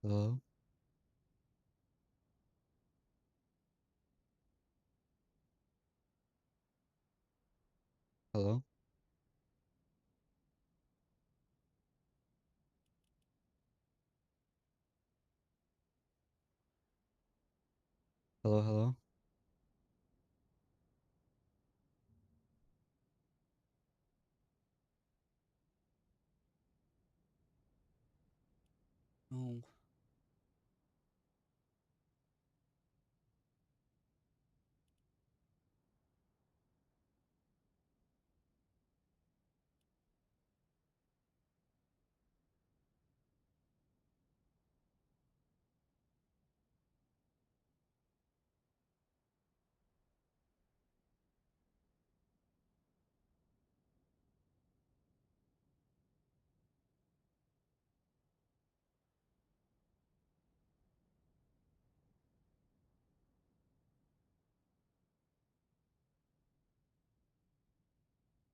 Hello? Hello? Hello, hello? Oh,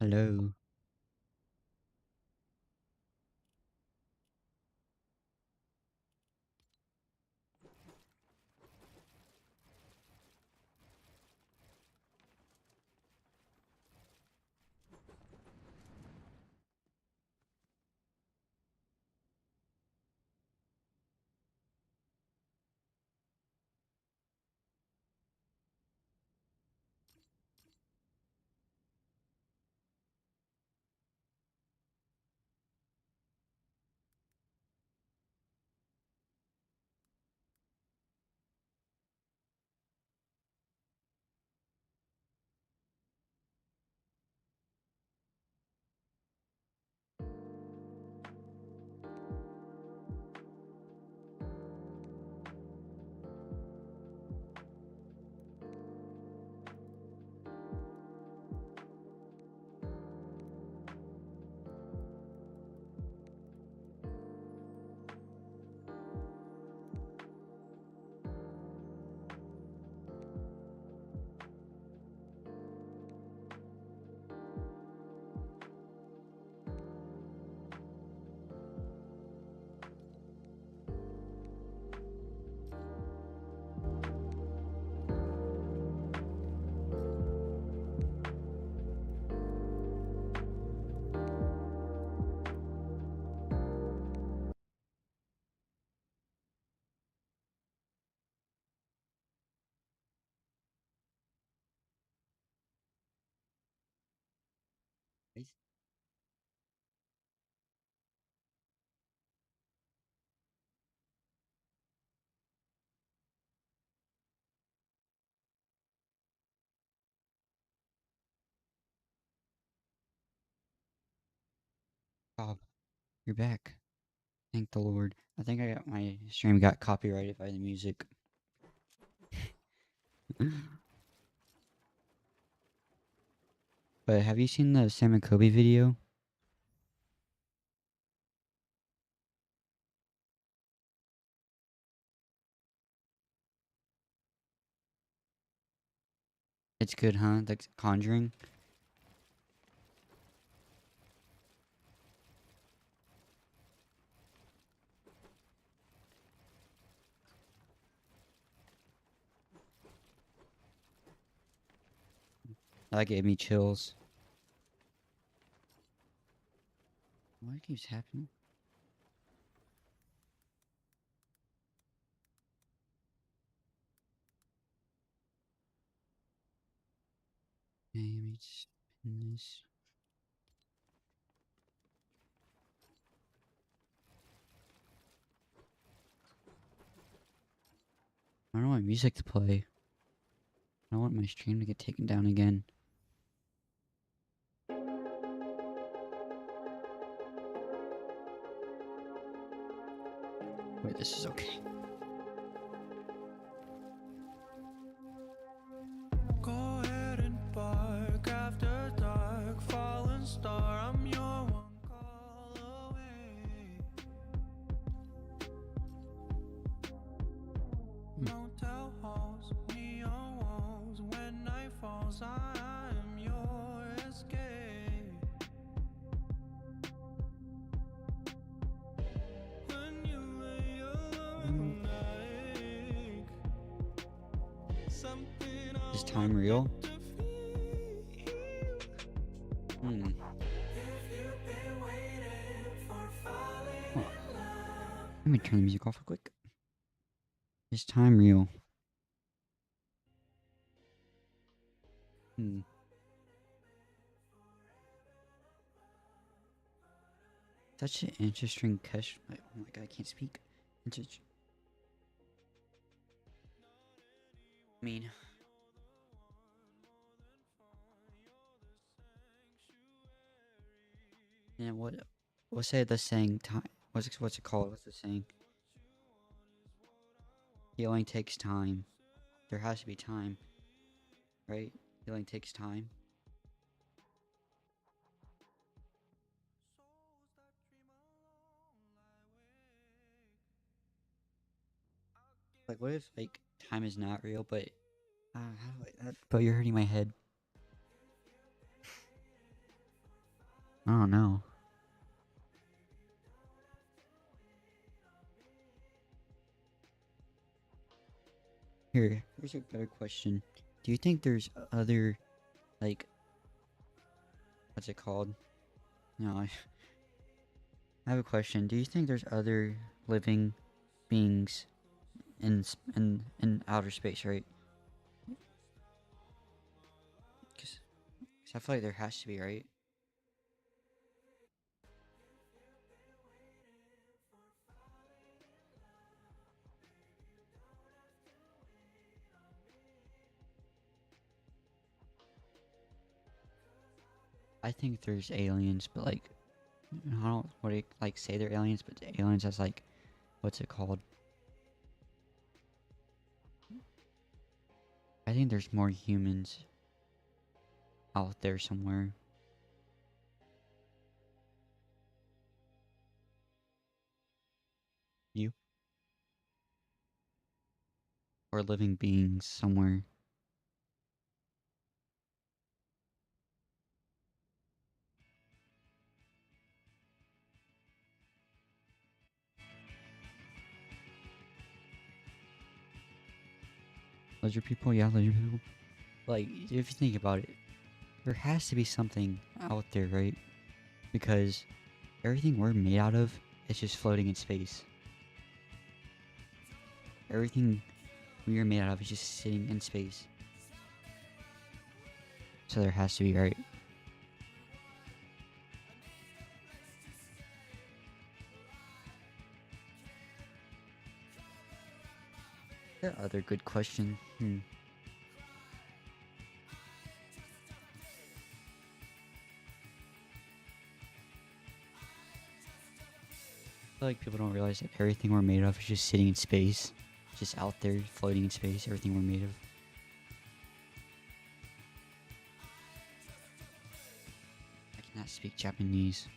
hello. Hey, Bob, you're back. Thank the Lord. I think I got my stream got copyrighted by the music. But have you seen the Sam and Kobe video? It's good, huh? Like Conjuring. That gave me chills. What keeps happening? Okay, let me spin this. I don't want music to play. I don't want my stream to get taken down again. Wait, this is okay. Go ahead and bark after dark, fallen star. I'm your one call away. Motel halls, neon walls. When night falls, I am your escape. When you lay alone Is time real? Hmm. Hold on. Let me turn the music off real quick. Is time real? Hmm. Such an interesting question. Oh my god, I can't speak. I mean, and what's say the saying? Time. What's it called? What's the saying? Healing takes time. There has to be time, right? Healing takes time. Like, what if like time is not real, but how do but you're hurting my head. I don't know. Here's a better question. Do you think there's other, like, what's it called? No, I have a question. Do you think there's other living beings in outer space, right? Because I feel like there has to be, right? I think there's aliens, but like, I don't what do you, like say they're aliens, but aliens as like, what's it called? I think there's more humans out there somewhere. You or living beings somewhere. Lizard people, yeah, lizard people. Like, if you think about it, there has to be something out there, right? Because everything we're made out of is just floating in space. Everything we are made out of is just sitting in space. So there has to be, right? The other good question. I feel like people don't realize that everything we're made of is just sitting in space. Just out there, floating in space, everything we're made of. I cannot speak Japanese.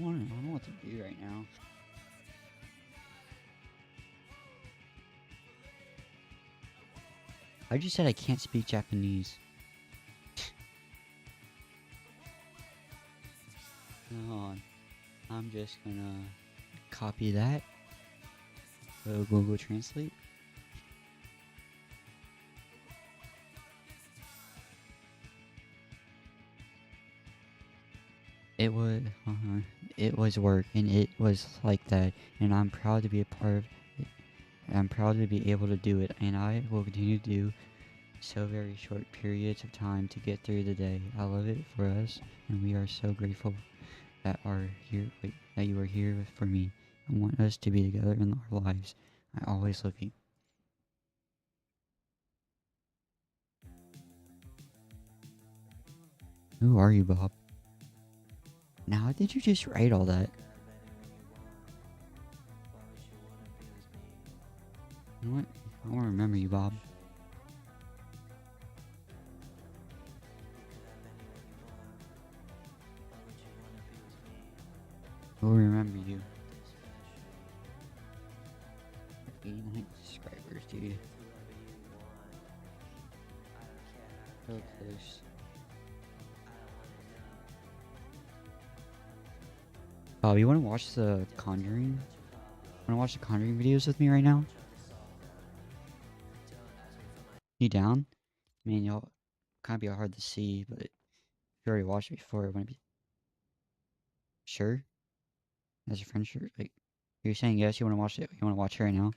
I don't know what to do right now. I just said I can't speak Japanese. Hold on. I'm just gonna copy that. Go Google Translate. It was work, and it was like that, and I'm proud to be a part of it. I'm proud to be able to do it, and I will continue to do so very short periods of time to get through the day. I love it for us, and we are so grateful that that you are here for me. I want us to be together in our lives. I always love you. Who are you, Bob? Now, how did you just write all that? You know what? I don't remember you, Bob. We'll remember you. 89 subscribers, dude. So close. Oh, you wanna watch the Conjuring? Wanna watch the Conjuring videos with me right now? You down? I mean, y'all kind of be hard to see, but if you already watched it before, it wouldn't be sure. As your friend, sure. Like, you're saying yes, you want to watch it. You want to watch it right now.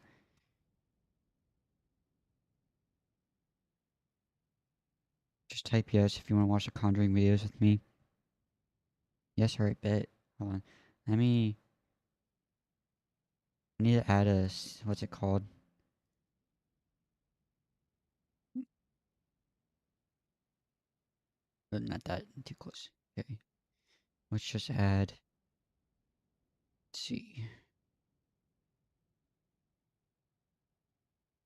Just type yes if you want to watch the Conjuring videos with me. Yes, alright, bet. Hold on. Let me. I need to add a. What's it called? Not that too close. Okay. Let's just add. Let's see.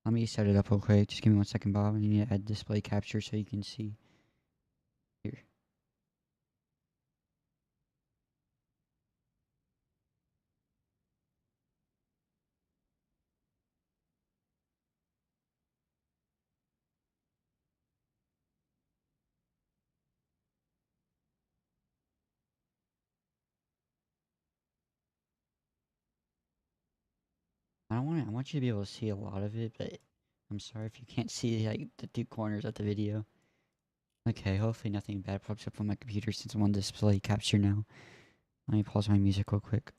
Let me set it up real quick. Just give me 1 second, Bob. I need to add display capture so you can see. Here. I want you to be able to see a lot of it, but I'm sorry if you can't see like the 2 corners of the video. Okay, hopefully nothing bad pops up on my computer since I'm on display capture now. Let me pause my music real quick.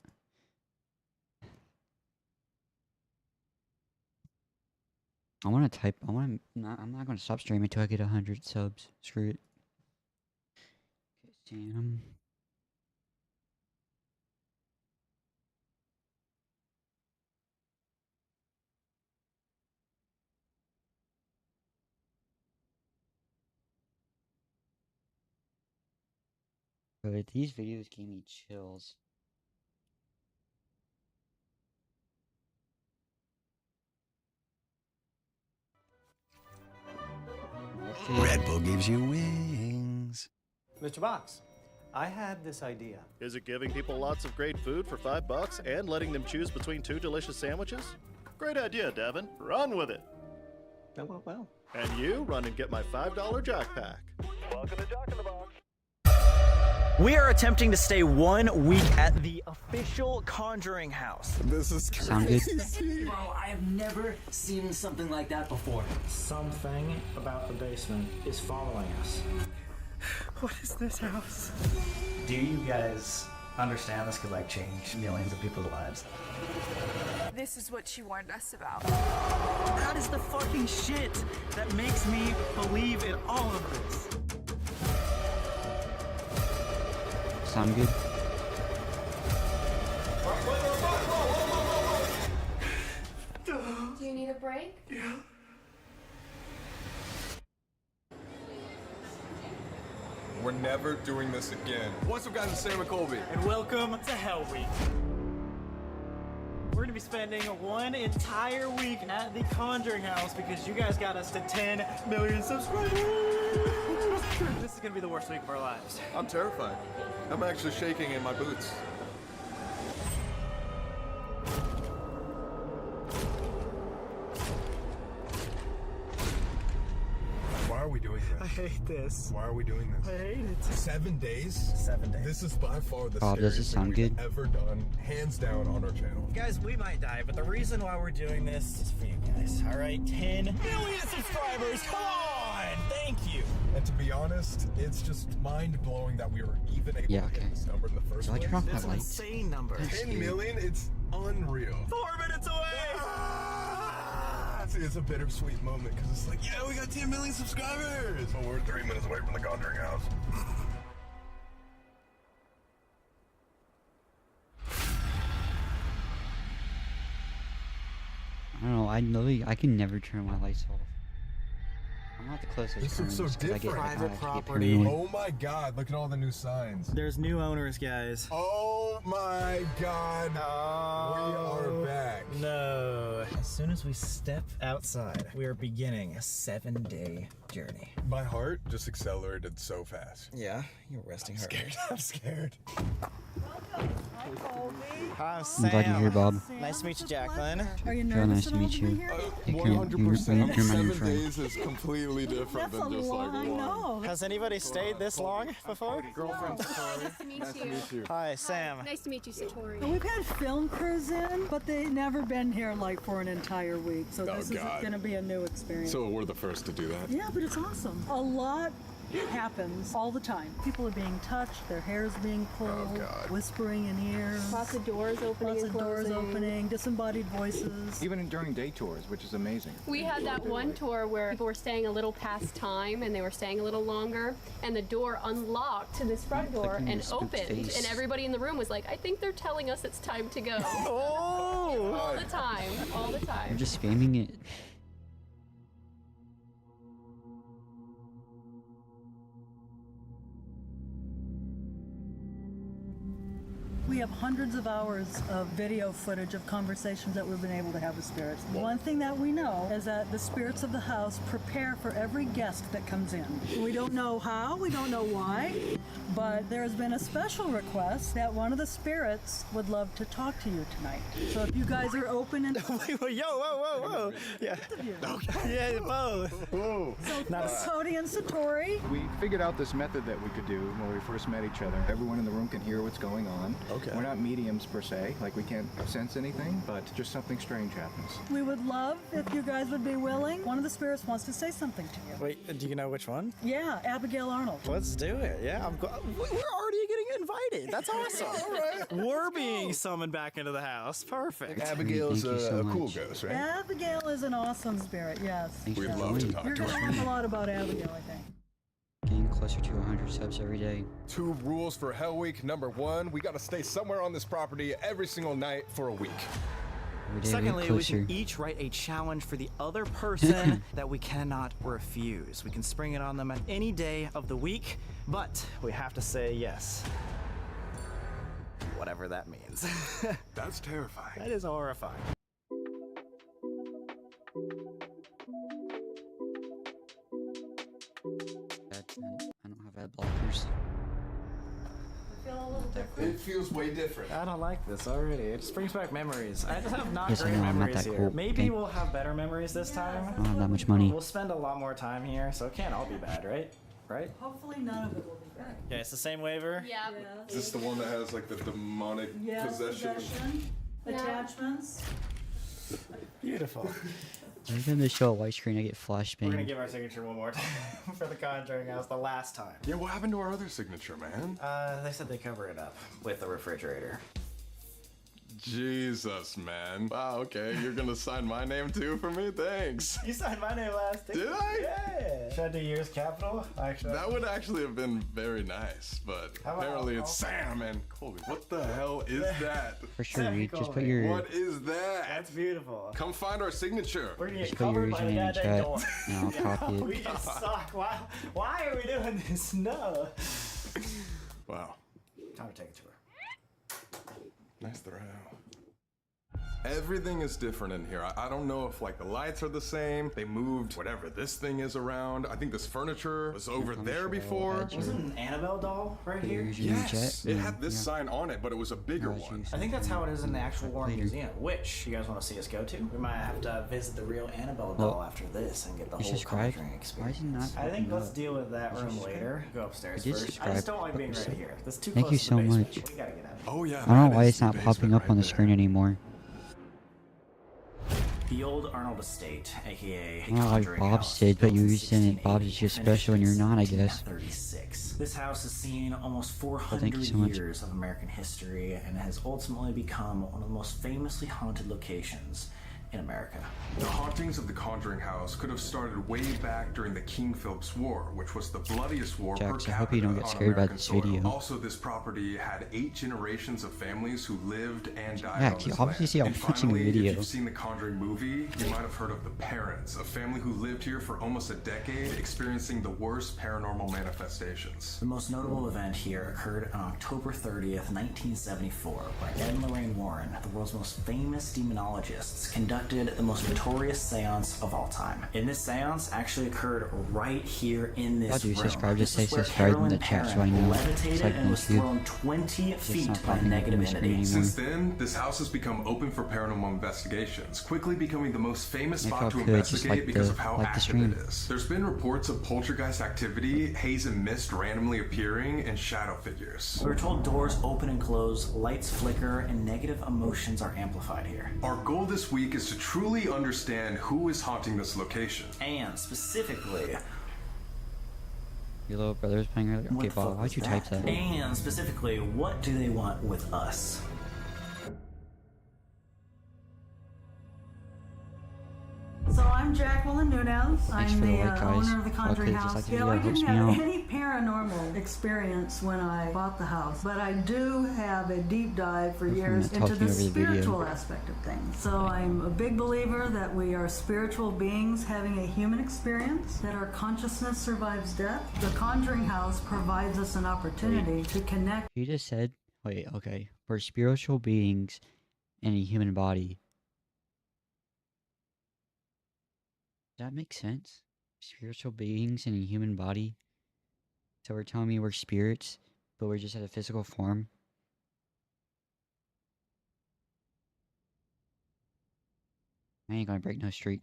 I'm not gonna stop streaming until I get 100 subs. Screw it. Okay, Sam. But these videos gave me chills. Red Bull gives you wings. Mr. Box, I had this idea. Is it giving people lots of great food for $5 and letting them choose between 2 delicious sandwiches? Great idea, Devin. Run with it. Well. And you run and get my $5 Jock Pack. Welcome to Jock in the Box. We are attempting to stay 1 week at the official Conjuring house. This is Sound good? crazy. Bro, I have never seen something like that before. Something about the basement is following us. What is this house? Do you guys understand this could like change millions of people's lives? This is what she warned us about. That is the fucking shit that makes me believe in all of this. Sound good? Do you need a break? Yeah. We're never doing this again. What's up, guys? It's Sam McColby. And welcome to Hell Week. We're gonna be spending 1 entire week at the Conjuring house because you guys got us to 10 million subscribers. This is gonna be the worst week of our lives. I'm terrified. I'm actually shaking in my boots. Why are we doing I this? hate this. Why are we doing this? I hate it. 7 days? 7 days. This is by far the Bob, does scariest it sound thing we've good? ever done, hands down, on our channel. Guys, we might die, but the reason why we're doing this is for you guys, all right? 10 million subscribers, come on! Thank you. And to be honest, it's just mind-blowing that we were even able Yeah, to okay. hit this number in the first Do I place. turn off That's my an lights? insane number. 10 million? It's unreal. 4 minutes away! It's a bittersweet moment because it's like, yeah, we got 10 million subscribers. But we're 3 minutes away from the Conjuring house. I don't know. I can never turn my lights off. I'm I'm not the closest This looks so friends, 'cause I get different. I Private get property. paranoid. Oh my god, look at all the new signs. There's new owners, guys. Oh my god. Oh, We are back. No. As soon as we step outside, we are beginning a 7-day journey. My heart just accelerated so fast. Yeah, you're resting heart rate. I'm scared. Hi, I'm I'm glad you're here, Bob. Nice to meet you, Jacqueline. Are you Real nervous nice to at all meet be you. here? Hey, come here. 100%. You're my new 7 friend. days is completely different That's than a just lot. like I one. know. Has anybody stayed this long before? Girlfriend. Nice to meet you. Hi, Sam. Nice to meet you, Satori. We've had film crews in, but they've never been here like for an entire week. So Oh, this is God. going to be a new experience. So we're the first to do that. Yeah, but it's awesome. A lot happens all the time. People are being touched, their hair's being pulled, Oh, God. whispering in ears, Lots of doors opening lots and of doors closing. opening, disembodied voices. Even during day tours, which is amazing. We had that one tour where people were staying a little past time and they were staying a little longer, and the door unlocked to this front door Clicking and the spook's opened, face. and everybody in the room was like, I think they're telling us it's time to go. Oh! All the time, all the You're time. just spamming it. We have hundreds of hours of video footage of conversations that we've been able to have with spirits. One thing that we know is that the spirits of the house prepare for every guest that comes in. We don't know how, we don't know why, but there has been a special request that one of the spirits would love to talk to you tonight. So if you guys are open and Wait, wait, yo, whoa. Yeah. Yeah, both. Whoa. Cody and Satori. We figured out this method that we could do when we first met each other. Everyone in the room can hear what's going on. Okay. We're not mediums per se, like we can't sense anything, but just something strange happens. We would love if you guys would be willing. One of the spirits wants to say something to you. Wait, do you know which one? Yeah, Abigail Arnold. Let's do it. Yeah, we're already getting invited. That's awesome. All right. We're being summoned back into the house. Perfect. Abigail's Thank you so a cool much. ghost, right? Abigail is an awesome spirit, yes. Thanks We'd for love to joining. talk You're to going to her. learn a lot about Abigail, I think. Getting closer to 100 subs every day. 2 rules for Hell Week. Number 1, we gotta stay somewhere on this property every single night for a week. Every day Secondly, we're we closer. can each write a challenge for the other person that we cannot refuse. We can spring it on them at any day of the week, but we have to say yes. Whatever that means. That's terrifying. That is horrifying. I don't have ad blockers. It feels way different. I don't like this already. It just brings back memories. I just have not Yes, I great know, I'm not memories that here. cool. Maybe Okay. we'll have better memories this time. I don't have that much money. We'll spend a lot more time here, so it can't all be bad, right? Right? Hopefully none of it will be bad. Yeah, it's the same waiver. Yeah. Is this the one that has like the demonic Yes, possession? attachments. Beautiful. Every time they show a white screen, I get We're gonna flashbang. give our signature one more time for the Conjuring house, the last time. Yeah, what happened to our other signature, man? They said they cover it up with the refrigerator. Jesus, man. Wow, okay. You're gonna sign my name too for me? Thanks. You signed my name last, didn't Did you? I? Yeah. Should I do yours capital? Actually. That would actually have been very nice, but How about apparently I'll- it's Sam and Colby. What the hell is that? For sure, Sam Reed. Just put Colby. your What is that? That's beautiful. Come find our signature. We're gonna get just put your covered by the username in goddamn chat, door. and I'll copy it. We just suck. Why are we doing this? No. Wow. Time to take a tour. Nice throw. Everything is different in here. I don't know if like the lights are the same. They moved whatever this thing is around. I think this furniture was over there before. Was it an Annabelle doll right Put your here? username in Yes, chat. it had this sign on it, but it was a bigger Alright, one. you I think that's how it is in the actual Warren Later. Museum, which you guys want to see us go to. We might have to visit the real Annabelle Well, doll after this and get the you whole subscribed? Conjuring Why is experience. he not I think popping let's up? deal with that Did you room subscribe? later. Go upstairs I did first. I subscribe, just don't like but being we'll right see. here. That's too Thank close you to so the basement. much. We gotta get out. Oh yeah. I don't know that why is it's the not basement popping up right on the there. screen anymore. The old Arnold estate, aka I don't know why Conjuring Bob's House, did, but built in you're saying it Bob's is just 1680, special and you're finished not, I in guess. 1936. This house has seen almost thank 400 you so much. years of American history and has ultimately become one of the most famously haunted locations in America. The hauntings of the Conjuring house could have started way back during the King Philip's War, which was the bloodiest war per Jax, I hope you capita don't get on scared by American this soil. video. Also, this property had 8 generations of families who lived and died Jax, on you this obviously land. see I'm And watching the finally, video. if you've seen the Conjuring movie, you might have heard of the Parents, a family who lived here for almost a decade, experiencing the worst paranormal manifestations. The most notable event here occurred on October 30th, 1974, where Ed and Lorraine Warren, the world's most famous demonologists, conducted the most notorious seance of all time. And this seance actually occurred right here in this Glad you room. subscribed. Just This say is where subscribe in Carolyn the chat so I Perrin know. levitated Like and was YouTube. thrown 20 It's feet not by a popping up negative on the screen entity. anymore. Since then, this house has become open for paranormal investigations, quickly becoming the most famous If spot y'all to could, just investigate like because the- of how like the active stream. it is. There's been reports of poltergeist activity, haze and mist randomly appearing, and shadow figures. We were told doors open and close, lights flicker, and negative emotions are amplified here. Our goal this week is to truly understand who is haunting this location. And specifically, Your little brother was playing earlier. Okay, what the Bob, fuck why'd was you type that? And specifically, what do they want with us? So I'm Jacqueline Nunez. Thanks I'm for the the like, guys. owner of the Conjuring Just House. like the You know, I video, didn't helps me have out. any paranormal experience when I bought the house, but I do have a deep dive for years talk into to me the over the video. spiritual aspect of things. So I'm a big believer that we are spiritual beings having a human experience, that our consciousness survives death. The Conjuring House provides us an opportunity to connect. You just said, wait, okay, we're spiritual beings in a human body. Does that make sense? Spiritual beings in a human body? So we're telling me we're spirits, but we're just at a physical form? I ain't gonna break no streak.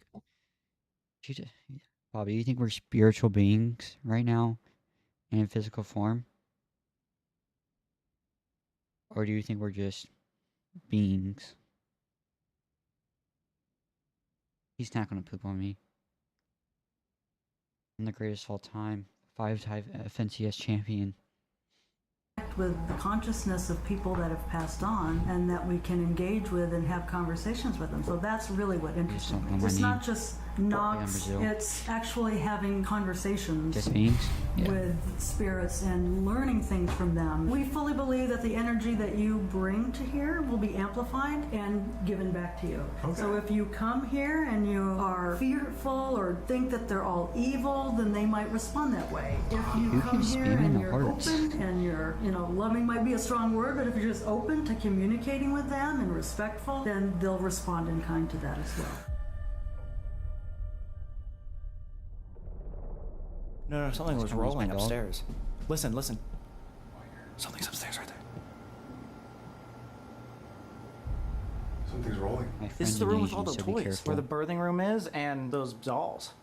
Bobby, you think we're spiritual beings right now in a physical form? Or do you think we're just beings? He's not gonna poop on me. I'm the greatest of all time. 5-time FNCS champion. With the consciousness of people that have passed on and that we can engage with and have conversations with them. So that's really what interests me. on my It's not knee. just knocks, Brazil. it's actually having conversations Just beings? Yeah. with spirits and learning things from them. We fully believe that the energy that you bring to here will be amplified and given back to you. Okay. So if you come here and you are fearful or think that they're all evil, then they might respond that way. If you You come keep here spamming and the you're hearts. open and you're, loving might be a strong word, but if you're just open to communicating with them and respectful, then they'll respond in kind to that as well. No, something was Someone's my rolling dog. upstairs. Listen. Something's upstairs right there. Something's rolling. My This friend's is the room with Asian, all the so be toys, careful. where the birthing room is, and those dolls.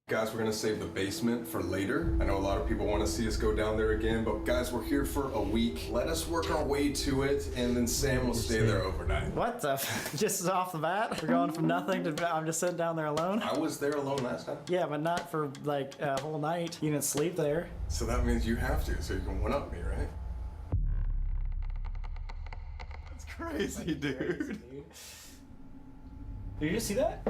Guys, we're gonna save the basement for later. I know a lot of people want to see us go down there again, but guys, we're here for a week. Let us work our way to it, and then Sam will stay there overnight. What the? Just off the bat? We're going from nothing to I'm just sitting down there alone? I was there alone last time. Yeah, but not for like a whole night. You didn't sleep there. So that means you have to, so you can one-up me, right? That's crazy, dude. Did you just see that?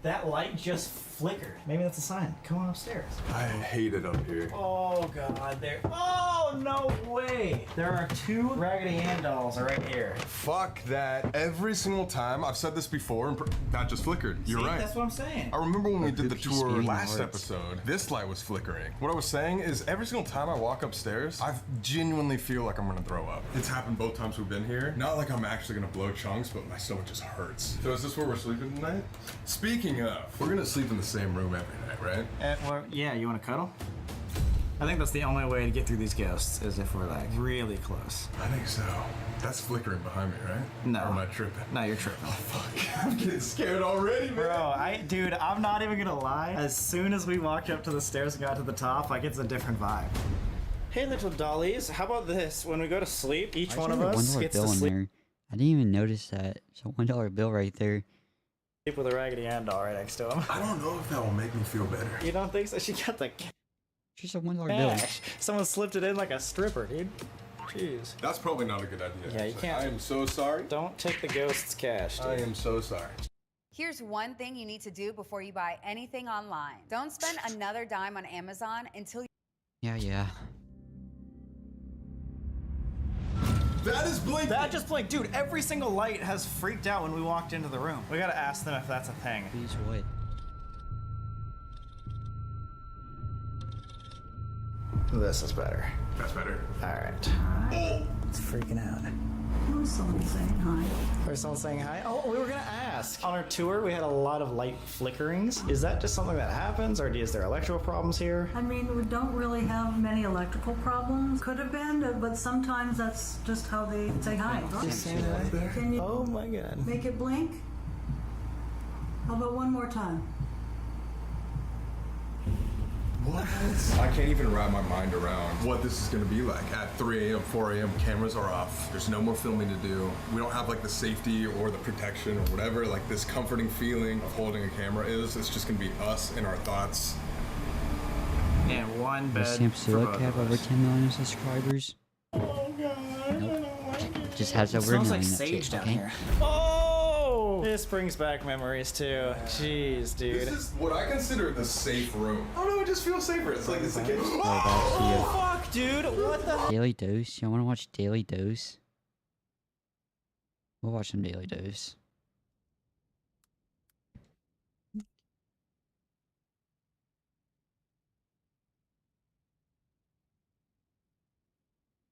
That light just flickered. Maybe that's a sign. Come on upstairs. I hate it up here. Oh god, there. Oh no way! There are 2 Raggedy Ann dolls right here. Fuck that. Every single time, I've said this before, and that just flickered. You're See, right. that's what I'm saying. I remember when we did the Keep tour spamming last hearts. episode, this light was flickering. What I was saying is every single time I walk upstairs, I genuinely feel like I'm gonna throw up. It's happened both times we've been here. Not like I'm actually gonna blow chunks, but my stomach just hurts. So is this where we're sleeping tonight? Speaking of, we're gonna sleep in the same room every night, right? Well, yeah, you want to cuddle? I think that's the only way to get through these ghosts is if we're like really close. I think so. That's flickering behind me, right? No. Or am I tripping? No, you're tripping. Fuck, I'm getting scared already, man. Bro, dude, I'm not even gonna lie. As soon as we walked up to the stairs and got to the top, like it's a different vibe. Hey, little dollies, how about this? When we go to sleep, each one of us $1 gets bill to in sleep there. I didn't even notice that. It's a $1 bill right there. with a Raggedy Ann doll right next to him. I don't know if that will make me feel better. You don't think so? She got the Just a $1 bill. cash. Someone slipped it in like a stripper, dude. Jeez. That's probably not a good idea. Yeah, you actually. can't. I am so sorry. Don't take the ghost's cash, dude. I am so sorry. Here's one thing you need to do before you buy anything online. Don't spend another dime on Amazon until you... Yeah. That is blinking! That just blinked. Dude, every single light has freaked out when we walked into the room. We gotta ask them if that's a thing. Please what? This is better. That's better. Alright. Oh! It's freaking out. Who's someone saying hi? There's someone saying hi. Oh, we were gonna ask. On our tour, we had a lot of light flickerings. Is that just something that happens, or is there electrical problems here? I mean, we don't really have many electrical problems. Could have been, but sometimes that's just how they say hi. Can you Oh my god. make it blink? How about one more time? What? I can't even wrap my mind around what this is gonna be like. At 3 a.m., 4 a.m., cameras are off. There's no more filming to do. We don't have like the safety or the protection or whatever, like this comforting feeling of holding a camera is. It's just gonna be us and our thoughts. And one bed Does Sam for Sulek both have of over us. 10 million subscribers? Oh god. Nope. Just has It over smells 9. like That's sage it, down okay? here. Oh! This brings back memories too. Jeez, dude. This is what I consider the safe room. I don't know, it just feels safer. It's like it's a kid. Oh fuck, dude! What the? Daily Dose? Y'all wanna watch Daily Dose? We'll watch some Daily Dose.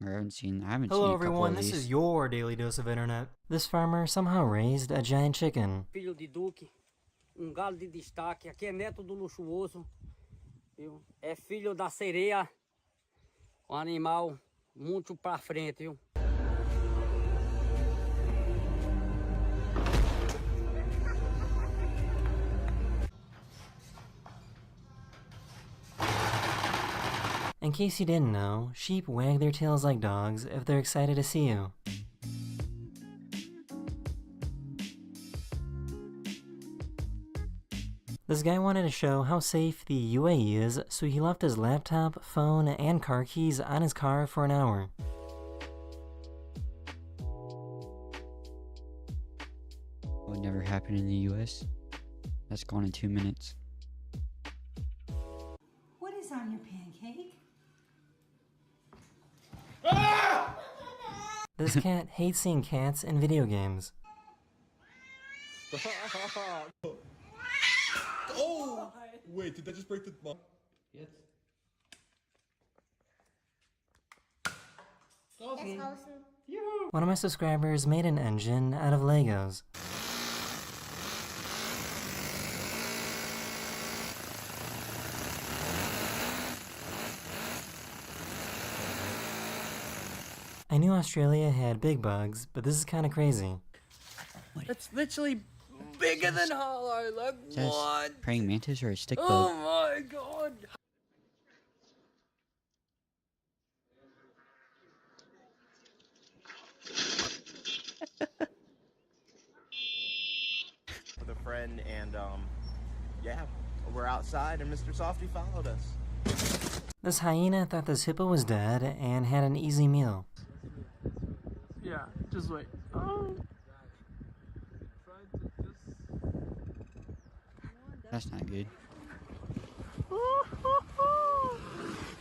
I haven't seen Hello a couple everyone, of this these. is your daily dose of internet. This farmer somehow raised a giant chicken. Filho de Duque, galo de destaque, aqui é neto do luxuoso, viu? É filho da sereia, animal muito pra frente, viu? In case you didn't know, sheep wag their tails like dogs if they're excited to see you. This guy wanted to show how safe the UAE is, so he left his laptop, phone, and car keys on his car for an hour. Would never happen in the US. That's gone in 2 minutes. What is on your pancake? This cat hates seeing cats in video games. Oh! Wait, did that just break the... Yes. One of my subscribers made an engine out of Legos. I knew Australia had big bugs, but this is kind of crazy. It's literally bigger than Hollow, like Is that what? a praying mantis or a stick bug? Oh my god! With a friend, and yeah, we're outside, and Mr. Softy followed us. This hyena thought this hippo was dead and had an easy meal. Yeah, just wait. Oh. That's not good.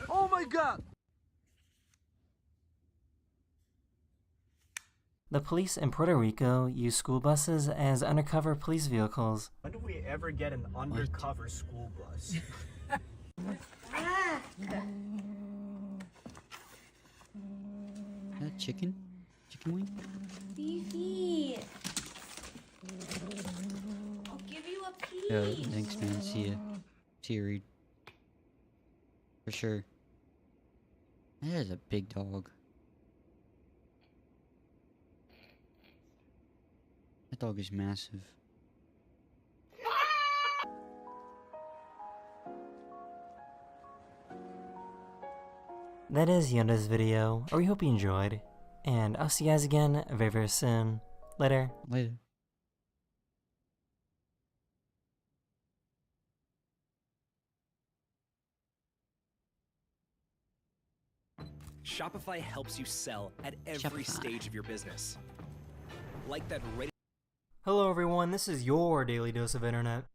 Oh my god! The police in Puerto Rico use school buses as undercover police vehicles. When do we ever get an undercover school bus? Is that chicken? Chicken wing? Beefy. I'll give you a piece. Yo, thanks man, see ya. See ya, Reed. For sure. That is a big dog. That dog is massive. That is the end of this video. We hope you enjoyed. And I'll see you guys again very, very soon. Later. Later. Shopify helps you sell at every stage of your business. Like that radio. Hello everyone, this is your daily dose of internet.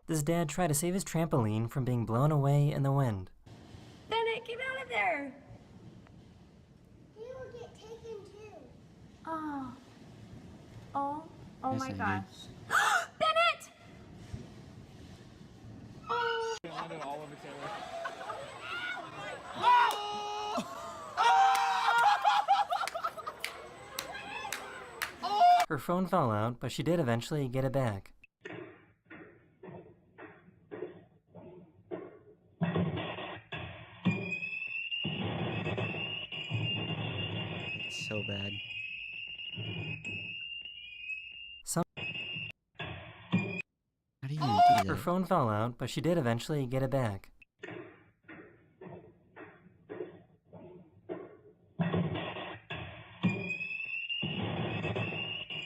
This dad tried to save his trampoline from being blown away in the wind. Bennett, get out of there! He will get taken too. Oh. Oh my gosh. Bennett! Oh! Her phone fell out, but she did eventually get it back. It's so bad. How do you even do that? Her phone fell out, but she did eventually get it back.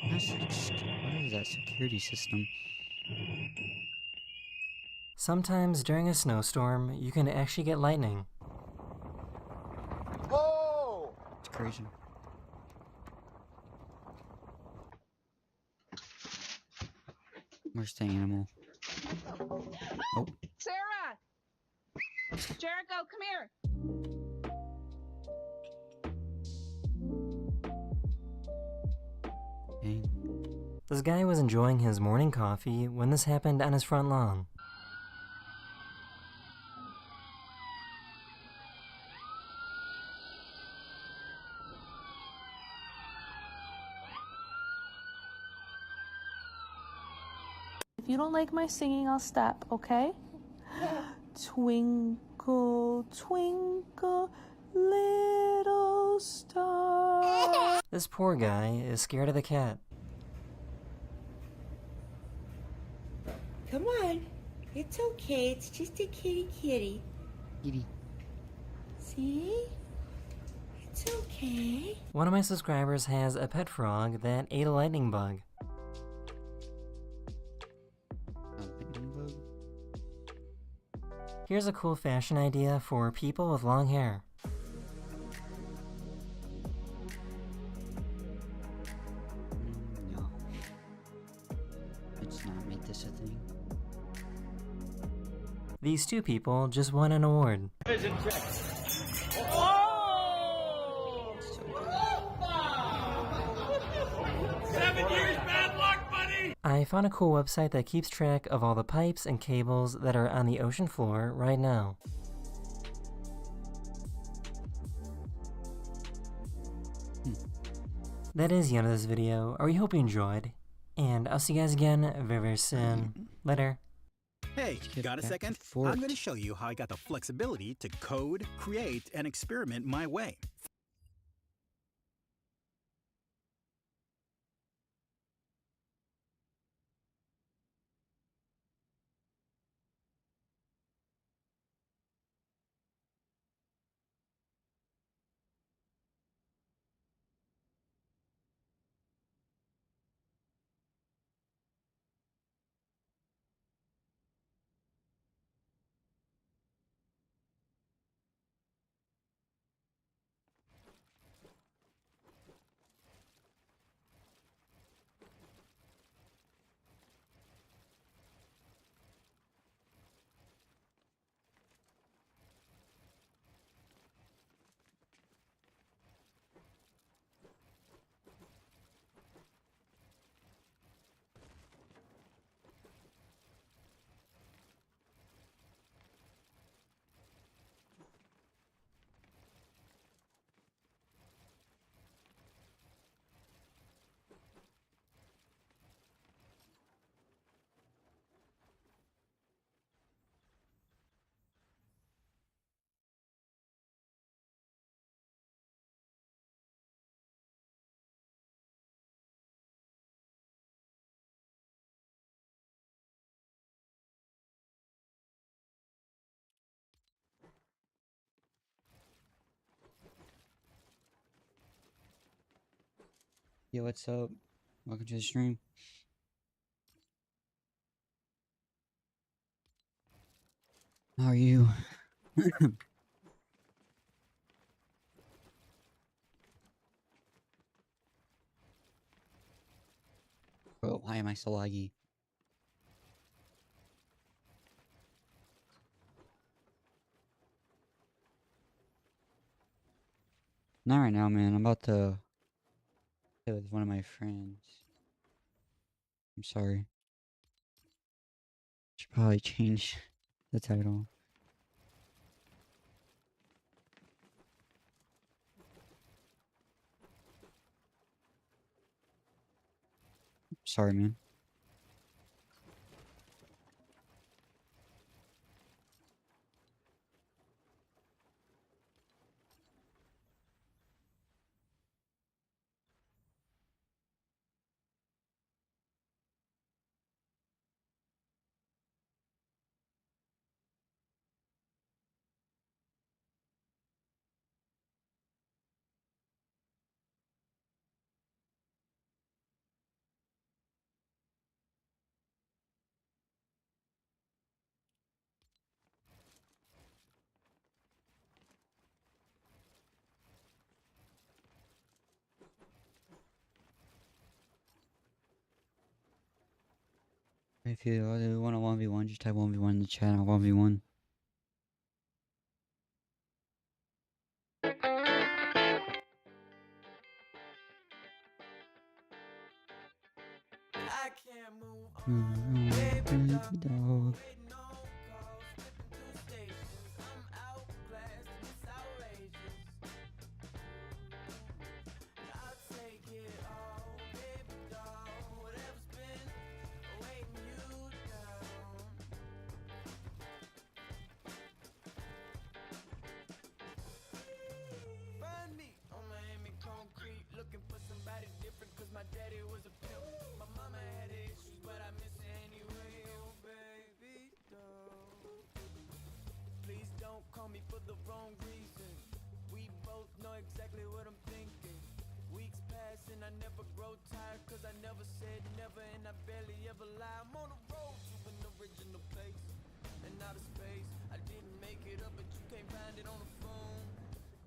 What is that security system? Sometimes during a snowstorm, you can actually get lightning. Whoa! It's crazy. Where's the animal? Oh. Sarah! Jericho, come here! Dang. This guy was enjoying his morning coffee when this happened on his front lawn. If you don't like my singing, I'll stop, okay? Twinkle, twinkle, little star. This poor guy is scared of the cat. Come on. It's okay. It's just a kitty. Kitty. See? It's okay. One of my subscribers has a pet frog that ate a lightning bug. Here's a cool fashion idea for people with long hair. No. Let's not make this a thing. These two people just won an award. Oh! 7 years bad luck, buddy! I found a cool website that keeps track of all the pipes and cables that are on the ocean floor right now. That is the end of this video. I hope you enjoyed, and I'll see you guys again very, very soon. Later. Hey, got a second? I'm going to show you how I got the flexibility to code, create, and experiment my way. Yo, what's up? Welcome to the stream. How are you? Bro, why am I so laggy? Not right now, man. I'm about to play with one of my friends. I'm sorry. Should probably change the title. Sorry, man. If you want a 1v1, just type 1v1 in the chat. I'll 1v1. I can't move on, Baby dog. Looking for somebody different, cause my daddy was a pimp. My mama had issues, but I miss her anyway. Oh baby doll, please don't call me for the wrong reason. We both know exactly what I'm thinking. Weeks pass and I never grow tired, cause I never said never and I barely ever lie. I'm on the road to an original place and out of space. I didn't make it up, but you can't find it on the phone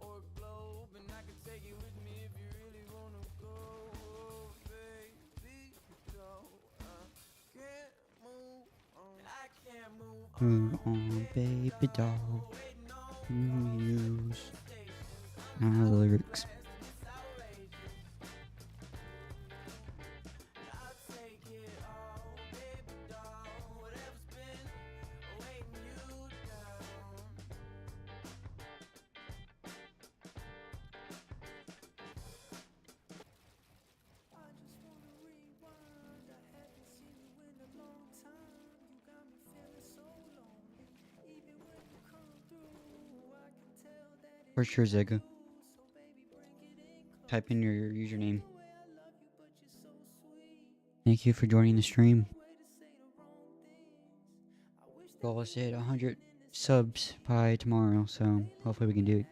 or a globe, and I can take you with me if you really wanna go. Oh, baby, no, I can't move on. I can't move Move on, baby doll. Use the lyrics. For sure, Zega. Type in your username. Thank you for joining the stream. Goal is to hit 100 subs by tomorrow, so hopefully we can do it.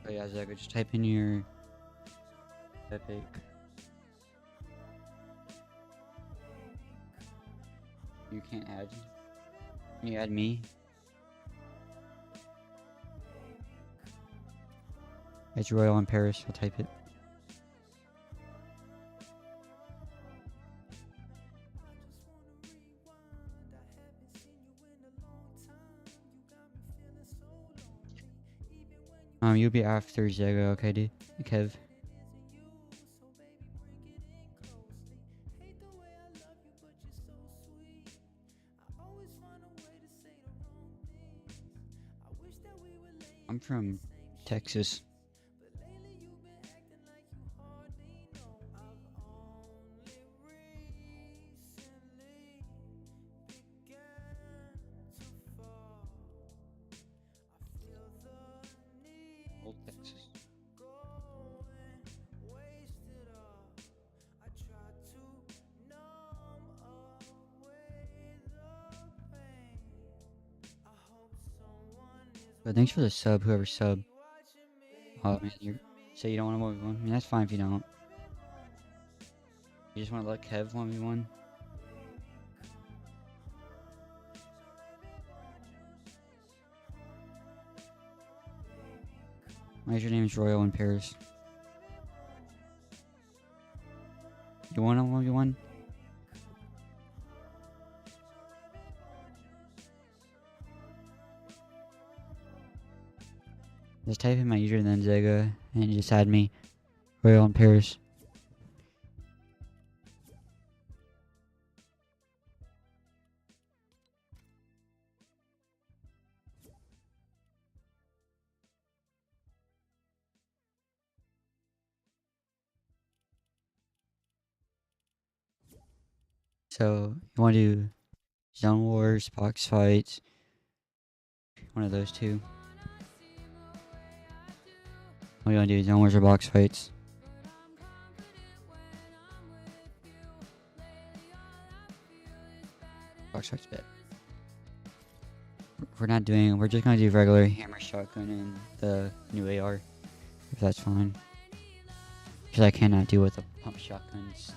But yeah, Zega, just type in your epic. You can't add. Can you add me? It's Royal in Paris. I'll type it. You'll be after Zega, okay, dude? Kev. I'm from Texas. Old Texas. But thanks for the sub, whoever sub. Oh man, you say you don't want to 1v1? I mean, that's fine if you don't. You just want to let Kev 1v1? Why is your name is Royal in Paris? You want a 1v1? Just type in my user then Zega and just add me Royal in Paris. So you want to do Zone Wars, box fights, one of those two. What do you want to do, Zone Wars or box fights? Box fights bet. We're just gonna do regular hammer shotgun and the new AR, if that's fine. Because I cannot deal with the pump shotguns.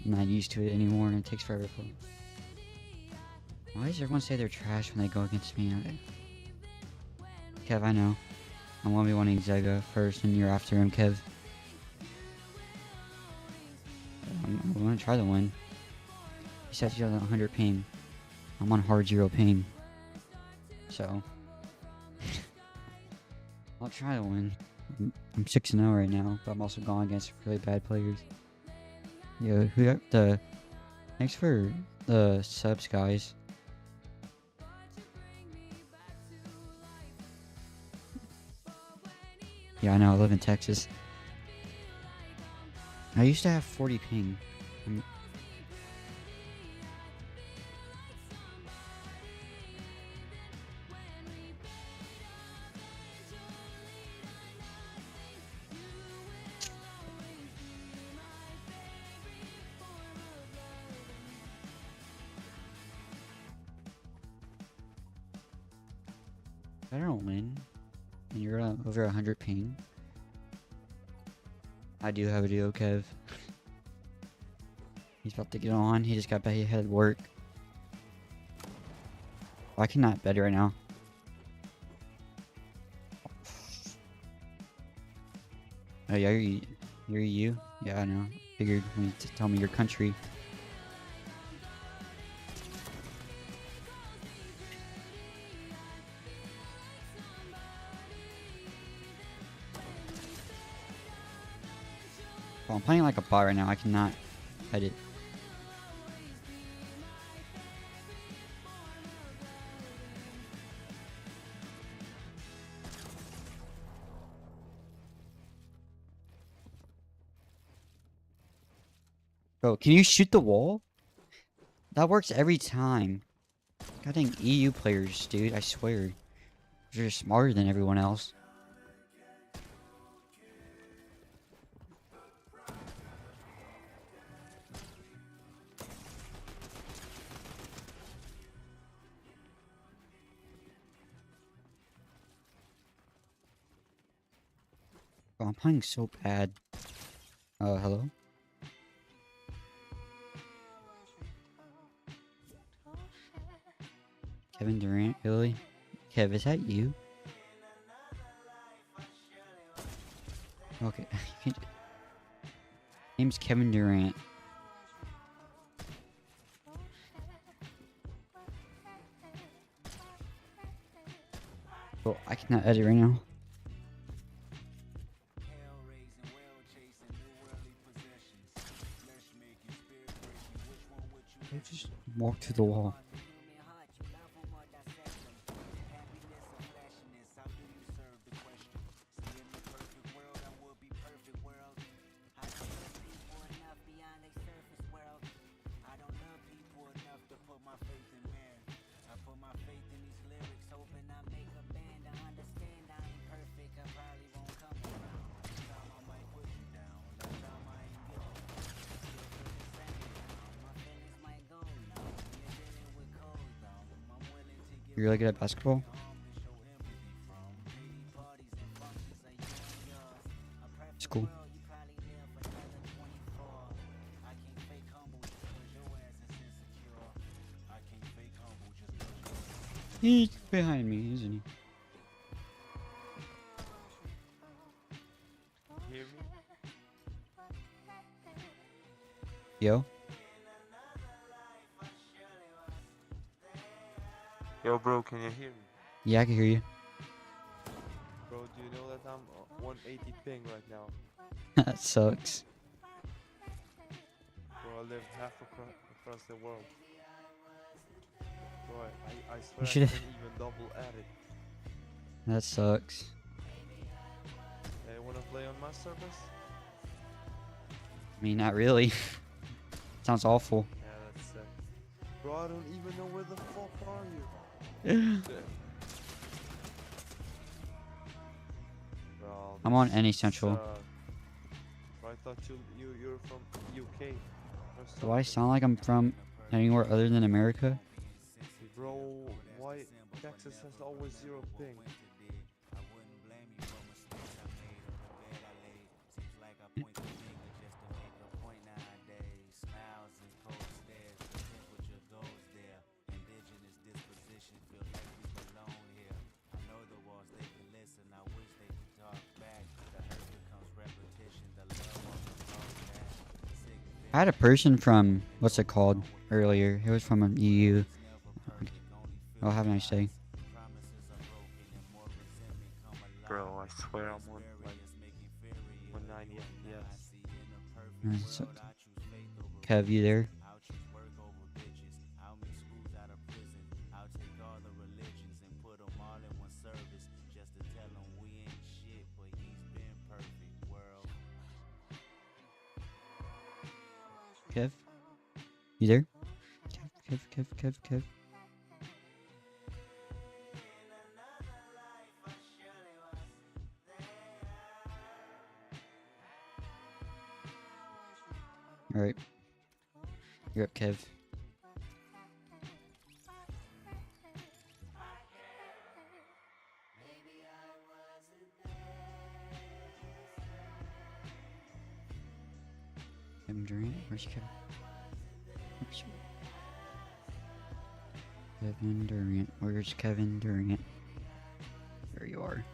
I'm not used to it anymore and it takes forever for them. Why does everyone say they're trash when they go against me? Kev, I know. I'm 1v1ing Zega first and you're after him, Kev. I'm gonna try to win. He said he's on 100 ping. I'm on hard 0 ping. So I'll try to win. I'm 6-0 right now, but I'm also going against really bad players. Yo, who got the... Thanks for the subs, guys. Yeah, I know, I live in Texas. I used to have 40 ping. I don't win, and you're over 100 ping. I do have a duo, Kev. He's about to get on. He just got back. He had work. Oh, I cannot bet right now. Oh yeah, you're you. Yeah, I know. Figured when you tell me your country. Well, I'm playing like a bot right now. I cannot edit. Bro, can you shoot the wall? That works every time. God dang EU players, dude. I swear. They're smarter than everyone else. Bro, I'm playing so bad. Hello? Kevin Durant, really? Kev, is that you? Okay, name's Kevin Durant. Bro, I cannot edit right now. Just walk to the wall. You're really good at basketball? He's behind me, isn't he? Hear me? Yo? Yo, bro, can you hear me? Yeah, I can hear you. Bro, do you know that I'm 180 ping right now? That sucks. Bro, I live half across the world. Bro, I You swear I should. can't even double at it. That sucks. Hey, wanna play on my service? I mean, not really. Sounds awful. Yeah, that's sick. Bro, I don't even know where the fuck are you? Bro, I'm on this any central. sucks. Bro, I thought you're from UK or something. Do I sound like I'm from anywhere other than America? Bro, why Texas has always 0 ping? I had a person from, what's it called, earlier. It was from an EU. Oh, have a nice day. Bro, I swear I'm on like 190 FPS. So, Kev, you there? Kev? You there? Kev. Alright. You're up, Kev. Kevin Durant? Where's Kevin? Kevin Durant. Where's Kevin Durant? There you are.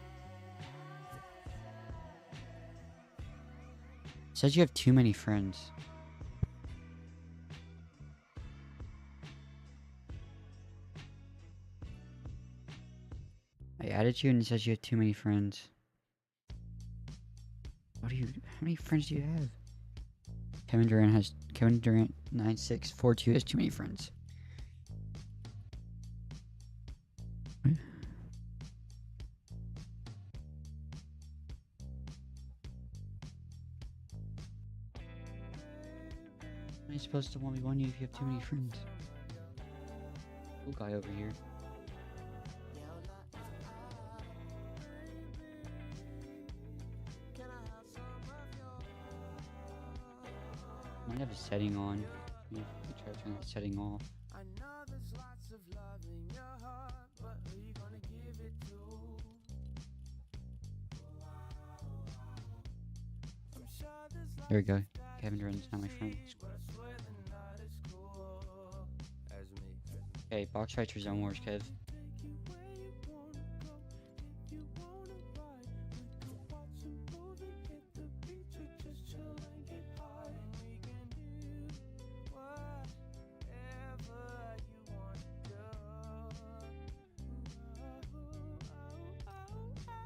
It says you have too many friends. I added you and it says you have too many friends. How many friends do you have? Kevin Durant 9642 has too many friends. How am I supposed to 1v1 you if you have too many friends? Cool guy over here. Might have a setting on. You try to turn that setting off. I know there's lots of love in your heart, but who you gonna give it to? I'm sure there's There we go. Kevin Durant's not my friend. Okay, box fights for Zone Wars, Kev.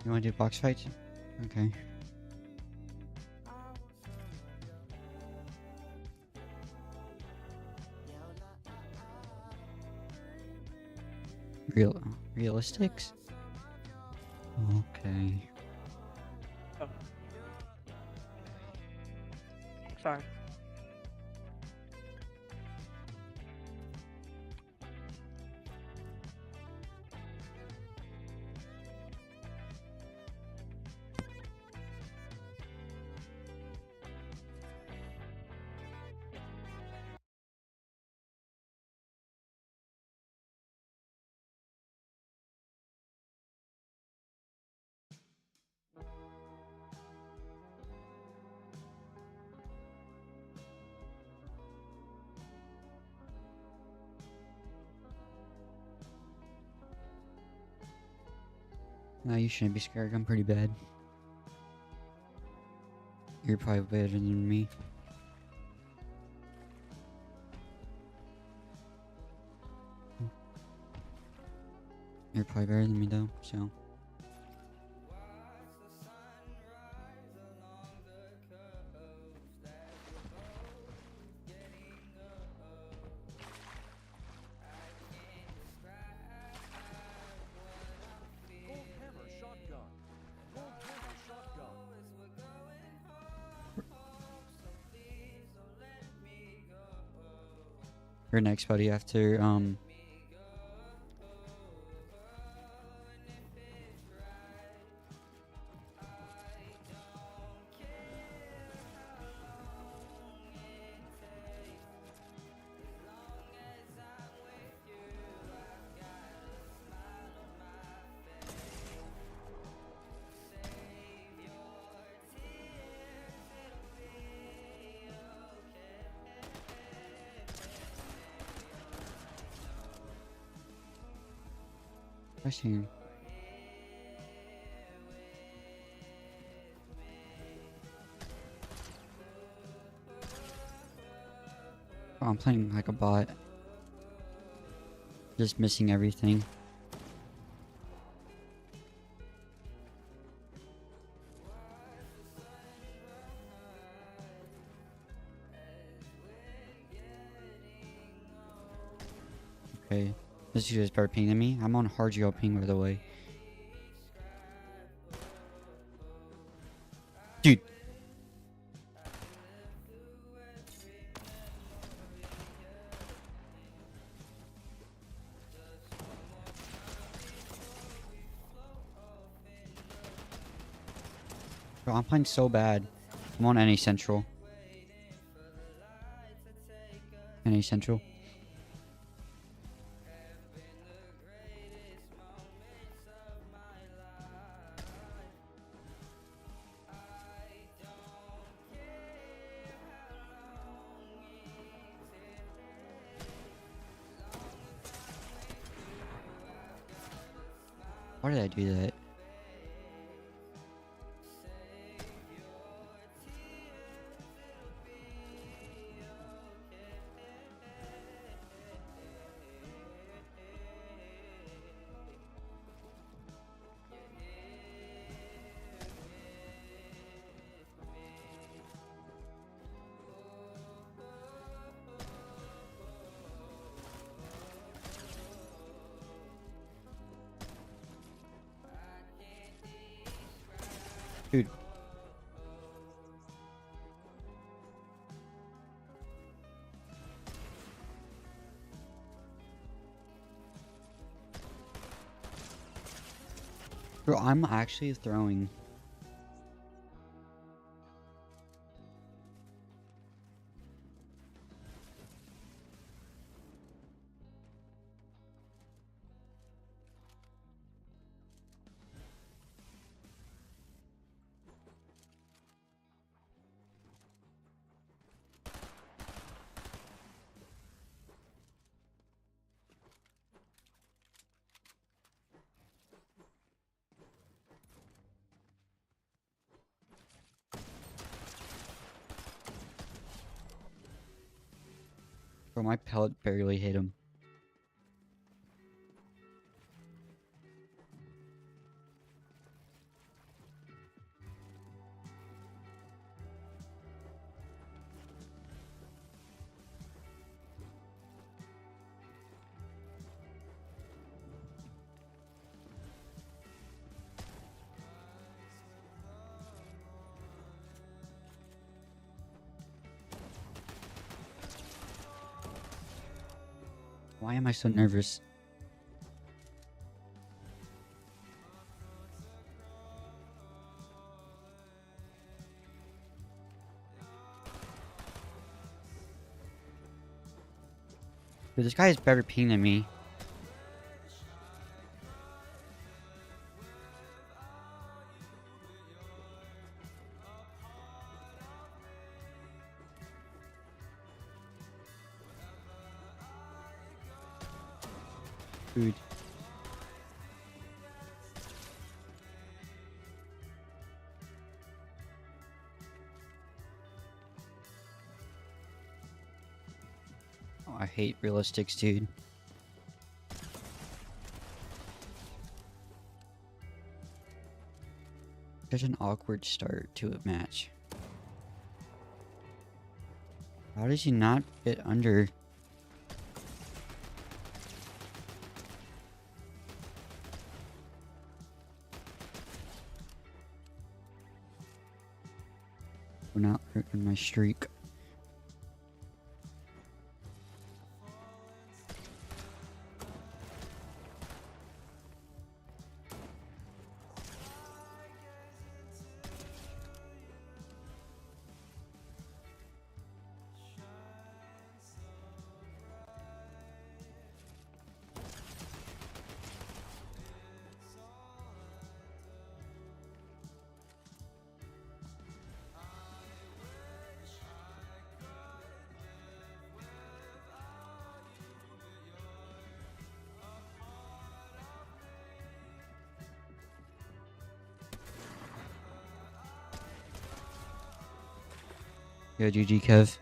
You wanna do box fights? Okay. Realistics? Okay. Oh. Sorry. No, you shouldn't be scared. I'm pretty bad. You're probably better than me. You're probably better than me though, so. Your next buddy after I see him. Oh, I'm playing like a bot. Just missing everything. Okay. This dude is better ping than me. I'm on hard geo ping, by the way. Dude. Bro, I'm playing so bad. I'm on NA Central. NA Central. Why did I do that? Dude. Bro, I'm actually throwing. Bro, my pellet barely hit him. Why am I so nervous? Dude, this guy is better ping than me. Dude. Oh, I hate realistics, dude. Such an awkward start to a match. How does he not fit under? We're not hurting my streak. Yo, GG Kev.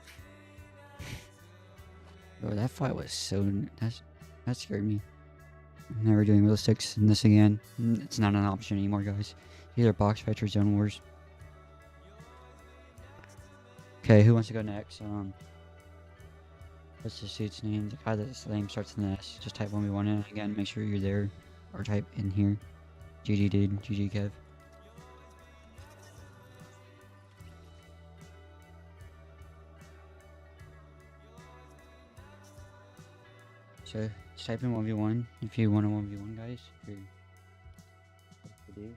Bro, that fight was so... That scared me. I'm never doing realistics in this again. It's not an option anymore, guys. Either box fights or zone wars. Okay, who wants to go next? What's the suit's name? The guy that's name starts in the S. Just type 1v1 in again. Make sure you're there. Or type in here. GG dude. GG Kev. So, just type in 1v1 if you want a 1v1, guys. What to do.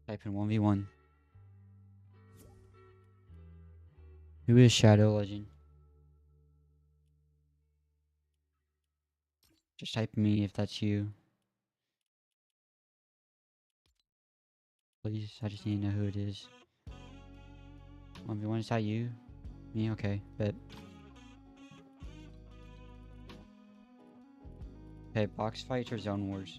Type in 1v1. Who is Shadow Legend? Just type me if that's you. Please, I just need to know who it is. 1v1, is that you? Me? Okay, bet. Okay, box fights or zone wars?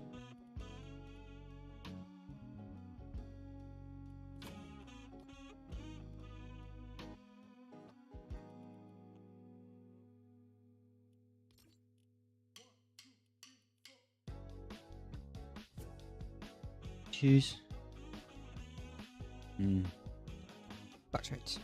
Choose. Box fights.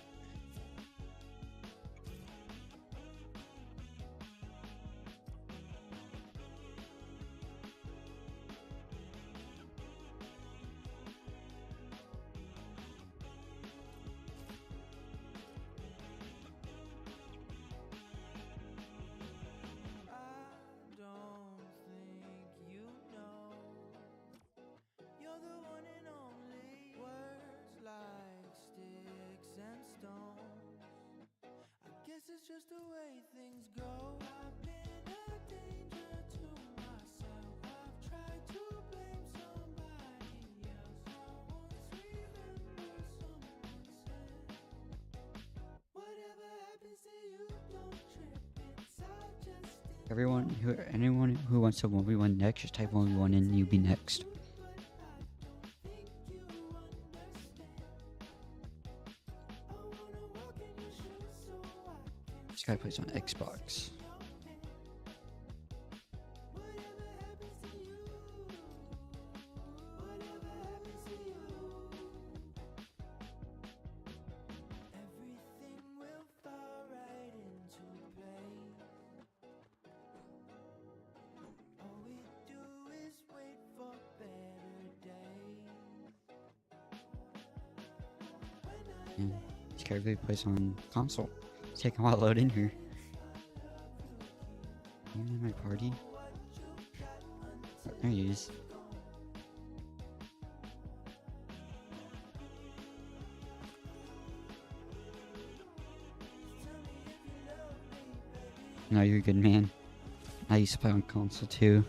It's just the way things go. I've been a danger to myself. I've tried to blame somebody else. I once remember someone said, whatever happens to you, don't trip. It's all just Anyone who wants to 1v1 next, just type 1v1 in, you be next. This guy plays on Xbox. This guy really plays on console. It's taking a while to load in here. You in my party? Oh, there he is. No, you're a good man. I used to play on console too.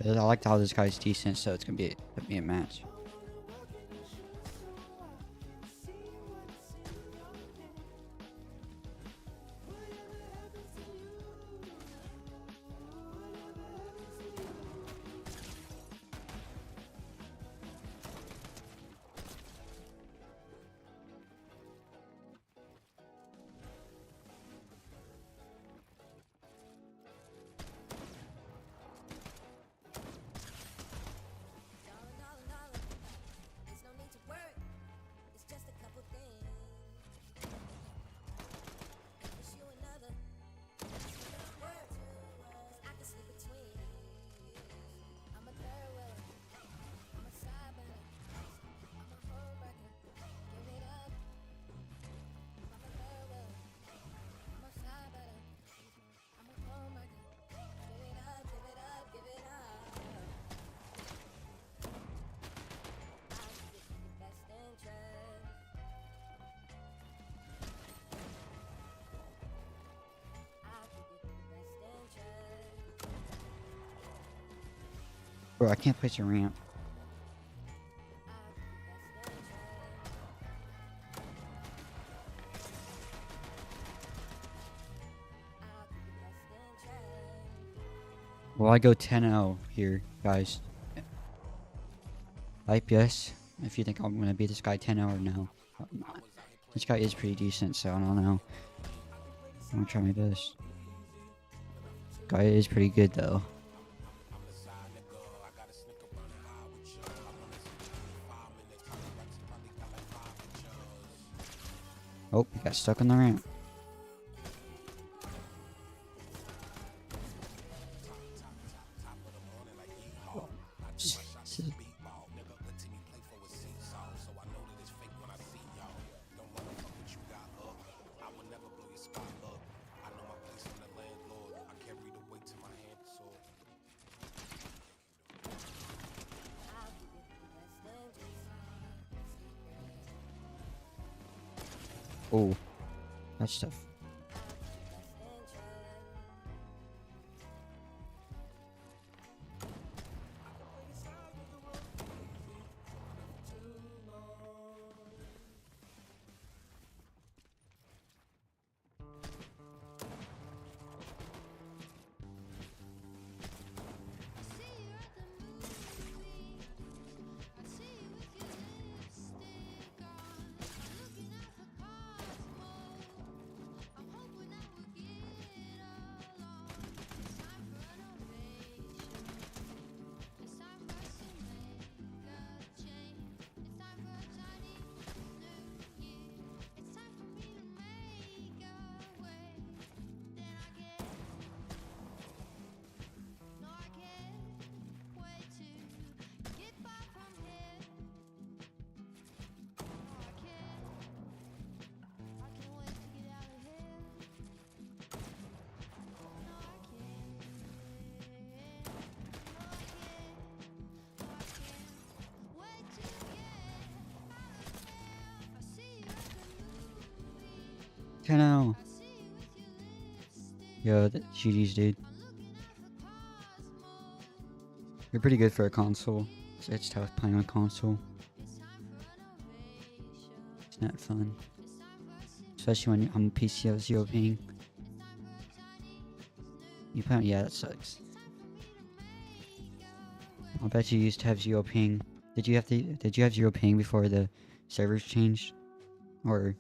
I like how this guy's decent, so it's gonna be a match. Bro, I can't place a ramp. Well, I go 10-0 here, guys. Type yes if you think I'm gonna beat this guy 10-0 or no. I'm not. This guy is pretty decent, so I don't know. I'm gonna try my best. Guy is pretty good though. Oh, he got stuck on the ramp. Oh, that's tough. I know. Yo, the GG's, dude. You're pretty good for a console. It's tough playing on console. It's not fun. Especially when I'm PC of 0 ping. You play, yeah, that sucks. I bet you used to have 0 ping. Did you have 0 ping before the servers changed? Or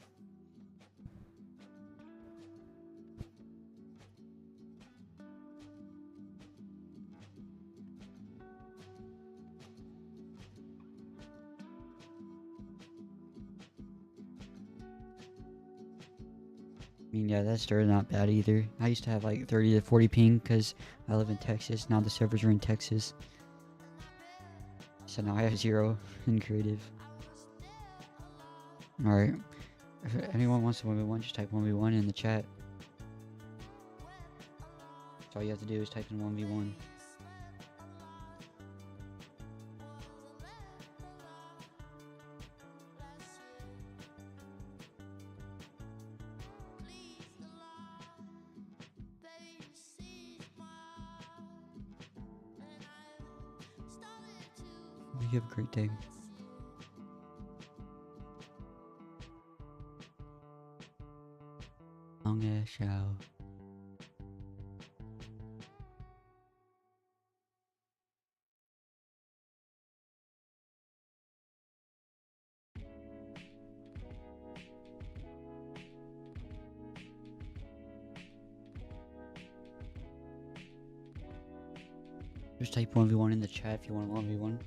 I mean, yeah, that's still not bad either. I used to have like 30 to 40 ping because I live in Texas. Now the servers are in Texas. So now I have 0 in creative. Alright. If anyone wants to 1v1, just type 1v1 in the chat. So all you have to do is type in 1v1. you have a great day. Long ass show. Just type 1v1 in the chat if you want 1v1.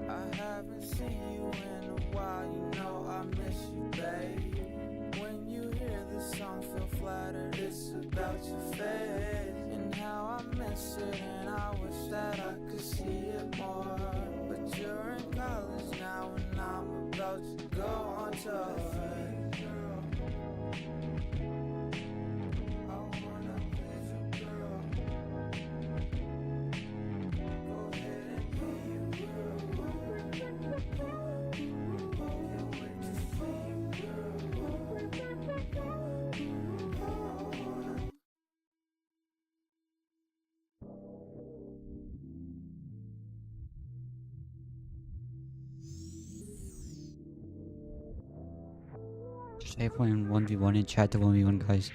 I haven't seen you in a while, you know I miss you, babe. When you hear this song, feel flattered, it's about your face. And how I miss it, and I wish that I could see it more. But you're in college now, and I'm about to go on tour. Just type 1v1 and chat to 1v1, guys.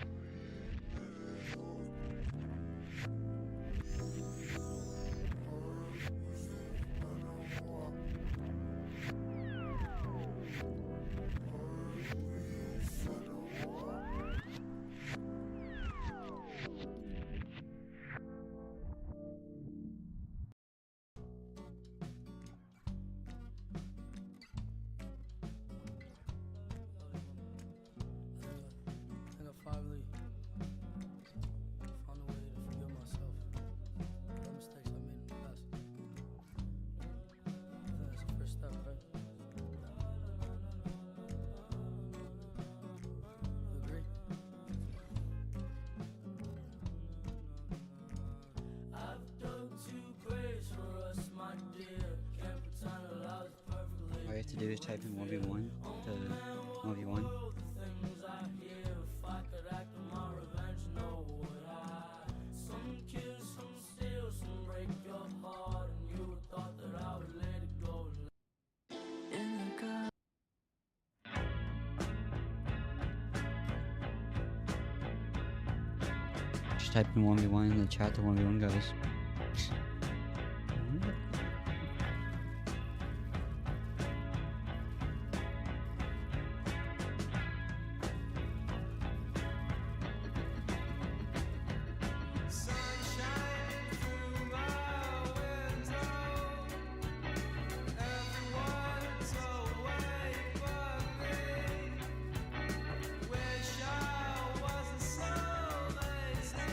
I think I finally found a way to forgive myself for the mistakes I made in the past. I think that's the first step, right? You agree? I've done too great for us, my dear. Can't pretend that I was perfectly. All you have to do is type in 1v1 to 1v1. Just type in 1v1 in the chat to 1v1, guys. Wish I wasn't so lazy.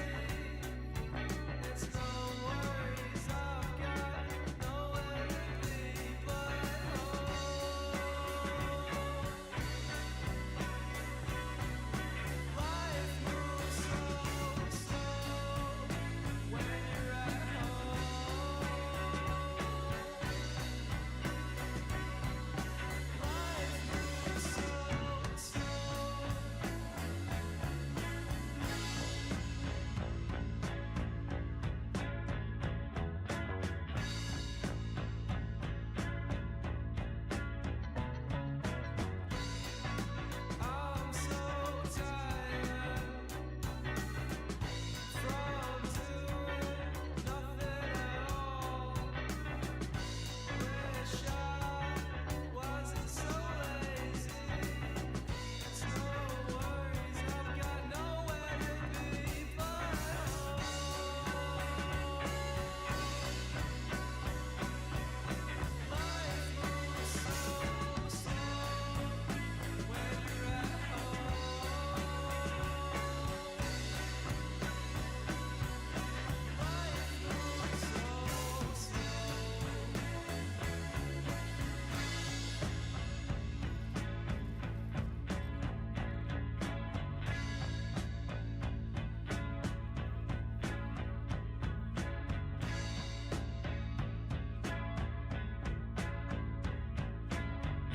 It's no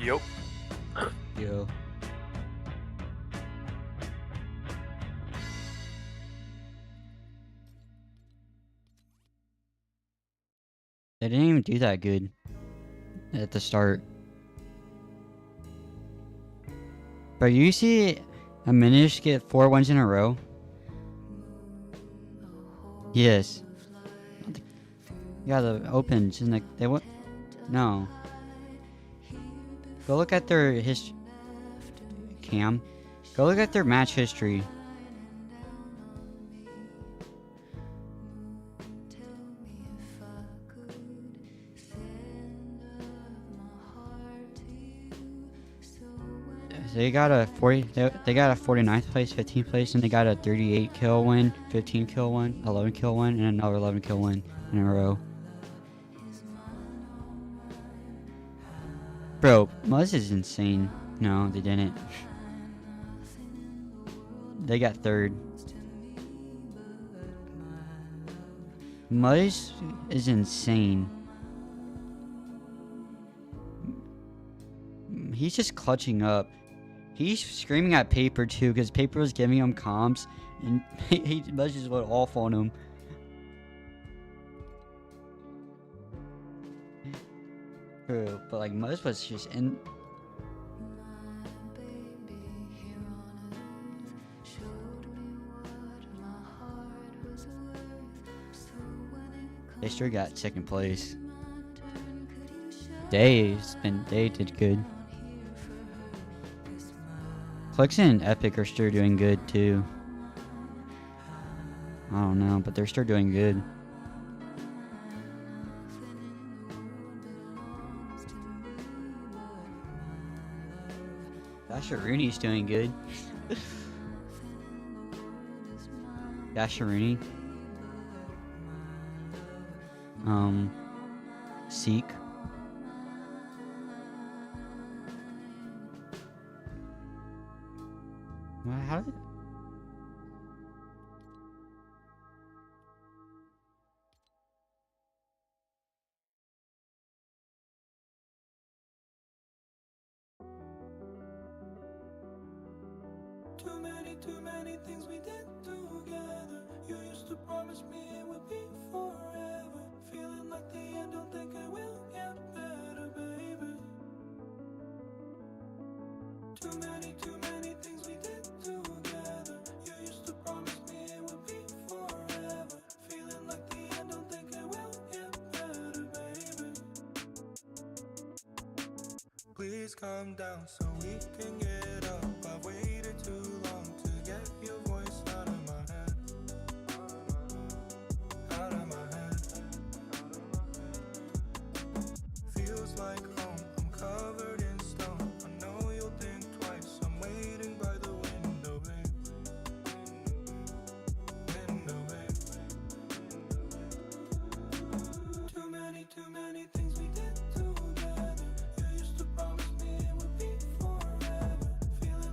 Yo. Yo. They didn't even do that good at the start. But you see a Minish get 4 wins in a row? Yes. Yeah, the opens and they went. No. Go look at their history. Cam. Go look at their match history. They got a 49th place, 15th place, and they got a 38 kill win, 15 kill win, 11 kill win, and another 11 kill win in a row. Bro, Muzz is insane. No, they didn't. They got 3rd. Muzz is insane. He's just clutching up. He's screaming at Paper too, because Paper was giving him comms, and Muzz just went off on him. Bro, but like Muzz was just in. They sure got 2nd place. They did good. Clicks and Epic are still doing good too. I don't know, but they're still doing good. Dasharuni's doing good. Dasharuni. Seek. Well, how did... Too many things we did together. You used to promise me it would be forever. Feeling like the end, don't think it will get better, baby. Too many things we did together. You used to promise me it would be forever. Feeling like the end, don't think it will get better, baby. Please calm down so we can get up. I've waited too long to get your voice out of my head. Out of my head. Feels like home, I'm covered in stone. I know you'll think twice, I'm waiting by the window, babe. Window, babe. Too many things we did together. You used to promise me it would be forever. Feeling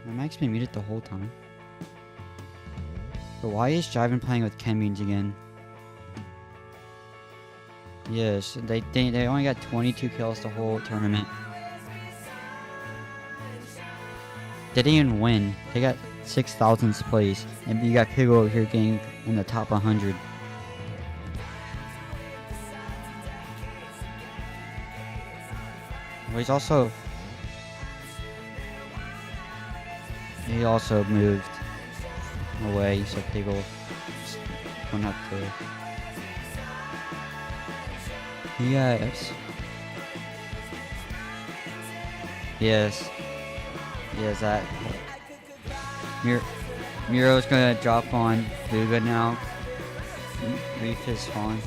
My mic's been muted the whole time. But why is Jiven playing with Ken Beans again? Yes, they only got 22 kills the whole tournament. They didn't even win. They got 6,000th place, and you got Piggle over here getting in the top 100. Well, he also moved away, so Piggle won't have to. Yes. Yes. Yes, that. Miro's gonna drop on Booga now. Reef is spawn.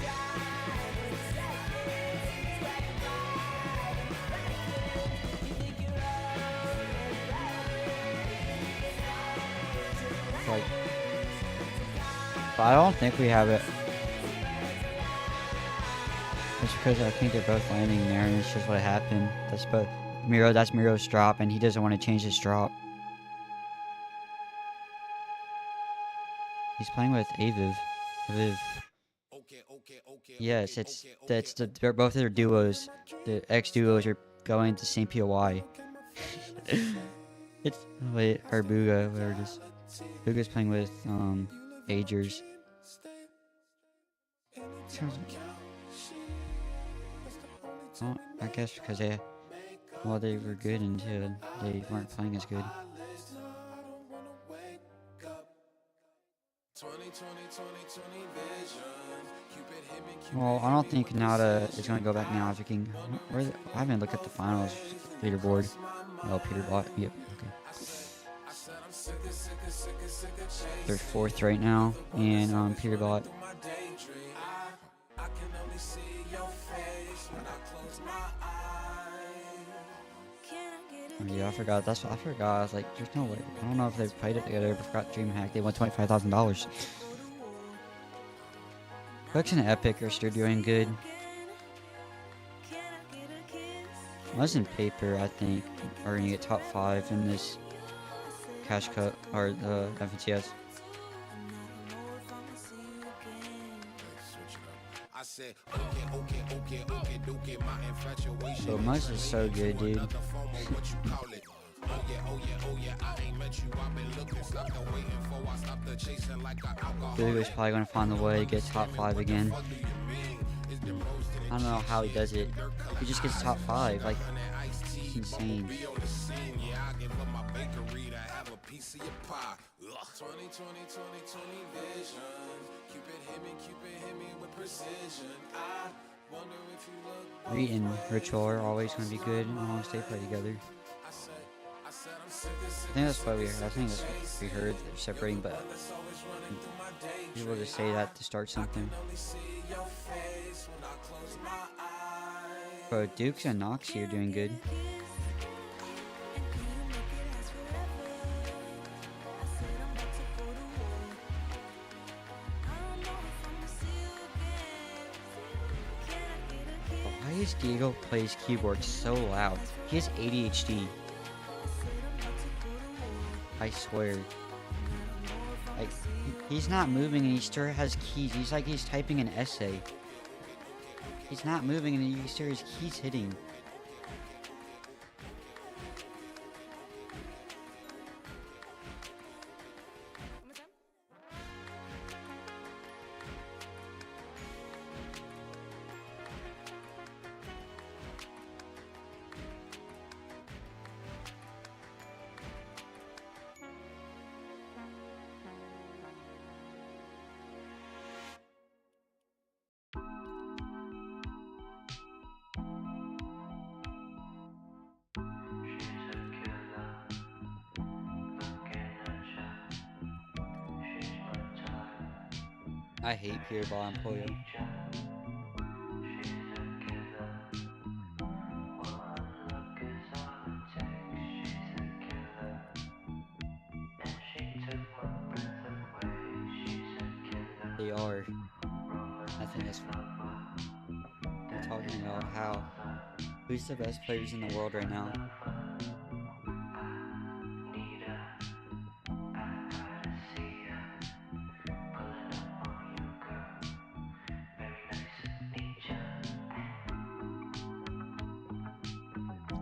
Like, but I don't think we have it. It's because I think they're both landing there, and it's just what happened. That's Miro's drop, and he doesn't want to change his drop. He's playing with Aviv. Yes, they're both their duos. The X duos are going to St. POI. It's or Booga, whatever it is. Booga's playing with Agers. Well, I guess because they were good until they weren't playing as good. Well, I don't think Nada is going to go back now. I haven't looked at the finals leaderboard. Oh, Peter Bot. Yep. Okay. They're 4th right now, and Peter Bot. Yeah, I forgot. I was like, there's no way. I don't know if they've played it together. I forgot DreamHack. They won $25,000. Hooks and Epic are still doing good. Wasn't Paper, I think, are gonna get top 5 in this Cash Cup or the FNCS. So Muzz is so good, dude. Booga's probably gonna find the way to get top 5 again. I don't know how he does it. He just gets top 5, like, it's insane. Reed and Ritual are always going to be good as long as they play together. I think that's what we heard. They're separating, but people just say that to start something. Bro, Dukes and Noxy are doing good. Why is Diego plays keyboard so loud? He has ADHD. I swear. Like, he's not moving and he still has keys. He's like he's typing an essay. He's not moving and he still has keys hitting. I hate Pure Ball and Pollo. They are. I think that's they're talking about how who's the best players in the world right now.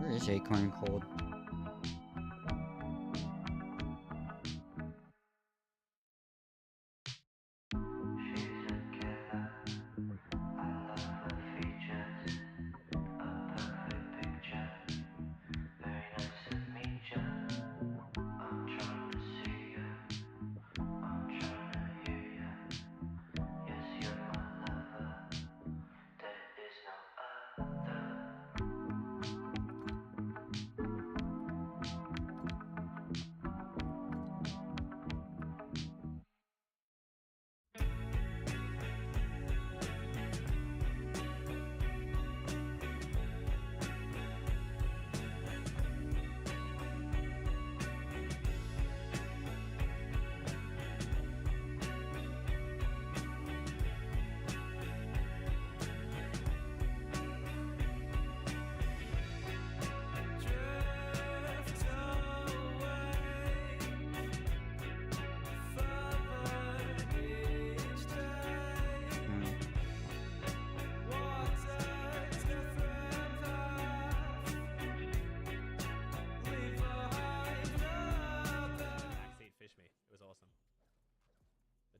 Where is Acorn Cold?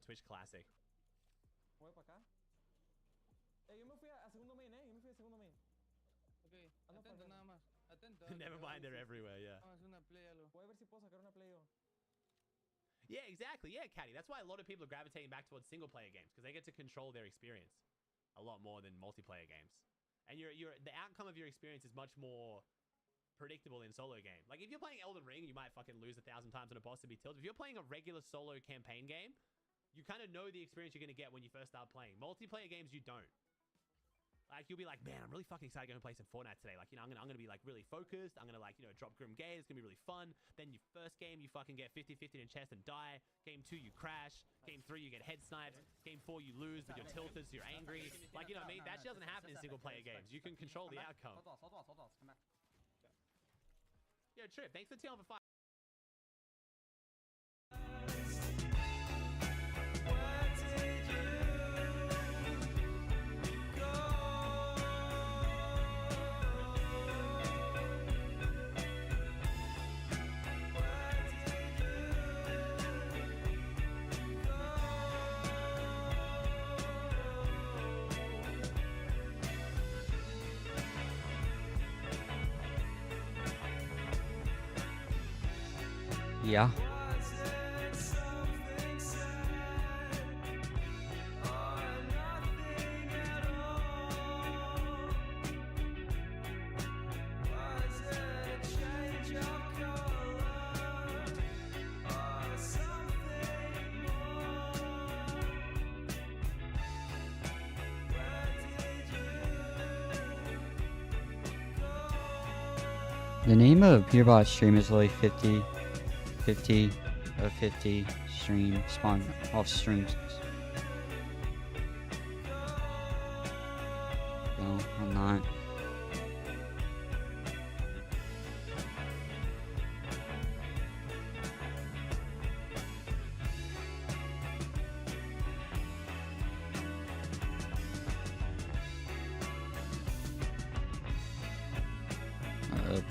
Twitch classic. Voy para acá. Yo me fui a segundo main, Yo me fui a segundo main. Ok, atento nada más. Atento. Never mind, they're everywhere, yeah. Vamos a hacer una play algo. Voy a ver si puedo sacar una play. Yeah, exactly. Yeah, Caddy. That's why a lot of people are gravitating back towards single-player games, because they get to control their experience a lot more than multiplayer games. And the outcome of your experience is much more predictable in solo game. Like, if you're playing Elden Ring, you might fucking lose 1,000 times on a boss to be tilted. If you're playing a regular solo campaign game, you kind of know the experience you're going to get when you first start playing. Multiplayer games, you don't. Like, you'll be like, man, I'm really fucking excited to go and play some Fortnite today. Like, I'm gonna be like really focused. I'm gonna like, drop Grim Gate. It's gonna be really fun. Then your first game, you fucking get 50-50 in chest and die. Game 2, you crash. Game 3, you get head sniped. Game 4, you lose, but you're tilted, so you're angry. Like, you know what I mean? That shit doesn't happen in single player games. You can control the outcome. Yo, Trip, thanks for the for 5. Yeah. The name of Peterbot's stream is literally 50 stream spawn off streams. No, I'm not.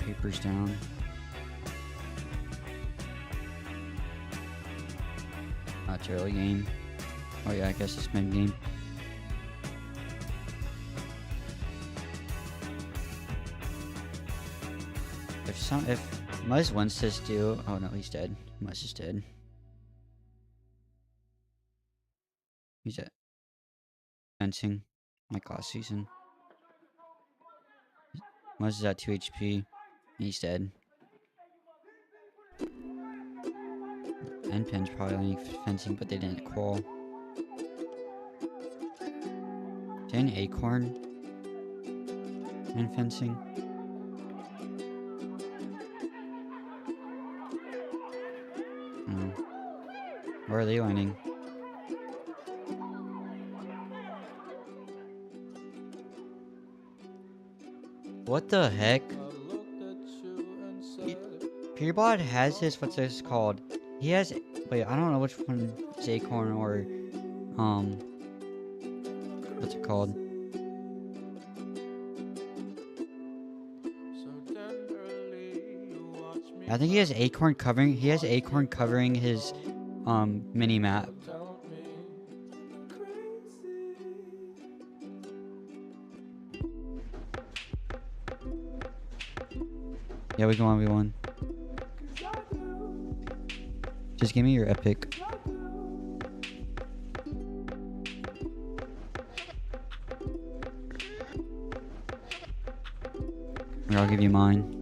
Paper's down. Not early game. Oh yeah, I guess it's mid game. If Muzz wants this do, oh no, he's dead. Muzz is dead. He's at fencing, like last season. Muzz is at 2 HP. He's dead. Endpin's probably only fencing, but they didn't crawl. Didn't Acorn and fencing? Where are they landing? What the heck? Peterbot has this, what's this called? He has, wait, I don't know which one is Acorn or, what's it called? I think he has Acorn covering. He has Acorn covering his mini map. Yeah, we can 1v1. Just give me your epic. Or I'll give you mine.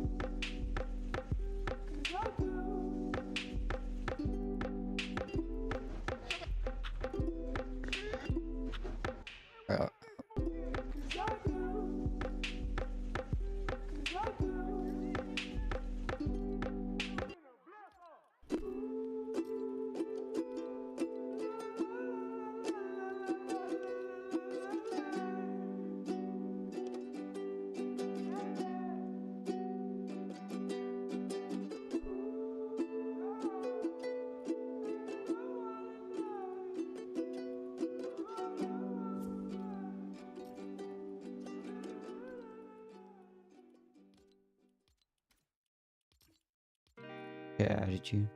Yeah, I added you.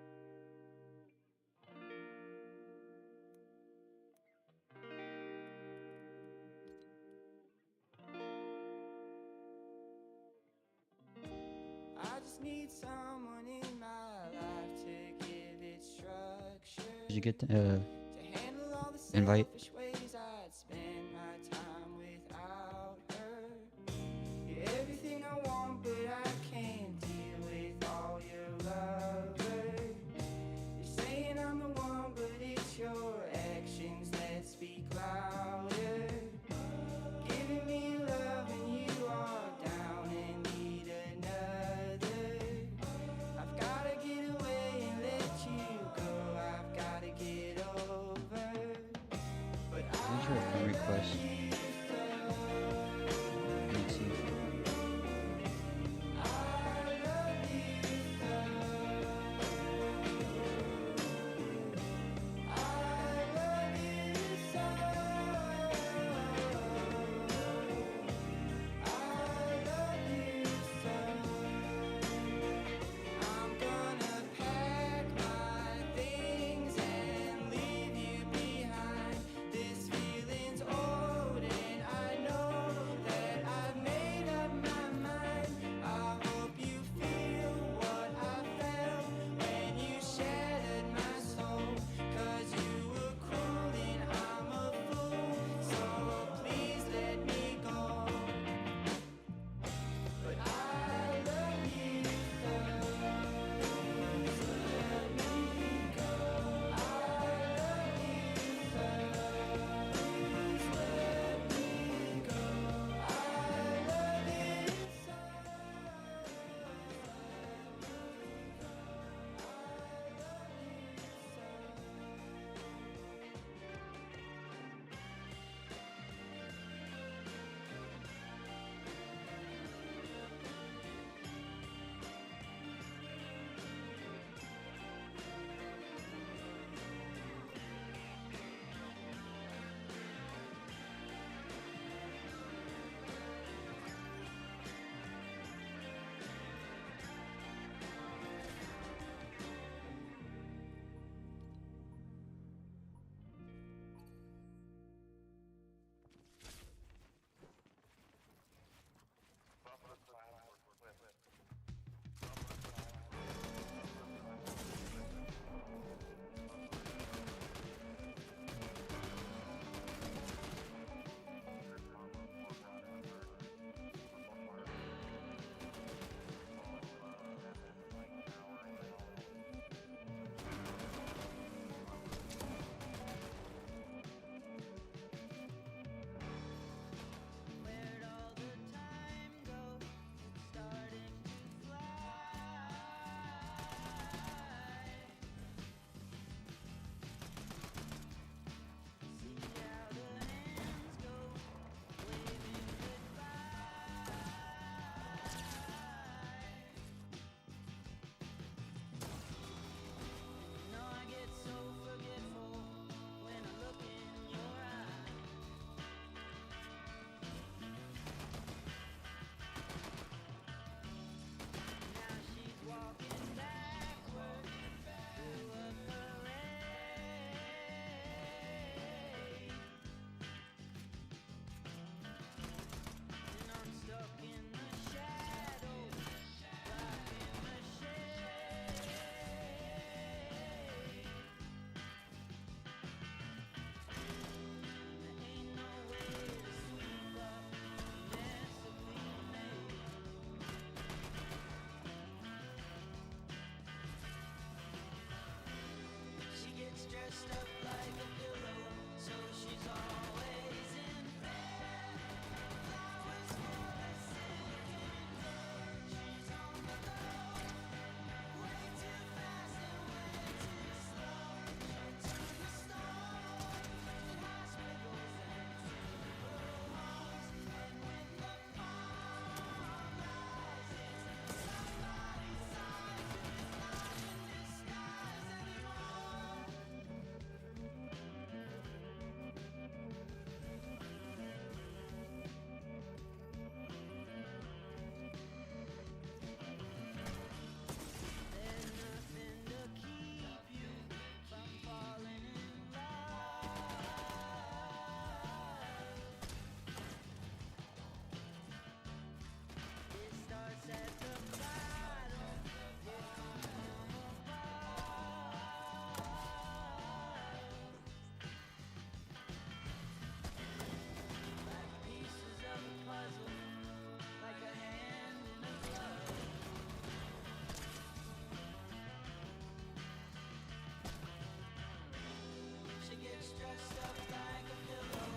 I just need someone in my life to give it structure. Did you get the To handle all the invite? selfish ways I'd spend my time without her. You're everything I want, but I can't deal with all your love. You're saying I'm the one, but it's your actions that speak louder. Giving me love and you are down and need another. I've gotta get away and let you go. I've gotta get over. But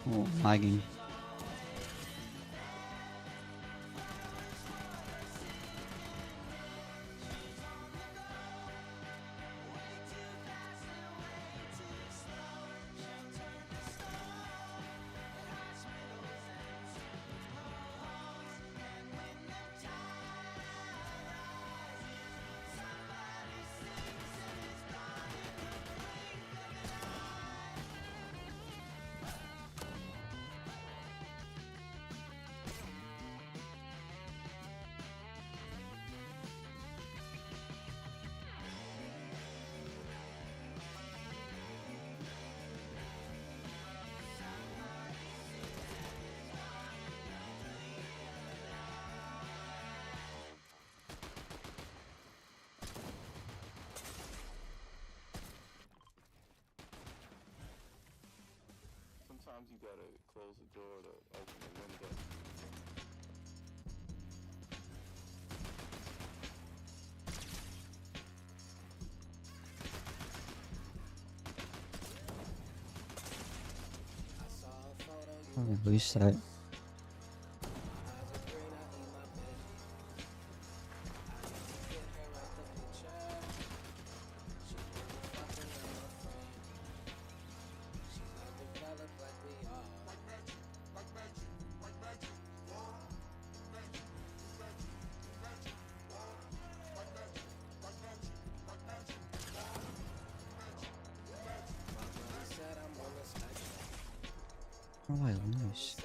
Oh, lagging. Sometimes you gotta close the door to open the window. Oh, lose that. How do I lose?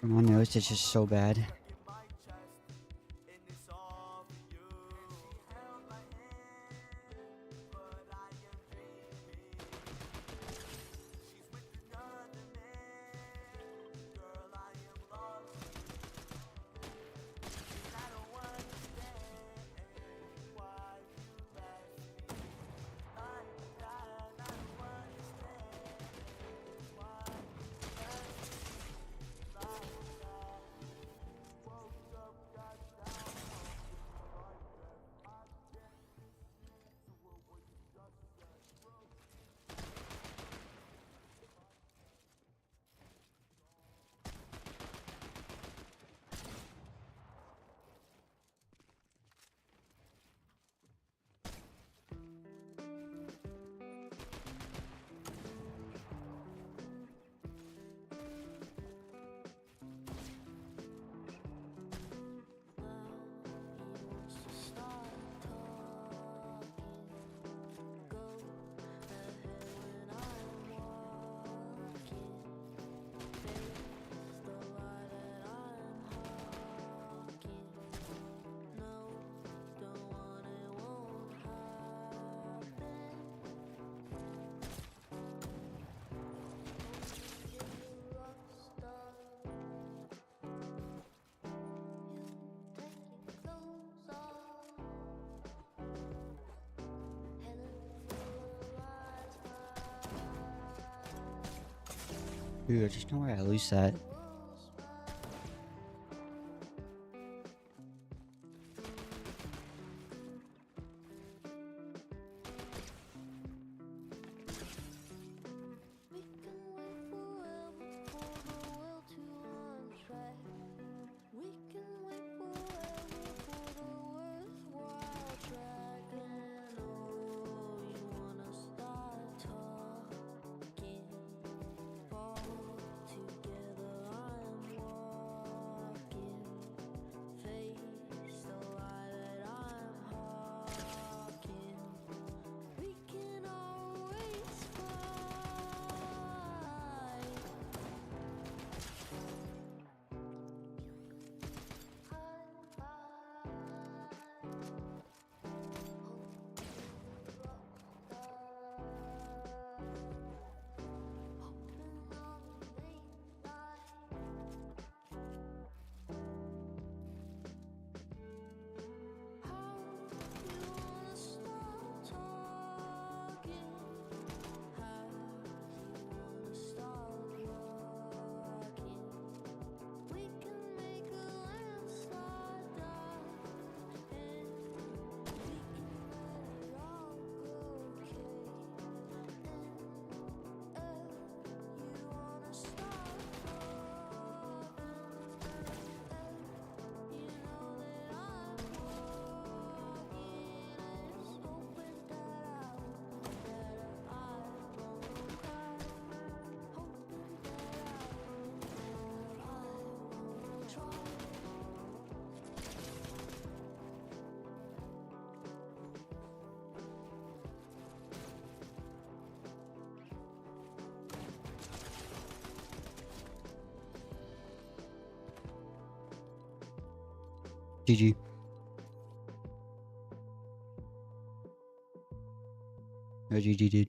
My nose is just so bad. Dude, I just know where I lose that. GG. No, GG, dude.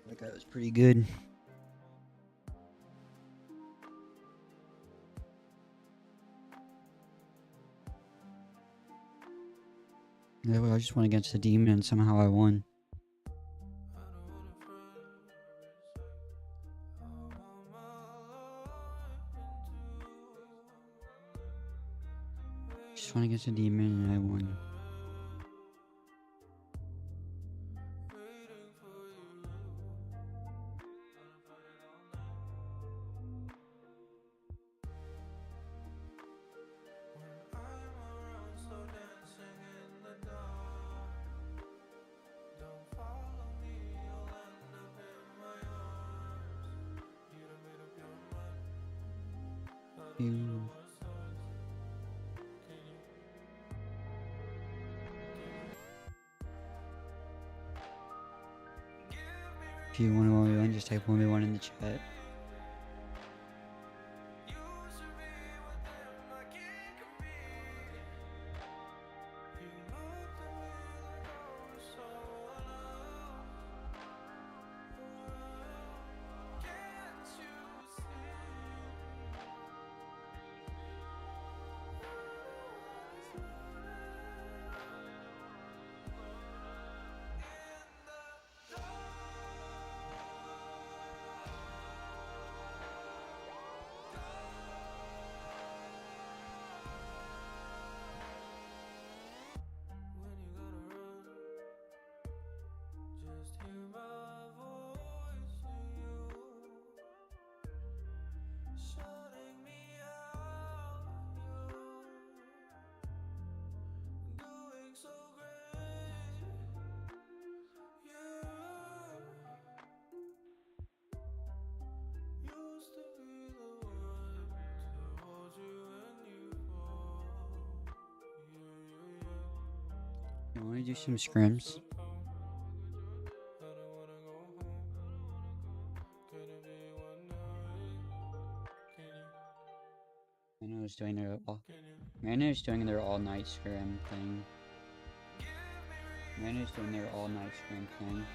That guy was pretty good. Yeah, well, I just went against the demon and somehow I won. Just went against the demon and I won. You If you want to 1v1, just type 1v1 in the chat. Just hear my voice to you, shutting me out. You doing so great. You used to be the one to hold you when you fall. You want to do some scrims? Mano's doing their all night scrim thing. Mano's doing their all night scrim thing.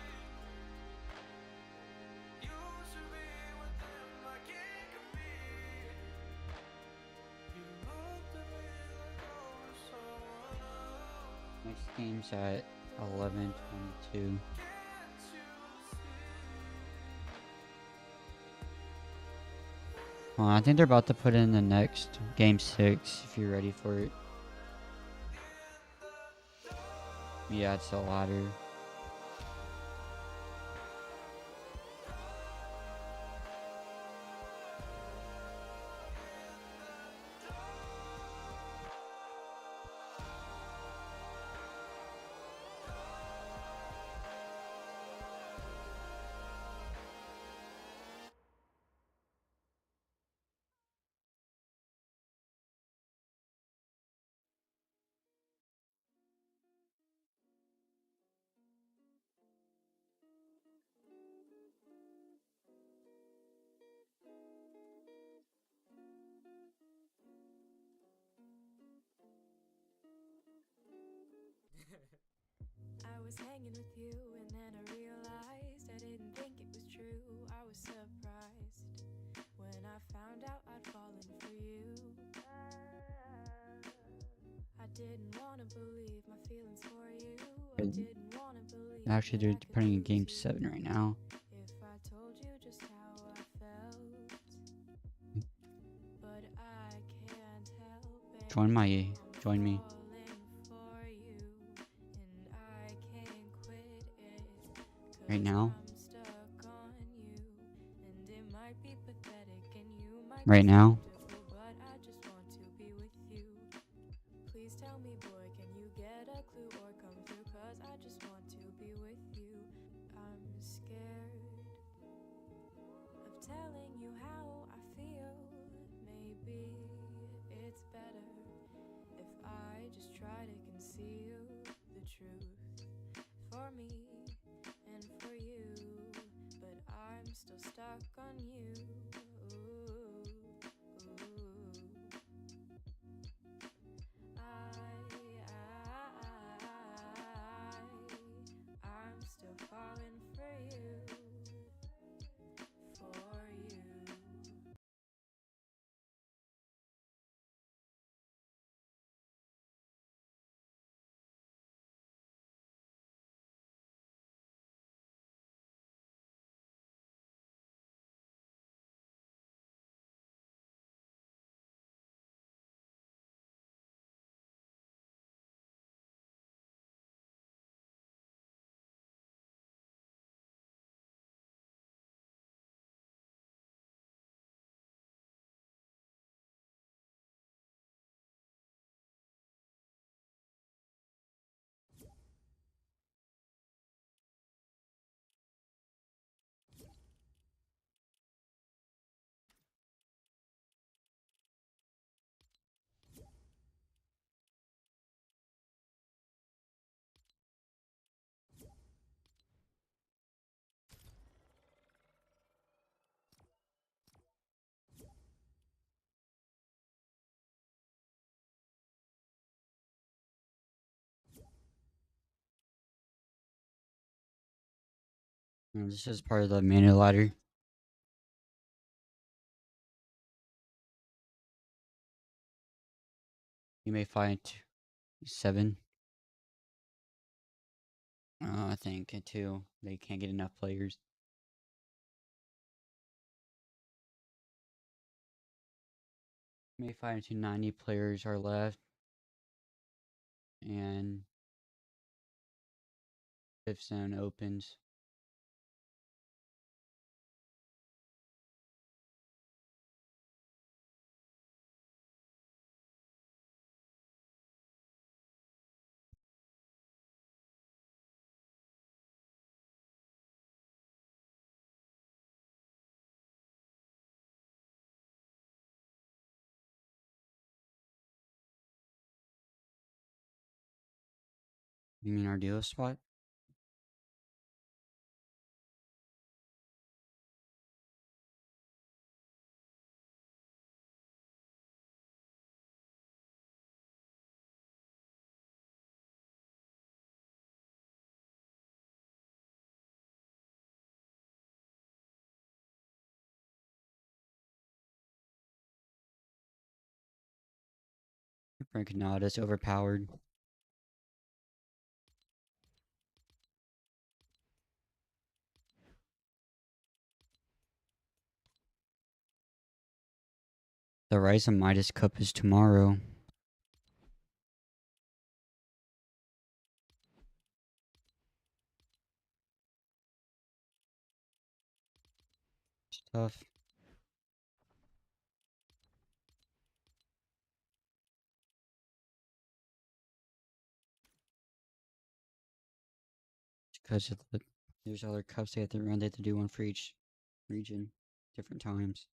Next game's at 11:22. I think they're about to put in the next game 6 if you're ready for it. Yeah, it's a ladder. I was hanging with you and then I realized I didn't think it was true. I was surprised when I found out I'd fallen for you. I didn't want to believe my feelings for you. I didn't want to believe Actually, they're putting in game 7 right now. if I told you just how I felt. But I can't help it. Join me. Falling for you, and I can't quit it. Right now. I'm stuck on you, and it might be pathetic, and you might Right be now. beautiful, but I just want to be with you. Please tell me, boy, can you get a clue or come through? 'Cause I just want to be with you. I'm scared of telling you how I feel. Maybe it's better if I just try to conceal the truth for me and for you. But I'm still stuck on you. I'm still falling for you. For you. This is part of the mana ladder. You may find 7. I think 2. They can't get enough players. You may find 90 players are left. And 5th zone opens. You mean our dealer spot? Frankenada's overpowered. The Rise of Midas Cup is tomorrow. Stuff. Because there's other cups they have to run. They have to do one for each region, different times.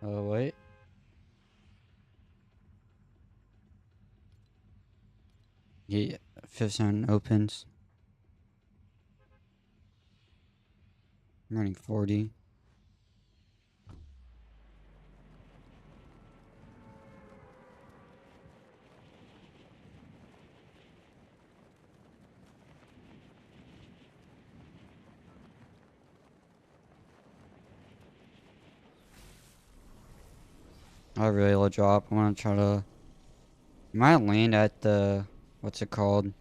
Oh, wait. Yeah, 5th zone opens. I'm running 40. I really low drop. I want to try to... I might land at the... What's it called?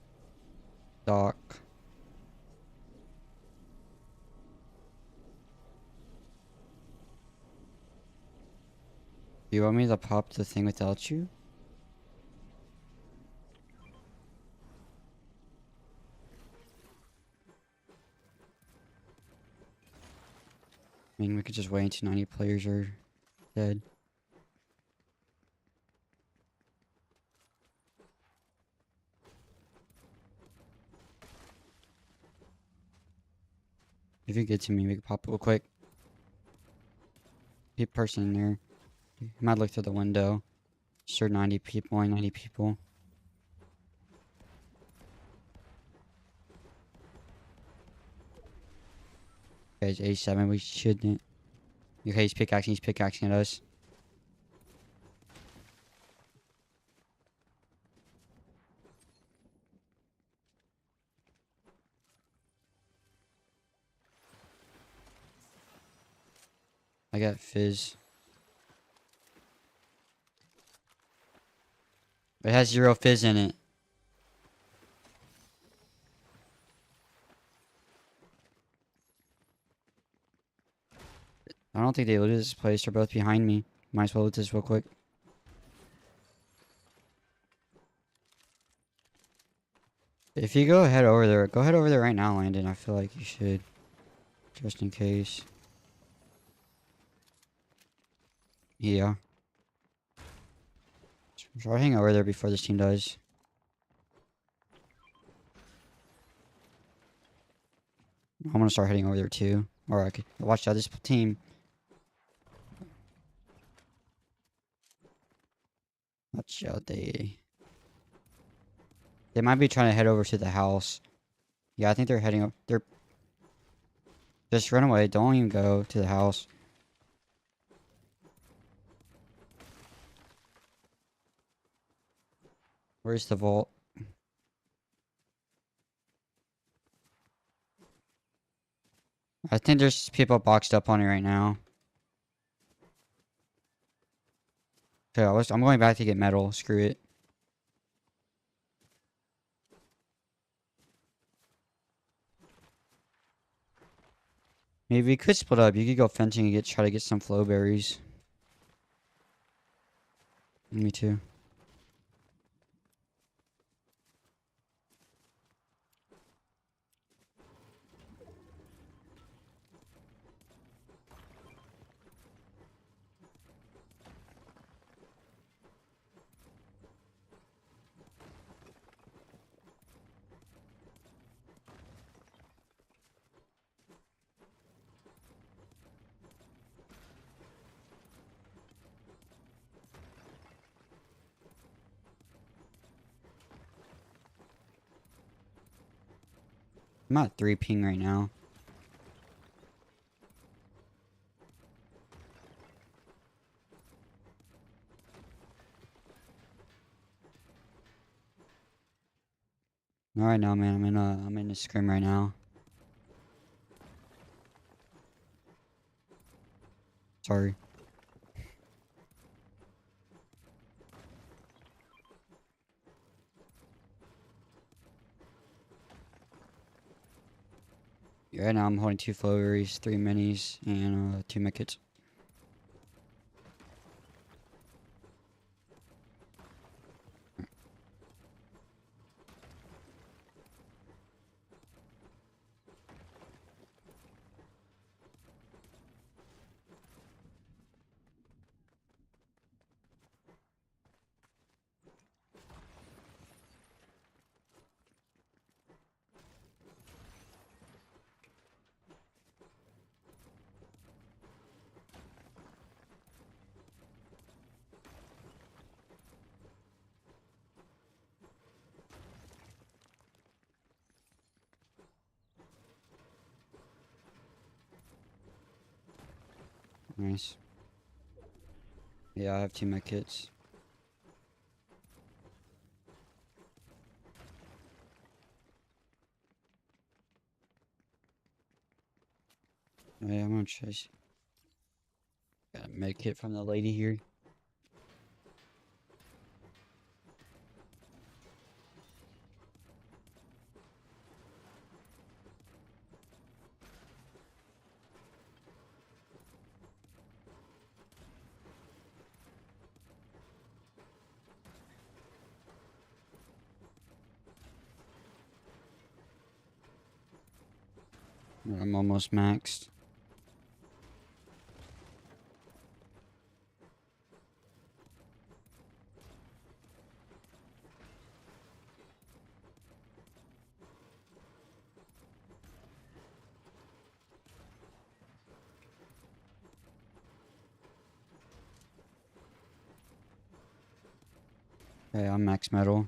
Dock. Do you want me to pop the thing without you? I mean, we could just wait until 90 players are dead. If you get to me, we can pop it real quick. Be a person in there. You might look through the window. Sure, 90 people, only 90 people. Guys, A7, we shouldn't. Okay, he's pickaxing at us. I got fizz. It has 0 fizz in it. I don't think they looted this place. They're both behind me. Might as well loot this real quick. If you go ahead over there, go ahead over there right now, Landon. I feel like you should. Just in case. Yeah. Try hang over there before this team does. I'm gonna start heading over there too. Or I could watch out this team. Watch out, they might be trying to head over to the house. Yeah, I think they're heading up. They're just run away. Don't even go to the house. Where's the vault? I think there's people boxed up on it right now. Okay, I'm going back to get metal. Screw it. Maybe we could split up. You could go fencing and try to get some flow berries. Me too. I'm at 3 ping right now. All right now, man. I'm in a scrim right now. Sorry. Yeah, right now I'm holding 2 flow berries, 3 minis, and 2 medkits. Nice. Yeah, I have 2 medkits. Yeah, I'm gonna try. Got a medkit from the lady here. I'm almost maxed. Okay, I'm max metal.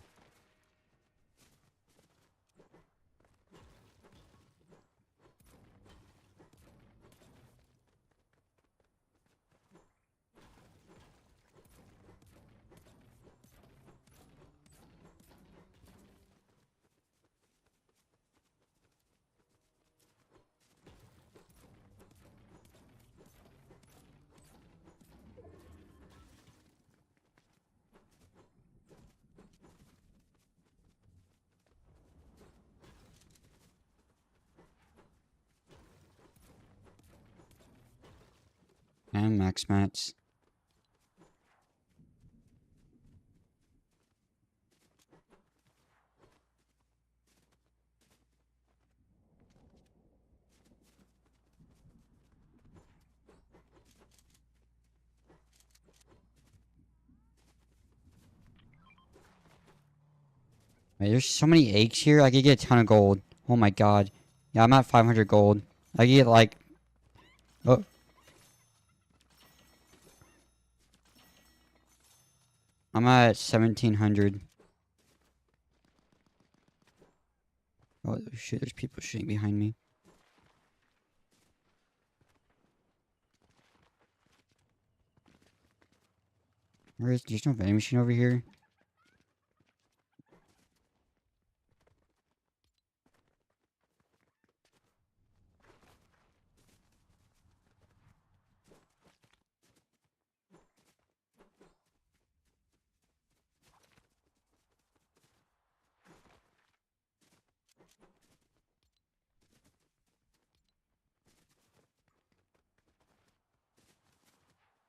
some max mats. Wait, there's so many eggs here. I could get a ton of gold. Oh my god. Yeah, I'm at 500 gold. I could get like... Oh. I'm at 1700. Oh shit, there's people shooting behind me. There's no vending machine over here?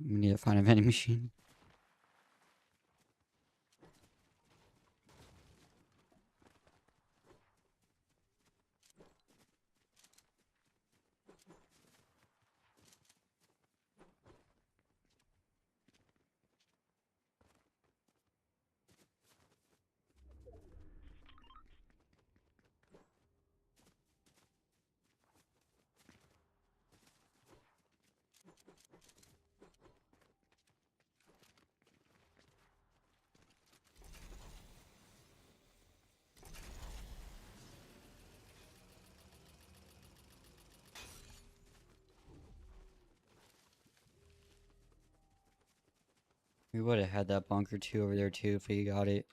We need to find a vending machine. We would have had that bunker too over there too if we got it.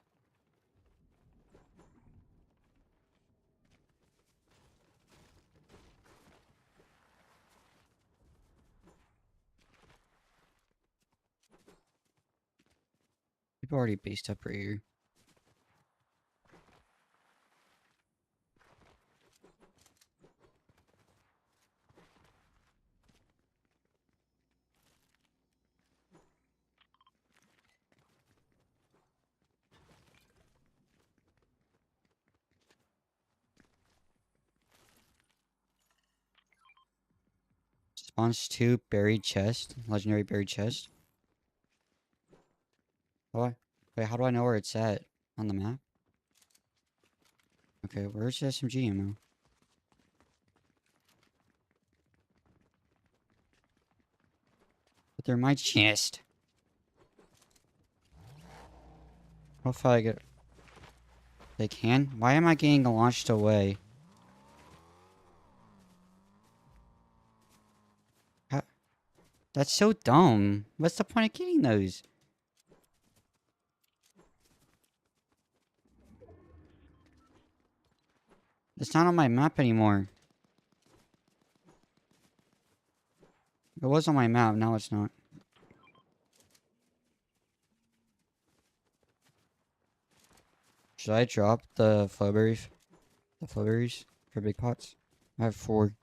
People already based up right here. Spawns 2 buried chest, legendary buried chest. What? Wait, how do I know where it's at on the map? Okay, where's the SMG ammo? But they're my chest. What if I get... They can? Why am I getting launched away? How... That's so dumb. What's the point of getting those? It's not on my map anymore. It was on my map, now it's not. Should I drop the flowberries? The flowberries for big pots? I have 4.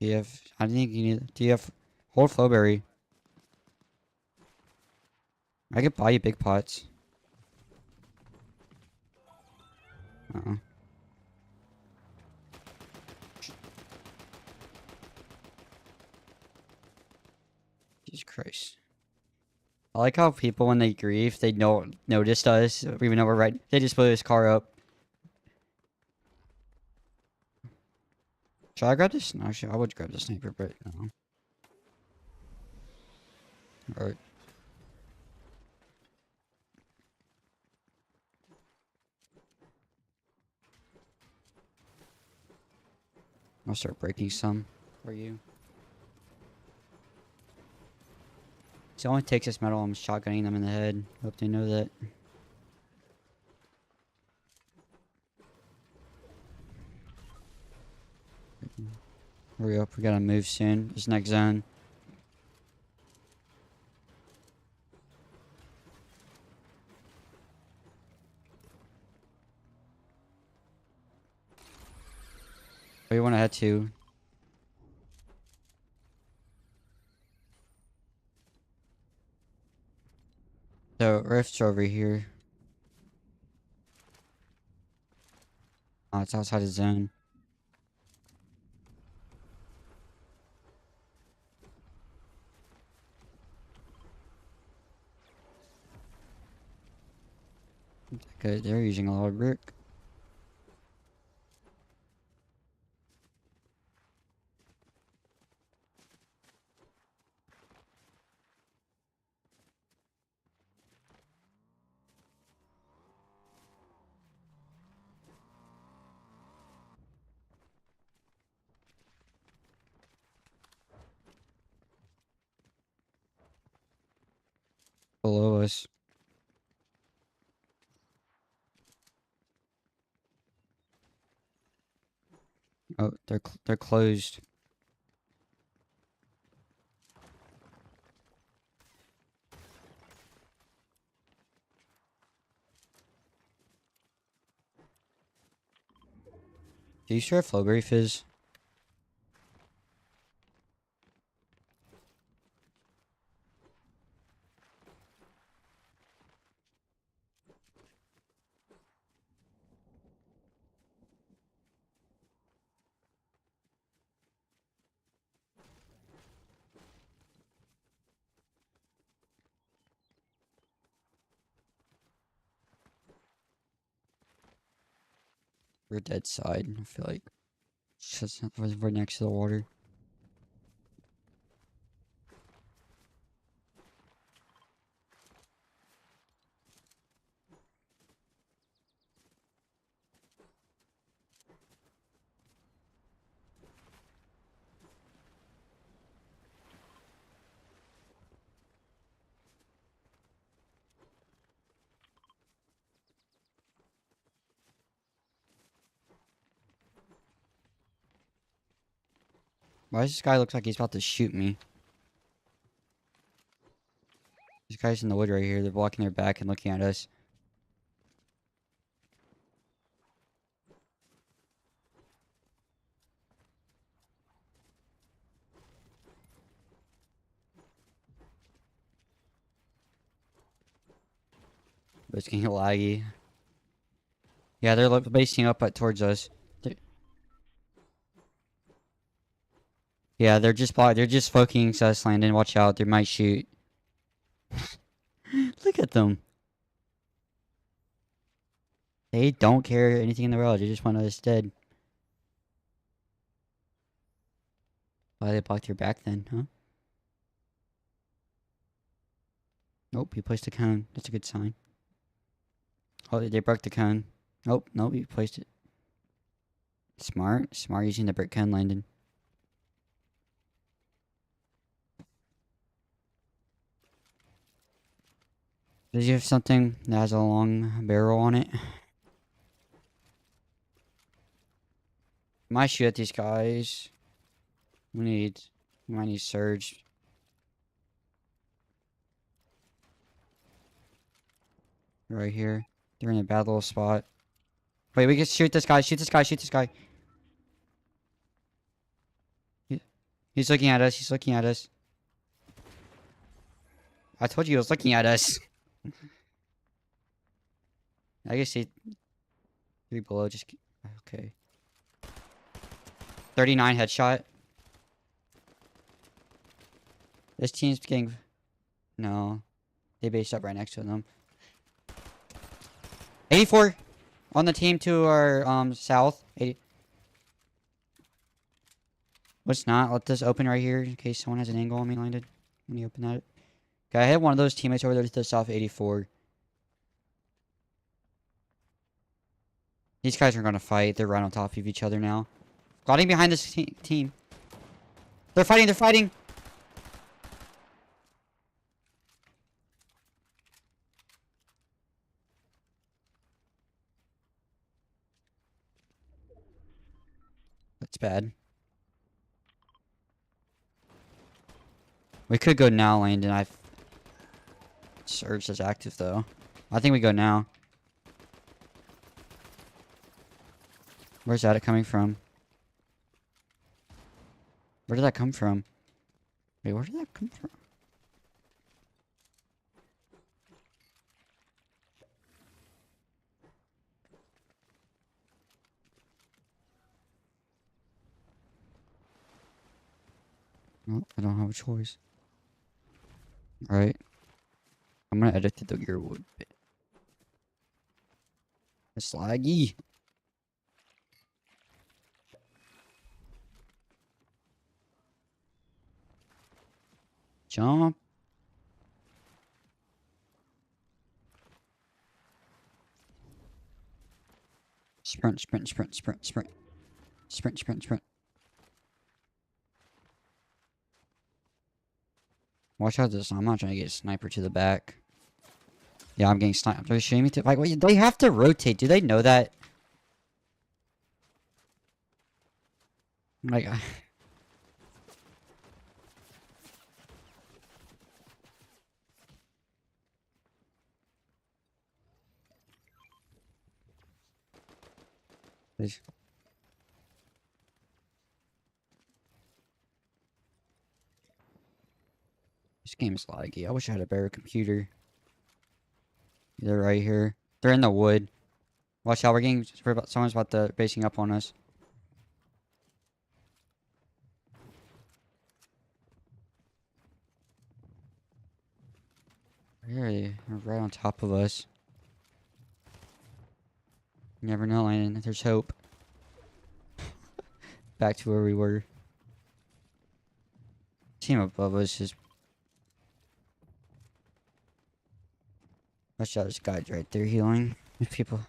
Do you have... I think you need... Do you have... Whole flowberry? I could buy you big pots. Uh-oh. Jesus Christ. I like how people, when they grieve, they don't notice us, even though we're right. They just blow his car up. Should I grab this? No, actually, I would grab the sniper, but no. Alright. I'll start breaking some for you. So it only takes this metal. I'm shotgunning them in the head. Hope they know that. Hurry up, we gotta move soon. This next zone. We want to head to. The rift's over here. Oh, it's outside the zone. Good, they're using a lot of brick. Below us. Oh, they're closed. Do you sure have Flowberry Fizz? We're dead side, I feel like. It's just we're next to the water. Why does this guy look like he's about to shoot me? These guys in the wood right here, they're blocking their back and looking at us. But it's getting laggy. Yeah, they're basing up towards us. Yeah, they're just focusing us, Landon. Watch out, they might shoot. Look at them. They don't care anything in the world. They just want us dead. Why they blocked your back then, huh? Nope, he placed a cone. That's a good sign. Oh, they broke the cone. Nope, he placed it. Smart using the brick cone, Landon. Does you have something that has a long barrel on it? Might shoot at these guys. We might need surge. Right here. They're in a bad little spot. Wait, we can shoot this guy. Shoot this guy. He's looking at us. I told you he was looking at us. I guess he... 3 below, just... Okay. 39 headshot. This team's getting... No. They based up right next to them. 84! On the team to our, south. 80. Let's not. Let this open right here in case someone has an angle on me landed. When you open that. Okay, I had one of those teammates over there to the south 84. These guys are gonna fight. They're right on top of each other now. Gliding behind this team. They're fighting. That's bad. We could go now, Landon. Surge is active though. I think we go now. Where's that coming from? Where did that come from? Wait, where did that come from? No, I don't have a choice. Alright. I'm gonna edit the Gearwood bit. It's laggy. Jump. Sprint, sprint, sprint, sprint, sprint. Sprint, sprint, sprint. Watch out this. I'm not trying to get a sniper to the back. Yeah, I'm getting sniped. They're shooting me too. Like, wait, they have to rotate. Do they know that? Like, This game is laggy. I wish I had a better computer. They're right here. They're in the wood. Watch out, someone's about to basing up on us. Where are they? They're right on top of us. You never know, Landon. There's hope. Back to where we were. Team above us is... Watch out, this guy's right there healing. If people...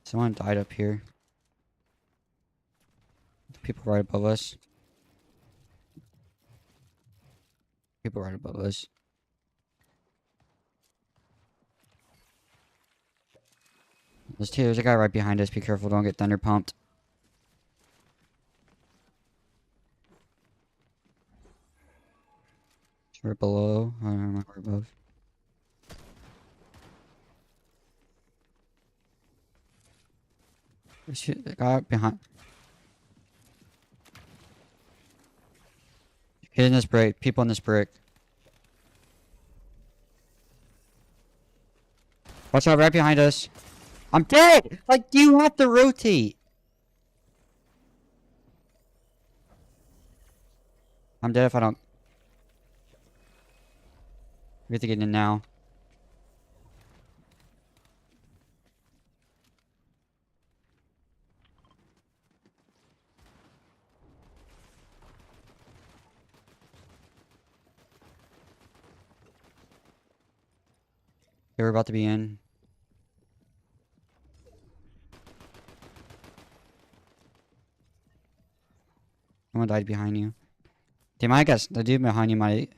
Someone died up here. People right above us. People right above us. There's a guy right behind us. Be careful, don't get thunder pumped. We're below. I don't know, we're above. Shoot, the guy behind. Get in this brick. People in this brick. Watch out, right behind us. I'm dead! Like, you have to rotate. I'm dead if I don't. We have to get in now. Okay, we're about to be in. Someone died behind you. They might guess the dude behind you might.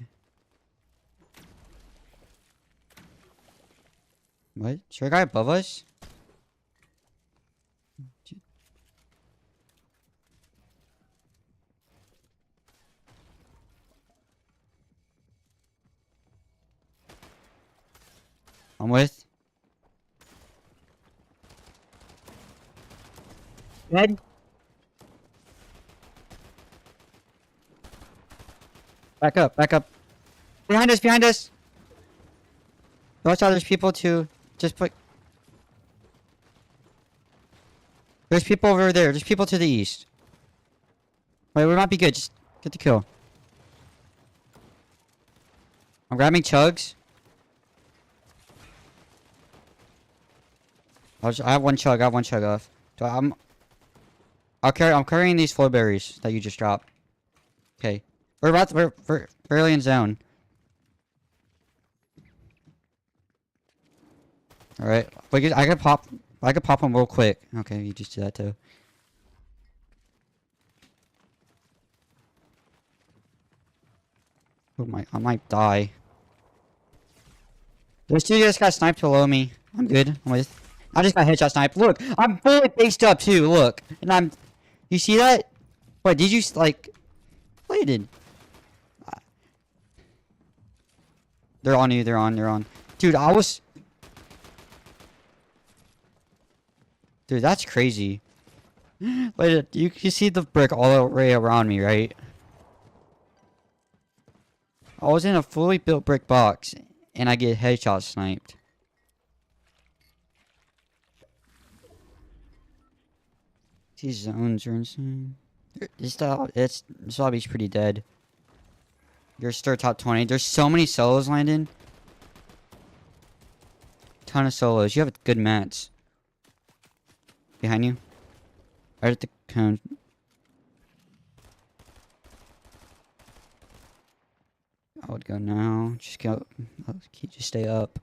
What? Is there a guy above us? I'm with. Dead. Back up, back up. Behind us, behind us. Watch out, there's people too. Just put. There's people over there. There's people to the east. Wait, we might be good. Just get the kill. I'm grabbing chugs. I have one chug. I have one chug off. So I'm carrying these flow berries that you just dropped. Okay, we're barely in zone. All right, I could pop them real quick. Okay, you just do that too. I might die. Those two just got sniped below me. I'm good. I just got headshot sniped. Look, I'm fully faced up too. Look, and you see that? What did you like? Bladed. They're on you. They're on. Dude, Dude, that's crazy. Wait, you see the brick all the way around me, right? I was in a fully built brick box, and I get headshot sniped. These zones are insane. This lobby's pretty dead. You're still top 20. There's so many solos, Landon. Ton of solos. You have good mats. Behind you. Right at the cone. I would go now. Just go. Just stay up.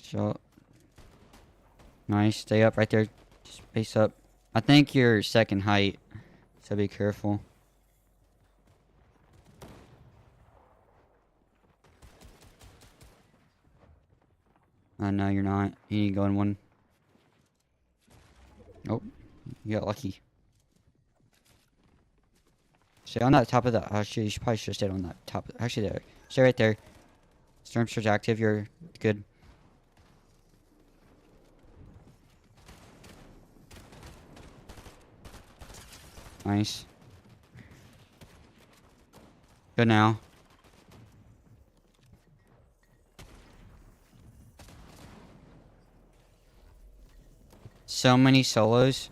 Shot. Nice. Stay up right there. Just base up. I think you're second height. So be careful. No, you're not. You need to go in one. Oh, you got lucky. Stay on that top of the. Actually, you probably should have stayed on that top. Actually, there. Stay right there. Storm Surge active. You're good. Nice. Good now. So many solos.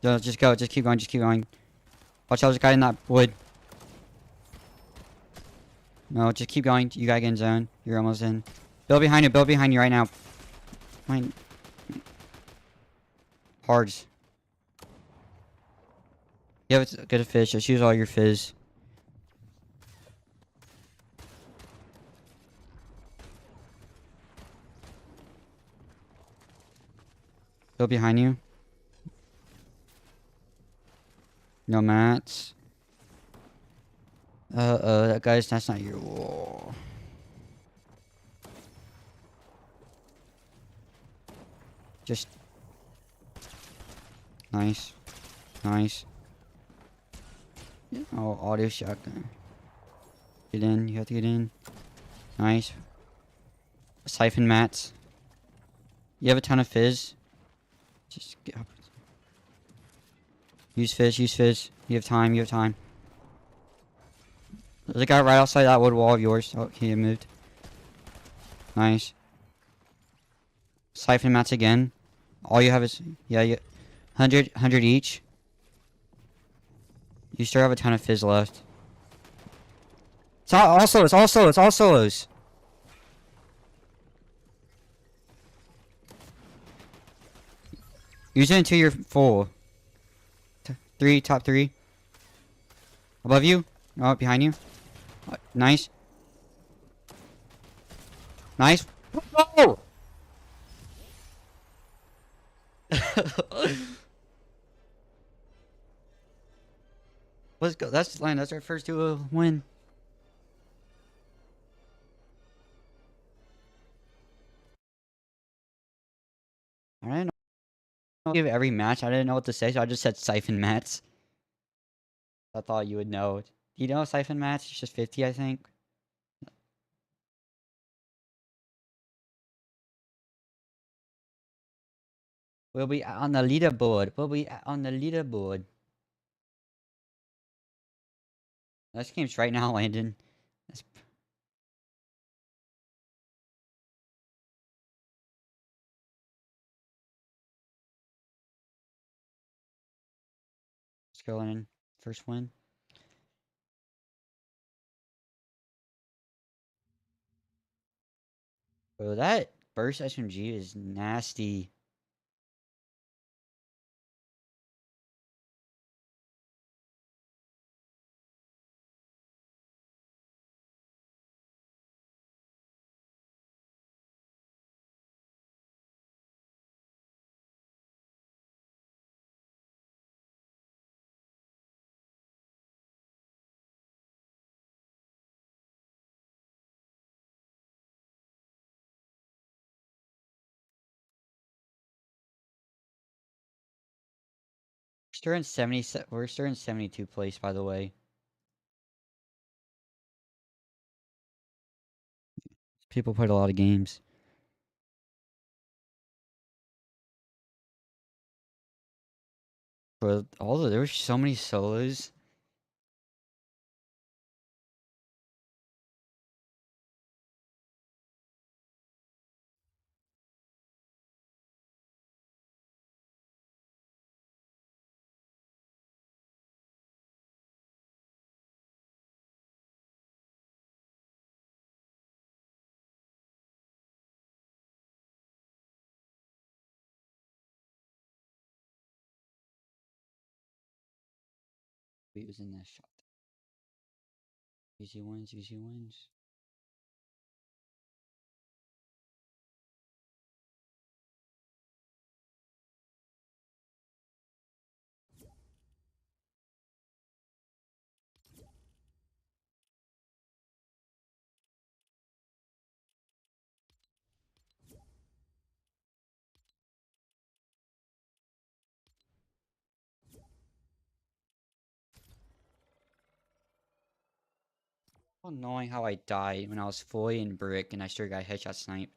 Just go. Just keep going. Just keep going. Watch out, there's a guy in that wood. No, just keep going. You gotta get in zone. You're almost in. Bill behind you. Bill behind you right now. Mine. Hards. You have a good fish. Just use all your fizz. Bill behind you. No mats. That's not your wall. Just. Nice. Nice. Oh, audio shotgun. Get in. You have to get in. Nice. Siphon mats. You have a ton of fizz. Just get up. Use fizz. Use fizz. You have time. You have time. There's a guy right outside that wood wall of yours. Oh, he moved. Nice. Siphon mats again. All you have is... Yeah, 100 each. You still have a ton of fizz left. It's all solos. All solos. All solos. Use it until you're full. Top three. Above you. Oh, behind you. Nice. Nice. Oh! Let's go. That's the line. That's our first win. I didn't know. Give every match. I didn't know what to say, so I just said siphon mats. I thought you would know. Do you know siphon mats? It's just 50, I think. We'll be on the leaderboard. This game's right now, Landon. That's... Let's go, Landon. First win. Bro, that burst SMG is nasty. Still in 70. We're still in 72 place, by the way. People played a lot of games. But there were so many solos. He was in that shot. Easy wins, easy wins. Knowing how I died when I was fully in brick and I still got headshot sniped.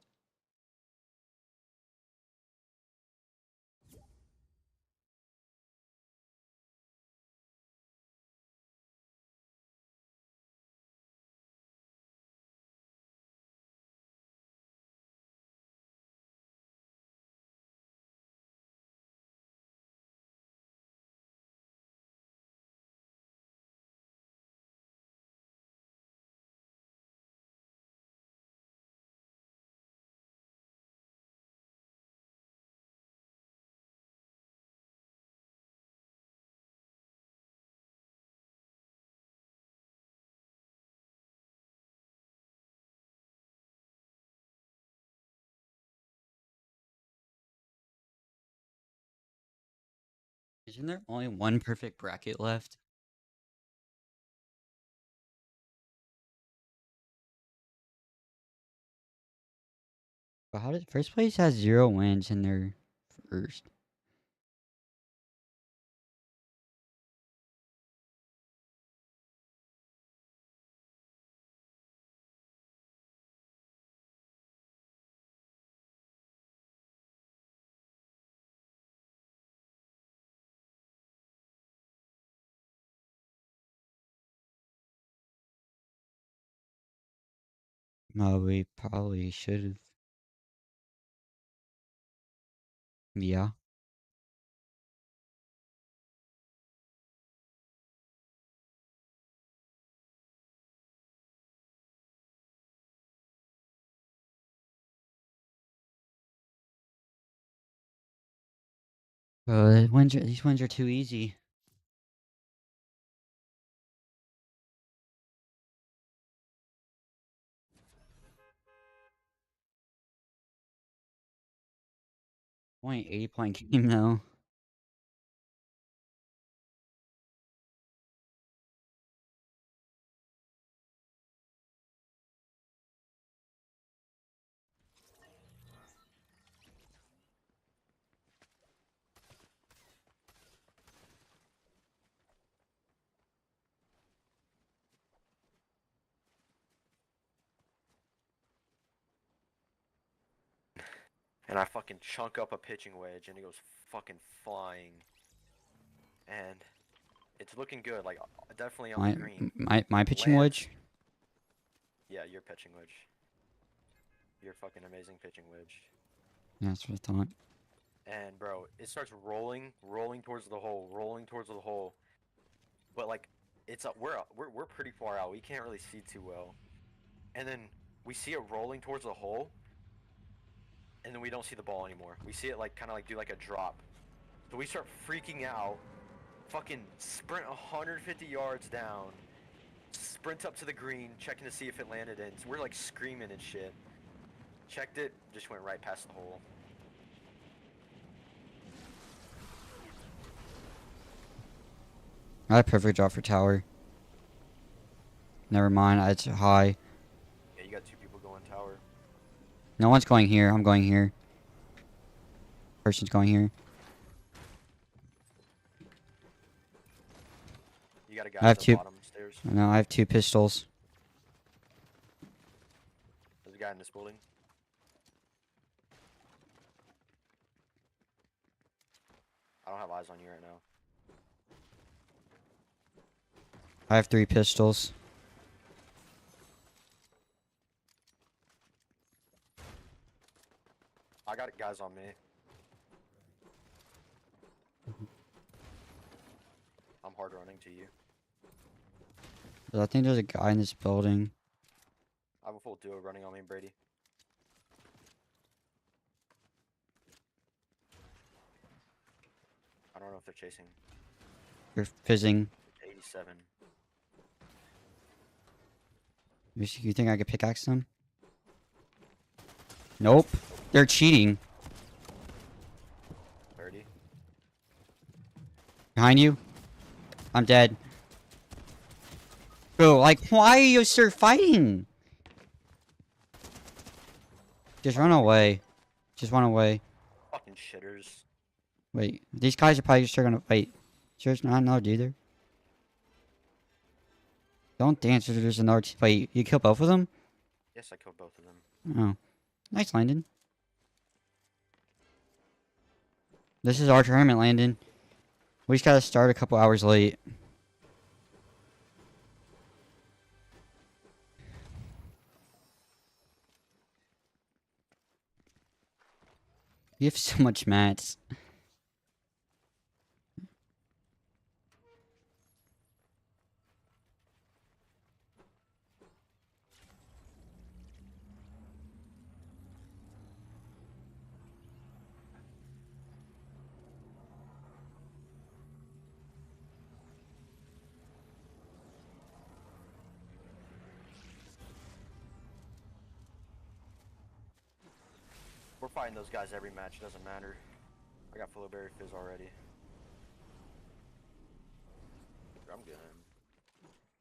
Isn't there only one perfect bracket left? But how did first place has 0 wins in their first? No, we probably should have. Yeah. These wins are too easy. Only 80-point game though. And I fucking chunk up a pitching wedge and it goes fucking flying. And it's looking good, like definitely on the green. My pitching wedge? Yeah, your pitching wedge. Your fucking amazing pitching wedge. Yeah, that's what I thought. And bro, it starts rolling towards the hole, But like, it's we're pretty far out. We can't really see too well. And then we see it rolling towards the hole. And then we don't see the ball anymore. We see it like kind of like do like a drop. So we start freaking out. Fucking sprint 150 yards down. Sprint up to the green, checking to see if it landed in. So we're like screaming and shit. Checked it, just went right past the hole. I had a perfect drop for tower. Never mind, it's high. Yeah, you got 2 people going tower. No one's going here. I'm going here. Person's going here. You got a guy I have at the two. bottom stairs. No, I have 2 pistols. There's a guy in this building. I don't have eyes on you right now. I have 3 pistols. I got guys on me. I'm hard running to you. I think there's a guy in this building. I have a full duo running on me, Brady. I don't know if they're chasing. You're fizzing. 87. You think I could pickaxe them? Nope. They're cheating. 30. Behind you. I'm dead. Bro, like, why are you still fighting? Just run away. Just run away. Fucking shitters. Wait, these guys are probably still gonna wait. There's not another dude there. Don't dance. There's another. Wait, you killed both of them? Yes, I killed both of them. Oh, nice, Landon. This is our tournament, Landon. We just gotta start a couple hours late. You have so much mats. We're fighting those guys every match, doesn't matter. I got full of berry fizz already. I'm good.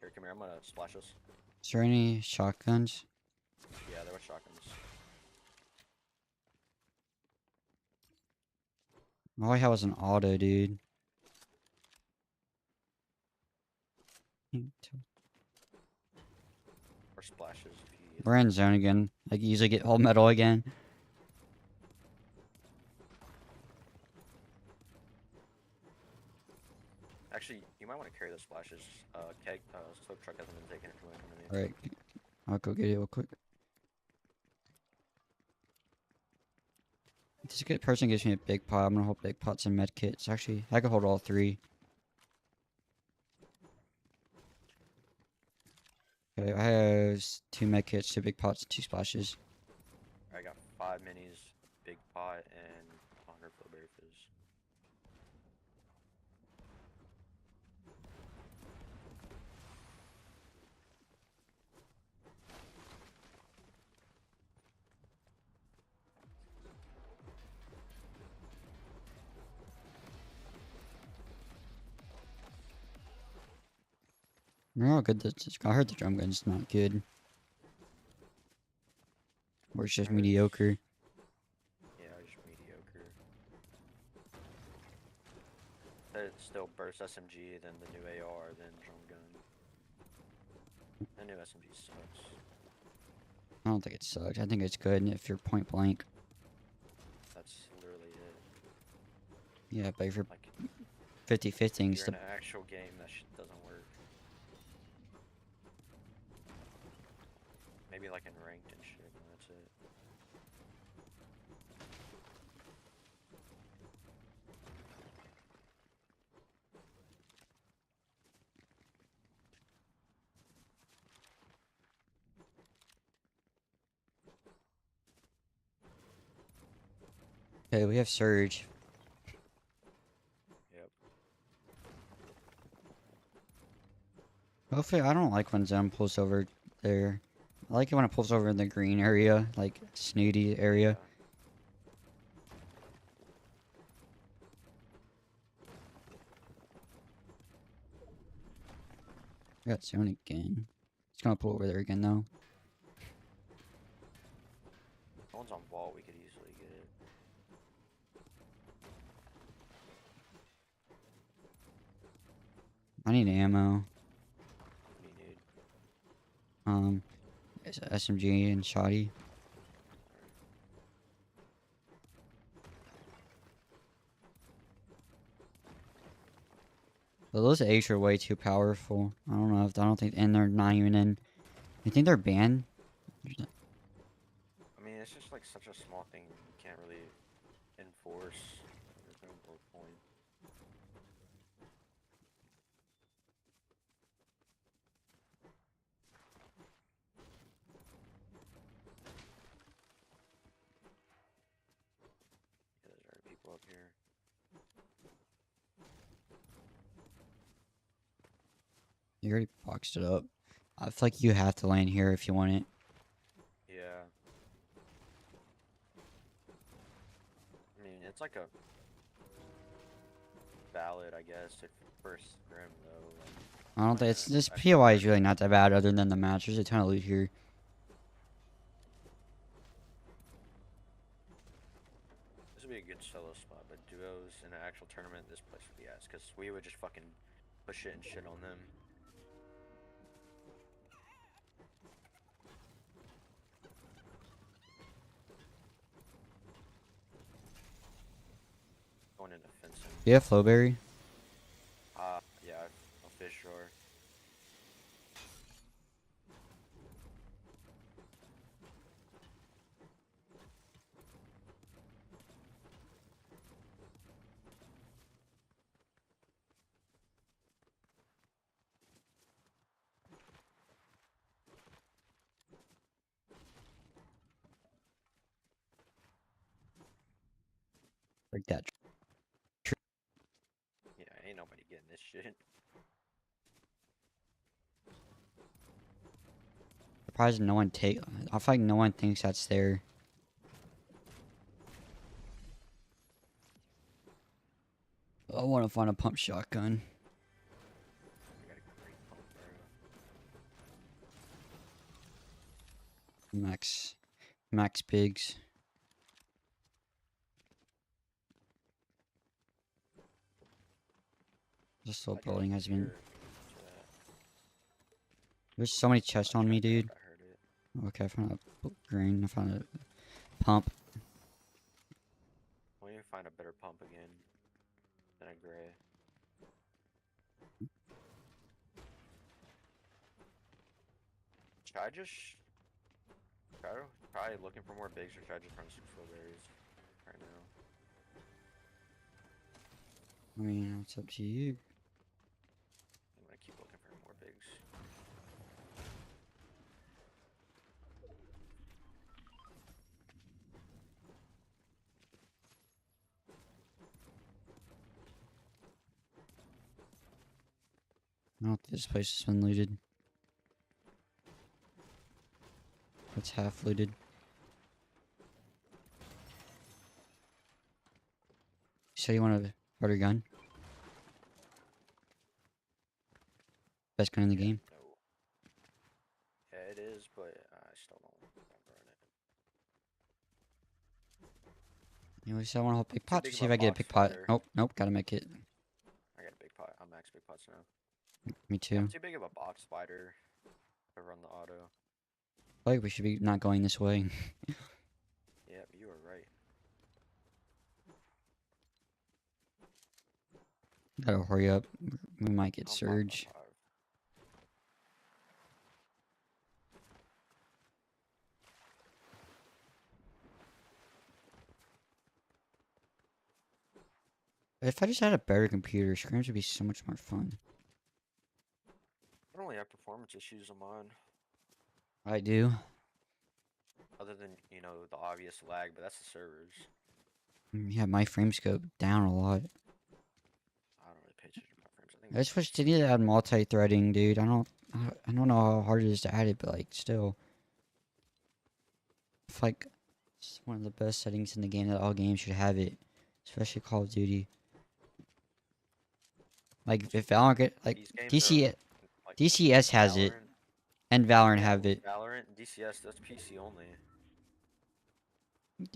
Here, come here, I'm gonna splash us. Is there any shotguns? Yeah, there were shotguns. All I had was an auto, dude. Or splashes. If you We're in zone again. I can usually get whole metal again. Actually, you might want to carry those splashes. Keg, stove truck hasn't been taken if you want to come in. Alright. I'll go get it real quick. If this good person gives me a big pot, I'm gonna hold big pots and med kits. Actually, I can hold all 3. Okay, I have 2 med kits, 2 big pots, 2 splashes. I got 5 minis, big pot, and 100 full berry fizz. They're all good. I heard the drum gun's not good. Or it's just mediocre. Yeah, just mediocre. It still burst SMG, then the new AR, then drum gun. The new SMG sucks. I don't think it sucks. I think it's good if you're point blank. That's literally it. Yeah, but if you're Like, 50-50 you're stuff. in an actual game, that shit doesn't work. Maybe like in ranked and shit, and that's it. Okay, we have Surge. Yep. Hopefully, I don't like when Zem pulls over there. I like it when it pulls over in the green area, like snooty area. I got zone again. It's gonna pull over there again though. If one's on vault, we could easily get it. I need ammo. What do you need? SMG and shoddy. But those A's are way too powerful. I don't think, and they're not even in. You think they're banned? I mean, it's just like such a small thing. You can't really enforce. There's no real point. Yeah, there's already people up here. You already boxed it up. I feel like you have to land here if you want it. Yeah. I mean, it's like a valid, I guess, if first scrim though. Like, I don't think it's this POI is really not that bad other than the match. There's a ton of loot here. this would be a good solo spot, but duos in an actual tournament, this place would be ass, because we would just fucking push it and shit on them. Going into fencing. Yeah, Flowberry. Yeah, a fish shore. Like that. Yeah, ain't nobody getting this shit. Surprised no one take. I feel like no one thinks that's there. I want to find a pump shotgun. Max Biggs. This whole building has been. There's so many chests on me, dude. Okay, I found a green. I found a pump. We need to find a better pump again than a gray. Should I just try looking for more bigs, or should I just run some strawberries right now? I mean, it's up to you. I'm gonna keep looking for more bigs. I don't think this place has been looted. It's half looted. So you want a harder gun? Best gun in the game? No. Yeah, it is, but I still don't run it. Anyways, I want to hold big pot to big see of if a I get a box big pot. fighter. Nope, gotta make it. I got a big pot. I'm max big pots now. Me too. I'm too big of a box fighter to run the auto. I feel like we should be not going this way. Yep, you are right. Gotta hurry up. We might get surge. If I just had a better computer, Scrims would be so much more fun. I don't really have performance issues on mine, I do. other than, you know, the obvious lag, but that's the servers. Yeah, my frames go down a lot. I don't really pay attention to my frames. I think I just wish they need to add multi-threading, dude. I don't know how hard it is to add it, but like still, it's like it's one of the best settings in the game that all games should have it, especially Call of Duty. Like if Valorant get like DCS has it, and Valorant have it. Valorant and DCS, that's PC only.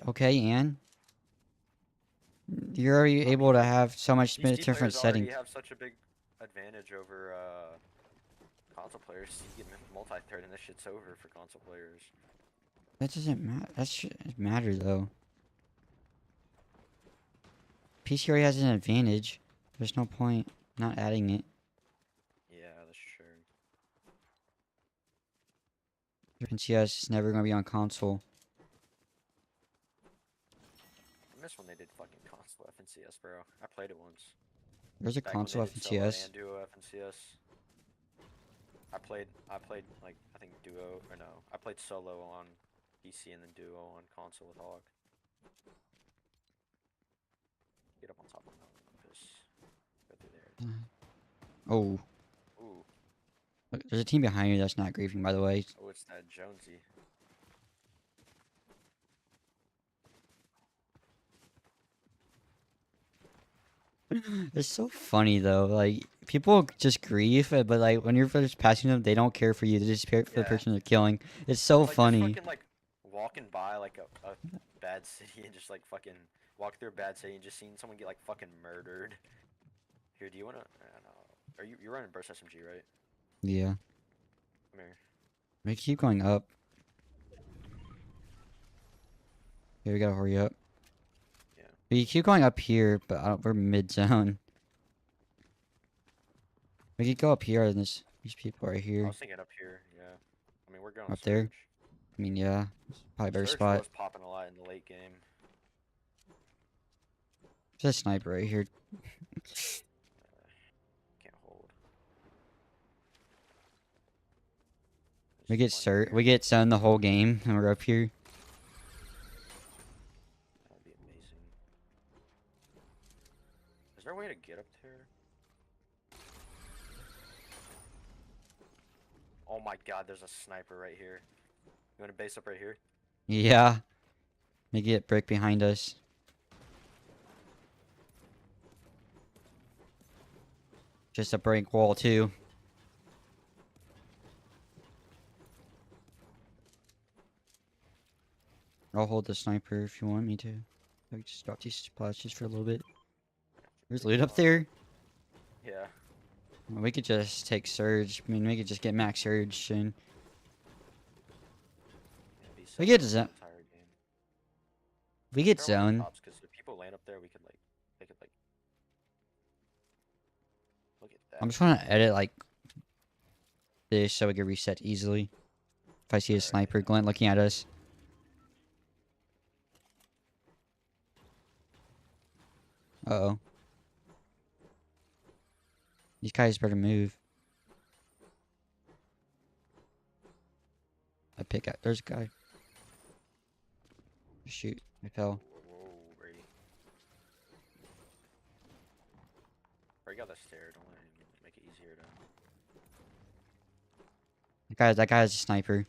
Okay, and you're already able to have so much PC different players already settings. have such a big advantage over console players. You get multi-thread and this shit's over for console players. That doesn't matter. That shouldn't matter though. PC already has an advantage. There's no point not adding it. Yeah, that's true. FNCS is never gonna be on console. I miss when they did fucking console FNCS, bro. I played it once. There's a Back when console they did solo FNCS. and duo FNCS. I played like I think duo or no. I played solo on PC and then duo on console with Hawk. Get up on top of the mountain, Lucas. Go through there. Oh. Ooh. Look, there's a team behind you that's not griefing, by the way. Oh, it's that Jonesy. It's so funny though. Like people just grief, but like when you're just passing them, they don't care for you. They just care for the person they're killing. It's so Like, just funny. fucking like walking by like a bad city and just like fucking walk through a bad city and just seeing someone get like fucking murdered. Here, do you wanna? I don't know. Are you're running burst SMG, right? Yeah. Come here. We keep going up. Okay, we gotta hurry up. Yeah. We keep going up here, but we're mid zone. We could go up here, and these people right I here. was thinking up here. Yeah. I mean, we're going Up there. I mean, yeah, it's probably a better Surge spot. was popping a lot in the late game. There's a sniper right here. Can't hold. We get zone the whole game, and we're up here. That'd be amazing. Is there a way to get up there? Oh my god, there's a sniper right here. You want to base up right here? Yeah. They get brick behind us. Just a break wall too. I'll hold the sniper if you want me to. I can just drop these splashes for a little bit. There's loot up there. Yeah. We could just take Surge. I mean, we could just get max Surge and we get zone. We get zone. Because if people land up there, we could like, they could like. Look at that. I'm just trying to edit like this so we can reset easily. If I see a sniper glint looking at us. Uh-oh. These guys better move. I pick out. There's a guy. Shoot. I fell. Whoa, Ray got the stair. Don't let him make it easier to. That guy is a sniper.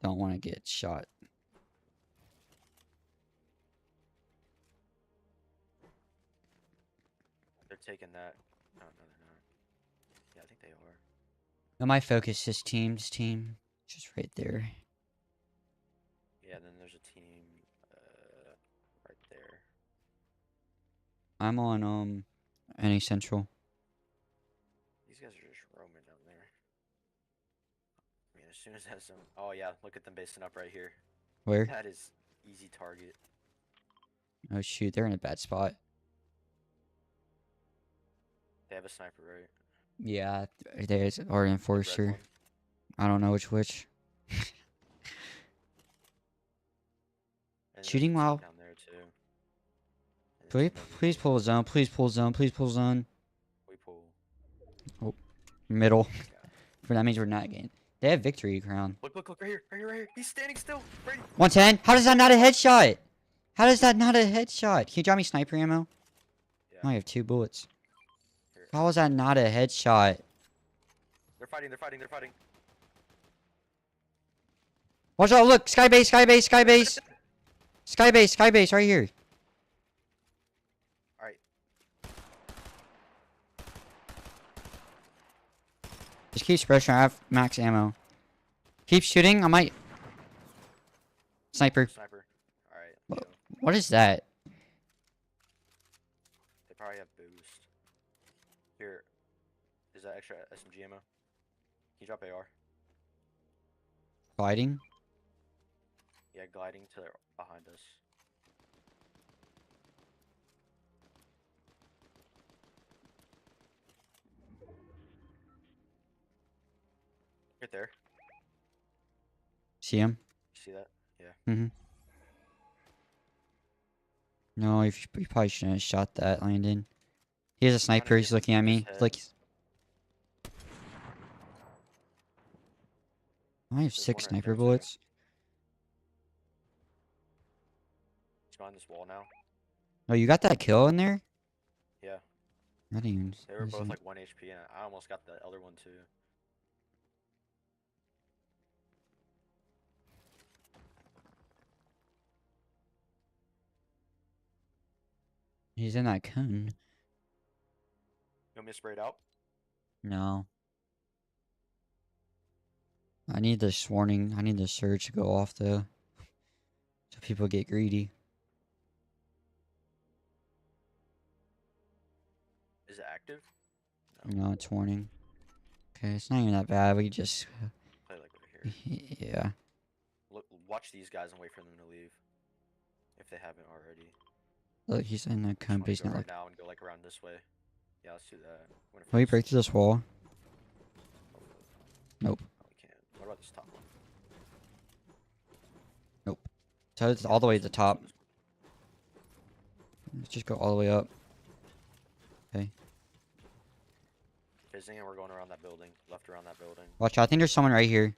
Don't want to get shot. They're taking that. Oh, no, they're not. Yeah, I think they are. No, my focus is this team. Just right there. Yeah, then there's a team right there. I'm on any central. These guys are just roaming down there. I mean, as soon as that zone. Oh yeah, look at them basing up right here. Where? That is easy target. Oh shoot, they're in a bad spot. They have a sniper, right? Yeah, there's or enforcer. I don't know which. Shooting while. Down there too. Please pull zone. Please pull zone. Please pull zone. We pull. Oh, middle. But that means we're not getting. They have victory crown. Look, right here. He's standing still. Brady. 110. How does that not a headshot? How does that not a headshot? Can you drop me sniper ammo? Yeah. I only have 2 bullets. How is that not a headshot? They're fighting. Watch out! Look, skybase, right here. All right. Just keep pressuring. I have max ammo. Keep shooting. I might. Sniper. All right. What is that? They probably have boost. Here, is that extra SMG ammo? Can you drop AR? Gliding? Yeah, gliding to behind us. Right there. See him? You see that? Yeah. Mm-hmm. No, you probably shouldn't have shot that, Landon. He has a sniper. He's looking at me. Like, I have 6 sniper bullets. He's behind this wall now. Oh, you got that kill in there? Yeah. I didn't even. They were both like 1 HP, and I almost got the other one too. He's in that cone. You want me to spray it out? No. I need this warning. I need the surge to go off though. So people get greedy. Is it active? No, it's warning. Okay, it's not even that bad. We just. Play like right here. Yeah. Look, watch these guys and wait for them to leave. If they haven't already. Look, he's in that cone, but he's not right like. now and go like around this way. Yeah, let's do that. Will you break through this wall? Nope. We can't. What about this top one? Nope. So it's all the way to the top. Let's just go all the way up. Okay. Okay, Zing, we're going around that building. Left around that building. Watch out. I think there's someone right here.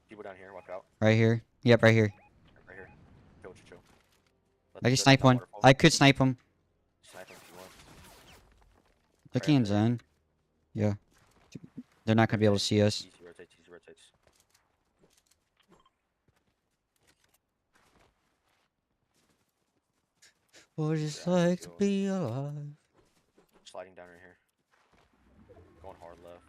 People down here, watch out. Right here. Yep, right here. Right here. Chill, chill, chill. I can snipe one. I could snipe him. Snipe him if you want. Looking in zone. Yeah. They're not gonna be able to see us. Easy rotates, easy rotates. What it's like to be alive. Sliding down right here. Going hard left.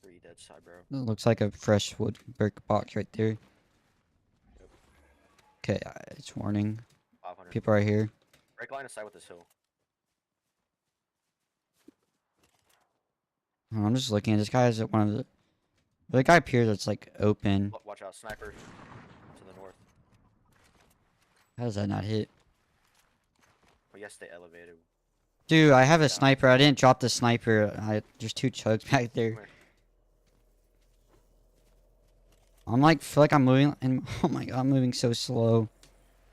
3 dead side, bro. It looks like a fresh wood brick box right there. Okay, it's warning. 500. People right here. Break line of sight with this hill. Oh, I'm just looking at this guy. Is one of the guy up here that's like open. Watch out, sniper to the north. How does that not hit? Well, yes, they elevated. Dude, I have a sniper. I didn't drop the sniper. There's 2 chugs back there. I'm like, feel like I'm moving, and oh my god, I'm moving so slow.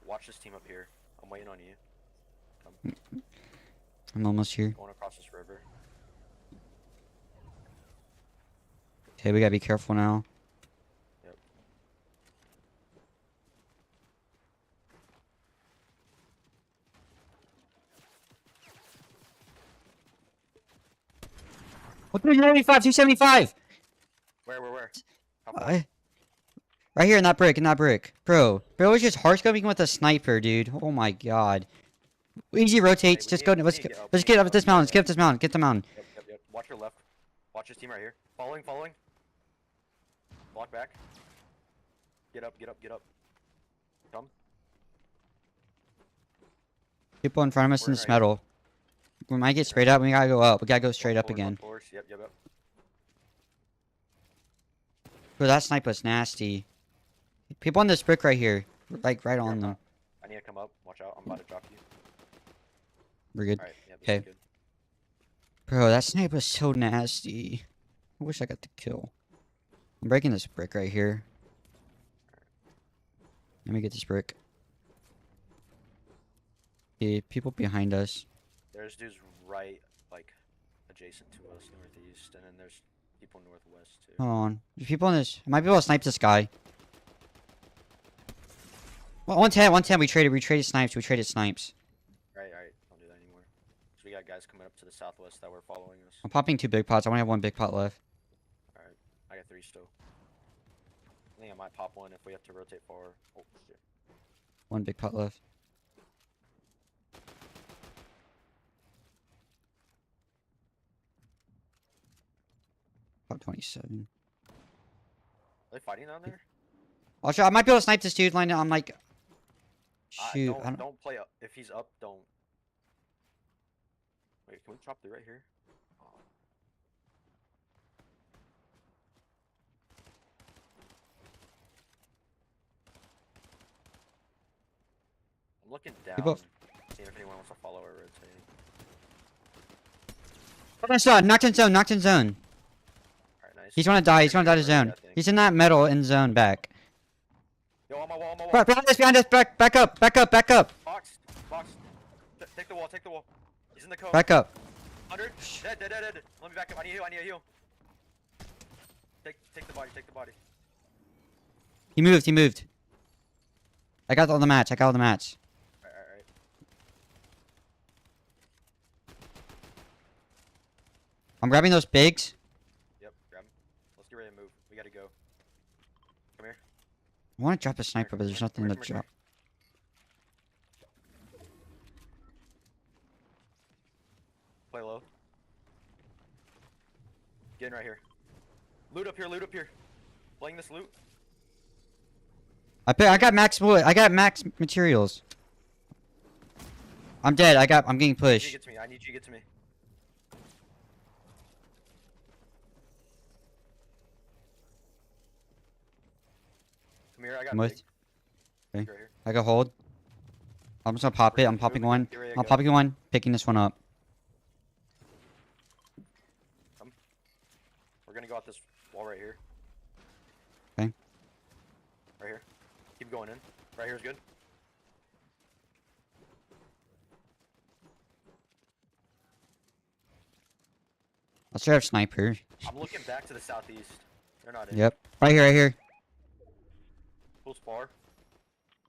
Watch this team up here. I'm waiting on you. Come. I'm almost here. Going across this river. Okay, we gotta be careful now. Yep. What 275? 275. Where? Right here in that brick, Bro was just hardscoping with a sniper, dude. Oh my god. Easy rotates. Just go. Let's get up this mountain. Let's get up this mountain. Get the mountain. Yep. Watch your left. Watch this team right here. Following. Block back. Get up. Come. People in front of us in this metal. We might get sprayed up. We gotta go up. We gotta go straight up again. Yep. Bro, that sniper's nasty. People on this brick right here. Like, right on them. I need to come up. Watch out. I'm about to drop you. We're good. Alright, yep, Okay. Bro, that sniper's so nasty. I wish I got the kill. I'm breaking this brick right here. Let me get this brick. Okay, people behind us. There's dudes right, like, adjacent to us, northeast, and then there's people northwest, too. Hold on. There's people in this. I might be able to snipe this guy. Well, 110. We traded snipes. Right. Don't do that anymore. So we got guys coming up to the southwest that were following us. I'm popping 2 big pots. I only have 1 big pot left. Alright, I got 3 still. I think I might pop 1 if we have to rotate forward. Oh, shit. 1 big pot left. Pot 27. Are they fighting down there? Watch out. I might be able to snipe this dude. I'm like... Shoot, I don't. Don't play up. If he's up, don't. Wait, can we chop through right here? I'm looking down, People- seeing if anyone wants to follow or rotate. Knocked in zone, knocked in zone, knocked in zone. Alright, nice. He's gonna die, he's gonna die to zone. He's in that metal in zone back. Yo, on my wall, on my wall. Bro, behind us, back up. Box. Take the wall, take the wall. He's in the cove. Back up. 100. Dead. Let me back up. I need a heal. Take the body. He moved. I got all the match. Alright. I'm grabbing those bigs. Yep, grab him. Let's get ready to move. We gotta go. Come here. I want to drop a sniper, but there's nothing to Come drop. Play low. Get in right here. Loot up here. Playing this loot. I got max wood. I got max materials. I'm dead. I'm getting pushed. I need you to get to me. Come here, I got With. big. Okay. Right here. I got hold. I'm just gonna pop it. I'm popping one. I'm popping one. Picking this one up. We're gonna go out this wall right here. Okay. Right here. Keep going in. Right here is good. Let's try have sniper. I'm looking back to the southeast. They're not in. Yep. Right here. Who's far?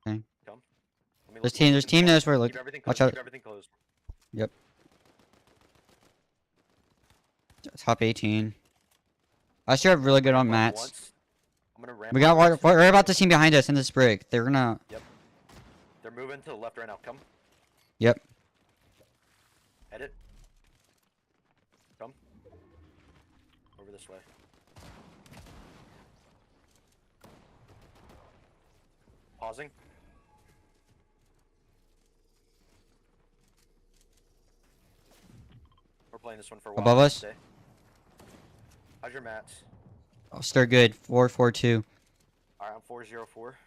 Okay. Come. There's team knows where. Look. Keep everything Watch closed. out. Keep everything closed. Yep. Top 18. I should have really good on mats. We got right about the team behind us in this brick. They're gonna. Yep. They're moving to the left right now. Come. Yep. Edit. Come. Over this way. Pausing. We're playing this one for a while. Above us? Today. How's your mats? Oh, they're good. 4-4-2. Alright, I'm 404.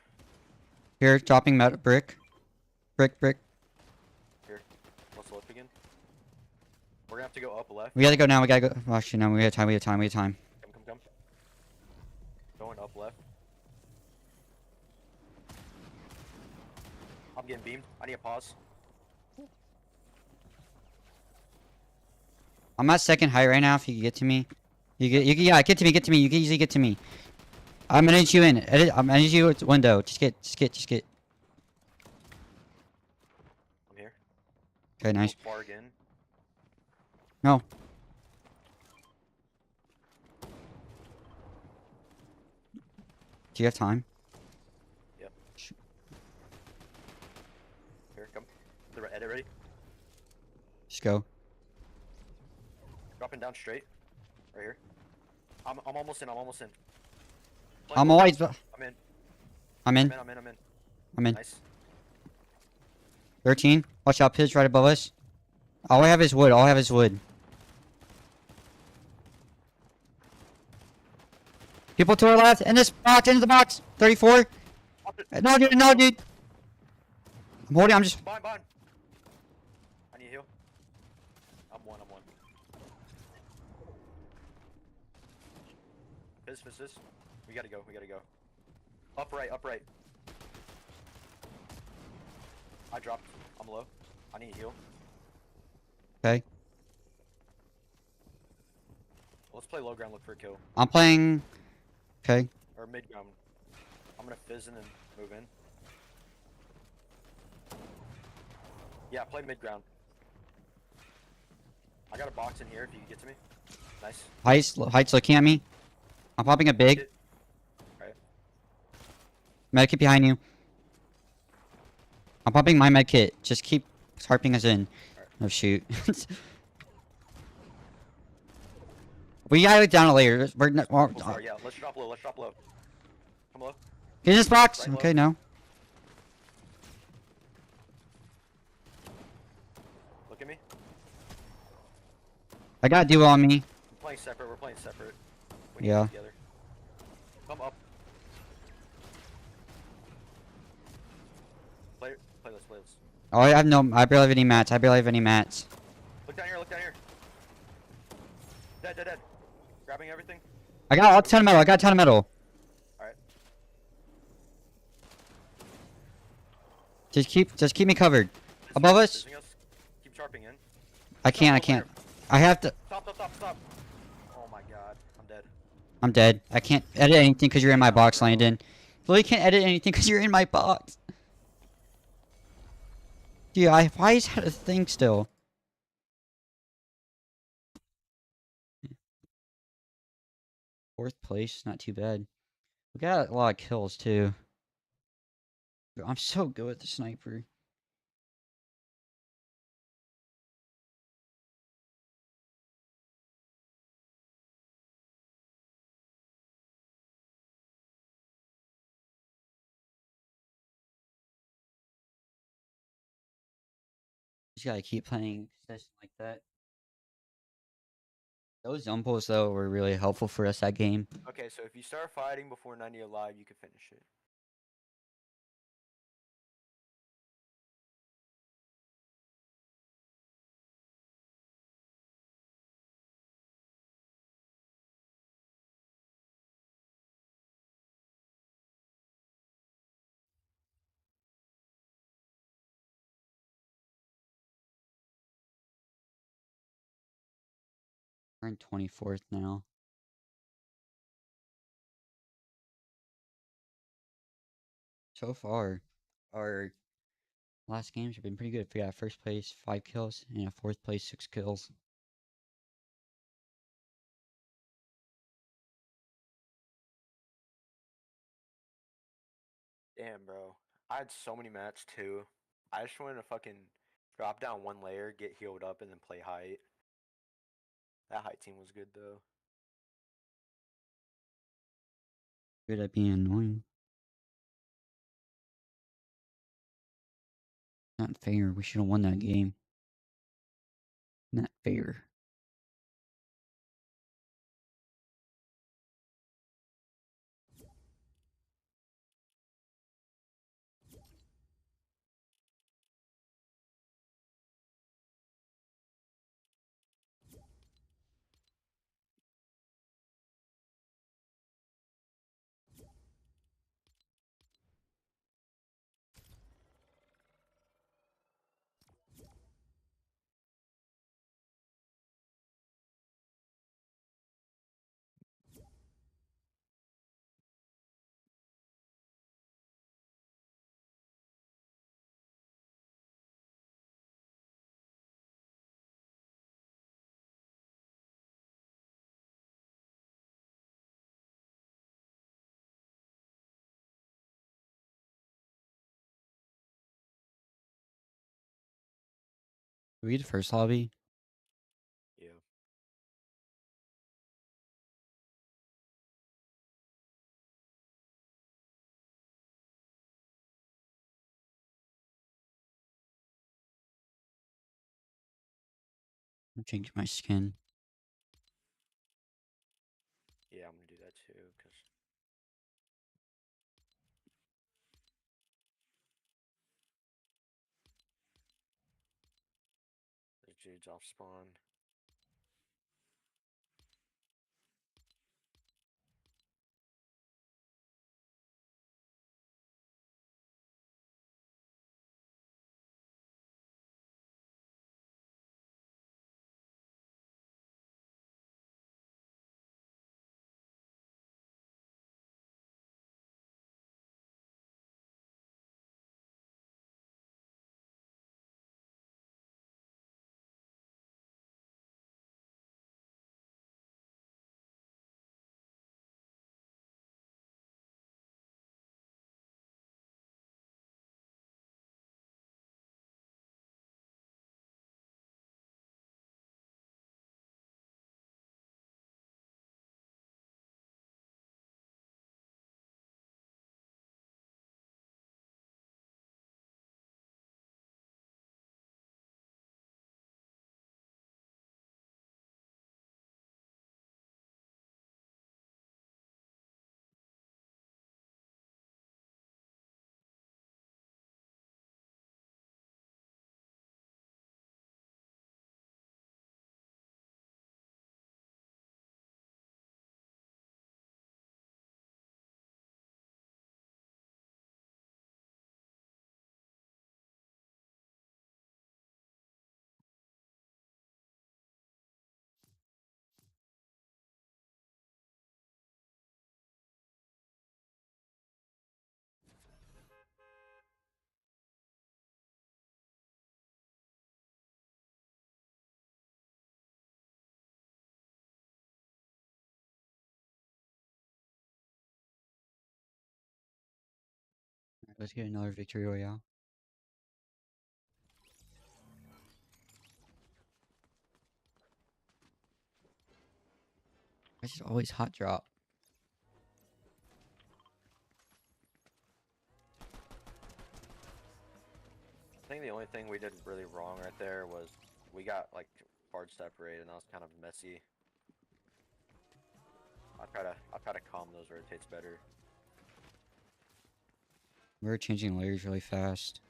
Here, dropping metal brick. Brick. Here. Let's look again. We're gonna have to go up left. We gotta go now. Actually, no. We have time. Come. Going up left. I'm getting beamed. I need a pause. I'm at second height right now. If you can get to me, yeah, get to me. You can easily get to me. I'm gonna hit you in. I'm gonna hit you at the window. Just get. I'm here. Okay, nice. Far again. No. Do you have time? Yep. Here, come. Edit ready. Just go. Dropping down straight. Right here. I'm almost in. I'm always. I'm in. I'm in. Nice. 13. Watch out, Piz right above us. All I have is wood. People to our left. In the box. 34. No, dude. I'm holding. I'm just. Behind. I need a heal. I'm one. Fizz. We gotta go. Up right. I dropped. I'm low. I need a heal. Okay. Let's play low ground, look for a kill. I'm playing. Okay. Or mid ground. I'm gonna fizz and then move in. Yeah, play mid ground. I got a box in here if you can get to me. Nice. Heights looking at me. I'm popping a big. Right. Medkit behind you. I'm popping my medkit. Just keep harping us in. Right. Oh shoot. We gotta look down a layer. We're not. Yeah, let's drop low. Come low. Get in this box. Right Okay, no. Look at me. I got duo on me. We're playing separate. We're playing separate. We need to Yeah. be together. Come up. Play this. Play this. Oh, I barely have any mats. I barely have any mats. Look down here. Look down here. Dead. Grabbing everything. I got a ton of metal. I got a ton of metal. All right. Just keep me covered. Above us. Keep sharping in. I can't. I have to. Stop. Oh my god. I'm dead. I'm dead. I can't edit anything because you're in my box, Landon. Literally can't edit anything because you're in my box. Dude, why is that a thing still? Fourth place, not too bad. We got a lot of kills too. I'm so good with the sniper. Just gotta keep playing sessions like that. Those umpos though were really helpful for us that game. Okay, so if you start fighting before 90 alive, you can finish it. We're in 24th now. So far, our last games have been pretty good. We got first place 5 kills and a fourth place 6 kills. Damn, bro. I had so many mats too. I just wanted to fucking drop down one layer, get healed up, and then play height. That height team was good though. Good at being annoying. Not fair. We should have won that game. Not fair. Did we get the first lobby? Yeah. I'm changing my skin. Yeah, I'm gonna do that too, cause the dude's off spawn. Let's get another victory royale. I just always hot drop. I think the only thing we did really wrong right there was we got like hard separated, and that was kind of messy. I'll try to calm those rotates better. We're changing layers really fast.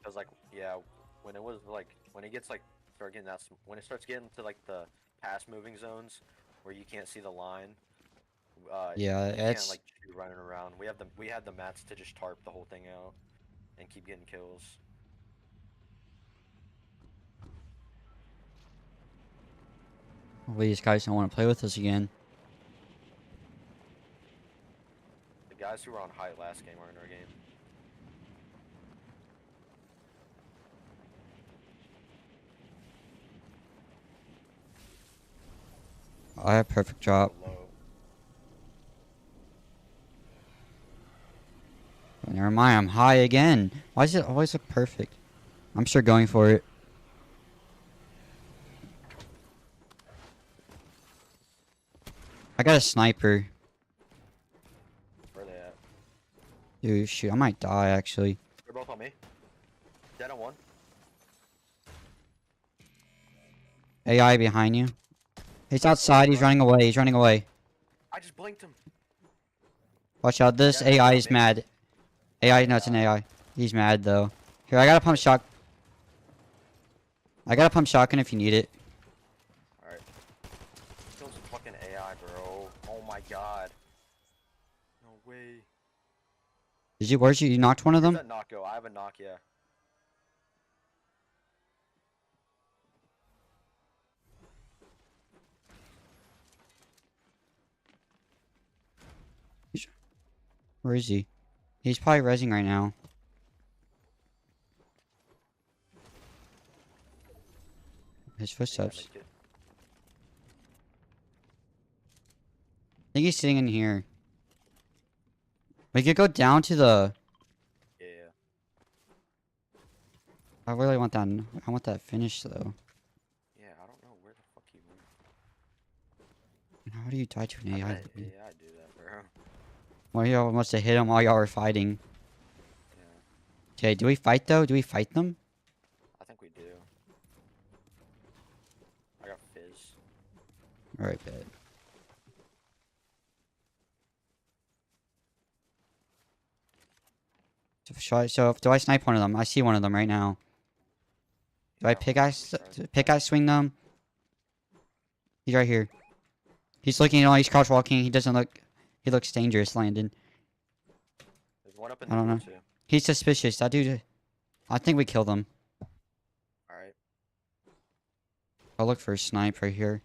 Cause like yeah, when it was like when it gets like when it starts getting to like the past moving zones where you can't see the line. Yeah, you it's can't like just be running around. We had the mats to just tarp the whole thing out and keep getting kills. Hopefully these guys don't want to play with us again. The guys who were on height last game are in our game. I have perfect drop. Oh, never mind, I'm high again. Why does it always look perfect? I'm sure going for it. I got a sniper. Where are they at? Dude, shoot, I might die actually. They're both on me. Dead on one. AI behind you. He's outside, he's running away, he's running away. I just blinked him. Watch out, this AI is mad. AI, no, it's an AI. He's mad though. Here, I got a pump shot. I got a pump shotgun if you need it. Alright. Kill some fucking AI, bro. Oh my god. No way. Did you, where's you knocked one of them? Where's that knock go? I have a knock, yeah. Where is he? He's probably rezzing right now. His footsteps. I think he's sitting in here. We could go down to the... Yeah. I really want that. I want that finish though. Yeah, I don't know where the fuck he went. How do you die to an AI? Yeah, I do that, bro. Well, y'all must have hit him while y'all were fighting. Okay, do we fight though? Do we fight them? I think we do. I got fizz. Alright, bet. So do I snipe one of them? I see one of them right now. Do I pickaxe swing them? He's right here. He's looking at all. He's crouch walking. He doesn't look. He looks dangerous, Landon. There's one up in I don't know. too. He's suspicious. That dude. I think we killed him. Alright. I'll look for a snipe right here.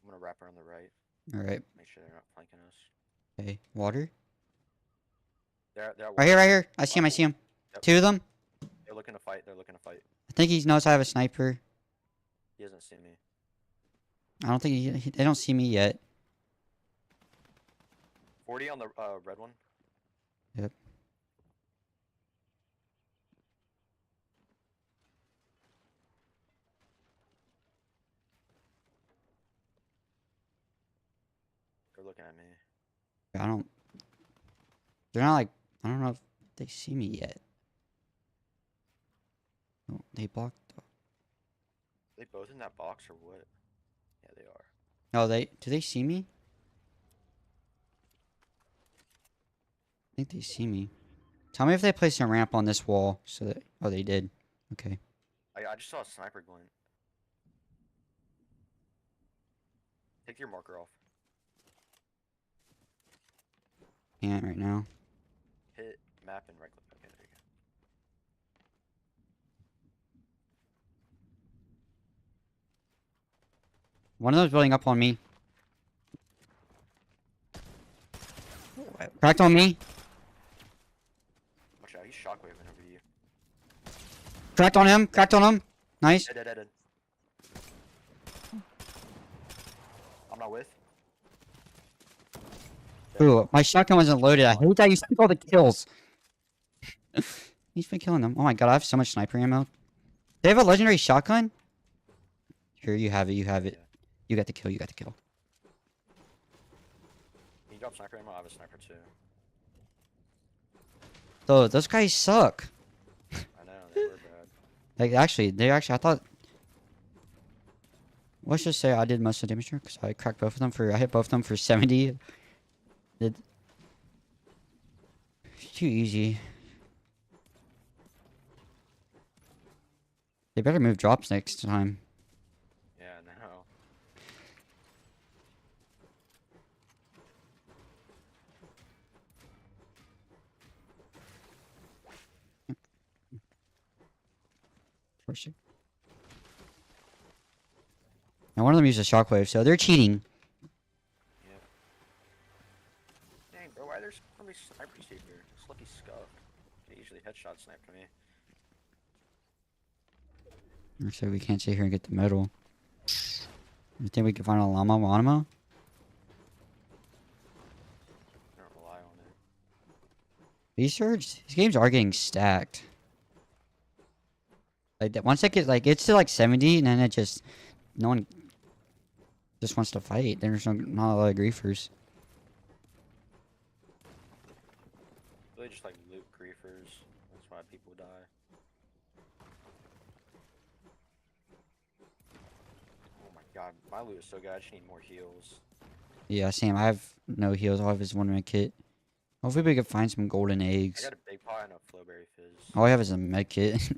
I'm gonna wrap around the right. Alright. Make sure they're not flanking us. Okay. Water? They're Right here, right here. I see him, I see him. Yep. Two of them. They're looking to fight. They're looking to fight. I think he knows I have a sniper. He doesn't see me. I don't think they don't see me yet. 40 on the red one. Yep. They're looking at me. I don't. They're not like. I don't know if they see me yet. Oh, they blocked. They both in that box or what? Yeah, they are. No, do they see me? I think they see me. Tell me if they placed a ramp on this wall so that. Oh, they did. Okay. I just saw a sniper glint. Take your marker off. Can't right now. Hit map and right click. Okay, there you go. One of them's building up on me. Cracked on me. Watch out, he's shockwaving over you. Cracked on him. Cracked on him. Nice. Dead. I'm not with. Ooh, my shotgun wasn't loaded. I hate that you took all the kills. He's been killing them. Oh my god, I have so much sniper ammo. They have a legendary shotgun? Here, you have it, you have it. You got the kill, you got the kill. Can you drop sniper ammo? I have a sniper too. So, those guys suck. I know, they were bad. Like, actually, I thought... Let's just say I did most of the damage here, because I cracked both of them I hit both of them for 70. Too easy. They better move drops next time. Yeah, no. And one of them used a shockwave, so they're cheating. Yeah. Dang, bro, why are there so many snipers here? This lucky scuff. They usually headshot snipe to me. So we can't sit here and get the medal. You think we can find a llama Wanama? I don't rely on it. These games are getting stacked. Like that once it gets it's to like 70 and then it just no one just wants to fight. There's not a lot of griefers. Really just like loot griefers. That's why people die. Oh my god, my loot is so good. I just need more heals. Yeah, Sam, I have no heals. All I have is one med kit. Hopefully we can find some golden eggs. I got a big pot and a flowberry fizz. All I have is a med kit.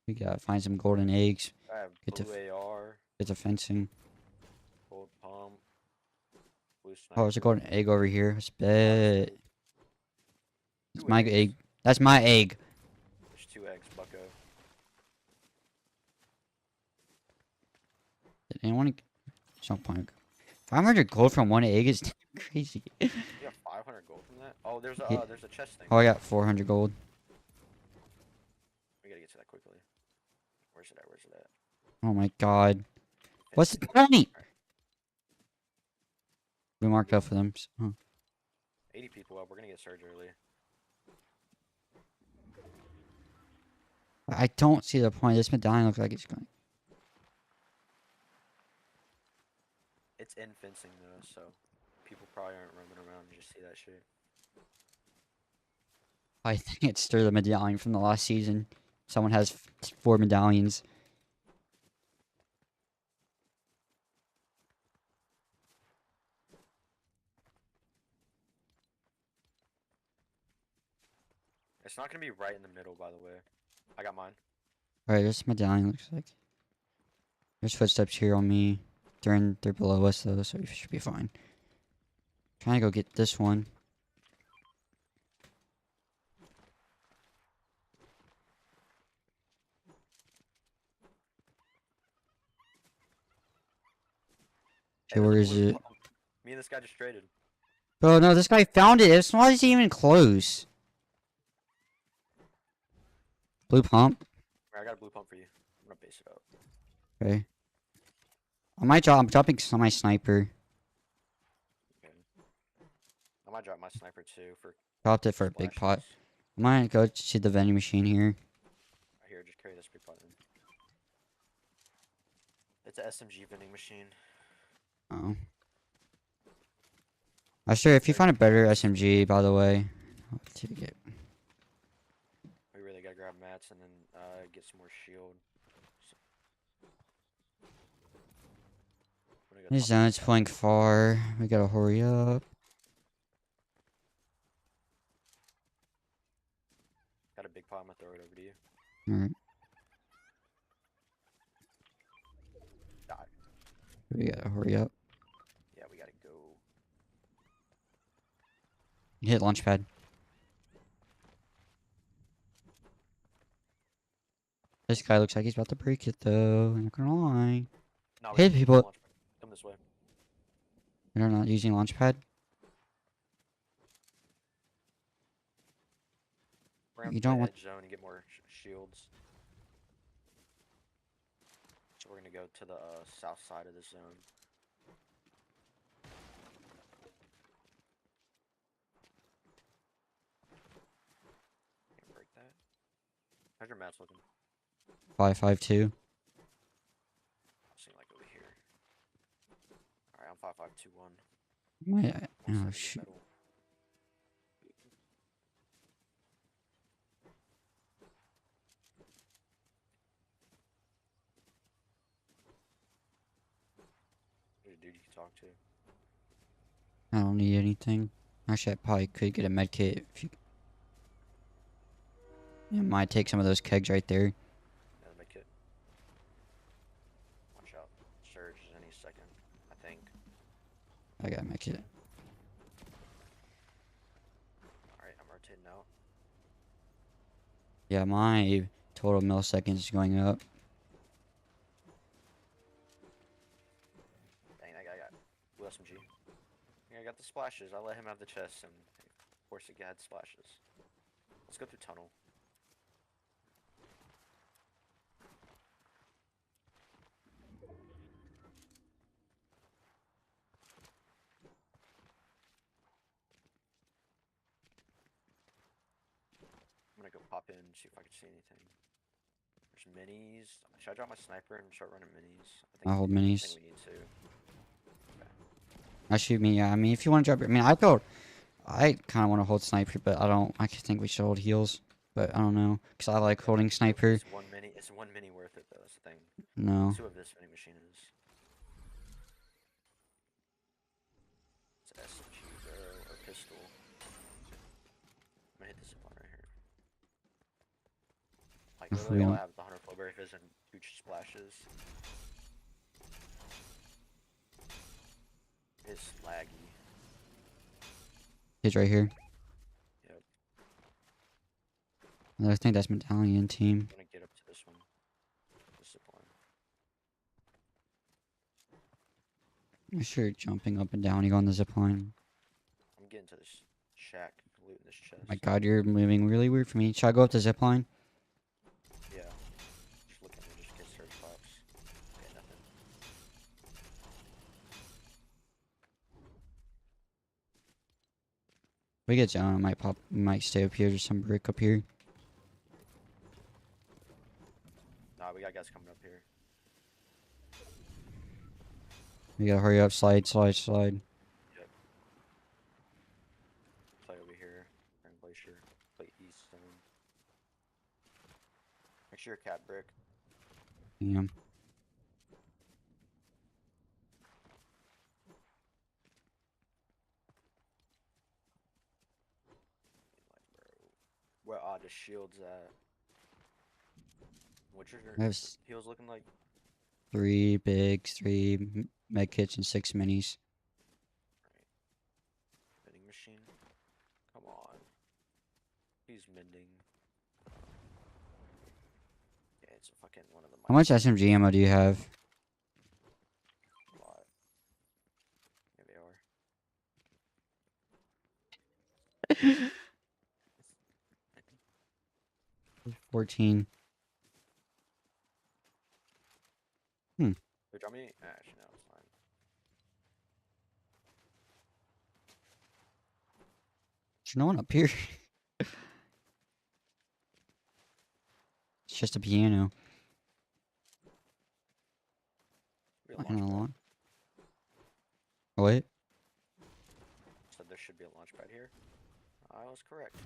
We gotta find some golden eggs. I have Get blue AR. Get to fencing. Gold pump. Blue sniper. Oh, there's a golden egg over here. Let's bet. It's my egg. That's my egg. There's 2 eggs, bucko. Did anyone? Some point. 500 gold from one egg is crazy. You got 500 gold from that? Oh, there's a chest thing. Oh, I got 400 gold. We gotta get to that quickly. Where's it at? Where's it at? Oh my god. What's the point? We marked up for them. Huh. 80 people up. We're gonna get surge early. I don't see the point. This medallion looks like it's going. It's in fencing though, so people probably aren't roaming around and just see that shit. I think it's through the medallion from the last season. Someone has 4 medallions. It's not gonna be right in the middle, by the way. I got mine. Alright, this medallion looks like. There's footsteps here on me. They're below us though, so we should be fine. Trying to go get this one. Okay, where is it? Me and this guy just traded. Bro, no, this guy found it. It's not even close. Blue pump. Right, I got a blue pump for you. I'm gonna base it up. Okay. I'm dropping my sniper. Okay. I might drop my sniper too for. Dropped it for a big pot. I might go to the vending machine here. Right here, just carry this big pot in. It's a SMG vending machine. Oh. Sure, if you find a better SMG, by the way, I'll take it. We really gotta grab mats and then get some more shield. This zone's playing far. We gotta hurry up. Got a big pot, I'm gonna throw it over to you. Alright. Die. We gotta hurry up. Yeah, we gotta go. Hit launch pad. This guy looks like he's about to break it though. I'm not gonna lie. No, Hit people. Come this way. They're not using launch pad. We're You gonna don't want. edge zone and get more shields. So we're gonna go to the south side of the zone. How's your mats looking? 552. Seem like over here. Alright, I'm 5521. My, oh 170 shoot. metal. There's a dude you can talk to. I don't need anything. Actually, I probably could get a med kit if you. Yeah, might take some of those kegs right there. Yeah, the med kit. Watch out. Surge is any second, I think. I got a med kit. Alright, I'm rotating out. Yeah, my total milliseconds is going up. Dang, that guy got blue SMG. Yeah, I got the splashes. I let him have the chest, and of course it had splashes. Let's go through tunnel. I'm gonna go pop in and see if I can see anything. There's minis. Should I drop my sniper and start running minis? I'll hold minis. I think we need to. I shoot me. Yeah, I mean, if you want to drop it, I mean, I kind of want to hold sniper, but I don't. I think we should hold heals, but I don't know, cause I like holding sniper. It's one mini worth it though. That's the thing. No. Let's see what this vending machine is. It's an SMG barrel or pistol. I'm gonna hit this one right here. Like literally all I have is the 100 flowberry fizz and huge splashes. It's laggy. He's right here. Yep. I think that's medallion team. I'm gonna get up to this one. This zipline. I'm sure jumping up and down. You go on the zipline. I'm getting to this shack, looting this chest. My God, you're moving really weird for me. Should I go up the zipline? Yeah. Just looking at just get search box. Okay, nothing. We get down. I might pop. We might stay up here. There's some brick up here. Nah, we got guys coming up here. We gotta hurry up. Slide, slide, slide. Yep. Play over here. Grand Glacier. Play East Zone. Make sure your cat brick. Yeah. Where are the shields at? What's your I have heals looking like? 3 bigs, 3 med kits, and 6 minis. Vending machine. Come on. He's mending. Yeah, it's a fucking one of them. How much SMG ammo do you have? A lot. Here they are. 14. Hmm. Wait, drop me? Actually, no, it's fine. There's no one up here. It's just a piano. Fucking along. What? So there should be a launch pad here. I was correct.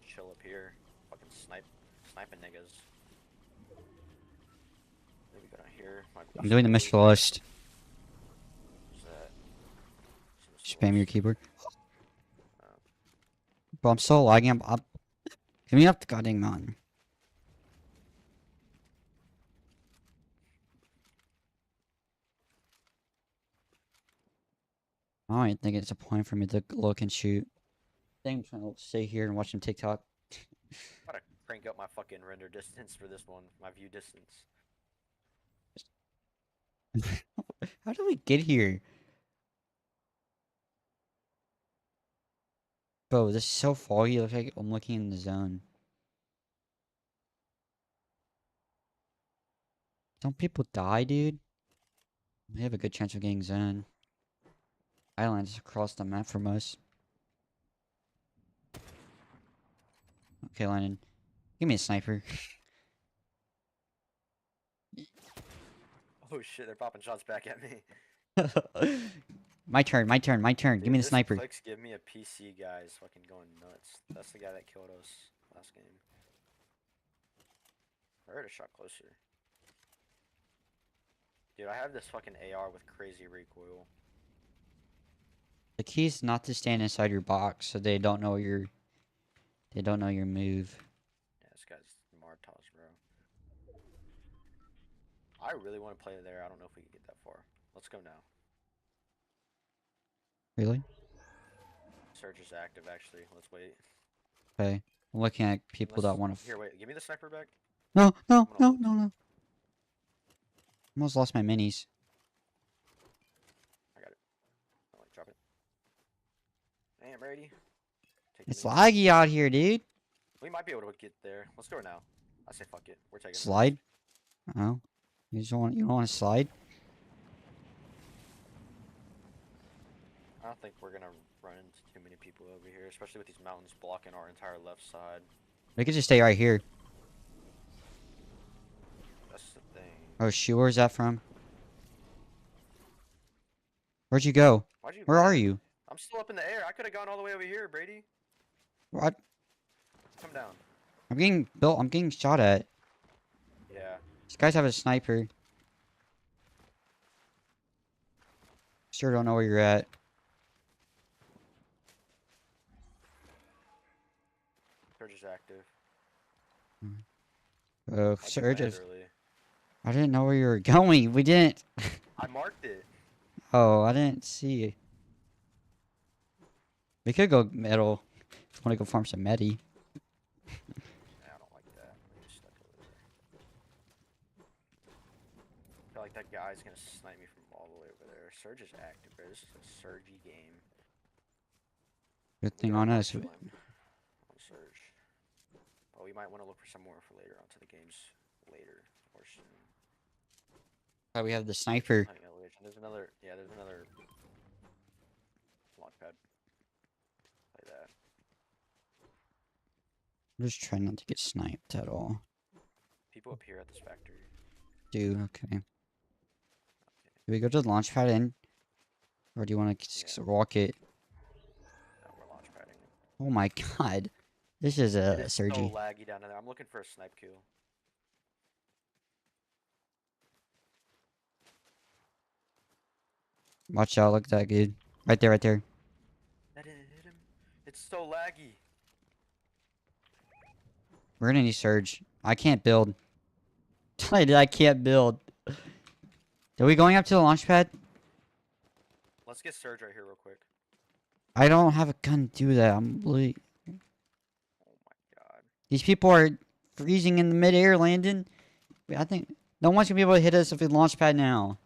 Chill up here. Fucking sniping niggas. Maybe go down here. I'm doing the Mr. Lust. What's that? Spam your keyboard. Bro, I'm so lagging. I'm give me up the goddamn mountain. I don't even think it's a point for me to look and shoot. I think I'm trying to stay here and watch some TikTok. I'm gotta crank up my fucking render distance for this one. My view distance. How did we get here? Bro, this is so foggy. It looks like I'm looking in the zone. Don't people die, dude? We have a good chance of getting zone. Islands across the map from us. Okay, Lennon. Give me a sniper. Oh shit, they're popping shots back at me. My turn. Give Dude, me the this sniper. Clicks give me a PC guy is fucking going nuts. That's the guy that killed us last game. I heard a shot closer. Dude, I have this fucking AR with crazy recoil. The key is not to stand inside your box, so they don't know your move. Yeah, this guy's Martos, bro. I really want to play there. I don't know if we can get that far. Let's go now. Really? Search is active, actually. Let's wait. Okay. I'm looking at people that want to. Here, wait. Give me the sniper back. No. Almost lost my minis. I got it. Oh, wait, drop it. Damn, Brady. It's laggy out here, dude. We might be able to get there. Let's go now. I say fuck it. We're taking Slide? Oh. You don't want to slide? I don't think we're gonna run into too many people over here, especially with these mountains blocking our entire left side. We could just stay right here. That's the thing. Oh shoot, where's that from? Where'd you go? Where are you? I'm still up in the air. I could have gone all the way over here, Brady. What? Come down. I'm getting shot at. Yeah. These guys have a sniper. Sure don't know where you're at. Surge is active. Oh, Surge is... I didn't know where you were going. We didn't... I marked it. Oh, I didn't see. We could go metal. If you want to go farm some medi. I don't like that. Stuck over there. I feel like that guy's gonna snipe me from all the way over there. Surge is active, bro. This is a surgy game. Good thing on us. On Surge. But we might want to look for some more for later onto the games later or soon. Oh, we have the sniper. There's another. Yeah, there's another launch pad. Play that. I'm just trying not to get sniped at all. People up here at this factory. Dude, okay. Do we go to the launch pad in? Or do you want to walk it? No, we're launch padding. Oh my god. This is a surgy. So laggy down there. I'm looking for a snipe kill. Watch out, look at that dude. Right there, right there. That didn't hit him. It's so laggy. We're gonna need surge. I can't build. I can't build. Are we going up to the launch pad? Let's get surge right here real quick. I don't have a gun to do that. I'm really... Oh my god. These people are freezing in the midair, Landon. I think no one's gonna be able to hit us if we launch pad now.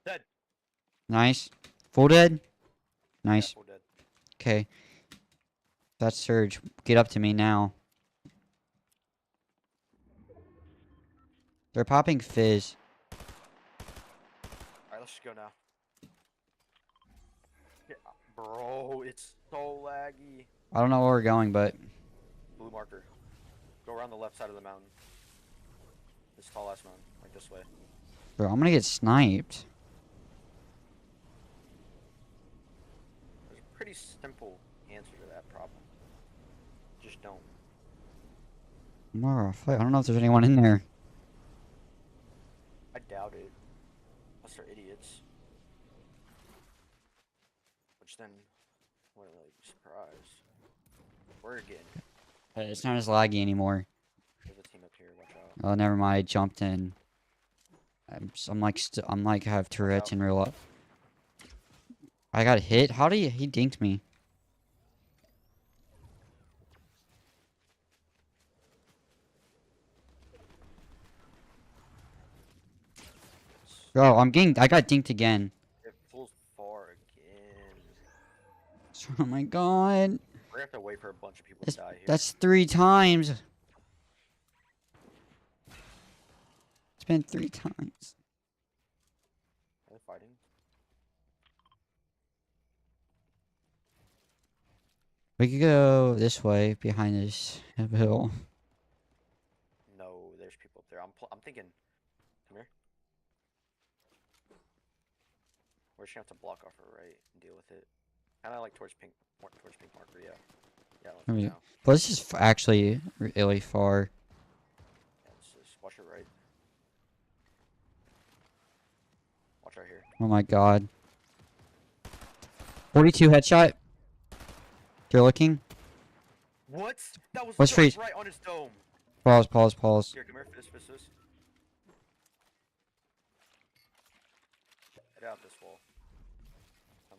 Dead. Nice. Full dead? Nice. Yeah, full dead. Okay. That's surge. Get up to me now. They're popping fizz. Alright, let's just go now. Yeah, bro, it's so laggy. I don't know where we're going, but... Blue marker. Go around the left side of the mountain. This tall ass mountain. Like this way. Bro, I'm gonna get sniped. There's a pretty simple answer to that problem. Just don't. More fight. I don't know if there's anyone in there. I doubt it. Unless they're idiots. Which then, wouldn't really be surprised. We're getting. It's not as laggy anymore. There's a team up here. Watch out. Oh, never mind. I jumped in. I'm like have Tourette's in real life. I got hit. How did he dinked me? Bro, I got dinked again. It pulls far again. Oh my god. We're gonna have to wait for a bunch of people to die here. That's 3 times. It's been 3 times. Are they fighting? We could go this way behind this hill. No, there's people up there. I'm thinking. Come here. We're just gonna have to block off her right and deal with it. Kind of like towards pink marker. Yeah. Yeah. I Let's mean, go. but this is actually really far. Yeah, just watch her right. Watch right here. Oh my god. 42 headshot. You're looking. What? That was Let's just freeze. right on his dome. Pause. Here, come here. Fist. Get out this wall. Come.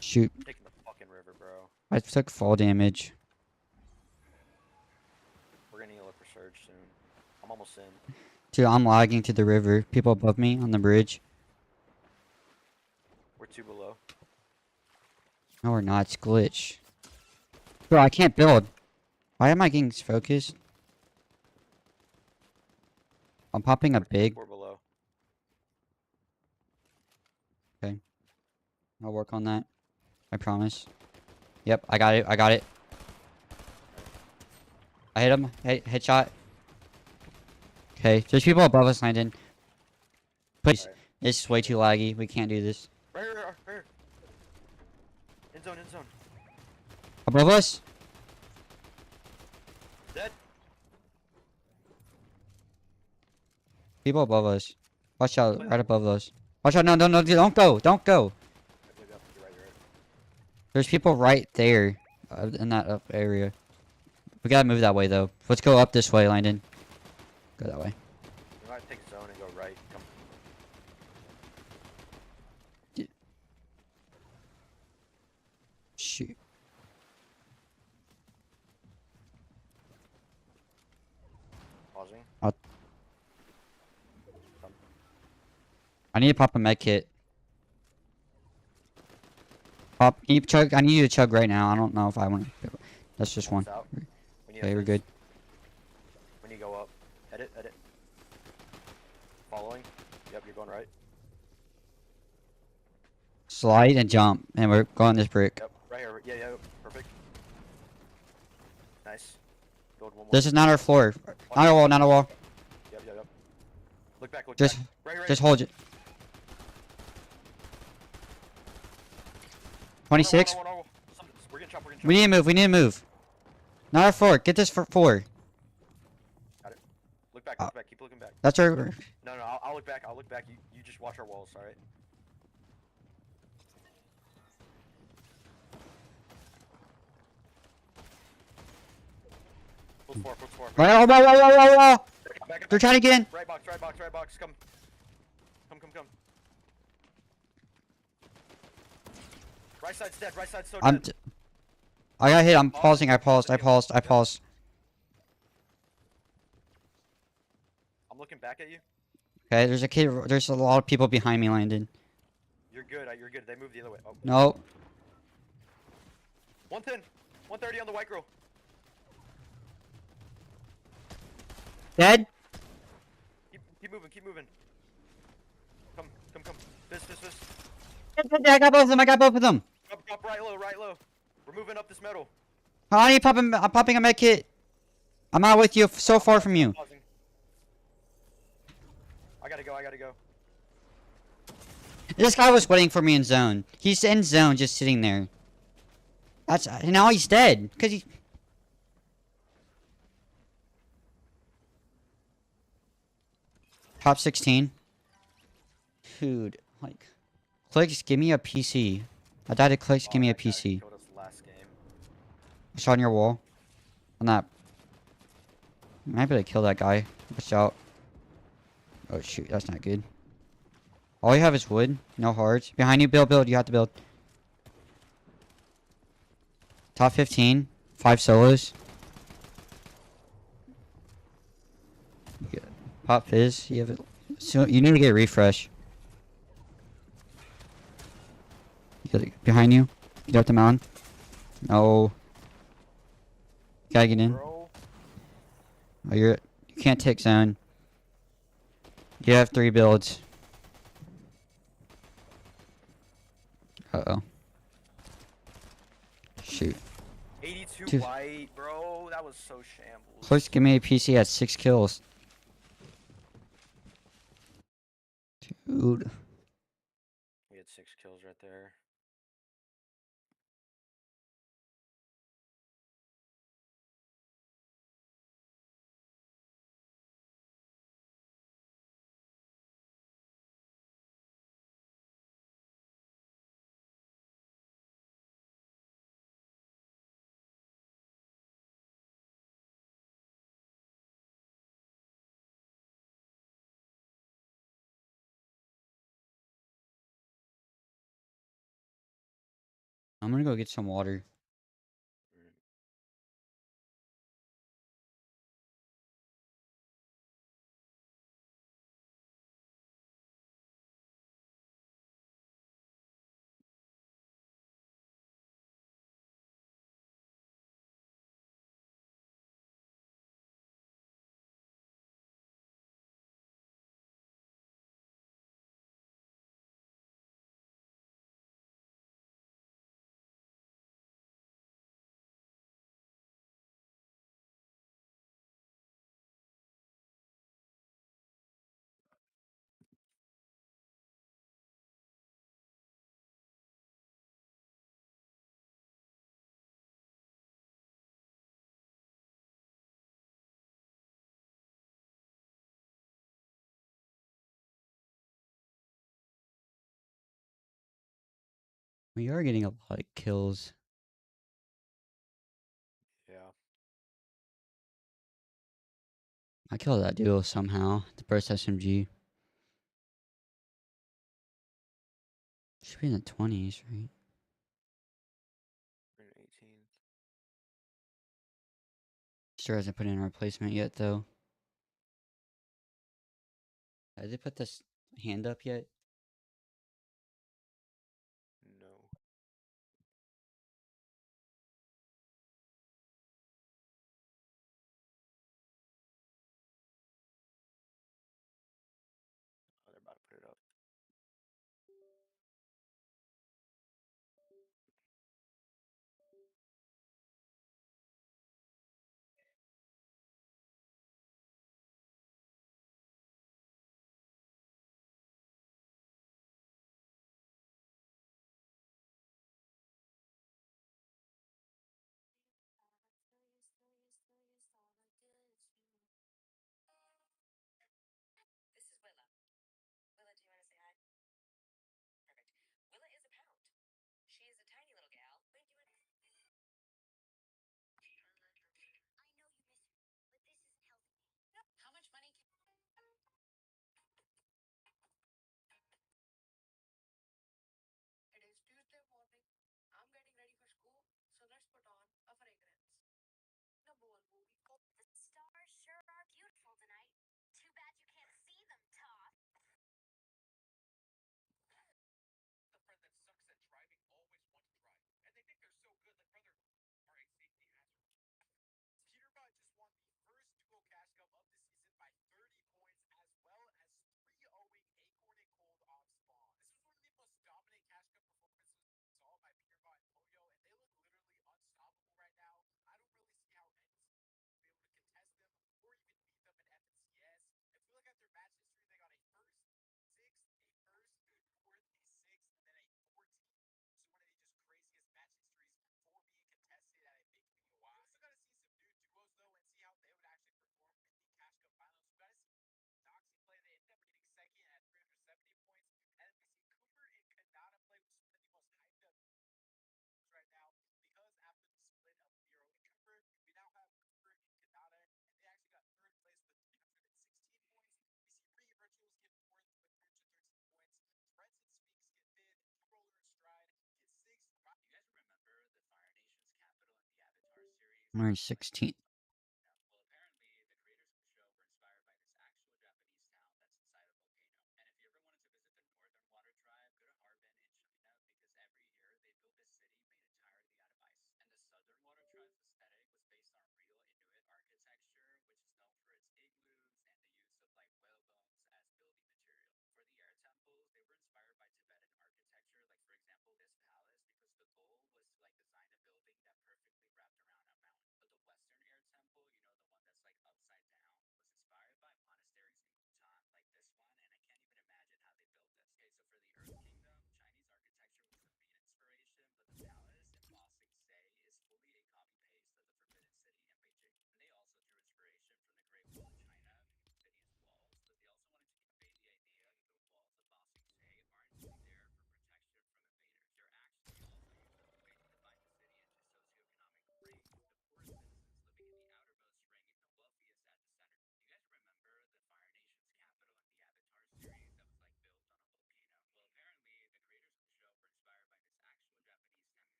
Shoot. Taking the fucking river, bro. I took fall damage. We're gonna need a liquor surge soon. I'm almost in. Dude, I'm lagging to the river. People above me on the bridge. We're 2 below. No, we're not. It's glitch. Bro, I can't build. Why am I getting focused? I'm popping a big. 4 below. Okay. I'll work on that. I promise. Yep, I got it. I hit him. Headshot. Okay, there's people above us, Landon. Please. Right. It's way too laggy. We can't do this. Right here. In zone. Above us? Dead. People above us. Watch out, right above us. Watch out, no, don't go. You're right. There's people right there in that up area. We gotta move that way, though. Let's go up this way, Landon. Go that way. We might take zone and go right. Come. Shoot. Pausing. I need to pop a med kit. Pop, can you chug? I need you to chug right now. I don't know if I want to. That's just one. Out. Okay, we're good. We need to go up. Edit. Following. Yep, you're going right. Slide and jump, and we're going this brick. Yep, right here. Yeah, perfect. Nice. Build one more. This is not our floor. Not a wall, not a wall. Yep. Look back. Just Right. just hold it. 26. We're getting chopped. We need to move. Not our floor. Get this for 4. Got it. Look back. Keep looking back. That's our. No, I'll look back. You just watch our walls, alright? Full four. Right. They're trying to get in. Right box. Come. Right side's dead. Right side's so dead. I got hit. I'm pausing. I paused. I'm looking back at you. Okay, there's a kid. There's a lot of people behind me, Landon. You're good. They moved the other way. Oh. No. 110. 130 on the white girl. Dead? Keep moving. Come. Fist. I got both of them. Up right low. We're moving up this metal. I'm popping a med kit. I'm out with you, so far from you. I gotta go. This guy was waiting for me in zone. He's in zone, just sitting there. Now he's dead. Cause he. Top 16. Dude, like, clicks, give me a PC. I died to clicks, give me a PC. It's on your wall. On that. I might be able to kill that guy. Watch out. Oh shoot, that's not good. All you have is wood, no hearts. Behind you, build, you have to build. Top 15, 5 solos. Pop fizz, you have it. So you need to get a refresh. Behind you. Get up the mountain. No. Gotta get in. Oh, you can't take zone. You have 3 builds. Uh-oh. Shoot. 82 Dude. white, bro. That was so shambles. Close, give me a PC at 6 kills. Dude. We had 6 kills right there. I'm gonna go get some water. We are getting a lot of kills. Yeah. I killed that duo somehow. The first SMG. Should be in the 20s, right? We're in 18th. Sure hasn't put in a replacement yet, though. Has they put this hand up yet? No. Oh, they're about to put it up. This is Willa. Willa, do you want to say hi? Perfect. Willa is a pound. She is a tiny little gal. Wait, do you want How much money can... It is Tuesday morning. I'm getting ready for school, so let's put on a fragrance. Number one movie. The stars sure are beautiful tonight. Too bad you can't see them, Todd. The friend that sucks at driving always wants to drive, and they think they're so good, like brother are a safety hazard. Peterbot just won the first duo cash cup of the season by 30 points, as well as 3-0ing Acorn and Cold off spawn. This was one of the most dominant cash cup performances we saw by Peterbot and Poyo, and they look literally unstoppable right now. I don't really see how any team will be able to contest them or even beat them in FNCS. If we look at their match history, they got a first, sixth, a first, fourth, a sixth, and then a 14. So one of the just craziest match histories for being contested at a big league. Wow. We still got to see some new duos though and see how they would actually perform in the Cash Cup finals. We got to see Doxy play. They ended up getting second at 370 points, and then we see Cooper and Kanata play, which is one of the most hyped up right now, because after the split of Miro and Cooper, we now have Cooper and Kanata, and they actually got third place with 316 points. We see Re Virtuals get fourth with 313 points. Threads and Spinks get fifth. Two Roller and Stride get sixth. You guys remember the Fire Nation's capital in the Avatar series? We're in 16th. Well, apparently the creators of the show were inspired by this actual Japanese town that's inside a volcano. And if you ever wanted to visit the Northern Water Tribe, go to Harbin in China, because every year they build this city made entirely out of ice. And the Southern Water Tribe's aesthetic was based on real Inuit architecture, which is known for its igloos and the use of like whale bones as building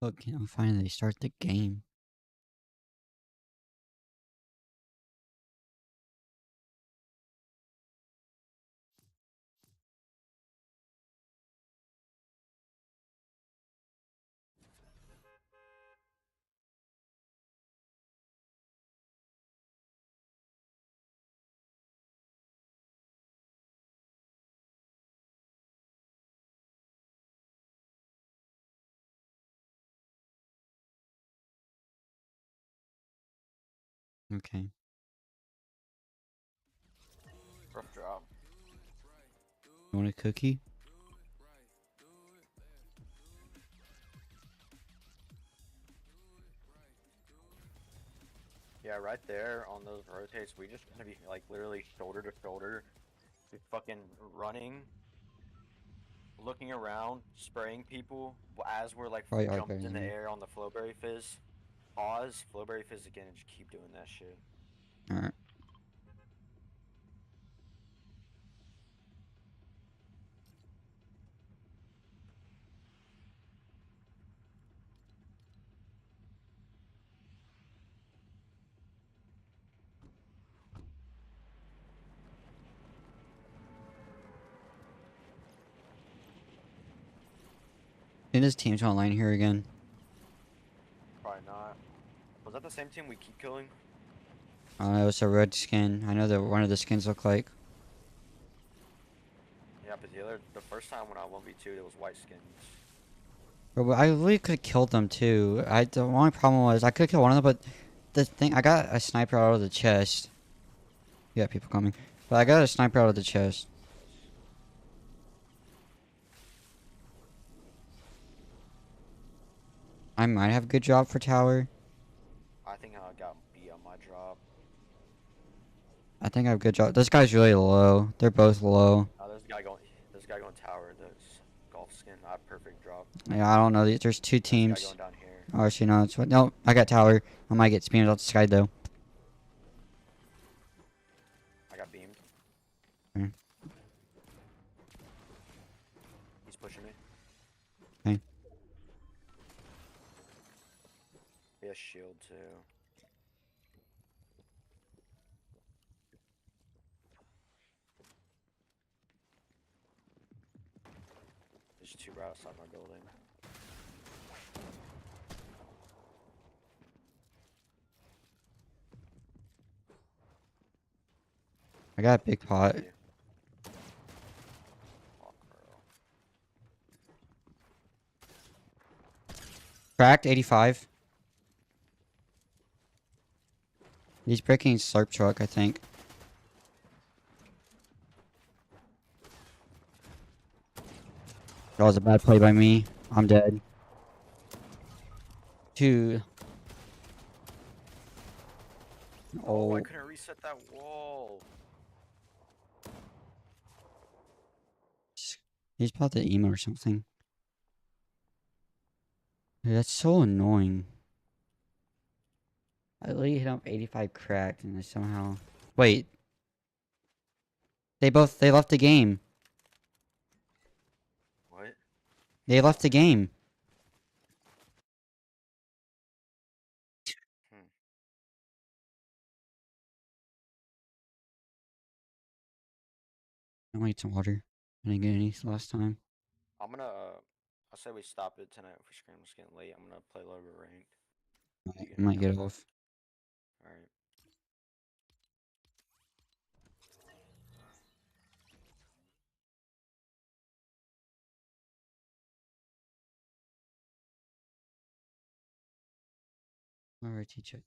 Look, can I finally start the game? Okay. Rough job. You want a cookie? Yeah, right there on those rotates, we just gonna be like literally shoulder to shoulder, just fucking running, looking around, spraying people as we're like Probably are jumped better in than the me. air on the flowberry fizz. Pause, flowberry fizz again, and just keep doing that shit. Alright. It is teams online here again. Probably not. Was that the same team we keep killing? I don't know, it's a red skin. I know that one of the skins look like. Yeah, but the first time when I 1v2, there was white skins. But I really could have killed them too. The only problem was I could kill one of them, but the thing, I got a sniper out of the chest. Yeah, people coming. But I got a sniper out of the chest. I might have a good job for tower. I think I got B on my drop. I think I have a good job. This guy's really low. They're both low. There's a guy going tower. This golf skin. I have perfect drop. Yeah, I don't know. There's two There's a guy teams. going down here. Oh, actually, no. It's what? No, I got tower. I might get spammed out the sky though. I got beamed. Okay. He's pushing me. Okay. He has shield too. There's two right outside my building. I got a big pot. Cracked 85. He's breaking Slurp truck, I think. That was a bad play by me. I'm dead. Two. Oh, I Oh. couldn't reset that wall. He's about to emo or something. Dude, that's so annoying. I literally hit up 85 cracked and I somehow... Wait. They left the game. What? They left the game. I might get some water. I didn't get any last time. I'm gonna. I say we stop it tonight for Scrims getting late. I'm gonna play a little bit ranked. I might get off. All right. Alright, teach it.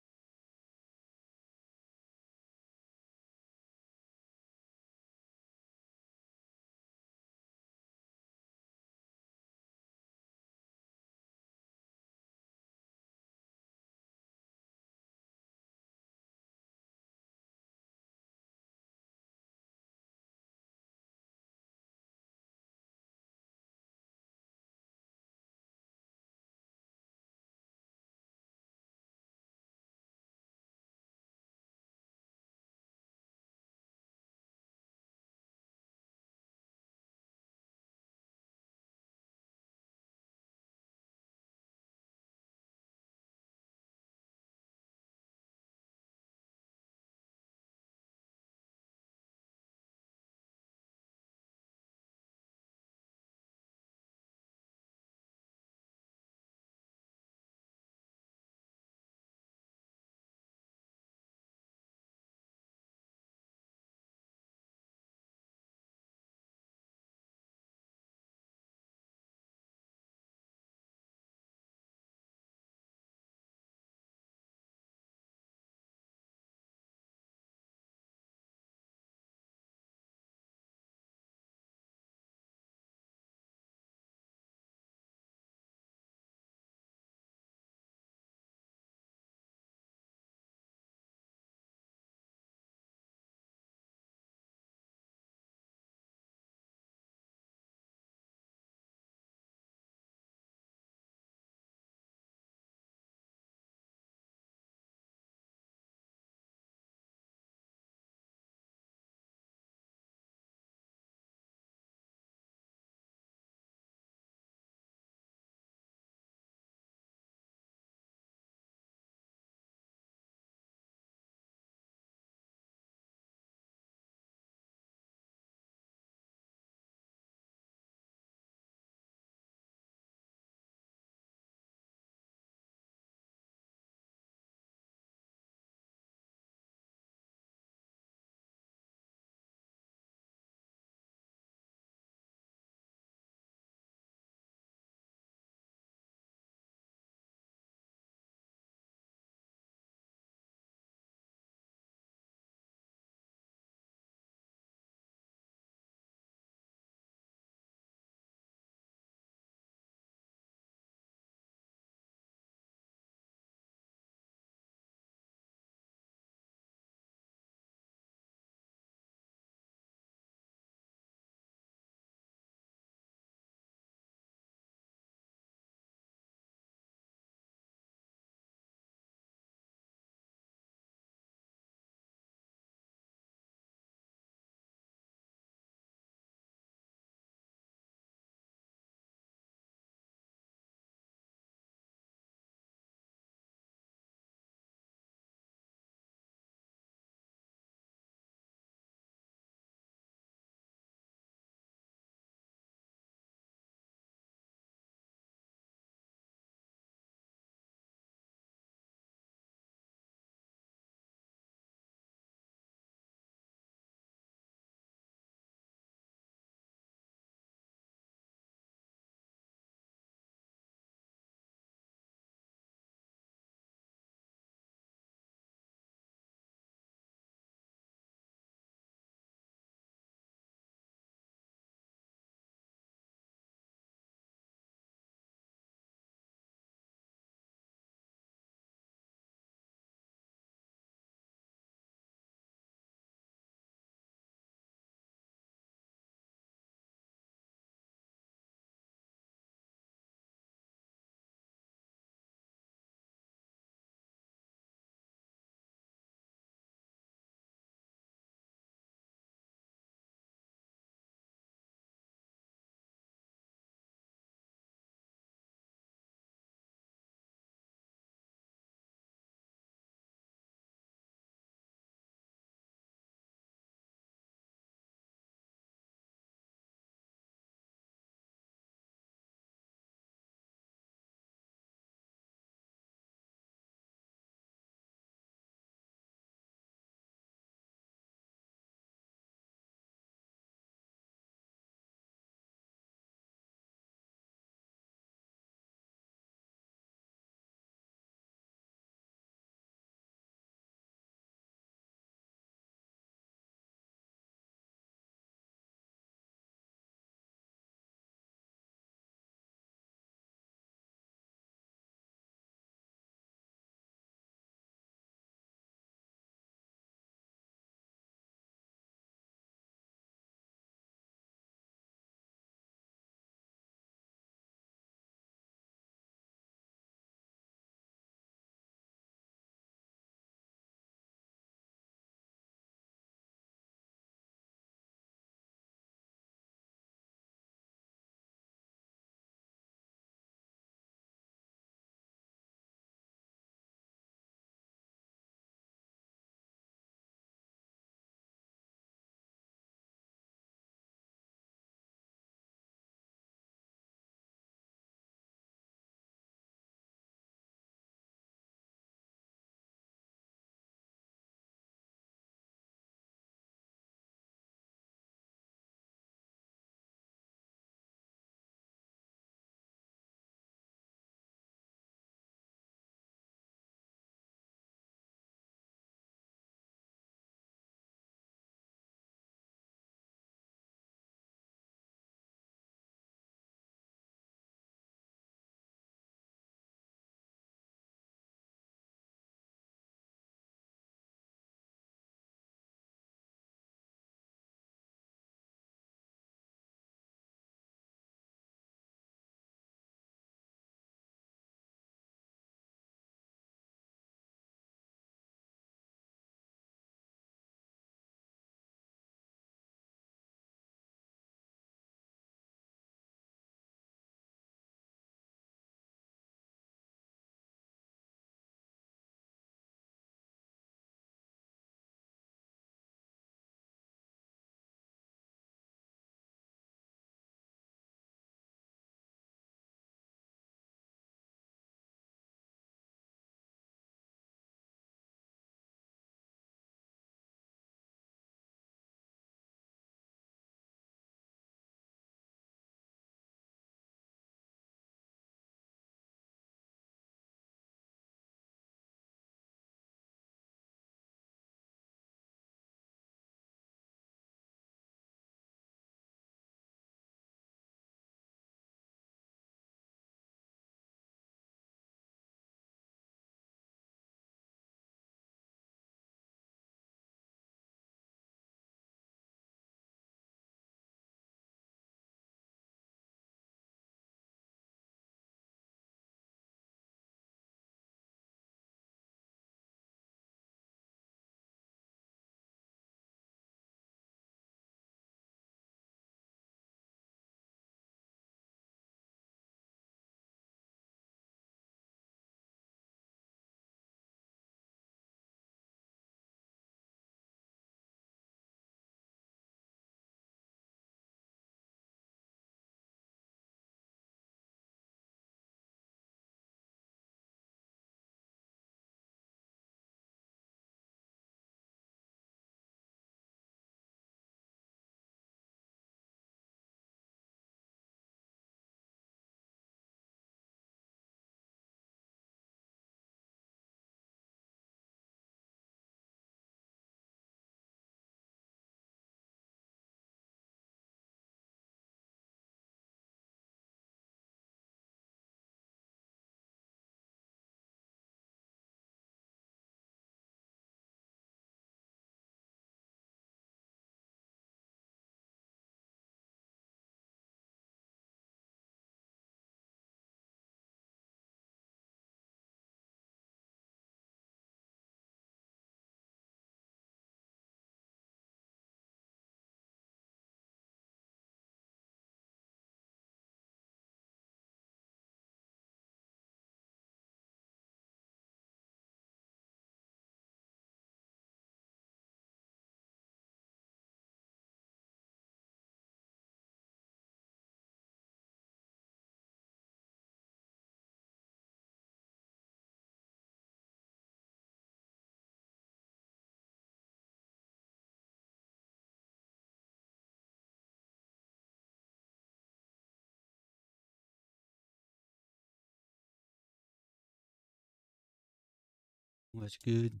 What's good?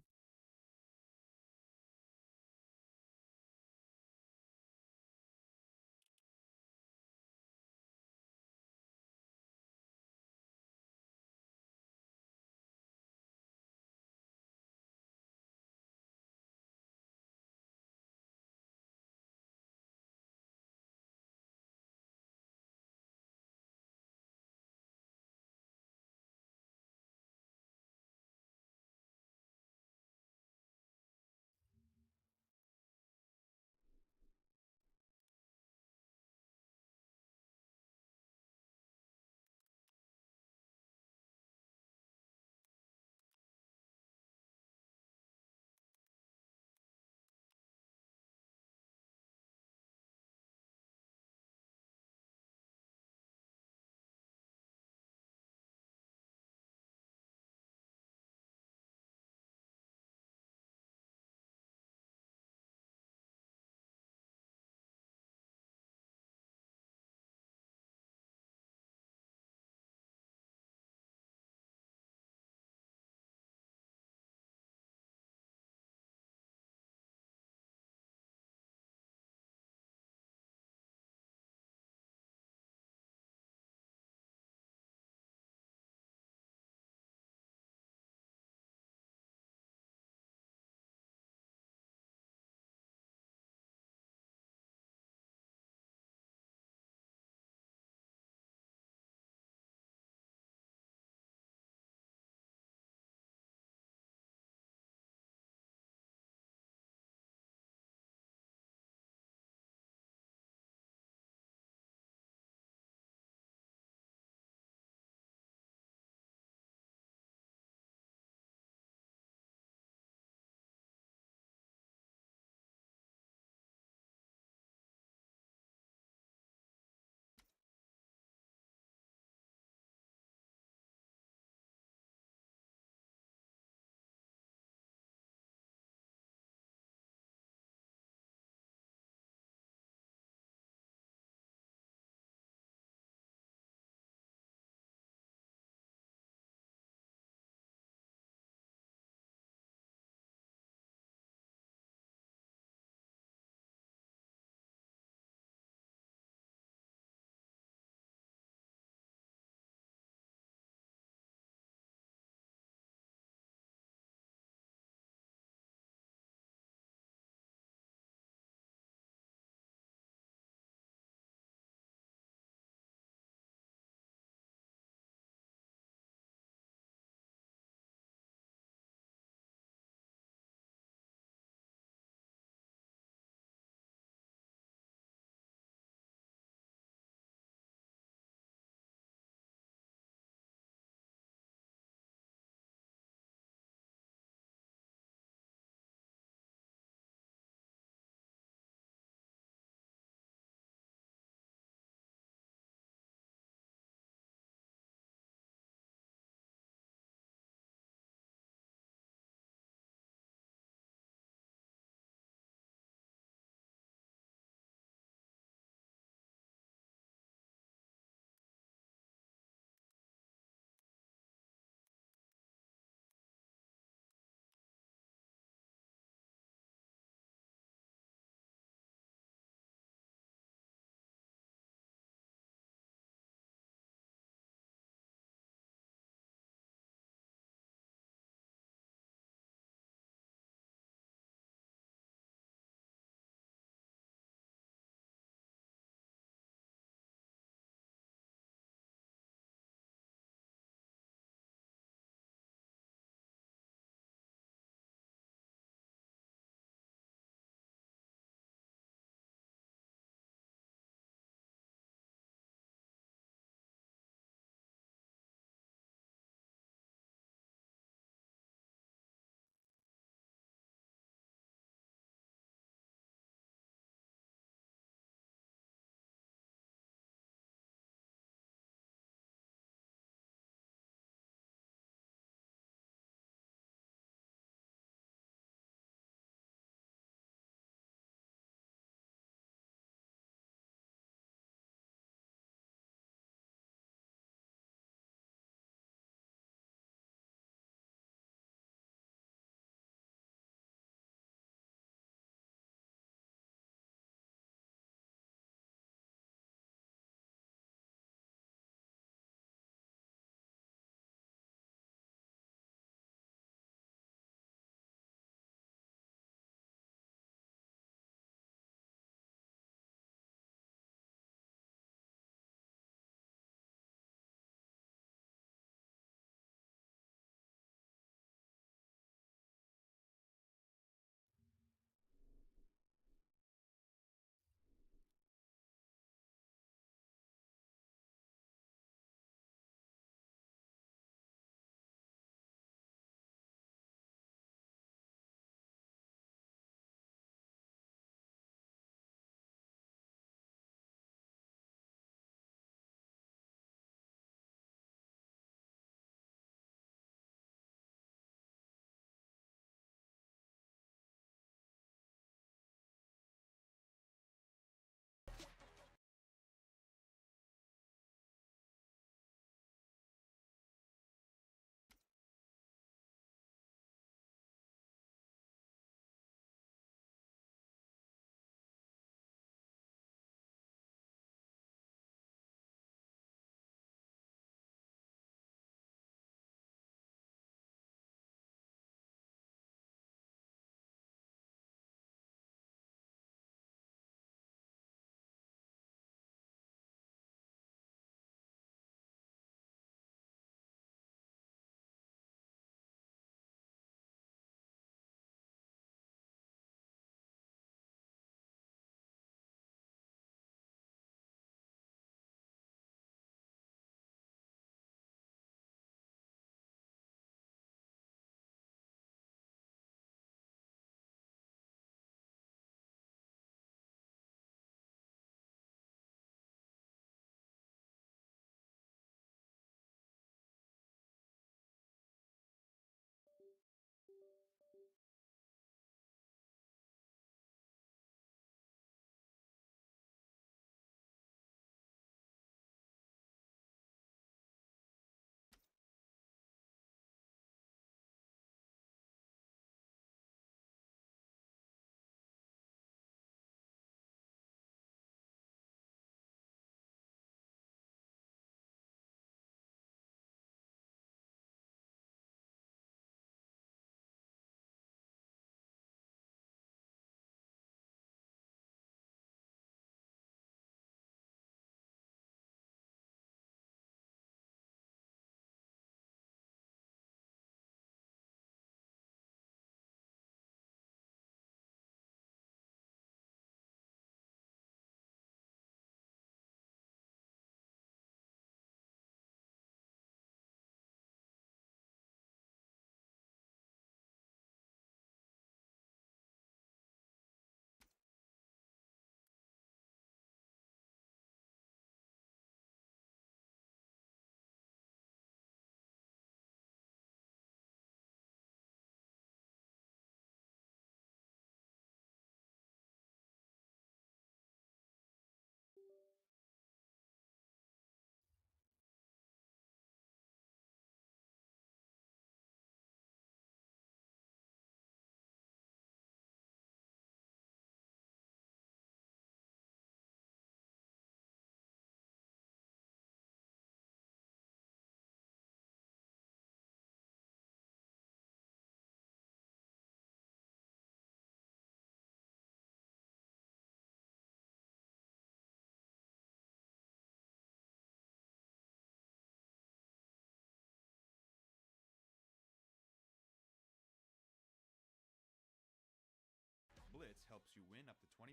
helps you win up to 20%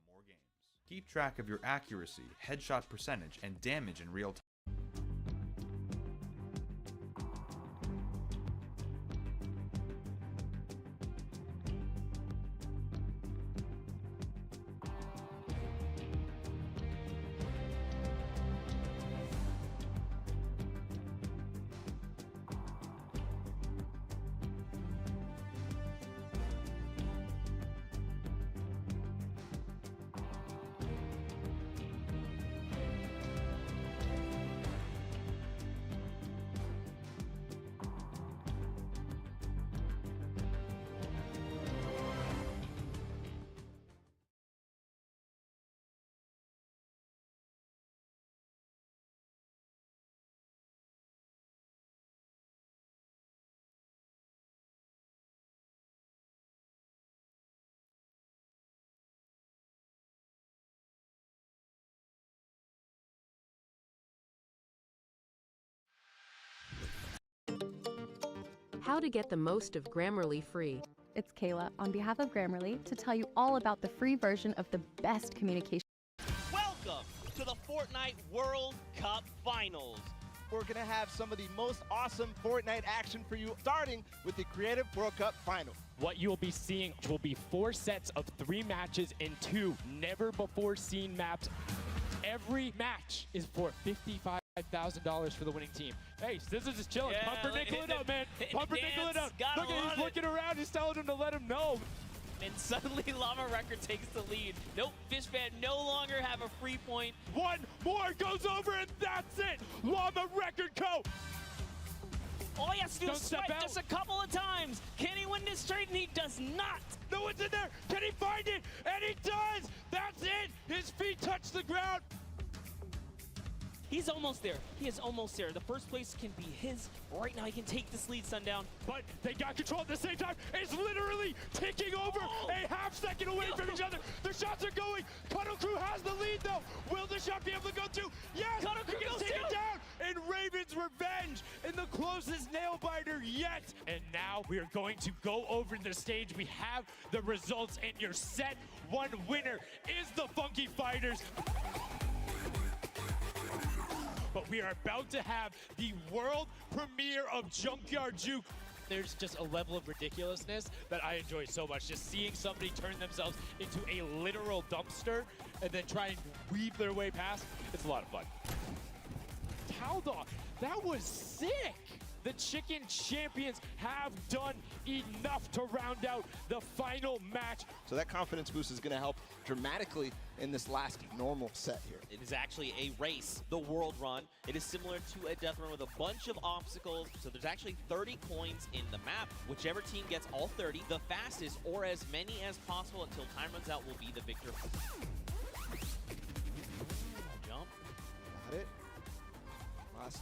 more games. Keep track of your accuracy, headshot percentage, and damage in real time. How to get the most of Grammarly free. It's Kayla on behalf of Grammarly to tell you all about the free version of the best communication. Welcome to the Fortnite World Cup Finals. We're going to have some of the most awesome Fortnite action for you, starting with the Creative World Cup Final. What you'll be seeing will be 4 sets of 3 matches in 2 never-before-seen maps. Every match is for $55,000 for the winning team. Hey, Scissors is chilling. Yeah, Pumpernickel it up, man. Pumpernickel it up. Look at he's looking around. He's telling him to let him know. And suddenly Llama Record takes the lead. Nope, Fishfan no longer have a free point. One more goes over, and that's it. Llama Record Co. All he has to do is step swipe out. just a couple of times. Can he win this trade? And he does not. No one's in there. Can he find it? And he does. That's it. His feet touch the ground. He's almost there. He is almost there. The first place can be his. Right now, he can take this lead, Sundown. But they got control at the same time. It's literally ticking over a half second away from each other. The shots are going. Cuddle Crew has the lead, though. Will the shot be able to go through? Yes! Cuddle Crew he gets goes taken down. down. And Raven's Revenge in the closest nail biter yet. And now we are going to go over the stage. We have the results, and your set 1 winner is the Funky Fighters. But we are about to have the world premiere of Junkyard Juke. There's just a level of ridiculousness that I enjoy so much. Just seeing somebody turn themselves into a literal dumpster and then try and weave their way past. It's a lot of fun. Towdog, that was sick. The Chicken Champions have done enough to round out the final match. So that confidence boost is going to help dramatically in this last normal set here. It is actually a race, the world run. It is similar to a death run with a bunch of obstacles. So there's actually 30 coins in the map. Whichever team gets all 30, the fastest or as many as possible until time runs out will be the victor. Jump. Got it. Last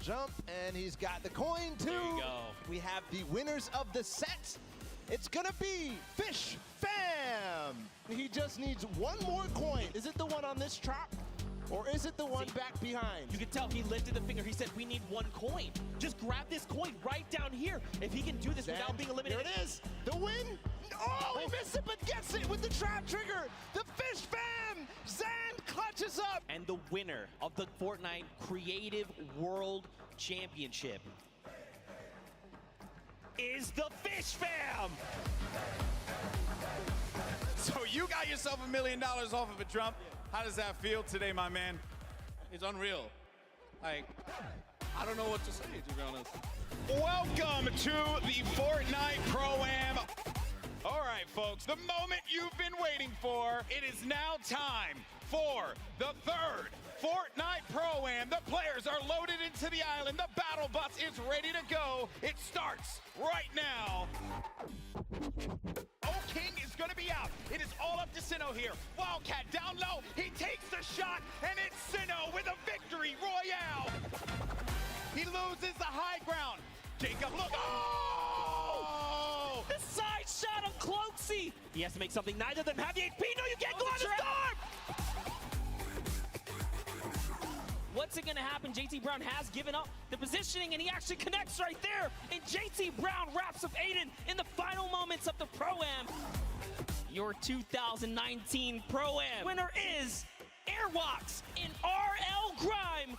jump, and he's got the coin too. There you go. We have the winners of the set. It's gonna be Fish Fam. He just needs 1 more coin. Is it the one on this track? Or is it the one back behind? You can tell he lifted the finger. He said, we need 1 coin. Just grab this coin right down here. If he can do this without being eliminated. There it is. The win. Oh, he missed it, but gets it with the trap trigger. The Fish Fam. Zan clutches up. And the winner of the Fortnite Creative World Championship is the Fish Fam. So you got yourself $1 million off of a jump. How does that feel today, my man? It's unreal. Like, I don't know what to say, to be honest. Welcome to the Fortnite Pro-Am. All right, folks, the moment you've been waiting for. It is now time for the 3rd Fortnite Pro-Am. The players are loaded into the island. The battle bus is ready to go. It starts right now. O-King is going to be out. It is all up to Sinnoh here. Wildcat down low. He takes the shot, and it's Sinnoh with a victory royale. He loses the high ground. Jacob, look. Oh! The side shot of Cloaksy. He has to make something. Neither of them have the HP. No, you can't go on the storm. What's it going to happen? JT Brown has given up the positioning, and he actually connects right there. And JT Brown wraps up Aiden in the final moments of the Pro-Am. your 2019 Pro-Am winner is Airwalks in RL Grime.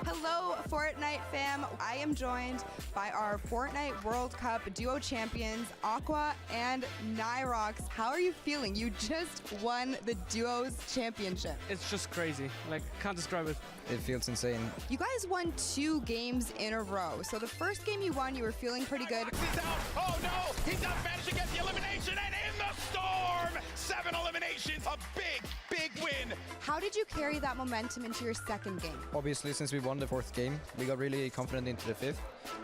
Hello, Fortnite fam. I am joined by our Fortnite World Cup duo champions, Aqua and Nyrox. How are you feeling? You just won the duos championship. It's just crazy. Like, can't describe it. It feels insane. You guys won 2 games in a row. So the first game you won, you were feeling pretty good. He's out. Oh no! He's not managed to get the elimination, and in the storm, 7 eliminations, a big win. How did you carry that momentum into your second game? Obviously, since we won the 4th game, we got really confident into the 5th.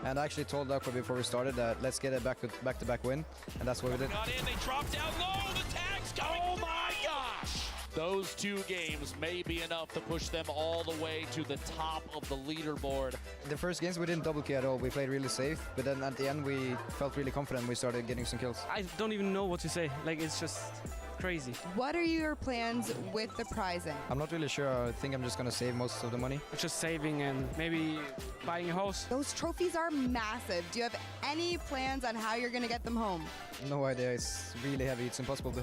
And I actually told Aqua before we started that let's get a back-to-back win, and that's what we did. Got in, they dropped down low, the tag's coming. Oh my gosh! Those 2 games may be enough to push them all the way to the top of the leaderboard. The first games we didn't double kill at all. We played really safe, but then at the end we felt really confident. We started getting some kills. I don't even know what to say. Like, it's just crazy. What are your plans with the prizing? I'm not really sure. I think I'm just gonna save most of the money. Just saving and maybe buying a house. Those trophies are massive. Do you have any plans on how you're gonna get them home? No idea. It's really heavy. It's impossible to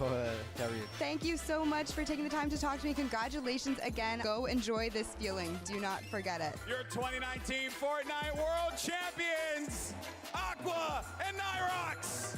carry it. Thank you so much for taking the time to talk to me. Congratulations again. Go enjoy this feeling. Do not forget it. Your 2019 Fortnite World Champions, Aqua and Nyrox.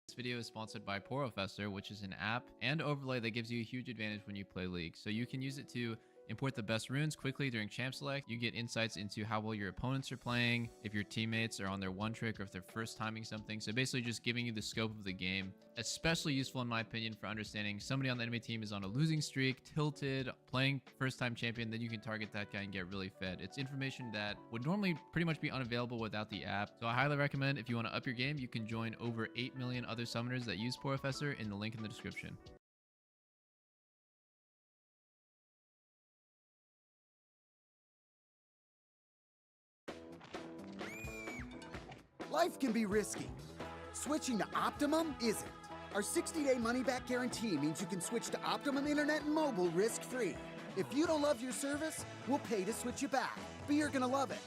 This video is sponsored by Porofessor, which is an app and overlay that gives you a huge advantage when you play League. So you can use it to Import the best runes quickly during champ select. You get insights into how well your opponents are playing, if your teammates are on their one trick, or if they're first timing something. So basically just giving you the scope of the game. Especially useful in my opinion for understanding somebody on the enemy team is on a losing streak, tilted, playing first time champion, then you can target that guy and get really fed. It's information that would normally pretty much be unavailable without the app. So I highly recommend if you want to up your game, you can join over 8 million other summoners that use Professor in the link in the description. Life can be risky. Switching to Optimum isn't. Our 60-day money-back guarantee means you can switch to Optimum Internet and mobile risk-free. If you don't love your service, we'll pay to switch you back, but you're gonna love it.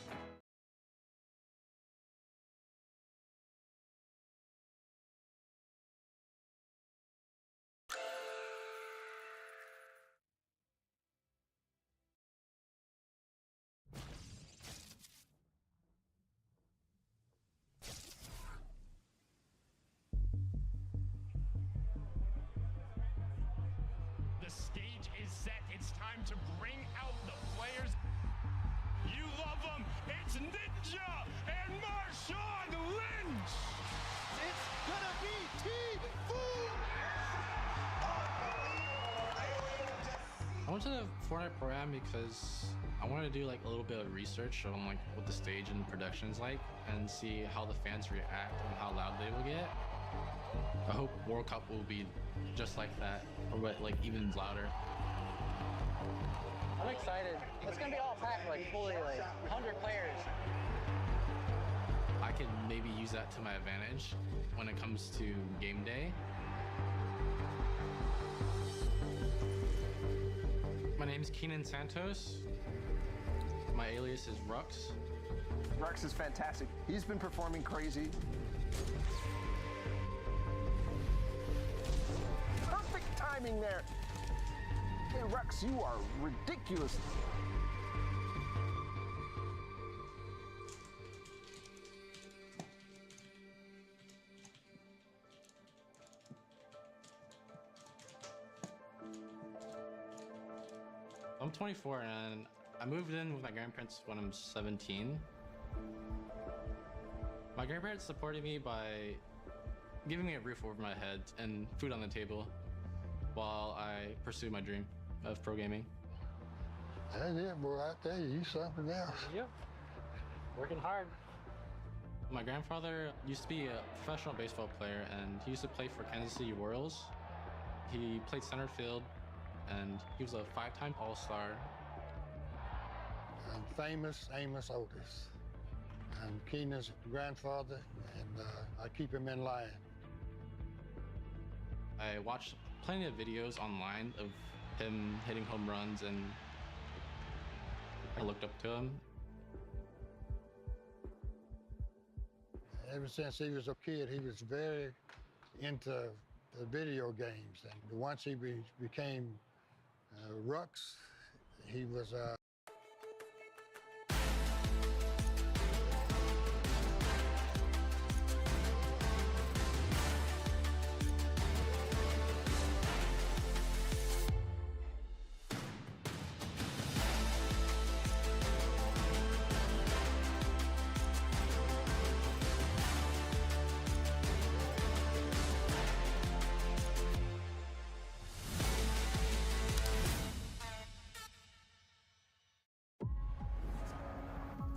The stage is set. It's time to bring out the players. You love them. It's Ninja and Marshawn Lynch. It's gonna be T-Fu. I went to the Fortnite program because I wanted to do like a little bit of research on like what the stage and production is like and see how the fans react and how loud they will get. I hope World Cup will be just like that, or like even louder. I'm excited. It's gonna be all packed, like fully, like 100 players. I can maybe use that to my advantage when it comes to game day. My name is Keenan Santos. My alias is Rux. Rux is fantastic. He's been performing crazy. Perfect timing there. Hey, Rux, you are ridiculous. I'm 24 and I moved in with my grandparents when I'm 17. My grandparents supported me by giving me a roof over my head and food on the table while I pursued my dream of pro gaming. That's it, boy. I tell you, you something else. Yep. Working hard. My grandfather used to be a professional baseball player and he used to play for Kansas City Royals. He played center field and he was a 5-time All-Star. I'm famous Amos Otis. I'm Keenan's grandfather, and I keep him in line. I watched plenty of videos online of him hitting home runs and I looked up to him. Ever since he was a kid, he was very into the video games. And once he became Rux, he was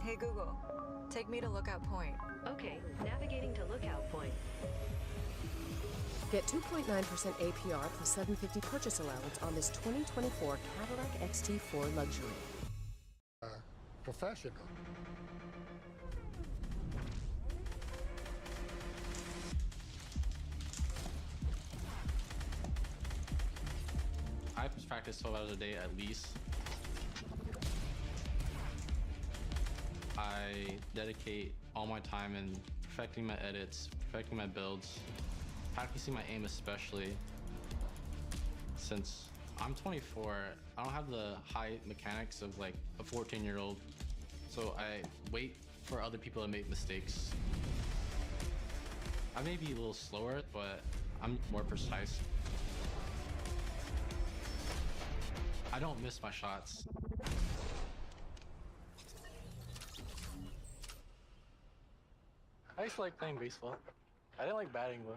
Hey Google, take me to Lookout Point. Okay, navigating to Lookout Point. Get 2.9% APR plus $750 purchase allowance on this 2024 Cadillac XT4 Luxury. professional. I practice 12 hours a day at least. I dedicate all my time in perfecting my edits, perfecting my builds, practicing my aim especially. Since I'm 24, I don't have the high mechanics of like a 14-year-old, so I wait for other people to make mistakes. I may be a little slower, but I'm more precise. I I don't miss my shots. I used to like playing baseball. I didn't like batting though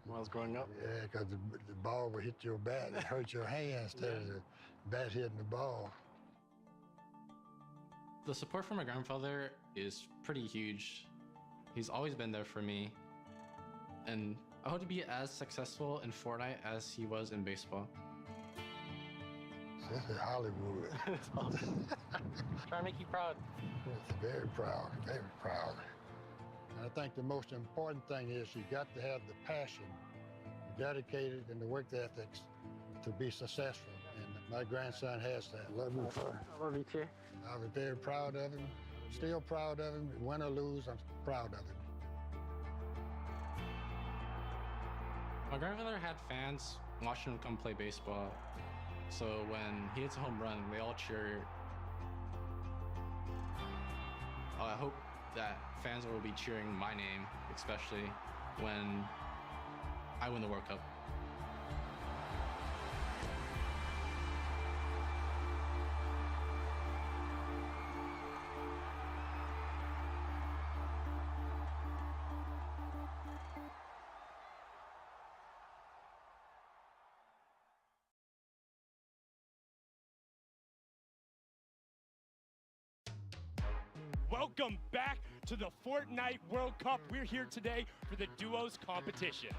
when I was growing up. Yeah, because the ball would hit your bat and hurt your hand instead of the bat hitting the ball. The support from my grandfather is pretty huge. He's always been there for me. And I hope to be as successful in Fortnite as he was in baseball. This is Hollywood. It's awesome. Trying to make you proud. It's very proud, very proud. And I think the most important thing is you got to have the passion, dedicated, and the work ethics to be successful. And my grandson has that. Love you, sir. I love you too. I was very proud of him, still proud of him. Win or lose, I'm proud of him. My grandfather had fans watching him come play baseball. So when he hits a home run, they all cheer. I hope that fans will be cheering my name, especially when I win the World Cup. Welcome back to the Fortnite World Cup. We're here today for the duos competition.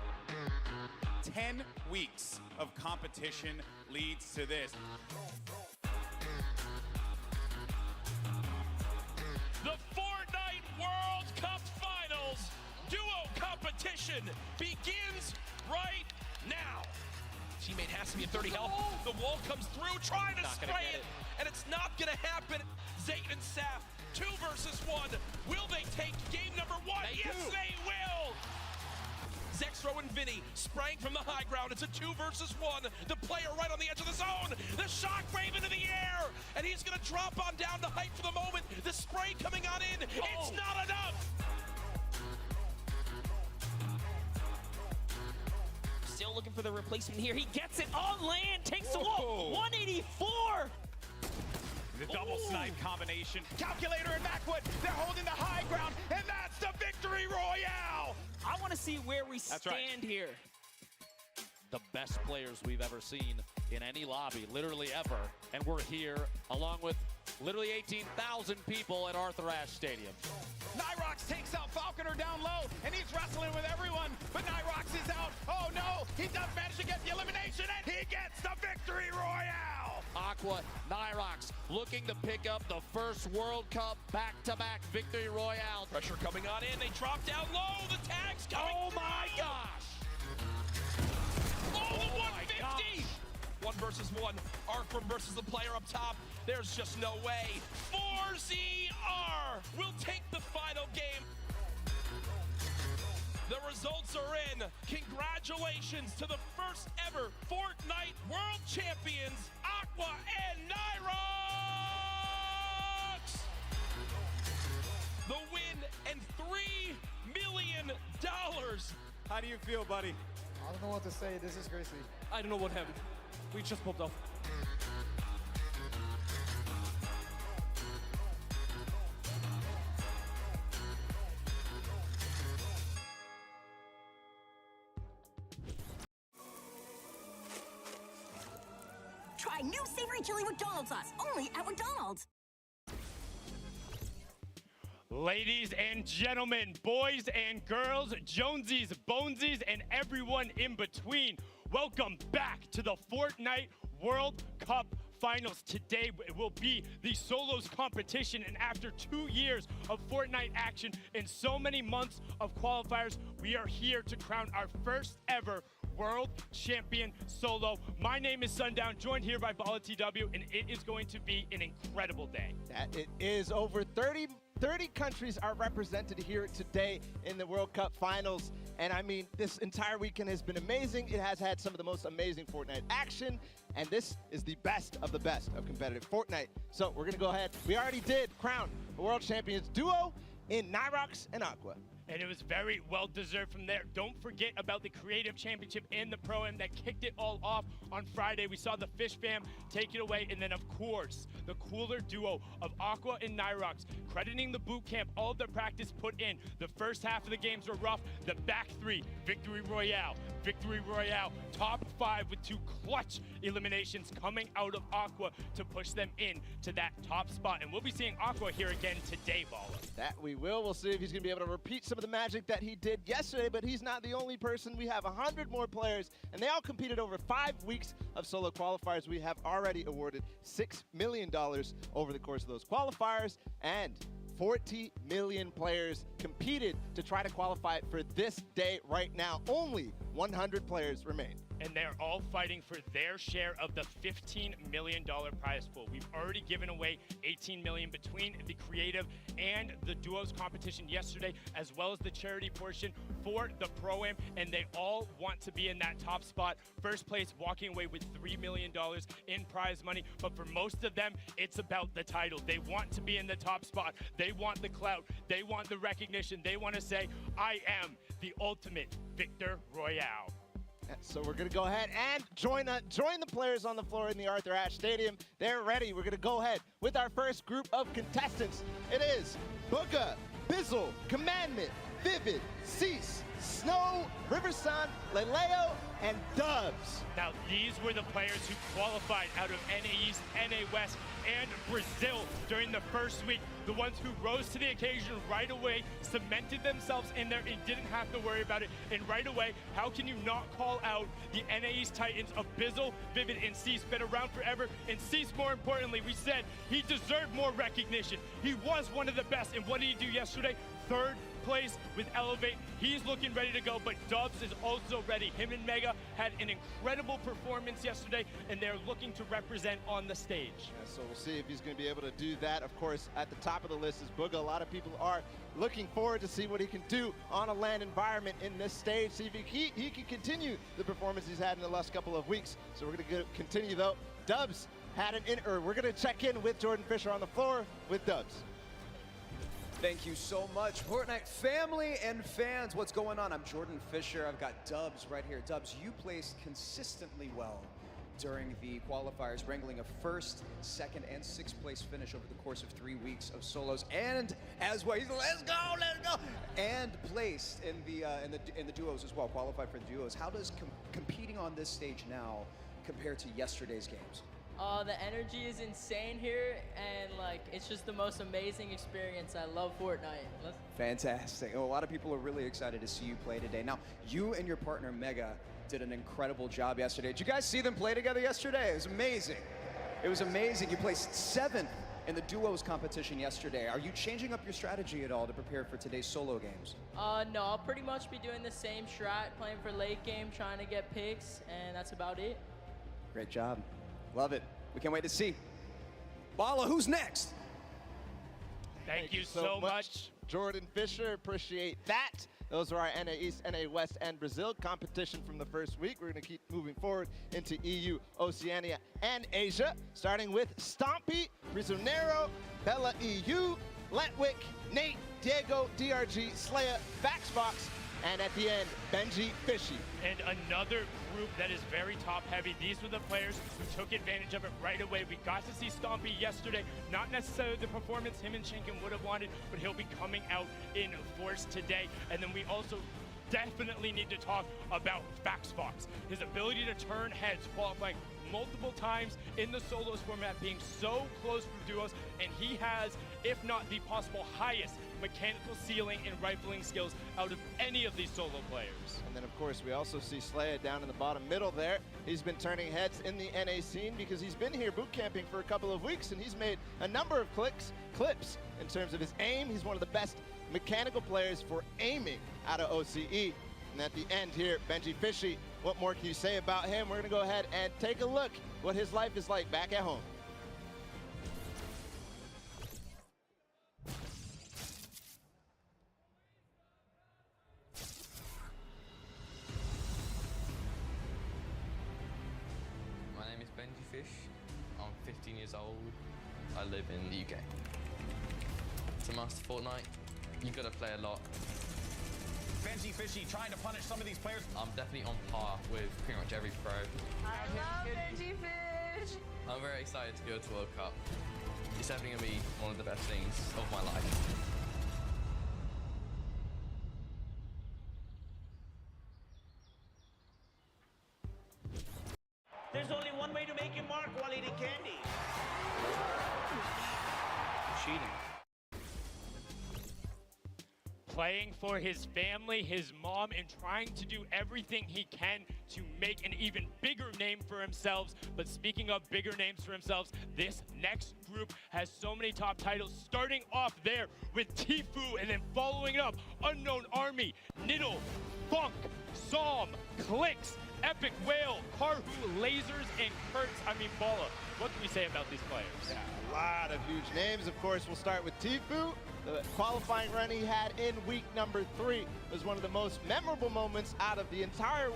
10 weeks of competition leads to this. The Fortnite World Cup Finals duo competition begins right now. Teammate has to be at 30 health. The wall comes through, trying to spray it, and it's not gonna happen. Zayt and Saf, 2 versus 1. Will they take game number 1? Yes, they will. Zexro and Vinny spraying from the high ground. It's a 2 versus 1. The player right on the edge of the zone. The shockwave into the air, and he's gonna drop on down to height for the moment. The spray coming on in. It's not enough. Still looking for the replacement here. He gets it on land, takes the wall. 184. The double snipe combination. Calculator and Macwood, they're holding the high ground, and that's the victory royale! I want to see where we stand here. The best players we've ever seen in any lobby, literally ever. And we're here along with literally 18,000 people at Arthur Ashe Stadium. Nyrox takes out Falconer down low, and he's wrestling with everyone, but Nyrox is out. Oh no, he does manage to get the elimination, and he gets the victory royale! Aqua, Nyrox looking to pick up the first World Cup back-to-back victory royale. Pressure coming on in. They drop down low. The tag's coming. Oh my gosh! Oh, the 150! 1 versus 1. Arcrum versus the player up top. There's just no way. 4ZR will take the final game. The results are in. Congratulations to the first ever Fortnite World Champions, Aqua and Nyrox! The win and $3 million. How do you feel, buddy? I don't know what to say. This is crazy. I don't know what happened. We just popped off. Try new savory chili McDonald's sauce, only at McDonald's. Ladies and gentlemen, boys and girls, Jonesies, Bonesies, and everyone in between, welcome back to the Fortnite World Cup Finals. Today it will be the solos competition, and after 2 years of Fortnite action and so many months of qualifiers, we are here to crown our first ever World Champion solo. My name is Sundown, joined here by Bala TW, and it is going to be an incredible day. That it is. Over 30 countries are represented here today in the World Cup Finals. And I mean, this entire weekend has been amazing. It has had some of the most amazing Fortnite action. And this is the best of competitive Fortnite. So we're going to go ahead. We already did crown a World Champions duo in Nyrox and Aqua. And it was very well deserved from there. Don't forget about the Creative Championship and the Pro-Am that kicked it all off on Friday. We saw the Fish Fam take it away, and then of course, the cooler duo of Aqua and Nyrox, crediting the boot camp, all of their practice put in. The first half of the games were rough. The back three, Victory Royale, top 5 with 2 clutch eliminations coming out of Aqua to push them in to that top spot. And we'll be seeing Aqua here again today, Bala. That we will. We'll see if he's going to be able to repeat some of the magic that he did yesterday, but he's not the only person. We have 100 more players, and they all competed over 5 weeks of solo qualifiers. We have already awarded $6 million over the course of those qualifiers, and 40 million players competed to try to qualify for this day right now. Only 100 players remain. And they're all fighting for their share of the $15 million prize pool. We've already given away $18 million between the creative and the duos competition yesterday, as well as the charity portion for the Pro-Am, and they all want to be in that top spot. First place walking away with $3 million in prize money, but for most of them, it's about the title. They want to be in the top spot. They want the clout. They want the recognition. They want to say, I am the ultimate Victor Royale. So we're going to go ahead and join the players on the floor in the Arthur Ashe Stadium. They're ready. We're going to go ahead with our first group of contestants. It is Booga, Bizzle, Commandment, Vivid, Cease, Snow, Riverson, Leleo, and Dubs. Now, these were the players who qualified out of NA East, NA West, and Brazil during the first week. The ones who rose to the occasion right away, cemented themselves in there, and didn't have to worry about it. And right away, how can you not call out the NA East Titans of Bizzle, Vivid, and Cease? Been around forever, and Cease, more importantly, we said he deserved more recognition. He was one of the best, and what did he do yesterday? 3rd place with Elevate. He's looking ready to go, but Dubs is also ready. Him and Mega had an incredible performance yesterday, and they're looking to represent on the stage. Yeah, so we'll see if he's going to be able to do that. Of course, at the top of the list is Booga. A lot of people are looking forward to see what he can do on a land environment in this stage. See if he can continue the performance he's had in the last couple of weeks. So we're going to continue, though. Dubs had we're going to check in with Jordan Fisher on the floor with Dubs. Thank you so much, Fortnite family and fans. What's going on? I'm Jordan Fisher. I've got Dubs right here. Dubs, you placed consistently well during the qualifiers, wrangling a 1st, 2nd, and 6th place finish over the course of 3 weeks of solos, and as well, let's go, and placed in the duos as well. Qualified for the duos. How does competing on this stage now compare to yesterday's games? The energy is insane here, and it's just the most amazing experience. I love Fortnite. Fantastic. Well, a lot of people are really excited to see you play today. Now, you and your partner Mega did an incredible job yesterday. Did you guys see them play together yesterday? It was amazing. It was amazing. You placed 7th in the duos competition yesterday. Are you changing up your strategy at all to prepare for today's solo games? No, I'll pretty much be doing the same strat, playing for late game, trying to get picks, and that's about it. Great job. Love it. We can't wait to see. Bala, who's next? Thank you so much, Jordan Fisher. Appreciate that. Those are our NA East, NA West, and Brazil competition from the first week. We're going to keep moving forward into EU, Oceania, and Asia, starting with Stompy, Prisionero, Bella EU, Letwick, Nate, Diego, DRG, Slaya, Faxbox, and at the end, Benji Fishy. And another group that is very top-heavy. These were the players who took advantage of it right away. We got to see Stompy yesterday. Not necessarily the performance him and Shinken would have wanted, but he'll be coming out in force today. And then we also definitely need to talk about Faxbox. His ability to turn heads, qualifying multiple times in the solos format, being so close for duos, and he has, if not the possible highest mechanical ceiling and rifling skills out of any of these solo players. And then of course we also see Slaya down in the bottom middle there. He's been turning heads in the NA scene because he's been here boot camping for a couple of weeks, and he's made a number of clips in terms of his aim. He's one of the best mechanical players for aiming out of OCE. And at the end here, Benji Fishy, what more can you say about him? We're gonna go ahead and take a look what his life is like back at home. My name is Benji Fish. I'm 15 years old. I live in the UK. To master Fortnite, you gotta play a lot. Benji Fishy trying to punish some of these players? I'm definitely on par with pretty much every pro. I love Benji Fish. I'm very excited to go to World Cup. It's definitely going to be one of the best things of my life. There's only one way to make him mark while eating candy. Cheating. Playing for his family, his mom, and trying to do everything he can to make an even bigger name for himself. But speaking of bigger names for themselves, this next group has so many top titles, starting off there with Tfue, and then following it up, Unknown Army, Niddle, Funk, Psalm, Clicks, Epic Whale, Karhu, Lasers, and Kurtz. I mean, Balla. What can we say about these players? Yeah, a lot of huge names. Of course, we'll start with Tfue. The qualifying run he had in week number 3 was one of the most memorable moments out of the entire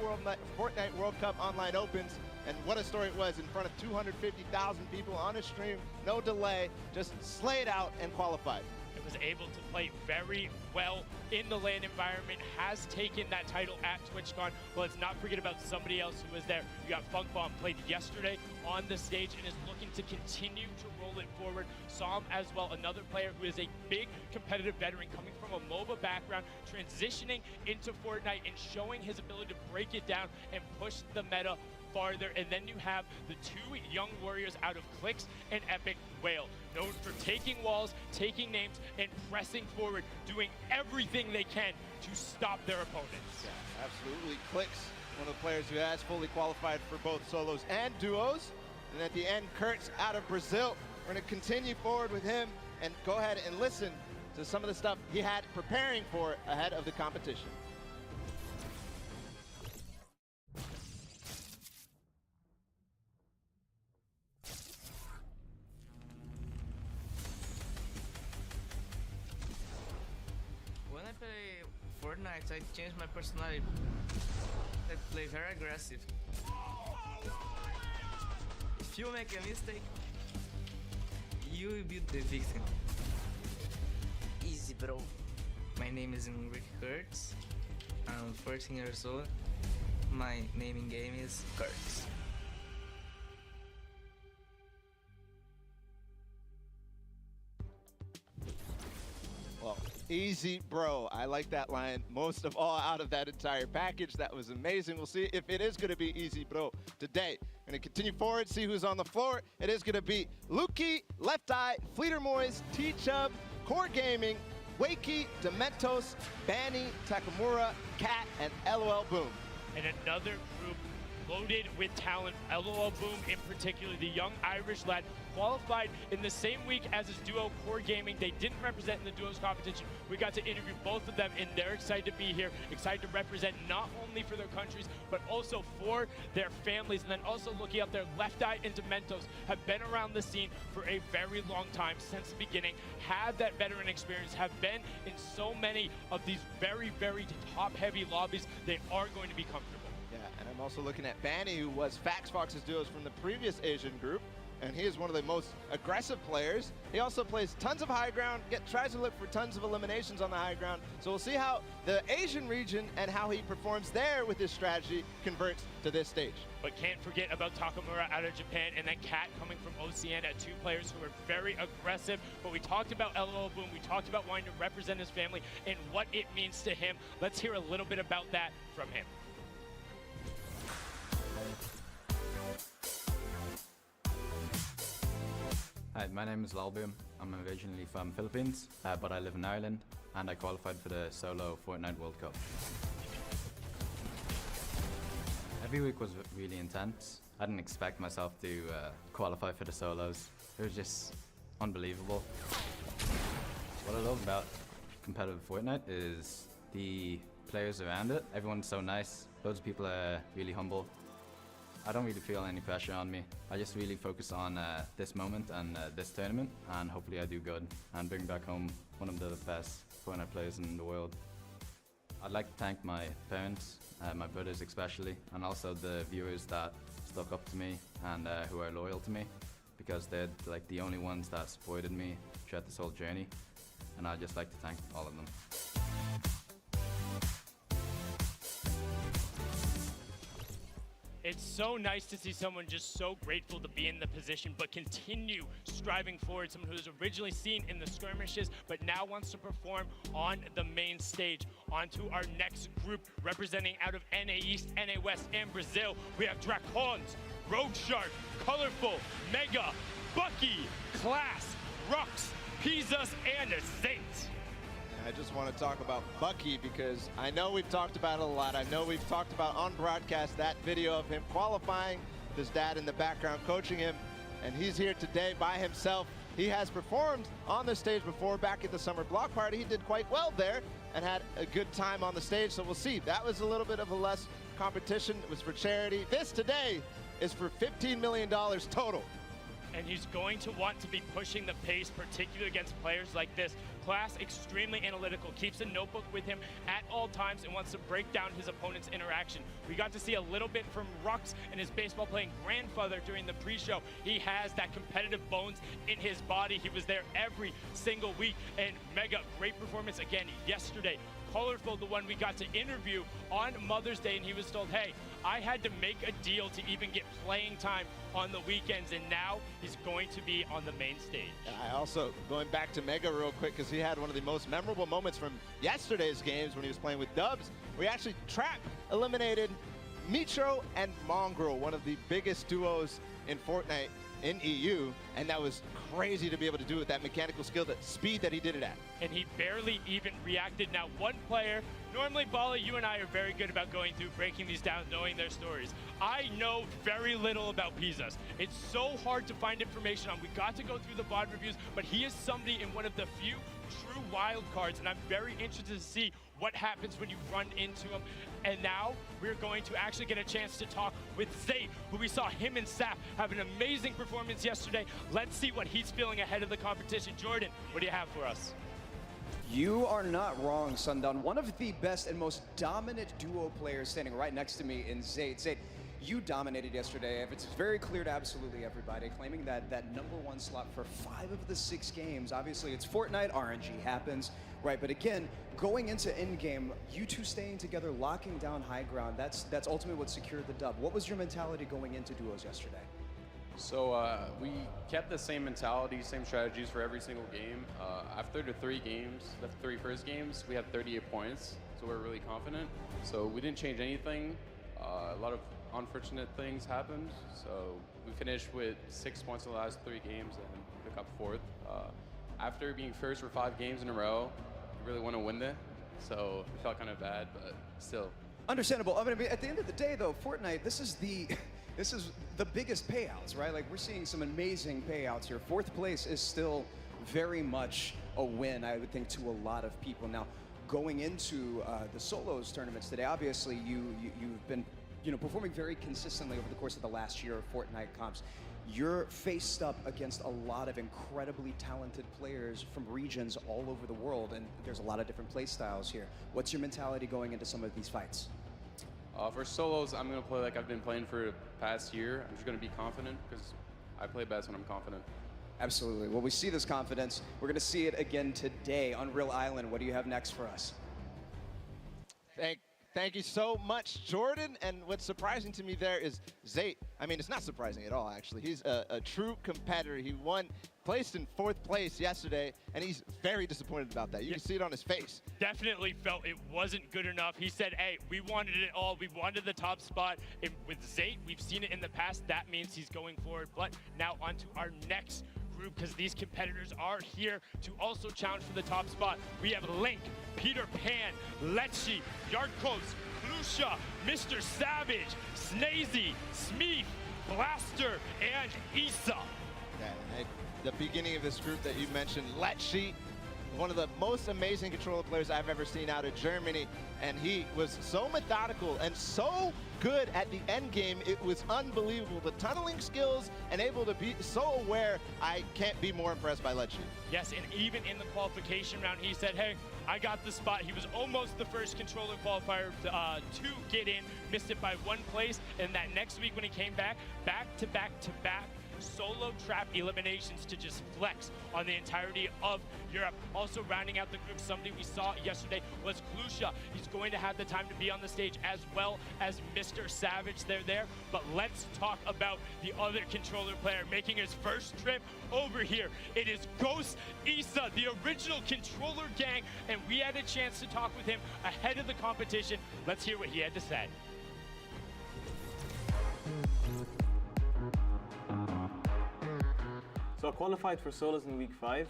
Fortnite World Cup online opens. And what a story it was in front of 250,000 people on a stream, no delay, just slayed out and qualified. It was able to play very well in the LAN environment, has taken that title at TwitchCon. Well, let's not forget about somebody else who was there. You got Funk Bomb, played yesterday on the stage and is looking to continue to roll it forward. Psalm as well, another player who is a big competitive veteran coming from a MOBA background, transitioning into Fortnite and showing his ability to break it down and push the meta farther. And then you have the two young warriors out of Clicks and Epic Whale, known for taking walls, taking names, and pressing forward, doing everything they can to stop their opponents. Yeah, absolutely. Clicks, one of the players who has fully qualified for both solos and duos. And at the end, Kurtz out of Brazil. We're going to continue forward with him and go ahead and listen to some of the stuff he had preparing for ahead of the competition. When I play Fortnite, I change my personality. I play very aggressive. If you make a mistake, you will be the victim. Easy, bro. My name is Enrique Kurtz. I'm 14 years old. My name in game is Kurtz. Well, easy, bro. I like that line most of all out of that entire package. That was amazing. We'll see if it is going to be easy, bro, today. Going to continue forward, see who's on the floor. It is going to be Luki, Left Eye, Fleeter Moyes, T-Chub, Core Gaming, Wakey, Dementos, Banny, Takamura, Cat, and LOL Boom. And another group loaded with talent. LOL Boom in particular, the young Irish lad, qualified in the same week as his duo Core Gaming. They didn't represent in the duos competition. We got to interview both of them and they're excited to be here, excited to represent not only for their countries, but also for their families. And then also looking up there, Left Eye and Dementos have been around the scene for a very long time since the beginning, have that veteran experience, have been in so many of these very, very top-heavy lobbies. They are going to be comfortable. Yeah, and I'm also looking at Banny, who was Fox's duos from the previous Asian group, and he is one of the most aggressive players. He also plays tons of high ground, tries to look for tons of eliminations on the high ground. So we'll see how the Asian region and how he performs there with his strategy converts to this stage. But can't forget about Takamura out of Japan, and then Cat coming from OCN at two players who are very aggressive. But we talked about LOL Boom, we talked about wanting to represent his family and what it means to him. Let's hear a little bit about that from him. Hi, my name is Lalboom. I'm originally from Philippines, but I live in Ireland, and I qualified for the solo Fortnite World Cup. Every week was really intense. I didn't expect myself to qualify for the solos. It was just unbelievable. What I love about competitive Fortnite is the players around it. Everyone's so nice. Loads of people are really humble. I don't really feel any pressure on me. I just really focus on this moment and this tournament, and hopefully I do good and bring back home one of the best Fortnite players in the world. I'd like to thank my parents, my brothers especially, and also the viewers that stuck up to me and who are loyal to me, because they're like the only ones that supported me throughout this whole journey, and I'd just like to thank all of them. It's so nice to see someone just so grateful to be in the position, but continue striving forward. Someone who was originally seen in the skirmishes, but now wants to perform on the main stage. On to our next group, representing out of NA East, NA West, and Brazil. We have Dracons, Road Shark, Colorful, Mega, Bucky, Class, Rux, Pizzas, and Zate. I just want to talk about Bucky because I know we've talked about it a lot. I know we've talked about on broadcast that video of him qualifying, with his dad in the background coaching him, and he's here today by himself. He has performed on the stage before back at the summer block party. He did quite well there and had a good time on the stage, so we'll see. That was a little bit of a less competition. It was for charity. This today is for $15 million total. And he's going to want to be pushing the pace, particularly against players like this. Class, extremely analytical, keeps a notebook with him at all times and wants to break down his opponent's interaction. We got to see a little bit from Rux and his baseball-playing grandfather during the pre-show. He has that competitive bones in his body. He was there every single week. And Mega, great performance again yesterday. Colorful, the one we got to interview on Mother's Day, and he was told, hey, I had to make a deal to even get playing time on the weekends, and now he's going to be on the main stage. I also, going back to Mega real quick, because he had one of the most memorable moments from yesterday's games when he was playing with Dubs. We actually eliminated Mitro and Mongrel, one of the biggest duos in Fortnite in EU, and that was crazy to be able to do with that mechanical skill, that speed that he did it at. And he barely even reacted. Now, one player, normally, Bala, you and I are very good about going through, breaking these down, knowing their stories. I know very little about Pizzas. It's so hard to find information on. We got to go through the VOD reviews, but he is somebody in one of the few true wild cards, and I'm very interested to see what happens when you run into him. And now we're going to actually get a chance to talk with Zate, who we saw him and Sap have an amazing performance yesterday. Let's see what he's feeling ahead of the competition. Jordan, what do you have for us? You are not wrong, Sundown. One of the best and most dominant duo players standing right next to me in Zate. Zate, you dominated yesterday. It's very clear to absolutely everybody, claiming that #1 slot for 5 of the 6 games. Obviously, it's Fortnite, RNG happens, right? But again, going into in-game, you two staying together, locking down high ground, that's ultimately what secured the dub. What was your mentality going into duos yesterday? So we kept the same mentality, same strategies for every single game. After the 3 games, the 3 first games, we had 38 points, so we're really confident. So we didn't change anything. A lot of unfortunate things happened, so we finished with 6 points in the last 3 games and pick up 4th. After being first for 5 games in a row, we really want to win it, so it felt kind of bad, but still. Understandable. I mean, at the end of the day, though, Fortnite, this is the biggest payouts, right? Like, we're seeing some amazing payouts here. 4th place is still very much a win, I would think, to a lot of people. Now, going into the solos tournaments today, obviously you've been performing very consistently over the course of the last year of Fortnite comps. You're faced up against a lot of incredibly talented players from regions all over the world, and there's a lot of different play styles here. What's your mentality going into some of these fights? For solos, I'm going to play like I've been playing for the past year. I'm just going to be confident because I play best when I'm confident. Absolutely. Well, we see this confidence. We're going to see it again today on Real Island. What do you have next for us? Thank you so much, Jordan. And what's surprising to me there is Zate. I mean, it's not surprising at all, actually. He's a true competitor. He placed in 4th place yesterday, and he's very disappointed about that. You can see it on his face. Definitely felt it wasn't good enough. He said, hey, we wanted it all. We wanted the top spot. And with Zate, we've seen it in the past. That means he's going forward. But now on to our next group, because these competitors are here to also challenge for the top spot. We have Link, Peter Pan, Lechi, Yarkos, Klusha, Mr. Savage, Snazy, Smeef, Blaster, and Issa. Yeah, the beginning of this group that you mentioned, Lechi, one of the most amazing controller players I've ever seen out of Germany, and he was so methodical and so good at the end game. It was unbelievable. The tunneling skills and able to be so aware. I can't be more impressed by Lechi. Yes, and even in the qualification round, he said, hey, I got the spot. He was almost the first controller qualifier to get in, missed it by 1 place, and that next week when he came back to back solo trap eliminations to just flex on the entirety of Europe. Also rounding out the group, somebody we saw yesterday was Klusha. He's going to have the time to be on the stage, as well as Mr. Savage. They're there. But let's talk about the other controller player making his first trip over here. It is Ghost Issa, the original controller gang, and we had a chance to talk with him ahead of the competition. Let's hear what he had to say. So I qualified for solos in week 5.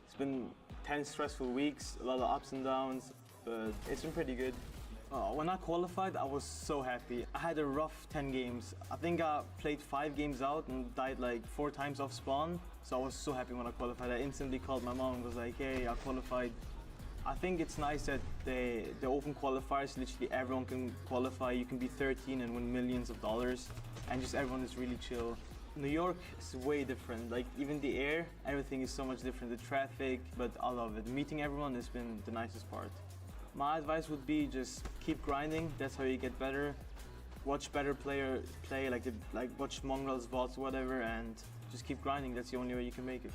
It's been 10 stressful weeks, a lot of ups and downs, but it's been pretty good. When I qualified, I was so happy. I had a rough 10 games. I think I played 5 games out and died like 4 times off spawn. So I was so happy when I qualified. I instantly called my mom and was like, hey, I qualified. I think it's nice that they open qualifiers. Literally everyone can qualify. You can be 13 and win millions of dollars. And just everyone is really chill. New York is way different. Like even the air, everything is so much different. The traffic, but I love it. Meeting everyone has been the nicest part. My advice would be just keep grinding. That's how you get better. Watch better player play, like watch Mongrel's VODs, whatever, and just keep grinding. That's the only way you can make it.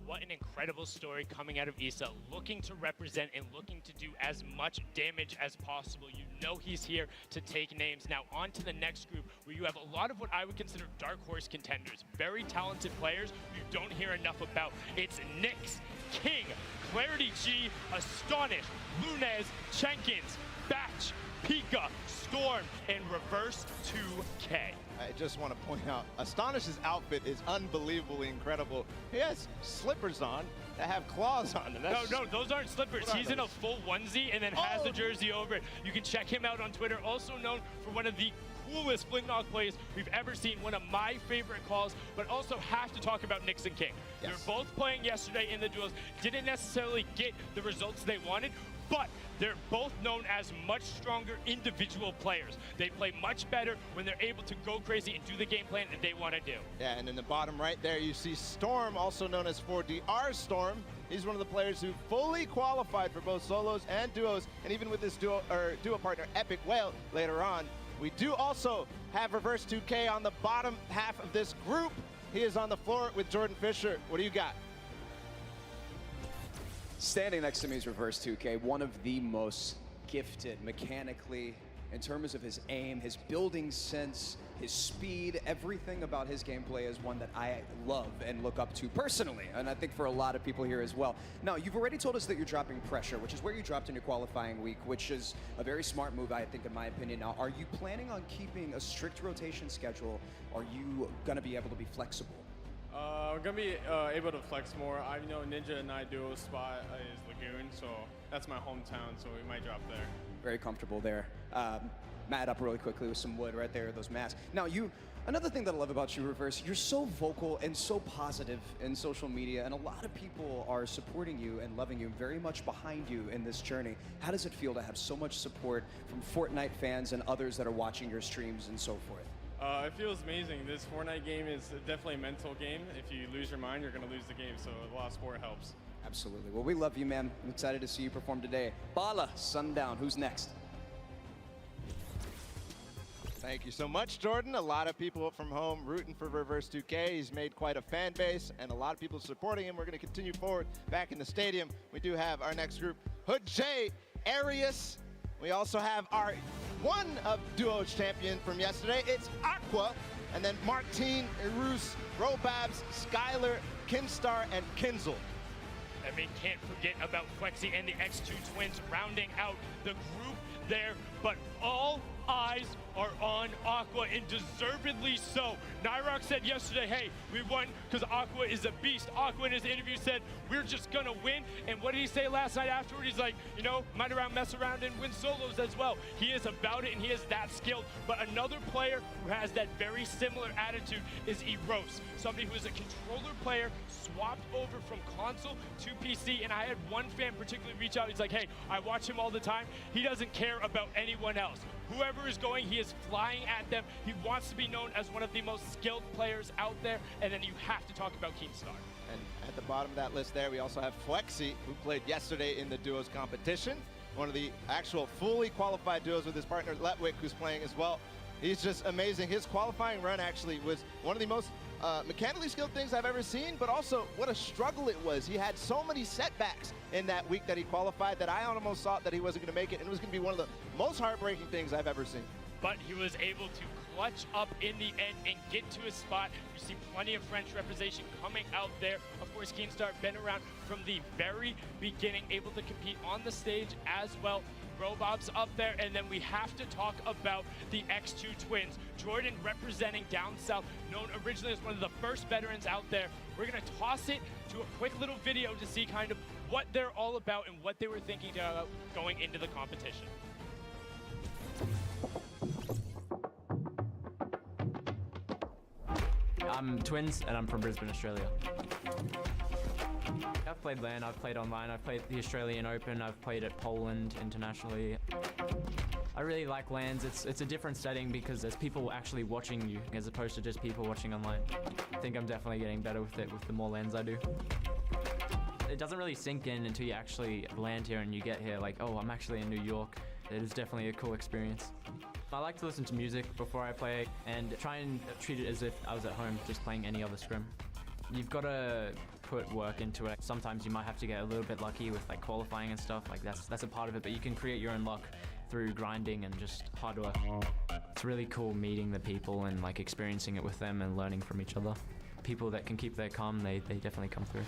What an incredible story coming out of Issa, looking to represent and looking to do as much damage as possible. You know he's here to take names. Now on to the next group, where you have a lot of what I would consider dark horse contenders. Very talented players you don't hear enough about. It's Nyx, King, Clarity G, Astonish, Lunez, Jenkins, Batch, Pika, Storm, and Reverse 2K. I just want to point out, Astonish's outfit is unbelievably incredible. He has slippers on that have claws on them. No, those aren't slippers. He's in a full onesie and then has the jersey over it. You can check him out on Twitter. Also known for one of the coolest fling knock plays we've ever seen. One of my favorite calls, but also have to talk about Nyx and King. Yes. They're both playing yesterday in the duels. Didn't necessarily get the results they wanted, but they're both known as much stronger individual players. They play much better when they're able to go crazy and do the game plan that they want to do. Yeah, and in the bottom right there, you see Storm, also known as 4DR Storm. He's one of the players who fully qualified for both solos and duos, and even with his duo partner, Epic Whale, later on. We do also have Reverse 2K on the bottom half of this group. He is on the floor with Jordan Fisher. What do you got? Standing next to me is Reverse 2K, one of the most gifted mechanically in terms of his aim, his building sense, his speed. Everything about his gameplay is one that I love and look up to personally, and I think for a lot of people here as well. Now, you've already told us that you're dropping Pressure, which is where you dropped in your qualifying week, which is a very smart move, I think, in my opinion. Now, are you planning on keeping a strict rotation schedule? Are you going to be able to be flexible? We're gonna be able to flex more. I know Ninja and I duo spot is Lagoon, so that's my hometown, so we might drop there. Very comfortable there. Mat up really quickly with some wood right there, those mats. Now, another thing that I love about you, Reverse, you're so vocal and so positive in social media, and a lot of people are supporting you and loving you, very much behind you in this journey. How does it feel to have so much support from Fortnite fans and others that are watching your streams and so forth? It feels amazing. This Fortnite game is definitely a mental game. If you lose your mind, you're going to lose the game, so a lot of sport helps. Absolutely. Well, we love you, man. I'm excited to see you perform today. Bala, Sundown, who's next? Thank you so much, Jordan. A lot of people from home rooting for Reverse 2K. He's made quite a fan base, and a lot of people supporting him. We're going to continue forward back in the stadium. We do have our next group, Hood J, Arius. We also have our one of Duo's champion from yesterday. It's Aqua, and then Martine, Irus, Robabs, Skylar, Kinstar, and Kinzel. And we can't forget about Flexi and the X2 twins rounding out the group there, but all eyes are on Aqua, and deservedly so. Nyrox said yesterday, hey, we won because Aqua is a beast. Aqua in his interview said, we're just gonna win. And what did he say last night afterward? He's like, you know, might around mess around and win solos as well. He is about it and he is that skilled. But another player who has that very similar attitude is Eros, somebody who is a controller player, swapped over from console to PC. And I had one fan particularly reach out. He's like, hey, I watch him all the time. He doesn't care about anyone else. Whoever is going, he is flying at them. He wants to be known as one of the most skilled players out there. And then you have to talk about Keemstar. And at the bottom of that list there, we also have Flexi, who played yesterday in the duos competition. One of the actual fully qualified duos with his partner Letwick, who's playing as well. He's just amazing. His qualifying run actually was one of the most mechanically skilled things I've ever seen, but also what a struggle it was. He had so many setbacks in that week that he qualified that I almost thought that he wasn't going to make it, and it was going to be one of the most heartbreaking things I've ever seen. But he was able to clutch up in the end and get to his spot. You see plenty of French representation coming out there. Of course, Keemstar been around from the very beginning, able to compete on the stage as well. Robob's up there, and then we have to talk about the X2 twins. Jordan representing down south, known originally as one of the first veterans out there. We're gonna toss it to a quick little video to see kind of what they're all about and what they were thinking about going into the competition. I'm twins, and I'm from Brisbane, Australia. I've played LAN, I've played online, I've played the Australian Open, I've played at Poland internationally. I really like LANs. It's a different setting because there's people actually watching you as opposed to just people watching online. I think I'm definitely getting better with it with the more LANs I do. It doesn't really sink in until you actually land here and you get here like, oh, I'm actually in New York. It is definitely a cool experience. I like to listen to music before I play and try and treat it as if I was at home just playing any other scrim. You've got to put work into it. Sometimes you might have to get a little bit lucky with like qualifying and stuff. Like that's a part of it, but you can create your own luck through grinding and just hard work. It's really cool meeting the people and like experiencing it with them and learning from each other. People that can keep their calm, they definitely come through.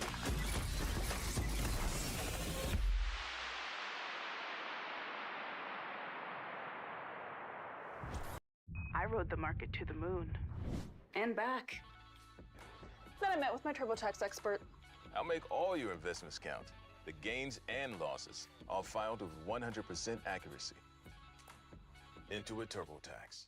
I rode the market to the moon. And back. Then I met with my TurboTax expert. I'll make all your investments count. The gains and losses, all filed with 100% accuracy. Intuit TurboTax.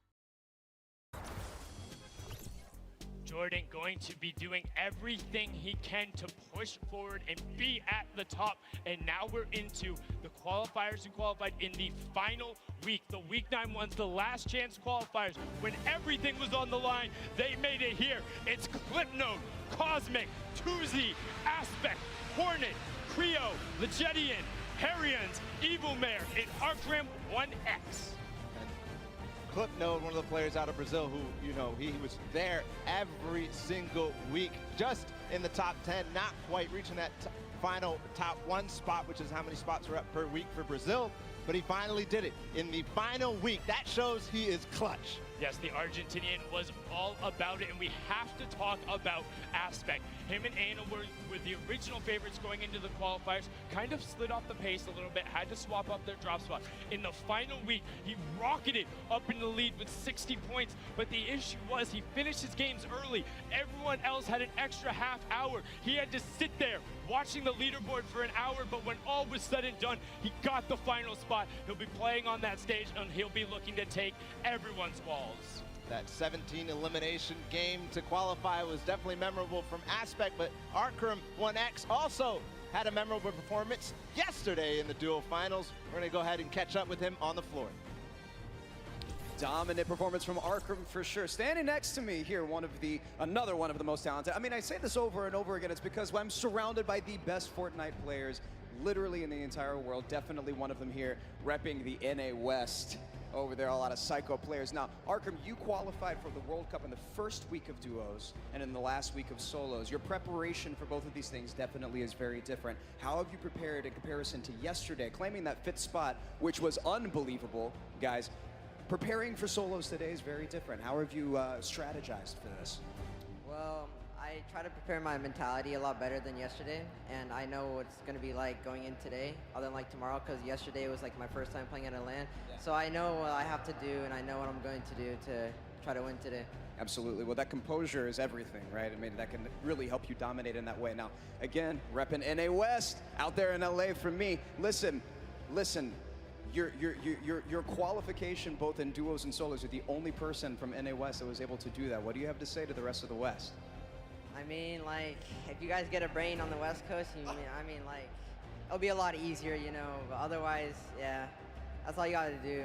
Jordan going to be doing everything he can to push forward and be at the top. And now we're into the qualifiers who qualified in the final week. The week 9 ones, the last chance qualifiers. When everything was on the line, they made it here. It's Clipnote, Cosmic, Tuzi, Aspect, Hornet, Creo, Legedian, Harians, Evil Mare, and Arcram 1X. Clipnote, one of the players out of Brazil who, you know, he was there every single week, just in the top 10, not quite reaching that final top 1 spot, which is how many spots were up per week for Brazil, but he finally did it in the final week. That shows he is clutch. Yes, the Argentinian was all about it, and we have to talk about Aspect. Him and Ana were the original favorites going into the qualifiers, kind of slid off the pace a little bit, had to swap up their drop spot. In the final week, he rocketed up in the lead with 60 points, but the issue was he finished his games early. Everyone else had an extra half hour. He had to sit there watching the leaderboard for an hour, but when all was said and done, he got the final spot. He'll be playing on that stage, and he'll be looking to take everyone's walls. That 17 elimination game to qualify was definitely memorable from Aspect, but Arcram 1X also had a memorable performance yesterday in the duo finals. We're going to go ahead and catch up with him on the floor. Dominant performance from Arcram for sure. Standing next to me here, another one of the most talented. I mean, I say this over and over again. It's because I'm surrounded by the best Fortnite players literally in the entire world. Definitely one of them here, repping the NA West. Over there, a lot of psycho players. Now, Arcram, you qualified for the World Cup in the first week of duos and in the last week of solos. Your preparation for both of these things definitely is very different. How have you prepared in comparison to yesterday, claiming that 5th spot, which was unbelievable, guys? Preparing for solos today is very different. How have you strategized for this? Well, I I try to prepare my mentality a lot better than yesterday, and I know what it's going to be like going in today, other than like tomorrow, because yesterday was like my first time playing at a LAN. So I know what I have to do, and I know what I'm going to do to try to win today. Absolutely. Well, that composure is everything, right? I mean, that can really help you dominate in that way. Now, again, repping NA West out there in LA for me. Listen. Your qualification both in duos and solos, you're the only person from NA West that was able to do that. What do you have to say to the rest of the West? I mean, like, if you guys get a brain on the West Coast, I mean, like, it'll be a lot easier, you know, but otherwise, yeah, that's all you gotta do.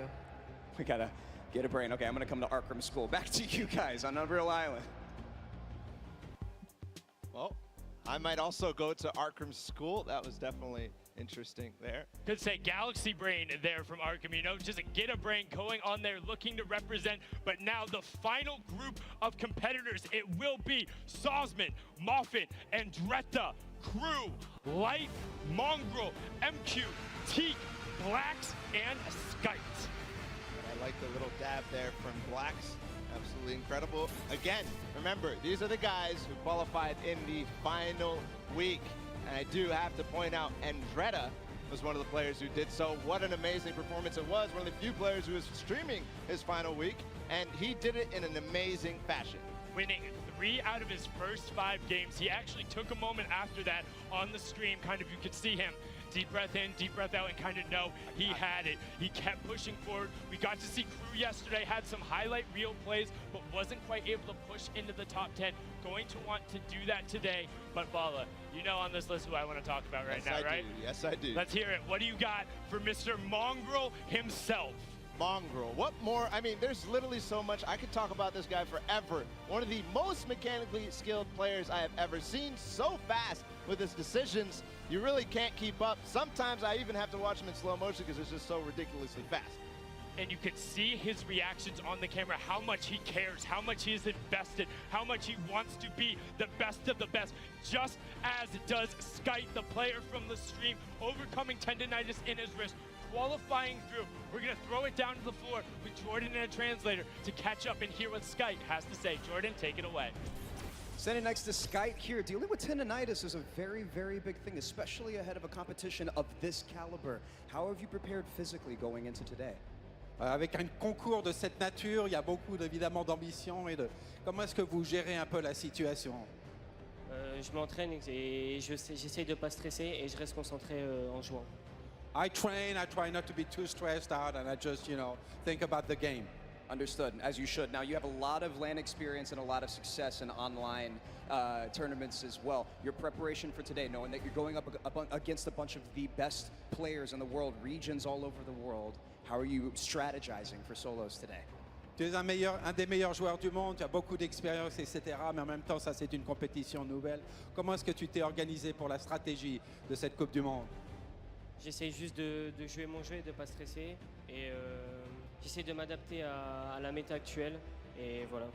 We gotta get a brain. Okay, I'm gonna come to Arkham School. Back to you guys on Unreal Island. Well, I might also go to Arkham School. That was definitely interesting there. Could say Galaxy Brain there from Arkham, you know, just get a brain going on there, looking to represent. But now the final group of competitors, it will be Sosman, Moffat, Andretta, Crew, Light, Mongrel, MQ, Teak, Blacks, and Skite. I like the little dab there from Blacks. Absolutely incredible. Again, remember, these are the guys who qualified in the final week. And I do have to point out, Andretta was one of the players who did so. What an amazing performance it was. One of the few players who was streaming his final week, and he did it in an amazing fashion. Winning 3 out of his first 5 games. He actually took a moment after that on the stream, kind of, you could see him deep breath in, deep breath out, and kind of know he had it. He kept pushing forward. We got to see Crew yesterday, had some highlight reel plays, but wasn't quite able to push into the top 10. Going to want to do that today. But Bala, you know on this list who I want to talk about right now, right? Yes, I do. Let's hear it. What do you got for Mr. Mongrel himself? Mongrel. What more? I mean, there's literally so much. I could talk about this guy forever. One of the most mechanically skilled players I have ever seen. So fast with his decisions, you really can't keep up. Sometimes I even have to watch him in slow motion because it's just so ridiculously fast. And you could see his reactions on the camera, how much he cares, how much he is invested, how much he wants to be the best of the best, just as does Skite, the player from the stream, overcoming tendonitis in his wrist, qualifying through. We're gonna throw it down to the floor with Jordan and a translator to catch up and hear what Skite has to say. Jordan, take it away. Standing next to Skite here, dealing with tendonitis is a very, very big thing, especially ahead of a competition of this caliber. How have you prepared physically going into today? Avec un concours de cette nature, il y a beaucoup évidemment d'ambition et de comment est-ce que vous gérez un peu la situation? Je m'entraîne et j'essaie de pas stresser et je reste concentré en jouant. I train, I try not to be too stressed out, and I just, you know, think about the game. Understood, as you should. Now, you have a lot of LAN experience and a lot of success in online tournaments as well. Your preparation for today, knowing that you're going up against a bunch of the best players in the world, regions all over the world, how are you strategizing for solos today? Tu es un des meilleurs joueurs du monde, tu as beaucoup d'expérience, etc. Mais en même temps, ça, c'est une compétition nouvelle. Comment est-ce que tu t'es organisé pour la stratégie de cette Coupe du Monde? J'essaie juste de jouer mon jeu et de ne pas stresser. Et j'essaie de m'adapter à la méta actuelle. Et voilà.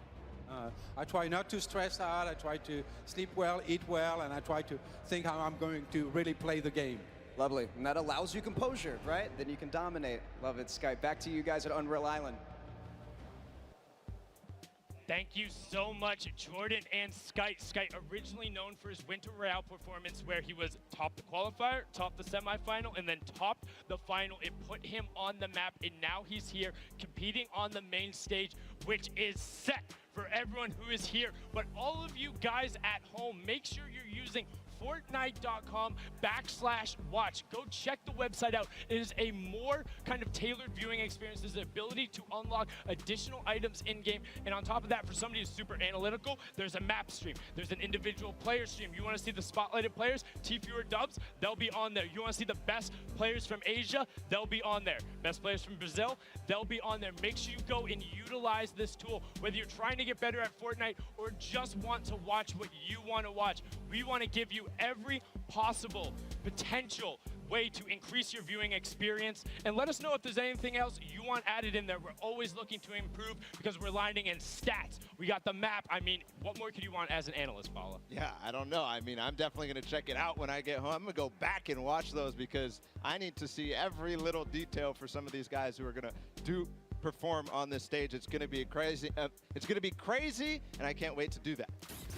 I try not to stress out, I try to sleep well, eat well, and I try to think how I'm going to really play the game. Lovely, and that allows you composure, right? Then you can dominate. Love it, Skype. Back to you guys at Unreal Island. Thank you so much, Jordan and Skite. Skite, originally known for his Winter Royale performance where he was top the qualifier, top the semifinal, and then topped the final. It put him on the map, and now he's here competing on the main stage, which is set for everyone who is here. But all of you guys at home, make sure you're using Fortnite.com/watch. Go check the website out. It is a more kind of tailored viewing experience. There's the ability to unlock additional items in-game. And on top of that, for somebody who's super analytical, there's a map stream. There's an individual player stream. You want to see the spotlighted players, T-Fewer Dubs, they'll be on there. You want to see the best players from Asia, they'll be on there. Best players from Brazil, they'll be on there. Make sure you go and utilize this tool, whether you're trying to get better at Fortnite or just want to watch what you want to watch. We want to give you every possible potential way to increase your viewing experience, and let us know if there's anything else you want added in there. We're always looking to improve because we're lining in stats. We got the map. I mean, what more could you want as an analyst, Paula? Yeah, I don't know. I mean, I'm definitely going to check it out when I get home. I'm going to go back and watch those because I need to see every little detail for some of these guys who are going to perform on this stage. It's going to be crazy. And I can't wait to do that.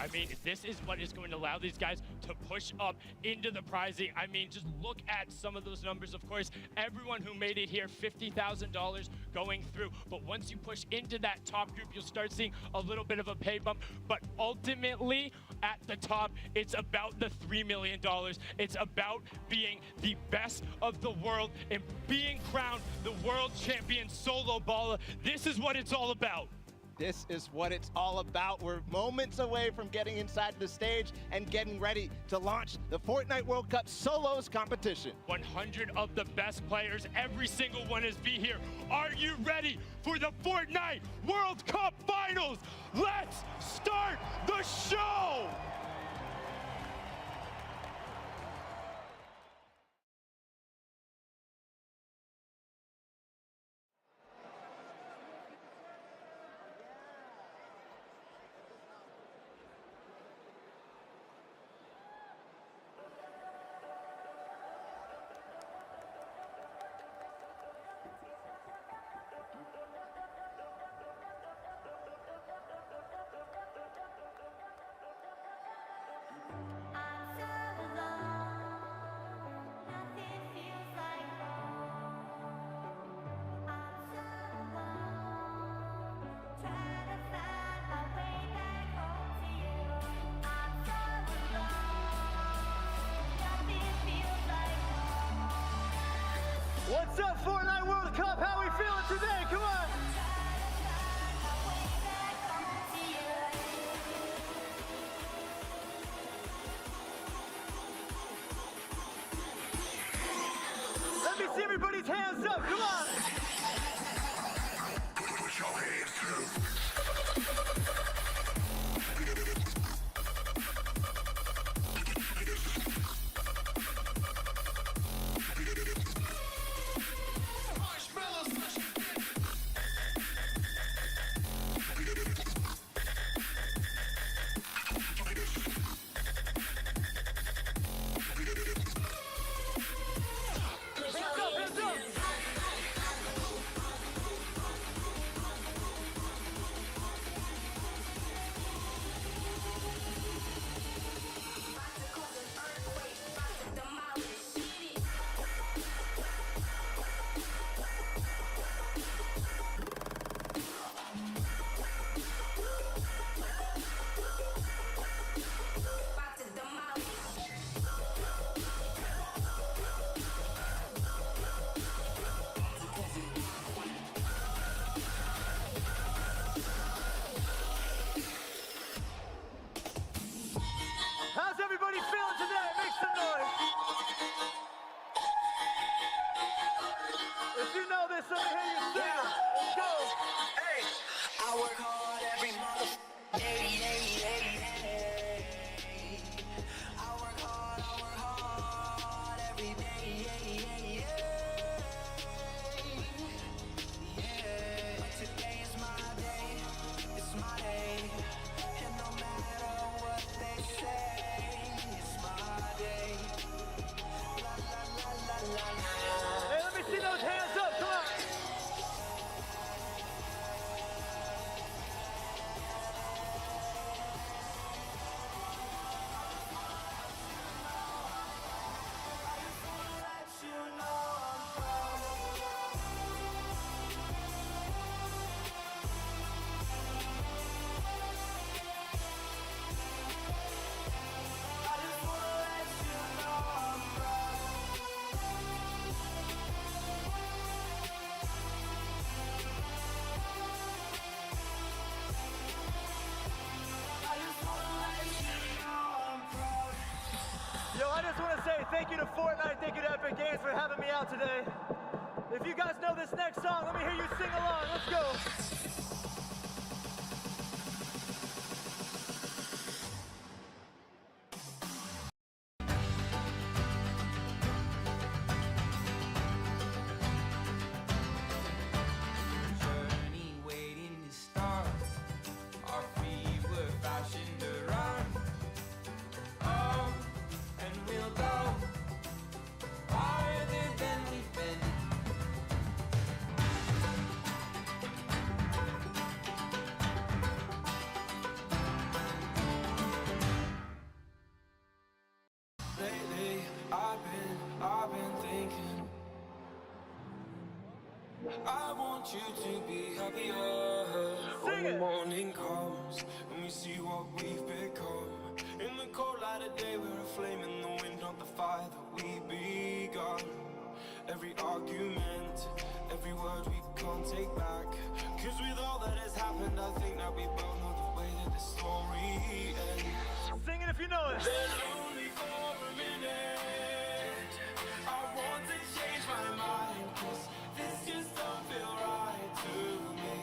I mean, this is what is going to allow these guys to push up into the prizing. I mean, just look at some of those numbers. Of course, everyone who made it here, $50,000 going through. But once you push into that top group, you'll start seeing a little bit of a pay bump. But ultimately, at the top, it's about the $3 million. It's about being the best of the world and being crowned the world champion solo baller. This is what it's all about. This is what it's all about. We're moments away from getting inside the stage and getting ready to launch the Fortnite World Cup Solos competition. 100 of the best players, every single one is be here. Are you ready for the Fortnite World Cup Finals? Let's start the show! What's up, Fortnite World Cup? How we feeling today? Come on! Let me see everybody's hands up, come on! Put your hands through. How's everybody feeling today? Make some noise. If you know this, let me hear you sing it. Let's go. Hey, I work hard every day. I work hard every day. But today is my day. It's my day. And no matter what they say, it's my day. La la la la la la. Hey, let me see those hands up, come on. Yo, I just want to say thank you to Fortnite, thank you to Epic Games for having me out today. If you guys know this next song, let me hear you sing along. Let's go. I've been thinking. I want you to be happier. When the morning comes and we see what we've become. In the cold light of day, we're a flame in the wind, not the fire that we begun. Every argument, every word we can't take back. Cause with all that has happened, I think that we both know the way that the story ends. Sing it if you know it. Then only for a minute, I want to change my mind. Cause this just don't feel right to me.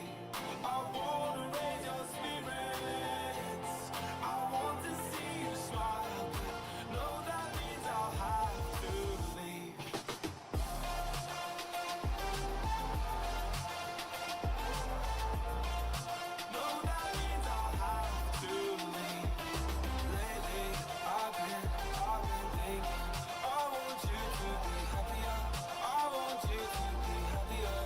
I want to raise your spirits. I want to see you smile. No, that means I'll have to leave. No, that means I'll have to leave. Lately, I've been thinking. I want you to be happier. I want you to be happier.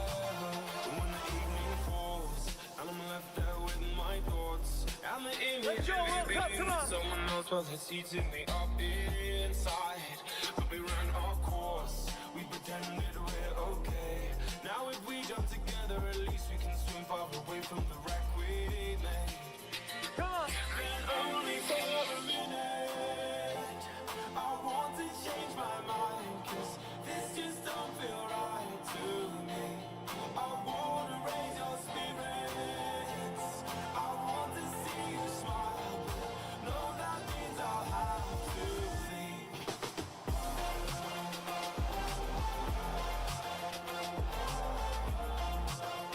When the evening falls and I'm left there with my thoughts, and the image of me being with someone else, well, it's eating me up inside. But we ran our course, we pretended we're okay. Now if we jump together, at least we can swim far away from the wreck we made. Come on. And only for a minute, I want to change my mind. Cause this just don't feel right to me. I want to raise your spirits. I want to see you smile. No, that means I'll have to leave.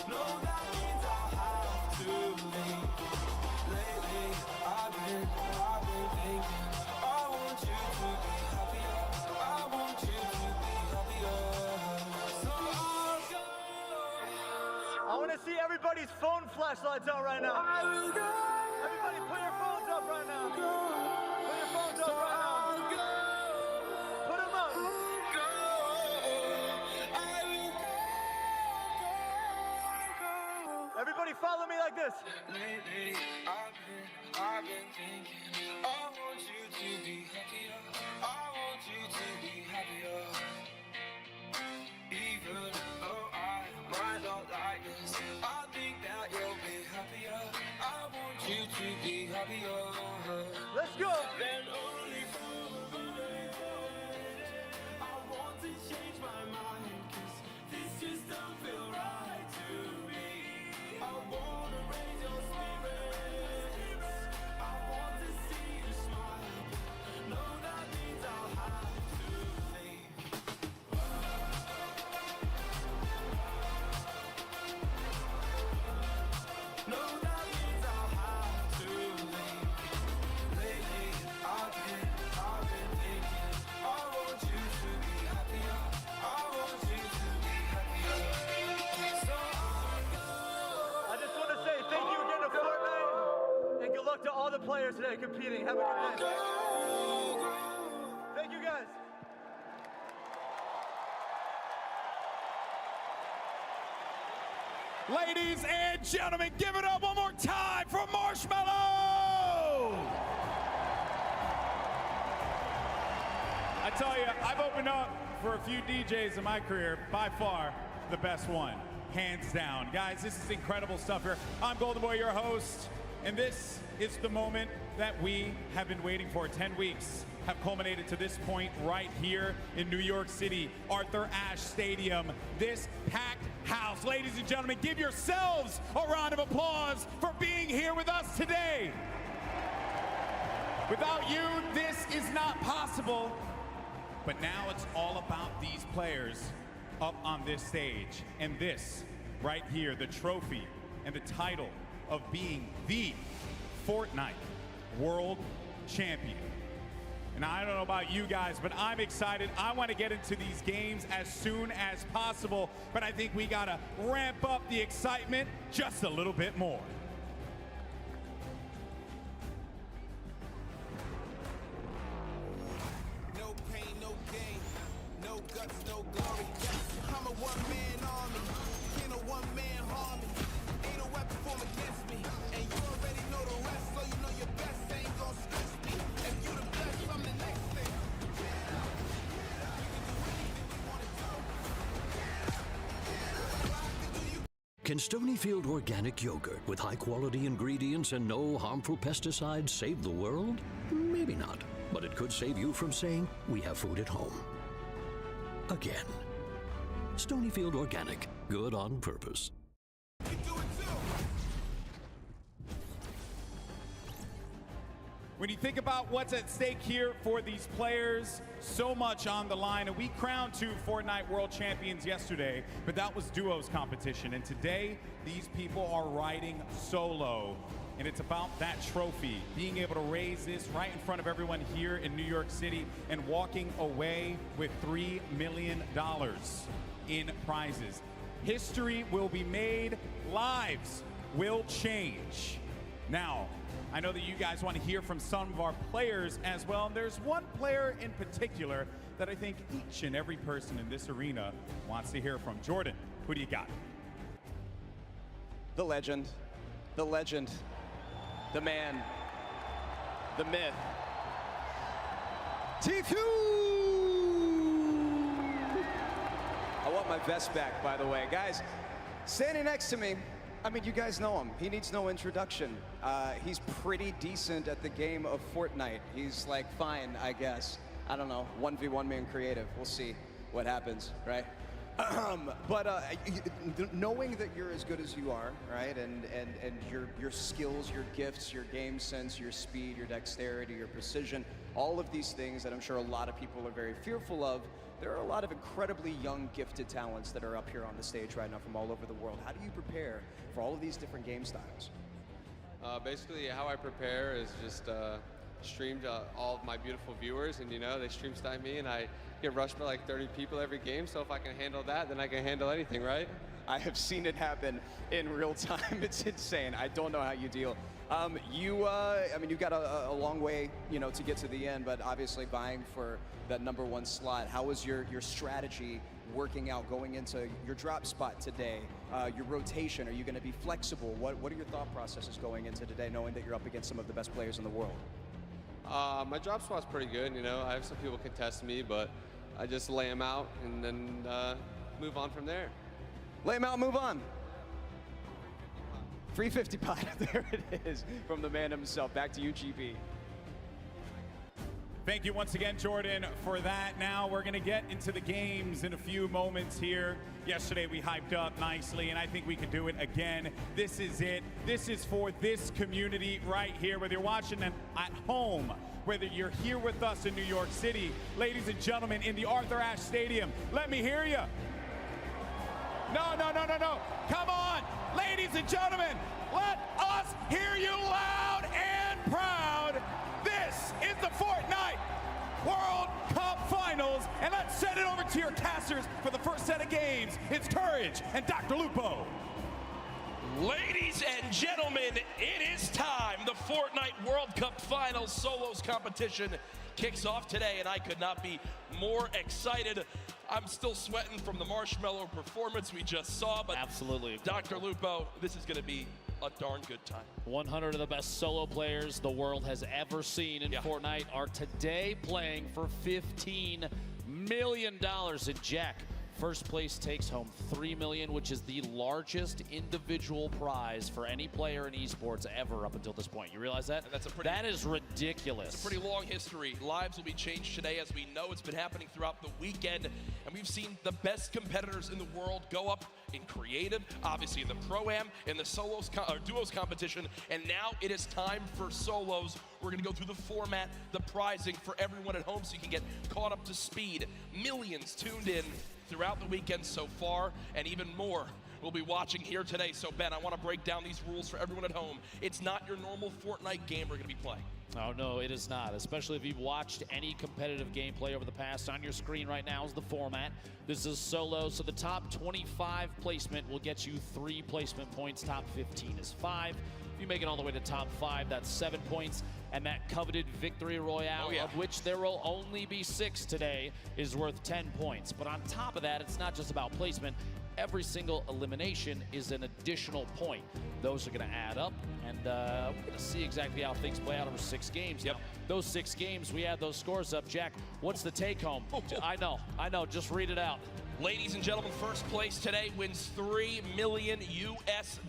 No, that means I'll have to leave. Lately, I've been thinking. I want you to be happier. I want you to be happier. So I'll go. I want to see everybody's phone flashlights out right now. I will go. Everybody put your phones up right now. Put your phones up right now. Put them up. Everybody follow me like this. Lately, I've been thinking. I want you to be happier. I want you to be happier. Even though I might not like this, I think that you'll be happier. I want you to be happier. Let's go. Then only for a minute, I want to change my mind. Cause this just don't feel right to me. I want to raise your spirits. I want to see you smile. No, that means I'll have to leave. No, that means I'll have to leave. Lately, I've been thinking. I want you to be happier. I want you to be happier. So I'll go. I just want to say thank you again to Fortnite and good luck to all the players today competing. Have a good day. Thank you guys. Ladies and gentlemen, give it up one more time for Marshmallow! I tell you, I've opened up for a few DJs in my career, by far the best one, hands down. Guys, this is incredible stuff here. I'm Golden Boy, your host, and this is the moment that we have been waiting for. 10 weeks have culminated to this point right here in New York City, Arthur Ashe Stadium. This packed house. Ladies and gentlemen, give yourselves a round of applause for being here with us today. Without you, this is not possible. But now it's all about these players up on this stage. And this right here, the trophy and the title of being the Fortnite World Champion. And I don't know about you guys, but I'm excited. I want to get into these games as soon as possible, but I think we got to ramp up the excitement just a little bit more. No pain, no gain, no guts, no glory. I'm a one-man army, ain't a one-man harm me. Ain't a weapon formed against me, and you already know the rest, so you know your best ain't gonna stress me. If you the best, I'm the next thing. Can Stonyfield organic yogurt with high-quality ingredients and no harmful pesticides save the world? Maybe not, but it could save you from saying, we have food at home. Again. Stonyfield Organic, good on purpose. When you think about what's at stake here for these players, so much on the line. And we crowned 2 Fortnite World Champions yesterday, but that was duos competition. And today, these people are riding solo. And it's about that trophy, being able to raise this right in front of everyone here in New York City and walking away with $3 million in prizes. History will be made, lives will change. Now, I know that you guys want to hear from some of our players as well. And there's one player in particular that I think each and every person in this arena wants to hear from. Jordan, who do you got? The legend, the man, the myth. Tfue! I want my vest back, by the way. Guys, standing next to me, I mean, you guys know him. He needs no introduction. He's pretty decent at the game of Fortnite. He's like fine, I guess. I don't know, 1v1 man creative. We'll see what happens, right? Knowing that you're as good as you are, right, and your skills, your gifts, your game sense, your speed, your dexterity, your precision, all of these things that I'm sure a lot of people are very fearful of, there are a lot of incredibly young, gifted talents that are up here on the stage right now from all over the world. How do you prepare for all of these different game styles? Basically, how I prepare is just stream to all of my beautiful viewers, and you know, they stream snipe me, and I get rushed by like 30 people every game, so if I can handle that, then I can handle anything, right? I have seen it happen in real time. It's insane. I don't know how you deal. I mean, you've got a long way, you know, to get to the end, but obviously vying for that #1 slot. How was your strategy working out going into your drop spot today? Your rotation, are you going to be flexible? What are your thought processes going into today, knowing that you're up against some of the best players in the world? My drop spot's pretty good, you know. I have some people contest me, but I just lay them out and then move on from there. Lay them out, move on. 350 pot, there it is, from the man himself. Back to you, GB. Thank you once again, Jordan, for that. Now we're going to get into the games in a few moments here. Yesterday we hyped up nicely, and I think we can do it again. This is it. This is for this community right here, whether you're watching them at home, whether you're here with us in New York City. Ladies and gentlemen, in the Arthur Ashe Stadium, let me hear you. No. Come on. Ladies and gentlemen, let us hear you loud and proud. This is the Fortnite World Cup Finals, and let's send it over to your casters for the first set of games. It's Courage and Dr. Lupo. Ladies and gentlemen, it is time. The Fortnite World Cup Finals Solos competition kicks off today, and I could not be more excited. I'm still sweating from the marshmallow performance we just saw, but absolutely, Dr. Lupo, this is going to be a darn good time. 100 of the best solo players the world has ever seen in Fortnite are today playing for $15 million. And Jack, first place takes home $3 million, which is the largest individual prize for any player in esports ever up until this point. You realize that? And that is ridiculous. It's a pretty long history. Lives will be changed today, as we know. It's been happening throughout the weekend, and we've seen the best competitors in the world go up in creative, obviously in the Pro-Am, in the solos or duos competition, and now it is time for solos. We're gonna go through the format, the prizing for everyone at home so you can get caught up to speed. Millions tuned in throughout the weekend so far, and even more we'll be watching here today. So Ben, I want to break down these rules for everyone at home. It's not your normal Fortnite game we're gonna be playing. Oh, no, it is not, especially if you've watched any competitive gameplay over the past. On your screen right now is the format. This is solo, so the top 25 placement will get you 3 placement points. Top 15 is 5. If you make it all the way to top 5, that's 7 points. And that coveted victory royale, of which there will only be 6 today, is worth 10 points. But on top of that, it's not just about placement. Every single elimination is an additional point. Those are going to add up, and we're going to see exactly how things play out over 6 games. Now, those 6 games, we add those scores up. Jack, what's the take home? I know, just read it out. Ladies and gentlemen, first place today wins $3 million US.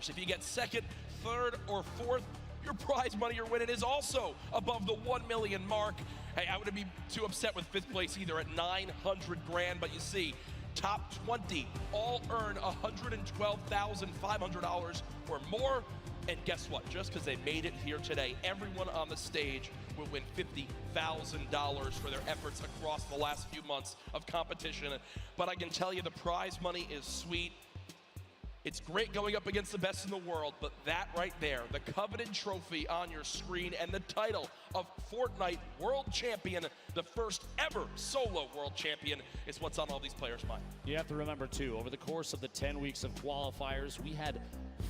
If you get second, third, or fourth, your prize money you're winning is also above the 1 million mark. Hey, I wouldn't be too upset with fifth place either at 900 grand, but you see, top 20 all earn $112,500 or more. And guess what? Just because they made it here today, everyone on the stage will win $50,000 for their efforts across the last few months of competition. But I can tell you the prize money is sweet. It's great going up against the best in the world, but that right there, the coveted trophy on your screen and the title of Fortnite World Champion, the first ever solo world champion, is what's on all these players' mind. You have to remember, too, over the course of the 10 weeks of qualifiers, we had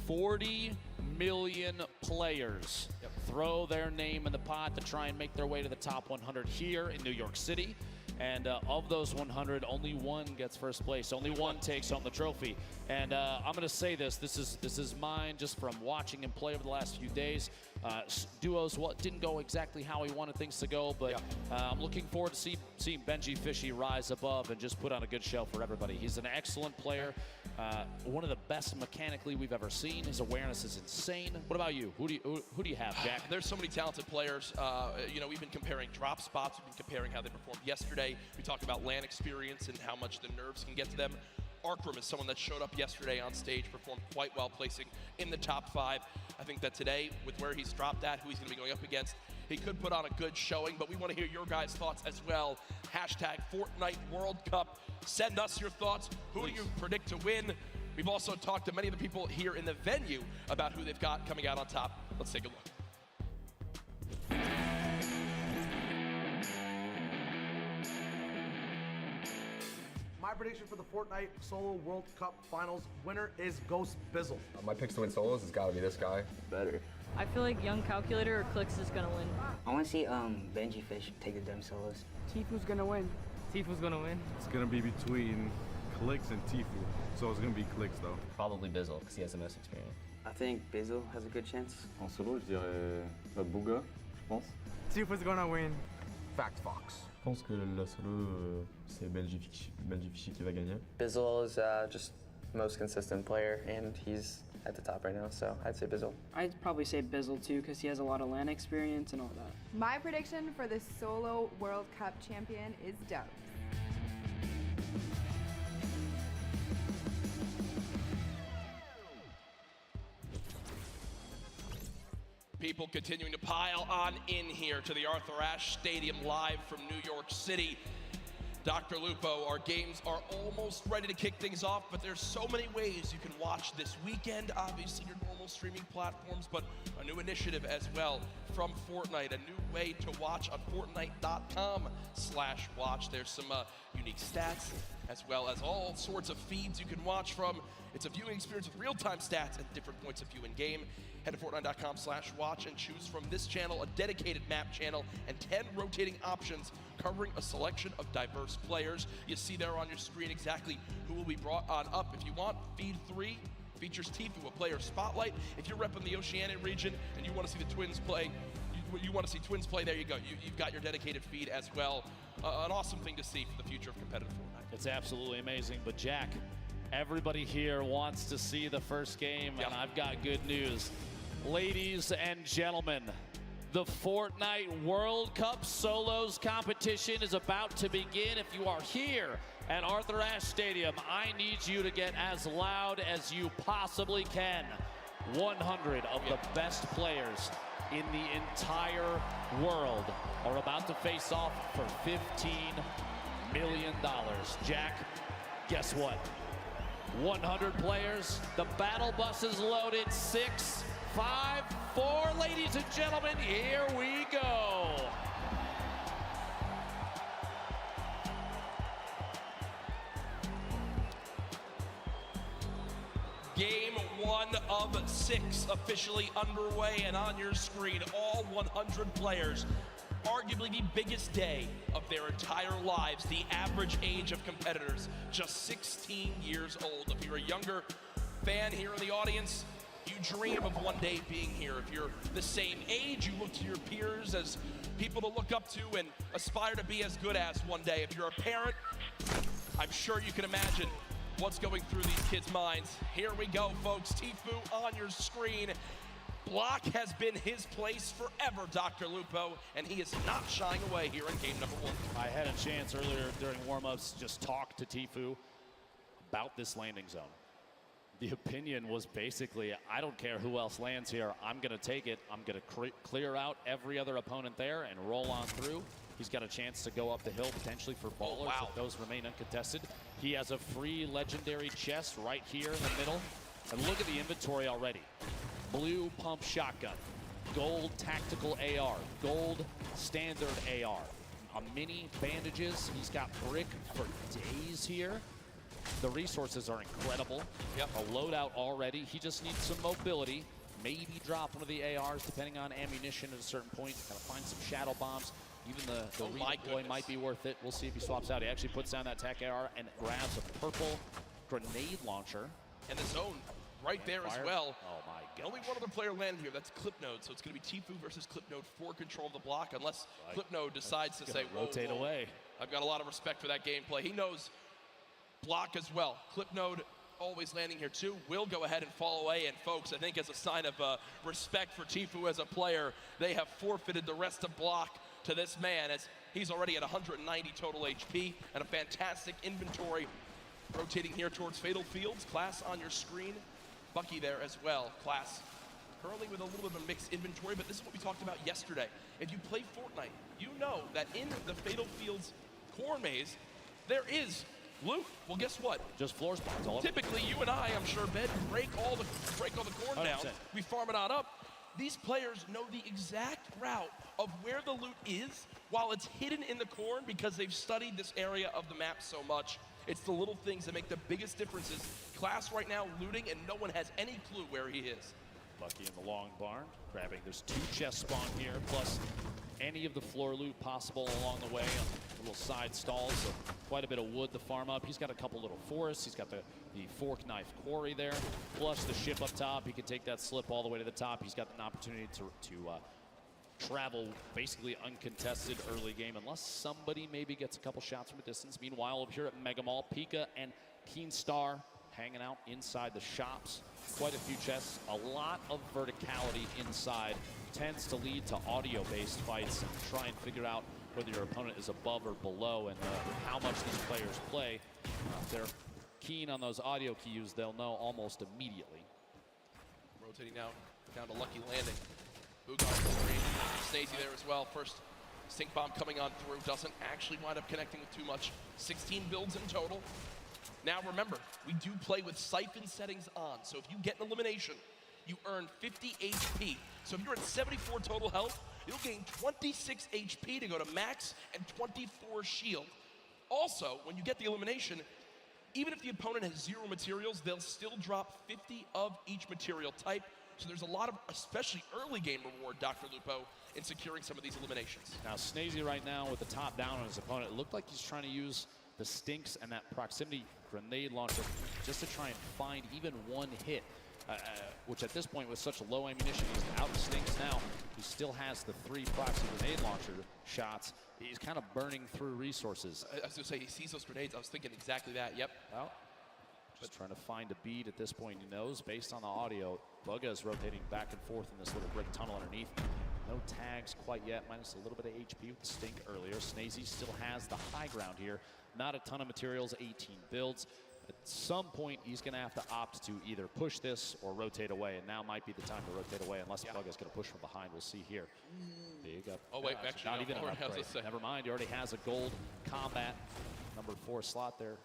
40 million players throw their name in the pot to try and make their way to the top 100 here in New York City. And of those 100, only one gets first place. Only one takes home the trophy. And I'm going to say this. This is mine just from watching him play over the last few days. Duos didn't go exactly how he wanted things to go, but I'm looking forward to seeing Benji Fishy rise above and just put on a good show for everybody. He's an excellent player. One of the best mechanically we've ever seen. His awareness is insane. What about you? Who do you have, Jack? There's so many talented players. You know, we've been comparing drop spots. We've been comparing how they performed yesterday. We talked about LAN experience and how much the nerves can get to them. Arkram is someone that showed up yesterday on stage, performed quite well, placing in the top 5. I think that today, with where he's dropped at, who he's going to be going up against, he could put on a good showing, but we want to hear your guys' thoughts as well. Hashtag Fortnite World Cup. Send us your thoughts. Who do you predict to win? We've also talked to many of the people here in the venue about who they've got coming out on top. Let's take a look. My prediction for the Fortnite Solo World Cup Finals winner is Ghost Bizzle. My picks to win solos has got to be this guy. Better. I feel like Young Calculator or Clicks is gonna win. I want to see Benji Fish take the damn solos. Tifu's gonna win. Tifu's gonna win. It's gonna be between Clicks and Tifu, so it's gonna be Clicks though. Probably Bizzle, because he has the most experience. I think Bizzle has a good chance. En solo, je dirais notre Bouga, je pense. Tifu's gonna win. Fact Fox. Je pense que la solo, c'est Benji Fishy qui va gagner. Bizzle is just the most consistent player, and he's at the top right now, so I'd say Bizzle. I'd probably say Bizzle too, because he has a lot of LAN experience and all that. My prediction for the Solo World Cup champion is Dubs. People continuing to pile on in here to the Arthur Ashe Stadium live from New York City. Dr. Lupo, our games are almost ready to kick things off, but there's so many ways you can watch this weekend. Obviously, your normal streaming platforms, but a new initiative as well from Fortnite, a new way to watch on Fortnite.com/watch. There's some unique stats, as well as all sorts of feeds you can watch from. It's a viewing experience with real-time stats at different points of view in game. Head to Fortnite.com/watch and choose from this channel, a dedicated map channel, and 10 rotating options covering a selection of diverse players. You see there on your screen exactly who will be brought on up. If you want, feed 3 features Tifu, a player spotlight. If you're repping the Oceanic region and you want to see the Twins play, you want to see Twins play, there you go. You've got your dedicated feed as well. An awesome thing to see for the future of competitive Fortnite. It's absolutely amazing, but Jack, everybody here wants to see the first game, and I've got good news. Ladies and gentlemen, the Fortnite World Cup Solos competition is about to begin. If you are here at Arthur Ashe Stadium, I need you to get as loud as you possibly can. 100 of the best players in the entire world are about to face off for $15 million. Jack, guess what? 100 players, the battle bus is loaded, 6, 5, 4, ladies and gentlemen, here we go. Game 1 of 6 officially underway, and on your screen, all 100 players. Arguably the biggest day of their entire lives. The average age of competitors, just 16 years old. If you're a younger fan here in the audience, you dream of one day being here. If you're the same age, you look to your peers as people to look up to and aspire to be as good as one day. If you're a parent, I'm sure you can imagine what's going through these kids' minds. Here we go, folks. Tfue on your screen. Block has been his place forever, Dr. Lupo, and he is not shying away here in game number 1. I had a chance earlier during warm-ups to just talk to Tfue about this landing zone. The opinion was basically, I don't care who else lands here, I'm going to take it. I'm going to clear out every other opponent there and roll on through. He's got a chance to go up the hill potentially for ballers if those remain uncontested. He has a free legendary chest right here in the middle. And look at the inventory already. Blue pump shotgun, gold tactical AR, gold standard AR, a mini bandages. He's got brick for days here. The resources are incredible. Yep. A loadout already. He just needs some mobility. Maybe drop one of the ARs depending on ammunition at a certain point. Gotta find some shadow bombs. Even the redeploy might be worth it. We'll see if he swaps out. He actually puts down that tac AR and grabs a purple grenade launcher. And the zone right there as well. Oh my god. Only one other player landed here. That's Clipnode. So it's going to be Tfue versus Clipnode for control of the block, unless Clipnode decides to say, rotate away. I've got a lot of respect for that gameplay. He knows block as well. Clipnode always landing here too. Will go ahead and fall away. And folks, I think as a sign of respect for Tfue as a player, they have forfeited the rest of block to this man, as he's already at 190 total HP and a fantastic inventory. Rotating here towards Fatal Fields. Class on your screen. Bucky there as well. Class currently with a little bit of a mixed inventory, but this is what we talked about yesterday. If you play Fortnite, you know that in the Fatal Fields corn maze, there is loot. Well, guess what? Just floor spawns all over. Typically, you and I, I'm sure, Ben, break all the corn 100%. down. We farm it on up. These players know the exact route of where the loot is while it's hidden in the corn because they've studied this area of the map so much. It's the little things that make the biggest differences. Class right now looting, and no one has any clue where he is. Lucky in the long barn, grabbing. There's 2 chests spawn here, plus any of the floor loot possible along the way on little side stalls. So quite a bit of wood to farm up. He's got a couple little forests. He's got the fork knife quarry there, plus the ship up top. He can take that slip all the way to the top. He's got an opportunity to travel basically uncontested early game unless somebody maybe gets a couple shots from a distance. Meanwhile, over here at Mega Mall, Pika and Keenstar hanging out inside the shops. Quite a few chests, a lot of verticality inside. Tends to lead to audio-based fights and try and figure out whether your opponent is above or below and how much these players play. If they're keen on those audio cues, they'll know almost immediately. Rotating now down to Lucky landing. Boog on the screen. Snazy there as well. First stink bomb coming on through. Doesn't actually wind up connecting with too much. 16 builds in total. Now remember, we do play with siphon settings on. So if you get an elimination, you earn 50 HP. So if you're at 74 total health, you'll gain 26 HP to go to max and 24 shield. Also, when you get the elimination, even if the opponent has 0 materials, they'll still drop 50 of each material type. So there's a lot of, especially early game reward, Dr. Lupo, in securing some of these eliminations. Now, Snazy right now with the top down on his opponent, it looked like he's trying to use the stinks and that proximity grenade launcher just to try and find even one hit, which at this point with such low ammunition, he's out of stinks now. He still has the 3 proxy grenade launcher shots. He's kind of burning through resources. I was going to say, he sees those grenades. I was thinking exactly that, yep. Well, just trying to find a bead at this point. He knows based on the audio. Bugga is rotating back and forth in this little brick tunnel underneath. No tags quite yet, minus a little bit of HP with the stink earlier. Snazy still has the high ground here. Not a ton of materials, 18 builds. At some point, he's going to have to opt to either push this or rotate away, and now might be the time to rotate away unless Bugga's going to push from behind. We'll see here. Big up. Oh, wait, actually, not no, even an upgrade. Never mind, he already has a gold combat number 4 slot there.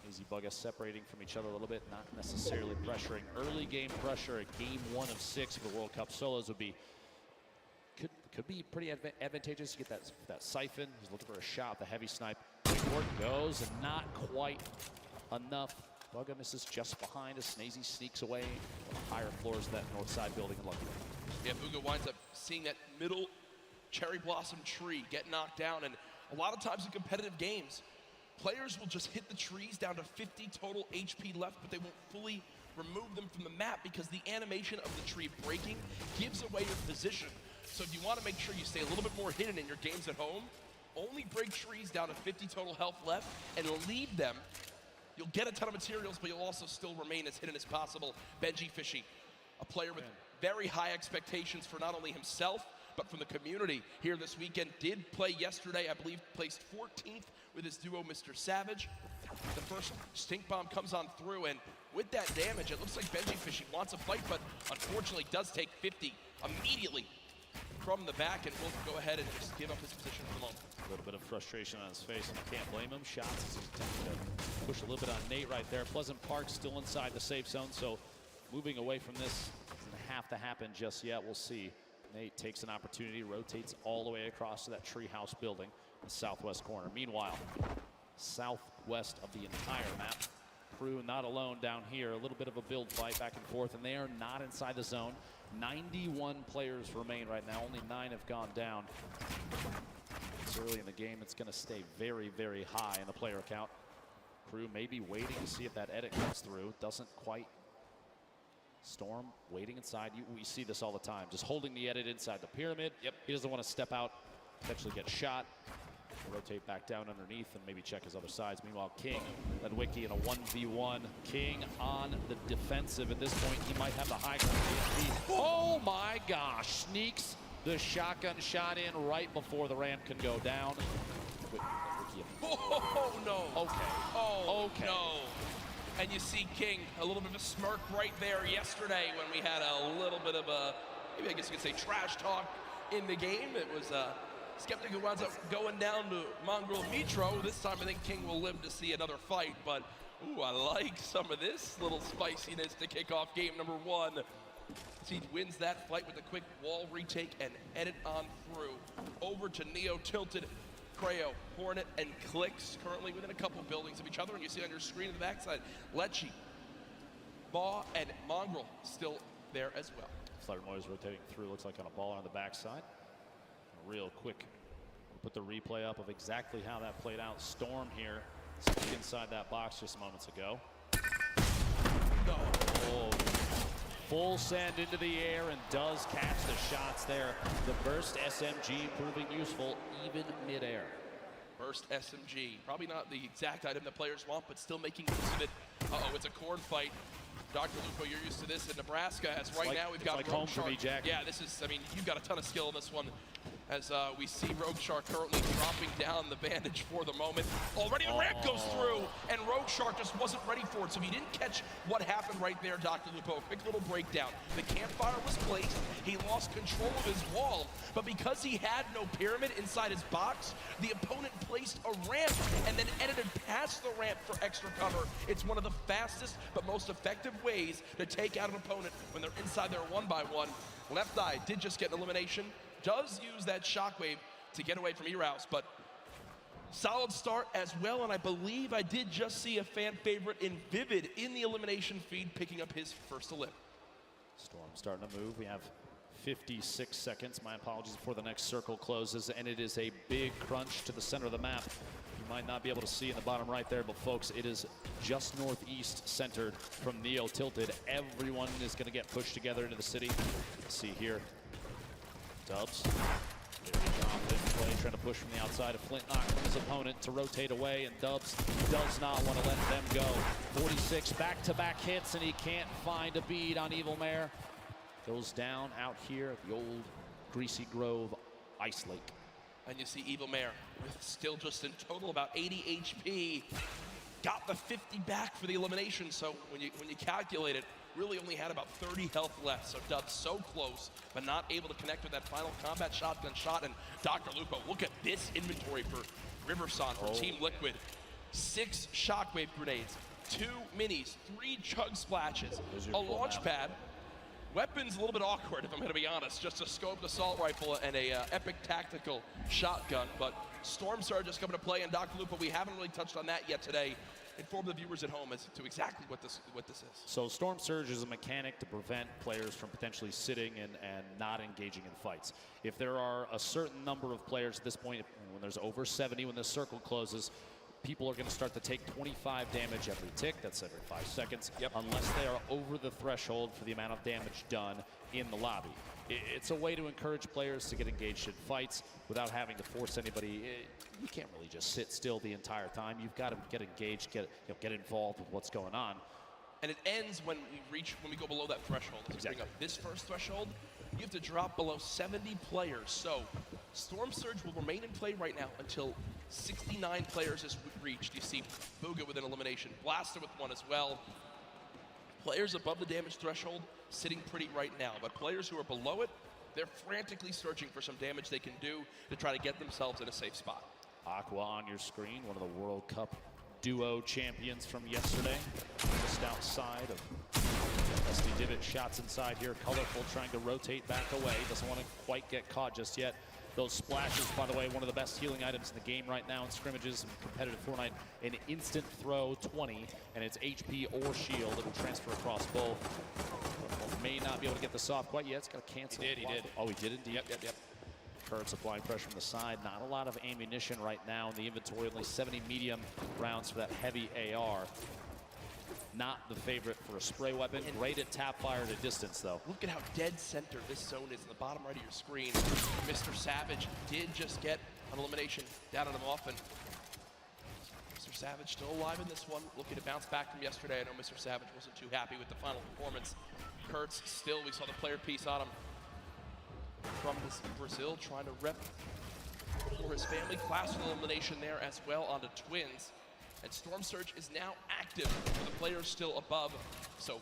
Snazy Bugga separating from each other a little bit, not necessarily pressuring. Early game pressure at game 1 of 6 for the World Cup solos would be could be pretty advantageous to get that siphon. He's looking for a shot. The heavy snipe. Work goes, and not quite enough. Bugga misses just behind as Snazy sneaks away from the higher floors of that north side building. Lucky. Yeah, Bugga winds up seeing that middle cherry blossom tree get knocked down, and a lot of times in competitive games, players will just hit the trees down to 50 total HP left, but they won't fully remove them from the map because the animation of the tree breaking gives away your position. So if you want to make sure you stay a little bit more hidden in your games at home, only break trees down to 50 total health left and leave them. You'll get a ton of materials, but you'll also still remain as hidden as possible. Benji Fishy, a player with very high expectations for not only himself, but from the community here this weekend. Did play yesterday, I believe placed 14th with his duo, Mr. Savage. The first stink bomb comes on through, and with that damage, it looks like Benji Fishy wants a fight, but unfortunately does take 50 immediately from the back, and will go ahead and just give up his position for the moment. A little bit of frustration on his face, and I can't blame him. Shots as he's attempting to push a little bit on Nate right there. Pleasant Park still inside the safe zone, so moving away from this doesn't have to happen just yet. We'll see. Nate takes an opportunity, rotates all the way across to that treehouse building in the southwest corner. Meanwhile, southwest of the entire map, Crew not alone down here. A little bit of a build fight back and forth, and they are not inside the zone. 91 players remain right now. Only 9 have gone down. It's early in the game. It's going to stay very, very high in the player count. Crew maybe waiting to see if that edit comes through. Doesn't quite. Storm waiting inside. We see this all the time. Just holding the edit inside the pyramid. Yep. He doesn't want to step out, potentially get shot. Rotate back down underneath and maybe check his other sides. Meanwhile, King led Wiki in a 1v1. King on the defensive. At this point, he might have the high ground. Oh my gosh! Sneaks the shotgun shot in right before the ramp can go down. Oh no! Okay. Oh okay. No! And you see King, a little bit of a smirk right there yesterday when we had a little bit of a, maybe I guess you could say trash talk in the game. It was Skeptic who winds up going down to Mongrel Mitro. This time I think King will live to see another fight, but ooh, I like some of this little spiciness to kick off game number 1. He wins that fight with a quick wall retake and edit on through. Over to Neo Tilted, Creo, Hornet, and Clicks, currently within a couple buildings of each other, and you see on your screen on the backside, Lecce, Maw, and Mongrel still there as well. Flutter Noise rotating through, looks like on a ball on the backside. Real quick, put the replay up of exactly how that played out. Storm here, stuck inside that box just moments ago. No. Oh, full send into the air and does catch the shots there. The burst SMG proving useful even midair. Burst SMG, probably not the exact item that players want, but still making use of it. Uh-oh, it's a corn fight. Dr. Lupo, you're used to this in Nebraska, as right now we've got like Rogue home Shark. for me, Jack. Yeah, this is, I mean, you've got a ton of skill in this one, as we see Rogue Shark currently dropping down the bandage for the moment. Already the ramp goes through, and Rogue Shark just wasn't ready for it, so if you didn't catch what happened right there, Dr. Lupo, quick little breakdown. The campfire was placed, he lost control of his wall, but because he had no pyramid inside his box, the opponent placed a ramp and then edited past the ramp for extra cover. It's one of the fastest but most effective ways to take out an opponent when they're inside their 1x1. Left Eye did just get an elimination, does use that shockwave to get away from E-Rouse, but solid start as well, and I believe I did just see a fan favorite in Vivid in the elimination feed picking up his first elim. Storm starting to move. We have 56 seconds. My apologies before the next circle closes, and it is a big crunch to the center of the map. You might not be able to see in the bottom right there, but folks, it is just northeast centered from Neo Tilted. Everyone is going to get pushed together into the city. Let's see here. Dubs. Very confident play, trying to push from the outside of Flintlock from his opponent to rotate away, and Dubs does not want to let them go. 46 back-to-back hits, and he can't find a bead on Evil Mare. Goes down out here at the old Greasy Grove Ice Lake. And you see Evil Mare with still just in total about 80 HP. Got the 50 back for the elimination, so when you calculate it, really only had about 30 health left. So Dubs so close, but not able to connect with that final combat shotgun shot. And Dr. Lupo, look at this inventory for Riverson, for Team Liquid. 6 shockwave grenades, 2 minis, 3 chug splashes, a launch pad. Weapons a little bit awkward, if I'm gonna be honest. Just a scoped assault rifle and a epic tactical shotgun. But Storm Surge is coming to play, and Dr. Lupo, we haven't really touched on that yet today. Inform the viewers at home as to exactly what this is. So Storm Surge is a mechanic to prevent players from potentially sitting and not engaging in fights. If there are a certain number of players at this point, when there's over 70, when the circle closes, people are going to start to take 25 damage every tick. That's every 5 seconds, unless they are over the threshold for the amount of damage done in the lobby. it's a way to encourage players to get engaged in fights without having to force anybody. You can't really just sit still the entire time. You've got to get engaged, get involved with what's going on. And it ends when we go below that threshold. Let's bring up this first threshold. You have to drop below 70 players. So Storm Surge will remain in play right now until 69 players is reached. You see Booga with an elimination, Blaster with one as well. Players above the damage threshold sitting pretty right now, but players who are below it, they're frantically searching for some damage they can do to try to get themselves in a safe spot. Aqua on your screen, one of the World Cup duo champions from yesterday. Just outside of SD Divot, shots inside here. Colorful trying to rotate back away. Doesn't want to quite get caught just yet. Those splashes, by the way, one of the best healing items in the game right now in scrimmages and competitive Fortnite. An instant throw 20, and it's HP or shield. It'll transfer across both. May not be able to get this off quite yet. It's got to cancel. He did. Oh, he did indeed. Yep. Kurtz applying pressure from the side. Not a lot of ammunition right now in the inventory. Only 70 medium rounds for that heavy AR. Not the favorite for a spray weapon. Great at tap fire at a distance, though. Look at how dead center this zone is in the bottom right of your screen. Mr. Savage did just get an elimination down on him often. Mr. Savage still alive in this one, looking to bounce back from yesterday. I know Mr. Savage wasn't too happy with the final performance. Kurtz still, we saw the player piece on him. From Brazil, trying to rep for his family. Class elimination there as well onto Twins. And Storm Surge is now active for the players still above. So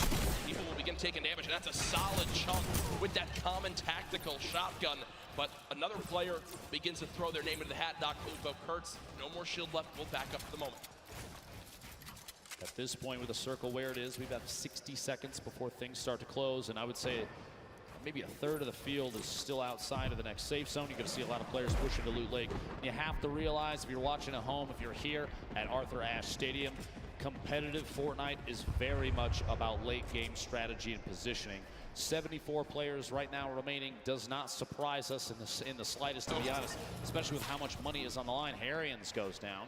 people will begin taking damage, and that's a solid chunk with that common tactical shotgun. But another player begins to throw their name into the hat. Doc Uvo Kurtz, no more shield left. We'll back up for the moment. At this point with the circle where it is, we've got 60 seconds before things start to close, and I would say maybe a third of the field is still outside of the next safe zone. You're going to see a lot of players pushing to Loot Lake. You have to realize, if you're watching at home, if you're here at Arthur Ashe Stadium, competitive Fortnite is very much about late game strategy and positioning. 74 players right now remaining does not surprise us in the slightest, to be honest, especially with how much money is on the line. Harrians goes down.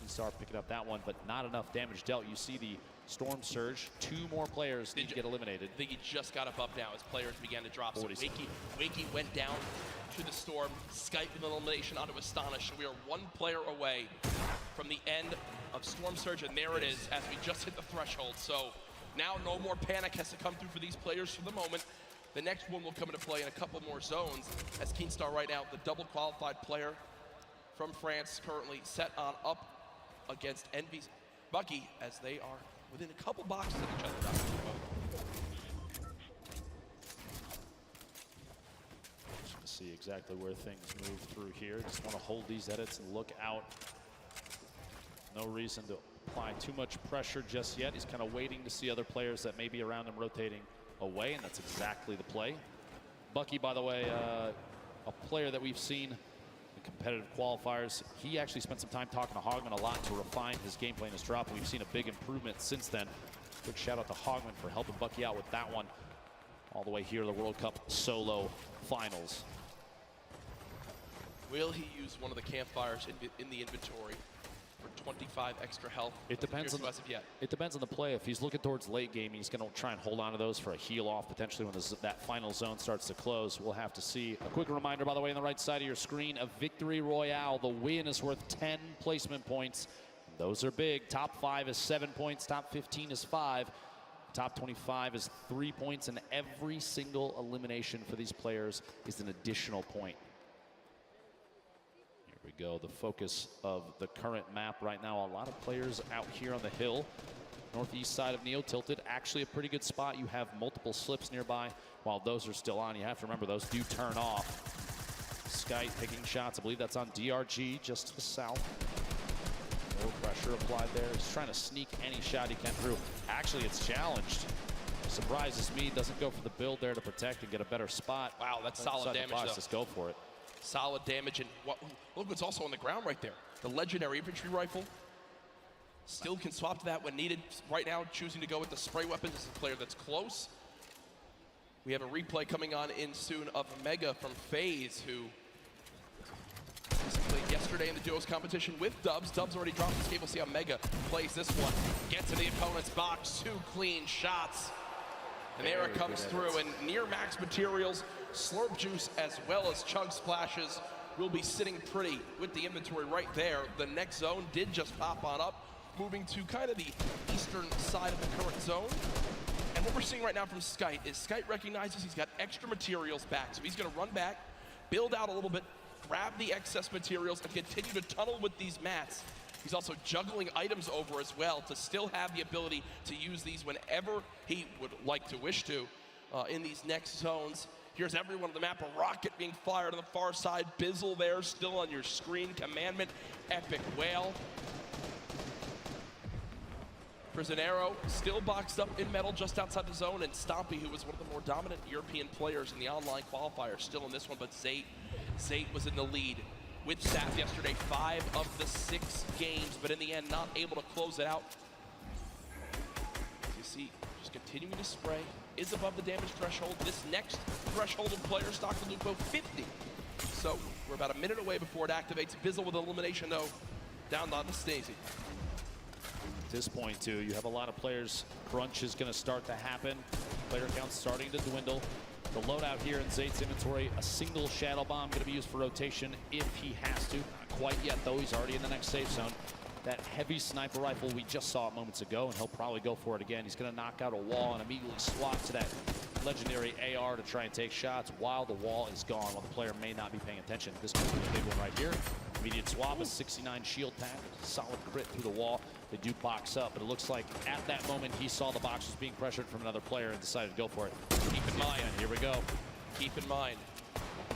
Start picking up that one, but not enough damage dealt. You see the Storm Surge. 2 more players need to get eliminated. I think he just got up now as players began to drop. So Wakey went down to the Storm, Skype with an elimination onto Astonish. So we are 1 player away from the end of Storm Surge, and there it is as we just hit the threshold. So now no more panic has to come through for these players for the moment. The next one will come into play in a couple more zones as Keenstar right now, the double qualified player from France, currently set on up against Envy's Bucky as they are within a couple boxes of each other. Just to see exactly where things move through here. Just want to hold these edits and look out. No reason to apply too much pressure just yet. He's kind of waiting to see other players that may be around him rotating away, and that's exactly the play. Bucky, by the way, a player that we've seen competitive qualifiers. He actually spent some time talking to Hogman a lot to refine his gameplay and his drop, and we've seen a big improvement since then. Quick shout out to Hogman for helping Bucky out with that one. All the way here to the World Cup solo finals. Will he use one of the campfires in the inventory for 25 extra health? It depends on the play. If he's looking towards late game, he's going to try and hold on to those for a heal off potentially when that final zone starts to close. We'll have to see. A quick reminder, by the way, on the right side of your screen, a victory royale. The win is worth 10 placement points. Those are big. Top 5 is 7 points. Top 15 is 5. Top 25 is 3 points, and every single elimination for these players is an additional point. Here we go, the focus of the current map right now. A lot of players out here on the hill. Northeast side of Neo Tilted, actually a pretty good spot. You have multiple slips nearby. While those are still on, you have to remember those do turn off. Sky taking shots, I believe that's on DRG, just to the south. No pressure applied there. He's trying to sneak any shot he can through. Actually, it's challenged. Surprises me, doesn't go for the build there to protect and get a better spot. Wow, that's solid damage though. Just go for it. Solid damage, and look what's also on the ground right there. The legendary infantry rifle. Still can swap to that when needed. Right now, choosing to go with the spray weapons. This is a player that's close. We have a replay coming on in soon of Mega from FaZe, who played yesterday in the duos competition with Dubs. Dubs already dropped his game. We'll see how Mega plays this one. Gets to the opponent's box, 2 clean shots. And there it comes through, and near max materials Slurp Juice as well as Chug Splashes will be sitting pretty with the inventory right there. The next zone did just pop on up, moving to kind of the eastern side of the current zone. And what we're seeing right now from Skite is Skite recognizes he's got extra materials back, so he's gonna run back, build out a little bit, grab the excess materials, and continue to tunnel with these mats. He's also juggling items over as well to still have the ability to use these whenever he would like to wish to in these next zones. Here's everyone on the map, a rocket being fired on the far side. Bizzle there still on your screen. Commandment, Epic Whale. Prisionero still boxed up in metal just outside the zone, and Stompy, who was one of the more dominant European players in the online qualifier, still in this one, but Zate was in the lead with Saf yesterday, 5 of the 6 games, but in the end, not able to close it out. As you see, just continuing to spray, is above the damage threshold. This next threshold of players, Dr. Lupo, 50. So we're about a minute away before it activates. Bizzle with elimination, though, down on the Stacey. At this point, too, you have a lot of players. Crunch is going to start to happen. Player count starting to dwindle. The loadout here in Zate's inventory, a single Shadow Bomb going to be used for rotation if he has to. Not quite yet, though. He's already in the next safe zone. That heavy sniper rifle, we just saw it moments ago, and he'll probably go for it again. He's going to knock out a wall and immediately swap to that legendary AR to try and take shots while the wall is gone, while the player may not be paying attention. This could be a big one right here. Immediate swap, a 69 shield pack, solid crit through the wall. They do box up, but it looks like at that moment he saw the box was being pressured from another player and decided to go for it. Keep in mind, here we go. Keep in mind,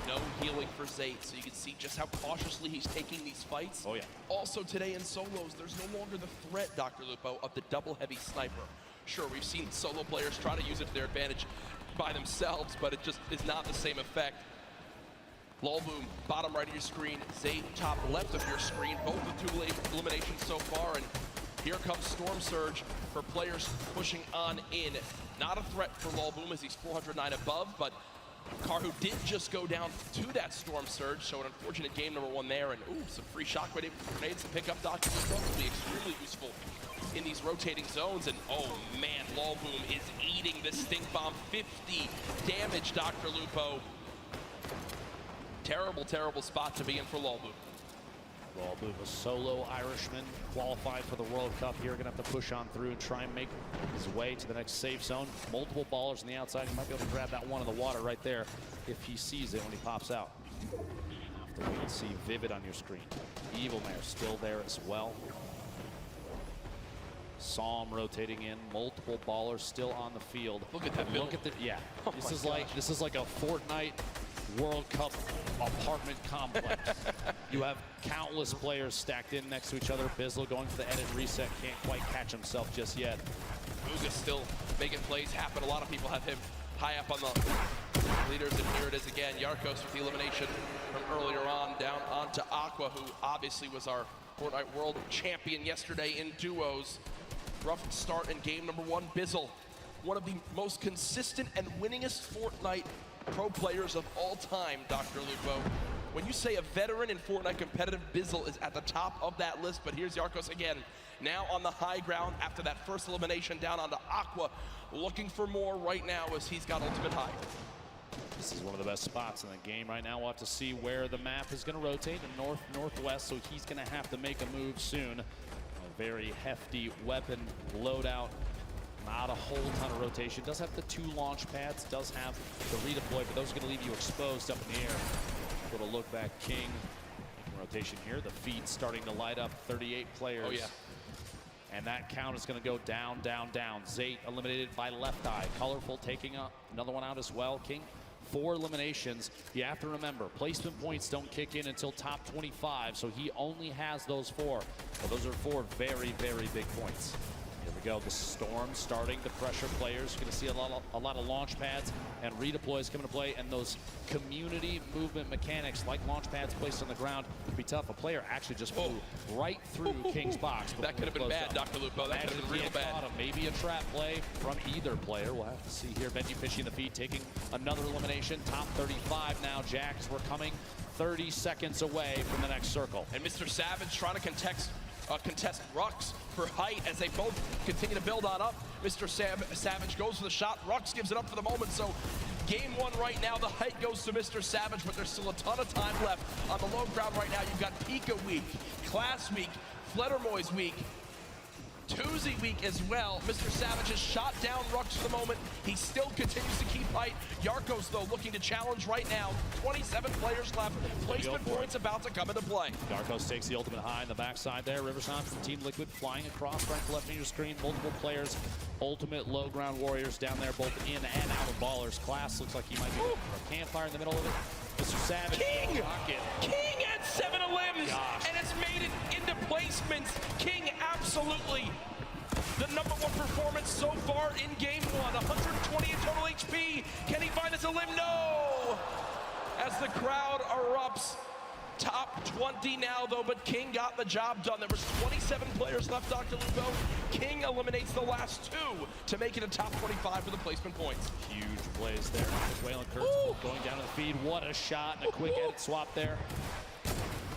no healing for Zate, so you can see just how cautiously he's taking these fights. Oh yeah. Also today in solos, there's no longer the threat, Dr. Lupo, of the double heavy sniper. Sure, we've seen solo players try to use it to their advantage by themselves, but it just is not the same effect. Lolboom, bottom right of your screen, Zate, top left of your screen, both the 2 eliminations so far, and here comes Storm Surge for players pushing on in. Not a threat for Lolboom as he's 409 above, but Karhu did just go down to that Storm Surge, so an unfortunate game number 1 there, and ooh, some free shockwave grenades to pick up Dr. Lupo will be extremely useful in these rotating zones, and oh man, Lolboom is eating the Stink Bomb. 50 damage, Dr. Lupo. Terrible, terrible spot to be in for Lolboom. Lolboom, a solo Irishman, qualified for the World Cup here. Gonna have to push on through and try and make his way to the next safe zone. Multiple ballers on the outside. He might be able to grab that one in the water right there if he sees it when he pops out. After we can see Vivid on your screen. Evil Mare still there as well. Psalm rotating in, multiple ballers still on the field. Look at that build. Look at the, yeah. Oh this is like a Fortnite World Cup apartment complex. You have countless players stacked in next to each other. Bizzle going for the edit reset, can't quite catch himself just yet. Booga still making plays happen. A lot of people have him high up on the leaders, and here it is again. Yarkos with the elimination from earlier on, down onto Aqua, who obviously was our Fortnite World Champion yesterday in duos. Rough start in game number 1. Bizzle, one of the most consistent and winningest Fortnite pro players of all time, Dr. Lupo. When you say a veteran in Fortnite competitive, Bizzle is at the top of that list, but here's Yarkos again, now on the high ground after that first elimination down onto Aqua, looking for more right now as he's got ultimate high. This is one of the best spots in the game right now. We'll have to see where the map is going to rotate in north-northwest, so he's going to have to make a move soon. A very hefty weapon loadout. Not a whole ton of rotation. Does have the 2 launch pads, does have the redeploy, but those are going to leave you exposed up in the air. Little look back, King. Making rotation here. The feed starting to light up. 38 players. Oh yeah. And that count is going to go down, down, down. Zate eliminated by Left Eye. Colorful taking another one out as well. King, 4 eliminations. You have to remember, placement points don't kick in until top 25, so he only has those 4. But those are 4 very, very big points. Here we go, the Storm starting to pressure players. You're going to see a lot of launch pads and redeploys coming to play, and those community movement mechanics like launch pads placed on the ground can be tough. A player actually just flew right through King's box. That could have been bad, Dr. Lupo. That could have been real bad. Maybe a trap play from either player. We'll have to see here. Benji Fishy in the feed taking another elimination. Top 35 now, Jax. We're coming 30 seconds away from the next circle. And Mr. Savage trying to contest Rux for height as they both continue to build on up. Mr. Savage goes for the shot. Rux gives it up for the moment, so game one right now, the height goes to Mr. Savage, but there's still a ton of time left. On the low ground right now, you've got Pika week, Class week, Fledermoy's week, Tuesday week as well. Mr. Savage has shot down Rux for the moment. He still continues to keep height. Yarkos, though, looking to challenge right now. 27 players left. Placement points about to come into play. Yarkos takes the ultimate high in the backside there. Riverside from Team Liquid flying across right to left of your screen. Multiple players. Ultimate low ground warriors down there, both in and out of ballers. Class looks like he might be looking for a campfire in the middle of it. Mr. Savage. King! King at 7 limbs, and it's made it into placements. King absolutely the #1 performance so far in game one. 120 in total HP. Can he find us a limb? No! As the crowd erupts. Top 20 now, though, but King got the job done. There was 27 players left, Dr. Lupo. King eliminates the last 2 to make it a top 25 for the placement points. Huge plays there. Waylon Kurtz going down to the feed. What a shot and a quick edit swap there.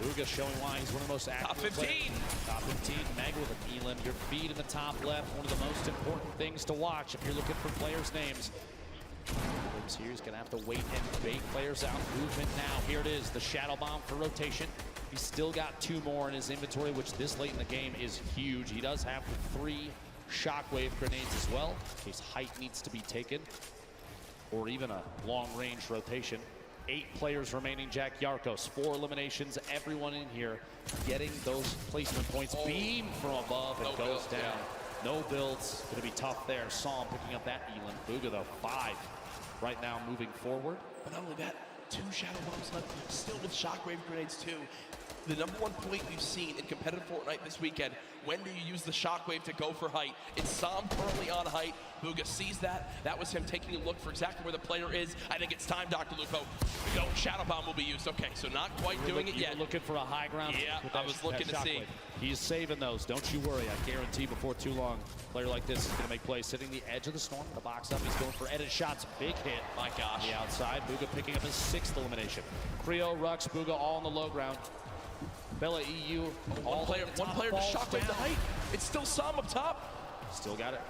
Bugha showing why he's one of the most active. Top 15. Players. Top 15. Meg with an elim. Your feed in the top left. One of the most important things to watch if you're looking for players' names. Limbs here, he's gonna have to wait and bait players out. Movement now. Here it is, the Shadow Bomb for rotation. He's still got 2 more in his inventory, which this late in the game is huge. He does have the 3 shockwave grenades as well, in case height needs to be taken, or even a long-range rotation. 8 players remaining, Jack Yarkos. 4 eliminations, everyone in here getting those placement points. Beam from above and goes down. Yeah. No builds, gonna be tough there. Saw him picking up that elim. Bugha though, 5 right now moving forward. But not only that, 2 Shadow Bombs left, still with shockwave grenades too. The #1 point we've seen in competitive Fortnite this weekend, when do you use the shockwave to go for height? It's Sam currently on height. Bugha sees that. That was him taking a look for exactly where the player is. I think it's time, Dr. Lupo. No, Shadow Bomb will be used. Okay, so not quite doing it yet. You're looking for a high ground. Yeah, I was looking to see. He's saving those. Don't you worry. I guarantee before too long, a player like this is going to make plays. Sitting the edge of the storm, the box up. He's going for edit shots. Big hit. My gosh. On the outside. Bugha picking up his 6th elimination. Creo, Rux, Bugha all on the low ground. Bella EU. One player to shockwave the height. It's still Sam up top. Still got it.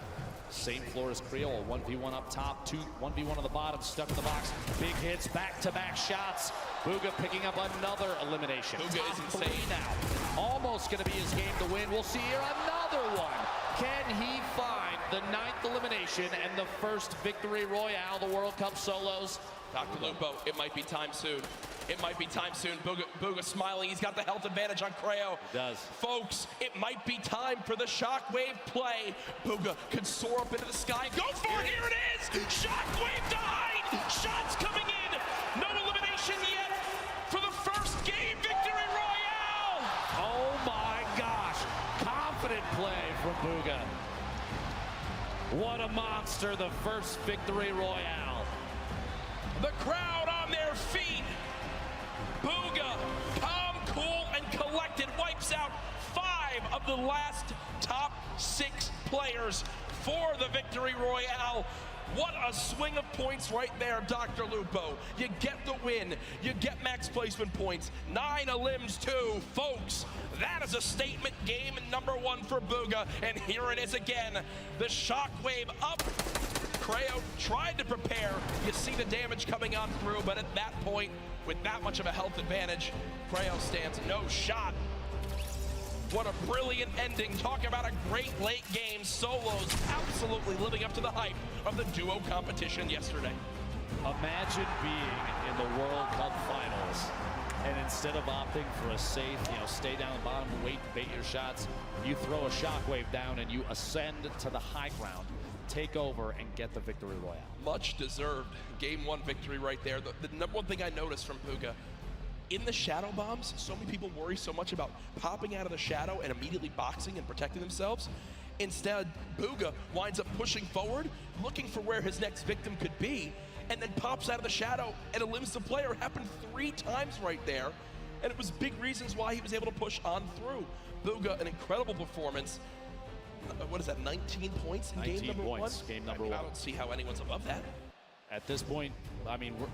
Same floor as Creo. 1v1 up top. 1v1 on the bottom. Stuck in the box. Big hits. Back-to-back shots. Bugha picking up another elimination. Bugha is insane now. Almost going to be his game to win. We'll see here another one. Can he find the 9th elimination and the first victory royale, the World Cup solos? Dr. Lupo, it might be time soon. It might be time soon. Bugha smiling. He's got the health advantage on Creo. He does. Folks, it might be time for the shockwave play. Bugha can soar up into the sky. Go for it. Here it is. Shockwave died. Shots coming in. No elimination yet for the first game victory royale. Oh my gosh. Confident play from Bugha. What a monster. The first victory royale. The crowd on their feet. Bugha, calm, cool, and collected, wipes out 5 of the last top 6 players for the victory royale. What a swing of points right there, Dr. Lupo. You get the win. You get max placement points. 9 elims too. Folks, that is a statement game #1 for Bugha. And here it is again. The shockwave up. Creo tried to prepare. You see the damage coming on through, but at that point, with that much of a health advantage, Creo stands no shot. What a brilliant ending. Talk about a great late game. Solos absolutely living up to the hype of the duo competition yesterday. Imagine being in the World Cup finals, and instead of opting for a safe, stay down the bottom and wait and bait your shots, you throw a shockwave down and you ascend to the high ground, take over, and get the victory royale. Much deserved game 1 victory right there. The #1 thing I noticed from Bugha, in the shadow bombs, so many people worry so much about popping out of the shadow and immediately boxing and protecting themselves. Instead, Bugha winds up pushing forward, looking for where his next victim could be, and then pops out of the shadow and eliminates the player. It happened 3 times right there, and it was big reasons why he was able to push on through. Bugha, an incredible performance. What is that, 19 points in game #1? Game number 1. I don't see how anyone's above that. At this point, I mean, we're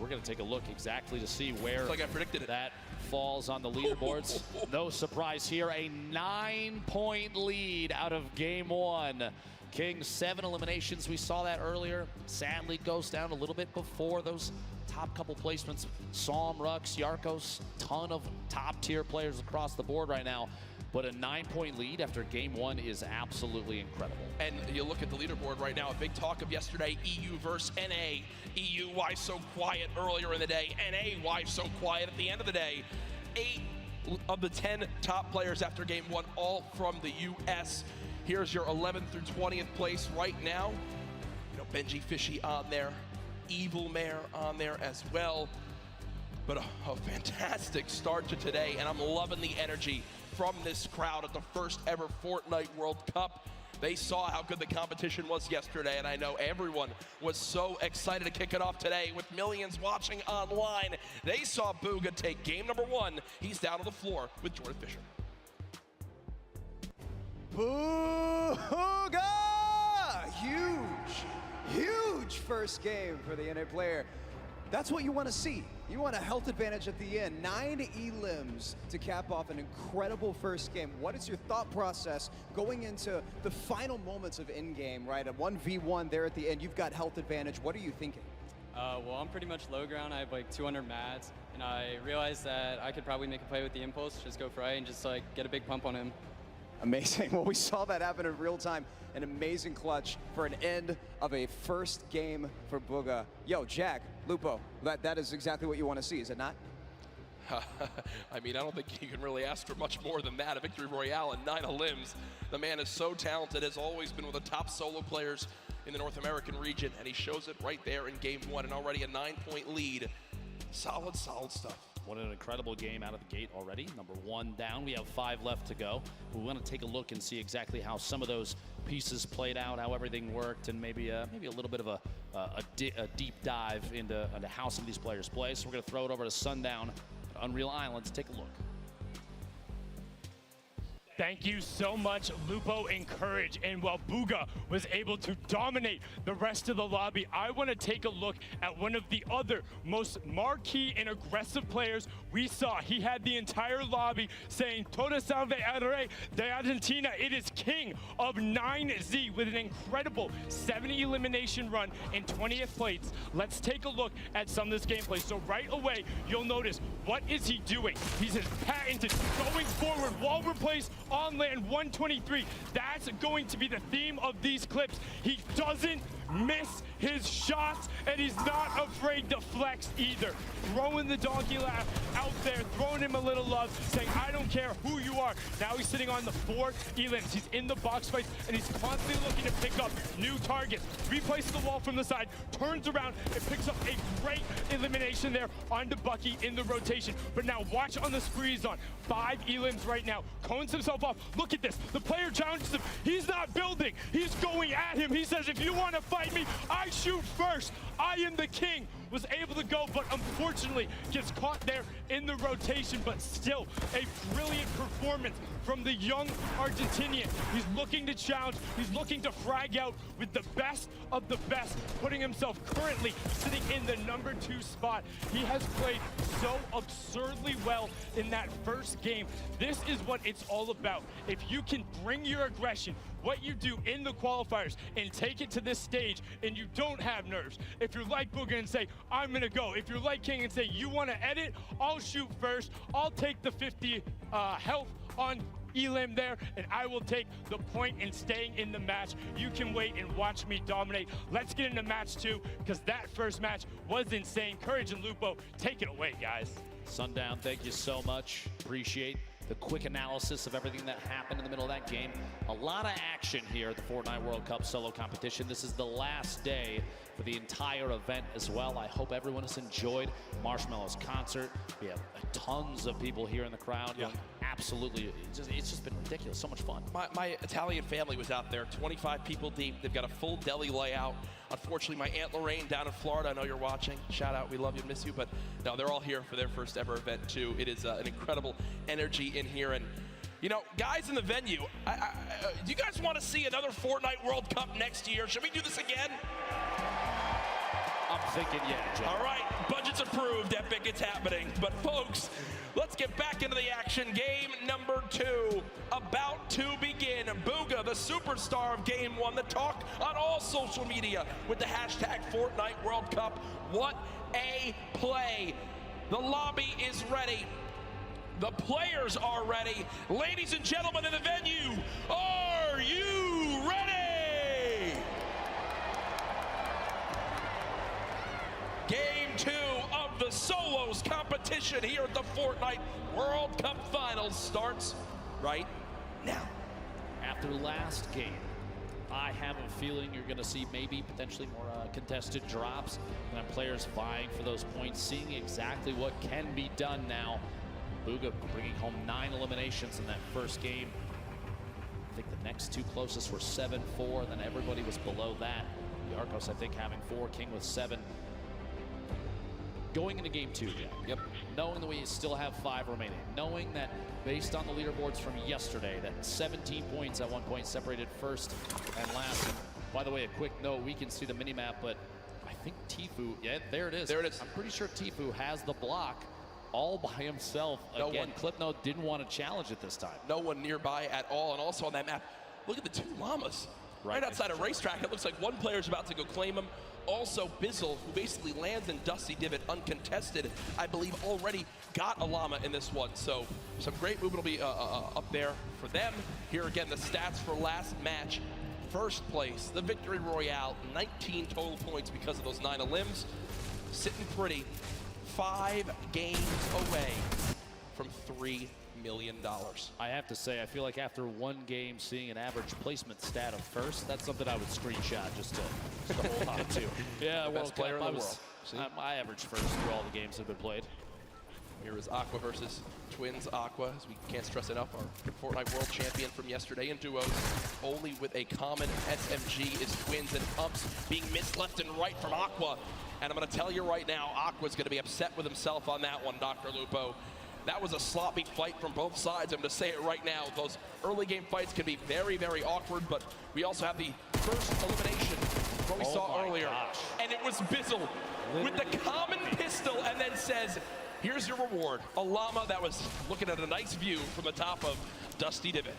going to take a look exactly to see where like I predicted it. That falls on the leaderboards. No surprise here, a 9-point lead out of game 1. King, 7 eliminations. We saw that earlier. Sadly, goes down a little bit before those top couple placements. Psalm, Rux, Yarkos, ton of top-tier players across the board right now. But a 9-point lead after game 1 is absolutely incredible. And you look at the leaderboard right now, a big talk of yesterday, EU versus NA. EU, why so quiet earlier in the day? NA, why so quiet at the end of the day? 8 of the 10 top players after game 1, all from the US. Here's your 11th through 20th place right now. You know, Benji Fishy on there, Evil Mare on there as well. But a fantastic start to today, and I'm loving the energy from this crowd at the first ever Fortnite World Cup. They saw how good the competition was yesterday, and I know everyone was so excited to kick it off today with millions watching online. They saw Booga take game number 1. He's down on the floor with Jordan Fisher. Booga! Huge first game for the NA player. That's what you want to see. You want a health advantage at the end. 9 elims to cap off an incredible first game. What is your thought process going into the final moments of in-game, right? A 1v1 there at the end, you've got health advantage. What are you thinking? Well, I'm pretty much low ground. I have like 200 mats, and I realized that I could probably make a play with the impulse, just go for A and just like get a big pump on him. Amazing. Well, we saw that happen in real time. An amazing clutch for an end of a first game for Booga. Yo, Jack, Lupo, that is exactly what you want to see, is it not? I mean, I don't think you can really ask for much more than that. A victory royale and 9 elims. The man is so talented, has always been one of the top solo players in the North American region, and he shows it right there in game 1, and already a 9-point lead. Solid stuff. What an incredible game out of the gate already. Number 1 down. We have 5 left to go. We want to take a look and see exactly how some of those pieces played out, how everything worked, and maybe a little bit of a deep dive into how some of these players play. So we're going to throw it over to Sundown at Unreal Islands. Take a look. Thank you so much, Lupo and Courage. And while Booga was able to dominate the rest of the lobby, I want to take a look at one of the other most marquee and aggressive players we saw. He had the entire lobby saying, Toda salve al rey de Argentina. It is king of 9Z with an incredible 70 elimination run in 20th place. Let's take a look at some of this gameplay. So right away, you'll notice, what is he doing? He's his patented going forward, wall replace, on land 123. That's going to be the theme of these clips. He doesn't miss his shots, and he's not afraid to flex either. Throwing the donkey laugh out there, throwing him a little love, saying, I don't care who you are. Now he's sitting on the 4 elims. He's in the box fight, and he's constantly looking to pick up new targets. Replaces the wall from the side, turns around, and picks up a great elimination there onto Bucky in the rotation. But now watch on the spree he's on. 5 elims right now. Cones himself off. Look at this. The player challenges him. He's not building. He's going at him. He says, if you want to fight me, I shoot first. I am the king. Was able to go, but unfortunately gets caught there in the rotation, but still a brilliant performance from the young Argentinian. He's looking to challenge. He's looking to frag out with the best of the best, putting himself currently sitting in the number 2 spot. He has played so absurdly well in that first game. This is what it's all about. If you can bring your aggression, what you do in the qualifiers, and take it to this stage, and you don't have nerves. If you're like Booga and say, I'm gonna go. If you're like King and say, you wanna edit, I'll shoot first. I'll take the 50 health on Elim there, and I will take the point in staying in the match. You can wait and watch me dominate. Let's get into match 2, because that first match was insane. Courage and Lupo, take it away, guys. Sundown, thank you so much. Appreciate the quick analysis of everything that happened in the middle of that game. A lot of action here at the Fortnite World Cup solo competition. This is the last day for the entire event as well. I hope everyone has enjoyed Marshmallow's concert. We have tons of people here in the crowd. Yeah. Absolutely, it's just been ridiculous, so much fun. My Italian family was out there, 25 people deep. They've got a full deli layout. Unfortunately, my Aunt Lorraine down in Florida, I know you're watching. Shout out, we love you, miss you. But no, they're all here for their first ever event too. It is an incredible energy in here. And you know, guys in the venue, do you guys want to see another Fortnite World Cup next year? Should we do this again? thinking yet, Jack. All right, budget's approved, Epic, it's happening. But folks, let's get back into the action. Game number 2 about to begin. Booga, the superstar of Game 1, the talk on all social media with the hashtag Fortnite World Cup. What a play. The lobby is ready. The players are ready. Ladies and gentlemen in the venue, are you ready? Game 2 of the solos competition here at the Fortnite World Cup Finals starts right now. After last game, I have a feeling you're going to see maybe potentially more contested drops and players vying for those points, seeing exactly what can be done now. Booga bringing home 9 eliminations in that first game. I think the next 2 closest were 7-4, then everybody was below that. The Arcos, I think, having 4, King with 7. Going into game 2, Jack, knowing that we still have 5 remaining, knowing that based on the leaderboards from yesterday, that 17 points at one point separated first and last. And by the way, a quick note, we can see the mini-map, but I think Tfue, yeah, there it is. There it is. I'm pretty sure Tfue has the block all by himself. Again, Clipnote didn't want to challenge it this time. No one nearby at all, and also on that map, look at the 2 llamas. Right outside a racetrack, it looks like one player's about to go claim him. Also, Bizzle, who basically lands in Dusty Divot uncontested, I believe already got a llama in this one. So some great movement will be up there for them. Here again, the stats for last match. First place, the Victory Royale, 19 total points because of those 9 elims. Sitting pretty, 5 games away from $3 million. I have to say, I feel like after one game, seeing an average placement stat of first, that's something I would screenshot just to hold on to. Yeah, best player in the world. I averaged first through all the games that have been played. Here is Aqua versus Twins Aqua, as we can't stress enough, our Fortnite World Champion from yesterday in duos. Only with a common SMG is Twins, and Pumps being missed left and right from Aqua. And I'm going to tell you right now, Aqua's going to be upset with himself on that one, Dr. Lupo. That was a sloppy fight from both sides. I'm going to say it right now. Those early game fights can be very, very awkward, but we also have the first elimination, what we saw earlier. And it was Bizzle with the common pistol and then says, here's your reward. A llama that was looking at a nice view from the top of Dusty Divot.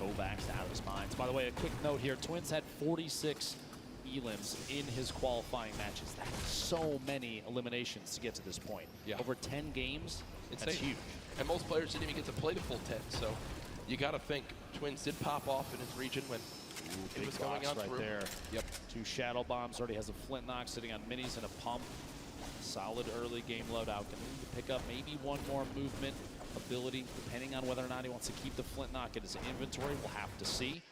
Kovacs out of his mind. By the way, a quick note here. Twins had 46 elims in his qualifying matches. That's so many eliminations to get to this point. Yeah. Over 10 games, Insane. that's huge. And most players didn't even get to play the full 10, so you got to think Twins did pop off in his region when it was going on right through. there. Yep. 2 shadow bombs, already has a flint knock sitting on minis and a pump. Solid early game loadout. Going to need to pick up maybe one more movement ability, depending on whether or not he wants to keep the flint knock in his inventory. We'll have to see.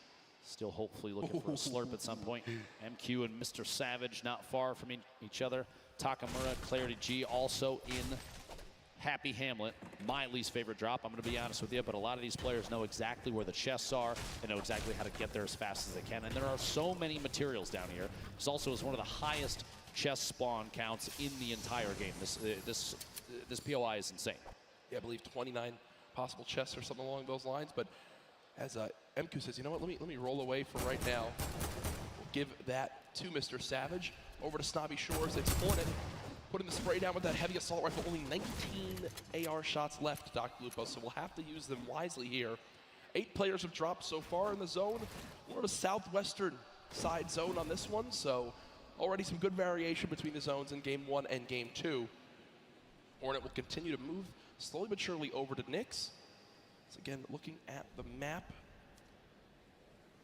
Still hopefully looking for a slurp at some point. MQ and Mr. Savage not far from each other. Takamura, Clarity G also in Happy Hamlet, my least favorite drop, I'm going to be honest with you, but a lot of these players know exactly where the chests are. They know exactly how to get there as fast as they can, and there are so many materials down here. This also is one of the highest chest spawn counts in the entire game. This POI is insane. Yeah, I believe 29 possible chests or something along those lines, but as MQ says, you know what, let me roll away for right now. We'll give that to Mr. Savage. Over to Snobby Shores, it's Hornet. Putting the spray down with that heavy assault rifle. Only 19 AR shots left, Dr. Lupo, so we'll have to use them wisely here. 8 players have dropped so far in the zone. We're in a southwestern side zone on this one, so already some good variation between the zones in Game 1 and Game 2. Hornet will continue to move slowly but surely over to Nyx. So again, looking at the map,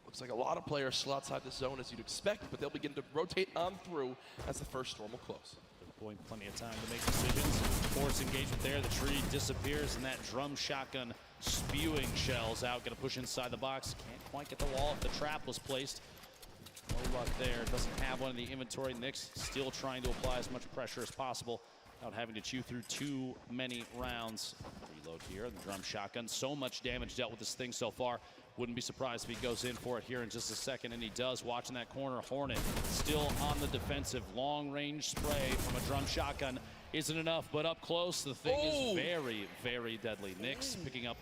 looks like a lot of players still outside the zone as you'd expect, but they'll begin to rotate on through as the first storm will close. Boy, plenty of time to make decisions. Force engagement there. The tree disappears, and that drum shotgun spewing shells out. Going to push inside the box. Can't quite get the wall if the trap was placed. No luck there. Doesn't have one in the inventory. Nyx still trying to apply as much pressure as possible without having to chew through too many rounds. Reload here. The drum shotgun. So much damage dealt with this thing so far. Wouldn't be surprised if he goes in for it here in just a second, and he does. Watching that corner, Hornet still on the defensive. Long-range spray from a drum shotgun isn't enough, but up close, the thing is very, very deadly. Nyx picking up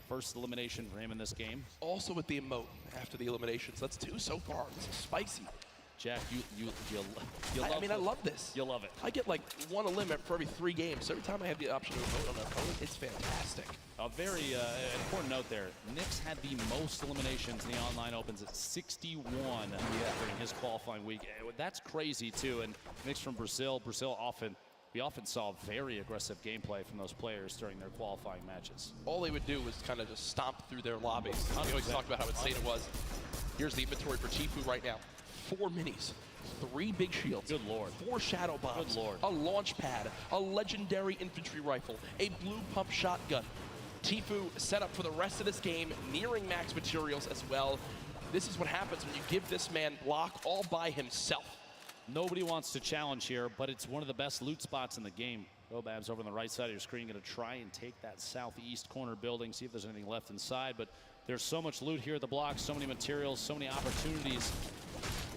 first elimination for him in this game. Also with the emote after the eliminations. That's 2 so far. This is spicy. Jack, you love I mean, I love this. You love it. I get like 1 eliminate for every 3 games. So every time I have the option to vote on an opponent, it's fantastic. A very important note there. Nix had the most eliminations in the online opens at 61 during his qualifying week. That's crazy too. And Nix from Brazil. We often saw very aggressive gameplay from those players during their qualifying matches. All they would do was kind of just stomp through their lobbies. We always talked about how insane it was. Here's the inventory for Tfue right now. 4 minis, 3 big shields, good lord, 4 shadow bombs, good lord, a launch pad, a legendary infantry rifle, a blue pump shotgun. Tfue set up for the rest of this game, nearing max materials as well. This is what happens when you give this man block all by himself. Nobody wants to challenge here, but it's one of the best loot spots in the game. Robab's over on the right side of your screen, going to try and take that southeast corner building, see if there's anything left inside, but there's so much loot here at the block, so many materials, so many opportunities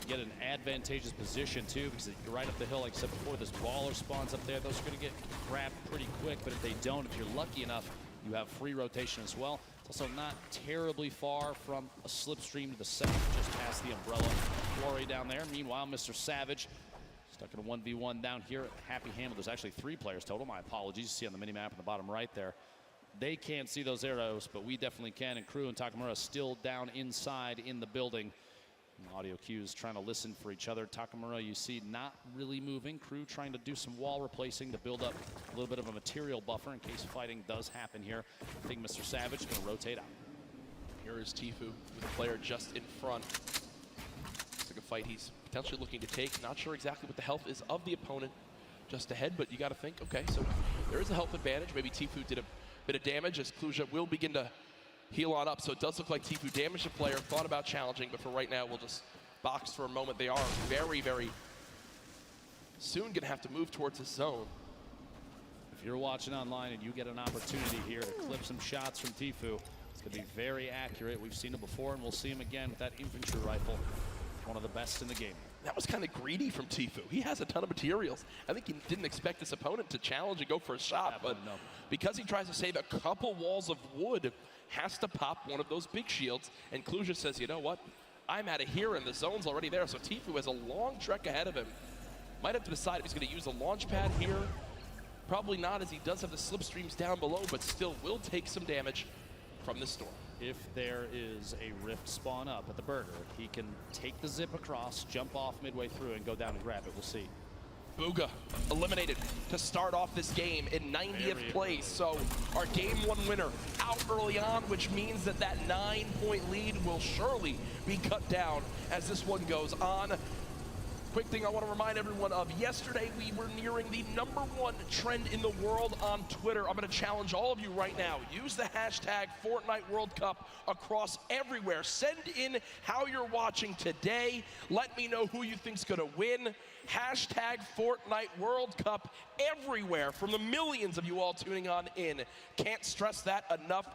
to get an advantageous position too, because you're right up the hill, like I said before, this baller spawns up there. Those are going to get grabbed pretty quick, but if they don't, if you're lucky enough, you have free rotation as well. It's also not terribly far from a slipstream to the south, just past the umbrella quarry down there. Meanwhile, Mr. Savage stuck in a 1v1 down here at Happy Hamlet. There's actually 3 players total. My apologies. You see on the mini-map in the bottom right there. They can't see those arrows, but we definitely can. And Crew and Takamura still down inside in the building. And audio cues trying to listen for each other. Takamura, you see, not really moving. Crew trying to do some wall replacing to build up a little bit of a material buffer in case fighting does happen here. I think Mr. Savage is going to rotate out. Here is Tfue with the player just in front. Looks like a fight he's potentially looking to take. Not sure exactly what the health is of the opponent just ahead, but you got to think, okay, so there is a health advantage. Maybe Tfue did a bit of damage as Kluja will begin to heal on up. So it does look like Tfue damaged the player, thought about challenging, but for right now, we'll just box for a moment. They are very, very soon going to have to move towards the zone. If you're watching online and you get an opportunity here to clip some shots from Tfue, it's going to be very accurate. We've seen it before, and we'll see him again with that infantry rifle. One of the best in the game. That was kind of greedy from Tfue. He has a ton of materials. I think he didn't expect his opponent to challenge and go for a shot, but because he tries to save a couple walls of wood, has to pop one of those big shields, and Kluja says, you know what? I'm out of here, and the zone's already there, so Tfue has a long trek ahead of him. Might have to decide if he's going to use a launch pad here. Probably not, as he does have the slipstreams down below, but still will take some damage from the storm. If there is a rift spawn up at the burger, he can take the zip across, jump off midway through, and go down and grab it. We'll see. Booga eliminated to start off this game in 90th place. So our game 1 winner out early on, which means that 9-point lead will surely be cut down as this one goes on. Quick thing I want to remind everyone of, yesterday we were nearing the #1 trend in the world on Twitter. I'm going to challenge all of you right now. Use the hashtag Fortnite World Cup across everywhere. Send in how you're watching today. Let me know who you think's going to win. Hashtag Fortnite World Cup everywhere from the millions of you all tuning on in. Can't stress that enough.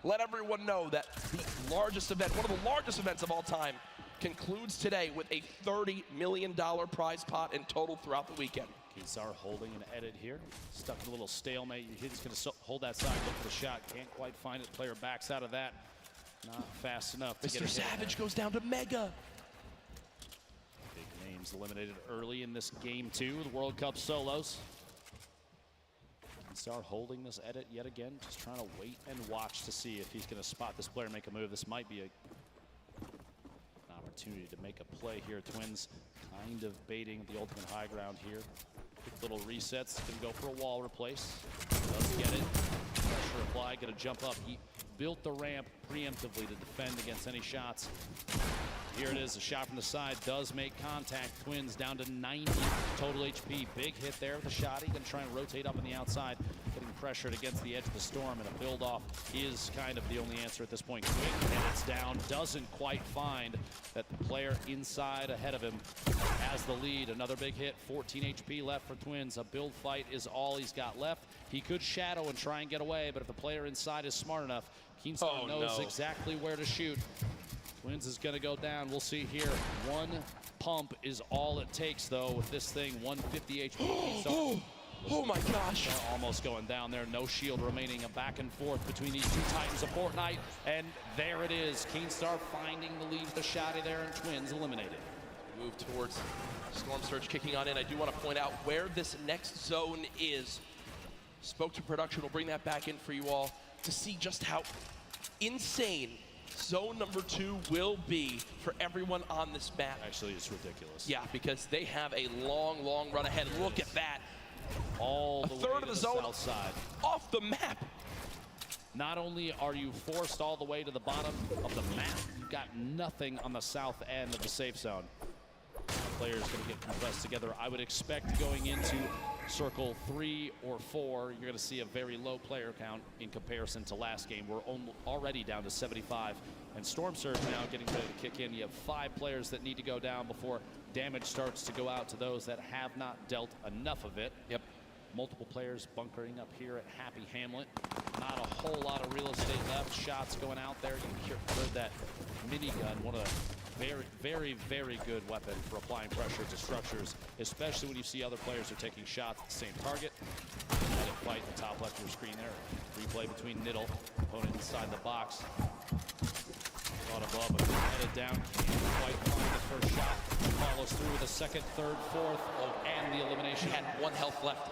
Let everyone know that the largest event, one of the largest events of all time, concludes today with a $30 million prize pot in total throughout the weekend. Keensar holding an edit here. Stuck in a little stalemate. He's going to hold that side, look for the shot. Can't quite find it. Player backs out of that. Not fast enough to get Mr. Savage goes down to Mega. Big names eliminated early in this game 2, the World Cup solos. Keensar holding this edit yet again, just trying to wait and watch to see if he's going to spot this player make a move. This might be an opportunity to make a play here. Twins kind of baiting the ultimate high ground here. Quick little resets, gonna go for a wall replace. Does get it. Pressure applied, gonna jump up. He built the ramp preemptively to defend against any shots. Here it is, a shot from the side, does make contact. Twins down to 90 total HP. Big hit there with a shot. He's gonna try and rotate up on the outside, getting pressured against the edge of the storm, and a build off is kind of the only answer at this point. Quick hits down, doesn't quite find that the player inside ahead of him has the lead. Another big hit, 14 HP left for Twins. A build fight is all he's got left. He could shadow and try and get away, but if the player inside is smart enough, Keenstar knows exactly where to shoot. Twins is going to go down. We'll see here. One pump is all it takes, though, with this thing. 150 HP. Oh my gosh. Almost going down there. No shield remaining. A back and forth between these two titans of Fortnite. And there it is. Keenstar finding the lead with the shotty there, and Twins eliminated. Move towards Storm Surge kicking on in. I do want to point out where this next zone is. Spoke to production, we'll bring that back in for you all to see just how insane zone number 2 will be for everyone on this map. Actually, it's ridiculous. Yeah, because they have a long, long run ahead. Look at that. All the a third way of to the zone south side. Off the map. Not only are you forced all the way to the bottom of the map, you've got nothing on the south end of the safe zone. Players going to get compressed together. I would expect going into circle 3 or 4, you're going to see a very low player count in comparison to last game. We're already down to 75. And Storm Surge now getting ready to kick in. You have 5 players that need to go down before damage starts to go out to those that have not dealt enough of it. Yep. Multiple players bunkering up here at Happy Hamlet. Not a whole lot of real estate left. Shots going out there. You heard that minigun. One of the very good weapon for applying pressure to structures, especially when you see other players are taking shots at the same target. Let it fight the top left of your screen there. Replay between Niddle, opponent inside the box. Caught above, but headed down. Can't quite find the first shot. Follows through with a second, third, fourth, and the elimination. He had 1 health left.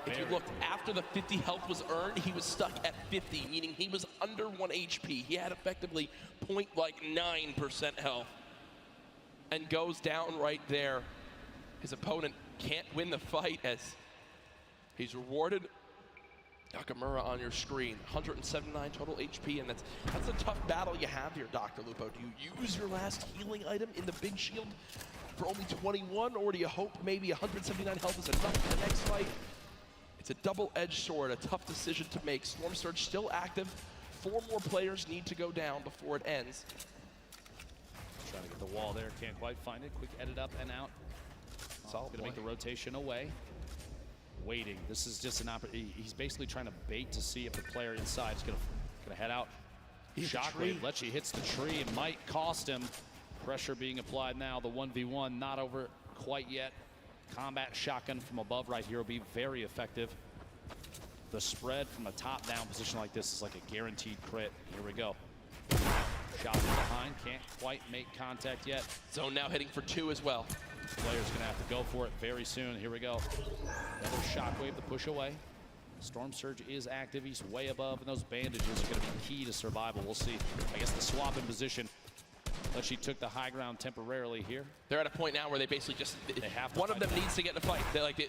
If you looked, after the 50 health was earned, he was stuck at 50, meaning he was under 1 HP. He had effectively 0.9% health. And goes down right there. His opponent can't win the fight as he's rewarded. Nakamura on your screen, 179 total HP, and that's a tough battle you have here, Dr. Lupo. Do you use your last healing item in the big shield for only 21, or do you hope maybe 179 health is enough for the next fight? It's a double-edged sword, a tough decision to make. Storm Surge still active. 4 more players need to go down before it ends. Trying to get the wall there, can't quite find it. Quick edit up and out. Solid Gonna make the rotation away. Waiting. This is just an opportunity. He's basically trying to bait to see if the player inside is gonna head out. Shockwave. Lecce hits the tree. It might cost him. Pressure being applied now. The 1v1 not over quite yet. Combat shotgun from above right here will be very effective. The spread from a top-down position like this is like a guaranteed crit. Here we go. Shot from behind, can't quite make contact yet. Zone now hitting for 2 as well. Player's gonna have to go for it very soon. Here we go. Another shockwave to push away. Storm Surge is active, he's way above, and those bandages are gonna be key to survival. We'll see. I guess the swap in position. But she took the high ground temporarily here. They're at a point now where they basically just, one of them needs to get in a fight.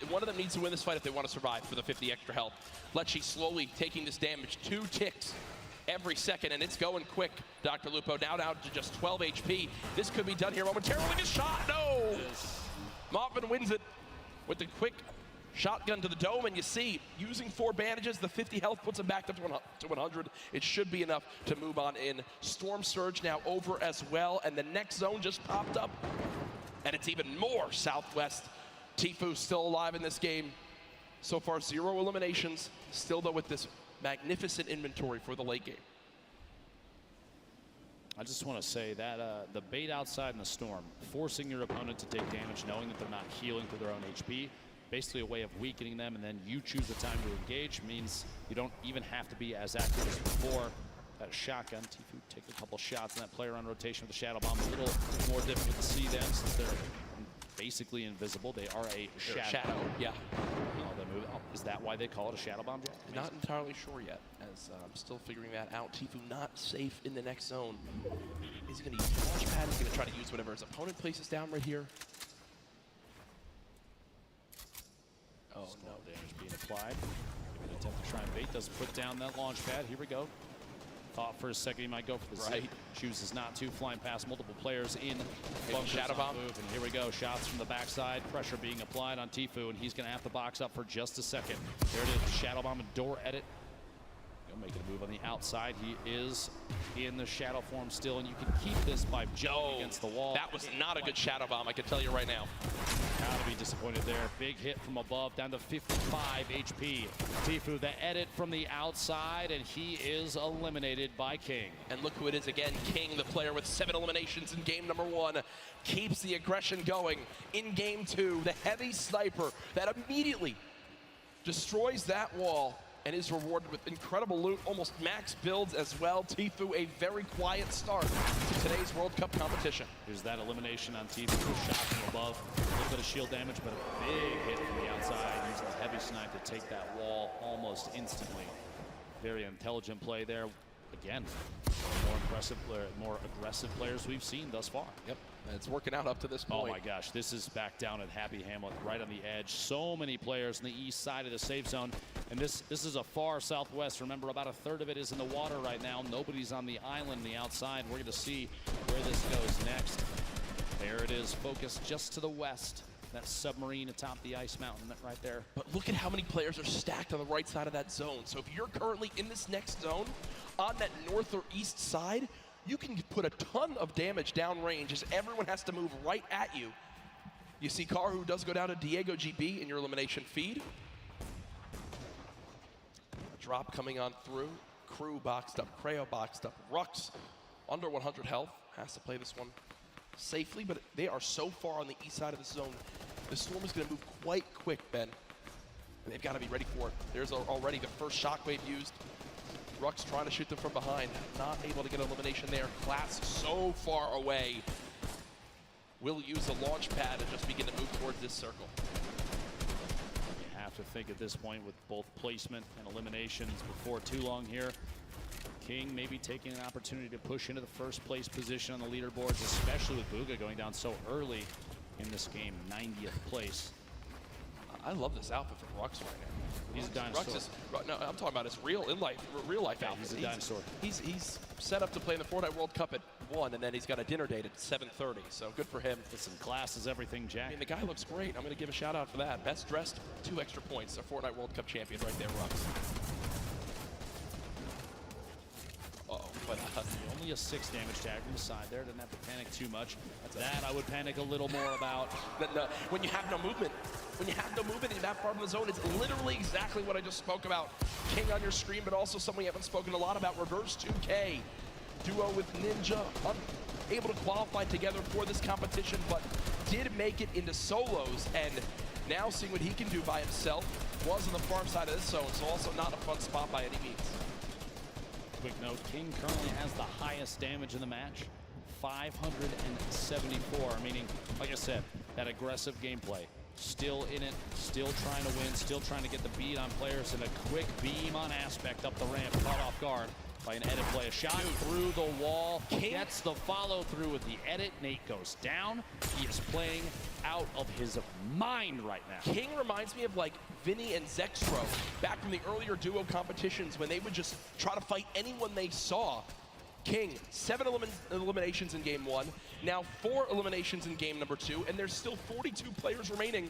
One of them needs to win this fight if they want to survive for the 50 extra health. Lecce slowly taking this damage, 2 ticks every second, and it's going quick. Dr. Lupo now down to just 12 HP. This could be done here momentarily. A shot, no! Marvin wins it with the quick shotgun to the dome, and you see, using 4 bandages, the 50 health puts him back up to 100. It should be enough to move on in. Storm Surge now over as well, and the next zone just popped up, and it's even more southwest. Tfue still alive in this game. So far, 0 eliminations. Still, though, with this magnificent inventory for the late game. I just want to say that the bait outside in the storm, forcing your opponent to take damage, knowing that they're not healing through their own HP, basically a way of weakening them, and then you choose the time to engage, means you don't even have to be as active as before. That shotgun, Tfue take a couple shots, and that player on rotation with the Shadow Bomb, a little more difficult to see them since they're basically invisible. They are a shadow. Yeah. Is that why they call it a Shadow Bomb? Not entirely sure yet, as I'm still figuring that out. Tfue not safe in the next zone. He's going to use the launch pad. He's going to try to use whatever his opponent places down right here. Oh, no damage being applied. An attempt to try and bait. Doesn't put down that launch pad. Here we go. Thought for a second he might go for the zip. Chooses not to. Flying past multiple players in. Shadow Bomb. Move, and here we go. Shots from the backside. Pressure being applied on Tfue, and he's going to have to box up for just a second. There it is. Shadow Bomb and door edit. Making a move on the outside. He is in the shadow form still, and you can keep this by jumping against the wall. That was not a good Shadow Bomb, I can tell you right now. Gotta be disappointed there. Big hit from above, down to 55 HP. Tfue, the edit from the outside, and he is eliminated by King. And look who it is again. King, the player with 7 eliminations in game number 1, keeps the aggression going. In game 2, the heavy sniper that immediately destroys that wall. and is rewarded with incredible loot, almost max builds as well. Tfue, a very quiet start to today's World Cup competition. Here's that elimination on Tfue, shot from above. A little bit of shield damage, but a big hit from the outside. Using a heavy snipe to take that wall almost instantly. Very intelligent play there. Again, more aggressive players we've seen thus far. Yep, and it's working out up to this point. Oh my gosh, this is back down at Happy Hamlet, right on the edge. So many players on the east side of the safe zone, and this is a far southwest. Remember, about a third of it is in the water right now. Nobody's on the island, the outside. We're going to see where this goes next. There it is, focused just to the west. That submarine atop the ice mountain right there. But look at how many players are stacked on the right side of that zone. So if you're currently in this next zone, on that north or east side, you can put a ton of damage downrange as everyone has to move right at you. You see Karu does go down to Diego GB in your elimination feed. A drop coming on through. Crew boxed up, Creo boxed up. Rux under 100 health, has to play this one safely, but they are so far on the east side of the zone. The Storm is going to move quite quick, Ben. And they've got to be ready for it. There's already the first shockwave used. Rux trying to shoot them from behind. Not able to get elimination there. Class so far away. Will use the launch pad and just begin to move towards this circle. You have to think at this point with both placement and eliminations before too long here. King maybe taking an opportunity to push into the first place position on the leaderboards, especially with Bugha going down so early in this game, 90th place. I love this outfit from Rux right now. He's a dinosaur. Rux is, no, I'm talking about his real life outfit. He's a dinosaur. He's set up to play in the Fortnite World Cup at 1, and then he's got a dinner date at 7:30. So good for him. Listen, class is everything, Jack. I mean, the guy looks great. I'm going to give a shout out for that. Best dressed, 2 extra points. A Fortnite World Cup champion right there, Rux. But only a 6 damage tag from the side there. Didn't have to panic too much. That I would panic a little more about. When you have no movement. When you have no movement in that part of the zone, it's literally exactly what I just spoke about. King on your screen, but also something we haven't spoken a lot about, Reverse 2K. Duo with Ninja, unable to qualify together for this competition, but did make it into solos, and now seeing what he can do by himself. Was on the far side of this zone, so also not a fun spot by any means. Quick note, King currently has the highest damage in the match, 574, meaning, like I said, that aggressive gameplay. Still in it, still trying to win, still trying to get the beat on players, and a quick beam on Aspect up the ramp, caught off guard by an edit play. A shot through the wall, gets the follow through with the edit. Nate goes down. He is playing out of his mind right now. King reminds me of like Vinny and Zextro back from the earlier duo competitions when they would just try to fight anyone they saw. King, 7 eliminations in game 1, now 4 eliminations in game number 2, and there's still 42 players remaining.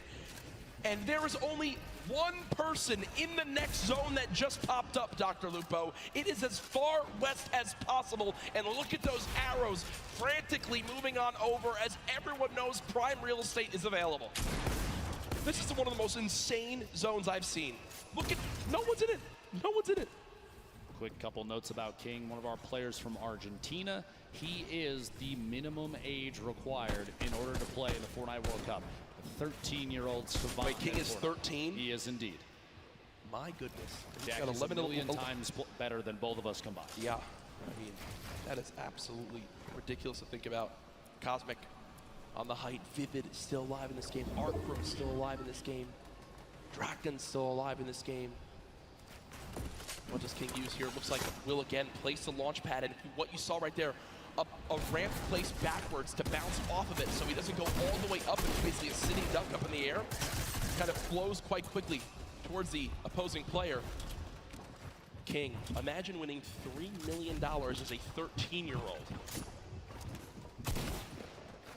And there is only one person in the next zone that just popped up, Dr. Lupo. It is as far west as possible, and look at those arrows frantically moving on over as everyone knows prime real estate is available. This is one of the most insane zones I've seen. Look at, no one's in it. No one's in it. Quick couple notes about King, one of our players from Argentina. He is the minimum age required in order to play in the Fortnite World Cup. A 13-year-old savant. Wait, King is 13? He is indeed. My goodness. Jack is 11 million times better than both of us combined. Yeah, I mean, that is absolutely ridiculous to think about. Cosmic on the height. Vivid is still alive in this game. Artcrow is still alive in this game. Draken's still alive in this game. What does King use here? It looks like Will again place the launch pad, and what you saw right there, a ramp placed backwards to bounce off of it so he doesn't go all the way up. It's basically a sitting duck up in the air. Kind of flows quite quickly towards the opposing player. King, imagine winning $3 million as a 13-year-old.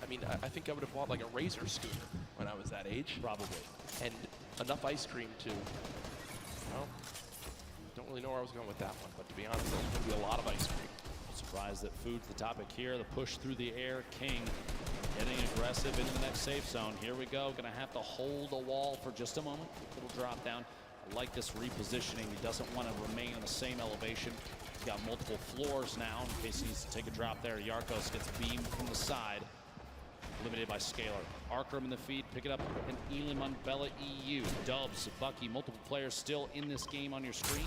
I mean, I think I would have bought like a Razor scooter when I was that age. Probably. And enough ice cream to, well, don't really know where I was going with that one, but to be honest, there's going to be a lot of ice cream. Surprised that food's the topic here. The push through the air. King getting aggressive into the next safe zone. Here we go. Going to have to hold a wall for just a moment. Little drop down. I like this repositioning. He doesn't want to remain in the same elevation. He's got multiple floors now in case he needs to take a drop there. Yarkos gets beamed from the side. limited by Scalar. Arkram in the feed, pick it up, and Elam on Bella EU. Dubs, Bucky, multiple players still in this game on your screen.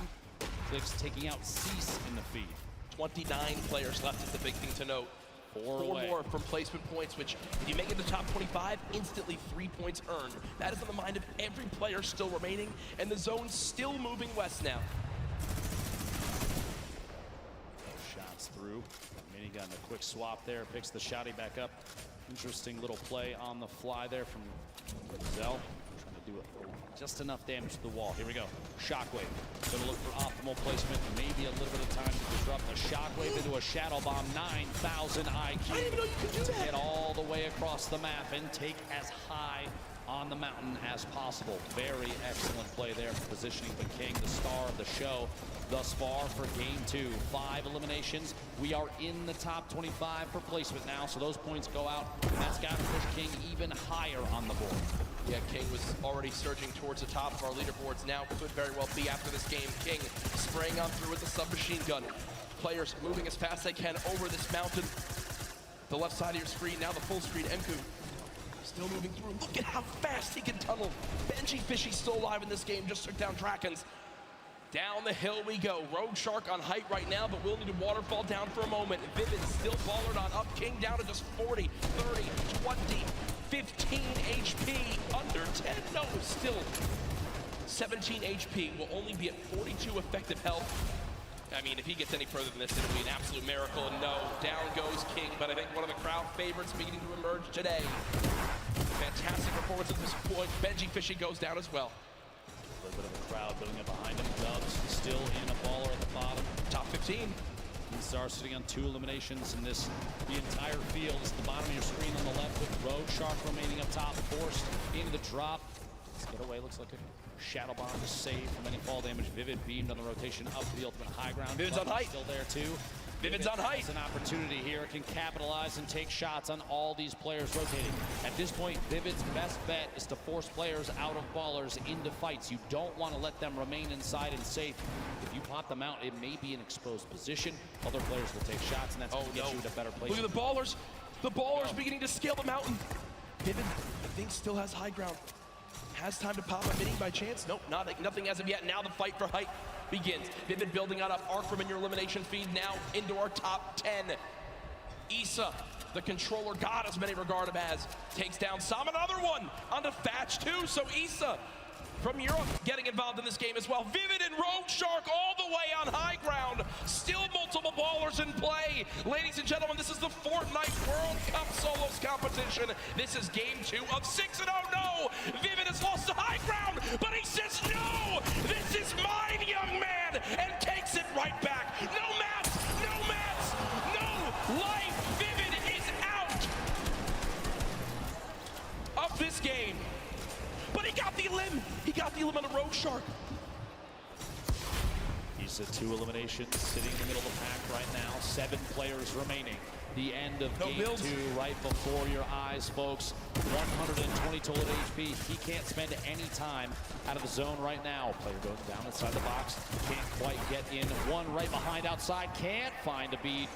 Clicks taking out Cease in the feed. 29 players left is the big thing to note. Four more from placement points, which if you make it to top 25, instantly 3 points earned. That is on the mind of every player still remaining, and the zone's still moving west now. Shots through. Minigun, a quick swap there, picks the shotty back up. Interesting little play on the fly there from Zell. Trying to do just enough damage to the wall. Here we go. Shockwave. Gonna look for optimal placement. Maybe a little bit of time to disrupt a shockwave into a shadow bomb. 9,000 IQ. I didn't even know you could do that. Get all the way across the map and take as high on the mountain as possible. Very excellent play there, positioning the King, the star of the show thus far for game 2. 5 eliminations. We are in the top 25 for placement now, so those points go out. That's got to push King even higher on the board. Yeah, King was already surging towards the top of our leaderboards. Now could very well be after this game. King spraying on through with the submachine gun. Players moving as fast as they can over this mountain. The left side of your screen, now the full screen. Emku still moving through. Look at how fast he can tunnel. Benji Fishy still alive in this game, just took down Drakens. Down the hill we go. Rogue Shark on height right now, but we'll need to waterfall down for a moment. Vivid still baller on up. King down to just 40, 30, 20, 15 HP. Under 10, no, still 17 HP. Will only be at 42 effective health. I mean, if he gets any further than this, it'll be an absolute miracle. And no, down goes King, but I think one of the crowd favorites beginning to emerge today. Fantastic performance at this point. Benji Fishy goes down as well. A little bit of a crowd building up behind him. Dubs still in a baller at the bottom. Top 15. Star sitting on 2 eliminations in this. The entire field is the bottom of your screen on the left with Rogue Shark remaining up top, forced into the drop. Let's get away, looks like a shadow bomb to save from any fall damage. Vivid beamed on the rotation up to the ultimate high ground. Vivid's on height. Still there too. Vivid's on height. It's an opportunity here. Can capitalize and take shots on all these players rotating. At this point, Vivid's best bet is to force players out of ballers into fights. You don't want to let them remain inside and safe. If you pop them out, it may be an exposed position. Other players will take shots, and that's going to get you in a better place. Look at the ballers. The ballers beginning to scale the mountain. Vivid, I think, still has high ground. Has time to pop a mini by chance? Nope, nothing as of yet. Now the fight for height begins. Vivid building on up. Arkram in your elimination feed now into our top 10. Issa, the controller god as many regard him as, takes down Sam. Another one onto Thatch too. So Issa from Europe getting involved in this game as well. Vivid and Rogue Shark all the way on high ground. Still multiple ballers in play. Ladies and gentlemen, this is the Fortnite World Cup solos competition. This is game 2 of 6, and oh no! Vivid has lost the high ground, but he says no! This is mine, young man! And takes it right back. No mats! No mats! No life! Vivid is out of this game. But he got the limb. He got the limb on the Rogue Shark. He's at 2 eliminations, sitting in the middle of the pack right now. 7 players remaining. The end of game 2 right before your eyes, folks. 120 total HP. He can't spend any time out of the zone right now. Player going down inside the box. Can't quite get in. One right behind outside. Can't find a beat.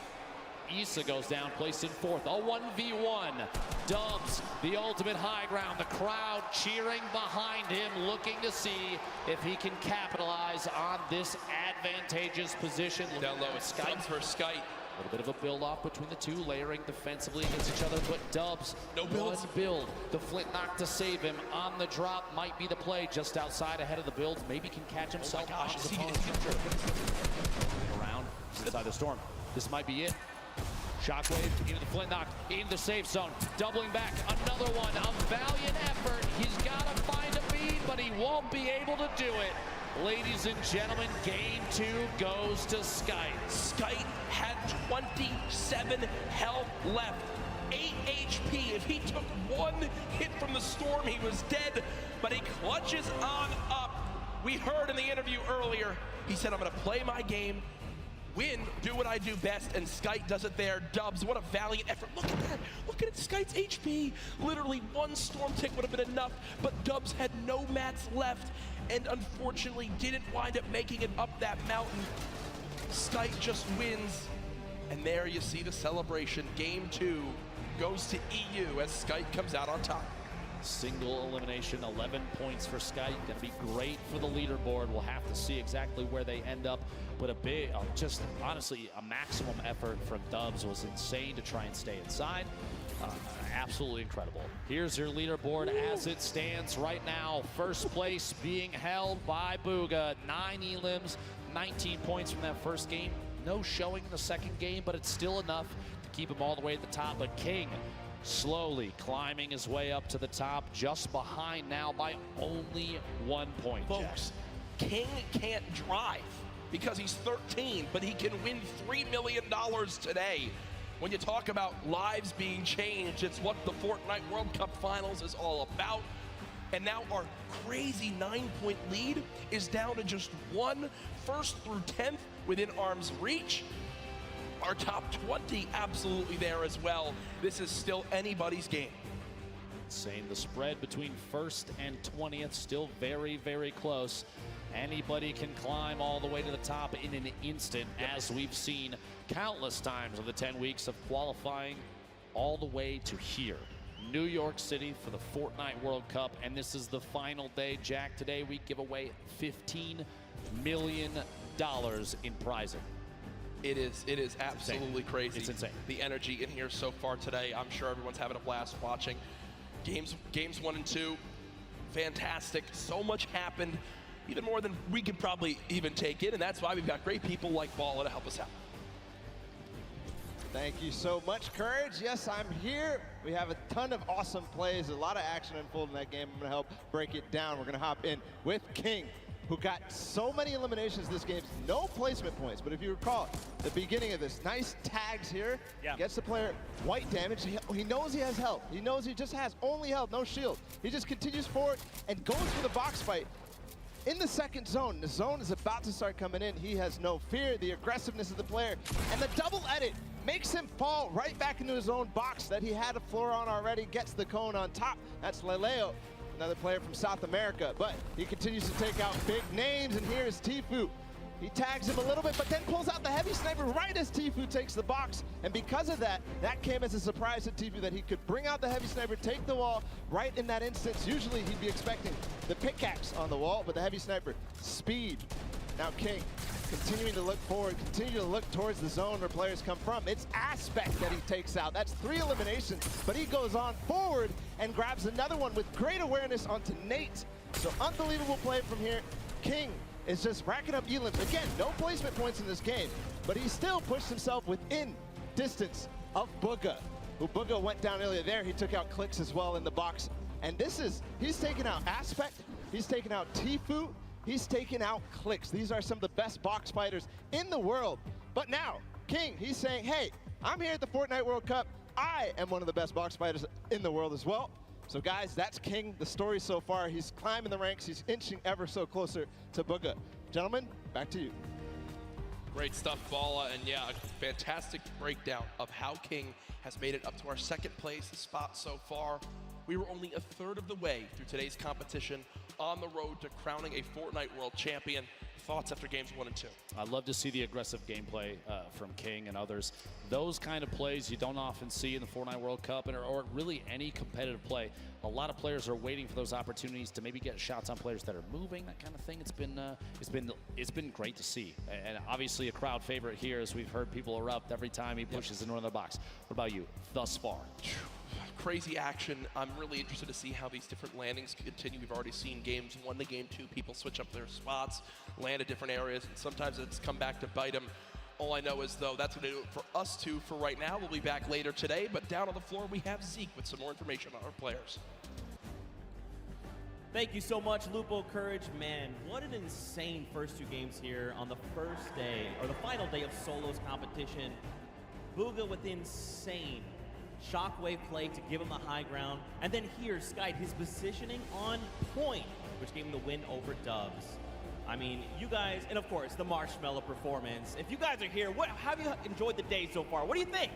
Issa goes down, placed in 4th. A 1v1. Dubs, the ultimate high ground. The crowd cheering behind him, looking to see if he can capitalize on this advantageous position. Down low, it's Dubs for Skype. A little bit of a build-off between the two, layering defensively against each other, but Dubs, no builds. One build. The flint knock to save him on the drop might be the play, just outside ahead of the build. Maybe can catch him. Oh my gosh, is he around inside the storm. This might be it. Shockwave into the flint knock, into the safe zone, doubling back, another one, a valiant effort. He's got to find a bead, but he won't be able to do it. Ladies and gentlemen, game 2 goes to Skype. Skype had 27 health left, 8 HP. If he took 1 hit from the storm, he was dead, but he clutches on up. We heard in the interview earlier, he said, I'm gonna play my game, win, do what I do best, and Skype does it there. Dubs, what a valiant effort. Look at that. Look at it, Skype's HP. Literally 1 storm tick would have been enough, but Dubs had no mats left and unfortunately didn't wind up making it up that mountain. Skype just wins, and there you see the celebration. Game 2 goes to EU as Skype comes out on top. Single elimination, 11 points for Skype. Gonna be great for the leaderboard. We'll have to see exactly where they end up. But a big, just honestly, a maximum effort from Dubs was insane to try and stay inside. Absolutely incredible. Here's your leaderboard as it stands right now. First place being held by Booga. 9 elims, 19 points from that first game. No showing in the second game, but it's still enough to keep him all the way at the top. But King slowly climbing his way up to the top, just behind now by only 1 point. Folks, King can't drive because he's 13, but he can win $3 million today. When you talk about lives being changed, it's what the Fortnite World Cup Finals is all about. And now our crazy 9-point lead is down to just 1 first through 10th within arm's reach. Our top 20 absolutely there as well. This is still anybody's game. Insane. The spread between first and 20th still very, very close. Anybody can climb all the way to the top in an instant, as we've seen countless times of the 10 weeks of qualifying all the way to here. New York City for the Fortnite World Cup, and this is the final day. Jack, today we give away $15 million in prizing. It is absolutely crazy. It's insane. The energy in here so far today. I'm sure everyone's having a blast watching. Games 1 and 2, fantastic. So much happened, even more than we could probably even take in, and that's why we've got great people like Balla to help us out. Thank you so much, Courage. Yes, I'm here. We have a ton of awesome plays, a lot of action unfolding in that game. I'm going to help break it down. We're going to hop in with King, who got so many eliminations this game, no placement points. But if you recall, the beginning of this, nice tags here, gets the player white damage. He knows he has health. He knows he just has only health, no shield. He just continues forward and goes for the box fight. In the second zone, the zone is about to start coming in. He has no fear, the aggressiveness of the player, and the double edit makes him fall right back into his own box that he had a floor on already, gets the cone on top. That's Leleo, another player from South America, but he continues to take out big names, and here's Tfue. He tags him a little bit, but then pulls out the heavy sniper right as Tfue takes the box. And because of that, that came as a surprise to Tfue that he could bring out the heavy sniper, take the wall right in that instance. Usually he'd be expecting the pickaxe on the wall, but the heavy sniper, speed. Now King continuing to look forward, continue to look towards the zone where players come from. It's Aspect that he takes out. That's 3 eliminations, but he goes on forward and grabs another one with great awareness onto Nate. So unbelievable play from here. King is just racking up elims. Again, no placement points in this game, but he still pushed himself within distance of Booga, who Booga went down earlier there. He took out Clicks as well in the box. And this is, he's taken out Aspect, he's taken out Tfue, he's taken out Clicks. These are some of the best box fighters in the world. But now, King, he's saying, hey, I'm here at the Fortnite World Cup. I am one of the best box fighters in the world as well. So guys, that's King, the story so far. He's climbing the ranks, he's inching ever so closer to Booga. Gentlemen, back to you. Great stuff, Balla, and yeah, a fantastic breakdown of how King has made it up to our second place spot so far. We were only a third of the way through today's competition, on the road to crowning a Fortnite World Champion. Thoughts after games 1 and 2? I'd love to see the aggressive gameplay from King and others. Those kind of plays you don't often see in the Fortnite World Cup or really any competitive play. A lot of players are waiting for those opportunities to maybe get shots on players that are moving, that kind of thing. It's been great to see, and obviously a crowd favorite here, as we've heard people erupt every time he pushes into another box. What about you thus far? Crazy action. I'm really interested to see how these different landings continue. We've already seen games 1 to game 2, people switch up their spots, land at different areas, and sometimes it's come back to bite them. All I know is, though, that's going to do it for us two for right now. We'll be back later today, but down on the floor we have Zeke with some more information on our players. Thank you so much, Lupo Courage. Man, what an insane first 2 games here on the first day, or the final day of solos competition. Booga with insane shockwave play to give him the high ground. And then here, Skype, his positioning on point, which gave him the win over Dubs. I mean, you guys, and of course, the Marshmallow performance. If you guys are here, how have you enjoyed the day so far? What do you think?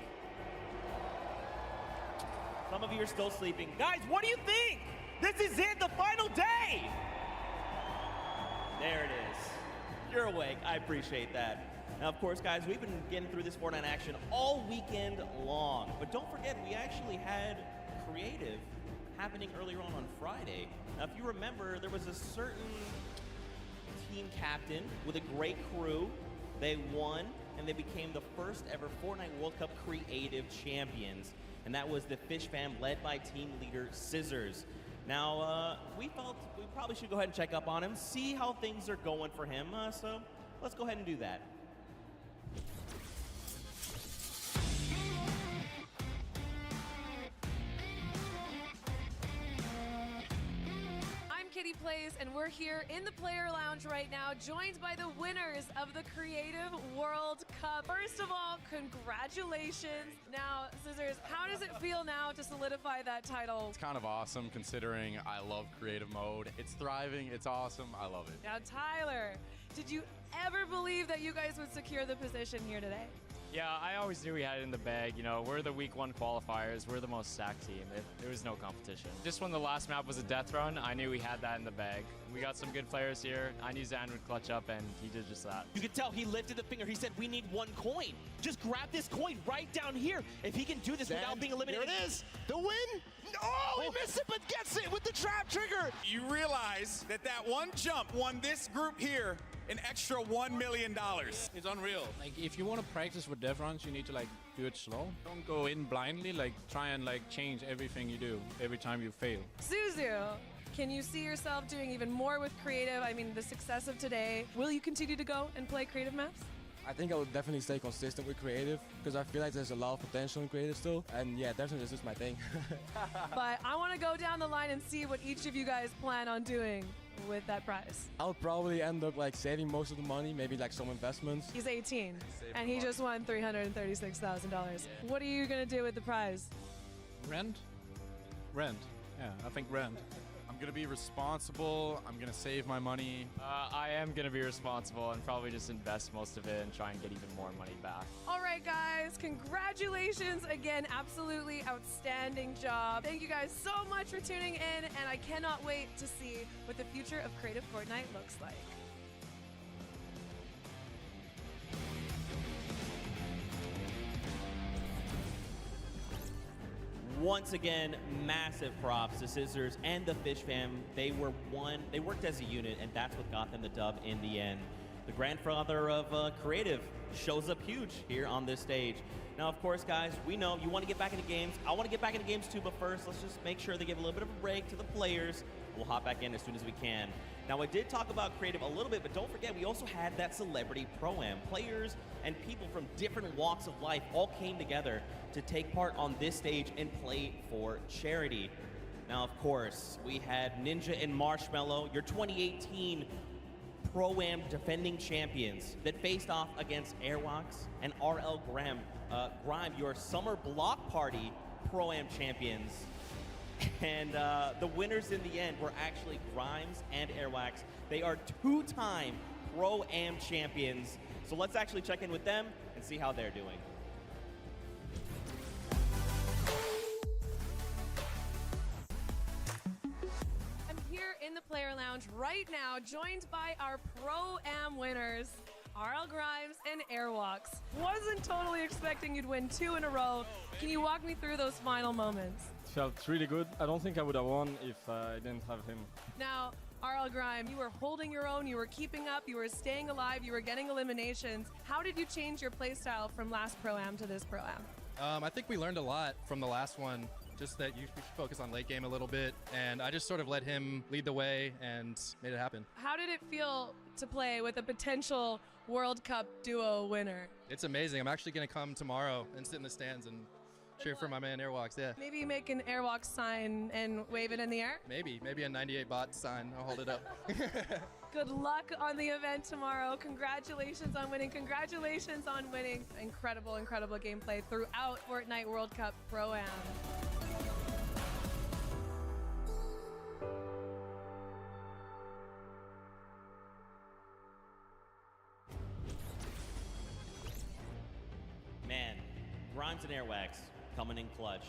Some of you are still sleeping. Guys, what do you think? This is it, the final day! There it is. You're awake, I appreciate that. Now, of course, guys, we've been getting through this Fortnite action all weekend long. But don't forget, we actually had creative happening earlier on Friday. Now, if you remember, there was a certain team captain with a great crew. They won, and they became the first ever Fortnite World Cup creative champions. And that was the Fish fam led by team leader Scissors. Now, we felt we probably should go ahead and check up on him, see how things are going for him. So let's go ahead and do that. Kitty Plays, and we're here in the player lounge right now, joined by the winners of the Creative World Cup. First of all, congratulations. Now, Scissors, how does it feel now to solidify that title? It's kind of awesome considering I love creative mode. It's thriving, it's awesome, I love it. Now, Tyler, did you ever believe that you guys would secure the position here today? Yeah, I always knew we had it in the bag. You know, we're the week 1 qualifiers. We're the most stacked team. There was no competition. Just when the last map was a death run, I knew we had that in the bag. We got some good players here. I knew Zan would clutch up, and he did just that. You could tell he lifted the finger. He said, we need 1 coin. Just grab this coin right down here. If he can do this without being eliminated. Here it is. The win. Oh, he missed it, but gets it with the trap trigger. You realize that one jump won this group here an extra $1 million. It's unreal. Like, if you want to practice with death runs, you need to like do it slow. Don't go in blindly. Like, try and like change everything you do every time you fail. Suzu, can you see yourself doing even more with creative? I mean, the success of today. Will you continue to go and play creative maps? I think I would definitely stay consistent with creative because I feel like there's a lot of potential in creative still. And yeah, definitely this is my thing. But I want to go down the line and see what each of you guys plan on doing with that prize. I'll probably end up like saving most of the money, maybe like some investments. He's 18 and he just won $336,000. What are you going to do with the prize? Rent? Rent. Yeah, I think rent. I'm gonna be responsible, I'm gonna save my money. I am going to be responsible and probably just invest most of it and try and get even more money back. All right, guys, congratulations again. Absolutely outstanding job. Thank you guys so much for tuning in, and I cannot wait to see what the future of Creative Fortnite looks like. Once again, massive props to Scissors and the Fish fam. They worked as a unit, and that's what got them the dub in the end. The grandfather of creative shows up huge here on this stage. Now, of course, guys, we know you want to get back into games. I want to get back into games too, but first, let's just make sure they give a little bit of a break to the players. We'll hop back in as soon as we can. Now, I did talk about creative a little bit, but don't forget, we also had that celebrity pro-am. Players and people from different walks of life all came together to take part on this stage and play for charity. Now, of course, we had Ninja and Marshmallow, your 2018 Pro-Am defending champions that faced off against Airwalks and RL Grime, your Summer Block Party Pro-Am champions. And the winners in the end were actually Grimes and Airwax. They are 2-time Pro-Am champions. So let's actually check in with them and see how they're doing. I'm here in the player lounge right now, joined by our Pro-Am winners, RL Grimes and Airwalks. Wasn't totally expecting you'd win 2 in a row. Can you walk me through those final moments? It felt really good. I don't think I would have won if I didn't have him. Now, RL Grime, you were holding your own, you were keeping up, you were staying alive, you were getting eliminations. How did you change your playstyle from last Pro-Am to this Pro-Am? I think we learned a lot from the last one, just that you should focus on late game a little bit, and I just sort of let him lead the way and made it happen. How did it feel to play with a potential World Cup duo winner? It's amazing. I'm actually going to come tomorrow and sit in the stands and cheer for my man Airwalks, yeah. Maybe make an Airwalks sign and wave it in the air? Maybe a 98 bot sign. I'll hold it up. Good luck on the event tomorrow. Congratulations on winning. Congratulations on winning. Incredible, incredible gameplay throughout Fortnite World Cup Pro-Am. Man, Grimes and Airwax coming in clutch.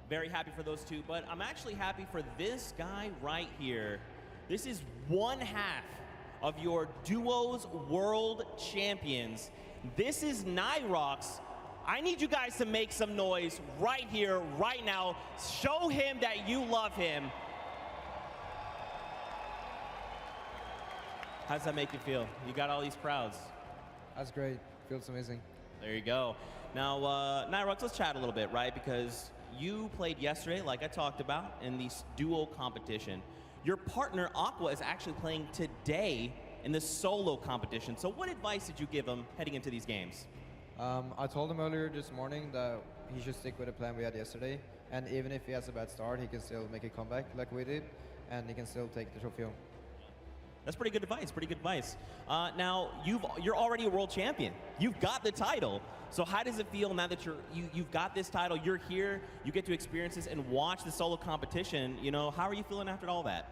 Very happy for those two, but I'm actually happy for this guy right here. This is 1/2 of your Duos World Champions, This is Nyrox. I need you guys to make some noise right here, right now. Show him that you love him. How does that make you feel? You got all these crowds. That's great. Feels amazing. There you go. Now, Nyrox, let's chat a little bit, right? Because you played yesterday, like I talked about, in the duo competition. Your partner, Aqua, is actually playing today in the solo competition. So what advice did you give him heading into these games? I told him earlier this morning that he should stick with the plan we had yesterday. And even if he has a bad start, he can still make a comeback like we did. And he can still take the trophy home. That's pretty good advice, pretty good advice. Now, you're already a world champion. You've got the title. So how does it feel now that you've got this title, you're here, you get to experience this and watch the solo competition, you know, how are you feeling after all that?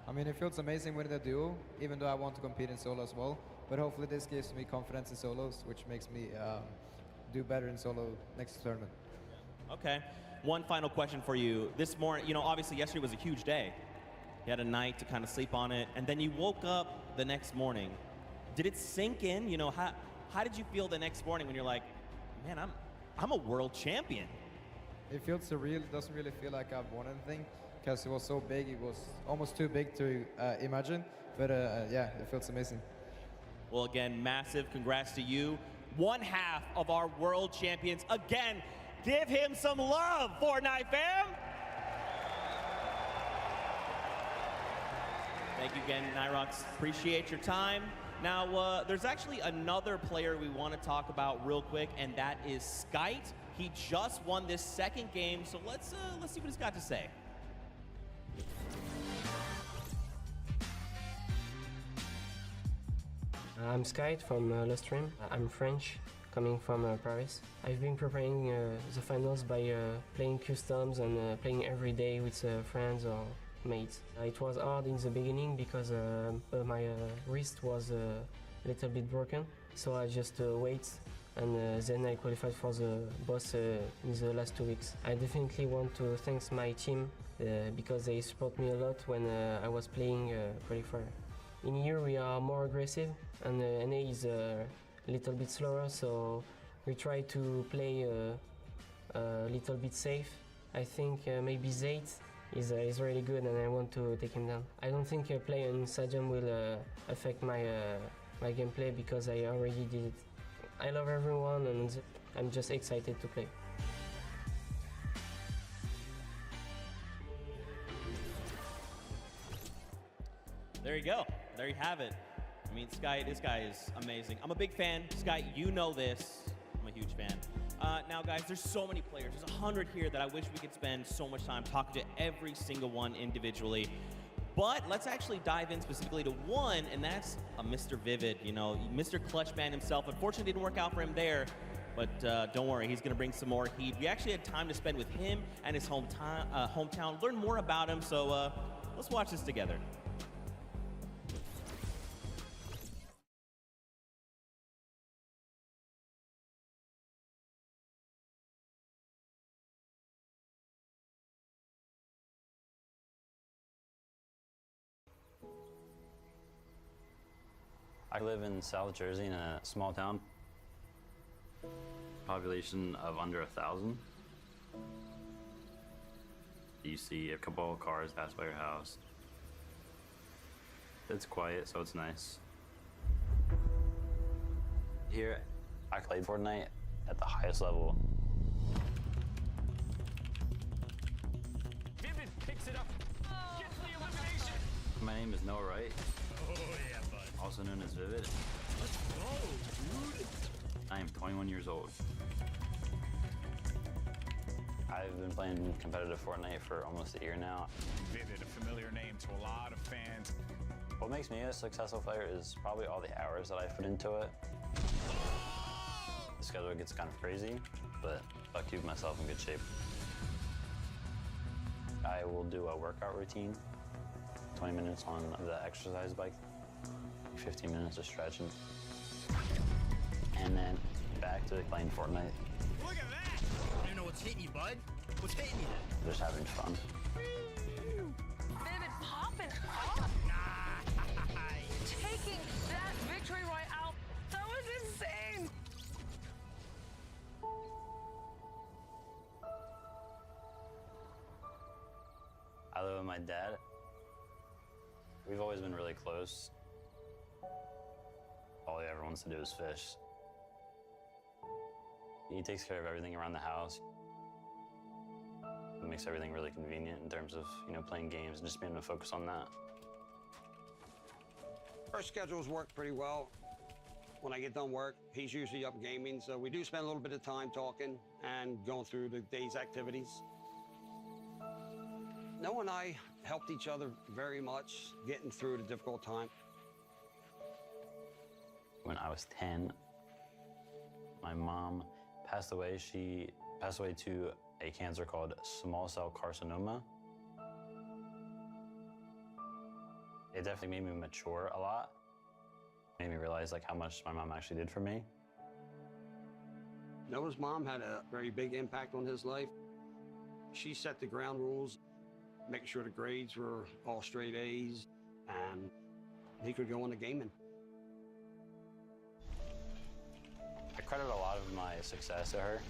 I mean, it feels amazing winning the duo, even though I want to compete in solo as well. But hopefully this gives me confidence in solos, which makes me do better in solo next tournament. Okay. One final question for you. This morning, you know, obviously yesterday was a huge day. You had a night to kind of sleep on it, and then you woke up the next morning. Did it sink in? You know, how did you feel the next morning when you're like, man, I'm a world champion? It feels surreal. It doesn't really feel like I've won anything because it was so big. It was almost too big to imagine. But yeah, it feels amazing. Well, again, massive congrats to you. One half of our world champions. Again, give him some love, Fortnite fam. Thank you again, Nyrox. Appreciate your time. Now, there's actually another player we want to talk about real quick, and that is Skite. He just won this second game, so let's see what he's got to say. I'm Skite from livestream. I'm French, coming from Paris. I've been preparing the finals by playing customs and playing every day with friends or mates. It was hard in the beginning because my wrist was a little bit broken, so I just wait and then I qualified for the boss in the last 2 weeks. I definitely want to thank my team because they support me a lot when I was playing qualifier. In here we are more aggressive and NA is a little bit slower, so we try to play a little bit safe. I think maybe Zayt is really good and I want to take him down. I don't think playing in Stadium will affect my gameplay because I already did it. I love everyone and I'm just excited to play. There you go. There you have it. I mean, Sky, this guy is amazing. I'm a big fan. Sky, you know this. I'm a huge fan. Now, guys, there's so many players. There's 100 here that I wish we could spend so much time talking to every single one individually. But let's actually dive in specifically to one, and that's a Mr. Vivid, you know, Mr. Clutchman himself. Unfortunately, it didn't work out for him there, but don't worry, he's going to bring some more heat. We actually had time to spend with him and his hometown, learn more about him, so let's watch this together. I live in South Jersey in a small town. Population of under 1,000. You see a couple of cars pass by your house. It's quiet, so it's nice. Here, I played Fortnite at the highest level. Vivid picks it up. Gets the elimination. My name is Noah Wright. Oh yeah, bud. Also known as Vivid. Let's go, dude. I am 21 years old. I've been playing competitive Fortnite for almost a year now. Vivid, a familiar name to a lot of fans. What makes me a successful player is probably all the hours that I put into it. The schedule gets kind of crazy, but I'll keep myself in good shape. I will do a workout routine, 20 minutes on the exercise bike, 15 minutes of stretching, and then back to playing Fortnite. Look at that! I don't know what's hitting you, bud. What's hitting you? Just having fun. Vivid popping off. Taking that victory royale. That was insane. I live with my dad. We've always been really close. All he ever wants to do is fish. He takes care of everything around the house. It makes everything really convenient in terms of, playing games and just being able to focus on that. Our schedules work pretty well. When I get done work, he's usually up gaming, so we do spend a little bit of time talking and going through the day's activities. Noah and I helped each other very much getting through the difficult time. When I was 10, my mom passed away. She passed away to a cancer called small cell carcinoma. It definitely made me mature a lot. Made me realize how much my mom actually did for me. Noah's mom had a very big impact on his life. She set the ground rules, making sure the grades were all straight A's, and he could go into gaming. I credit a lot of my success to her.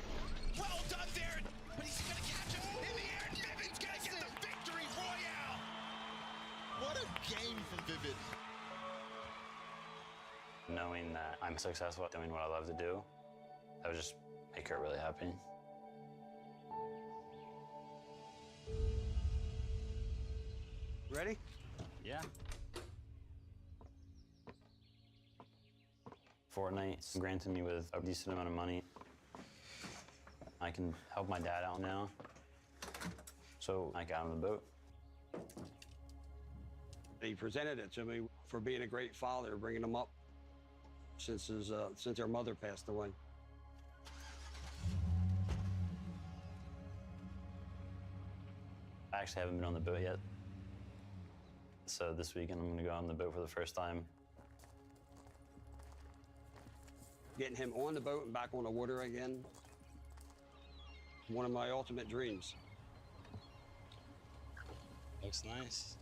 Well done there, but he's gonna catch it in the air, and Vivid's gonna get the victory royale. What a game from Vivid. Knowing that I'm successful at doing what I love to do, that would just make her really happy. Ready? Yeah. Fortnite granted me with a decent amount of money. I can help my dad out now, so I got him the boat. He presented it to me for being a great father, bringing him up since our mother passed away. I actually haven't been on the boat yet. So this weekend I'm gonna go on the boat for the first time. Getting him on the boat and back on the water again, one of my ultimate dreams. Looks nice.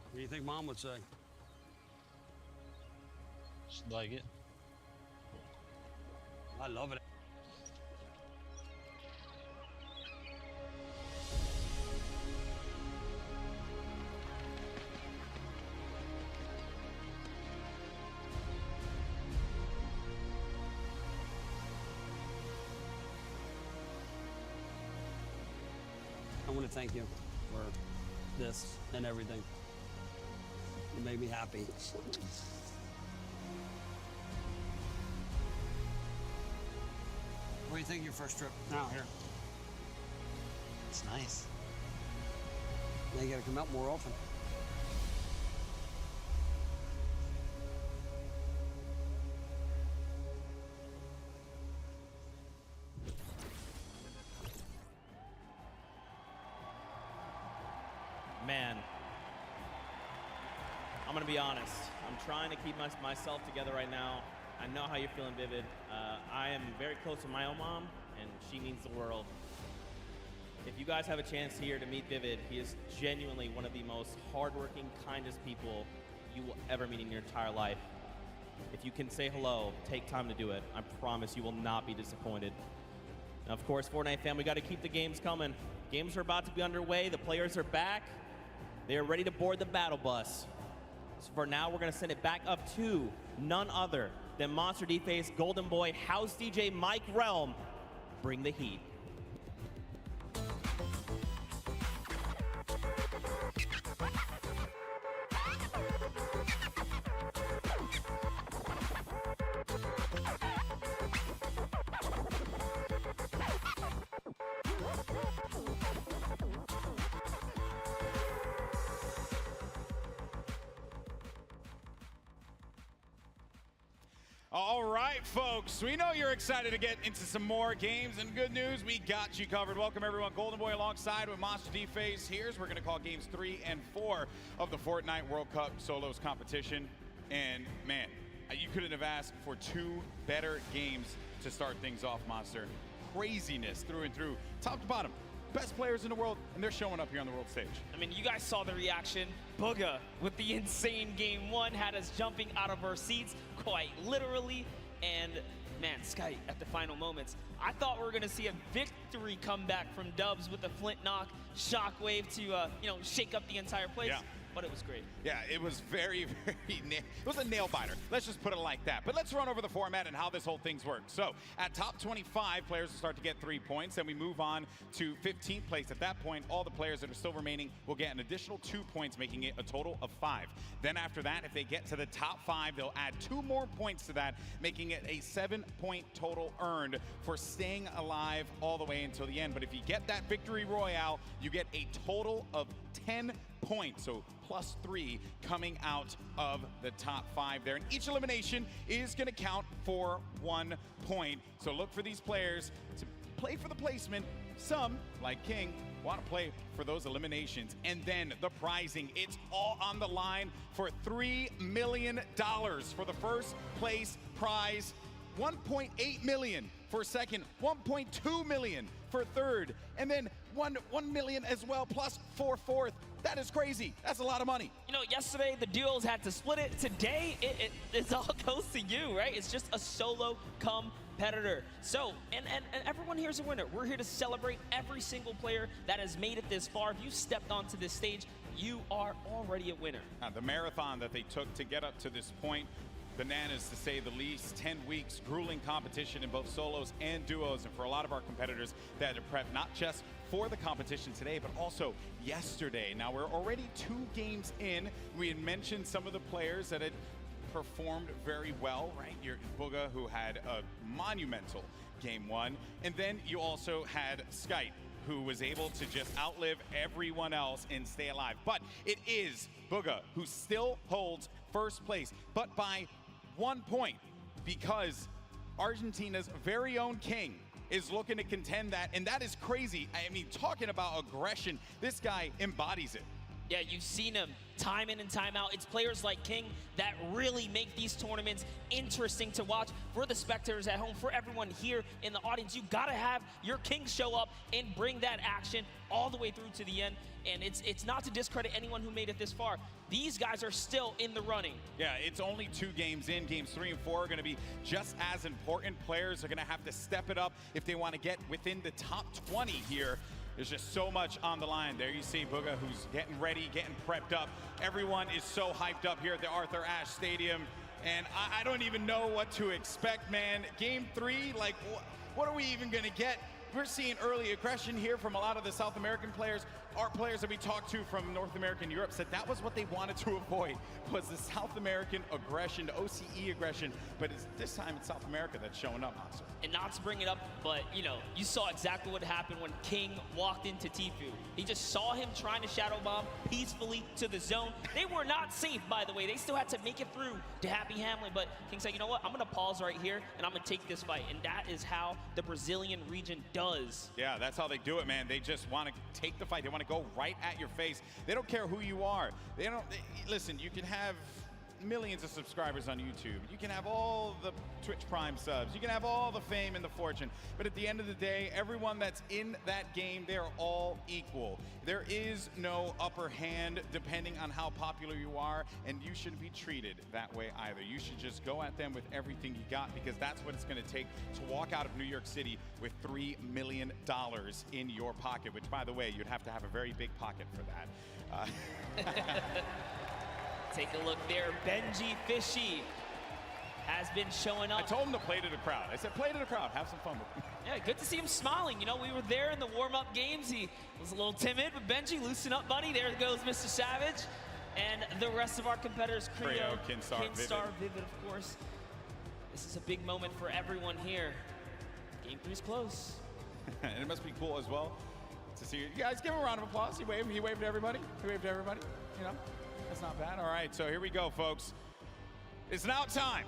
What do you think Mom would say? She'd like it. I love it. I want to thank you for this and everything. It made me happy. What do you think of your first trip out here? It's nice. Now you gotta come out more often. Man, I'm gonna be honest. I'm trying to keep myself together right now. I know how you're feeling, Vivid. I am very close to my own mom, and she means the world. If you guys have a chance here to meet Vivid, he is genuinely one of the most hardworking, kindest people you will ever meet in your entire life. If you can say hello, take time to do it. I promise you will not be disappointed. Now, of course, Fortnite fam, we got to keep the games coming. Games are about to be underway. The players are back. They are ready to board the battle bus. So for now, we're going to send it back up to none other than Monster D-Face, Golden Boy, House DJ, Mike Realm. Bring the heat. All right, folks, we know you're excited to get into some more games, and good news, we got you covered. Welcome, everyone. Golden Boy alongside with Monster D-Face. Here's we're going to call games 3 and 4 of the Fortnite World Cup Solos competition. And, man, you couldn't have asked for two better games to start things off, Monster. Craziness through and through, top to bottom. Best players in the world, and they're showing up here on the world stage. I mean, you guys saw the reaction. Booga, with the insane game one, had us jumping out of our seats, quite literally. And man, Sky at the final moments. I thought we were going to see a victory comeback from Dubs with a flint knock, shockwave to, you know, shake up the entire place. Yeah. But it was great. Yeah, it was very, it was a nail biter. Let's just put it like that. But let's run over the format and how this whole thing's worked. So at top 25, players will start to get 3 points. Then we move on to 15th place. At that point, all the players that are still remaining will get an additional 2 points, making it a total of 5. Then after that, if they get to the top 5, they'll add 2 more points to that, making it a 7-point total earned for staying alive all the way until the end. But if you get that victory royale, you get a total of 10 points, so +3 coming out of the top 5 there. And each elimination is going to count for 1 point. So look for these players to play for the placement. Some, like King, want to play for those eliminations. And then the prizing, it's all on the line for $3 million for the first place prize, 1.8 million for second, 1.2 million for third, and then 1 million as well, plus for fourth. That is crazy. That's a lot of money. You know, yesterday the duos had to split it. Today, it all goes to you, right? It's just a solo competitor. So, and everyone here is a winner. We're here to celebrate every single player that has made it this far. If you stepped onto this stage, you are already a winner. The marathon that they took to get up to this point, bananas to say the least. 10 weeks, grueling competition in both solos and duos. And for a lot of our competitors, they had to prep not just for the competition today, but also yesterday. Now we're already 2 games in. We had mentioned some of the players that had performed very well, right? Your Booga, who had a monumental game 1. And then you also had Skype, who was able to just outlive everyone else and stay alive. But it is Booga who still holds first place, but by 1 point, because Argentina's very own King is looking to contend that, and that is crazy. I mean, talking about aggression, this guy embodies it. Yeah, you've seen him time in and time out. It's players like King that really make these tournaments interesting to watch for the spectators at home, for everyone here in the audience. You gotta have your King show up and bring that action all the way through to the end. And it's not to discredit anyone who made it this far. These guys are still in the running. Yeah, it's only 2 games in. Games 3 and 4 are going to be just as important. Players are going to have to step it up if they want to get within the top 20 here. There's just so much on the line. There you see Booga, who's getting ready, getting prepped up. Everyone is so hyped up here at the Arthur Ashe Stadium. And I don't even know what to expect, man. Game 3, like, what are we even going to get? We're seeing early aggression here from a lot of the South American players. Our players that we talked to from North America and Europe said that was what they wanted to avoid, was the South American aggression, the OCE aggression. But this time it's South America that's showing up, Monster. And not to bring it up, but you know, you saw exactly what happened when King walked into Tfue. He just saw him trying to shadow bomb peacefully to the zone. They were not safe, by the way. They still had to make it through to Happy Hamlin, but King said, you know what, I'm gonna pause right here and I'm gonna take this fight. And that is how the Brazilian region does. Yeah, that's how they do it, man. They just want to take the fight. They want to go right at your face. They don't care who you are. Listen, you can have millions of subscribers on YouTube. You can have all the Twitch Prime subs. You can have all the fame and the fortune. But at the end of the day, everyone that's in that game, they're all equal. There is no upper hand depending on how popular you are, and you shouldn't be treated that way either. You should just go at them with everything you got, because that's what it's going to take to walk out of New York City with $3 million in your pocket, which, by the way, you'd have to have a very big pocket for that. Take a look there. Benji Fishy has been showing up. I told him to play to the crowd. I said, play to the crowd. Have some fun with it. Yeah, good to see him smiling. You know, we were there in the warm-up games. He was a little timid, but Benji, loosen up, buddy. There goes Mr. Savage. And the rest of our competitors, Creo, Kinstar, Vivid, of course. This is a big moment for everyone here. Game 3's close. And it must be cool as well to see you guys. Give him a round of applause. He waved to everybody. He waved to everybody, you know. That's not bad. All right, so here we go, folks. It's now time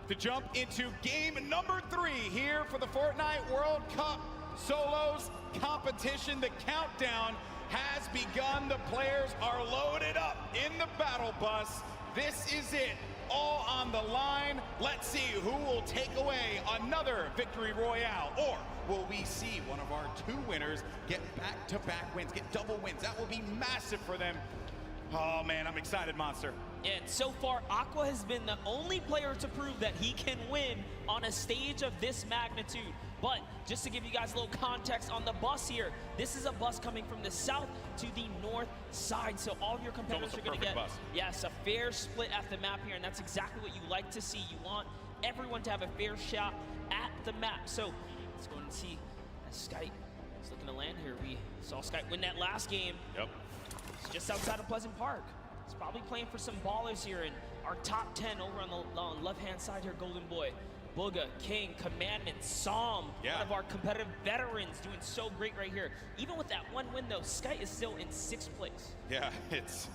to jump into game number 3 here for the Fortnite World Cup Solos competition. The countdown has begun. The players are loaded up in the battle bus. This is it, all on the line. Let's see who will take away another victory royale, or will we see one of our 2 winners get back-to-back wins, get double wins? That will be massive for them. Oh man, I'm excited, Monster. And so far, Aqua has been the only player to prove that he can win on a stage of this magnitude. But just to give you guys a little context on the bus here, this is a bus coming from the south to the north side. So all of your competitors are going to get, yes, a fair split at the map here. And that's exactly what you like to see. You want everyone to have a fair shot at the map. So let's go and see as Skype is looking to land here. We saw Skype win that last game. Yep. It's just outside of Pleasant Park. He's probably playing for some ballers here in our top 10 over on the left-hand side here, Golden Boy. Booga, King, Commandment, Psalm, one of our competitive veterans doing so great right here. Even with that one win though, Sky is still in 6th place. Yeah, it's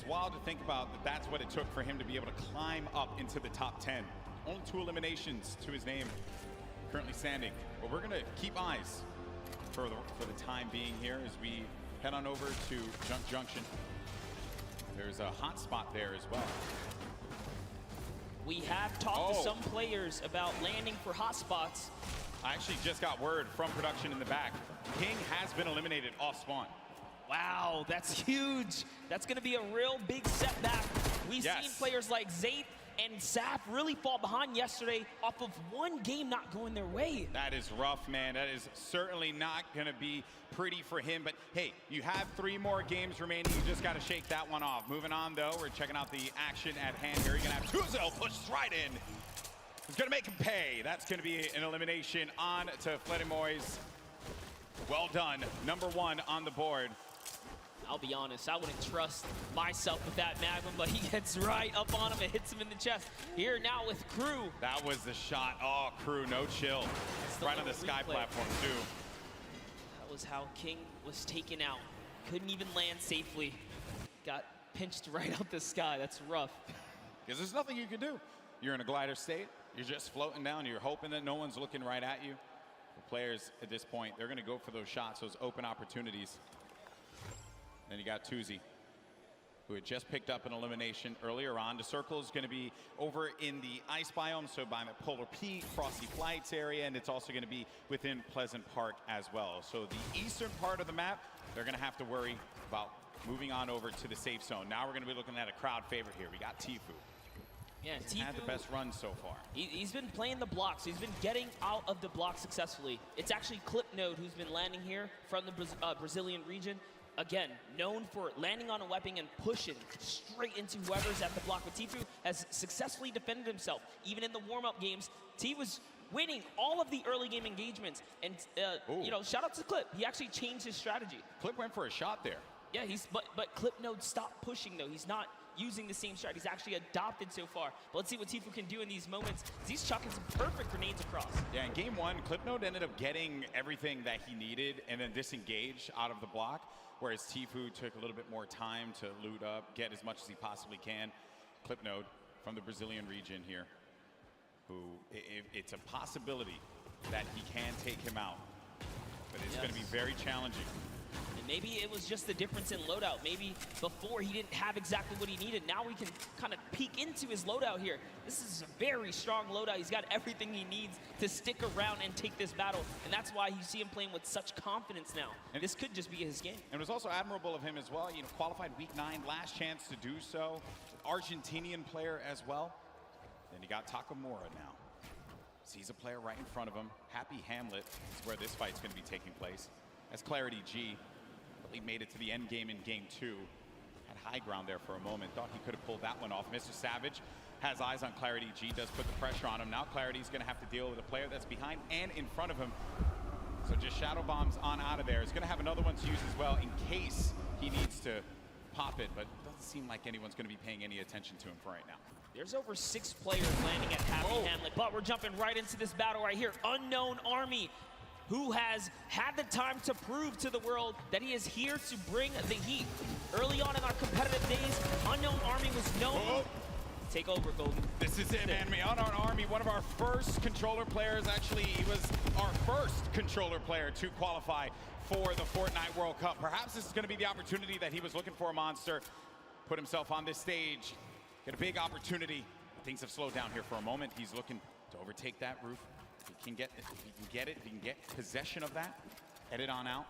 wild to think about that that's what it took for him to be able to climb up into the top 10. Only 2 eliminations to his name, currently standing. But we're gonna keep eyes for the time being here as we head on over to Junk Junction. There's a hot spot there as well. We have talked to some players about landing for hotspots. I actually just got word from production in the back. King has been eliminated off spawn. Wow, that's huge. That's going to be a real big setback. We've seen players like Zape and Saf really fall behind yesterday off of one game not going their way. That is rough, man. That is certainly not going to be pretty for him. But hey, you have 3 more games remaining. You just got to shake that one off. Moving on, though, we're checking out the action at hand here. You're going to have Tuzo pushed right in. He's going to make him pay. That's going to be an elimination on to Fledermoy's. Well done. Number 1 on the board. I'll be honest, I wouldn't trust myself with that Magnum, but he gets right up on him and hits him in the chest. Here now with Crew. That was the shot. Oh, Crew, no chill. Right on the sky platform, too. That was how King was taken out. Couldn't even land safely. Got pinched right out the sky. That's rough. Because there's nothing you can do. You're in a glider state. You're just floating down. You're hoping that no one's looking right at you. The players at this point, they're going to go for those shots, those open opportunities. Then you got Tuzi, who had just picked up an elimination earlier on. The circle is going to be over in the ice biome, so by the Polar Peak, Frosty Flights area, and it's also going to be within Pleasant Park as well. So the eastern part of the map, they're going to have to worry about moving on over to the safe zone. Now we're going to be looking at a crowd favorite here. We got Tfue. Yeah, He's had the best run so far. He's been playing the blocks. He's been getting out of the block successfully. It's actually Clipnode who's been landing here from the Brazilian region. Again, known for landing on a weapon and pushing straight into whoever's at the block. But Tfue has successfully defended himself. Even in the warm-up games, T was winning all of the early game engagements. And, you know, shout out to Clip. He actually changed his strategy. Clip went for a shot there. Yeah, but Clipnode stopped pushing, though. He's not using the same strategy. He's actually adopted so far. But let's see what Tfue can do in these moments. He's chucking some perfect grenades across. Yeah, in game 1, Clipnode ended up getting everything that he needed and then disengaged out of the block. Whereas Tfue took a little bit more time to loot up, get as much as he possibly can. Clipnode from the Brazilian region here, who it's a possibility that he can take him out, but it's going to be very challenging. And maybe it was just the difference in loadout. Maybe before he didn't have exactly what he needed. Now we can kind of peek into his loadout here. This is a very strong loadout. He's got everything he needs to stick around and take this battle. And that's why you see him playing with such confidence now. And this could just be his game. And it was also admirable of him as well. You know, qualified week 9, last chance to do so. Argentinian player as well. Then you got Takamura now. Sees a player right in front of him. Happy Hamlet is where this fight's going to be taking place. As Clarity G made it to the end game in game 2. Had high ground there for a moment. Thought he could have pulled that one off. Mr. Savage has eyes on Clarity G, does put the pressure on him. Now Clarity's going to have to deal with a player that's behind and in front of him. So just shadow bombs on out of there. He's going to have another one to use as well in case he needs to pop it, but it doesn't seem like anyone's going to be paying any attention to him for right now. There's over 6 players landing at Happy Hamlet, but we're jumping right into this battle right here. Unknown Army, who has had the time to prove to the world that he is here to bring the heat. Early on in our competitive days, Unknown Army was known. Take over, Golden. This is it, man. Unknown Army, one of our first controller players. Actually, he was our first controller player to qualify for the Fortnite World Cup. Perhaps this is going to be the opportunity that he was looking for, Monster. Put himself on this stage, get a big opportunity. Things have slowed down here for a moment. He's looking to overtake that roof. If he can get possession of that, head it on out.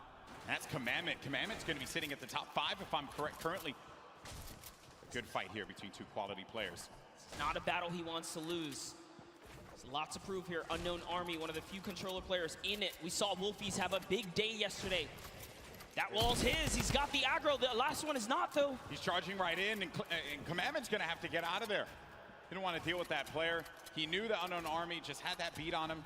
That's Commandment. Commandment's going to be sitting at the top 5, if I'm correct, currently good fight here between two quality players. It's not a battle he wants to lose. There's lots to prove here. Unknown Army, one of the few controller players in it. We saw Wolfies have a big day yesterday. That wall's his. He's got the aggro. The last one is not, though. He's charging right in, and Commandment's going to have to get out of there. He didn't want to deal with that player. He knew the Unknown Army just had that beat on him.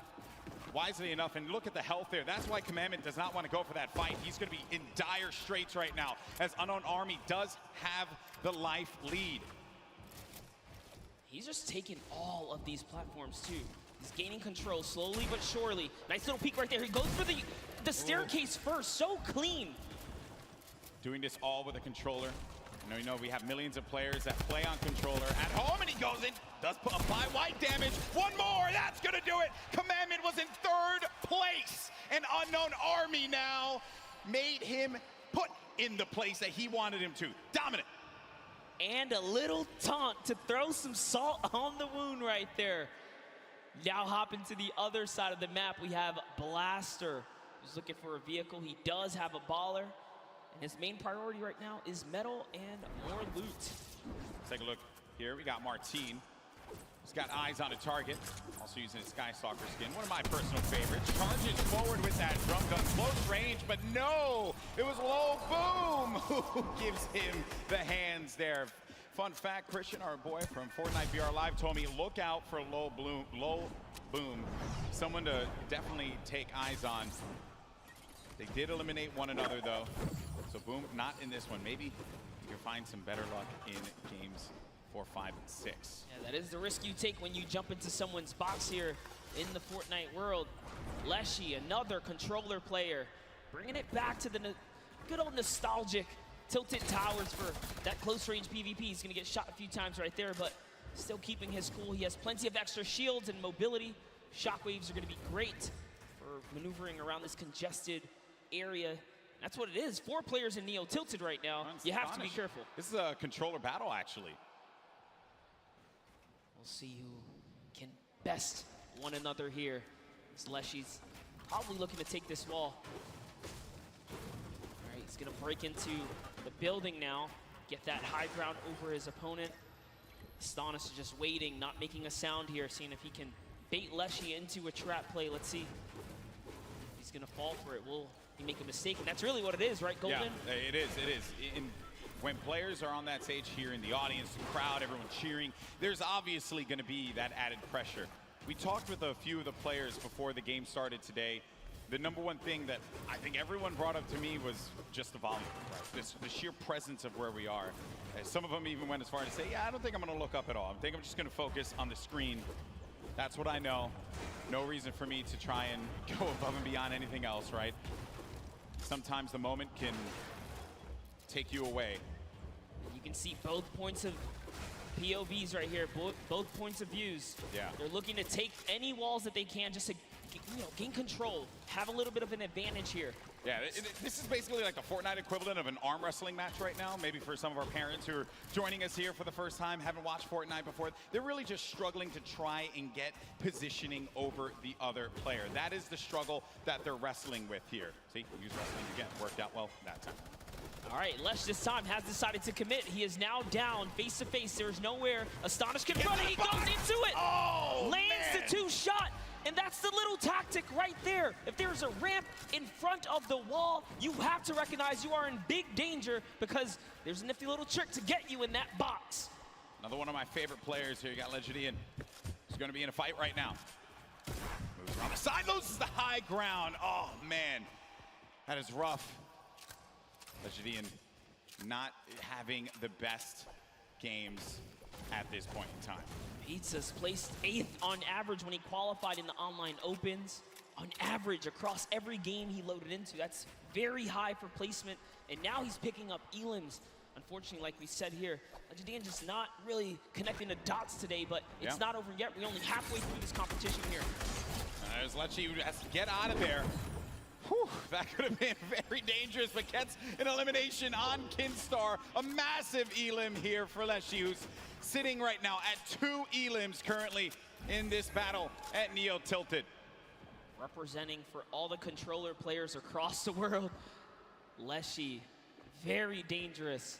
Wisely enough, and look at the health there. That's why Commandment does not want to go for that fight. He's going to be in dire straits right now, as Unknown Army does have the life lead. He's just taking all of these platforms, too. He's gaining control slowly but surely. Nice little peek right there. He goes for the staircase first. So clean. Doing this all with a controller. You know, we have millions of players that play on controller at home, and he goes in, does apply white damage. One more, that's gonna do it. Commandment was in 3rd place, and Unknown Army now made him put in the place that he wanted him to. Dominant. And a little taunt to throw some salt on the wound right there. Now hopping to the other side of the map, we have Blaster, who's looking for a vehicle. He does have a baller. His main priority right now is medal and more loot. Let's take a look here. We got Martine. He's got eyes on a target. Also using his Sky Stalker skin. One of my personal favorites. Charges forward with that drum gun. Close range, but no! It was Low Boom who gives him the hands there. Fun fact, Christian, our boy from Fortnite VR Live, told me look out for Low Boom. Someone to definitely take eyes on. They did eliminate one another, though. So Boom, not in this one. Maybe you can find some better luck in games 4, 5, and 6. Yeah, that is the risk you take when you jump into someone's box here in the Fortnite world. Leshy, another controller player, bringing it back to the good old nostalgic Tilted Towers for that close-range PvP. He's going to get shot a few times right there, but still keeping his cool. He has plenty of extra shields and mobility. Shockwaves are going to be great for maneuvering around this congested area. That's what it is. 4 players in Neo tilted right now. You have to be careful. This is a controller battle, actually. We'll see who can best one another here. Leshy's probably looking to take this wall. All right, he's going to break into the building now, get that high ground over his opponent. Astonis is just waiting, not making a sound here, seeing if he can bait Leshy into a trap play. Let's see. He's going to fall for it. Will he make a mistake? And that's really what it is, right, Golden? Yeah, it is. When players are on that stage here in the audience, the crowd, everyone cheering, there's obviously going to be that added pressure. We talked with a few of the players before the game started today. The number one thing that I think everyone brought up to me was just the volume, right? The sheer presence of where we are. Some of them even went as far as to say, yeah, I don't think I'm going to look up at all. I think I'm just going to focus on the screen. That's what I know. No reason for me to try and go above and beyond anything else, right? Sometimes the moment can take you away. You can see both points of POVs right here, both points of views. Yeah. They're looking to take any walls that they can just to gain control, have a little bit of an advantage here. Yeah, this is basically like the Fortnite equivalent of an arm wrestling match right now. Maybe for some of our parents who are joining us here for the first time, haven't watched Fortnite before. They're really just struggling to try and get positioning over the other player. That is the struggle that they're wrestling with here. See, use wrestling again. Worked out well that time. All right, Lesh this time has decided to commit. He is now down face to face. There's nowhere Astonish can run. He goes into it. Oh, lands the 2-shot. And that's the little tactic right there. If there's a ramp in front of the wall, you have to recognize you are in big danger because there's a nifty little trick to get you in that box. Another one of my favorite players here. You got Legendian. He's going to be in a fight right now. Moves around the side, loses the high ground. Oh, man. That is rough. Legendian not having the best games at this point in time. Pizza's placed 8th on average when he qualified in the online opens. On average, across every game he loaded into. That's very high for placement. And now he's picking up elims. Unfortunately, like we said here, Legendian just not really connecting the dots today, but it's not over yet. We're only halfway through this competition here. As Lechi has to get out of there. Whew, that could have been very dangerous, but gets an elimination on Kinstar. A massive elim here for Leshi, who's sitting right now at 2 elims currently in this battle at Neo Tilted. Representing for all the controller players across the world, Leshi, very dangerous.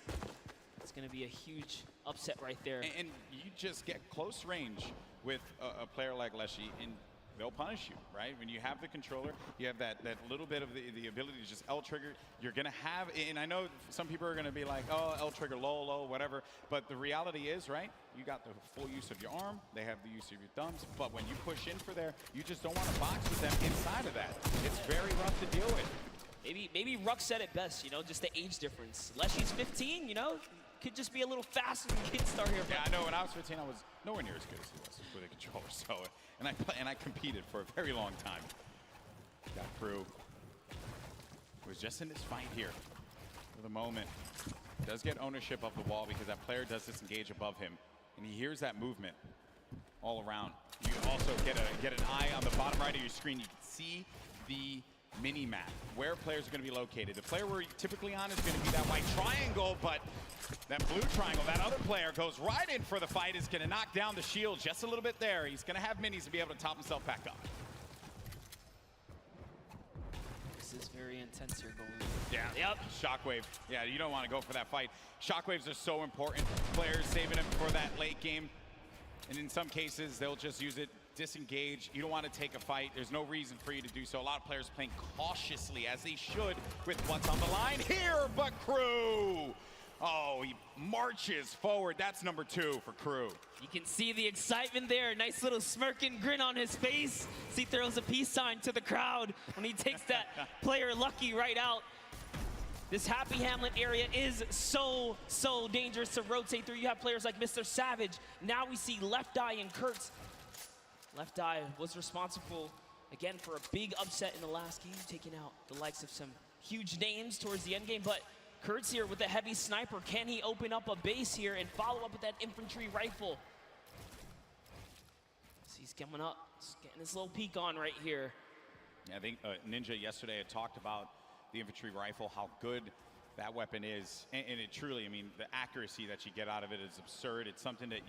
That's going to be a huge upset right there. And you just get close range with a player like Leshy, and they'll punish you, right? When you have the controller, you have that little bit of the ability to just L-trigger. You're going to have, and I know some people are going to be like, oh, L-trigger, low, whatever. But the reality is, right, you got the full use of your arm. They have the use of your thumbs. But when you push in for there, you just don't want to box with them inside of that. It's very rough to deal with. Maybe Ruck said it best, you know, just the age difference. Leshy's 15, you know, could just be a little faster than Kid Star here. Yeah, I know. When I was 15, I was nowhere near as good as he was with a controller. So, and I competed for a very long time. Got Crew. Was just in this fight here for the moment. Does get ownership of the wall because that player does disengage above him, and he hears that movement all around. You also get an eye on the bottom right of your screen. You can see the mini map where players are going to be located. The player we're typically on is going to be that white triangle, but that blue triangle, that other player goes right in for the fight, is going to knock down the shield just a little bit there. He's going to have minis to be able to top himself back up. This is very intense here, Golden. Yeah. Yep. Shockwave. Yeah, you don't want to go for that fight. Shockwaves are so important. Players saving them for that late game. And in some cases, they'll just use it, disengage. You don't want to take a fight. There's no reason for you to do so. A lot of players playing cautiously, as they should, with what's on the line here. But Crew, oh, he marches forward. That's number 2 for Crew. You can see the excitement there. Nice little smirking grin on his face. He throws a peace sign to the crowd when he takes that player Lucky right out. This Happy Hamlet area is so dangerous to rotate through. You have players like Mr. Savage. Now we see Left Eye and Kurtz. Left Eye was responsible, again, for a big upset in the last game, taking out the likes of some huge names towards the end game. But Kurtz here with a heavy sniper. Can he open up a base here and follow up with that infantry rifle? So he's coming up, he's getting his little peek on right here. Yeah, I think Ninja yesterday had talked about the infantry rifle, how good that weapon is, and it truly, I mean, the accuracy that you get out of it is absurd. It's something that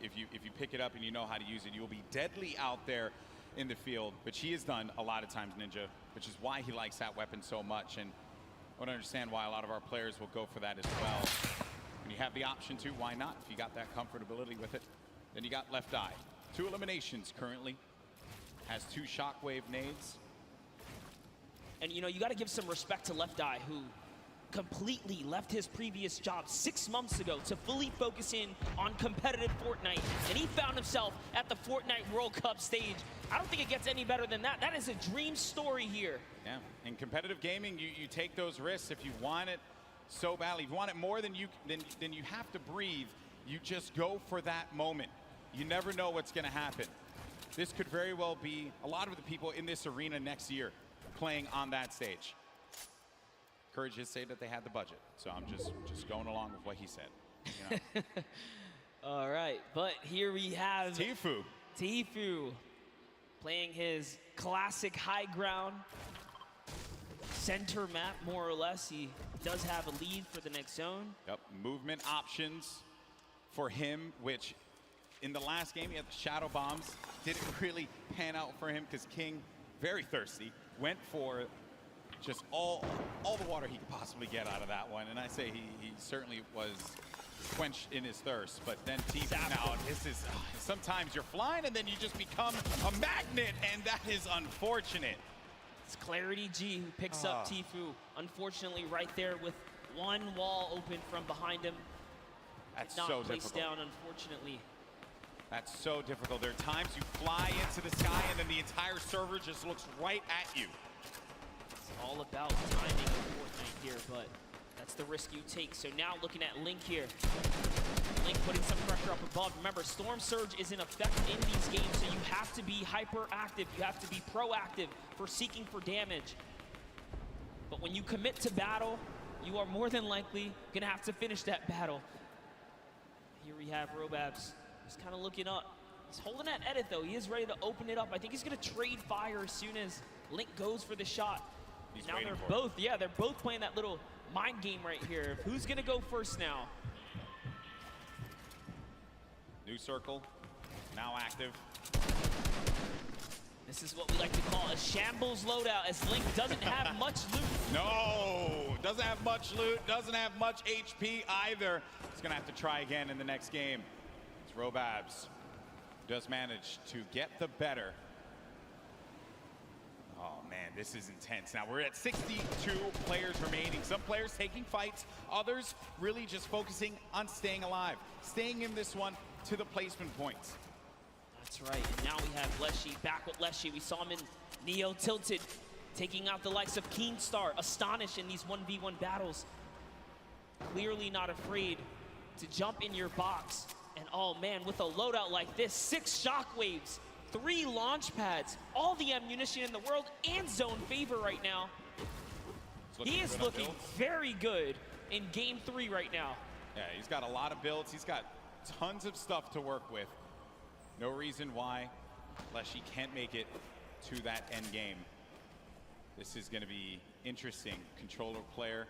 if you pick it up and you know how to use it, you'll be deadly out there in the field, which he has done a lot of times, Ninja, which is why he likes that weapon so much. And I don't understand why a lot of our players will go for that as well. When you have the option to, why not? If you got that comfortability with it. Then you got Left Eye. 2 eliminations currently. Has 2 shockwave nades. And you know, you got to give some respect to Left Eye, who completely left his previous job 6 months ago to fully focus in on competitive Fortnite. And he found himself at the Fortnite World Cup stage. I don't think it gets any better than that. That is a dream story here. Yeah, in competitive gaming, you take those risks if you want it so badly. If you want it more than you have to breathe, you just go for that moment. You never know what's going to happen. This could very well be a lot of the people in this arena next year playing on that stage. Courage did say that they had the budget, so I'm just going along with what he said. You know? All right, but here we have Tfue. Tfue playing his classic high ground center map, more or less. He does have a lead for the next zone. Yep, movement options for him, which in the last game he had the shadow bombs. Didn't really pan out for him because King, very thirsty, went for just all the water he could possibly get out of that one. And I say he certainly was quenched in his thirst. But then Tfue, now this is, sometimes you're flying and then you just become a magnet, and that is unfortunate. It's Clarity G who picks up Tfue. Unfortunately, right there with one wall open from behind him. That's not so placed difficult. down, unfortunately. That's so difficult. There are times you fly into the sky and then the entire server just looks right at you. It's all about timing in Fortnite here, but that's the risk you take. So now looking at Link here. Link putting some pressure up above. Remember, Storm Surge is in effect in these games, so you have to be hyperactive. You have to be proactive for seeking for damage. But when you commit to battle, you are more than likely gonna have to finish that battle. Here we have Robabs. He's kind of looking up. He's holding that edit though. He is ready to open it up. I think he's gonna trade fire as soon as Link goes for the shot. He's now waiting they're for it. both, yeah, they're both playing that little mind game right here. Who's gonna go first now? New circle, now active. This is what we like to call a shambles loadout, as Link doesn't have much loot. No, doesn't have much loot, doesn't have much HP either. He's gonna have to try again in the next game. It's Robabs does manage to get the better. Oh man, this is intense. Now we're at 62 players remaining. Some players taking fights, others really just focusing on staying alive, staying in this one to the placement points. That's right, and now we have Leshy back with Leshy. We saw him in Neo Tilted, taking out the likes of Keemstar, Astonish in these 1v1 battles. Clearly not afraid to jump in your box. And oh man, with a loadout like this, 6 shockwaves, 3 launch pads, all the ammunition in the world, and zone favor right now. He is looking very good in game 3 right now. Yeah, he's got a lot of builds. He's got tons of stuff to work with. No reason why Leshy can't make it to that end game. This is going to be interesting. Controller player.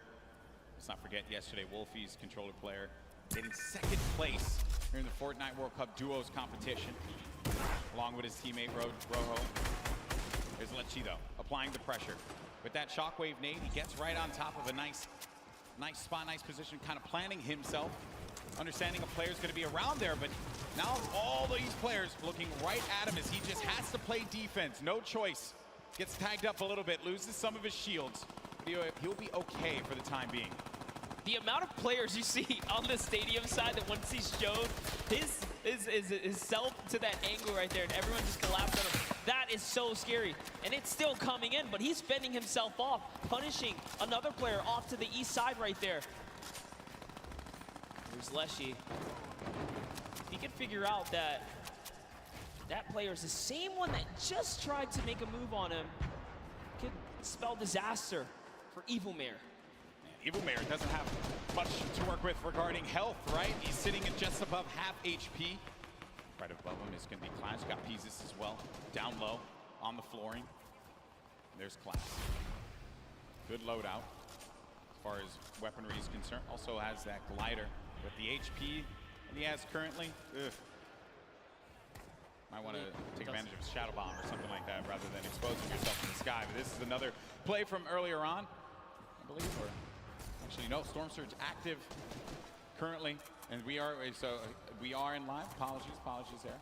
Let's not forget yesterday, Wolfie's controller player getting 2nd place here in the Fortnite World Cup duos competition, along with his teammate Rojo. Here's Leshy though, applying the pressure. With that shockwave nade, he gets right on top of a nice spot, nice position, kind of planning himself, understanding a player's going to be around there, but now all these players looking right at him as he just has to play defense. No choice. Gets tagged up a little bit, loses some of his shields, but he'll be okay for the time being. The amount of players you see on the stadium side that once he showed his self to that angle right there and everyone just collapsed on him, that is so scary. And it's still coming in, but he's fending himself off, punishing another player off to the east side right there. Here's Leshy. If he can figure out that that player is the same one that just tried to make a move on him, could spell disaster for Evil Mare. Evil Mare doesn't have much to work with regarding health, right? He's sitting at just above half HP. Right above him is going to be Clash. Got Peasus as well. Down low on the flooring. There's Clash. Good loadout as far as weaponry is concerned. Also has that glider with the HP that he has currently. Ugh. Might want to take advantage of Shadow Bomb or something like that rather than exposing yourself to the sky. But this is another play from earlier on, I believe. Or actually, no, Storm Surge active currently, and we are in live. Apologies there.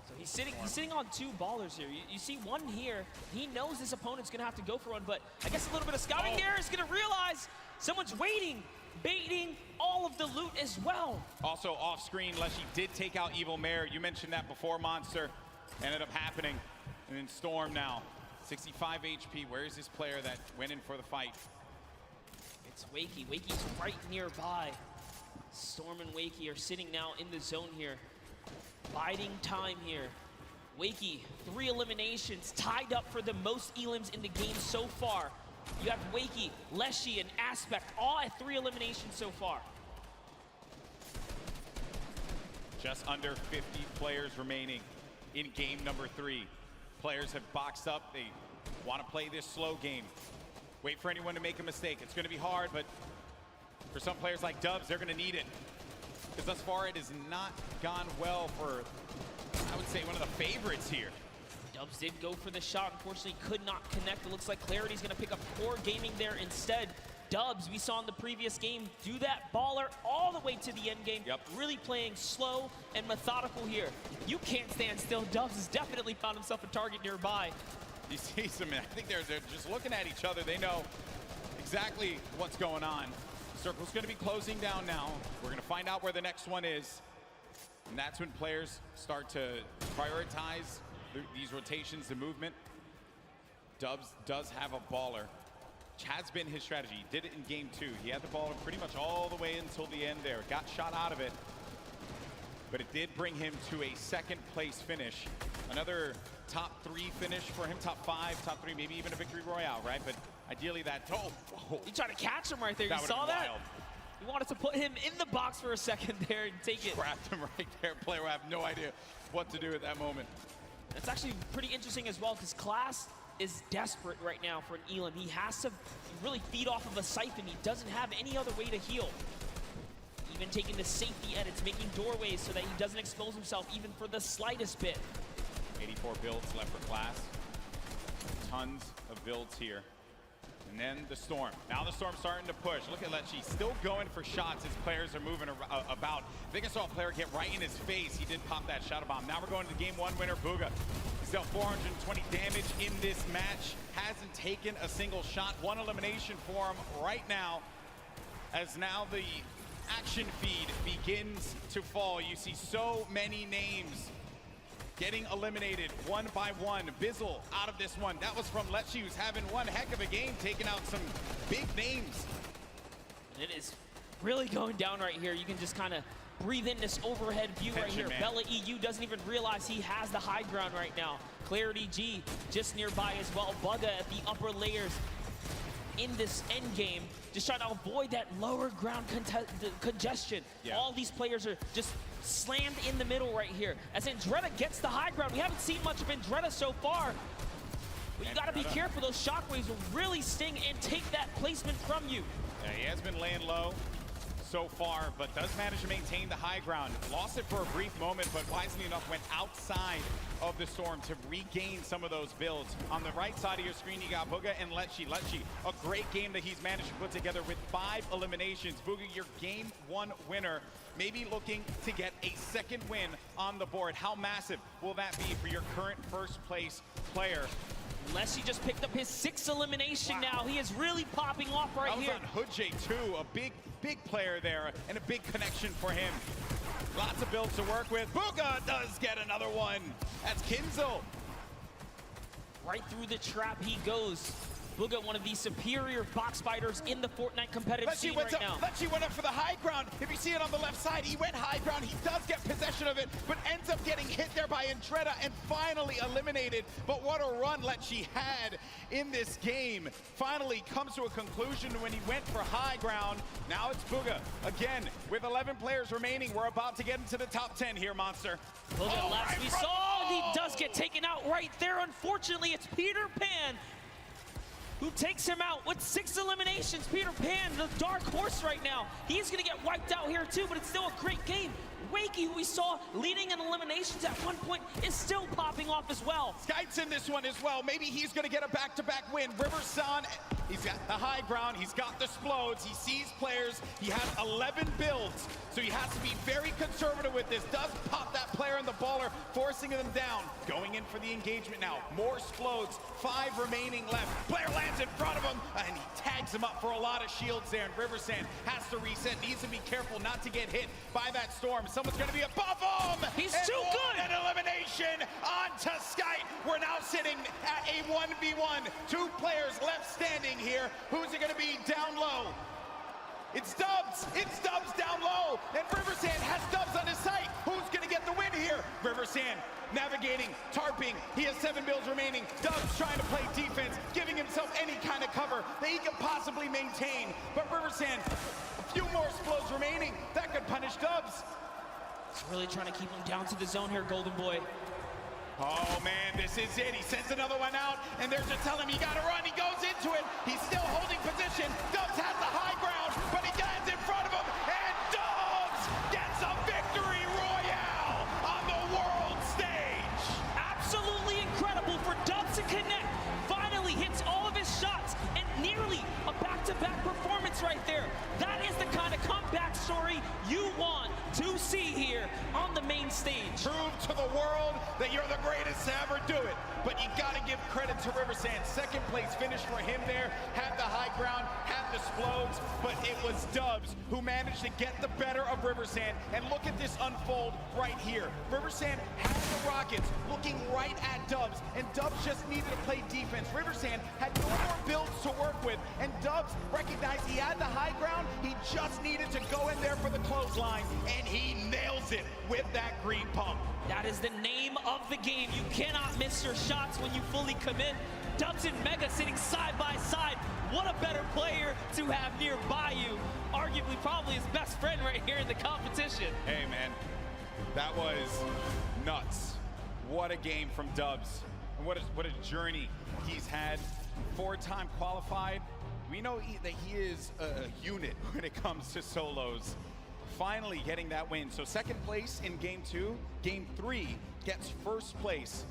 So he's sitting on 2 ballers here. You see one here. He knows his opponent's gonna have to go for one, but I guess a little bit of scouting there is gonna realize someone's waiting, baiting all of the loot as well. Also off screen, Leshy did take out Evil Mare. You mentioned that before, Monster. Ended up happening. And then Storm now, 65 HP. Where is this player that went in for the fight? It's Wakey. Wakey's right nearby. Storm and Wakey are sitting now in the zone here. Biding time here. Wakey, 3 eliminations, tied up for the most elims in the game so far. You have Wakey, Leshy, and Aspect, all at 3 eliminations so far. Just under 50 players remaining in game number 3. Players have boxed up. They want to play this slow game. Wait for anyone to make a mistake. It's going to be hard, but for some players like Dubs, they're going to need it. Because thus far, it has not gone well for, I would say, one of the favorites here. Dubs did go for the shot. Unfortunately, could not connect. It looks like Clarity's going to pick up Core Gaming there instead. Dubs, we saw in the previous game, do that baller all the way to the end game. Yep. Really playing slow and methodical here. You can't stand still. Dubs has definitely found himself a target nearby. You see some, I think they're just looking at each other. They know exactly what's going on. Circle's going to be closing down now. We're going to find out where the next one is. And that's when players start to prioritize these rotations, the movement. Dubs does have a baller, which has been his strategy. He did it in game 2. He had the baller pretty much all the way until the end there. Got shot out of it. But it did bring him to a 2nd place finish. Another top 3 finish for him, top 5, top 3, maybe even a victory royale, right? But ideally that, You tried to catch him right there, you saw that? Wild. You wanted to put him in the box for a second there and take it. Trapped him right there. Player will have no idea what to do at that moment. That's actually pretty interesting as well, because Class is desperate right now for an Elam. He has to really feed off of a Siphon. He doesn't have any other way to heal. Even taking the safety edits, making doorways so that he doesn't expose himself even for the slightest bit. 84 builds left for Class. tons of builds here. And then the Storm. Now the Storm's starting to push. Look at Lecce, still going for shots as players are moving about. I think I saw a player get right in his face. He did pop that shadow bomb. Now we're going to the game 1 winner, Bugha. He's dealt 420 damage in this match. Hasn't taken a single shot. 1 elimination for him right now. As now the action feed begins to fall. You see so many names getting eliminated one by one. Bizzle out of this one. That was from Lecce, who's having one heck of a game, taking out some big names. It is really going down right here. You can just kind of breathe in this overhead view right here. Man. Bella EU doesn't even realize he has the high ground right now. Clarity G just nearby as well. Bugha at the upper layers in this end game, just trying to avoid that lower ground congestion. Yeah. All these players are just slammed in the middle right here. As Andretta gets the high ground. We haven't seen much of Andretta so far. But you gotta be careful. Those shockwaves will really sting and take that placement from you. Yeah, he has been laying low so far, but does manage to maintain the high ground. Lost it for a brief moment, but wisely enough went outside of the Storm to regain some of those builds. On the right side of your screen, you got Bugha and Lecce. Lecce, a great game that he's managed to put together with 5 eliminations. Bugha, your game 1 winner, maybe looking to get a second win on the board. How massive will that be for your current first place player? Lecce just picked up his 6th elimination now. He is really popping off right here. That was on Hoodjay too, a big player there and a big connection for him. Lots of builds to work with. Bugha does get another one. That's Kinzel. Right through the trap he goes. Bugha, one of the superior box fighters in the Fortnite competitive scene right now. Lecce went up for the high ground. If you see it on the left side, he went high ground. He does get possession of it, but ends up getting hit there by Andretta and finally eliminated. But what a run Lecce had in this game. Finally comes to a conclusion when he went for high ground. Now it's Bugha again with 11 players remaining. We're about to get into the top 10 here, Monster. Bugha left. We saw he does get taken out right there. Unfortunately, it's Peter Pan who takes him out with 6 eliminations. Peter Pan, the dark horse right now. He's gonna get wiped out here too, but it's still a great game. Wakey, who we saw leading in eliminations at one point, is still popping off as well. Skyte's in this one as well. Maybe he's gonna get a back-to-back win. Riverson, he's got the high ground, he's got the explodes, he sees players, he has 11 builds, so he has to be very conservative with this. Does pop that player in the baller, forcing them down. Going in for the engagement now. More explodes, 5 remaining left. Player lands in front of him, and he tags him up for a lot of shields there, and Riversand has to reset, needs to be careful not to get hit by that Storm. Someone's gonna be above him! He's too good! An elimination onto Skyte. We're now sitting at a 1v1. 2 players left standing here. Who's it gonna be down low? It's Dubs! It's Dubs down low! And Riversand has Dubs on his site. Who's gonna get the win here? Riversand navigating, tarping. He has 7 builds remaining. Dubs trying to play defense, giving himself any kind of cover that he can possibly maintain. But Riversand, a few more explodes remaining. That could punish Dubs. He's really trying to keep him down to the zone here, Golden Boy. Oh man, this is it. He sends another one out, and they're just telling him, you gotta run. He goes into it. He's still holding position. Dubs has the high ground, but he lands in front of him, and Dubs gets a victory royale on the world stage. Absolutely incredible for Dubs to connect. Finally hits all of his shots, and nearly a back-to-back performance right there. That is the kind of comeback story you want to see here on the main stage. Prove to the world that you're the greatest to ever do it. But you gotta give credit to Riversand. Second place finish for him there. Had the high ground, had the explodes, but it was Dubs who managed to get the better of Riversand. And look at this unfold right here. Riversand had the Rockets looking right at Dubs, and Dubs just needed to play defense. Riversand had no more builds to work with, and Dubs recognized he had the high ground. He just needed to go in there for the clothesline, and he nails it with that green pump. That is the name of the game. You cannot miss your shots when you fully commit. Dubs and Mega sitting side by side. What a better player to have nearby you. Arguably probably his best friend right here in the competition. Hey man, that was nuts. What a game from Dubs. And what a journey he's had. 4-time qualified. We know that he is a unit when it comes to solos. Finally getting that win. So second place in game 2. Game 3 gets first place.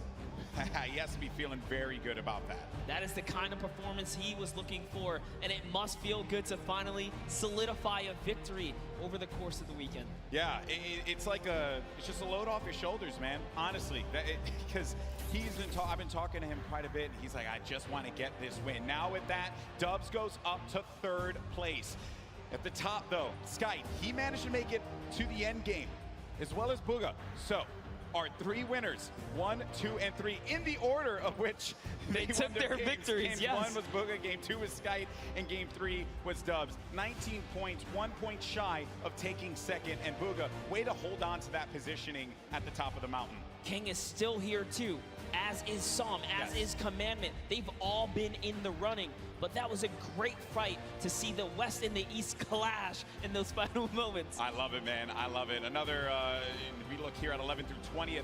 he has to be feeling very good about that. That is the kind of performance he was looking for, and it must feel good to finally solidify a victory over the course of the weekend. Yeah, it's like it's just a load off your shoulders, man. Honestly, because I've been talking to him quite a bit. And he's like, I just want to get this win. Now with that, Dubs goes up to 3rd place. At the top, though, Skype, he managed to make it to the end game, as well as Booga. So, our 3 winners, 1, 2, and 3, in the order of which they took their victories. Game yes. 1 was Booga, Game 2 was Skype, and Game 3 was Dubs. 19 points, 1 point shy of taking 2nd, and Booga, way to hold on to that positioning at the top of the mountain. King is still here too, as is Psalm, as is Commandment. They've all been in the running, but that was a great fight to see the West and the East clash in those final moments. I love it, man. I love it. Another, we look here at 11th through 20th.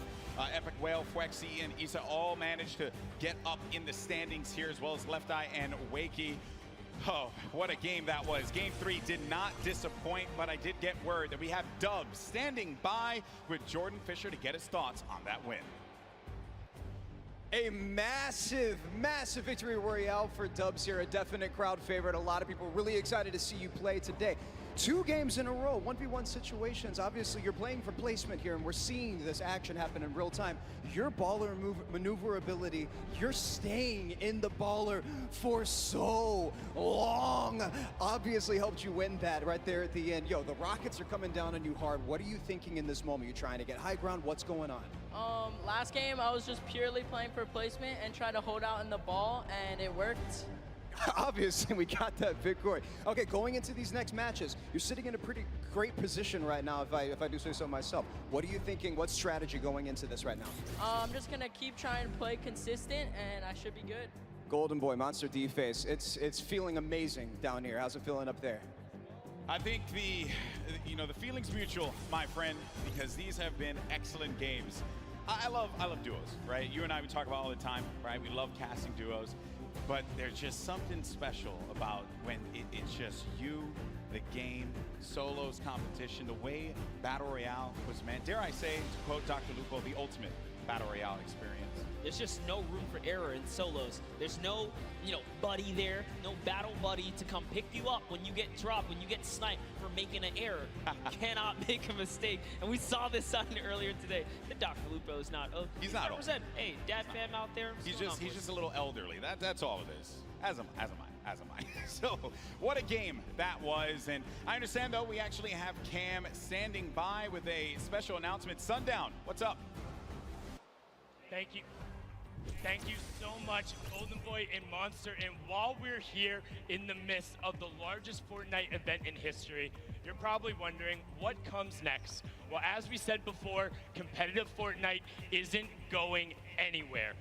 Epic Whale, Fwexy, and Issa all managed to get up in the standings here, as well as Left Eye and Wakey. Oh, what a game that was. Game 3 did not disappoint, but I did get word that we have Dubs standing by with Jordan Fisher to get his thoughts on that win. A massive, massive victory royale for Dubs here, a definite crowd favorite. A lot of people really excited to see you play today. 2 games in a row, 1v1 situations. Obviously, you're playing for placement here, and we're seeing this action happen in real time. Your baller maneuverability, you're staying in the baller for so long, obviously helped you win that right there at the end. Yo, the Rockets are coming down on you hard. What are you thinking in this moment? You trying to get high ground? What's going on? Last game, I was just purely playing for placement and trying to hold out in the ball, and it worked. Obviously, we got that victory. Okay, going into these next matches, you're sitting in a pretty great position right now, if I do say so myself. What are you thinking? What strategy going into this right now? I'm just going to keep trying to play consistent, and I should be good. Golden Boy, Monster D-Face, it's feeling amazing down here. How's it feeling up there? I think the feeling's mutual, my friend, because these have been excellent games. I love duos, right? You and I, we talk about all the time, right? We love casting duos. But there's just something special about when it's just you, the game, solos, competition, the way Battle Royale was meant. Dare I say, to quote Dr. Lupo, the ultimate Battle Royale experience. There's just no room for error in solos. There's no, buddy there, no battle buddy to come pick you up when you get dropped, when you get sniped for making an error. You cannot make a mistake. And we saw this sign earlier today. The Dr. Lupo is not. He's not old. Hey, dad fam out there. He's just a little elderly. That's all it is. As am I. So, what a game that was. And I understand, though, we actually have Cam standing by with a special announcement. Sundown, what's up? Thank you. Thank you so much, Golden Boy and Monster. And while we're here in the midst of the largest Fortnite event in history, you're probably wondering what comes next. Well, as we said before, competitive Fortnite isn't going anywhere.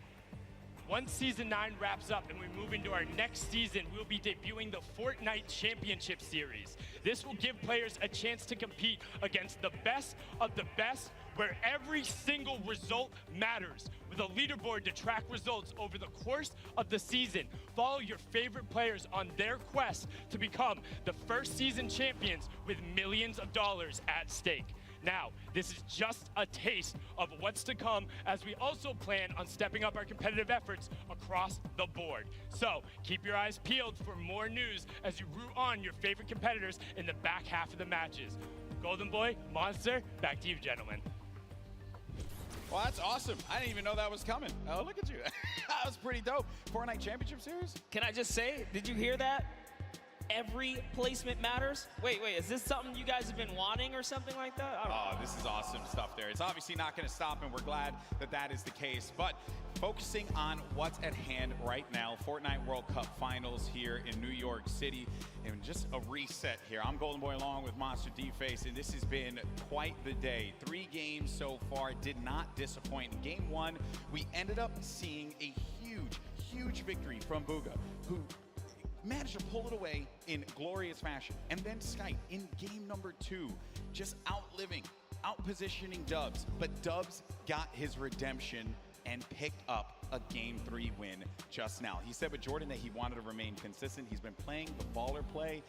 Once Season 9 wraps up and we move into our next season, we'll be debuting the Fortnite Championship Series. This will give players a chance to compete against the best of the best, where every single result matters, with a leaderboard to track results over the course of the season. Follow your favorite players on their quest to become the first season champions with millions of dollars at stake. Now, this is just a taste of what's to come, as we also plan on stepping up our competitive efforts across the board. So, keep your eyes peeled for more news as you root on your favorite competitors in the back half of the matches. Golden Boy, Monster, back to you, gentlemen. Well, that's awesome. I didn't even know that was coming. Oh, look at you. That was pretty dope. Fortnite Championship Series? Can I just say, did you hear that? Every placement matters. Wait, is this something you guys have been wanting or something like that? Oh, this is awesome stuff there. It's obviously not going to stop, and we're glad that that is the case. But focusing on what's at hand right now, Fortnite World Cup Finals here in New York City, and just a reset here. I'm Golden Boy along with Monster D-Face, and this has been quite the day. 3 games so far, did not disappoint. In Game 1, we ended up seeing a huge victory from Booga, who managed to pull it away in glorious fashion. And then Skype in game number 2, just outpositioning Dubs. But Dubs got his redemption and picked up a Game 3 win just now. He said with Jordan that he wanted to remain consistent. He's been playing the baller play.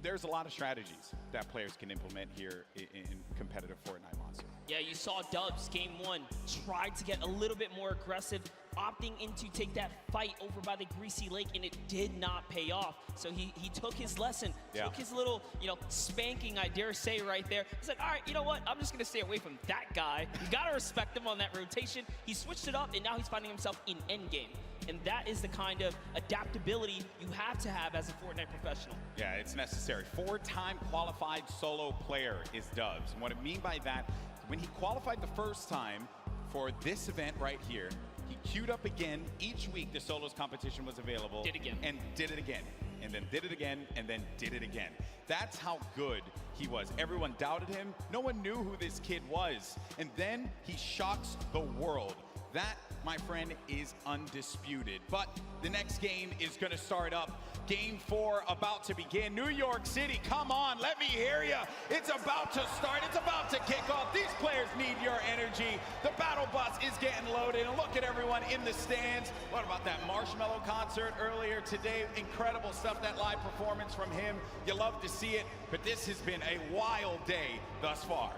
there's a lot of strategies that players can implement here in competitive Fortnite Monster. Yeah, you saw Dubs, game 1, tried to get a little bit more aggressive, opting in to take that fight over by the Greasy Lake, and it did not pay off. So he took his lesson, took his little, spanking, I dare say, right there. He's like, all right, you know what? I'm just going to stay away from that guy. You got to respect him on that rotation. He switched it up, and now he's finding himself in endgame. And that is the kind of adaptability you have to have as a Fortnite professional. Yeah, it's necessary. 4-time qualified solo player is Dubs. And what I mean by that, when he qualified the first time for this event right here, he queued up again. Each week the solos competition was available. Did again. And did it again. And then did it again, and then did it again. That's how good he was. Everyone doubted him. No one knew who this kid was. And then he shocks the world. That, my friend, is undisputed. But the next game is going to start up. Game 4 about to begin. New York City, come on, let me hear you. It's about to start. It's about to kick off. These players need your energy. The battle bus is getting loaded. And look at everyone in the stands. What about that Marshmello concert earlier today? Incredible stuff, that live performance from him. You love to see it, but this has been a wild day thus far.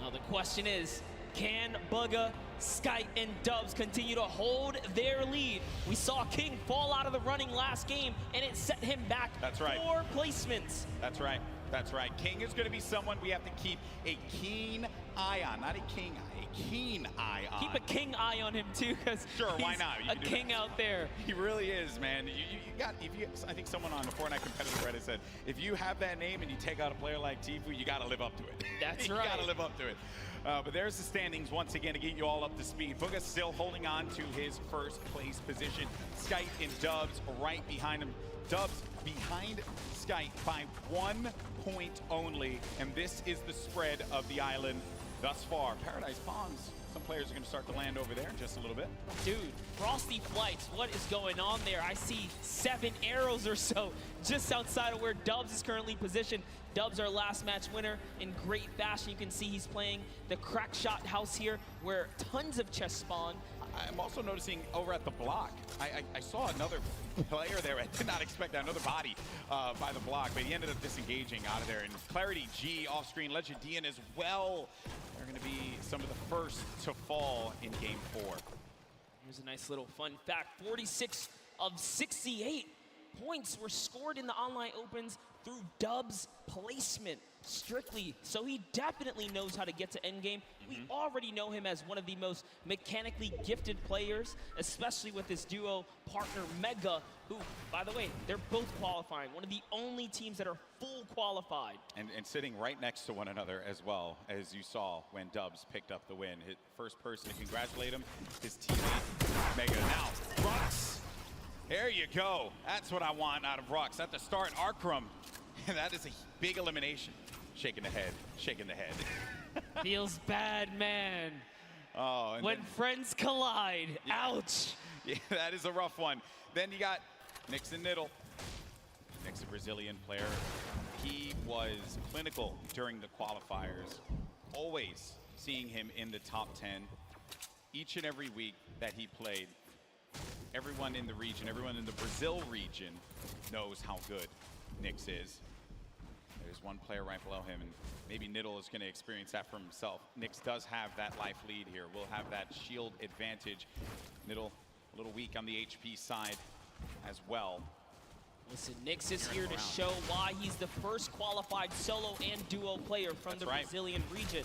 Now the question is, can Bugga, Skype, and Dubs continue to hold their lead? We saw King fall out of the running last game, and it set him back 4 placements. That's right. That's right. King is going to be someone we have to keep a keen eye on. Not a king eye, a keen eye on. Keep a king eye on him, too, because why not? a king out there. He really is, man. I think someone on the Fortnite competitive Reddit said, if you have that name and you take out a player like Tfue, you got to live up to it. That's you right. got to live up to it. But there's the standings once again to get you all up to speed. Bugga still holding on to his first place position. Skype and Dubs right behind him. Dubs behind Skype by 1 point only. And this is the spread of the island thus far. Paradise Palms. Some players are going to start to land over there in just a little bit. Dude, Frosty Flights, what is going on there? I see 7 arrows or so just outside of where Dubs is currently positioned. Dubs, our last match winner, in great fashion. You can see he's playing the crack shot house here where tons of chests spawn. I'm also noticing over at the block, I saw another player there. I did not expect that, another body by the block, but he ended up disengaging out of there. And Clarity G off screen, Legendian as well. They're going to be some of the first to fall in game 4. Here's a nice little fun fact. 46 of 68 points were scored in the online opens through Dubs' placement strictly. So he definitely knows how to get to endgame. We already know him as one of the most mechanically gifted players, especially with his duo partner Mega, who, by the way, they're both qualifying. One of the only teams that are full qualified. And sitting right next to one another as well, as you saw when Dubs picked up the win. His first person to congratulate him, his teammate Mega. Now, Rux. There you go. That's what I want out of Rux. At the start, Arkrum. That is a big elimination. Shaking the head, shaking the head. Feels bad, man. Oh, and when then, friends collide, ouch. Yeah, that is a rough one. Then you got Nix and Niddle. Nix, a Brazilian player. He was clinical during the qualifiers. Always seeing him in the top 10 each and every week that he played. Everyone in the region, everyone in the Brazil region knows how good Nix is. There's one player right below him, and maybe Niddle is going to experience that for himself. Nix does have that life lead here. We'll have that shield advantage. Niddle a little weak on the HP side as well. Listen, Nix is here to show why he's the first qualified solo and duo player from the Brazilian region.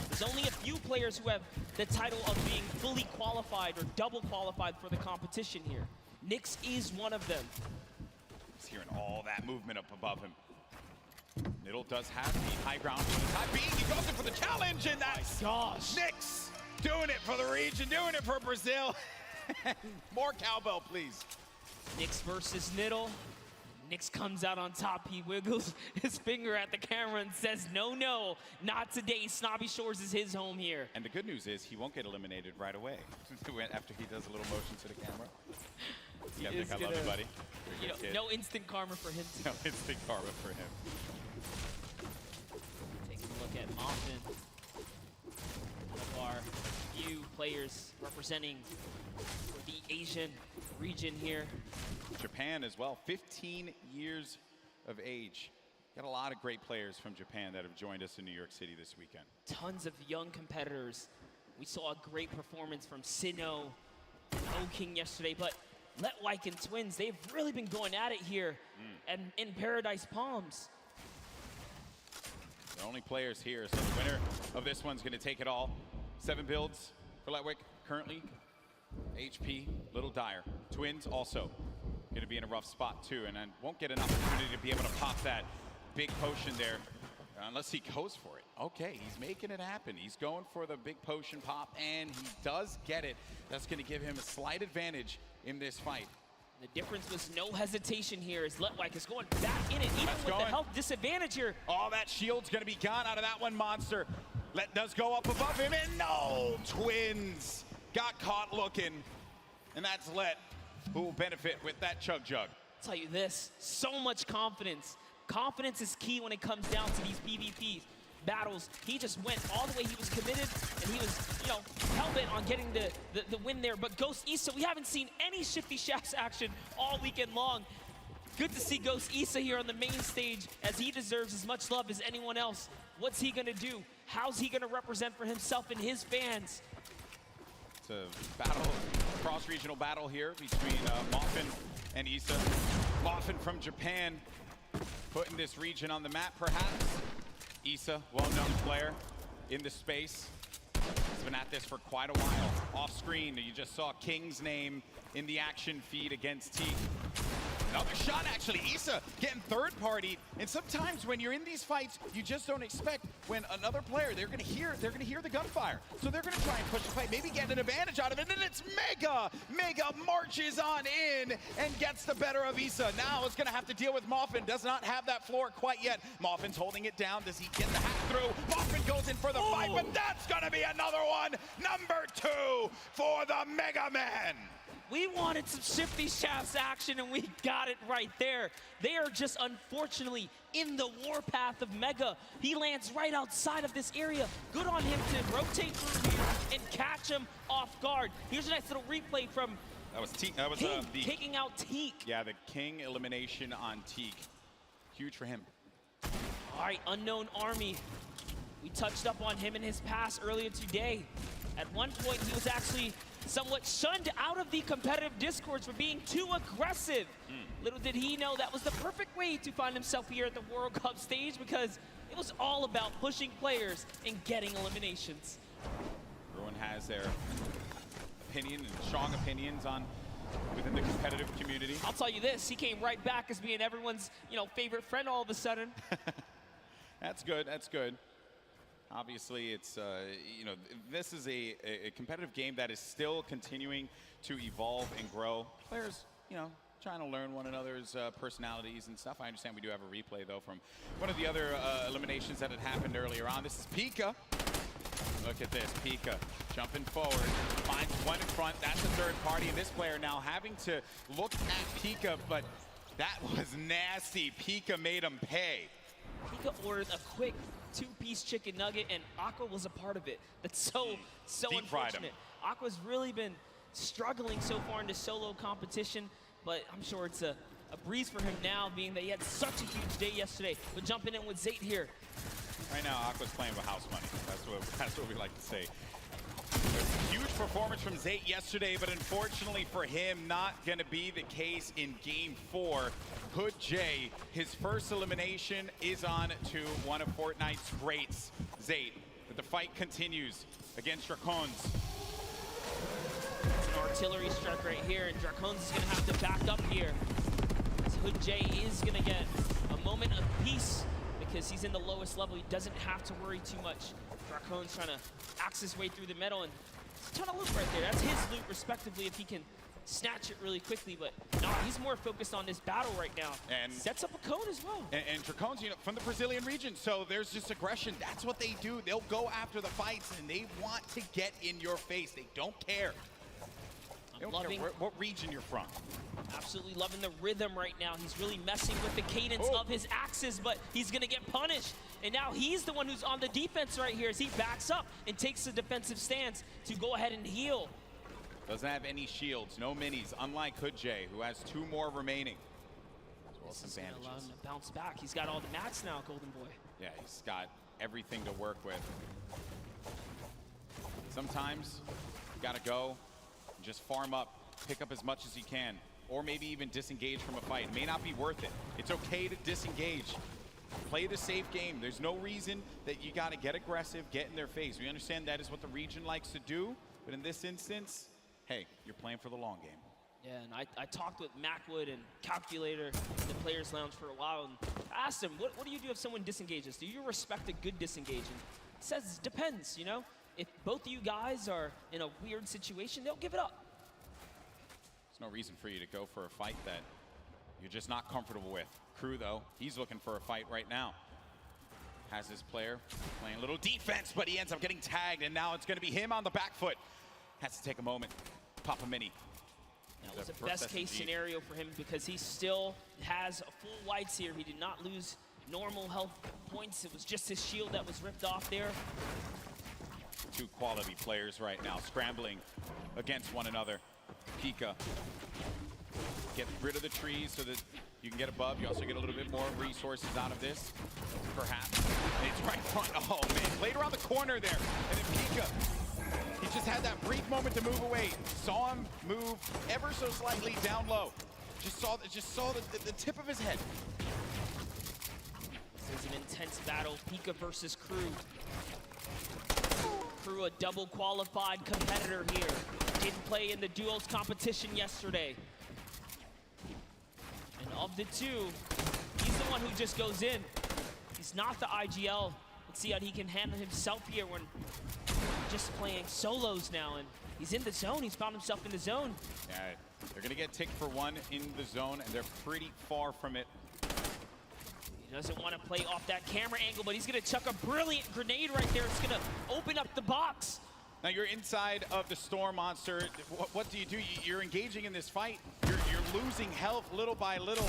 There's only a few players who have the title of being fully qualified or double qualified for the competition here. Nix is one of them. He's hearing all that movement up above him. Niddle does have the high ground for the time being. He goes in for the challenge, and that's Nix doing it for the region, doing it for Brazil. More cowbell, please. Nix versus Niddle. Nix comes out on top. He wiggles his finger at the camera and says, no, no, not today. Snobby Shores is his home here. And the good news is he won't get eliminated right away after he does a little motion to the camera. Yeah, I love you, buddy. You know, no instant karma for him. No instant karma for him. Taking a look at Moffin. One of our few players representing the Asian region here. Japan as well, 15 years of age. Got a lot of great players from Japan that have joined us in New York City this weekend. Tons of young competitors. We saw a great performance from Sinnoh and O-King yesterday, but Letwyke and Twins, they've really been going at it here and in Paradise Palms. The only players here, so the winner of this one's going to take it all. 7 builds for Letwyke currently. HP, little dire. Twins also going to be in a rough spot too, and then won't get an opportunity to be able to pop that big potion there unless he goes for it. Okay, he's making it happen. He's going for the big potion pop, and he does get it. That's going to give him a slight advantage in this fight. The difference was no hesitation here as Letwyke is going back in it, even with the health disadvantage here. Oh, that shield's going to be gone out of that one, Monster. Let does go up above him, and no! Twins got caught looking, and that's Let, who will benefit with that Chug Jug. I'll tell you this, so much confidence. Confidence is key when it comes down to these PvP battles. He just went all the way. He was committed, and he was, you know, hell-bent on getting the win there. But Ghost Issa, we haven't seen any Shifty Shafts action all weekend long. Good to see Ghost Issa here on the main stage, as he deserves as much love as anyone else. What's he gonna do? How's he gonna represent for himself and his fans? It's a battle, cross-regional battle here between Moffin and Issa. Moffin from Japan, putting this region on the map, perhaps. Issa, well-known player in the space. He's been at this for quite a while. Off screen, you just saw King's name in the action feed against Teak. Another shot, actually. Issa getting third-partied, and sometimes when you're in these fights, you just don't expect when another player, they're gonna hear the gunfire, so they're gonna try and push the fight, maybe get an advantage out of it, and it's Mega! Mega marches on in and gets the better of Issa. Now it's gonna have to deal with Moffin. Does not have that floor quite yet. Moffin's holding it down. Does he get the hack through? Moffin goes in for the fight, but that's gonna be another one. Number 2 for the Mega Man. We wanted some Shifty Shafts action, and we got it right there. They are just unfortunately in the warpath of Mega. He lands right outside of this area. Good on him to rotate through here and catch him off guard. Here's a nice little replay from That was Teak. That was King the taking out Teak. Yeah, the King elimination on Teak. Huge for him. All right, Unknown Army. We touched up on him in his pass earlier today. At one point, he was actually somewhat shunned out of the competitive discords for being too aggressive. Little did he know that was the perfect way to find himself here at the World Cup stage, because it was all about pushing players and getting eliminations. Everyone has their opinion and strong opinions on within the competitive community. I'll tell you this, he came right back as being everyone's, you know, favorite friend all of a sudden. That's good, that's good. Obviously, it's, you know, this is a competitive game that is still continuing to evolve and grow. Players, you know, trying to learn one another's personalities and stuff. I understand we do have a replay, though, from one of the other eliminations that had happened earlier on. This is Pika. Look at this, Pika jumping forward, finds one in front. That's the third party, and this player now having to look at Pika, but that was nasty. Pika made him pay. Pika ordered a quick 2-piece chicken nugget, and Aqua was a part of it. That's so unfortunate. Aqua's really been struggling so far in the solo competition, but I'm sure it's a breeze for him now, being that he had such a huge day yesterday. But jumping in with Zayt here. Right now, Aqua's playing with house money. That's what we like to say. Huge performance from Zayt yesterday, but unfortunately for him, not going to be the case in Game 4. Hood J, his first elimination is on to one of Fortnite's greats, Zayt. But the fight continues against Dracons. It's an artillery strike right here, and Dracons is going to have to back up here. As Hood J is going to get a moment of peace because he's in the lowest level. He doesn't have to worry too much. Dracons trying to axe his way through the middle, and he's a ton of loot right there. That's his loot, respectively, if he can snatch it really quickly, but no, he's more focused on this battle right now. And sets up a cone as well. And Dracons, you know, from the Brazilian region, so there's just aggression. That's what they do. They'll go after the fights, and they want to get in your face. They don't care. They don't care what region you're from. Absolutely loving the rhythm right now. He's really messing with the cadence of his axes, but he's gonna get punished. And now he's the one who's on the defense right here as he backs up and takes a defensive stance to go ahead and heal. Doesn't have any shields, no minis, unlike Hood J, who has 2 more remaining. So Close This is gonna allow him advantages. to bounce back. He's got all the mats now, Golden Boy. Yeah, he's got everything to work with. Sometimes you gotta go and just farm up, pick up as much as you can, or maybe even disengage from a fight. It may not be worth it. It's okay to disengage. Play the safe game. There's no reason that you gotta get aggressive, get in their face. We understand that is what the region likes to do, but in this instance, hey, you're playing for the long game. Yeah, and I talked with Macwood and Calculator in the Players Lounge for a while, and I asked him, what do you do if someone disengages? Do you respect a good disengage? And he says, depends, you know? If both of you guys are in a weird situation, they'll give it up. There's no reason for you to go for a fight that you're just not comfortable with. Crew, though, he's looking for a fight right now. Has his player playing a little defense, but he ends up getting tagged, and now it's going to be him on the back foot. Has to take a moment, pop a mini. That was a best case scenario for him because he still has a full whites here. He did not lose normal health points. It was just his shield that was ripped off there. Two quality players right now scrambling against one another. Pika, get rid of the trees so that you can get above. You also get a little bit more resources out of this, perhaps. And it's right front. Oh, man. Played around the corner there. And then Pika, he just had that brief moment to move away. Saw him move ever so slightly down low. Just saw the tip of his head. This is an intense battle. Pika versus Crew. Crew, a double qualified competitor here. Didn't play in the duos competition yesterday. And of the two, he's the one who just goes in. He's not the IGL. Let's see how he can handle himself here when just playing solos now. And he's in the zone. He's found himself in the zone. Yeah, they're going to get ticked for one in the zone, and they're pretty far from it. He doesn't want to play off that camera angle, but he's going to chuck a brilliant grenade right there. It's going to open up the box. Now you're inside of the Storm Monster. What do? You're engaging in this fight. You're losing health little by little.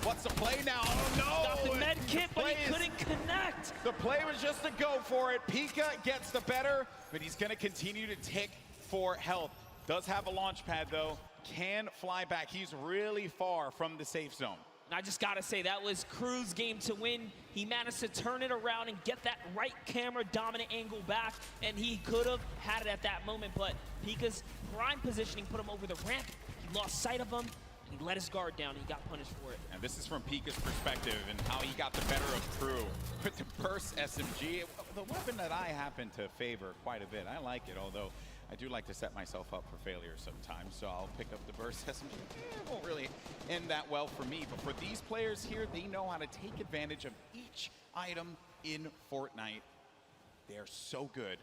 What's the play now? Oh no! Got the med kit, but he couldn't connect. The play was just to go for it. Pika gets the better, but he's going to continue to tick for health. Does have a launch pad though. Can fly back. He's really far from the safe zone. And I just got to say, that was Crew's game to win. He managed to turn it around and get that right camera dominant angle back, and he could have had it at that moment, but Pika's prime positioning put him over the ramp. He lost sight of him, and he let his guard down, and he got punished for it. And this is from Pika's perspective and how he got the better of Crew with the burst SMG. The weapon that I happen to favor quite a bit. I like it, although I do like to set myself up for failure sometimes, so I'll pick up the burst SMG. It won't really end that well for me, but for these players here, they know how to take advantage of each item in Fortnite. They're so good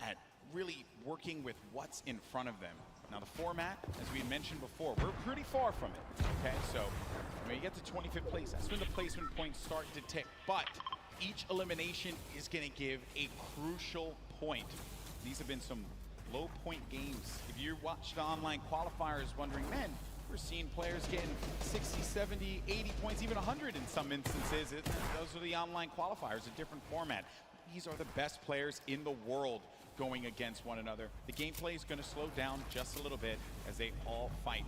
at really working with what's in front of them. Now the format, as we mentioned before, we're pretty far from it, okay? So when you get to 25th place, that's when the placement points start to tick, but each elimination is gonna give a crucial point. These have been some low point games. If you watched the online qualifiers wondering, man, we're seeing players getting 60, 70, 80 points, even 100 in some instances. Those are the online qualifiers, a different format. These are the best players in the world going against one another. The gameplay is going to slow down just a little bit as they all fight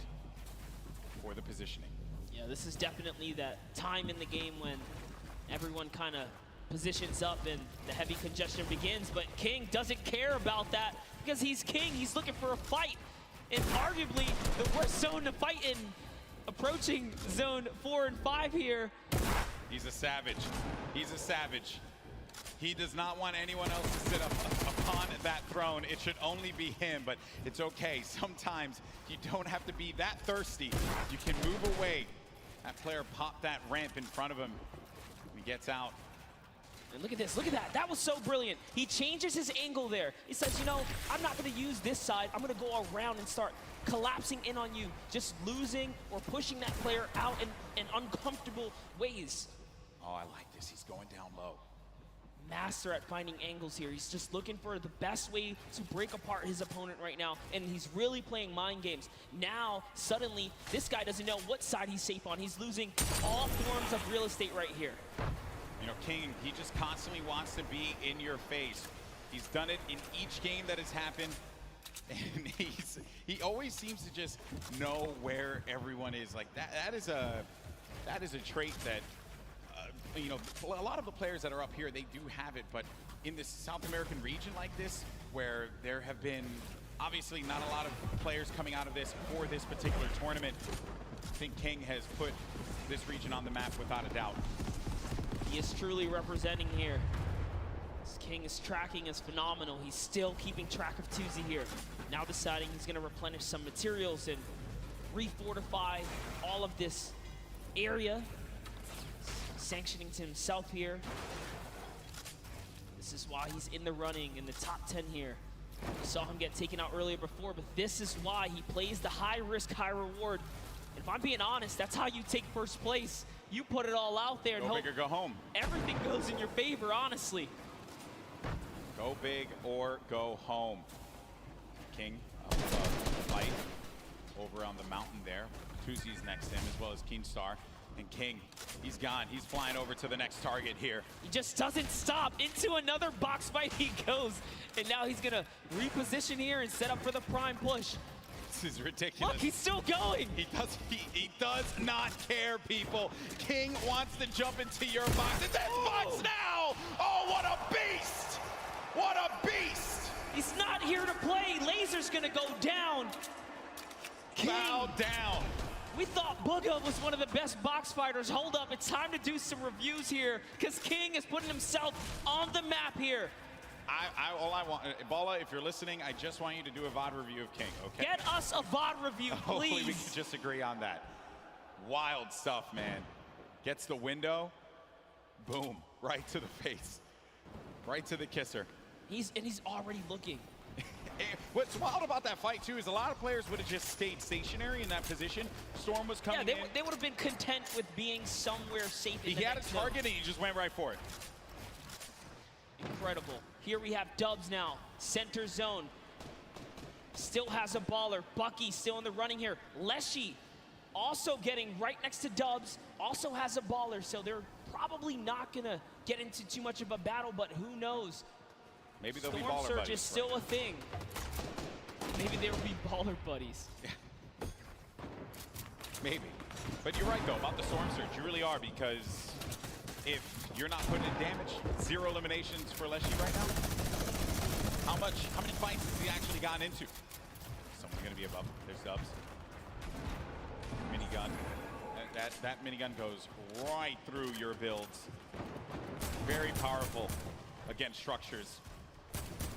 for the positioning. Yeah, this is definitely that time in the game when everyone kind of positions up and the heavy congestion begins, but King doesn't care about that because he's King. He's looking for a fight, and arguably the worst zone to fight in, approaching zone 4 and 5 here. He's a savage. He's a savage. He does not want anyone else to sit up upon that throne. It should only be him, but it's okay. Sometimes you don't have to be that thirsty. You can move away. That player popped that ramp in front of him. He gets out. And look at this, look at that. That was so brilliant. He changes his angle there. He says, you know, I'm not gonna use this side. I'm gonna go around and start collapsing in on you, just losing or pushing that player out in uncomfortable ways. Oh, I like this. He's going down low. Master at finding angles here. He's just looking for the best way to break apart his opponent right now, and he's really playing mind games. Now, suddenly, this guy doesn't know what side he's safe on. He's losing all forms of real estate right here. You know, King, he just constantly wants to be in your face. He's done it in each game that has happened, and he always seems to just know where everyone is. Like, that is a that is a trait that, you know, a lot of the players that are up here, they do have it, but in this South American region like this, where there have been obviously not a lot of players coming out of this for this particular tournament, I think King has put this region on the map without a doubt. He is truly representing here. This King is tracking is phenomenal. He's still keeping track of Tuesday here. Now deciding he's going to replenish some materials and refortify all of this area. Sanctioning to himself here. This is why he's in the running in the top 10 here. We saw him get taken out earlier before, but this is why he plays the high risk, high reward. And if I'm being honest, that's how you take first place. You put it all out there and Go hope big or go home. Everything goes in your favor, honestly. Go big or go home. King up above Light over on the mountain there. Tuzi's next to him, as well as Keenstar. And King, he's gone. He's flying over to the next target here. He just doesn't stop. Into another box fight he goes. And now he's going to reposition here and set up for the prime push. This is ridiculous. Look, he's still going. He does not care, people. King wants to jump into your box. It's his box now! Oh, what a beast! What a beast! He's not here to play. Laser's going to go down. King. Bow down. We thought Booga was one of the best box fighters. Hold up, it's time to do some reviews here, because King is putting himself on the map here. All I want, Bala, if you're listening, I just want you to do a VOD review of King, okay? Get us a VOD review, please. Hopefully we can just agree on that. Wild stuff, man. Gets the window, boom, right to the face. Right to the kisser. He's already looking. What's wild about that fight, too, is a lot of players would have just stayed stationary in that position. Storm was coming in. They would have been content with being somewhere safe in He had a target and he just went right for it. Incredible. Here we have Dubs now. Center zone. Still has a baller. Bucky still in the running here. Leshy also getting right next to Dubs. Also has a baller, so they're probably not going to get into too much of a battle, but who knows? Maybe they'll Storm be baller Surge buddies. is still a thing. Maybe they'll be baller buddies. Maybe. But you're right, though, about the Storm Surge. You really are, because if you're not putting in damage, 0 eliminations for Leshy right now. How many fights has he actually gotten into? Someone's going to be above. There's Dubs. Minigun. That minigun goes right through your builds. Very powerful against structures.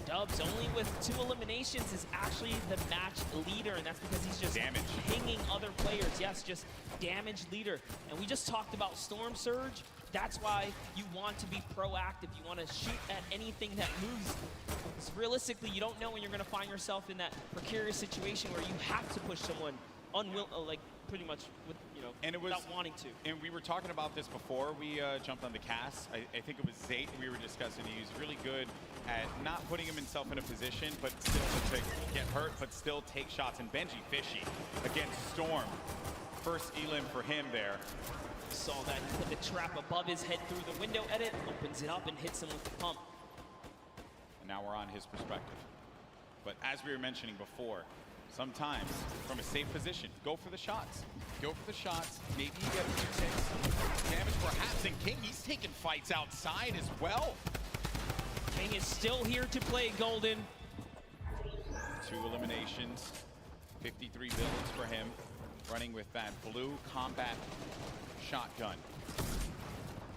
Dubs, only with 2 eliminations, is actually the match leader, and that's because he's just pinging other players. Yes, just damage leader. And we just talked about Storm Surge. That's why you want to be proactive. You want to shoot at anything that moves. Because realistically, you don't know when you're going to find yourself in that precarious situation where you have to push someone like pretty much with, without wanting to. And we were talking about this before we jumped on the cast. I think it was Zayt we were discussing. He's really good at not putting himself in a position, but still to get hurt, but still take shots. And Benji Fishy against Storm. First elim for him there. Saw that. He put the trap above his head through the window edit, opens it up and hits him with the pump. And now we're on his perspective. But as we were mentioning before, sometimes from a safe position, go for the shots. Go for the shots. Maybe you get a few ticks. Damage perhaps. And King, he's taking fights outside as well. King is still here to play Golden. 2 eliminations. 53 builds for him. Running with that blue combat shotgun.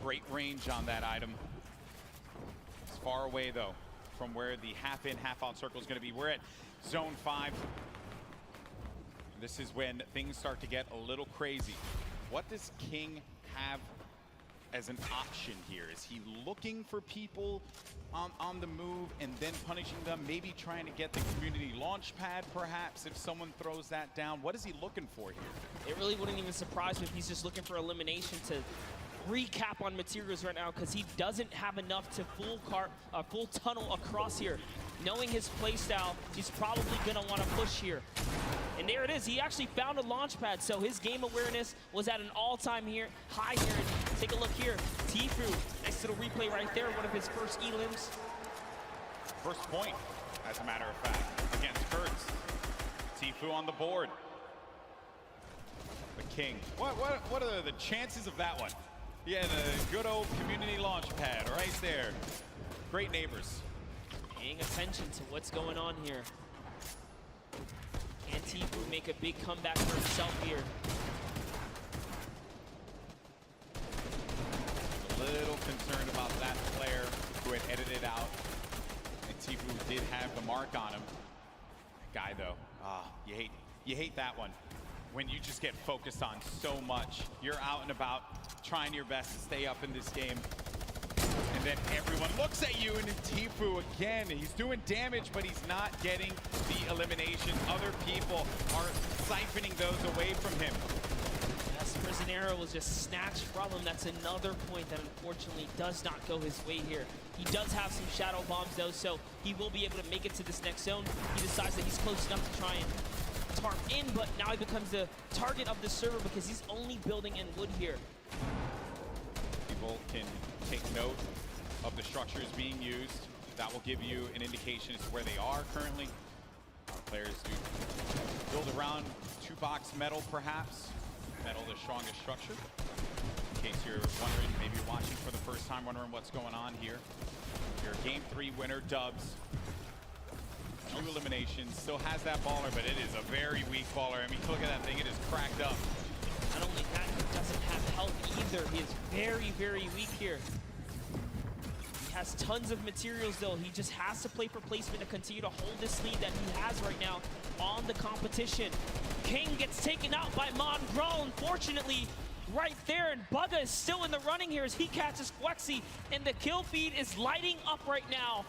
Great range on that item. It's far away, though, from where the half-in, half-out circle is going to be. We're at Zone 5. This is when things start to get a little crazy. What does King have as an option here? Is he looking for people on the move and then punishing them? Maybe trying to get the community launch pad, perhaps, if someone throws that down. What is he looking for here? It really wouldn't even surprise me if he's just looking for elimination to recap on materials right now, because he doesn't have enough to full tunnel across here. Knowing his playstyle, he's probably gonna want to push here. And there it is. He actually found a launch pad, so his game awareness was at an all-time high here. And take a look here. Tfue, nice little replay right there. One of his first elims. First point, as a matter of fact, against Kurtz. Tfue on the board. But King. What are the chances of that one? Yeah, the good old community launch pad right there. Great neighbors. Paying attention to what's going on here. Can Tfue make a big comeback for himself here? A little concerned about that player who had edited out. And Tfue did have the mark on him. Guy though, you hate that one. When you just get focused on so much. You're out and about trying your best to stay up in this game. And then everyone looks at you, and Tfue again, he's doing damage, but he's not getting the elimination. Other people are siphoning those away from him. Yes, Prison Arrow was just snatched from him. That's another point that unfortunately does not go his way here. He does have some shadow bombs though, so he will be able to make it to this next zone. He decides that he's close enough to try and tarp in, but now he becomes the target of the server because he's only building in wood here. People can take note of the structures being used. That will give you an indication as to where they are currently. Players do build around 2-box metal, perhaps. Metal, the strongest structure. In case you're wondering, maybe you're watching for the first time, wondering what's going on here. Your Game 3 winner, Dubs. 2 eliminations, still has that baller, but it is a very weak baller. I mean, look at that thing, it is cracked up. Not only that, he doesn't have health either. He is very, very weak here. He has tons of materials though. He just has to play for placement to continue to hold this lead that he has right now on the competition. King gets taken out by Mongrel, unfortunately, right there, and Bugga is still in the running here as he catches Quexy, and the kill feed is lighting up right now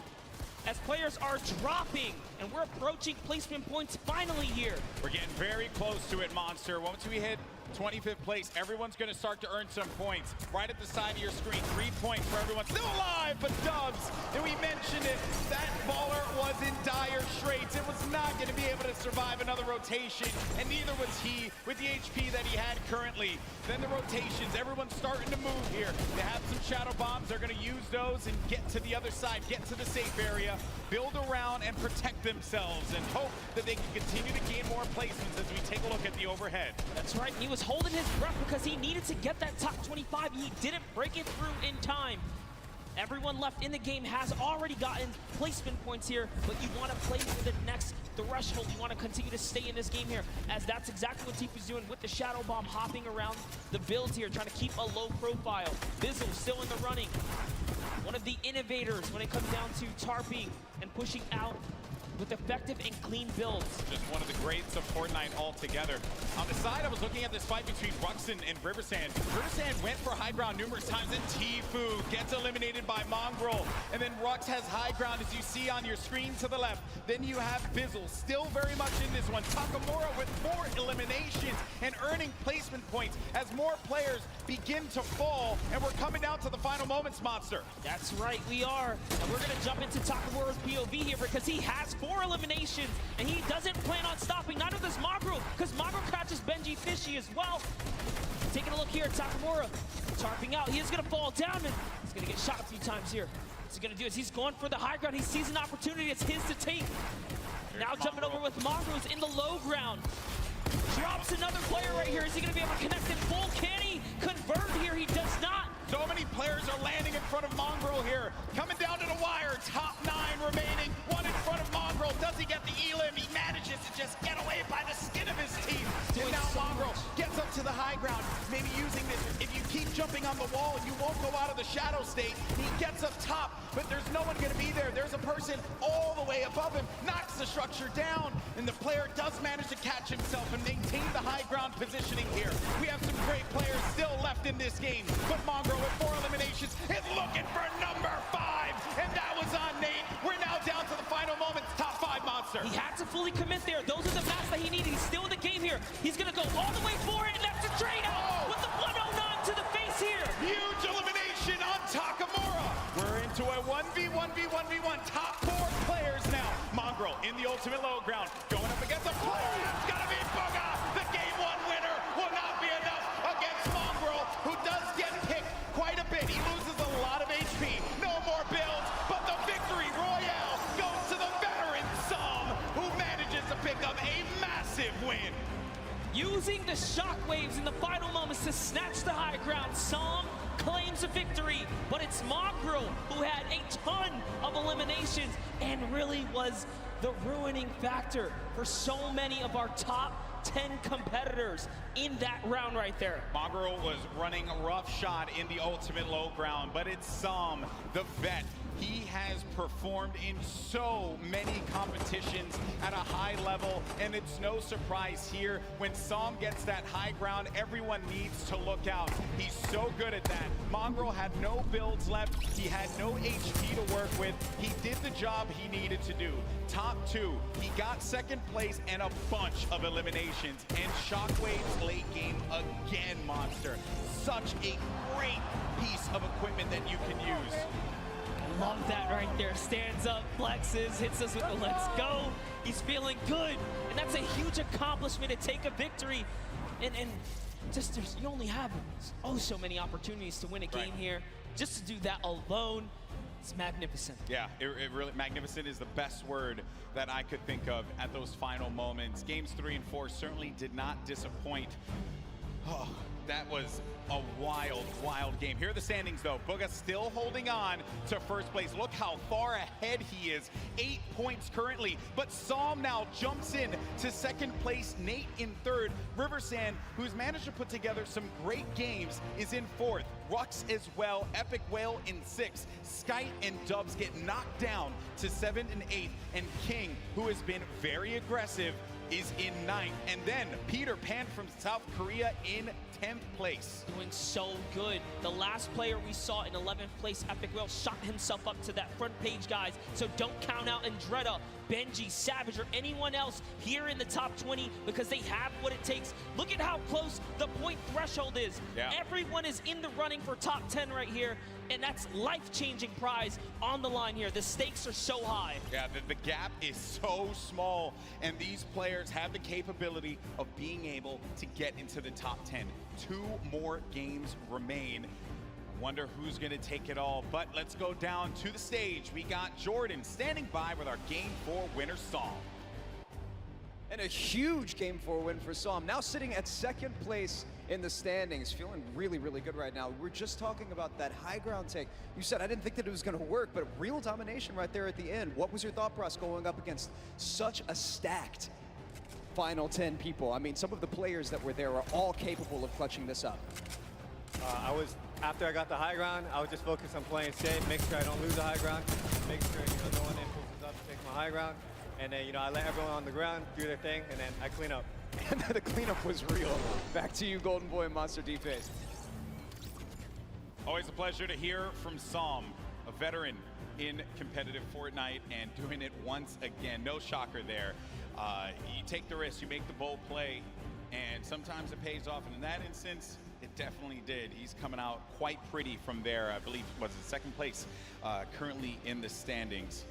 as players are dropping, and we're approaching placement points finally here. We're getting very close to it, Monster. Once we hit 25th place, everyone's going to start to earn some points. Right at the side of your screen, 3 points for everyone still alive, but Dubs, and we mentioned it, that baller was in dire straits. It was not going to be able to survive another rotation, and neither was he with the HP that he had currently. Then the rotations, everyone's starting to move here. They have some shadow bombs. They're going to use those and get to the other side, get to the safe area, build around and protect themselves, and hope that they can continue to gain more placements as we take a look at the overhead. That's right. He was holding his breath because he needed to get that top 25. He didn't break it through in time. Everyone left in the game has already gotten placement points here, but you want to play for the next threshold. You want to continue to stay in this game here, as that's exactly what Tfue's doing with the Shadow Bomb, hopping around the builds here, trying to keep a low profile. Bizzle still in the running. One of the innovators when it comes down to tarping and pushing out with effective and clean builds. Just one of the greats of Fortnite altogether. On the side, I was looking at this fight between Ruxin and Riversand. Riversand went for high ground numerous times, and Tfue gets eliminated by Mongrel. And then Rux has high ground, as you see on your screen to the left. Then you have Bizzle, still very much in this one. Takamura with 4 eliminations and earning placement points as more players begin to fall. And we're coming down to the final moments, Monster. That's right, we are. And we're gonna jump into Takamura's POV here because he has 4 eliminations, and he doesn't plan on stopping. Neither does Mongrel, because Mongrel catches Benji Fishy as well. Taking a look here at Takamura, tarping out. He is gonna fall down, and he's gonna get shot a few times here. What's he gonna do is he's going for the high ground. He sees an opportunity, it's his to take. Now jumping over with Mongrel, who's in the low ground. Drops another player right here. Is he gonna be able to connect in full? Can he convert here? He does not. So many players are landing in front of Mongrel here. Coming down to the wire, top 9 remaining. 1 in front of Mongrel. Does he get the elim? He manages to just get away by the skin of his teeth. And now Mongrel gets up to the high ground, maybe using this. If you keep jumping on the wall, you won't go out of the shadow state. He gets up top, but there's no one gonna be there. There's a person all the way above him, knocks the structure down, and the player does manage to catch himself and maintain the high ground positioning here. We have some great players still left in this game, but Mongrel with 4 eliminations is looking for number 5, and that was on Nate. We're now down to the final moments. Top 5 Monster. He had to fully commit there. Those are the maps that he needed. He's still in the game here. He's gonna go all the way for it, and that's a trade out with the 109 to the face here. Huge elimination on Takamura. We're into a 1v1v1v1. Top 4 players now. Mongrel in the ultimate low ground, going up against a player. It's gonna be Bugga. The game 1 winner will not be enough against Mongrel, who does get picked quite a bit. He loses a lot of HP. No more builds, but the victory royale goes to the veteran Som, who manages to pick up a massive win. Using the shockwaves in the final moments to snatch the high ground. Psalm claims a victory, but it's Mongrel who had a ton of eliminations and really was the ruining factor for so many of our top 10 competitors in that round right there. Mongrel was running roughshod in the ultimate low ground, but it's Psalm, the vet. He has performed in so many competitions at a high level, and it's no surprise here. When Psalm gets that high ground, everyone needs to look out. He's so good at that. Mongrel had no builds left. He had no HP to work with. He did the job he needed to do. Top 2, he got second place and a bunch of eliminations. And Shockwave's late game again, Monster. Such a great piece of equipment that you can use. Love that right there. Stands up, flexes, hits us with the let's go. He's feeling good. And that's a huge accomplishment to take a victory. And just you only have so many opportunities to win a game here. Just to do that alone, it's magnificent. Yeah, it really, magnificent is the best word that I could think of at those final moments. Games 3 and 4 certainly did not disappoint. Oh, that was a wild, wild game. Here are the standings, though. Booga still holding on to first place. Look how far ahead he is. 8 points currently, but Psalm now jumps in to second place. Nate in third. Riversand, who's managed to put together some great games, is in fourth. Rux as well. Epic Whale in sixth. Skite and Dubs get knocked down to 7th and 8th. And King, who has been very aggressive, is in 9th. And then Peter Pan from South Korea in 10th place. Doing so good. The last player we saw in 11th place, Epic Whale, shot himself up to that front page, guys. So don't count out Andretta, Benji, Savage, or anyone else here in the top 20 because they have what it takes. Look at how close the point threshold is. Yeah. Everyone is in the running for top 10 right here, and that's life-changing prize on the line here. The stakes are so high. Yeah, the gap is so small, and these players have the capability of being able to get into the top 10. 2 more games remain. Wonder who's gonna take it all, but let's go down to the stage. We got Jordan standing by with our Game 4 winner, Psalm. And a huge Game 4 win for Psalm. Now sitting at second place in the standings, feeling really, really good right now. We're just talking about that high ground take. You said I didn't think that it was gonna work, but real domination right there at the end. What was your thought process going up against such a stacked final 10 people? I mean, some of the players that were there are all capable of clutching this up. After I got the high ground, I was just focused on playing safe, make sure I don't lose the high ground, make sure no one impulses up to take my high ground, and then I let everyone on the ground do their thing, and then I clean up. And the cleanup was real. Back to you, Golden Boy and Monster D-Face. Always a pleasure to hear from Psalm, a veteran in competitive Fortnite and doing it once again. No shocker there. You take the risk, you make the bold play, and sometimes it pays off. And in that instance, it definitely did. He's coming out quite pretty from there. I believe was in second place, currently in the standings.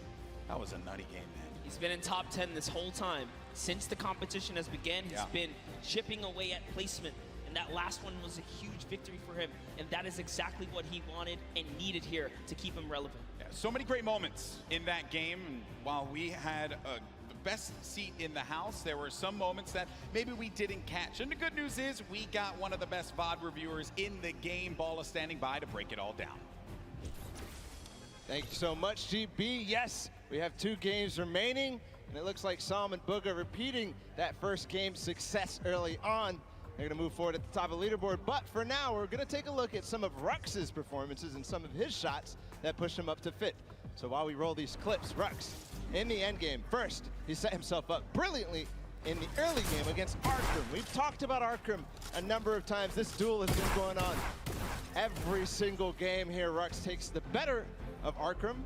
That was a nutty game, man. He's been in top 10 this whole time. Since the competition has begun, he's been chipping away at placement. And that last one was a huge victory for him. And that is exactly what he wanted and needed here to keep him relevant. Yeah, so many great moments in that game. And while we had the best seat in the house, there were some moments that maybe we didn't catch. And the good news is we got one of the best VOD reviewers in the game. Ball is standing by to break it all down. Thank you so much, GB. Yes, we have 2 games remaining, and it looks like Psalm and Booga repeating that first game success early on. They're gonna move forward at the top of the leaderboard, but for now, we're gonna take a look at some of Rux's performances and some of his shots that pushed him up to 5th. So while we roll these clips, Rux, in the end game, first, he set himself up brilliantly in the early game against Arkram. We've talked about Arkram a number of times. This duel has been going on every single game here. Rux takes the better of Arkram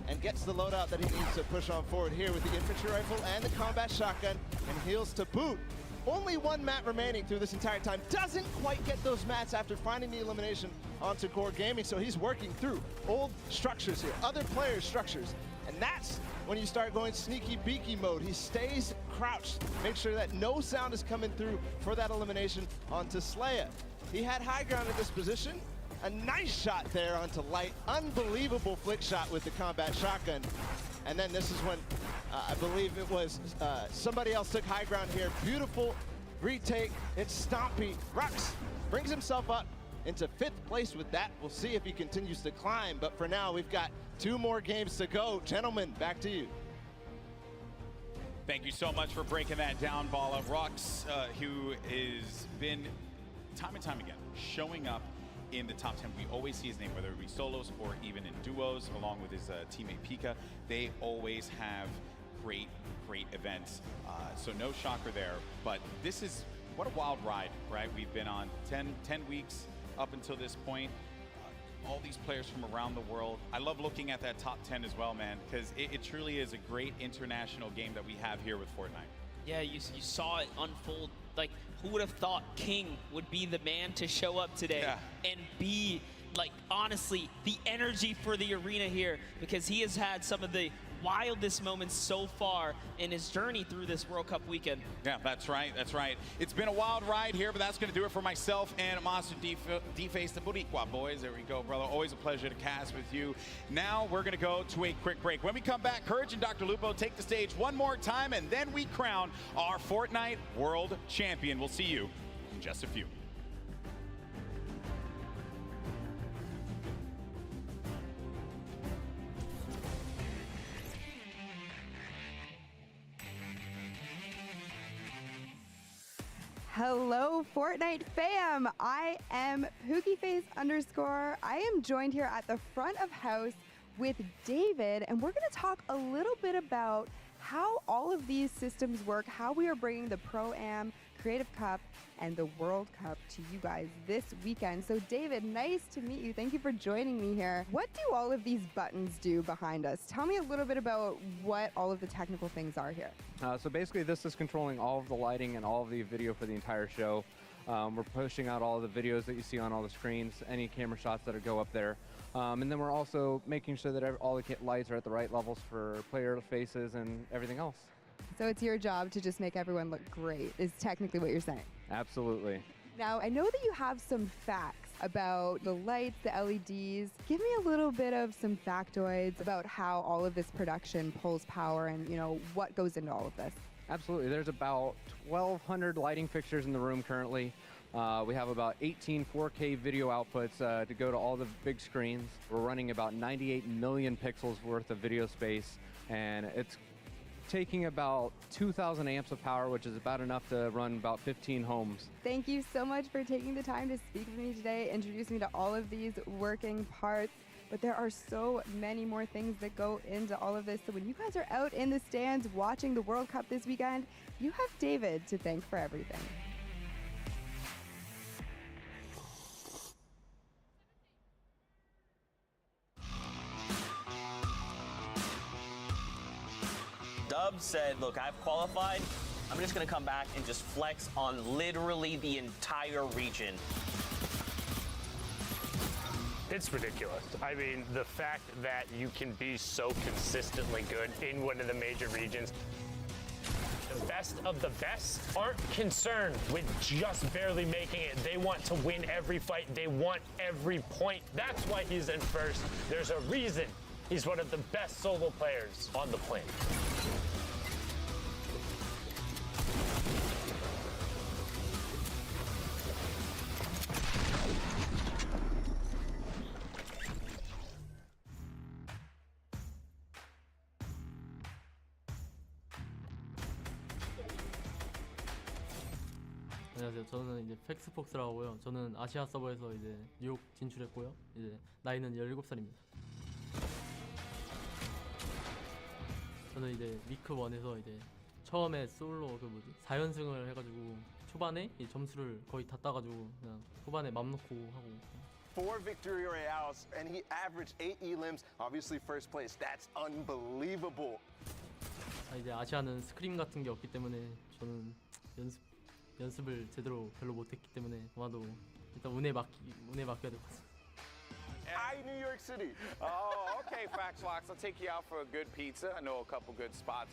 and gets the loadout that he needs to push on forward here with the infantry rifle and the combat shotgun and heals to boot. Only 1 mat remaining through this entire time. Doesn't quite get those mats after finding the elimination onto Core Gaming, so he's working through old structures here, other players' structures. And that's when you start going sneaky beaky mode. He stays crouched, make sure that no sound is coming through for that elimination onto Slaya. He had high ground at this position. A nice shot there onto Light. Unbelievable flick shot with the combat shotgun. And then this is when I believe it was somebody else took high ground here. Beautiful retake. It's Stompy. Rux brings himself up into 5th place with that. We'll see if he continues to climb, but for now, we've got 2 more games to go. Gentlemen, back to you. Thank you so much for breaking that down, Bala. Rux, who has been time and time again showing up in the top 10. We always see his name, whether it be solos or even in duos, along with his teammate Pika. They always have great events. So no shocker there, but this is, what a wild ride, right? We've been on 10 weeks up until this point. All these players from around the world. I love looking at that top 10 as well, man, because it truly is a great international game that we have here with Fortnite. Yeah, you saw it unfold. Like, who would have thought King would be the man to show up today and be, like, honestly, the energy for the arena here, because he has had some of the wildest moments so far in his journey through this World Cup weekend. Yeah, that's right, that's right. It's been a wild ride here, but that's going to do it for myself and Monster D-Face the Boricua boys. There we go, brother. Always a pleasure to cast with you. Now we're going to go to a quick break. When we come back, Courage and Dr. Lupo take the stage one more time, and then we crown our Fortnite World Champion. We'll see you in just a few. Hello, Fortnite fam. I am PookieFace_. I am joined here at the front of house with David, and we're going to talk a little bit about how all of these systems work, how we are bringing the Pro-Am, Creative Cup, and the World Cup to you guys this weekend. So David, nice to meet you. Thank you for joining me here. What do all of these buttons do behind us? Tell me a little bit about what all of the technical things are here. So basically this is controlling all of the lighting and all of the video for the entire show. We're pushing out all of the videos that you see on all the screens, any camera shots that go up there. And then we're also making sure that all the lights are at the right levels for player faces and everything else. So it's your job to just make everyone look great, is technically what you're saying. Absolutely. Now, I know that you have some facts about the lights, the LEDs. Give me a little bit of some factoids about how all of this production pulls power and, you know, what goes into all of this. Absolutely. There's about 1,200 lighting fixtures in the room currently. We have about 18 4K video outputs to go to all the big screens. We're running about 98 million pixels worth of video space, and it's taking about 2,000 amps of power, which is about enough to run about 15 homes. Thank you so much for taking the time to speak with me today, introduce me to all of these working parts. But there are so many more things that go into all of this. So when you guys are out in the stands watching the World Cup this weekend, you have David to thank for everything. Dub said, look, I've qualified. I'm just going to come back and just flex on literally the entire region. It's ridiculous. I mean, the fact that you can be so consistently good in one of the major regions. The best of the best aren't concerned with just barely making it. They want to win every fight. They want every point. That's why he's in first. There's a reason he's one of the best solo players on the planet. 안녕하세요. 저는 이제 팩스폭스라고 하고요. 저는 아시아 서버에서 이제 뉴욕 진출했고요. 이제 나이는 17살입니다. 저는 이제 위크 1에서 이제 처음에 솔로 4연승을 해가지고 초반에 이 점수를 거의 다 따가지고 그냥 후반에 맘 놓고 하고. 4 victory royales and he averaged 8 elims, obviously first place. That's unbelievable. 이제 아시아는 스크림 같은 게 없기 때문에 저는 연습을 제대로 별로 못했기 때문에 아마도 일단 운에 맡겨야 될 것 같습니다. Hi, New York City. Oh, okay, Faxlocks. I'll take you out for a good pizza. I know a couple good spots.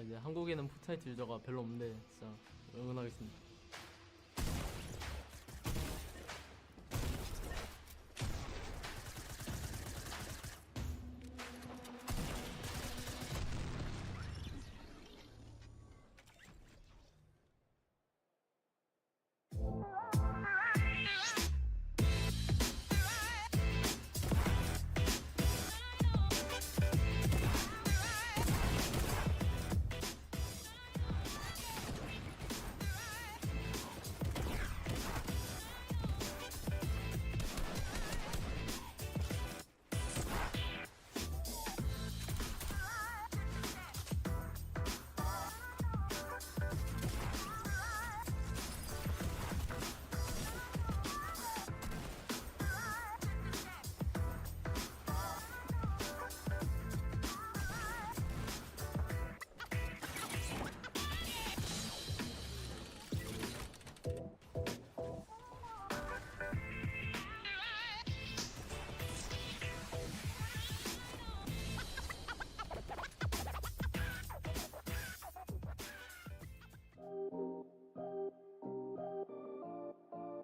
이제 한국에는 포트나이트 유저가 별로 없는데 진짜 응원하겠습니다.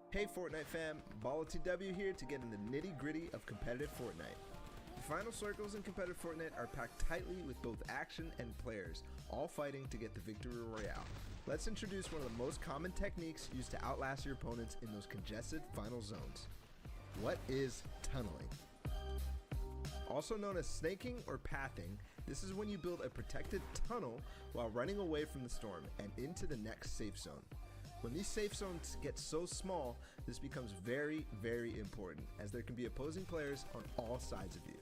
Hey Fortnite fam, BallTW here to get in the nitty-gritty of competitive Fortnite. The final circles in competitive Fortnite are packed tightly with both action and players, all fighting to get the victory royale. Let's introduce one of the most common techniques used to outlast your opponents in those congested final zones. What is tunneling? Also known as snaking or pathing, this is when you build a protected tunnel while running away from the storm and into the next safe zone. When these safe zones get so small, this becomes very, very important, as there can be opposing players on all sides of you.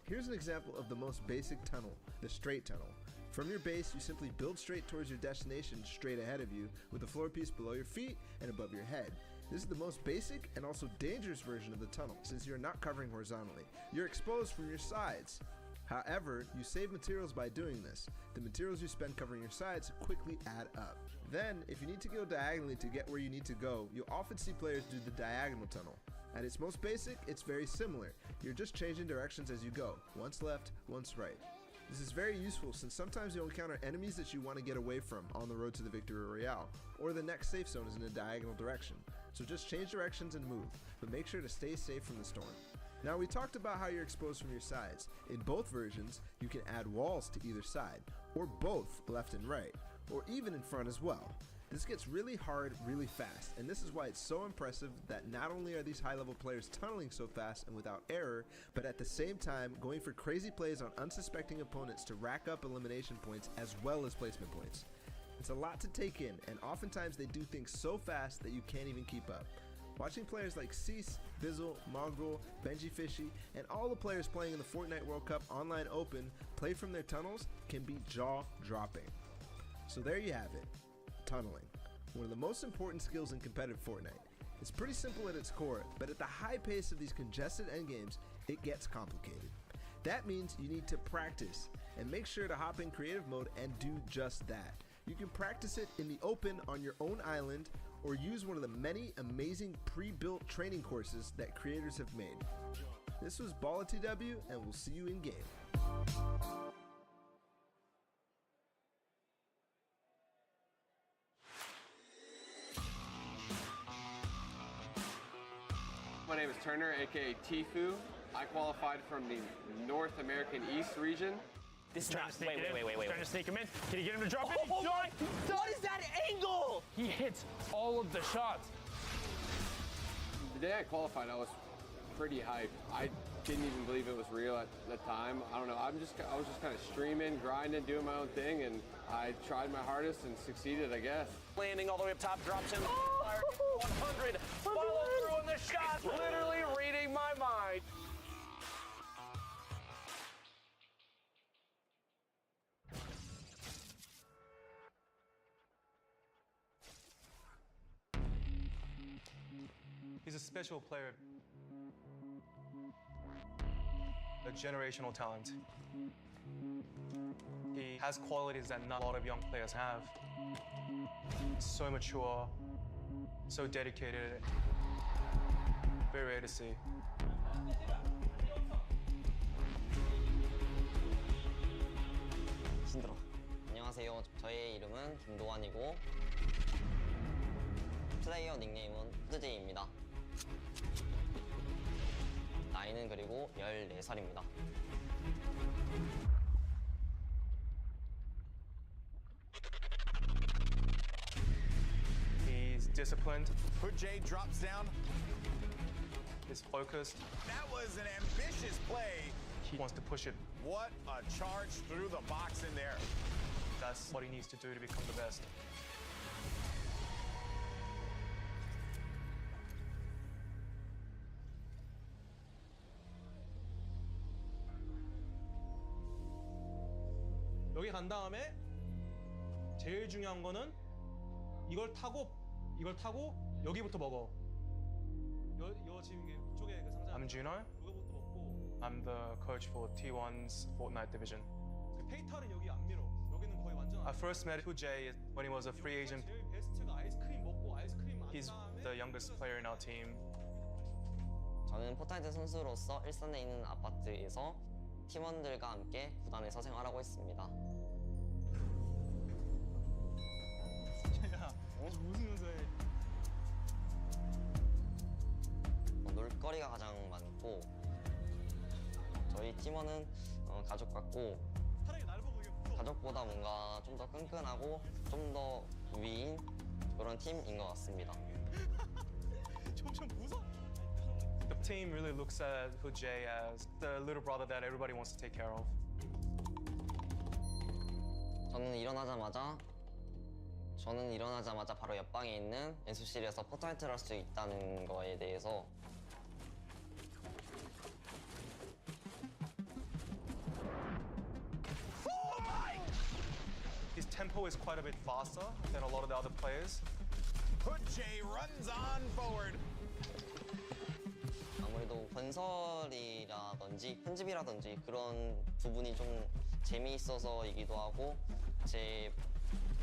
Here's an example of the most basic tunnel, the straight tunnel. From your base, you simply build straight towards your destination straight ahead of you, with a floor piece below your feet and above your head. This is the most basic and also dangerous version of the tunnel, since you're not covering horizontally. You're exposed from your sides. However, you save materials by doing this. The materials you spend covering your sides quickly add up. Then, if you need to go diagonally to get where you need to go, you'll often see players do the diagonal tunnel. At its most basic, it's very similar. You're just changing directions as you go, once left, once right. This is very useful since sometimes you'll encounter enemies that you want to get away from on the road to the victory royale, or the next safe zone is in a diagonal direction. So just change directions and move, but make sure to stay safe from the storm. Now we talked about how you're exposed from your sides. In both versions, you can add walls to either side, or both left and right, or even in front as well. This gets really hard really fast, and this is why it's so impressive that not only are these high-level players tunneling so fast and without error, but at the same time going for crazy plays on unsuspecting opponents to rack up elimination points as well as placement points. It's a lot to take in, and oftentimes they do things so fast that you can't even keep up. Watching players like Cease, Bizzle, Mongrel, Benji Fishy, and all the players playing in the Fortnite World Cup Online Open play from their tunnels can be jaw-dropping. So there you have it, tunneling. One of the most important skills in competitive Fortnite. It's pretty simple at its core, but at the high pace of these congested endgames, it gets complicated. That means you need to practice, and make sure to hop in creative mode and do just that. You can practice it in the open on your own island, or use one of the many amazing pre-built training courses that creators have made. This was BallTW, and we'll see you in game. My name is Turner, aka Tifu. I qualified from the North American East region. This is not. Wait. Trying to sneak him in. Can you get him to drop it? Oh my God! What is that angle? He hits all of the shots. The day I qualified, I was pretty hyped. I didn't even believe it was real at the time. I don't know. I was just kind of streaming, grinding, doing my own thing, and I tried my hardest and succeeded, I guess. Landing all the way up top, drops him. 100. Follow through on the shot. Literally reading my mind. He's a special player, a generational talent. He has qualities that not a lot of young players have. He's so mature, so dedicated, very rare to see. 신들어. 안녕하세요. 저의 이름은 김도환이고 플레이어 닉네임은 푸드제이입니다. 나이는 그리고 14살입니다. He's disciplined. Hood J drops down. He's focused. That was an ambitious play. He wants to push it. What a charge through the box in there. That's what he needs to do to become the best. 여기 간 다음에 제일 중요한 거는 이걸 타고 여기부터 먹어. 요 지금 이쪽에 그 상자. I'm Juno. 이거부터 먹고. I'm the coach for T1's Fortnite division. 페이탈은 여기 안 밀어. 여기는 거의 완전. I first met Hu-Jae when he was a free agent. 제일 베스트가 아이스크림 먹고 아이스크림 안 He's the youngest player in our team. 저는 포트나이트 선수로서 일산에 있는 아파트에서 팀원들과 함께 구단에서 생활하고 있습니다. 야, 웃으면서 해. 놀거리가 가장 많고 저희 팀원은 가족 같고 가족보다 뭔가 좀 더 끈끈하고 좀 더 위인 그런 팀인 것 같습니다. The team really looks at Hoo-jae as the little brother that everybody wants to take care of. 저는 일어나자마자 바로 옆방에 있는 연습실에서 포트나이트를 할 수 있다는 거에 대해서 His tempo is quite a bit faster than a lot of the other players. Hoo-jae runs on forward. 아무래도 건설이라든지 편집이라든지 그런 부분이 좀 재미있어서이기도 하고 제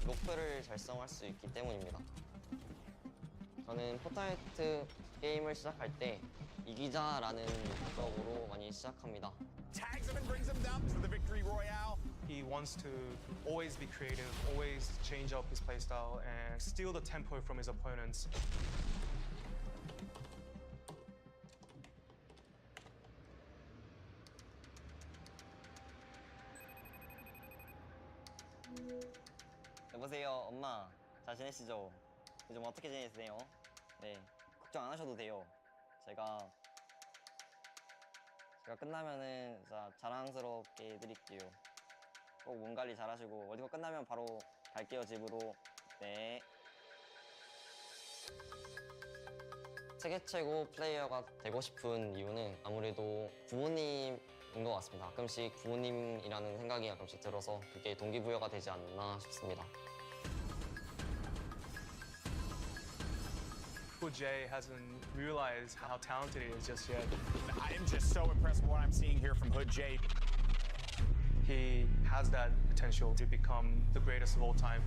목표를 달성할 수 있기 때문입니다. 저는 포트나이트 게임을 시작할 때 이기자라는 목적으로 많이 시작합니다. Tags him and brings him down to the victory royale. He wants to always be creative, always change up his playstyle and steal the tempo from his opponents. 여보세요, 엄마. 잘 지내시죠? 요즘 어떻게 지내세요? 네, 걱정 안 하셔도 돼요. 제가 끝나면은 진짜 자랑스럽게 해드릴게요. 꼭 몸 관리 잘하시고 월드컵 끝나면 바로 갈게요, 집으로. 네. 세계 최고 플레이어가 되고 싶은 이유는 아무래도 부모님인 것 같습니다. 가끔씩 부모님이라는 생각이 가끔씩 들어서 그게 동기부여가 되지 않나 싶습니다. Hoo-jae hasn't realized how talented he is just yet. I am just so impressed with what I'm seeing here from Hoo-jae. He has that potential to become the greatest of all time.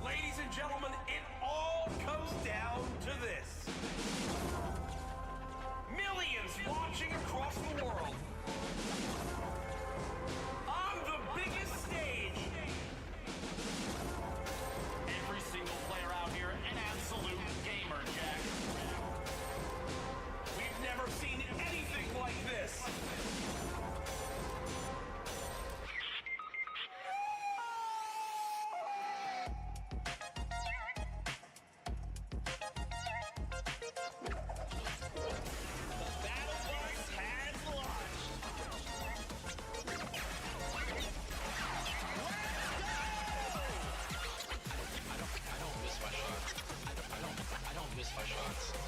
Ladies and gentlemen, it all comes down to this. Millions watching across the world. On the biggest stage. Every single player out here, an absolute gamer, Jack. We've never seen anything like this.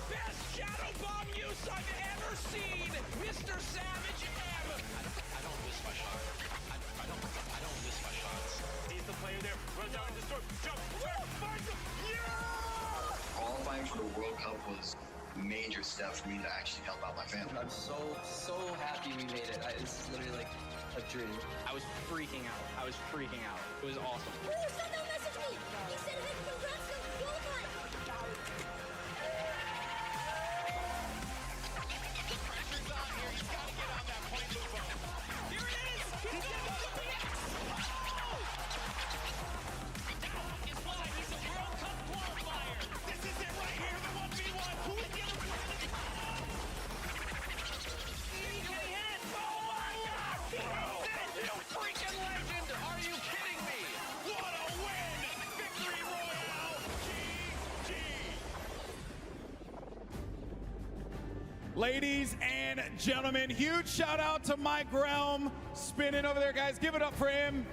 Best shadow bomb use I've ever seen, Mr. Savage M. I don't miss my shot. I don't miss my shots. He's the player there. Runs out in the storm. Jump. Finds him. Yeah! Qualifying for the World Cup was a major step for me to actually help out my family. I'm so happy we made it. This is literally like a dream. I was freaking out. It was awesome. Someone messaged me. He said, hey, congrats on qualifying. The pressure's on here. He's got to get on that point move up. Here it is. He's getting the PX. Oh! Guess what? He's a World Cup qualifier. This is it right here. The 1v1. Who is the other person? He's getting hit. Oh my God! You freaking legend! Are you kidding me? What a win! Victory Royale! GG! Ladies and gentlemen, huge shout out to Mike Realm spinning over there, guys. Give it up for him.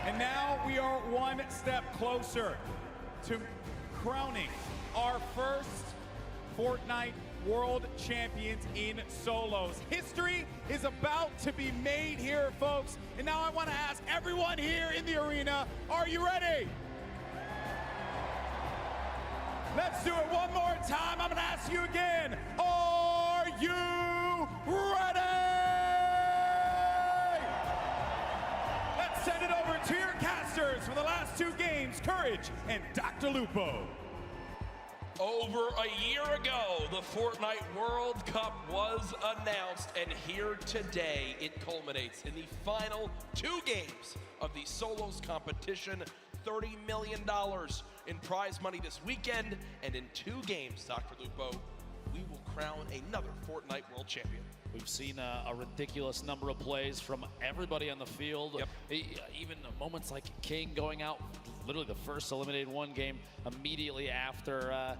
And now we are one step closer to crowning our first Fortnite World Champions in solos. History is about to be made here, folks. And now I want to ask everyone here in the arena, are you ready? Let's do it one more time. I'm going to ask you again. Are you the last two games, Courage and Dr. Lupo. Over a year ago, the Fortnite World Cup was announced, and here today it culminates in the final 2 games of the solos competition. $30 million in prize money this weekend, and in 2 games, Dr. Lupo, we will crown another Fortnite World Champion. We've seen a ridiculous number of plays from everybody on the field. Yep. Even moments like King going out, literally the first eliminated one game immediately after,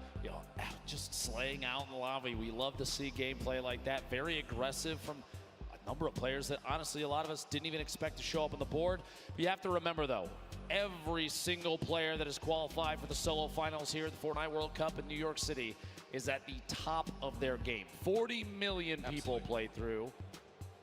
just slaying out in the lobby. We love to see gameplay like that. Very aggressive from a number of players that honestly a lot of us didn't even expect to show up on the board. But you have to remember though, every single player that has qualified for the solo finals here at the Fortnite World Cup in New York City is at the top of their game. 40 million people played through.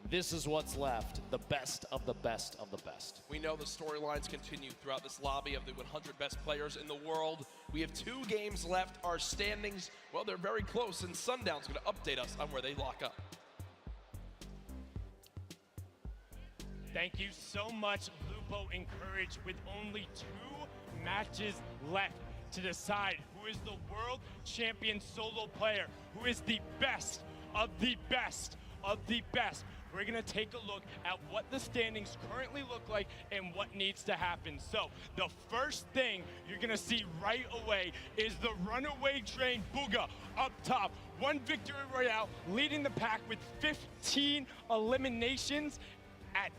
This is what's left, the best of the best of the best. We know the storylines continue throughout this lobby of the 100 best players in the world. We have 2 games left. Our standings, well, they're very close, and Sundown's going to update us on where they lock up. Thank you so much, Lupo and Courage, with only 2 matches left to decide who is the world champion solo player, who is the best of the best of the best. We're gonna take a look at what the standings currently look like and what needs to happen. So the first thing you're gonna see right away is the runaway train Bugha up top. 1 victory royale, leading the pack with 15 eliminations at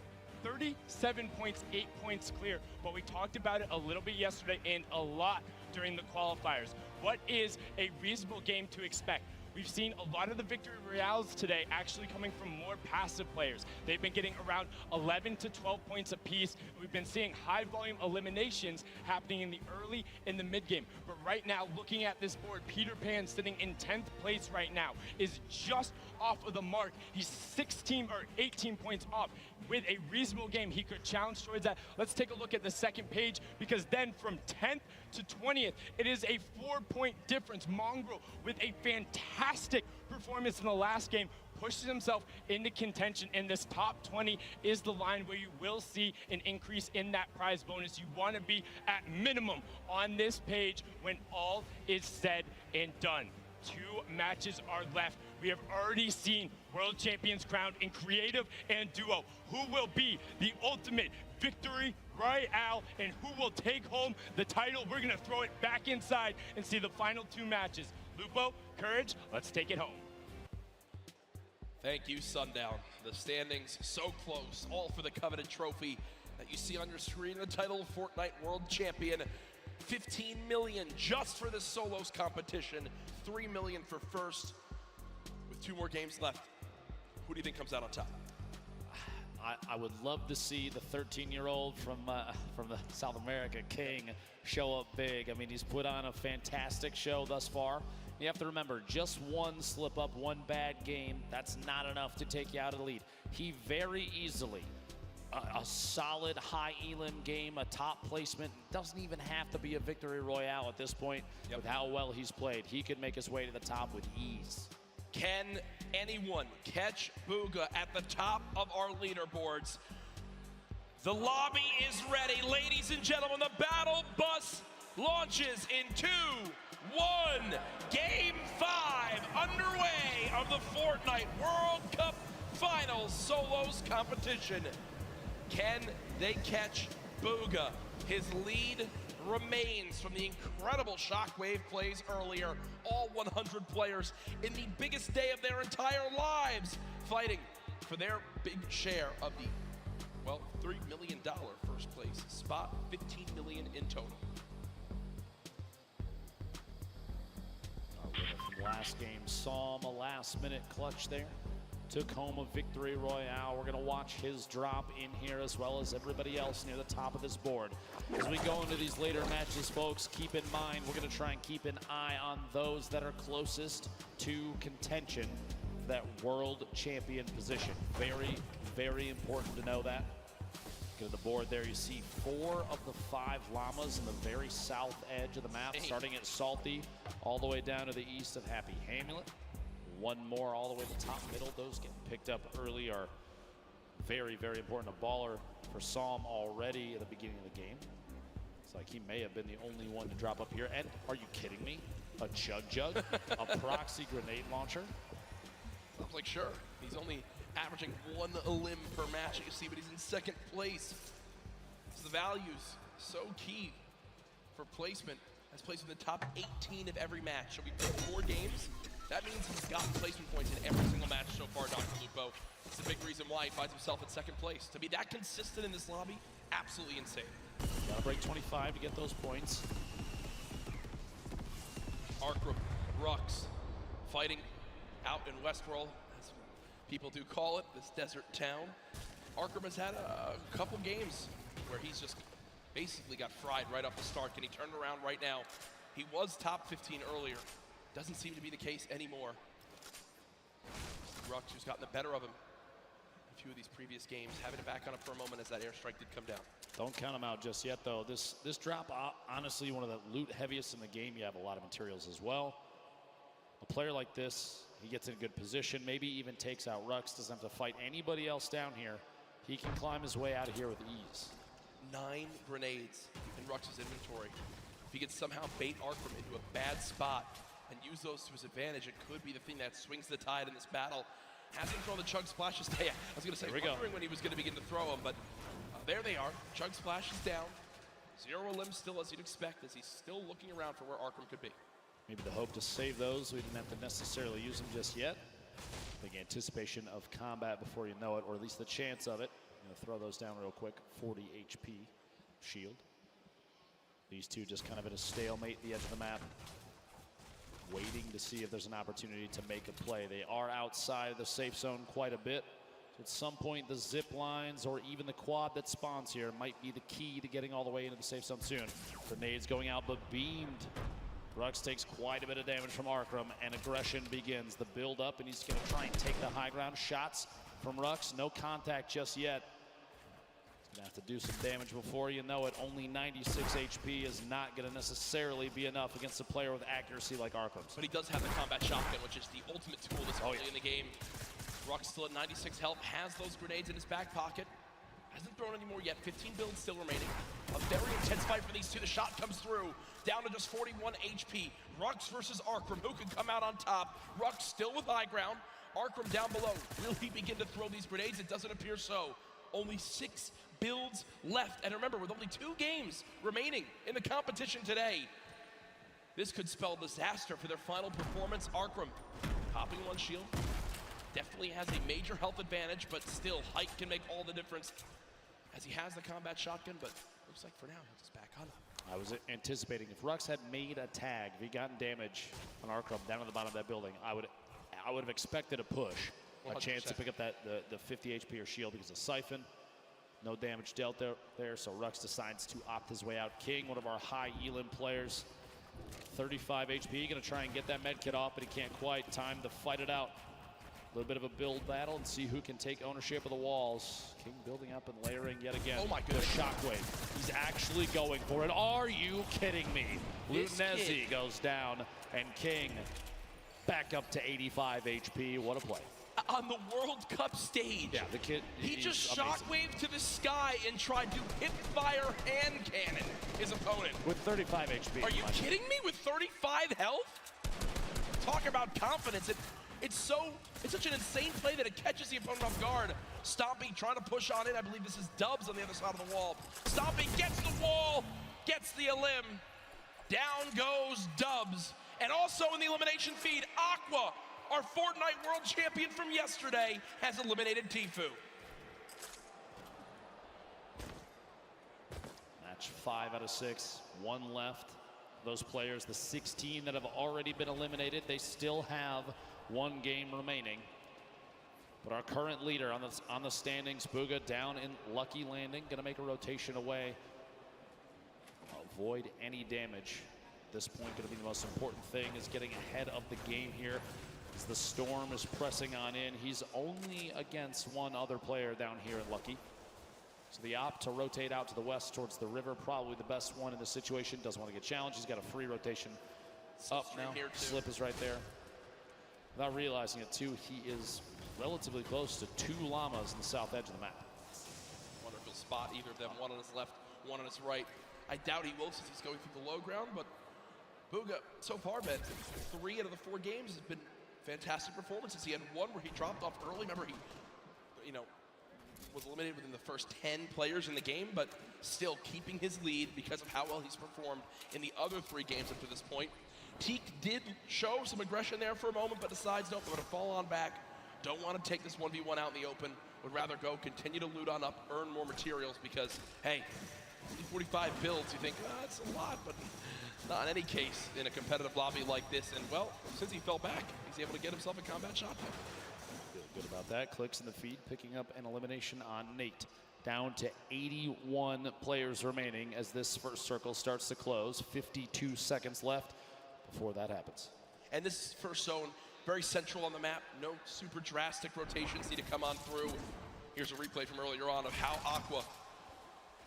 37 points, 8 points clear. But we talked about it a little bit yesterday and a lot during the qualifiers. What is a reasonable game to expect? We've seen a lot of the victory royales today actually coming from more passive players. They've been getting around 11 to 12 points apiece. We've been seeing high volume eliminations happening in the early and the mid game. But right now, looking at this board, Peter Pan sitting in 10th place right now is just off of the mark. He's 16 or 18 points off. With a reasonable game, he could challenge towards that. Let's take a look at the second page, because then from 10th to 20th, it is a 4-point difference. Mongrel, with a fantastic performance in the last game, pushes himself into contention, and this top 20 is the line where you will see an increase in that prize bonus. You want to be at minimum on this page when all is said and done. 2 matches are left. We have already seen world champions crowned in creative and duo. Who will be the ultimate victory royale and who will take home the title? We're gonna throw it back inside and see the final 2 matches. Lupo, Courage, let's take it home. Thank you, Sundown. The standings so close, all for the coveted trophy that you see on your screen, the title of Fortnite World Champion. 15 million just for this solos competition, 3 million for first. With 2 more games left, who do you think comes out on top? I would love to see the 13-year-old from the South America, King, show up big. I mean, he's put on a fantastic show thus far. You have to remember, just 1 slip up, 1 bad game, that's not enough to take you out of the lead. He very easily, a solid high elim game, a top placement, doesn't even have to be a victory royale at this point. With how well he's played. He could make his way to the top with ease. Can anyone catch Bugha at the top of our leaderboards? The lobby is ready. Ladies and gentlemen, the battle bus launches in 2, 1. Game 5 underway of the Fortnite World Cup Finals Solos competition. Can they catch Bugha? His lead remains from the incredible shockwave plays earlier. All 100 players in the biggest day of their entire lives fighting for their big share of the, well, $3 million first place spot, 15 million in total. Our winner from last game, Psalm, a last-minute clutch there. Took home a victory royale. We're going to watch his drop in here as well as everybody else near the top of this board. As we go into these later matches, folks, keep in mind we're going to try and keep an eye on those that are closest to contention for that world champion position. Very, very important to know that. Look at the board there. You see 4 of the 5 llamas in the very south edge of the map, starting at Salty all the way down to the east of Happy Hamlet. 1 more all the way to the top middle. Those getting picked up early are very, very important. A baller for Psalm already at the beginning of the game. like he may have been the only one to drop up here. And are you kidding me? A Jug, a proxy grenade launcher? I was like, sure. He's only averaging 1 limb per match. You see, but he's in second place. So the value's so key for placement. Has placed in the top 18 of every match. So we played 4 games. That means he's gotten placement points in every single match so far, Dr. Lupo. It's the big reason why he finds himself in second place. To be that consistent in this lobby, absolutely insane. Gotta break 25 to get those points. Arkram, Rux, fighting out in Westworld, as people do call it, this desert town. Arkram has had a couple games where he's just basically got fried right off the start. Can he turn it around right now? He was top 15 earlier. Doesn't seem to be the case anymore. Rux, who's gotten the better of him a few of these previous games, having it back on him for a moment as that airstrike did come down. Don't count him out just yet, though. This drop, honestly, one of the loot heaviest in the game. You have a lot of materials as well. A player like this, he gets in a good position, maybe even takes out Rux, doesn't have to fight anybody else down here. He can climb his way out of here with ease. 9 grenades in Rux's inventory. If he can somehow bait Arkram into a bad spot and use those to his advantage, it could be the thing that swings the tide in this battle. Hasn't thrown the Chug Splashes. I was going to say, wondering when he was going to begin to throw them, but there they are. Chug Splash is down. 0 limbs still, as you'd expect, as he's still looking around for where Arkram could be. Maybe the hope to save those. We didn't have to necessarily use them just yet. Big anticipation of combat before you know it, or at least the chance of it. I'm gonna throw those down real quick. 40 HP shield. These two just kind of at a stalemate at the edge of the map, waiting to see if there's an opportunity to make a play. They are outside of the safe zone quite a bit. At some point, the zip lines or even the quad that spawns here might be the key to getting all the way into the safe zone soon. Grenades going out, but beamed. Rux takes quite a bit of damage from Arkram, and aggression begins. The build up, and he's going to try and take the high ground. Shots from Rux, no contact just yet. He's going to have to do some damage before you know it. Only 96 HP is not going to necessarily be enough against a player with accuracy like Arkram's. But he does have the combat shotgun, which is the ultimate tool this early in the game. Rux still at 96 health, has those grenades in his back pocket. Hasn't thrown any more yet, 15 builds still remaining. A very intense fight for these two. The shot comes through, down to just 41 HP. Rux versus Arkram, who can come out on top? Rux still with high ground. Arkram down below. Will he begin to throw these grenades? It doesn't appear so. Only 6 builds left. And remember, with only 2 games remaining in the competition today, this could spell disaster for their final performance. Arkram popping 1 shield. Definitely has a major health advantage, but still, height can make all the difference as he has the combat shotgun, but looks like for now, he'll just back on. I was anticipating if Rux had made a tag, if he'd gotten damage on Arkram down at the bottom of that building, I would have expected a push, 100%. A chance to pick up the 50 HP or shield because of Siphon. No damage dealt there, so Rux decides to opt his way out. King, one of our high elim players, 35 HP, gonna try and get that med kit off, but he can't quite. Time to fight it out. A little bit of a build battle and see who can take ownership of the walls. King building up and layering yet again. Oh my goodness. The shockwave. He's actually going for it. Are you kidding me? Lutenezi goes down, and King back up to 85 HP. What a play. On the World Cup stage. Yeah, the kid. He just shockwaved to the sky and tried to hip fire hand cannon his opponent. With 35 HP. Are you kidding me? With 35 health? Talk about confidence. It's such an insane play that it catches the opponent off guard. Stompy trying to push on in. I believe this is Dubs on the other side of the wall. Stompy gets the wall, gets the elim. Down goes Dubs. And also in the elimination feed, Aqua, our Fortnite World Champion from yesterday, has eliminated Tfue. Match 5 out of 6, 1 left. Those players, the 16 that have already been eliminated, they still have 1 game remaining. But our current leader on the standings, Booga, down in Lucky Landing, gonna make a rotation away. Avoid any damage. At this point, gonna be the most important thing is getting ahead of the game here as the storm is pressing on in. He's only against 1 other player down here in Lucky. So the opt to rotate out to the west towards the river, probably the best one in this situation. Doesn't want to get challenged. He's got a free rotation up now. Slip is right there. Without realizing it too, he is relatively close to 2 llamas in the south edge of the map. Wonderful spot, either of them, one on his left, one on his right. I doubt he will since he's going through the low ground, but Booga, so far, man, 3 out of the 4 games has been fantastic performances. He had one where he dropped off early. Remember, he, was eliminated within the first 10 players in the game, but still keeping his lead because of how well he's performed in the other 3 games up to this point. Teak did show some aggression there for a moment, but decides, nope, I'm going to fall on back. Don't want to take this 1v1 out in the open. Would rather go continue to loot on up, earn more materials because, hey, 45 builds, you think, that's a lot, but not in any case in a competitive lobby like this. And, well, since he fell back, he's able to get himself a combat shotgun. Feel good about that. Clicks in the feed, picking up an elimination on Nate. Down to 81 players remaining as this first circle starts to close. 52 seconds left before that happens. And this first zone, very central on the map. No super drastic rotations need to come on through. Here's a replay from earlier on of how Aqua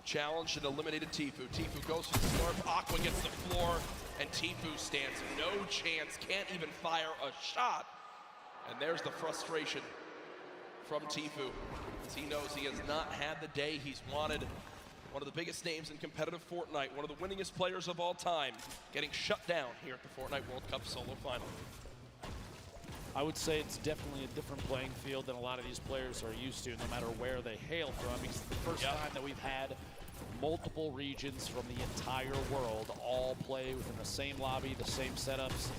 challenged and eliminated Tfue. Tfue goes to the slurp, Aqua gets the floor, and Tfue stands no chance, can't even fire a shot. And there's the frustration from Tfue, as he knows he has not had the day he's wanted. One of the biggest names in competitive Fortnite, one of the winningest players of all time, getting shut down here at the Fortnite World Cup solo final. I would say it's definitely a different playing field than a lot of these players are used to, no matter where they hail from. Because it's the first time that we've had multiple regions from the entire world all play within the same lobby, the same setups.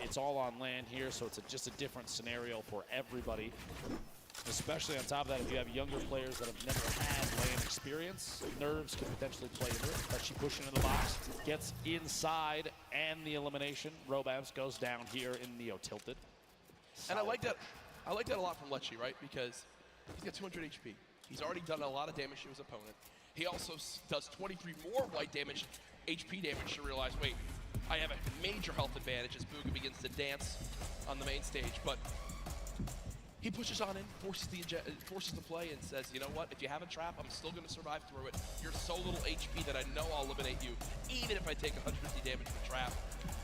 It's all on land here, so it's just a different scenario for everybody. Especially on top of that, if you have younger players that have never had LAN experience, nerves can potentially play into it. But she pushes into the box, gets inside, and the elimination. Robams goes down here in Neo tilted. And I like that a lot from Lechi, right? Because he's got 200 HP. He's already done a lot of damage to his opponent. He also does 23 more white damage, HP damage to realize, wait, I have a major health advantage as Booga begins to dance on the main stage. But he pushes on in, forces the play, and says, you know what, if you have a trap, I'm still going to survive through it. You're so little HP that I know I'll eliminate you, even if I take 150 damage from the trap.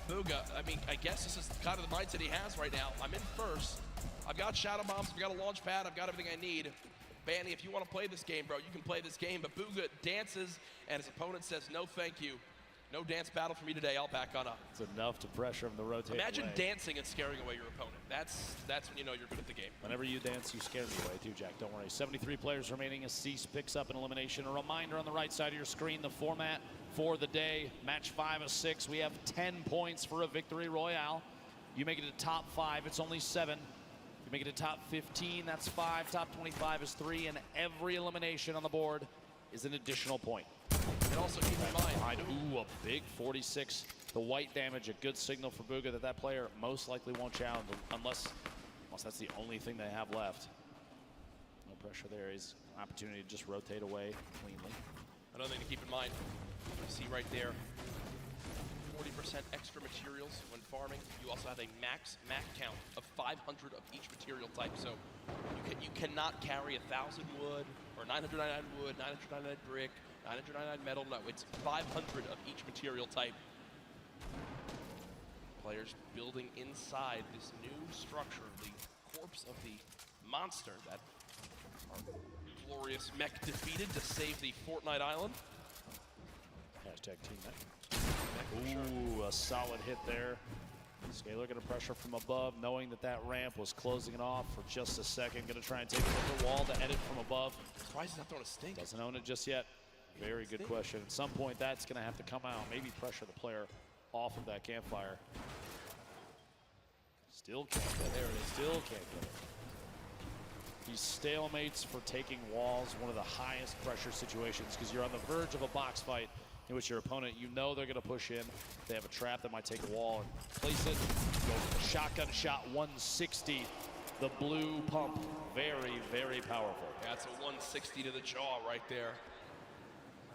Booga, I mean, I guess this is kind of the mindset he has right now. I'm in first. I've got shadow bombs, I've got a launch pad, I've got everything I need. Banny, if you want to play this game, bro, you can play this game. But Booga dances, and his opponent says, no, thank you. No dance battle for me today. I'll back on up. It's enough to pressure him to rotate. Imagine away. dancing and scaring away your opponent. That's when you know you're good at the game. Whenever you dance, you scare me away too, Jack. Don't worry. 73 players remaining as Cease picks up an elimination. A reminder on the right side of your screen, the format for the day. Match 5 of 6. We have 10 points for a victory royale. You make it to top 5, it's only 7. You make it to top 15, that's 5. Top 25 is 3, and every elimination on the board is an additional point. And also keep in mind, ooh, a big 46. The white damage, a good signal for Booga that that player most likely won't challenge unless that's the only thing they have left. No pressure there. He's an opportunity to just rotate away cleanly. Another thing to keep in mind, you see right there, 40% extra materials when farming. You also have a max count of 500 of each material type. So you cannot carry 1,000 wood or 999 wood, 999 brick, 999 metal. No, it's 500 of each material type. Players building inside this new structure, the corpse of the monster that our glorious mech defeated to save the Fortnite Island. Hashtag team mech. Ooh, a solid hit there. Scalar gonna pressure from above, knowing that that ramp was closing it off for just a second. Gonna try and take the wall to edit from above. Surprised he's not throwing a stink. Doesn't own it just yet. Very good question. At some point, that's gonna have to come out. Maybe pressure the player off of that campfire. Still can't get it. There it is. Still can't get it. These stalemates for taking walls, one of the highest pressure situations, because you're on the verge of a box fight in which your opponent, you know they're going to push in. They have a trap that might take a wall and place it. Go for the shotgun shot, 160. The blue pump, very, very powerful. Yeah, that's a 160 to the jaw right there.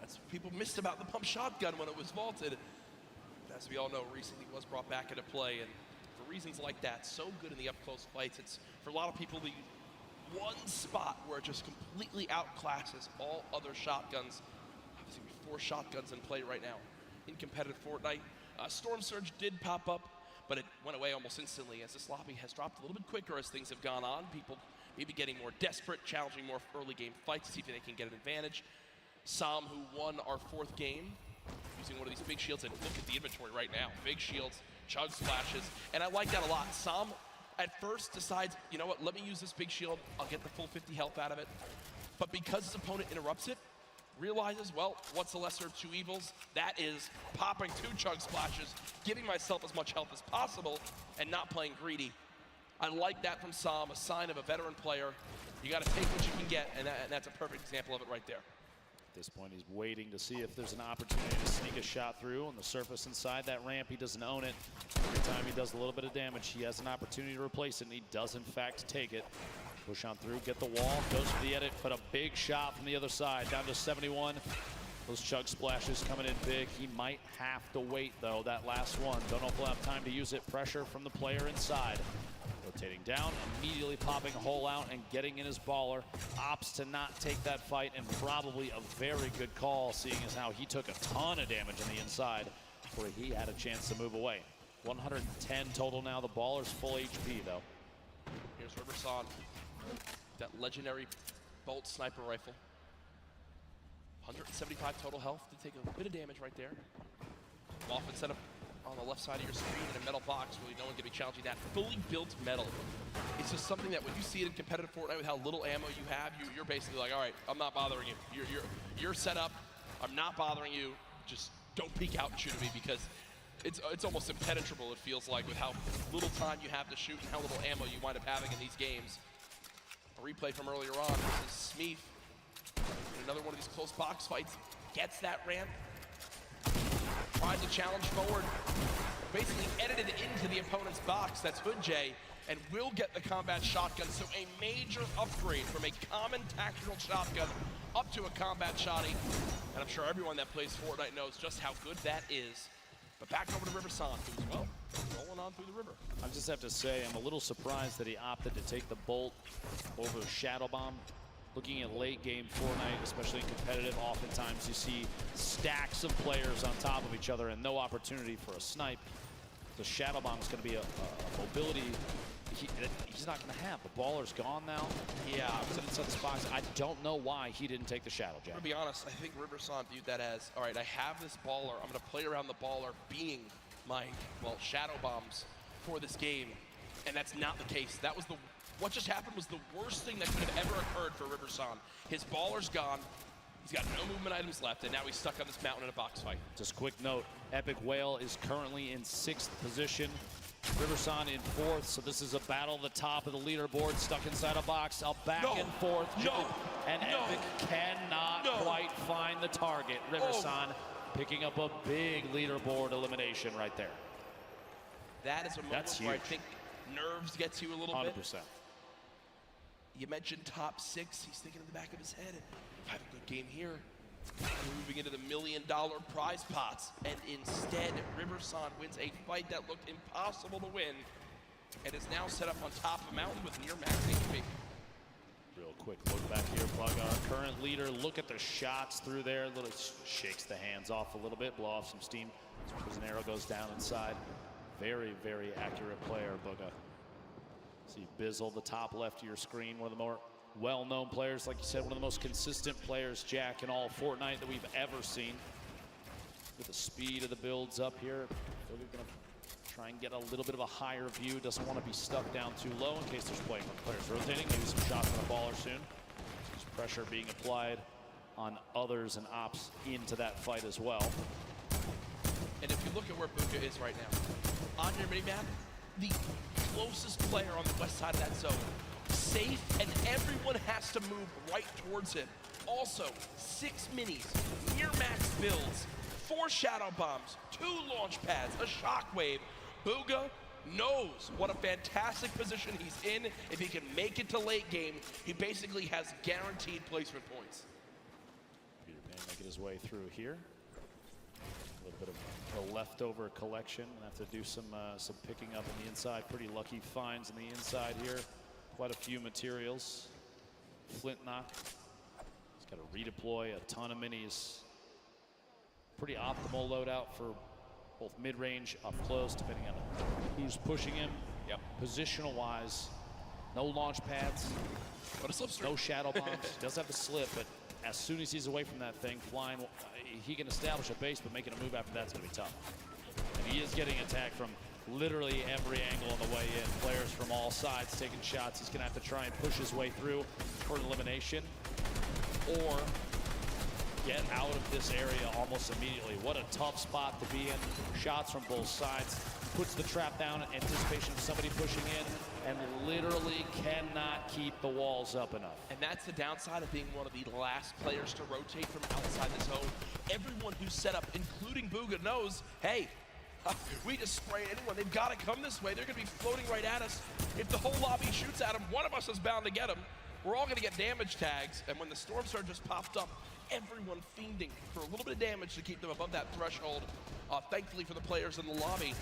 That's what people missed about the pump shotgun when it was vaulted. As we all know, recently was brought back into play, and for reasons like that, so good in the up-close fights. It's, for a lot of people, the one spot where it just completely outclasses all other shotguns. Obviously, 4 shotguns in play right now in competitive Fortnite. Storm Surge did pop up, but it went away almost instantly as this lobby has dropped a little bit quicker as things have gone on. People maybe getting more desperate, challenging more early game fights to see if they can get an advantage. Sam, who won our 4th game, using one of these big shields, and look at the inventory right now. Big shields, chug splashes, and I like that a lot. Sam, at first, decides, you know what, let me use this big shield. I'll get the full 50 health out of it. But because his opponent interrupts it, realizes, well, what's the lesser of two evils? That is popping 2 chug splashes, giving myself as much health as possible, and not playing greedy. I like that from Sam, a sign of a veteran player. You got to take what you can get, and that's a perfect example of it right there. At this point, he's waiting to see if there's an opportunity to sneak a shot through on the surface inside that ramp. He doesn't own it. Every time he does a little bit of damage, he has an opportunity to replace it, and he does, in fact, take it. Push on through, get the wall, goes for the edit, but a big shot from the other side, down to 71. Those chug splashes coming in big. He might have to wait, though, that last one. Don't know if we'll have time to use it. Pressure from the player inside. Rotating down, immediately popping a hole out and getting in his baller. Opts to not take that fight, and probably a very good call, seeing as how he took a ton of damage on the inside before he had a chance to move away. 110 total now. The baller's full HP, though. Here's Riverson. That legendary bolt sniper rifle. 175 total health to take a bit of damage right there. Often set up on the left side of your screen in a metal box, really no one can be challenging that. Fully built metal. It's just something that when you see it in competitive Fortnite with how little ammo you have, you're basically like, all right, I'm not bothering you. You're set up. I'm not bothering you. Just don't peek out and shoot at me, because it's almost impenetrable, it feels like, with how little time you have to shoot and how little ammo you wind up having in these games. A replay from earlier on. This is Smeeth in another one of these close box fights. Gets that ramp. Tries to challenge forward. Basically edited into the opponent's box. That's Hood J. And will get the combat shotgun. So a major upgrade from a common tactical shotgun up to a combat shotty. And I'm sure everyone that plays Fortnite knows just how good that is. But back over to Riverson, who's, well, rolling on through the river. I just have to say, I'm a little surprised that he opted to take the bolt over Shadow Bomb. Looking at late game Fortnite, especially in competitive, oftentimes you see stacks of players on top of each other and no opportunity for a snipe. The Shadow Bomb is going to be a mobility he's not going to have. The baller's gone now. Yeah. Sitting inside this box. I don't know why he didn't take the Shadow Jab. To be honest, I think Riverson viewed that as, all right, I have this baller. I'm going to play around the baller being my, well, Shadow Bombs for this game. And that's not the case. That was what just happened was the worst thing that could have ever occurred for Riverson. His baller's gone. He's got no movement items left, and now he's stuck on this mountain in a box fight. Just quick note, Epic Whale is currently in 6th position. Riverson in 4th, so this is a battle at the top of the leaderboard, stuck inside a box, up back and forth. And Epic cannot quite find the target. Riverson picking up a big leaderboard elimination right there. That is a moment where I think nerves get to you a little 100%. bit. You mentioned top 6. He's thinking in the back of his head, if I have a good game here, we're moving into the $1 million prize pots. And instead, Riverson wins a fight that looked impossible to win and is now set up on top of a mountain with near max HP. Real quick look back here, Plug, our current leader. Look at the shots through there. Little shakes the hands off a little bit, blow off some steam as an arrow goes down inside. Very, very accurate player, Booga. See Bizzle, the top left of your screen, one of the more well-known players, like you said, one of the most consistent players, Jack, in all of Fortnite that we've ever seen. With the speed of the builds up here, we're gonna try and get a little bit of a higher view. Doesn't want to be stuck down too low in case there's players rotating. Maybe some shots on a baller soon. There's pressure being applied on others and ops into that fight as well. And if you look at where Buka is right now, on your mini-map, the closest player on the west side of that zone, safe, and everyone has to move right towards him. Also, 6 minis, near max builds, 4 shadow bombs, 2 launch pads, a shockwave. Booga knows what a fantastic position he's in. If he can make it to late game, he basically has guaranteed placement points. Peter Pan making his way through here. A little bit of a leftover collection. We'll have to do some picking up on the inside. Pretty lucky finds on the inside here. Quite a few materials. Flint knock. He's got to redeploy a ton of minis. Pretty optimal loadout for both mid-range, up close, depending on who's pushing him. Yep. Positional wise, no launch pads. But a slipstream. No shadow bombs. He does have a slip, but as soon as he's away from that thing, flying, he can establish a base, but making a move after that's going to be tough. And he is getting attacked from literally every angle on the way in. Players from all sides taking shots. He's going to have to try and push his way through for an elimination, or get out of this area almost immediately. What a tough spot to be in. Shots from both sides. Puts the trap down in anticipation of somebody pushing in, and literally cannot keep the walls up enough. And that's the downside of being one of the last players to rotate from outside the zone. Everyone who's set up, including Bugha, knows, hey, we just spray anyone. They've got to come this way. They're going to be floating right at us. If the whole lobby shoots at them, one of us is bound to get them. We're all going to get damage tags, and when the Storm Surge just popped up, everyone fiending for a little bit of damage to keep them above that threshold. Thankfully for the players in the lobby,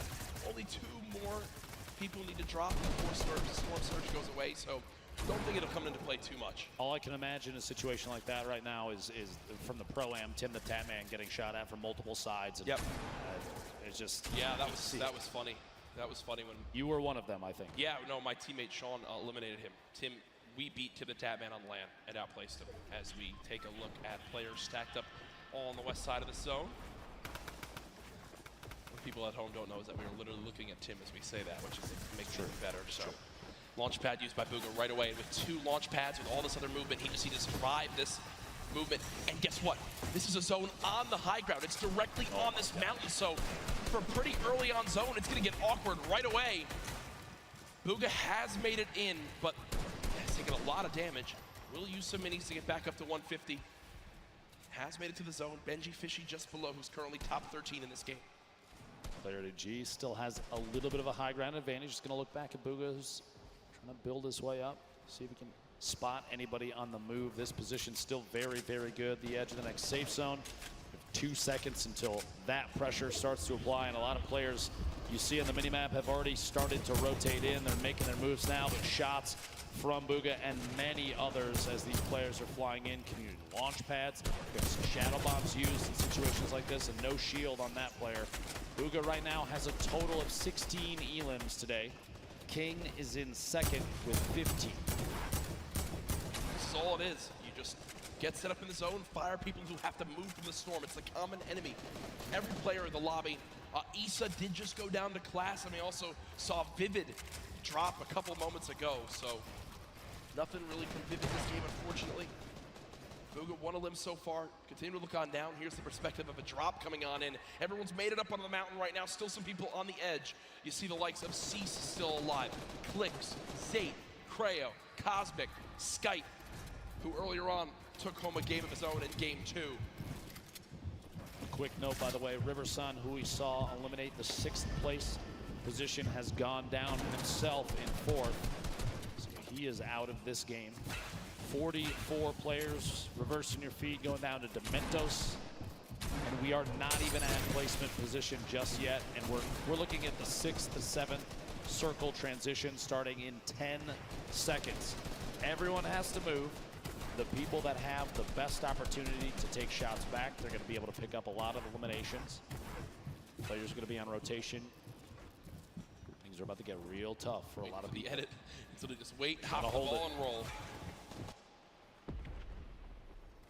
only 2 more people need to drop before Storm Surge goes away, so don't think it'll come into play too much. All I can imagine in a situation like that right now is from the Pro-Am, Tim the Tatman getting shot at from multiple sides. And, yep. It's just... Yeah, that was funny. That was funny when... You were one of them, I think. Yeah, no, my teammate Sean eliminated him. Tim, we beat Tim the Tatman on land and outplaced him as we take a look at players stacked up all on the west side of the zone. What people at home don't know is that we were literally looking at Tim as we say that, which is makes it better. So, launch pad used by Bugha right away, and with 2 launch pads with all this other movement, he just needs to survive this movement. And guess what? This is a zone on the high ground. It's directly on this mountain, so for pretty early on zone, it's going to get awkward right away. Bugha has made it in, but has taken a lot of damage. Will use some minis to get back up to 150. Has made it to the zone. Benji Fishy just below, who's currently top 13 in this game. Player to G still has a little bit of a high ground advantage. Just going to look back at Bugha, who's trying to build his way up. See if he can spot anybody on the move. This position still very, very good. The edge of the next safe zone. 2 seconds until that pressure starts to apply, and a lot of players you see on the minimap have already started to rotate in. They're making their moves now, but shots from Bugha and many others as these players are flying in. Community launch pads, there's shadow bombs used in situations like this, and no shield on that player. Bugha right now has a total of 16 elims today. King is in second with 15. This is all it is. You just get set up in the zone, fire people who have to move from the storm. It's the common enemy. Every player in the lobby. Issa did just go down to class, and we also saw Vivid drop a couple moments ago, so nothing really from Vivid this game, unfortunately. Bugha 1 elim so far. Continue to look on down. Here's the perspective of a drop coming on in. Everyone's made it up on the mountain right now. Still some people on the edge. You see the likes of Cease still alive. Clicks, Zate, Creo, Cosmic, Skype, who earlier on took home a game of his own in game 2. Quick note, by the way, Riversun, who we saw eliminate the 6th place position, has gone down himself in 4th. So he is out of this game. 44 players reversing your feed, going down to Dementos. And we are not even at placement position just yet. And we're looking at the 6th to 7th circle transition starting in 10 seconds. Everyone has to move. The people that have the best opportunity to take shots back, they're going to be able to pick up a lot of eliminations. Players are going to be on rotation. Things are about to get real tough for a lot of people. The edit, so they just wait, hop the ball and roll.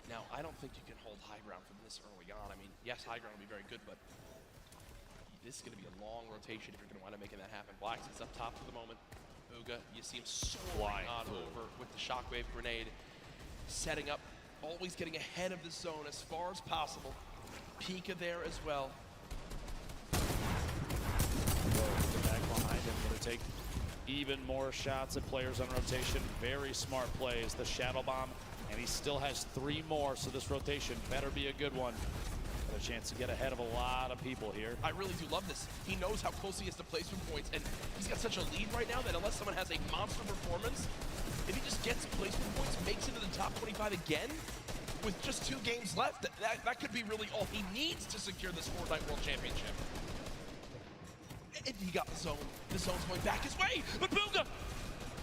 Now, I don't think you can hold high ground from this early on. I mean, yes, high ground will be very good, but this is going to be a long rotation if you're going to wind up making that happen. Blacks is up top for the moment. Bugha, you see him soaring on over with the shockwave grenade. Setting up, always getting ahead of the zone as far as possible. Pika there as well. Back behind him, going to take even more shots at players on rotation. Very smart plays. The shadow bomb, and he still has 3 more, so this rotation better be a good one. Got a chance to get ahead of a lot of people here. I really do love this. He knows how close he is to placement points, and he's got such a lead right now that unless someone has a monster performance, if he just gets placement points, makes it to the top 25 again, with just 2 games left, that could be really all he needs to secure this Fortnite World Championship. And he got the zone. The zone's going back his way, but Bugha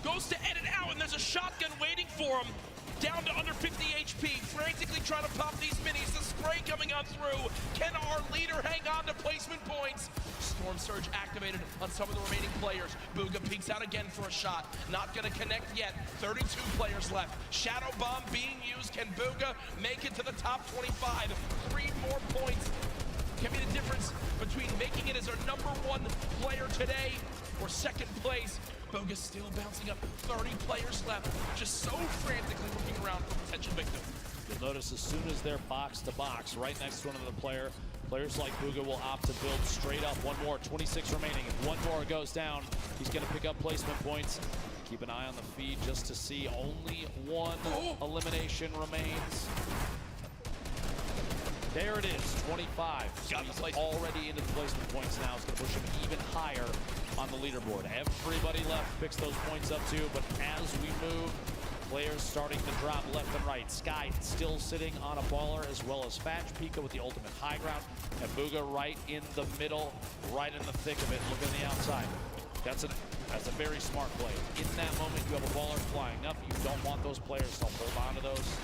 goes to edit out, and there's a shotgun waiting for him. down to under 50 HP, frantically trying to pop these minis. The spray coming on through. Can our leader hang on to placement points? Storm Surge activated on some of the remaining players. Booga peeks out again for a shot. Not gonna connect yet. 32 players left. Shadow Bomb being used. Can Booga make it to the top 25? 3 more points can be the difference between making it as our #1 player today or second place. Booga still bouncing up. 30 players left. Just so frantically looking around for potential victim. You'll notice as soon as they're box to box, right next to another player, players like Booga will opt to build straight up. One more, 26 remaining. If one more goes down, he's going to pick up placement points. Keep an eye on the feed just to see only one elimination remains. There it is, 25. So he's already into the placement points now. It's going to push him even higher on the leaderboard. Everybody left picks those points up too, but as we move, players starting to drop left and right. Sky still sitting on a baller, as well as Fatch, Pika with the ultimate high ground, and Booga right in the middle, right in the thick of it, looking on the outside. That's a very smart play. In that moment, you have a baller flying up. You don't want those players to hold on to those.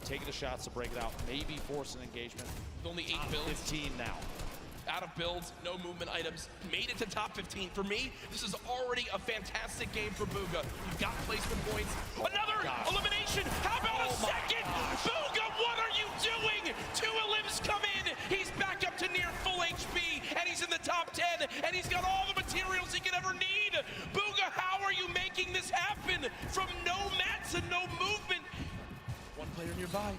Taking the shots to break it out, maybe force an engagement. With only 8 builds. 15 now. Out of builds, no movement items, made it to top 15. For me, this is already a fantastic game for Booga. You've got placement points. Another elimination. How about a second? Booga, what are you doing? 2 elims come in. He's back up to near full HP, and he's in the top 10, and he's got all the materials he could ever need. Booga, how are you making this happen? From no mats and no movement. One player nearby.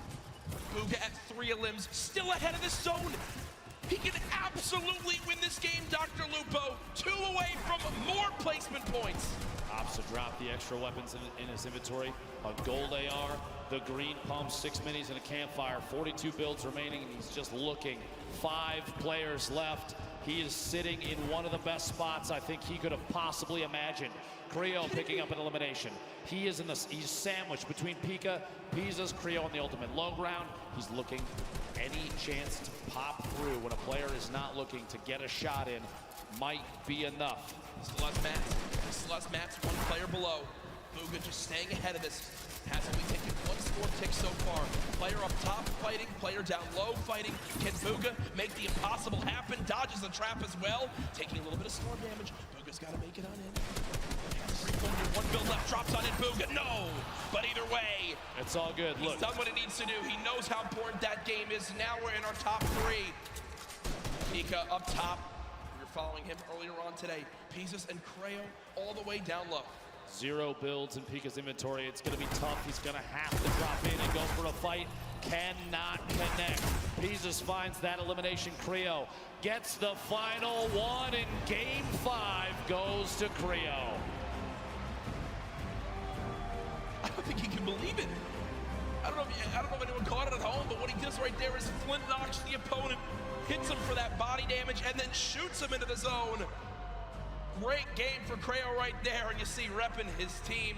Booga at 3 elims, still ahead of this zone. He can absolutely win this game, Dr. Lupo. 2 away from more placement points. Opts to drop the extra weapons in his inventory. A gold AR, the green pump, 6 minis and a campfire. 42 builds remaining, and he's just looking. 5 players left. He is sitting in one of the best spots I think he could have possibly imagined. Creo picking up an elimination. He's sandwiched between Pika, Pisa's, Creo on the ultimate low ground. He's looking any chance to pop through when a player is not looking to get a shot in might be enough. Still has mats, 1 player below. Booga just staying ahead of this. Has only taken 1 score tick so far. Player up top fighting, player down low fighting. Can Booga make the impossible happen? Dodges the trap as well. Taking a little bit of storm damage. Booga's got to make it on in. Has 1 build left, drops on in. Booga, no! But either way, it's all good. Look, he's done what he needs to do. He knows how important that game is. Now we're in our top 3. Pika up top. We were following him earlier on today. Pizzas and Creo all the way down low. 0 builds in Pika's inventory. It's going to be tough. He's going to have to drop in and go for a fight. Cannot connect. Pizzas finds that elimination. Creo gets the final one, and game 5 goes to Creo. I don't think he can believe it. I don't know if anyone caught it at home, but what he does right there is Flint knocks the opponent, hits him for that body damage, and then shoots him into the zone. Great game for Creo right there, and you see repping his team.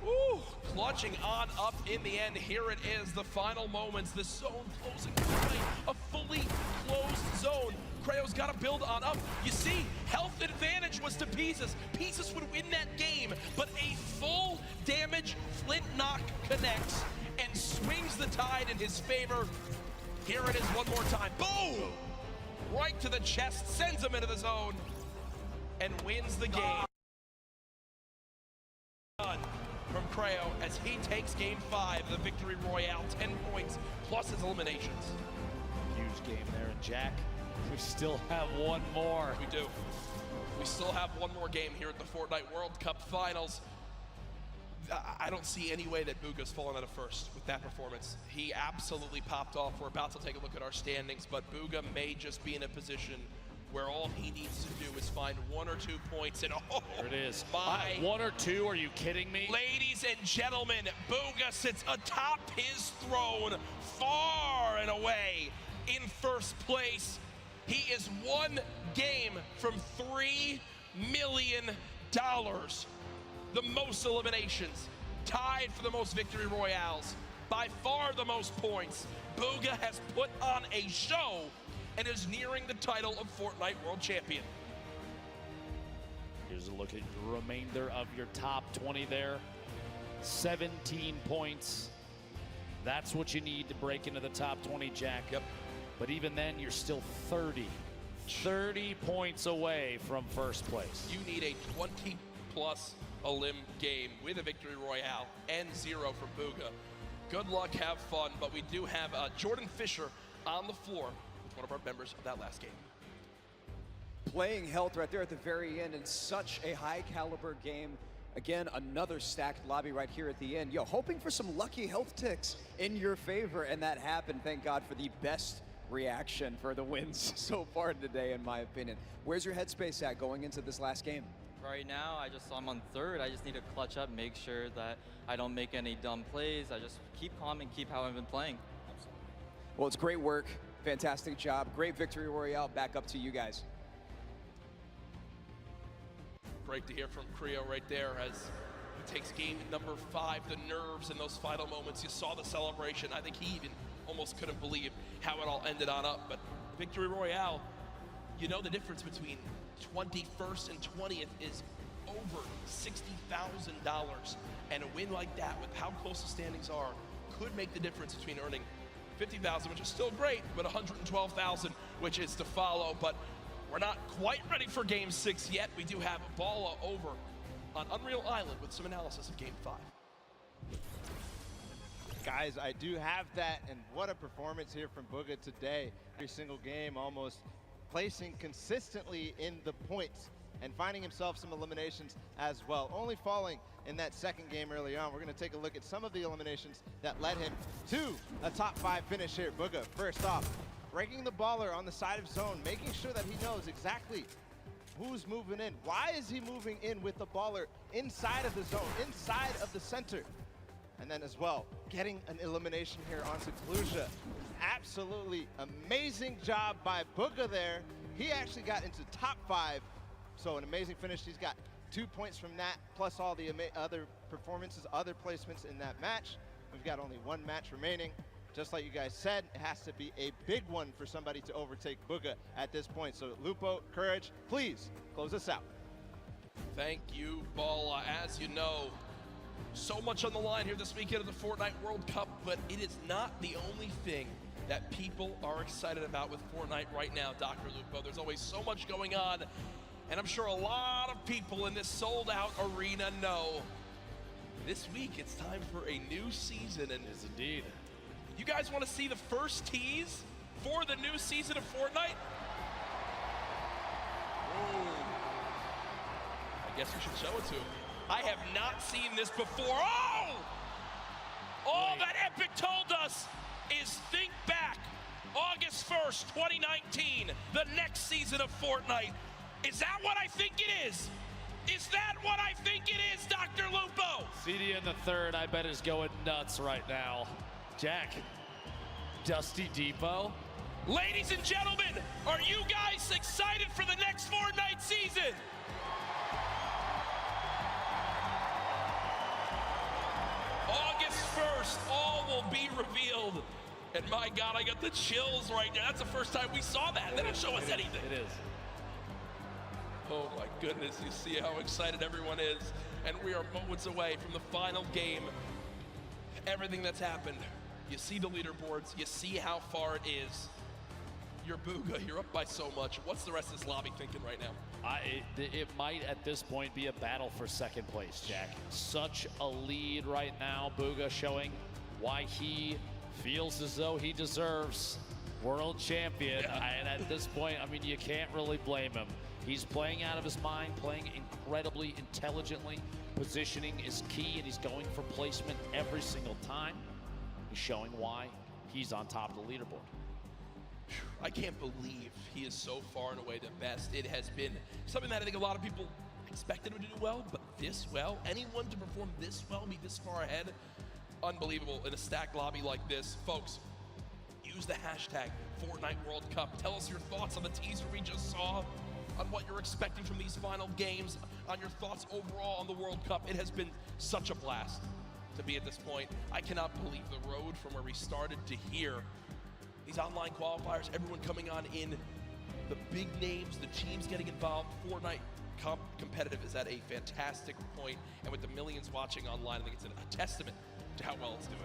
Ooh, clutching on up in the end. Here it is, the final moments. The zone closing play, a fully closed zone. Creo's got to build on up. You see, health advantage was to Pizzas. Pizzas would win that game, but a full damage Flint knock connects and swings the tide in his favor. Here it is one more time. Boom! Right to the chest, sends him into the zone, and wins the game. From Creo as he takes game 5, the victory royale, 10 points plus his eliminations. Huge game there, and Jack, we still have one more. We do. We still have one more game here at the Fortnite World Cup Finals. I don't see any way that Booga's fallen out of first with that performance. He absolutely popped off. We're about to take a look at our standings, but Booga may just be in a position where all he needs to do is find 1 or 2 points, and there it is. By 1 or 2, are you kidding me? Ladies and gentlemen, Booga sits atop his throne, far and away in first place. He is 1 game from $3 million. The most eliminations, tied for the most victory royales, by far the most points. Booga has put on a show and is nearing the title of Fortnite World Champion. Here's a look at the remainder of your top 20 there. 17 points. That's what you need to break into the top 20, Jack. Yep. But even then, you're still 30 points away from first place. You need a 20-plus elim game with a victory royale and 0 for Booga. Good luck, have fun, but we do have Jordan Fisher on the floor with one of our members of that last game. Playing health right there at the very end in such a high caliber game. Again, another stacked lobby right here at the end. Yo, hoping for some lucky health ticks in your favor, and that happened. Thank God for the best reaction for the wins so far today, in my opinion. Where's your headspace at going into this last game? Right now, I'm on third. I just need to clutch up, make sure that I don't make any dumb plays. I just keep calm and keep how I've been playing. Well, it's great work. Fantastic job. Great victory royale. Back up to you guys. Great to hear from Creo right there as he takes game number 5, the nerves in those final moments. You saw the celebration. I think he even almost couldn't believe how it all ended on up. But victory royale, you know the difference between 21st and 20th is over $60,000. And a win like that, with how close the standings are, could make the difference between earning $50,000, which is still great, but $112,000, which is to follow. But we're not quite ready for Game 6 yet. We do have Balla over on Unreal Island with some analysis of Game 5. Guys, I do have that, and what a performance here from Booga today. Every single game almost placing consistently in the points and finding himself some eliminations as well. Only falling in that second game early on. We're gonna take a look at some of the eliminations that led him to a top 5 finish here. Booga, first off, breaking the baller on the side of zone, making sure that he knows exactly who's moving in. Why is he moving in with the baller inside of the zone, inside of the center? And then as well, getting an elimination here onto Kluja. Absolutely amazing job by Booga there. He actually got into top 5. So an amazing finish. He's got 2 points from that, plus all the other performances, other placements in that match. We've got only 1 match remaining. Just like you guys said, it has to be a big one for somebody to overtake Booga at this point. So Lupo, Courage, please close us out. Thank you, Balla. As you know, so much on the line here this weekend of the Fortnite World Cup, but it is not the only thing that people are excited about with Fortnite right now, Dr. Lupo. There's always so much going on, and I'm sure a lot of people in this sold-out arena know this week it's time for a new season. And yes, indeed. You guys want to see the first tease for the new season of Fortnite? Ooh. I guess we should show it to him. I have not seen this before. Oh! All that Epic told us is think back. August 1st, 2019, the next season of Fortnite. Is that what I think it is? Is that what I think it is, Dr. Lupo? CD in the third, I bet, is going nuts right now. Jack, Dusty Depot. Ladies and gentlemen, are you guys excited for the next Fortnite season? August 1st, all will be revealed. And my God, I got the chills right now. That's the first time we saw that. They didn't show us anything. It is. Oh my goodness, you see how excited everyone is. And we are moments away from the final game. Everything that's happened. You see the leaderboards, you see how far it is. You're Booga, you're up by so much. What's the rest of this lobby thinking right now? It might at this point be a battle for second place, Jack. Such a lead right now. Booga showing why he feels as though he deserves world champion. Yeah. And at this point, I mean, you can't really blame him. He's playing out of his mind, playing incredibly intelligently. Positioning is key, and he's going for placement every single time. He's showing why he's on top of the leaderboard. I can't believe he is so far and away the best. It has been something that I think a lot of people expected him to do well, but this well, anyone to perform this well, be this far ahead, unbelievable in a stacked lobby like this. Folks, use the hashtag Fortnite World Cup. Tell us your thoughts on the teaser we just saw, on what you're expecting from these final games, on your thoughts overall on the World Cup. It has been such a blast to be at this point. I cannot believe the road from where we started to here. These online qualifiers, everyone coming on in, the big names, the teams getting involved, Fortnite competitive is at a fantastic point, and with the millions watching online, I think it's a testament to how well it's doing.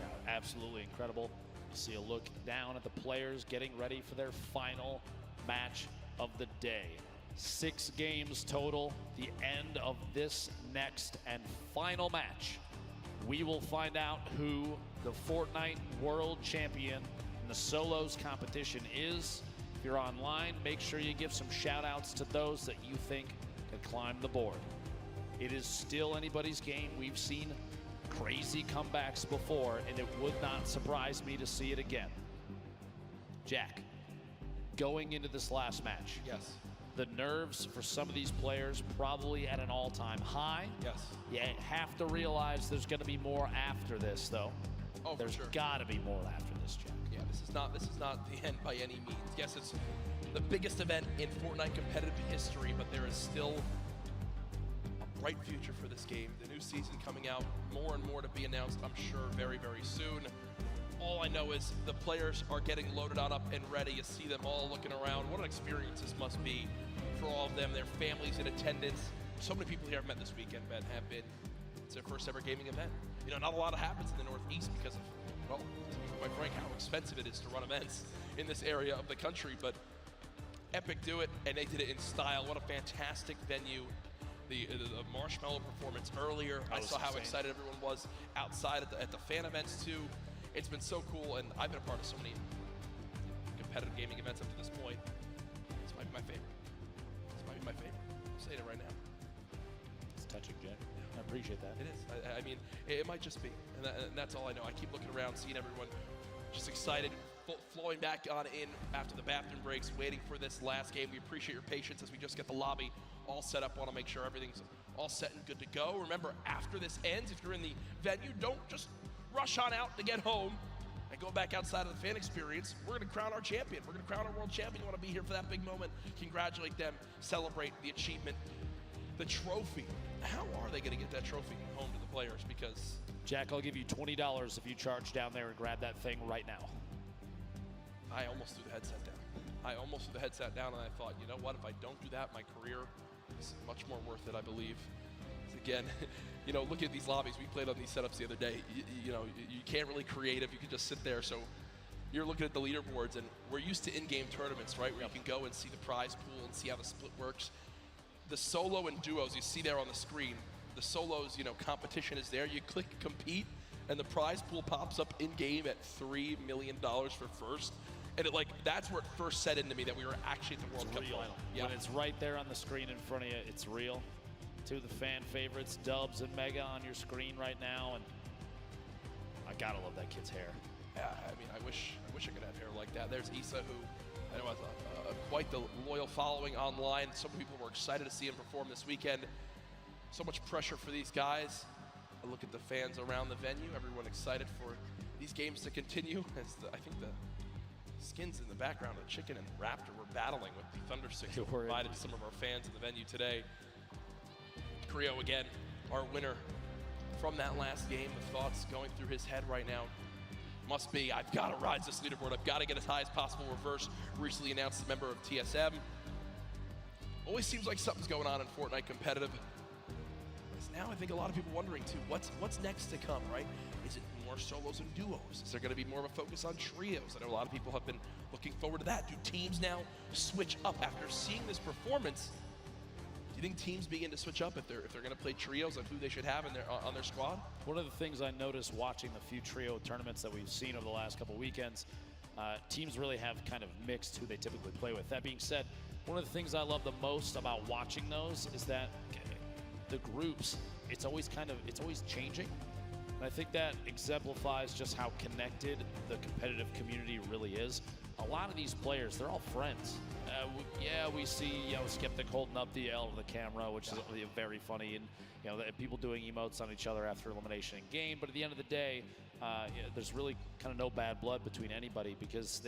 Yeah, absolutely incredible. You see a look down at the players getting ready for their final match of the day. 6 games total, the end of this next and final match. We will find out who the Fortnite World Champion in the solos competition is. If you're online, make sure you give some shout outs to those that you think can climb the board. It is still anybody's game. We've seen crazy comebacks before, and it would not surprise me to see it again. Jack, going into this last match. Yes. The nerves for some of these players probably at an all-time high. Yes. You have to realize there's going to be more after this, though. Oh, there's for sure. got to be more after this, Jack. Yeah, this is not the end by any means. Yes, it's the biggest event in Fortnite competitive history, but there is still a bright future for this game. The new season coming out, more and more to be announced, I'm sure, very, very soon. All I know is the players are getting loaded on up and ready. You see them all looking around. What an experience this must be for all of them, their families in attendance. So many people here I've met this weekend, Ben, have been, it's their first ever gaming event. You know, not a lot happens in the Northeast because of, well, to be quite frank, how expensive it is to run events in this area of the country. But Epic do it, and they did it in style. What a fantastic venue. The Marshmallow performance earlier, I saw how excited everyone was outside at the fan events too. It's been so cool, and I've been a part of so many competitive gaming events up to this point. This might be my favorite. This might be my favorite. I'm saying it right now. It's touching, Jack. I appreciate that. It is. I mean, it might just be, and that's all I know. I keep looking around, seeing everyone just excited, flowing back on in after the bathroom breaks, waiting for this last game. We appreciate your patience as we just get the lobby all set up. Want to make sure everything's all set and good to go. Remember, after this ends, if you're in the venue, don't just rush on out to get home and go back outside of the fan experience. We're going to crown our champion. We're going to crown our world champion. You want to be here for that big moment. Congratulate them. Celebrate the achievement. The trophy. How are they going to get that trophy home to the players? Because Jack, I'll give you $20 if you charge down there and grab that thing right now. I almost threw the headset down. I almost threw the headset down, and I thought, you know what? If I don't do that, my career is much more worth it, I believe. Again, you know, look at these lobbies. We played on these setups the other day. You know, you can't really create if you can just sit there. So you're looking at the leaderboards, and we're used to in-game tournaments, right? Where you can go and see the prize pool and see how the split works. The solo and duos, you see there on the screen. The solos, you know, competition is there. You click compete, and the prize pool pops up in-game at $3 million for first. And it, like, that's where it first set into me that we were actually at the World Cup final. Yeah. When it's right there on the screen in front of you, it's real. Two of the fan favorites, Dubs and Mega, on your screen right now, and I gotta love that kid's hair. Yeah, I mean, I wish I could have hair like that. There's Issa, who I know has quite the loyal following online. Some people were excited to see him perform this weekend. So much pressure for these guys. I look at the fans around the venue. Everyone excited for these games to continue. As I think the skins in the background of Chicken and Raptor were battling with the Thundersticks that were provided to some of our fans in the venue today. Creo again, our winner from that last game. The thoughts going through his head right now must be, I've got to rise this leaderboard. I've got to get as high as possible. Reverse, recently announced a member of TSM. Always seems like something's going on in Fortnite competitive. Now I think a lot of people wondering too, what's next to come, right? Is it more solos and duos? Is there going to be more of a focus on trios? I know a lot of people have been looking forward to that. Do teams now switch up after seeing this performance? Do you think teams begin to switch up if they're going to play trios on who they should have on their squad? One of the things I noticed watching the few trio tournaments that we've seen over the last couple weekends, teams really have kind of mixed who they typically play with. That being said, one of the things I love the most about watching those is that the groups, it's always changing. And I think that exemplifies just how connected the competitive community really is. A lot of these players, they're all friends. We see Skeptic holding up the L to the camera, which is very funny, and people doing emotes on each other after elimination in game. But at the end of the day, there's really kind of no bad blood between anybody, because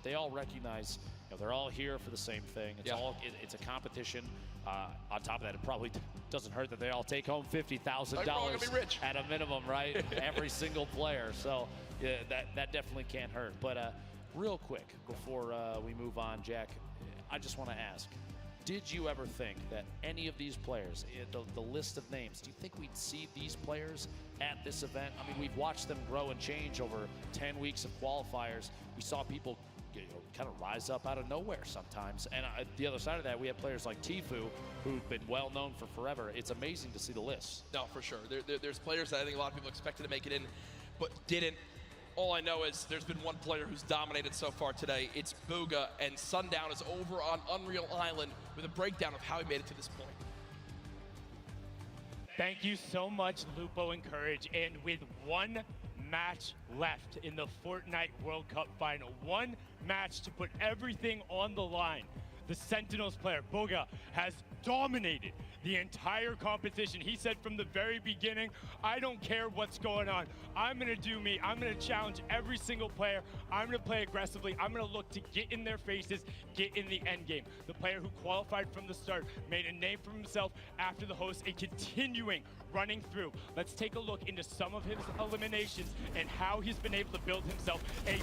they all recognize they're all here for the same thing. It's a competition. On top of that, it probably doesn't hurt that they all take home $50,000 at a minimum, right? Every single player. So that definitely can't hurt. But real quick before we move on, Jack, I just want to ask, Did you ever think that any of these players, the list of names, do you think we'd see these players at this event? I mean, we've watched them grow and change over 10 weeks of qualifiers. We saw people kind of rise up out of nowhere sometimes. And the other side of that, we have players like Tfue, who've been well known for forever. It's amazing to see the list. No, for sure. There's players that I think a lot of people expected to make it in, but didn't. All I know is there's been one player who's dominated so far today. It's Booga, and Sundown is over on Unreal Island with a breakdown of how he made it to this point. Thank you so much, Lupo and Courage. And with one match left in the Fortnite World Cup final, one match to put everything on the line, the Sentinels player, Booga, has dominated the entire competition. He said from the very beginning, I don't care what's going on. I'm gonna do me. I'm gonna challenge every single player. I'm gonna play aggressively. I'm gonna look to get in their faces, get in the end game. The player who qualified from the start made a name for himself after the host and continuing running through. Let's take a look into some of his eliminations and how he's been able to build himself a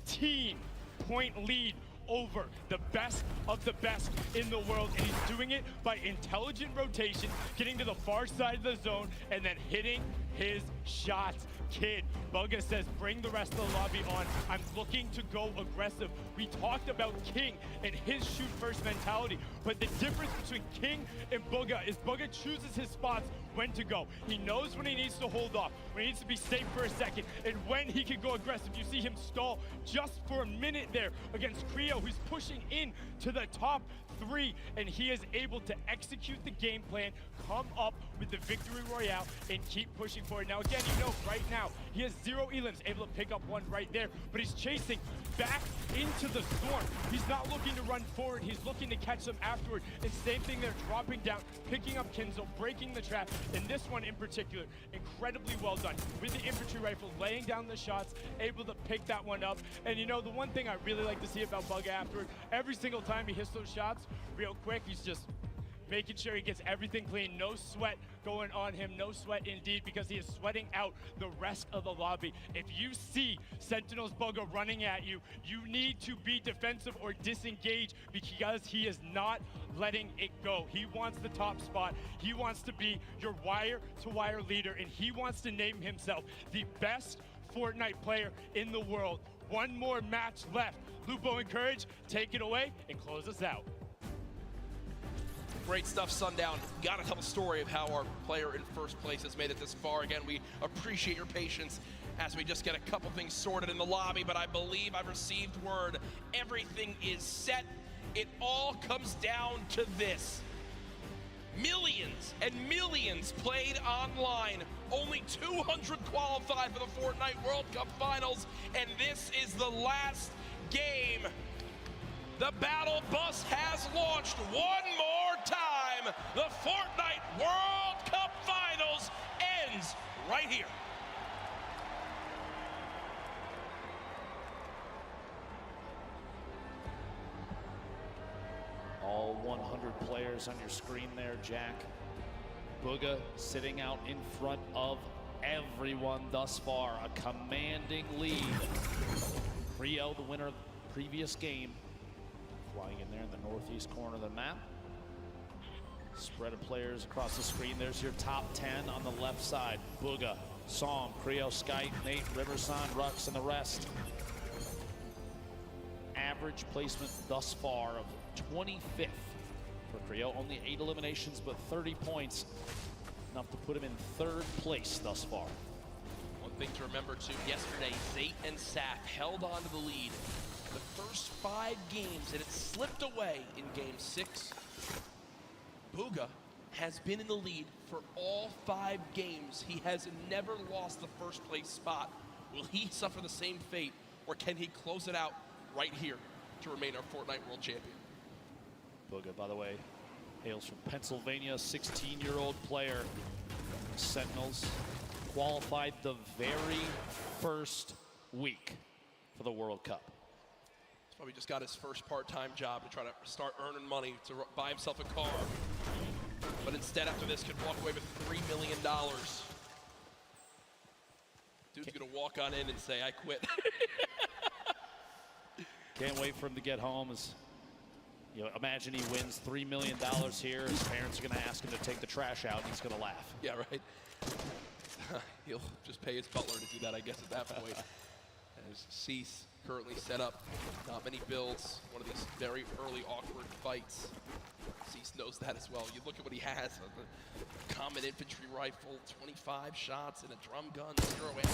15-point lead over the best of the best in the world, and he's doing it by intelligent rotation, getting to the far side of the zone, and then hitting his shots. Kid, Bugga says, bring the rest of the lobby on. I'm looking to go aggressive. We talked about King and his shoot first mentality, but the difference between King and Bugga is Bugga chooses his spots when to go. He knows when he needs to hold off, when he needs to be safe for a second, and when he can go aggressive. You see him stall just for a minute there against Creo, who's pushing in to the top 3, and he is able to execute the game plan, come up with the victory royale, and keep pushing forward. Now again, you know, right now, he has 0 elims, able to pick up one right there, but he's chasing back into the storm. He's not looking to run forward, he's looking to catch them afterward. And same thing there, dropping down, picking up Kinzo, breaking the trap. And this one in particular, incredibly well done. With the infantry rifle, laying down the shots, able to pick that one up. And you know, the one thing I really like to see about Bugga afterward, every single time he hits those shots, real quick, he's just making sure he gets everything clean. No sweat going on him, no sweat indeed, because he is sweating out the rest of the lobby. If you see Sentinels Bugga running at you, you need to be defensive or disengage, because he is not letting it go. He wants the top spot. He wants to be your wire-to-wire leader, and he wants to name himself the best Fortnite player in the world. One more match left. Lupo and Courage, take it away and close us out. Great stuff, Sundown. Gotta tell the story of how our player in first place has made it this far. Again, we appreciate your patience as we just get a couple things sorted in the lobby, but I believe I've received word. Everything is set. It all comes down to this. Millions and millions played online. Only 200 qualified for the Fortnite World Cup Finals, and this is the last game. The battle bus has launched one more time. The Fortnite World Cup Finals ends right here. All 100 players on your screen there, Jack. Booga sitting out in front of everyone thus far. A commanding lead. Creo, the winner of the previous game, flying in there in the northeast corner of the map. Spread of players across the screen. There's your top 10 on the left side. Booga, Psalm, Creo, Skype, Nate, Riverson, Rux, and the rest. Average placement thus far of 25th for Creo. Only 8 eliminations, but 30 points. Enough to put him in 3rd place thus far. One thing to remember too, yesterday, Zate and Sap held on to the lead the first 5 games, and it slipped away in game 6. Booga has been in the lead for all 5 games. He has never lost the first place spot. Will he suffer the same fate, or can he close it out right here to remain our Fortnite World Champion? Booga, by the way, hails from Pennsylvania, 16-year-old player. Sentinels qualified the very first week for the World Cup. He's probably just got his first part-time job to try to start earning money to buy himself a car. But instead, after this, could walk away with $3 million. Dude's gonna walk on in and say, I quit. Can't wait for him to get home as You know, imagine he wins $3 million here. His parents are going to ask him to take the trash out, and he's going to laugh. Yeah, right. He'll just pay his butler to do that, I guess, at that point. As Cease currently set up, not many builds. One of these very early awkward fights. Cease knows that as well. You look at what he has: a common infantry rifle, 25 shots, and a drum gun, 0 ammo.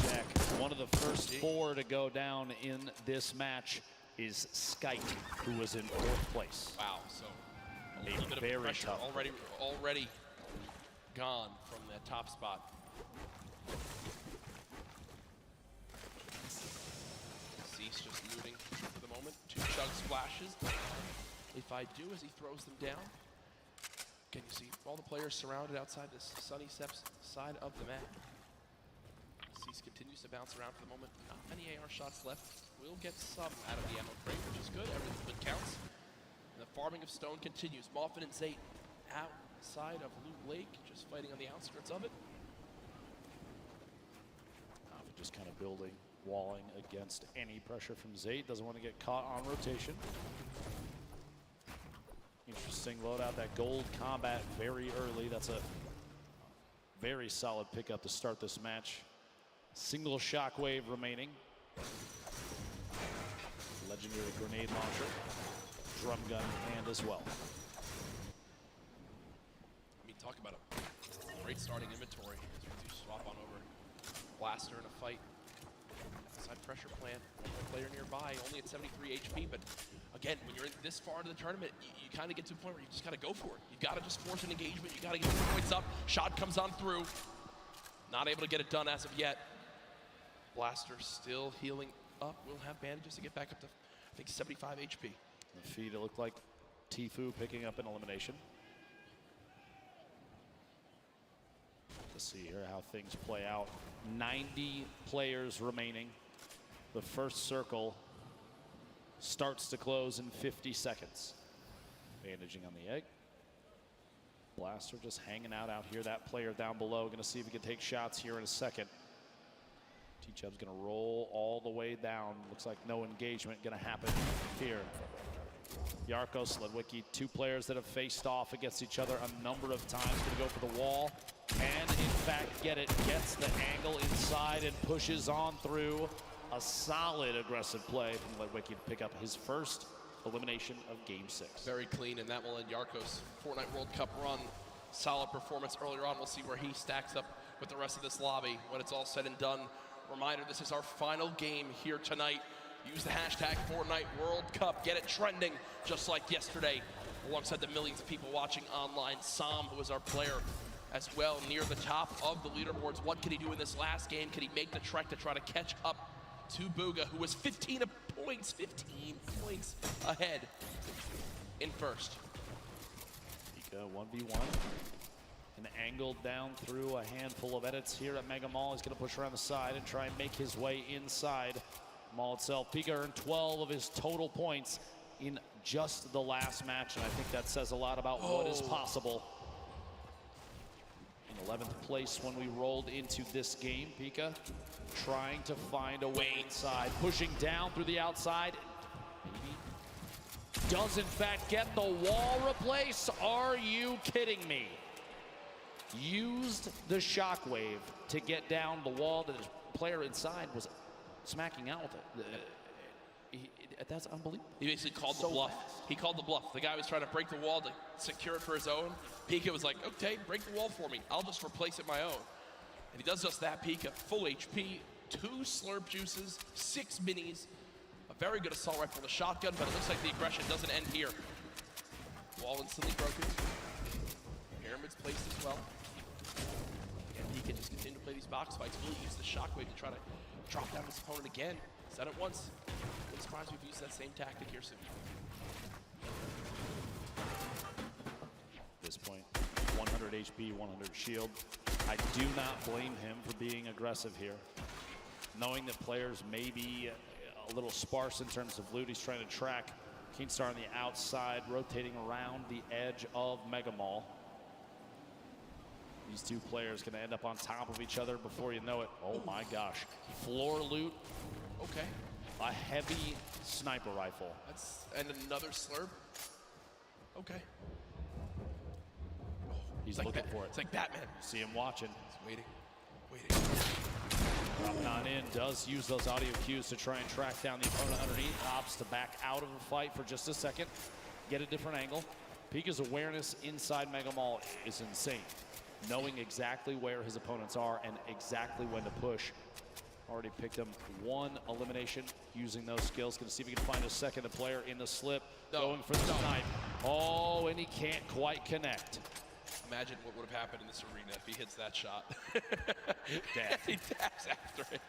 Jack, one of the first 4 to go down in this match is Skype, who was in 4th place. Wow, so a little bit of pressure already gone from that top spot. Cease just looting for the moment. 2 chug splashes. If I do, as he throws them down. Can you see all the players surrounded outside this Sunny Steps side of the map? Cease continues to bounce around for the moment. Not many AR shots left. Will get some out of the ammo crate, which is good. Everything counts. And the farming of stone continues. Moffin and Zayt outside of Loot Lake, just fighting on the outskirts of it. Moffin just kind of building, walling against any pressure from Zayt. Doesn't want to get caught on rotation. Interesting loadout. That gold combat very early. That's a very solid pickup to start this match. Single shockwave remaining. Legendary grenade launcher. Drum gun in hand as well. I mean, talk about a great starting inventory. As we do swap on over. Blaster in a fight. Side pressure plan. One more player nearby, only at 73 HP, but again, when you're in this far into the tournament, you kind of get to a point where you just got to go for it. You got to just force an engagement. You got to get the points up. Shot comes on through. Not able to get it done as of yet. Blaster still healing up. We'll have bandages to get back up to, I think, 75 HP. The feed, it looked like Tfue picking up an elimination. Let's see here how things play out. 90 players remaining. The first circle starts to close in 50 seconds. Bandaging on the egg. Blaster just hanging out here. That player down below, going to see if he can take shots here in a second. T-Chub's going to roll all the way down. Looks like no engagement going to happen here. Yarkos, Ledwicki, 2 players that have faced off against each other a number of times. Going to go for the wall and in fact get it. Gets the angle inside and pushes on through. A solid aggressive play from Ledwicki to pick up his first elimination of Game 6. Very clean, and that will end Yarkos' Fortnite World Cup run. Solid performance earlier on. We'll see where he stacks up with the rest of this lobby when it's all said and done. Reminder, this is our final game here tonight. Use the hashtag Fortnite World Cup. Get it trending just like yesterday alongside the millions of people watching online. Sam, who is our player as well, near the top of the leaderboards. What can he do in this last game? Can he make the trek to try to catch up to Booga, who was 15 points ahead in first? Pika 1v1. And angled down through a handful of edits here at Mega Mall. He's going to push around the side and try and make his way inside Mall itself. Pika earned 12 of his total points in just the last match, and I think that says a lot about what is possible. In 11th place when we rolled into this game, Pika trying to find a way inside, pushing down through the outside. Maybe does in fact get the wall replace. Are you kidding me? Used the shockwave to get down the wall that his player inside was smacking out with it. That's unbelievable. He basically called the bluff. He called the bluff. The guy was trying to break the wall to secure it for his own. Pika was like, okay, break the wall for me. I'll just replace it my own. And he does just that. Pika, full HP, 2 slurp juices, 6 minis, a very good assault rifle, a shotgun, but it looks like the aggression doesn't end here. Wall instantly broken. Pyramid's placed as well. And he can just continue to play these box fights. Will he use the shockwave to try to drop down his opponent again? He's done it once. Wouldn't surprise me if he used that same tactic here soon. At this point, 100 HP, 100 shield. I do not blame him for being aggressive here. Knowing that players may be a little sparse in terms of loot, he's trying to track Keemstar on the outside, rotating around the edge of Mega Mall. These 2 players going to end up on top of each other before you know it. Oh my gosh. Floor loot. Okay. a heavy sniper rifle. And another slurp. Okay. He's looking for it. It's like Batman. See him watching. He's waiting. Dropping on in, does use those audio cues to try and track down the opponent underneath. Opts to back out of the fight for just a second. Get a different angle. Pika's awareness inside Mega Mall is insane. Knowing exactly where his opponents are and exactly when to push. Already picked him one elimination using those skills. Gonna see if he can find a second player in the slip. Going for the snipe. Oh, and he can't quite connect. Imagine what would have happened in this arena if he hits that shot. Dab. He dabs after it.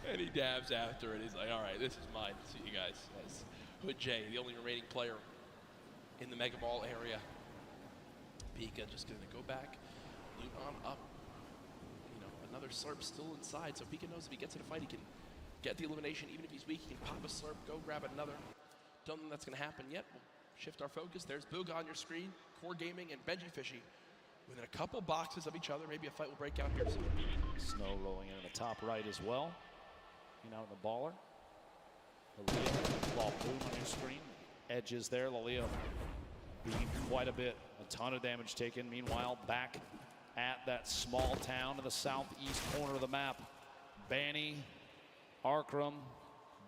And he dabs after it. He's like, all right, this is mine. See you guys. As Hood J, the only remaining player in the Mega Mall area. Pika just gonna go back, loot on up. You know, another slurp still inside, so Pika knows if he gets in a fight, he can get the elimination. Even if he's weak, he can pop a slurp, go grab another. Don't think that's gonna happen yet. We'll shift our focus. There's Boog on your screen, Core Gaming and Benji Fishy. Within a couple boxes of each other, maybe a fight will break out here soon. Snow rolling in the top right as well. Out in the baller. Lalia, Claw Boom on your screen. Edges there, Lalia being quite a bit. A ton of damage taken. Meanwhile, back at that small town in the southeast corner of the map. Banny, Arkram,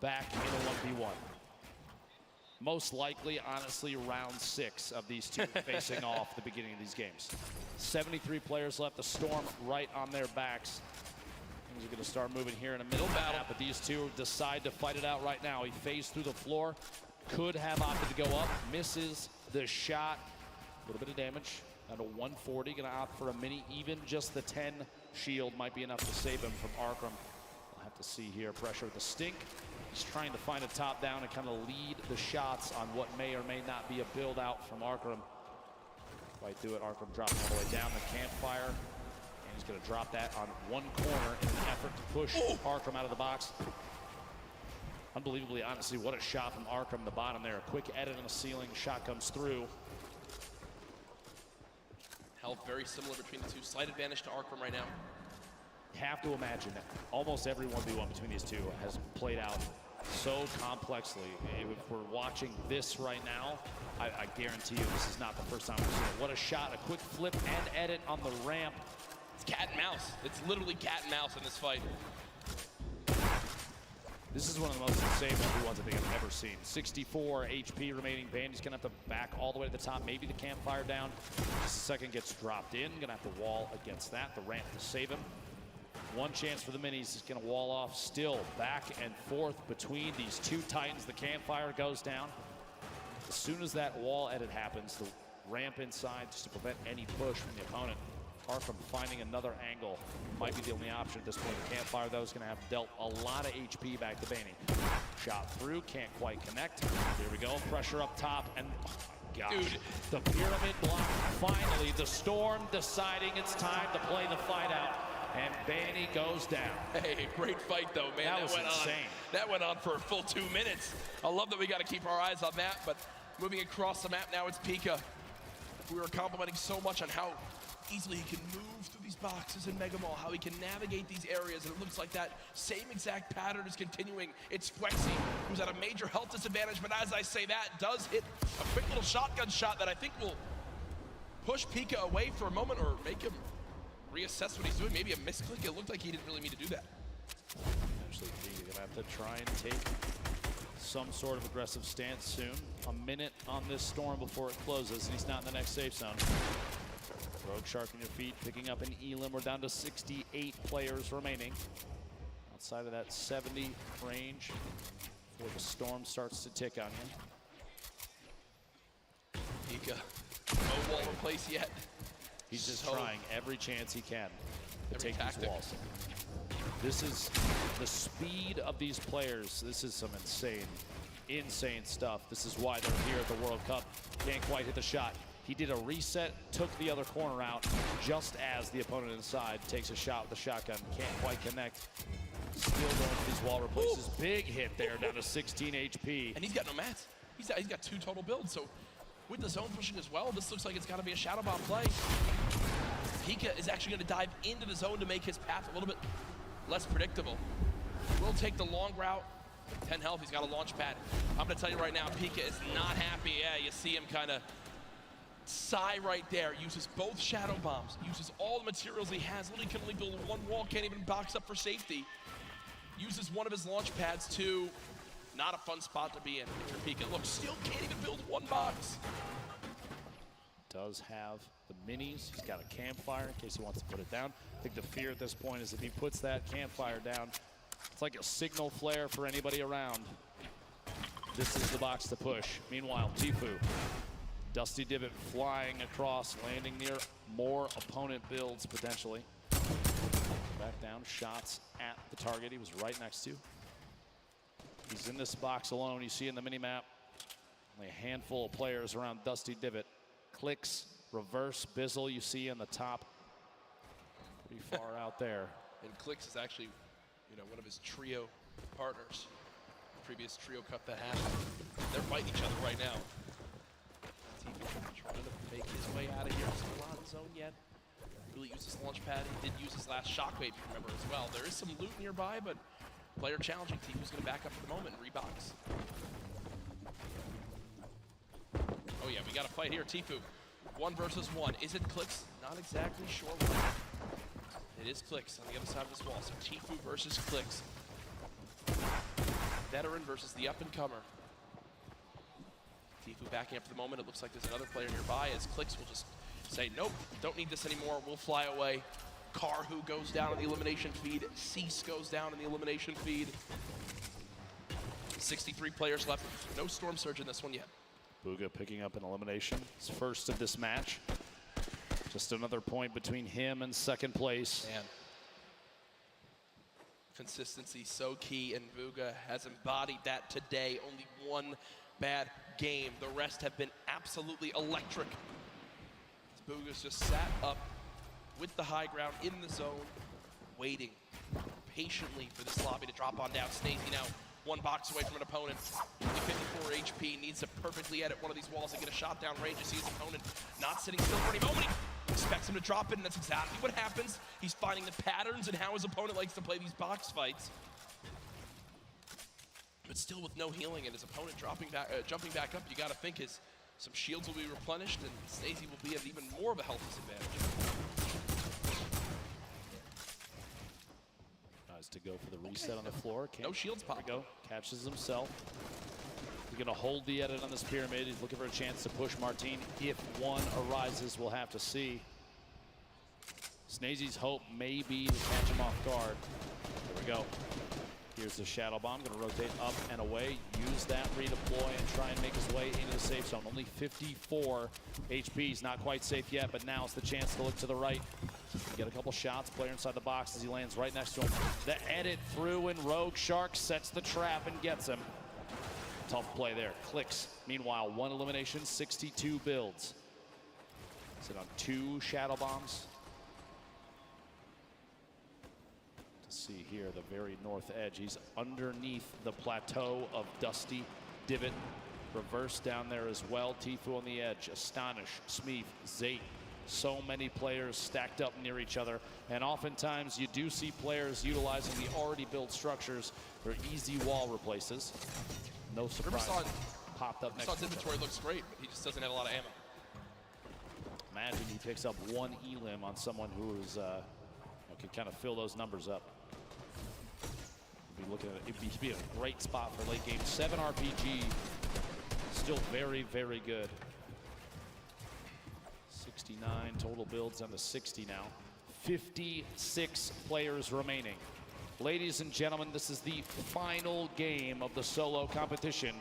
back in a 1v1. Most likely, honestly, round 6 of these two facing off the beginning of these games. 73 players left. The Storm right on their backs. Things are going to start moving here in a middle battle, but these two decide to fight it out right now. He phased through the floor. Could have opted to go up. Misses the shot. A little bit of damage. Down to 140. Going to opt for a mini. Even just the 10 shield might be enough to save him from Arkram. We'll have to see here. Pressure with the stink. He's trying to find a top down and kind of lead the shots on what may or may not be a build out from Arkram. Right through it, Arkram dropping all the way down the campfire. And he's gonna drop that on one corner in an effort to push Arkram out of the box. Unbelievably, honestly, what a shot from Arkram, the bottom there. A quick edit on the ceiling, shot comes through. Health very similar between the two. Slight advantage to Arkram right now. Have to imagine that almost every 1v1 between these two has played out so complexly. If we're watching this right now, I guarantee you this is not the first time we've seen it. What a shot, a quick flip and edit on the ramp. It's cat and mouse. It's literally cat and mouse in this fight. This is one of the most insane 1v1s I think I've ever seen. 64 HP remaining. Bandy's gonna have to back all the way to the top. Maybe the campfire down. Just a second gets dropped in. Gonna have to wall against that. The ramp to save him. One chance for the minis. Is gonna wall off. Still back and forth between these two titans. The campfire goes down. As soon as that wall edit happens, the ramp inside just to prevent any push from the opponent. Arkram finding another angle might be the only option at this point. The campfire, though, is going to have dealt a lot of HP back to Banny. Shot through, can't quite connect. Here we go, pressure up top, and oh my gosh, dude, the pyramid block. Finally, the Storm deciding it's time to play the fight out, and Banny goes down. Hey, great fight, though, man. That was insane. That went on for a full 2 minutes. I love that we got to keep our eyes on that, but moving across the map now, it's Pika. We were complimenting so much on how easily he can move through these boxes in Mega Mall, how he can navigate these areas, and it looks like that same exact pattern is continuing. It's Flexi, who's at a major health disadvantage, but as I say that, does hit a quick little shotgun shot that I think will push Pika away for a moment or make him reassess what he's doing. Maybe a misclick. It looked like he didn't really mean to do that. Eventually, Pika gonna have to try and take some sort of aggressive stance soon. A minute on this Storm before it closes, and he's not in the next safe zone. Rogue Shark on your feet, picking up an Elim. We're down to 68 players remaining. Outside of that 70 range before the Storm starts to tick on you. Pika, no wall in place yet. He's just trying every chance he can to take these walls. This is the speed of these players. This is some insane stuff. This is why they're here at the World Cup. Can't quite hit the shot. He did a reset, took the other corner out, just as the opponent inside takes a shot with the shotgun. Can't quite connect. Still going for these wall replaces. Ooh. Big hit there, down to 16 HP. And he's got no mats. He's got 2 total builds, so with the zone pushing as well, this looks like it's got to be a Shadow Bomb play. Pika is actually going to dive into the zone to make his path a little bit less predictable. We'll take the long route 10 health, he's got a launch pad. I'm gonna tell you right now, Pika is not happy. Yeah, you see him kind of sigh right there. Uses both shadow bombs, uses all the materials he has. Literally can only build one wall, can't even box up for safety. Uses one of his launch pads to not a fun spot to be in. If you're Pika, look, still can't even build one box. Does have the minis. He's got a campfire in case he wants to put it down. I think the fear at this point is if he puts that campfire down, it's like a signal flare for anybody around. This is the box to push. Meanwhile, Tfue, Dusty Divot flying across, landing near more opponent builds potentially. Back down, shots at the target he was right next to. He's in this box alone. You see in the mini-map, only a handful of players around Dusty Divot. Clicks, reverse, Bizzle you see on the top. Pretty far out there. And Clicks is actually, one of his trio partners. Previous trio cup that happened. They're fighting each other right now. Trying to make his way out of here. Still not in zone yet. Really used his launch pad. He did use his last shockwave, if you remember, as well. There is some loot nearby, but player challenging. Tfue's going to back up for the moment and rebox. Oh yeah, we got a fight here. Tfue, 1 versus 1. Is it Clicks? Not exactly sure. It is Clicks on the other side of this wall. So Tfue versus Clicks. Veteran versus the up-and-comer. Tfue backing up for the moment. It looks like there's another player nearby as Clicks will just say, nope, don't need this anymore. We'll fly away. Karhu goes down in the elimination feed. Cease goes down in the elimination feed. 63 players left. No Storm Surge in this one yet. Bugha picking up an elimination. His first of this match. Just another point between him and second place. Man. Consistency so key, and Bugha has embodied that today. Only one bad game. The rest have been absolutely electric. Bugha's just sat up with the high ground in the zone, waiting patiently for this lobby to drop on down. Snazy now 1 box away from an opponent. 54 HP, needs to perfectly edit one of these walls and get a shot down range. You see his opponent not sitting still for any moment. He expects him to drop it, and that's exactly what happens. He's finding the patterns and how his opponent likes to play these box fights. But still with no healing and his opponent jumping back up, you gotta think some shields will be replenished and Snazy will be at even more of a health disadvantage. Tries to go for the reset on the floor. No shields pop. There we go. Catches himself. He's gonna hold the edit on this pyramid. He's looking for a chance to push Martine. If one arises, we'll have to see. Snazy's hope may be to catch him off guard. There we go. Here's the Shadow Bomb, gonna rotate up and away, use that redeploy and try and make his way into the safe zone. Only 54 HP, he's not quite safe yet, but now it's the chance to look to the right. Get a couple shots, player inside the box as he lands right next to him. The edit through and Rogue Shark sets the trap and gets him. Tough play there, Clicks. Meanwhile, 1 elimination, 62 builds. Sit on 2 Shadow Bombs. See here, the very north edge. He's underneath the plateau of Dusty Divot. Reverse down there as well. Tfue on the edge. Astonish, Smeef, Zate. So many players stacked up near each other. And oftentimes you do see players utilizing the already built structures for easy wall replaces. No surprise. Popped up next to him. Inventory looks great, but he just doesn't have a lot of ammo. Imagine he picks up 1 elim on someone who is can kind of fill those numbers up. Looking at it, it'd be a great spot for late game. 7 RPG, still very, very good. 69 total builds on the 60 now. 56 players remaining. Ladies and gentlemen, this is the final game of the solo competition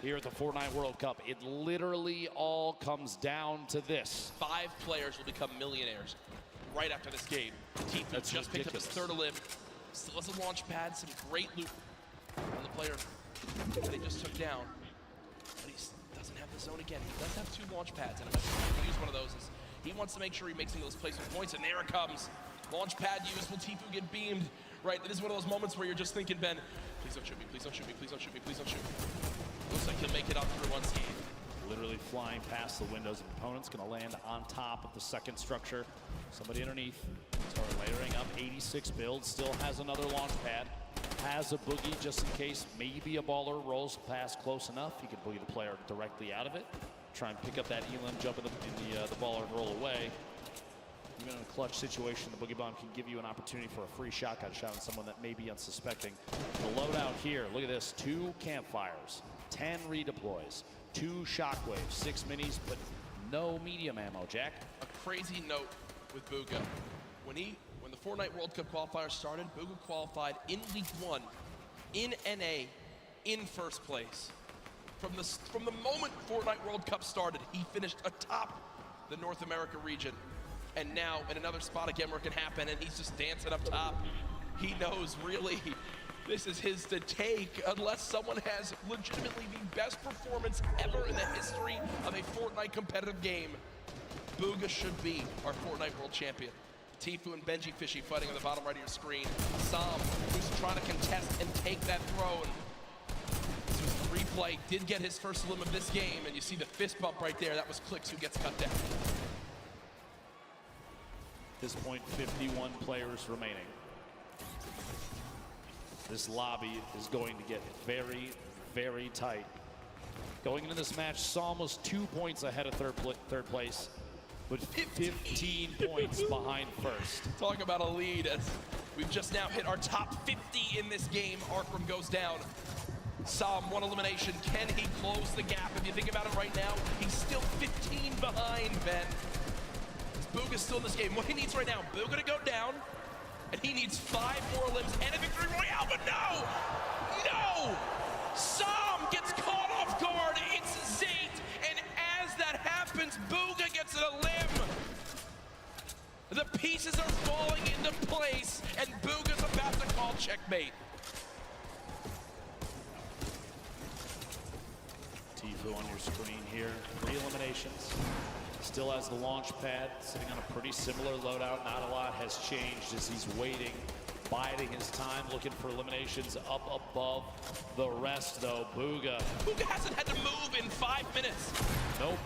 here at the Fortnite World Cup. It literally all comes down to this. 5 players will become millionaires right after this game. Tfue just picked up his 3rd elim. Still has a launch pad, some great loot on the player that they just took down. But he doesn't have the zone again. He does have 2 launch pads, and I'm going to use one of those. He wants to make sure he makes some of those placement points, and there it comes. Launch pad used. Will Tfue get beamed? Right, it is one of those moments where you're just thinking, Ben, please don't shoot me, please don't shoot me, please don't shoot me, please don't shoot me. Looks like he'll make it up through unscathed. Literally flying past the windows of opponents, gonna land on top of the second structure. Somebody underneath. Layering up 86 builds, still has another launch pad. has a boogie just in case maybe a baller rolls past close enough. He can boogie the player directly out of it. Try and pick up that elim, jump in the baller and roll away. Even in a clutch situation, the boogie bomb can give you an opportunity for a free shotgun shot on someone that may be unsuspecting. The loadout here, look at this, 2 campfires, 10 redeploys, 2 shockwaves, 6 minis, but no medium ammo, Jack. A crazy note with Bugha. When the Fortnite World Cup qualifier started, Bugha qualified in Week 1 in NA in first place. From the moment Fortnite World Cup started, he finished atop the North America region. And now in another spot again where it can happen, and he's just dancing up top. He knows really this is his to take unless someone has legitimately the best performance ever in the history of a Fortnite competitive game. Bugha should be our Fortnite World Champion. Tfue and Benji Fishy fighting on the bottom right of your screen. Sam, who's trying to contest and take that throne. This was a replay, did get his first limb of this game, and you see the fist bump right there. That was Clicks who gets cut down. At this point, 51 players remaining. This lobby is going to get very, very tight. Going into this match, Psalm was 2 points ahead of third place, but 15 points behind first. Talk about a lead as we've just now hit our top 50 in this game. Arkram goes down. Psalm, 1 elimination. Can he close the gap? If you think about it right now, he's still 15 behind, Ben. Bugha's still in this game. What he needs right now, Bugha to go down, and he needs 5 more limbs and a victory royale, but no! No! Psalm gets caught off guard. It's Zayt, and as that happens, Bugha gets a limb. The pieces are falling into place, and Bugha's about to call checkmate. Tfue on your screen here, 3 eliminations. Still has the launch pad, sitting on a pretty similar loadout. Not a lot has changed as he's waiting, biding his time, looking for eliminations up above the rest, though. Bugha hasn't had to move in 5 minutes. Nope.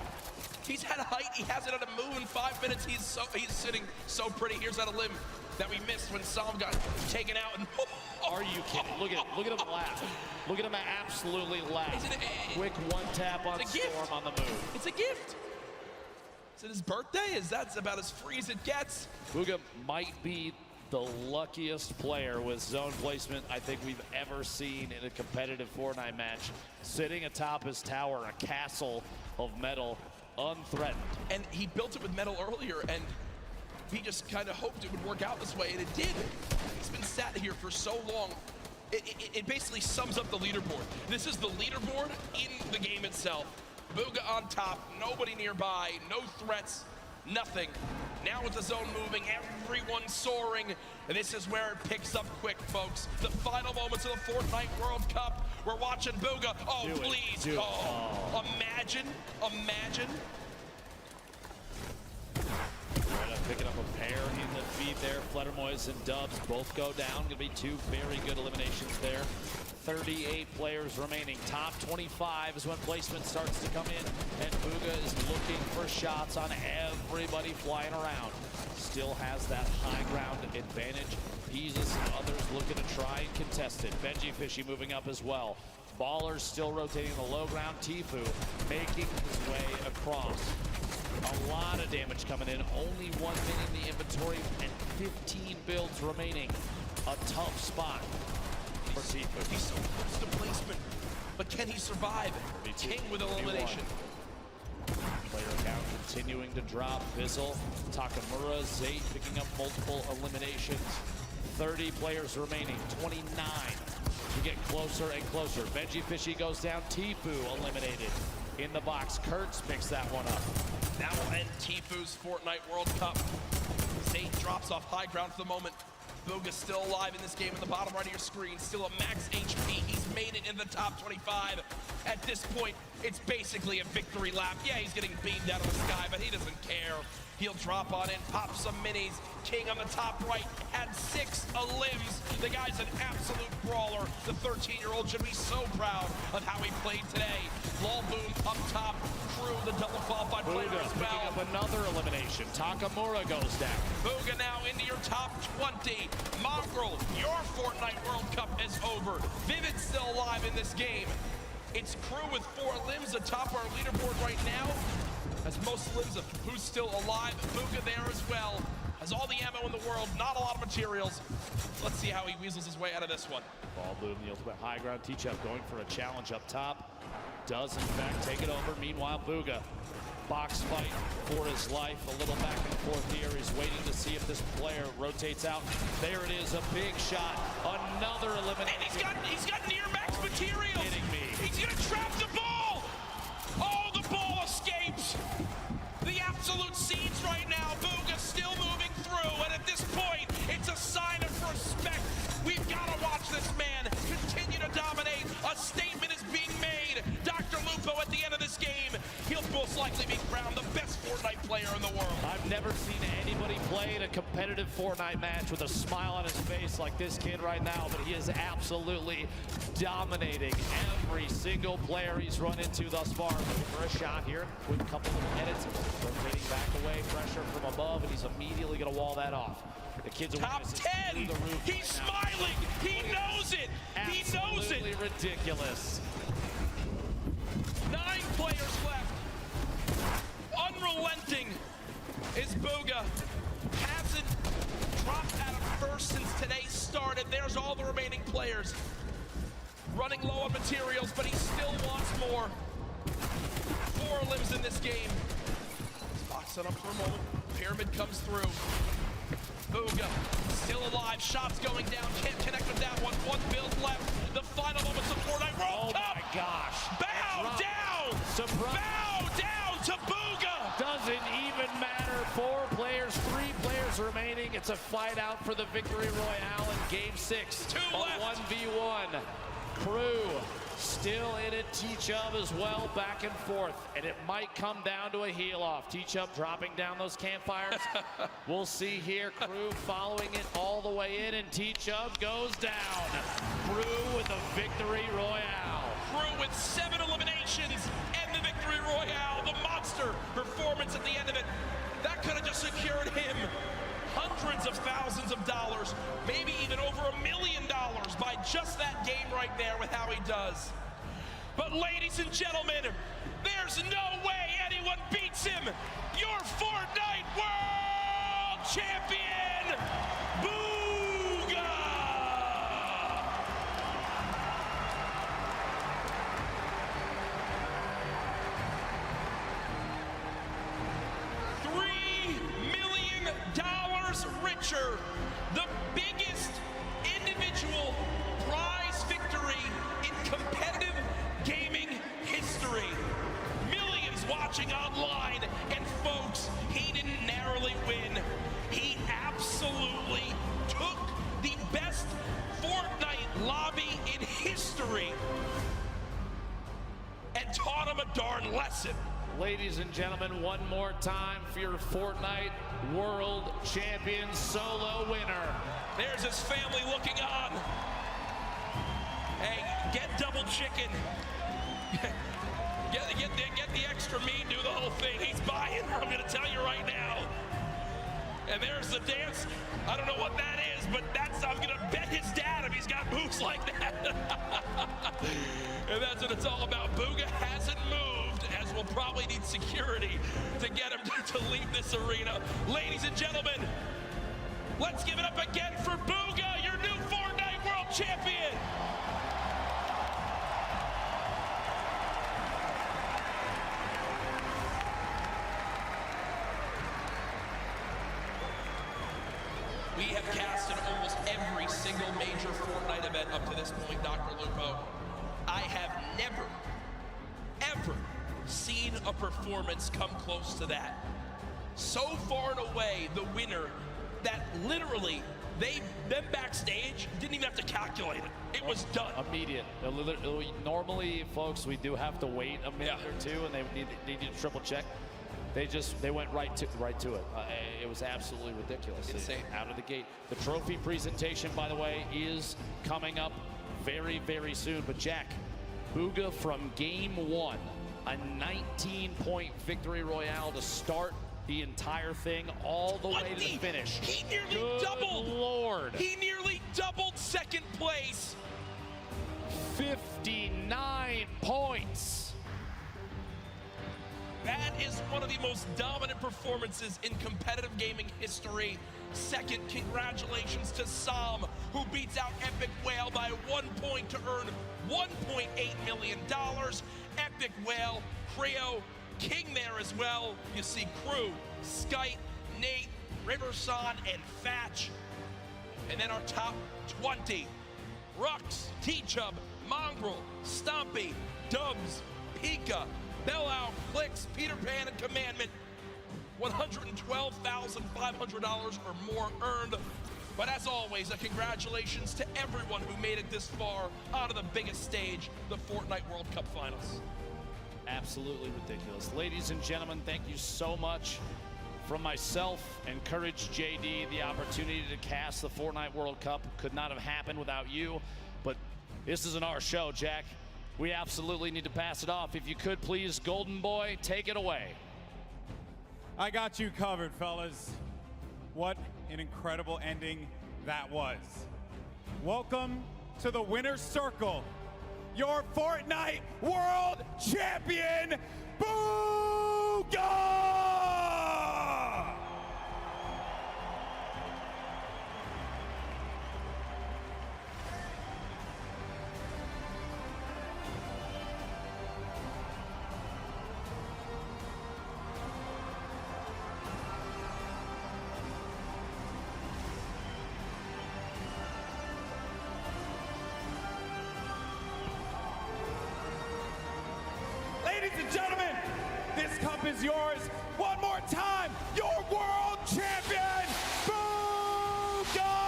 He's had height, he hasn't had to move in 5 minutes. He's sitting so pretty. Here's that a limb that we missed when Psalm got taken out. And are you kidding? Look at him laugh. Look at him absolutely laugh. Quick one tap on Storm on the move. It's a gift. Is it his birthday? That's about as free as it gets. Bugha might be the luckiest player with zone placement I think we've ever seen in a competitive Fortnite match. Sitting atop his tower, a castle of metal, unthreatened. And he built it with metal earlier, and he just kind of hoped it would work out this way, and it did. He's been sat here for so long. It basically sums up the leaderboard. This is the leaderboard in the game itself. Bugha on top, nobody nearby, no threats, nothing. Now with the zone moving, everyone soaring, and this is where it picks up quick, folks. The final moments of the Fortnite World Cup. We're watching Bugha. Oh, please. Imagine. Picking up a pair in the feed there. Fledermoys and Dubs both go down. Gonna be 2 very good eliminations there. 38 players remaining. Top 25 is when placement starts to come in, and Bugha is looking for shots on everybody flying around. Still has that high ground advantage. Jesus and others looking to try and contest it. Benji Fishy moving up as well. Ballers still rotating the low ground. Tfue making his way across. A lot of damage coming in. Only 1 minute in the inventory and 15 builds remaining. A tough spot for Tfue. He's so close to placement, but can he survive? King with elimination. Player count continuing to drop. Fizzle, Takamura, Zayt picking up multiple eliminations. 30 players remaining, 29 to get closer and closer. Benji Fishy goes down, Tfue eliminated. In the box, Kurtz picks that one up. That will end Tfue's Fortnite World Cup. Zayt drops off high ground for the moment. Bugha's still alive in this game in the bottom right of your screen, still at max HP. He's made it in the top 25. At this point, it's basically a victory lap. Yeah, he's getting beamed out of the sky, but he doesn't care. He'll drop on in, pop some minis. King on the top right had 6 limbs. The guy's an absolute brawler. The 13-year-old should be so proud of how he played today. Lol Boom up top, Crew, the double qualified player as well. Picking up another elimination. action. Takamura goes down. Booga now into your top 20. Mongrel, your Fortnite World Cup is over. Vivid's still alive in this game. It's Crew with 4 limbs atop our leaderboard right now. Has most limbs of who's still alive. Booga there as well. Has all the ammo in the world, not a lot of materials. Let's see how he weasels his way out of this one. Ball boom, the ultimate high ground. T-Chup going for a challenge up top. Does in fact take it over. Meanwhile, Booga, box fight for his life. A little back and forth here. He's waiting to see if this player rotates out. There it is, a big shot. Another elimination. And he's got near max materials. Kidding me. He's gonna trap the ball. Oh, the ball escapes. The absolute scenes right now. Booga still moving through, and at this point, it's a sign of respect. We've got to watch this man continue to dominate. A statement is being made. Dr. Lupo at the end of this game, he'll most likely be crowned the best Fortnite player in the world. I've never seen anybody play in a competitive Fortnite match with a smile on his face like this kid right now, but he is absolutely dominating every single player he's run into thus far. Looking for a shot here with a couple of edits. Rotating back away, pressure from above, and he's immediately going to wall that off. The kid's top 10. He's smiling. He knows it. He knows it. Absolutely ridiculous. 9 players left. Unrelenting is Booga. Hasn't dropped out of first since today started. There's all the remaining players. Running low on materials, but he still wants more. 4 limbs in this game. Boxing up for a moment. Pyramid comes through. Booga still alive. Shots going down. Can't connect with that one. 1 build left. The final moments of Fortnite World Cup. Oh my gosh. Bow down. Surprise. Bow down to Booga. Doesn't even matter. 4 players, 3 players remaining. It's a fight out for the victory royale in game 6. 2 left. 1v1. Crew still in it. T-Chup as well, back and forth. And it might come down to a heel off. T-Chup dropping down those campfires. We'll see here. Crew following it all the way in, and T-Chup goes down. Crew with the victory royale. Crew with 7 eliminations and the victory royale. The monster performance at the end of it. That could have just secured him hundreds of thousands of dollars, maybe even over $1 million by just that game right there with how he does. But ladies and gentlemen, there's no way anyone beats him. Your Fortnite World Champion, Booga! $3 million richer, the biggest individual prize victory in competitive gaming history. Millions watching online, and folks, he didn't narrowly win. He absolutely took the best Fortnite lobby in history and taught him a darn lesson. Ladies and gentlemen, one more time for your Fortnite World Champion solo winner. There's his family looking on. Hey, get double chicken. Get the extra meat, do the whole thing. He's buying, I'm gonna tell you right now. And there's the dance. I don't know what that is, but I'm gonna bet his dad if he's got moves like that. And that's what it's all about. Booga hasn't moved, as we'll probably need security to get him to leave this arena. Ladies and gentlemen, let's give it up again for Booga, your new Fortnite World Champion. We have cast in almost every single major Fortnite event up to this point, Dr. Lupo. I have never, ever seen a performance come close to that. So far and away, the winner that literally, them backstage didn't even have to calculate it. It was done. Immediate. Normally, folks, we do have to wait a minute or two, and they need to triple check. They went right to it. It was absolutely ridiculous. Insane. Out of the gate. The trophy presentation, by the way, is coming up very, very soon. But Jack, Booga from game 1, a 19-point victory royale to start the entire thing all the way to the finish. He nearly Good doubled. Lord. He nearly doubled second place. 59 points. That is one of the most dominant performances in competitive gaming history. Second, congratulations to Sam, who beats out Epic Whale by 1 point to earn $1.8 million. Epic Whale, Creo, King there as well. You see Crew, Skype, Nate, Riverson, and Fatch. And then our top 20. Rux, T-Chub, Mongrel, Stompy, Dubs, Pika, Bellow, Clicks, Peter Pan, and Commandment. $112,500 or more earned. But as always, a congratulations to everyone who made it this far onto the biggest stage, the Fortnite World Cup Finals. Absolutely ridiculous. Ladies and gentlemen, thank you so much. From myself and Courage JD, the opportunity to cast the Fortnite World Cup could not have happened without you. But this isn't our show, Jack. We absolutely need to pass it off. If you could, please, Golden Boy, take it away. I got you covered, fellas. What an incredible ending that was. Welcome to the winner's circle. Your Fortnite World Champion, Booga! Ladies and gentlemen, this cup is yours. One more time, your world champion, Booga!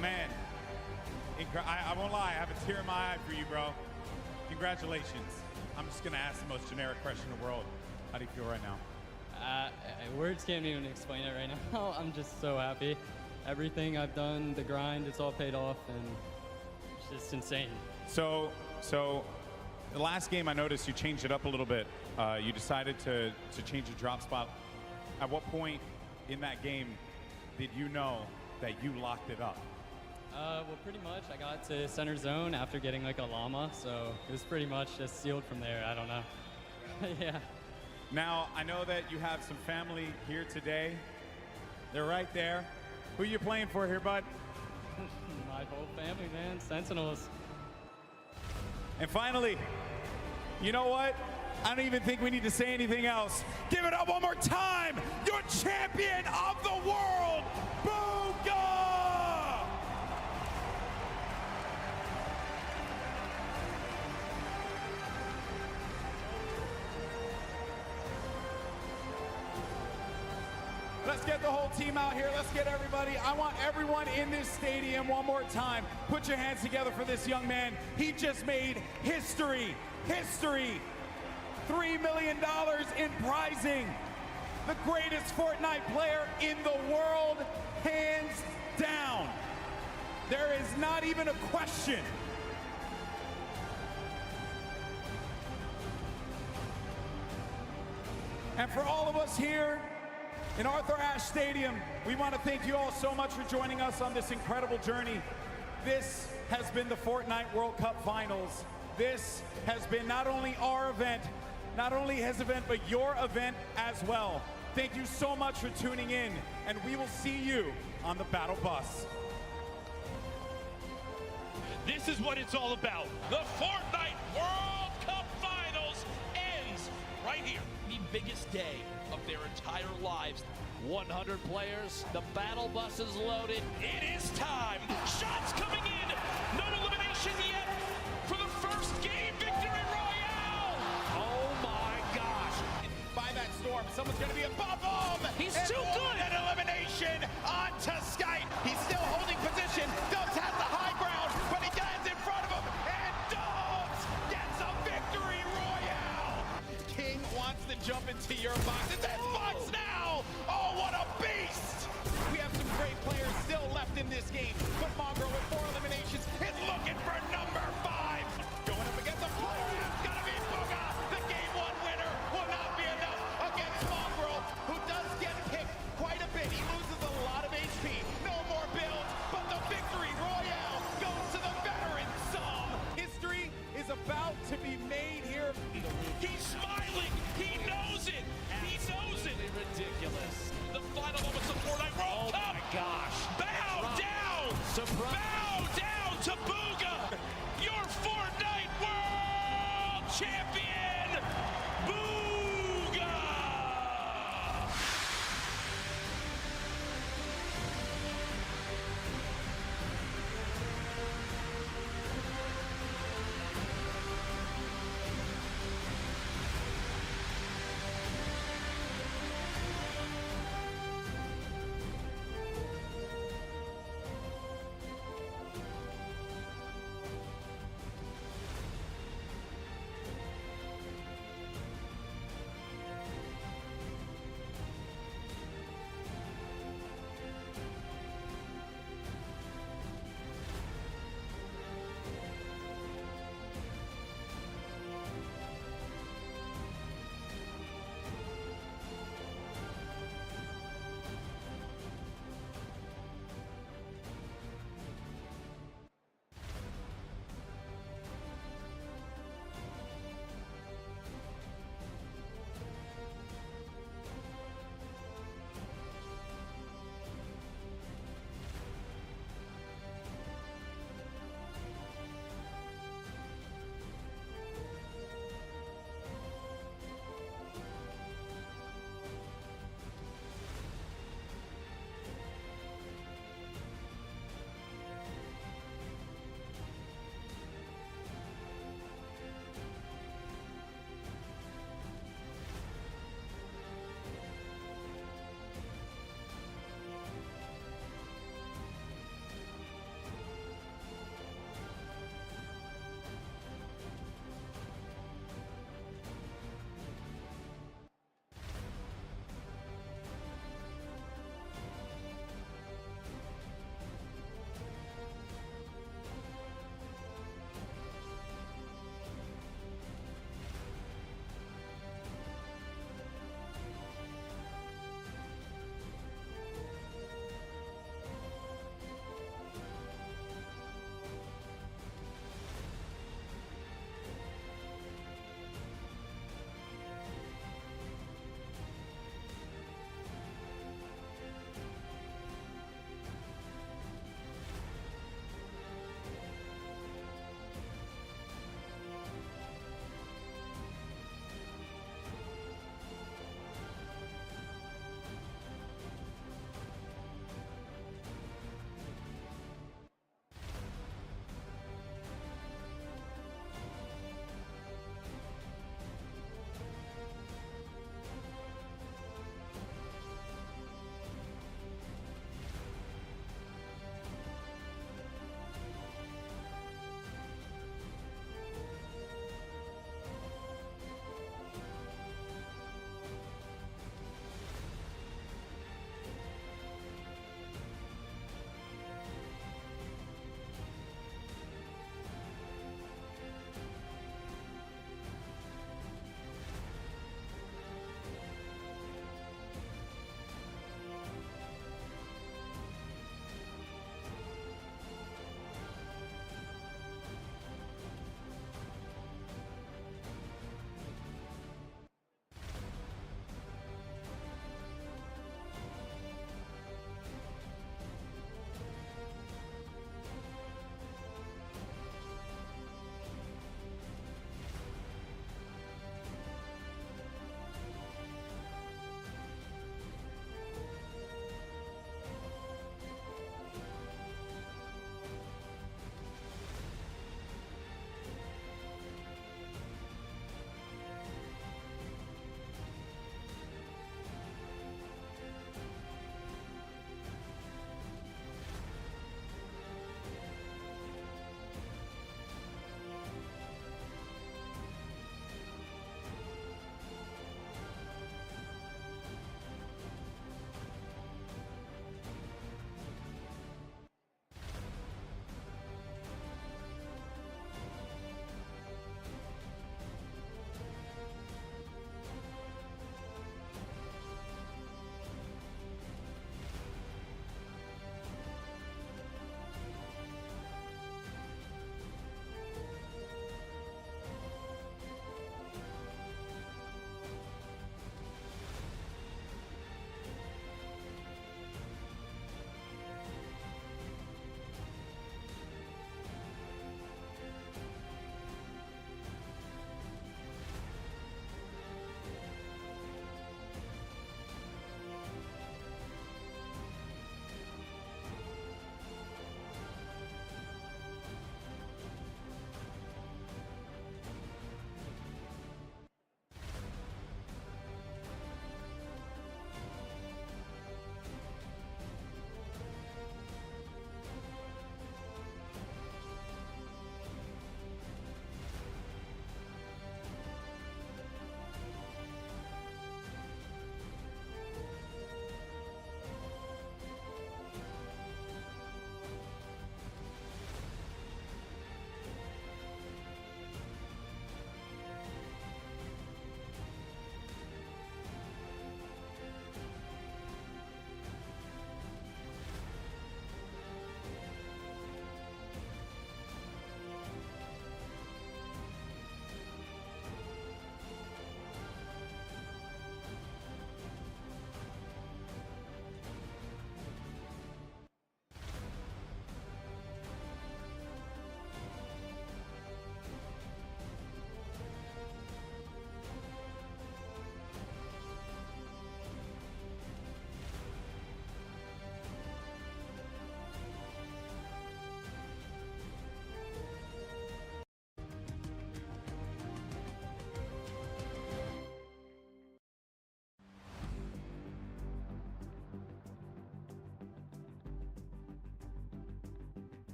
Man, I won't lie, I have a tear in my eye for you, bro. Congratulations. I'm just gonna ask the most generic question in the world. How do you feel right now? Words can't even explain it right now. I'm just so happy. Everything I've done, the grind, it's all paid off, and it's just insane. So the last game I noticed you changed it up a little bit. You decided to change the drop spot. At what point in that game did you know that you locked it up? Well, pretty much. I got to center zone after getting like a llama, so it was pretty much just sealed from there. I don't know. Yeah. Now, I know that you have some family here today. They're right there. Who you playing for here, bud? My whole family, man. Sentinels. And finally, you know what? I don't even think we need to say anything else. Give it up one more time. Your champion of the world, Booga! Let's get the whole team out here. Let's get everybody. I want everyone in this stadium one more time. Put your hands together for this young man. He just made history. History. $3 million in prizing. The greatest Fortnite player in the world, hands down. There is not even a question. And for all of us here in Arthur Ashe Stadium, we want to thank you all so much for joining us on this incredible journey. This has been the Fortnite World Cup Finals. This has been not only our event, not only his event, but your event as well. Thank you so much for tuning in, and we will see you on the battle bus. This is what it's all about. The Fortnite World Cup Finals ends right here. The biggest day of their entire lives. 100 players, the battle bus is loaded. It is time. Shots coming in. No elimination yet for the first game victory royale. Oh my gosh. By that storm, someone's gonna be above them. He's and too good. An elimination onto Skype.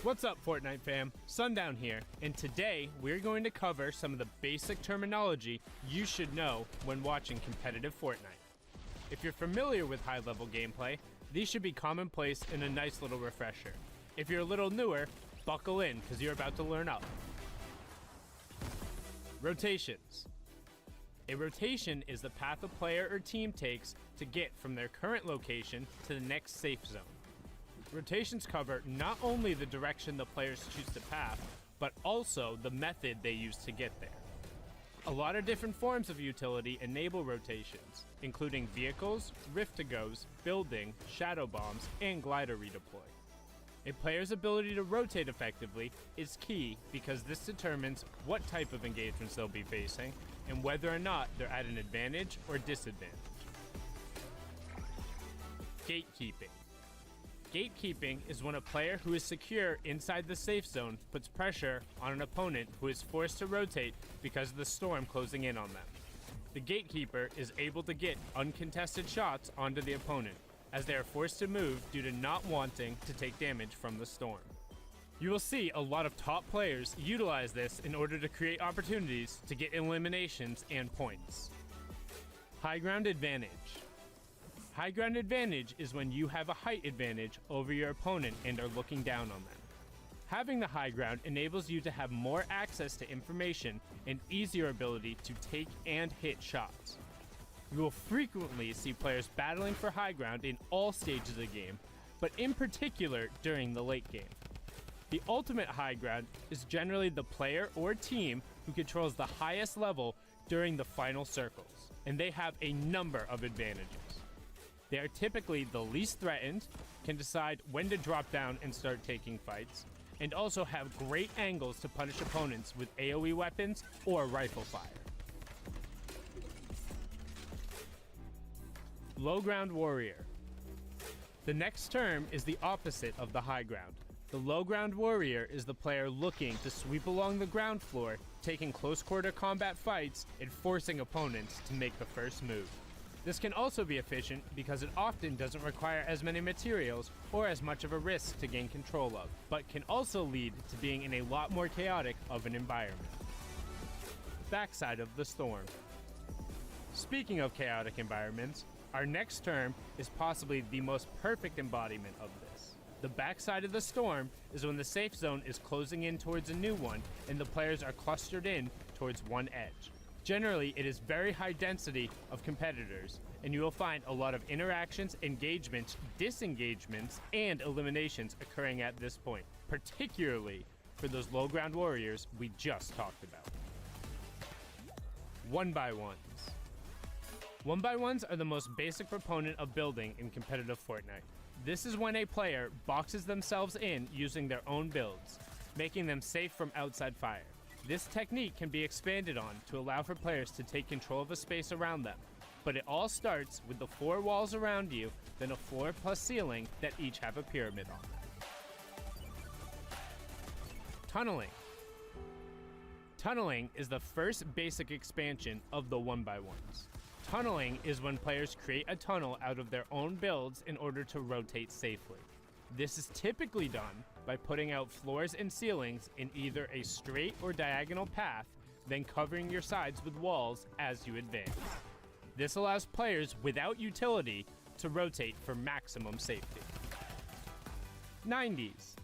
What's up, Fortnite fam? Sundown here, and today we're going to cover some of the basic terminology you should know when watching competitive Fortnite. If you're familiar with high-level gameplay, these should be commonplace and a nice little refresher. If you're a little newer, buckle in, because you're about to learn up. Rotations. A rotation is the path a player or team takes to get from their current location to the next safe zone. Rotations cover not only the direction the players choose to path, but also the method they use to get there. A lot of different forms of utility enable rotations, including vehicles, rift-to-goes, building, shadow bombs, and glider redeploy. A player's ability to rotate effectively is key because this determines what type of engagements they'll be facing and whether or not they're at an advantage or disadvantage. Gatekeeping. Gatekeeping is when a player who is secure inside the safe zone puts pressure on an opponent who is forced to rotate because of the storm closing in on them. The gatekeeper is able to get uncontested shots onto the opponent, as they are forced to move due to not wanting to take damage from the storm. You will see a lot of top players utilize this in order to create opportunities to get eliminations and points. High ground advantage. High ground advantage is when you have a height advantage over your opponent and are looking down on them. Having the high ground enables you to have more access to information and easier ability to take and hit shots. You will frequently see players battling for high ground in all stages of the game, but in particular during the late game. The ultimate high ground is generally the player or team who controls the highest level during the final circles, and they have a number of advantages. They are typically the least threatened, can decide when to drop down and start taking fights, and also have great angles to punish opponents with AoE weapons or rifle fire. Low ground warrior. The next term is the opposite of the high ground. The low ground warrior is the player looking to sweep along the ground floor, taking close quarter combat fights and forcing opponents to make the first move. This can also be efficient because it often doesn't require as many materials or as much of a risk to gain control of, but can also lead to being in a lot more chaotic of an environment. Backside of the storm. Speaking of chaotic environments, our next term is possibly the most perfect embodiment of this. The backside of the storm is when the safe zone is closing in towards a new one and the players are clustered in towards one edge. Generally, it is very high density of competitors, and you will find a lot of interactions, engagements, disengagements, and eliminations occurring at this point, particularly for those low ground warriors we just talked about. 1x1s. 1x1s are the most basic proponent of building in competitive Fortnite. This is when a player boxes themselves in using their own builds, making them safe from outside fire. This technique can be expanded on to allow for players to take control of a space around them, but it all starts with the 4 walls around you, then a floor plus ceiling that each have a pyramid on them. Tunneling. Tunneling is the first basic expansion of the 1x1s. Tunneling is when players create a tunnel out of their own builds in order to rotate safely. This is typically done by putting out floors and ceilings in either a straight or diagonal path, then covering your sides with walls as you advance. This allows players without utility to rotate for maximum safety. 90s.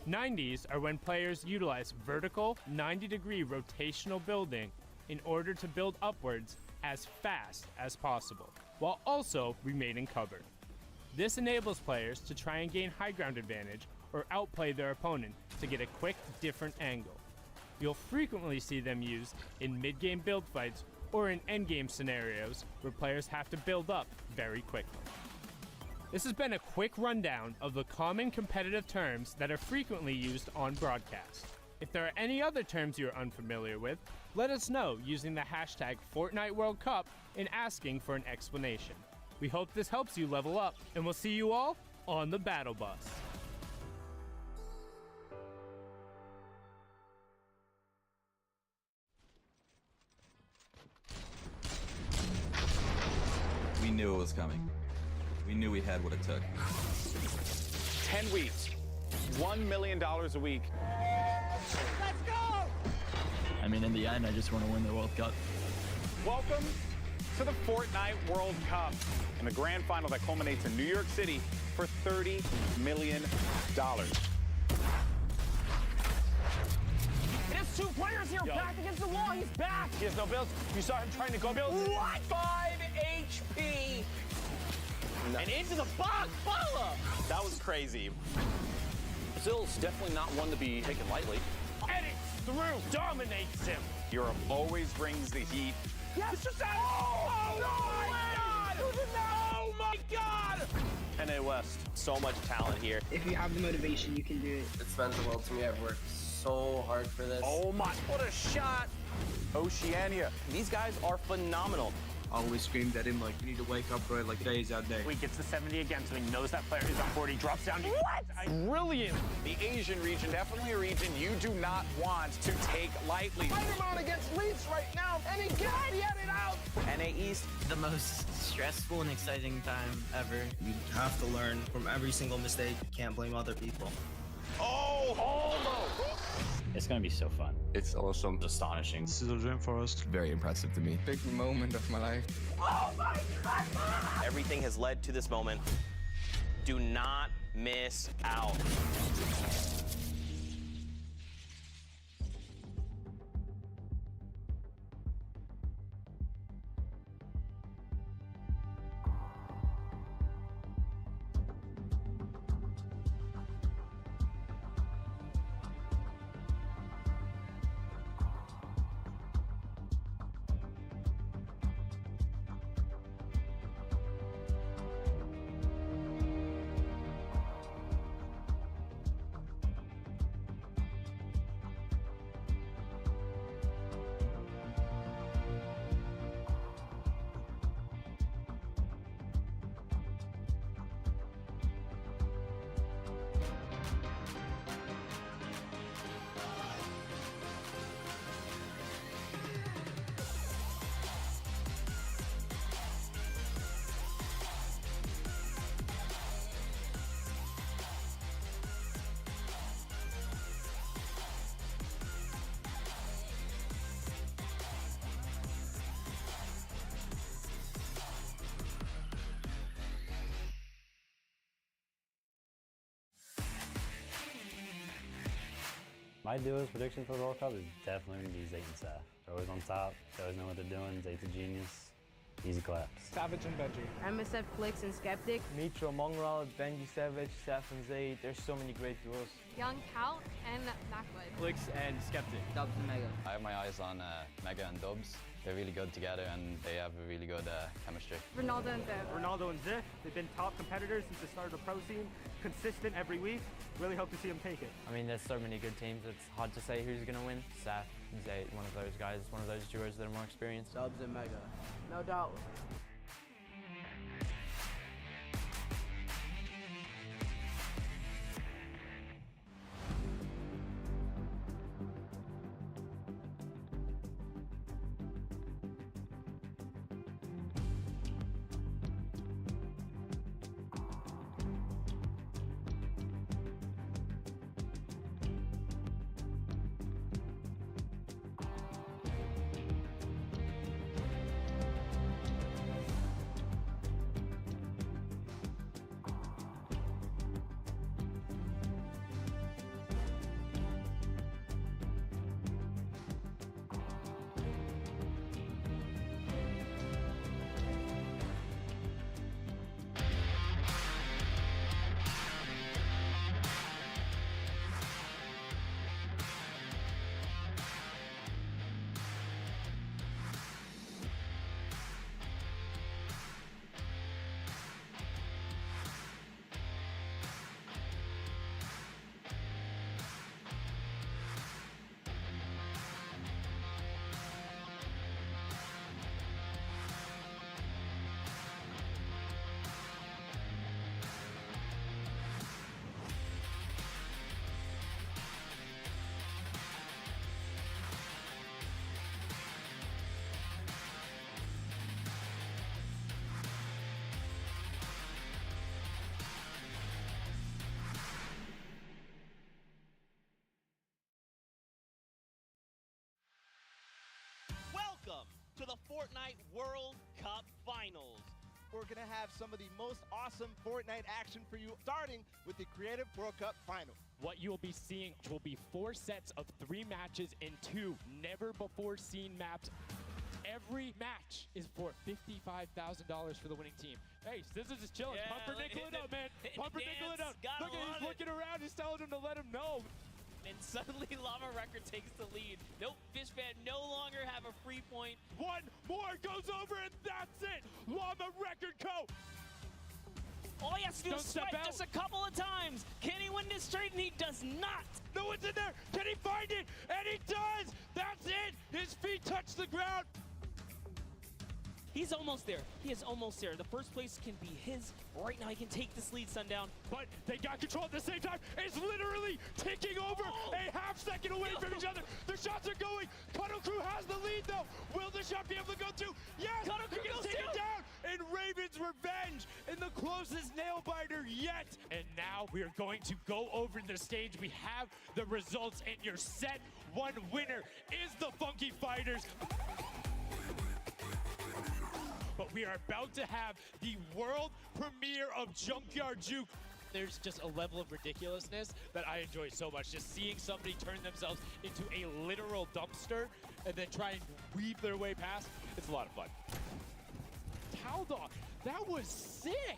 90s are when players utilize vertical 90-degree rotational building in order to build upwards as fast as possible, while also remaining covered. This enables players to try and gain high ground advantage or outplay their opponent to get a quick, different angle. You'll frequently see them used in mid-game build fights or in endgame scenarios where players have to build up very quickly. This has been a quick rundown of the common competitive terms that are frequently used on broadcast. If there are any other terms you are unfamiliar with, let us know using the hashtag Fortnite World Cup and asking for an explanation. We hope this helps you level up, and we'll see you all on the battle bus. We knew it was coming. We knew we had what it took. 10 weeks, $1 million a week. Let's go! I mean, in the end, I just want to win the World Cup. Welcome to the Fortnite World Cup and the grand final that culminates in New York City for $30 million. There's two players here, back against the wall. He's back. He has no builds. You saw him trying to go build. What? 5 HP. And into the box, follow. That was crazy. Brazil's definitely not one to be taken lightly. And it's through, dominates him. Europe always brings the heat. Yes. Oh my God! Oh my God! NA West, so much talent here. If you have the motivation, you can do it. It's meant the world to me. I've worked so hard for this. Oh my, what a shot. Oceania. These guys are phenomenal. I always screamed at him like, you need to wake up, bro, like today is our day. He gets to 70 again, so he knows that player is on 40, drops down. What? Brilliant. The Asian region, definitely a region you do not want to take lightly. Spider-Man against Leafs right now, and he had it out. NA East, the most stressful and exciting time ever. You have to learn from every single mistake. You can't blame other people. Oh, almost. It's going to be so fun. It's awesome. Astonishing. This is a dream for us. Very impressive to me. Big moment of my life. Oh my God! Everything has led to this moment. Do not miss out. My duo's prediction for the World Cup is definitely going to be Zayt and Saf. They're always on top. They always know what they're doing. Zayt's a genius. Easy claps. Savage and Benji. MSF Flix and Skeptic. Mitro Mongrel, Benji Savage, Saf and Zayt. There's so many great duos. Young Cal and Macwood. Flix and Skeptic. Dubs and Mega. I have my eyes on Mega and Dubs. They're really good together and they have a really good chemistry. Ronaldo and Ziv. Ronaldo and Ziv, they've been top competitors since the start of the pro scene. Consistent every week. Really hope to see them take it. I mean, there's so many good teams, it's hard to say who's going to win. Saf, Zayt, one of those guys, one of those duos that are more experienced. Dubs and Mega. No doubt. the Fortnite World Cup Finals. We're going to have some of the most awesome Fortnite action for you, starting with the Creative World Cup Final. What you'll be seeing will be 4 sets of 3 matches in 2 never-before-seen maps. Every match is for $55,000 for the winning team. Hey, Scissors is chilling. Yeah, Pumpernickel it up, man. Pumpernickel it up. Gotta Look at love he's looking around. He's telling him to let him know. And suddenly Llama Record takes the lead. Nope, Fishfan no longer have a free point. One more goes over, and that's it. Llama Record Co. All he has to do is step swipe out. just a couple of times. Can he win this trade? And he does not. No one's in there. Can he find it? And he does. That's it. His feet touch the ground. He's almost there. He is almost there. The first place can be his. Right now, he can take this lead, Sundown. But they got control at the same time. It's literally ticking over a half second away from each other. The shots are going. Cuddle Crew has the lead, though. Will the shot be able to go through? Yes! Cuddle Crew he gets goes taken down. down. And Raven's Revenge in the closest nail biter yet. And now we are going to go over the stage. We have the results, and your set 1 winner is the Funky Fighters. But we are about to have the world premiere of Junkyard Juke. There's just a level of ridiculousness that I enjoy so much. Just seeing somebody turn themselves into a literal dumpster and then try and weave their way past. It's a lot of fun. Towdog, that was sick.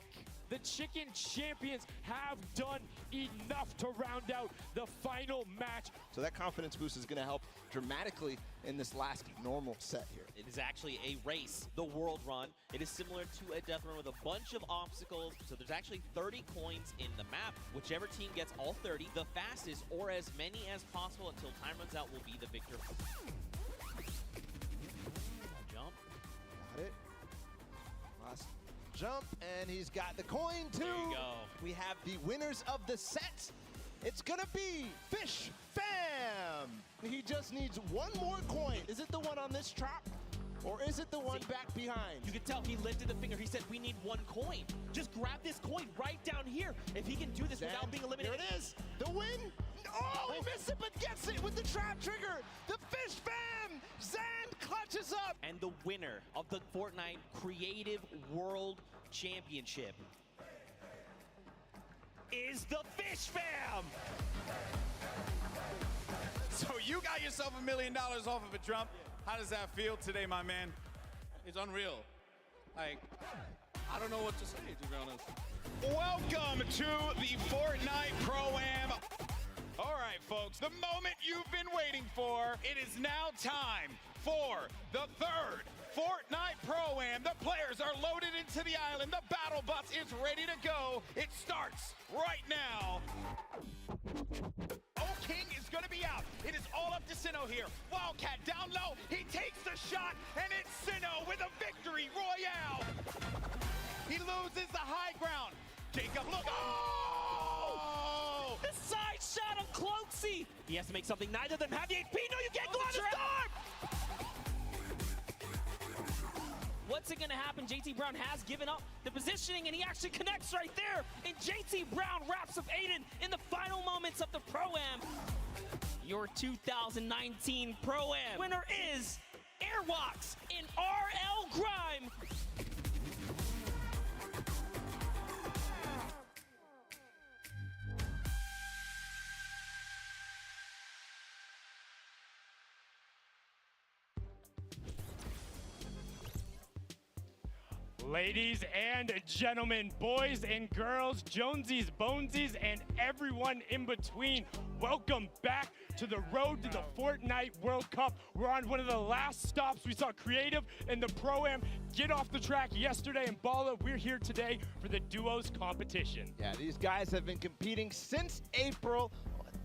The Chicken Champions have done enough to round out the final match. So that confidence boost is going to help dramatically in this last normal set here. It is actually a race, the world run. It is similar to a death run with a bunch of obstacles. So there's actually 30 coins in the map. Whichever team gets all 30, the fastest or as many as possible until time runs out will be the victor. Jump. Got it. Last jump, and he's got the coin too. There you go. We have the winners of the set. It's gonna be Fish Fam. He just needs 1 more coin. Is it the one on this track? Or is it the one back behind? You can tell he lifted the finger. He said, we need 1 coin. Just grab this coin right down here. If he can do this without being eliminated. There it is. The win. Oh, he missed it, but gets it with the trap trigger. The Fish Fam. Zand clutches up. And the winner of the Fortnite Creative World Championship is the Fish Fam. So you got yourself $1 million off of a jump. How does that feel today, my man? It's unreal. Like, I don't know what to say, to be honest. Welcome to the Fortnite Pro-Am. All right, folks, the moment you've been waiting for. It is now time for the 3rd Fortnite Pro-Am. The players are loaded into the island. The battle bus is ready to go. It starts right now. King is going to be out. It is all up to Sinnoh here. Wildcat down low. He takes the shot, and it's Sinnoh with a victory royale. He loses the high ground. Jacob, look. Oh! The side shot of Cloaksy. He has to make something. Neither of them have the HP. No, you can't go on the storm. What's it going to happen? JT Brown has given up the positioning, and he actually connects right there. And JT Brown wraps up Aiden in the final moments of the Pro-Am. Your 2019 Pro-Am winner is Airwalks in RL Grime. Ladies and gentlemen, boys and girls, Jonesies, Bonesies, and everyone in between, welcome back to the road to the Fortnite World Cup. We're on one of the last stops. We saw Creative and the Pro-Am get off the track yesterday, and Bala, we're here today for the duos competition. Yeah, these guys have been competing since April.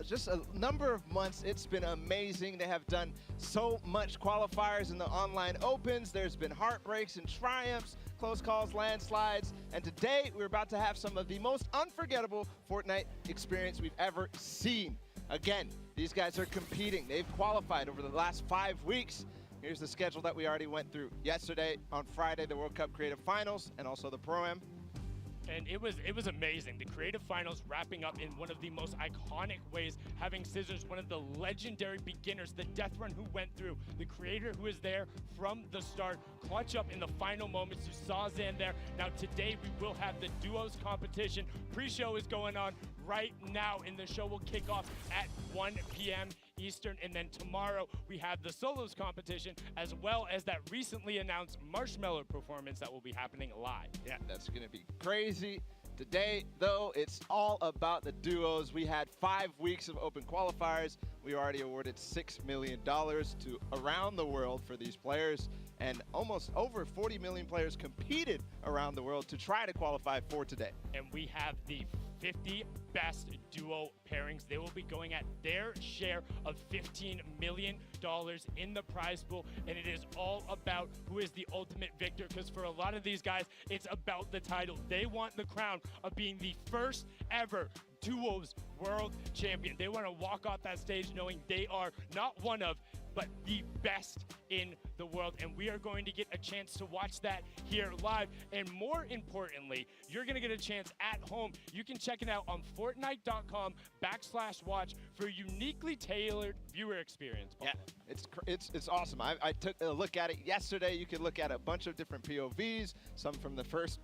Just a number of months. It's been amazing. They have done so much qualifiers in the online opens. There's been heartbreaks and triumphs, close calls, landslides, and today we're about to have some of the most unforgettable Fortnite experience we've ever seen. Again, these guys are competing. They've qualified over the last 5 weeks. Here's the schedule that we already went through yesterday. On Friday, the World Cup Creative Finals and also the Pro-Am. And it was amazing. The creative finals wrapping up in one of the most iconic ways, having Scissors, one of the legendary beginners, the death run who went through, the creator who is there from the start, clutch up in the final moments. You saw Zan there. Now today we will have the duos competition. Pre-show is going on right now, and the show will kick off at 1 p.m. Eastern, and then tomorrow we have the solos competition, as well as that recently announced Marshmallow performance that will be happening live. Yeah, that's gonna be crazy. Today, though, it's all about the duos. We had 5 weeks of open qualifiers. We already awarded $6 million to around the world for these players, and almost over 40 million players competed around the world to try to qualify for today. And we have the 50 best duo pairings. They will be going at their share of $15 million in the prize pool, and it is all about who is the ultimate victor, because for a lot of these guys, it's about the title. They want the crown of being the first ever duos world champion. They want to walk off that stage knowing they are not one of, but the best in the world, and we are going to get a chance to watch that here live. And more importantly, you're going to get a chance at home. You can check it out on Fortnite.com/watch for a uniquely tailored viewer experience. Yeah, it's awesome. I took a look at it yesterday. You can look at a bunch of different POVs, some from the first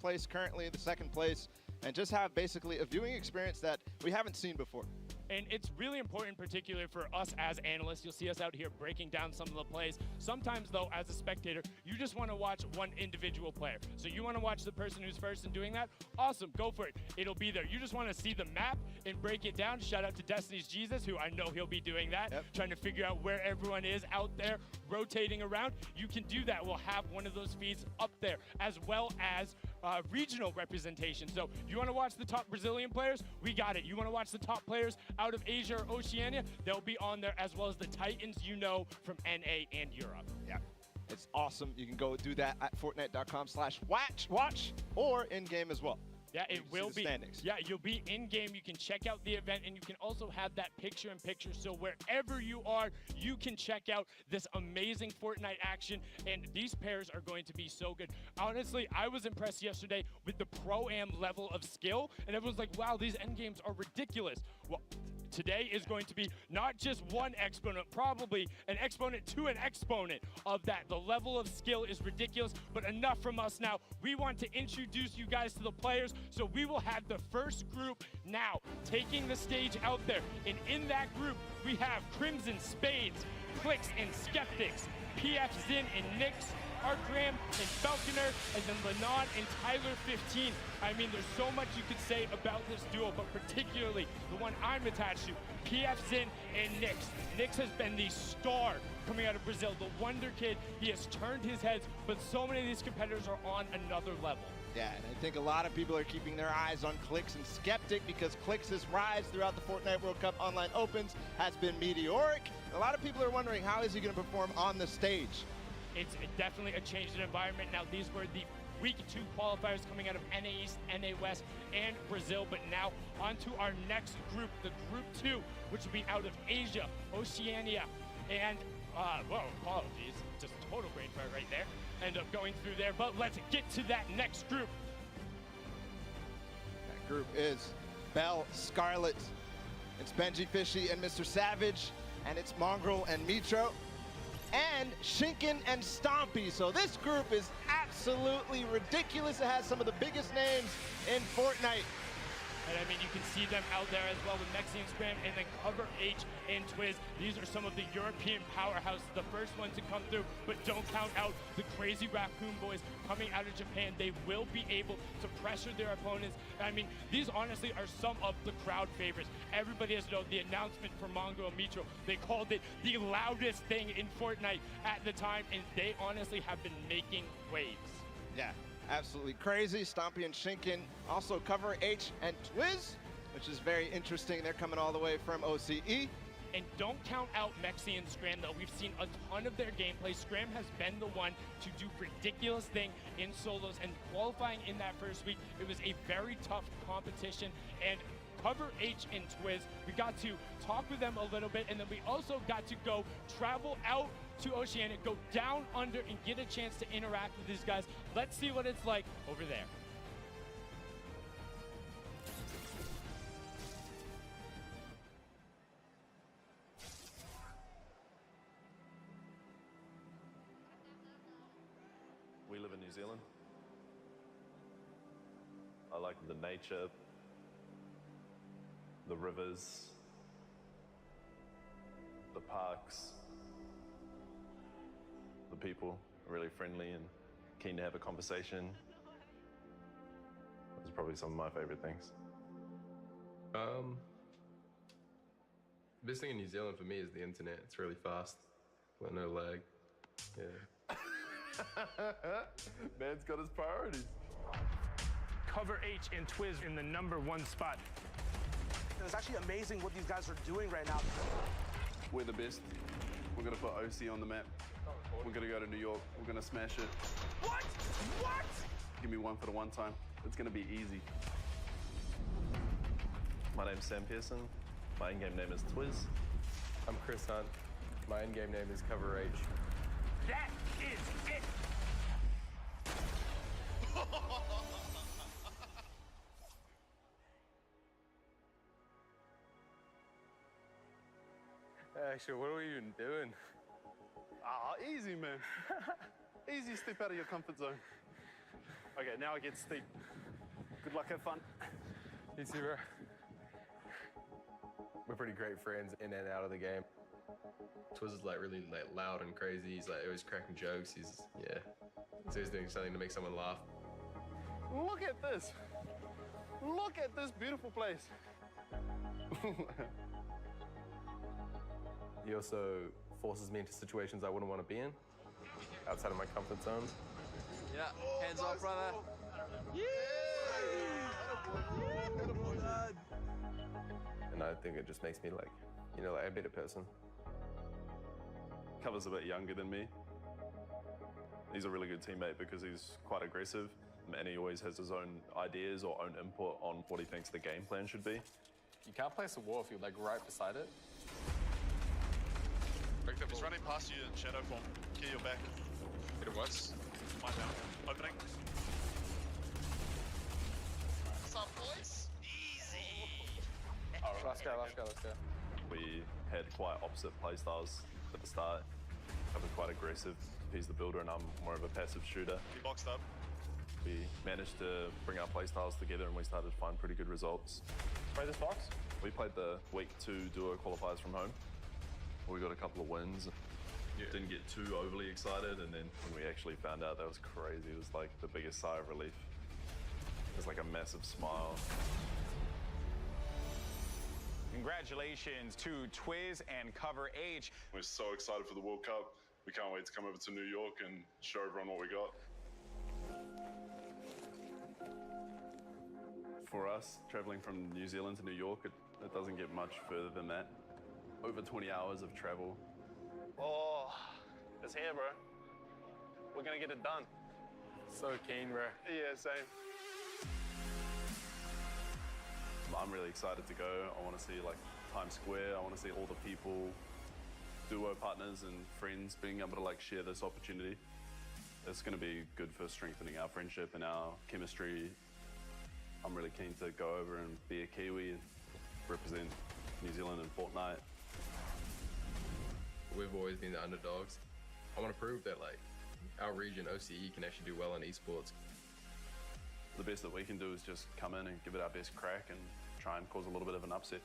place currently, the second place, and just have basically a viewing experience that we haven't seen before. And it's really important, particularly for us as analysts. You'll see us out here breaking down some of the plays. Sometimes, though, as a spectator, you just want to watch one individual player. So you want to watch the person who's first in doing that? Awesome, go for it. It'll be there. You just want to see the map and break it down. Shout out to Destiny's Jesus, who I know he'll be doing that, trying to figure out where everyone is out there, rotating around. You can do that. We'll have one of those feeds up there, as well as regional representation. So you want to watch the top Brazilian players? We got it. You want to watch the top players out of Asia or Oceania? They'll be on there, as well as the Titans you know from NA and Europe. Yeah, it's awesome. You can go do that at Fortnite.com/watch or in-game as well. Yeah, it will be. Standings. Yeah, you'll be in-game. You can check out the event, and you can also have that picture-in-picture. So wherever you are, you can check out this amazing Fortnite action, and these pairs are going to be so good. Honestly, I was impressed yesterday with the Pro-Am level of skill, and everyone's like, wow, these end games are ridiculous. Well, today is going to be not just one exponent, probably an exponent to an exponent of that. The level of skill is ridiculous, but enough from us now. We want to introduce you guys to the players, so we will have the first group now taking the stage out there. And in that group, we have Crimson Spades, Clicks and Skeptics, PF Zin and Nyx, Artgram and Falconer, and then Lenon and Tyler 15. I mean, there's so much you could say about this duo, but particularly the one I'm attached to, PF Zin and Nyx. Nyx has been the star coming out of Brazil, the wonder kid. He has turned his heads, but so many of these competitors are on another level. Yeah, and I think a lot of people are keeping their eyes on Clicks and Skeptic, because Clicks' rise throughout the Fortnite World Cup Online Opens has been meteoric. A lot of people are wondering, how is he going to perform on the stage? It's definitely a change in environment. Now, these were the Week 2 qualifiers coming out of NA East, NA West, and Brazil. But now, on to our next group, the Group 2, which will be out of Asia, Oceania, and, whoa, apologies, just total brain fart right there. End up going through there, but let's get to that next group. That group is Bell, Scarlet, it's Benji Fishy and Mr. Savage, and it's Mongrel and Mitro, and Shinken and Stompy. So this group is absolutely ridiculous. It has some of the biggest names in Fortnite. And I mean, you can see them out there as well with Mexian Scram and then Cover H and Twiz. These are some of the European powerhouses, the first ones to come through, but don't count out the crazy Raccoon Boys coming out of Japan. They will be able to pressure their opponents. I mean, these honestly are some of the crowd favorites. Everybody has known the announcement for Mongo and Mitro. They called it the loudest thing in Fortnite at the time, and they honestly have been making waves. Yeah. Absolutely crazy. Stompy and Shinken, also Cover H and Twiz, which is very interesting. They're coming all the way from OCE. And don't count out Mexi and Scram, though. We've seen a ton of their gameplay. Scram has been the one to do ridiculous thing in solos, and qualifying in that first week, it was a very tough competition. And Cover H and Twiz, we got to talk with them a little bit, and then we also got to go travel out to Oceania, go down under, and get a chance to interact with these guys. Let's see what it's like over there. Zealand. I like the nature, the rivers, the parks, the people are really friendly and keen to have a conversation. Those are probably some of my favorite things. The best thing in New Zealand for me is the internet. It's really fast, but no lag. Yeah. Man's got his priorities. Cover H and Twiz in the #1 spot. It's actually amazing what these guys are doing right now. We're the best. We're gonna put OC on the map. We're gonna go to New York. We're gonna smash it. What? What? Give me one for the one time. It's gonna be easy. My name's Sam Pearson. My in-game name is Twiz. I'm Chris Hunt. My in-game name is Cover H. That is it. Actually, what are we even doing? Ah, easy, man. Easy, step out of your comfort zone. Okay, now it gets steep. Good luck, have fun. You too, bro. We're pretty great friends in and out of the game. Twiz is like really like loud and crazy. He's like always cracking jokes. He's always doing something to make someone laugh. Look at this. Look at this beautiful place. He also forces me into situations I wouldn't want to be in, outside of my comfort zone. Yeah, hands off, brother. And I think it just makes me like, like a better person. Cover's a bit younger than me. He's a really good teammate because he's quite aggressive and he always has his own ideas or own input on what he thinks the game plan should be. You can't place a wall if you're like right beside it. Victor, he's running past you in shadow form. Clear your back. Hit it once. Mine down. Opening. What's up, boys? Easy. All right. Let's go. We had quite opposite playstyles at the start. I was quite aggressive. He's the builder and I'm more of a passive shooter. He boxed up. We managed to bring our playstyles together and we started to find pretty good results. Play this box? We played the week 2 duo qualifiers from home. We got a couple of wins. Didn't get too overly excited, and then when we actually found out, that was crazy. It was like the biggest sigh of relief. It was like a massive smile. Congratulations to Twiz and Cover H. We're so excited for the World Cup. We can't wait to come over to New York and show everyone what we got. For us, traveling from New Zealand to New York, it doesn't get much further than that. Over 20 hours of travel. Oh, it's here, bro. We're gonna get it done. So keen, bro. Yeah, same. I'm really excited to go. I want to see like Times Square. I want to see all the people, duo partners and friends being able to like share this opportunity. It's going to be good for strengthening our friendship and our chemistry. I'm really keen to go over and be a Kiwi and represent New Zealand in Fortnite. We've always been the underdogs. I want to prove that like our region, OCE, can actually do well in esports. The best that we can do is just come in and give it our best crack and try and cause a little bit of an upset.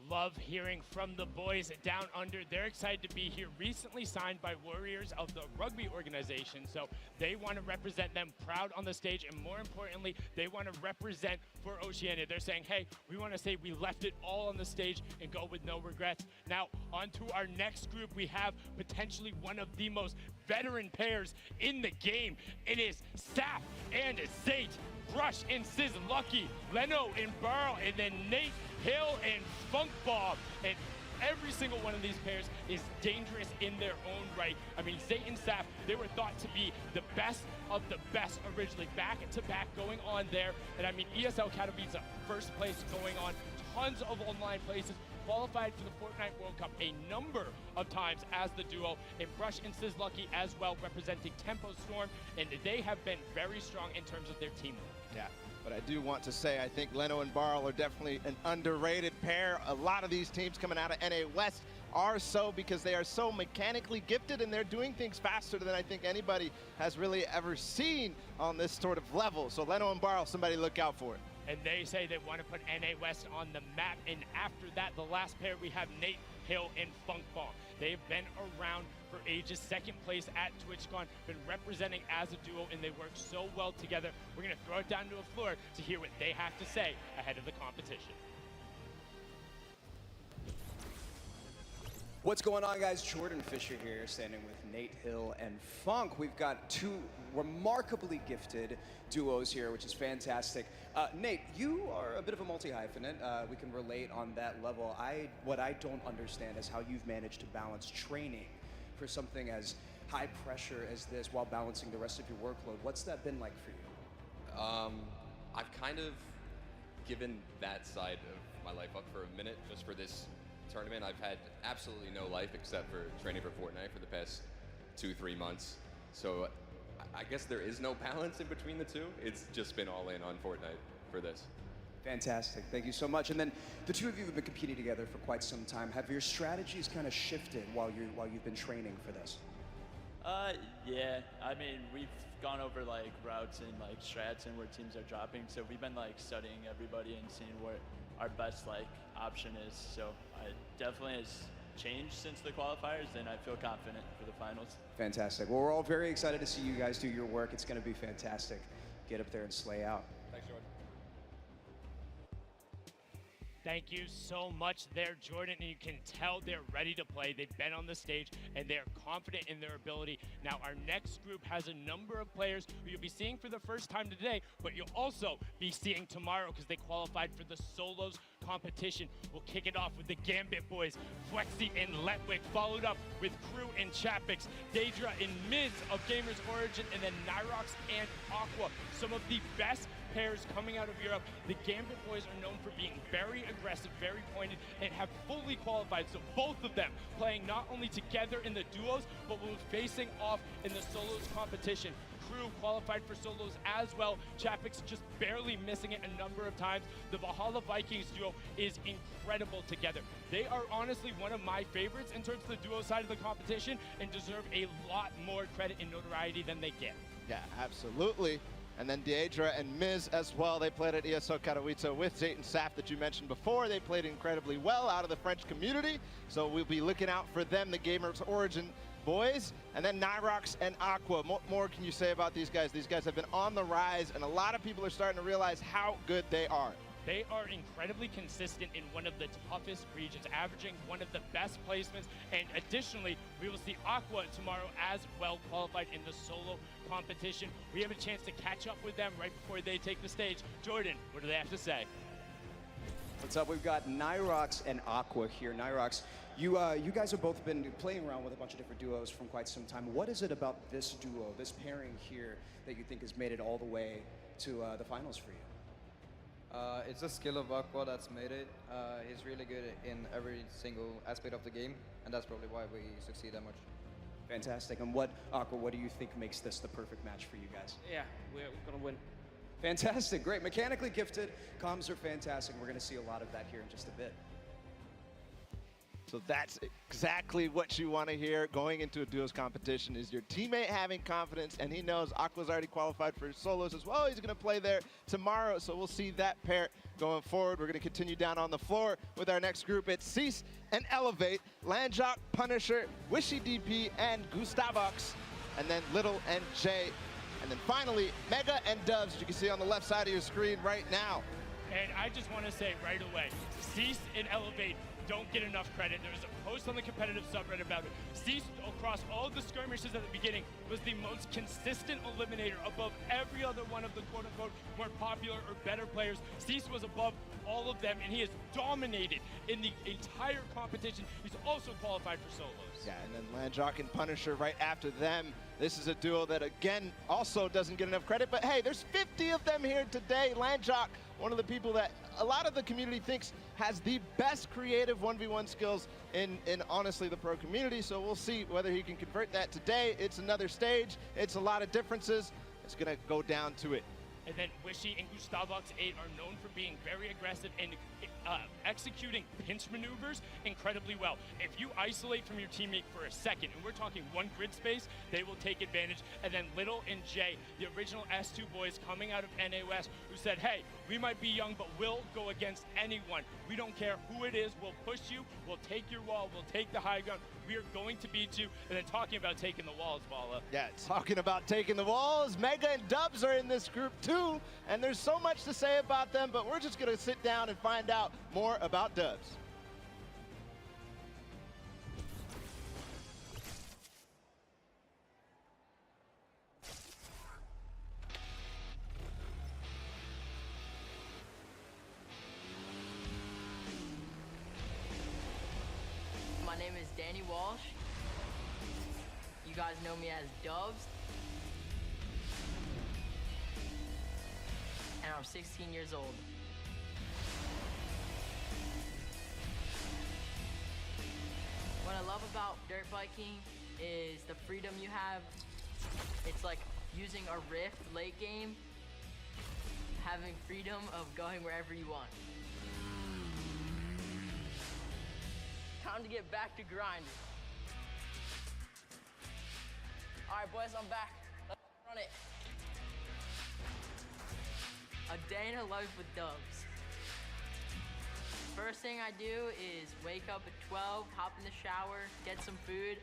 Love hearing from the boys down under. They're excited to be here. Recently signed by Warriors of the rugby organization, so they want to represent them proud on the stage, and more importantly, they want to represent for Oceania. They're saying, hey, we want to say we left it all on the stage and go with no regrets. Now, on to our next group. We have potentially one of the most veteran pairs in the game. It is Saf and Zayt. Brush and Sizz Lucky, Leno and Burl, and then Nate Hill and Funk Bob. And every single one of these pairs is dangerous in their own right. I mean, Zayt and Saf, they were thought to be the best of the best originally, back to back going on there. And I mean, ESL Katowice, first place going on, tons of online places, qualified for the Fortnite World Cup a number of times as the duo, and Brush and Sizz Lucky as well representing Tempo Storm, and they have been very strong in terms of their teamwork. Yeah, But I do want to say I think Leno and Barl are definitely an underrated pair. A lot of these teams coming out of NA West are so because they are so mechanically gifted and they're doing things faster than I think anybody has really ever seen on this sort of level. So Leno and Barl, somebody look out for it. And they say they want to put NA West on the map. And after that, the last pair, we have Nate Hill and Funk Bomb. They've been around for ages, second place at TwitchCon, been representing as a duo, and they work so well together. We're going to throw it down to the floor to hear what they have to say ahead of the competition. What's going on, guys? Jordan Fisher here, standing with Nate Hill and Funk. We've got two remarkably gifted duos here, which is fantastic. Nate, you are a bit of a multi-hyphenate. We can relate on that level. What I don't understand is how you've managed to balance training for something as high pressure as this while balancing the rest of your workload. What's that been like for you? I've kind of given that side of my life up for a minute just for this tournament. I've had absolutely no life except for training for Fortnite for the past 2-3 months. So I guess there is no balance in between the two. It's just been all in on Fortnite for this. Fantastic, thank you so much. And then the two of you have been competing together for quite some time. Have your strategies kind of shifted while you've been training for this? Yeah, I mean, we've gone over like routes and like strats and where teams are dropping. So we've been like studying everybody and seeing what our best like option is. So it definitely has changed since the qualifiers, and I feel confident for the finals. Fantastic. Well, we're all very excited to see you guys do your work. It's going to be fantastic. Get up there and slay out. Thanks, Jordan. Thank you so much there, Jordan. And you can tell they're ready to play. They've been on the stage and they're confident in their ability. Now, our next group has a number of players who you'll be seeing for the first time today, but you'll also be seeing tomorrow because they qualified for the solos competition. We'll kick it off with the Gambit boys, Flexi and Letwick, followed up with Crew and Chapix, Daedra and Miz of Gamers Origin, and then Nyrox and Aqua. Some of the best pairs coming out of Europe. The Gambit boys are known for being very aggressive, very pointed, and have fully qualified. So both of them playing not only together in the duos, but will be facing off in the solos competition. Crew qualified for solos as well. Chapix just barely missing it a number of times. The Valhalla Vikings duo is incredible together. They are honestly one of my favorites in terms of the duo side of the competition and deserve a lot more credit and notoriety than they get. Yeah, absolutely. And then Daedra and Miz as well. They played at ESO Katowice with Zayt and Saf that you mentioned before. They played incredibly well out of the French community. So we'll be looking out for them, the Gamers Origin boys. And then Nyrox and Aqua. More can you say about these guys? These guys have been on the rise, and a lot of people are starting to realize how good they are. They are incredibly consistent in one of the toughest regions, averaging one of the best placements. And additionally, we will see Aqua tomorrow as well, qualified in the solo competition. We have a chance to catch up with them right before they take the stage. Jordan, what do they have to say? What's up? We've got Nyrox and Aqua here. Nyrox, you guys have both been playing around with a bunch of different duos from quite some time. What is it about this duo, this pairing here, that you think has made it all the way to the finals for you? It's the skill of Aqua that's made it. He's really good in every single aspect of the game, and that's probably why we succeed that much. Fantastic. And Aqua, what do you think makes this the perfect match for you guys? Yeah, we're gonna win. Fantastic, great. Mechanically gifted, comms are fantastic. We're gonna see a lot of that here in just a bit. So that's exactly what you want to hear going into a duos competition, is your teammate having confidence, and he knows Aqua's already qualified for solos as well. He's going to play there tomorrow, so we'll see that pair going forward. We're going to continue down on the floor with our next group. It's Cease and Elevate, Landjock, Punisher, Wishy DP, and Gustavox, and then Little and Jay. And then finally, Mega and Doves, you can see on the left side of your screen right now. And I just want to say right away, Cease and Elevate don't get enough credit. There was a post on the competitive subreddit about it. Cease, across all of the skirmishes at the beginning, was the most consistent eliminator above every other one of the quote-unquote more popular or better players. Cease was above all of them, and he has dominated in the entire competition. He's also qualified for solos. Yeah, and then Landjock and Punisher right after them. This is a duo that, again, also doesn't get enough credit, but hey, there's 50 of them here today. Landjock, one of the people that a lot of the community thinks has the best creative 1v1 skills in honestly the pro community, so we'll see whether he can convert that today. It's another stage. It's a lot of differences. It's gonna go down to it. And then Wishy and Gustavox8 are known for being very aggressive and executing pinch maneuvers incredibly well. If you isolate from your teammate for a second, and we're talking one grid space, they will take advantage. And then Little and Jay, the original S2 boys coming out of NA West, who said, hey, we might be young, but we'll go against anyone. We don't care who it is. We'll push you. We'll take your wall. We'll take the high ground. We are going to beat you. And then talking about taking the walls, Vala. Yeah, talking about taking the walls, Mega and Dubs are in this group too, and there's so much to say about them, but we're just gonna sit down and find out more about Dubs. My name is Danny Walsh. You guys know me as Dubs. And I'm 16 years old. What I love about dirt biking is the freedom you have. It's like using a Rift late game, having freedom of going wherever you want. Time to get back to grinding. All right, boys, I'm back. Let's run it. A day in a life with Dubs. First thing I do is wake up at 12, hop in the shower, get some food.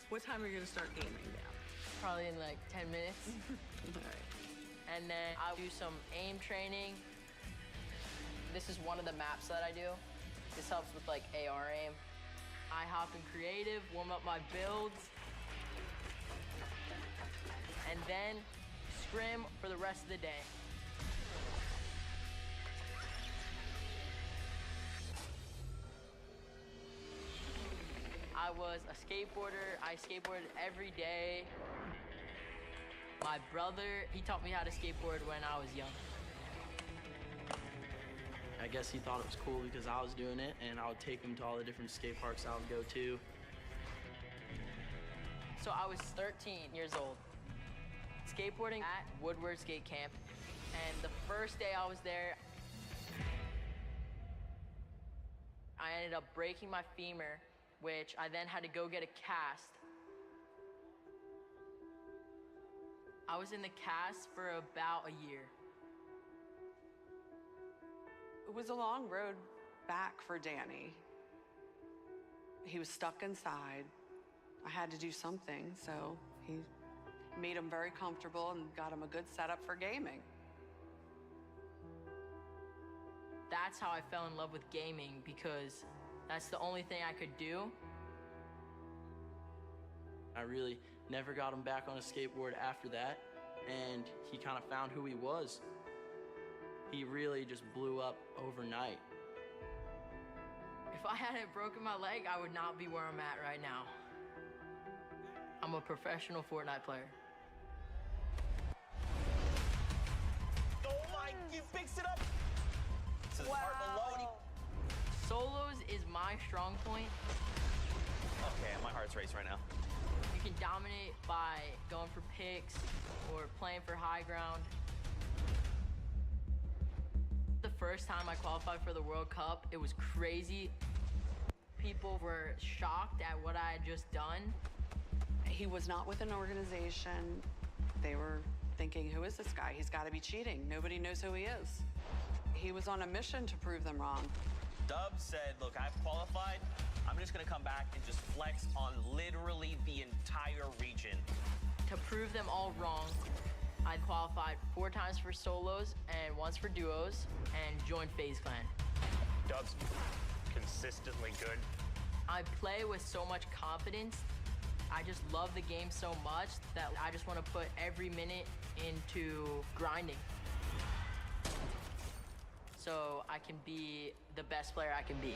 What time are you gonna start gaming now? Probably in like 10 minutes. All right. And then I'll do some aim training. This is one of the maps that I do. This helps with like AR aim. I hop in creative, warm up my builds, and then scrim for the rest of the day. I was a skateboarder. I skateboarded every day. My brother, he taught me how to skateboard when I was young. I guess he thought it was cool because I was doing it, and I would take him to all the different skate parks I would go to. So I was 13 years old, skateboarding at Woodward Skate Camp, and the first day I was there, I ended up breaking my femur, which I then had to go get a cast. I was in the cast for about a year. It was a long road back for Danny. He was stuck inside. I had to do something, so he made him very comfortable and got him a good setup for gaming. That's how I fell in love with gaming, because that's the only thing I could do. I really never got him back on a skateboard after that, and he kind of found who he was. He really just blew up overnight. If I hadn't broken my leg, I would not be where I'm at right now. I'm a professional Fortnite player. Oh my, he picks it up. To the part below. Solos is my strong point. Okay, my heart's racing right now. You can dominate by going for picks or playing for high ground. The first time I qualified for the World Cup, it was crazy. People were shocked at what I had just done. He was not with an organization. They were thinking, who is this guy? He's got to be cheating. Nobody knows who he is. He was on a mission to prove them wrong. Dubs said, look, I've qualified. I'm just going to come back and just flex on literally the entire region. To prove them all wrong, I qualified 4 times for solos and once for duos and joined FaZe Clan. Dubs, consistently good. I play with so much confidence. I just love the game so much that I just want to put every minute into grinding, so I can be the best player I can be.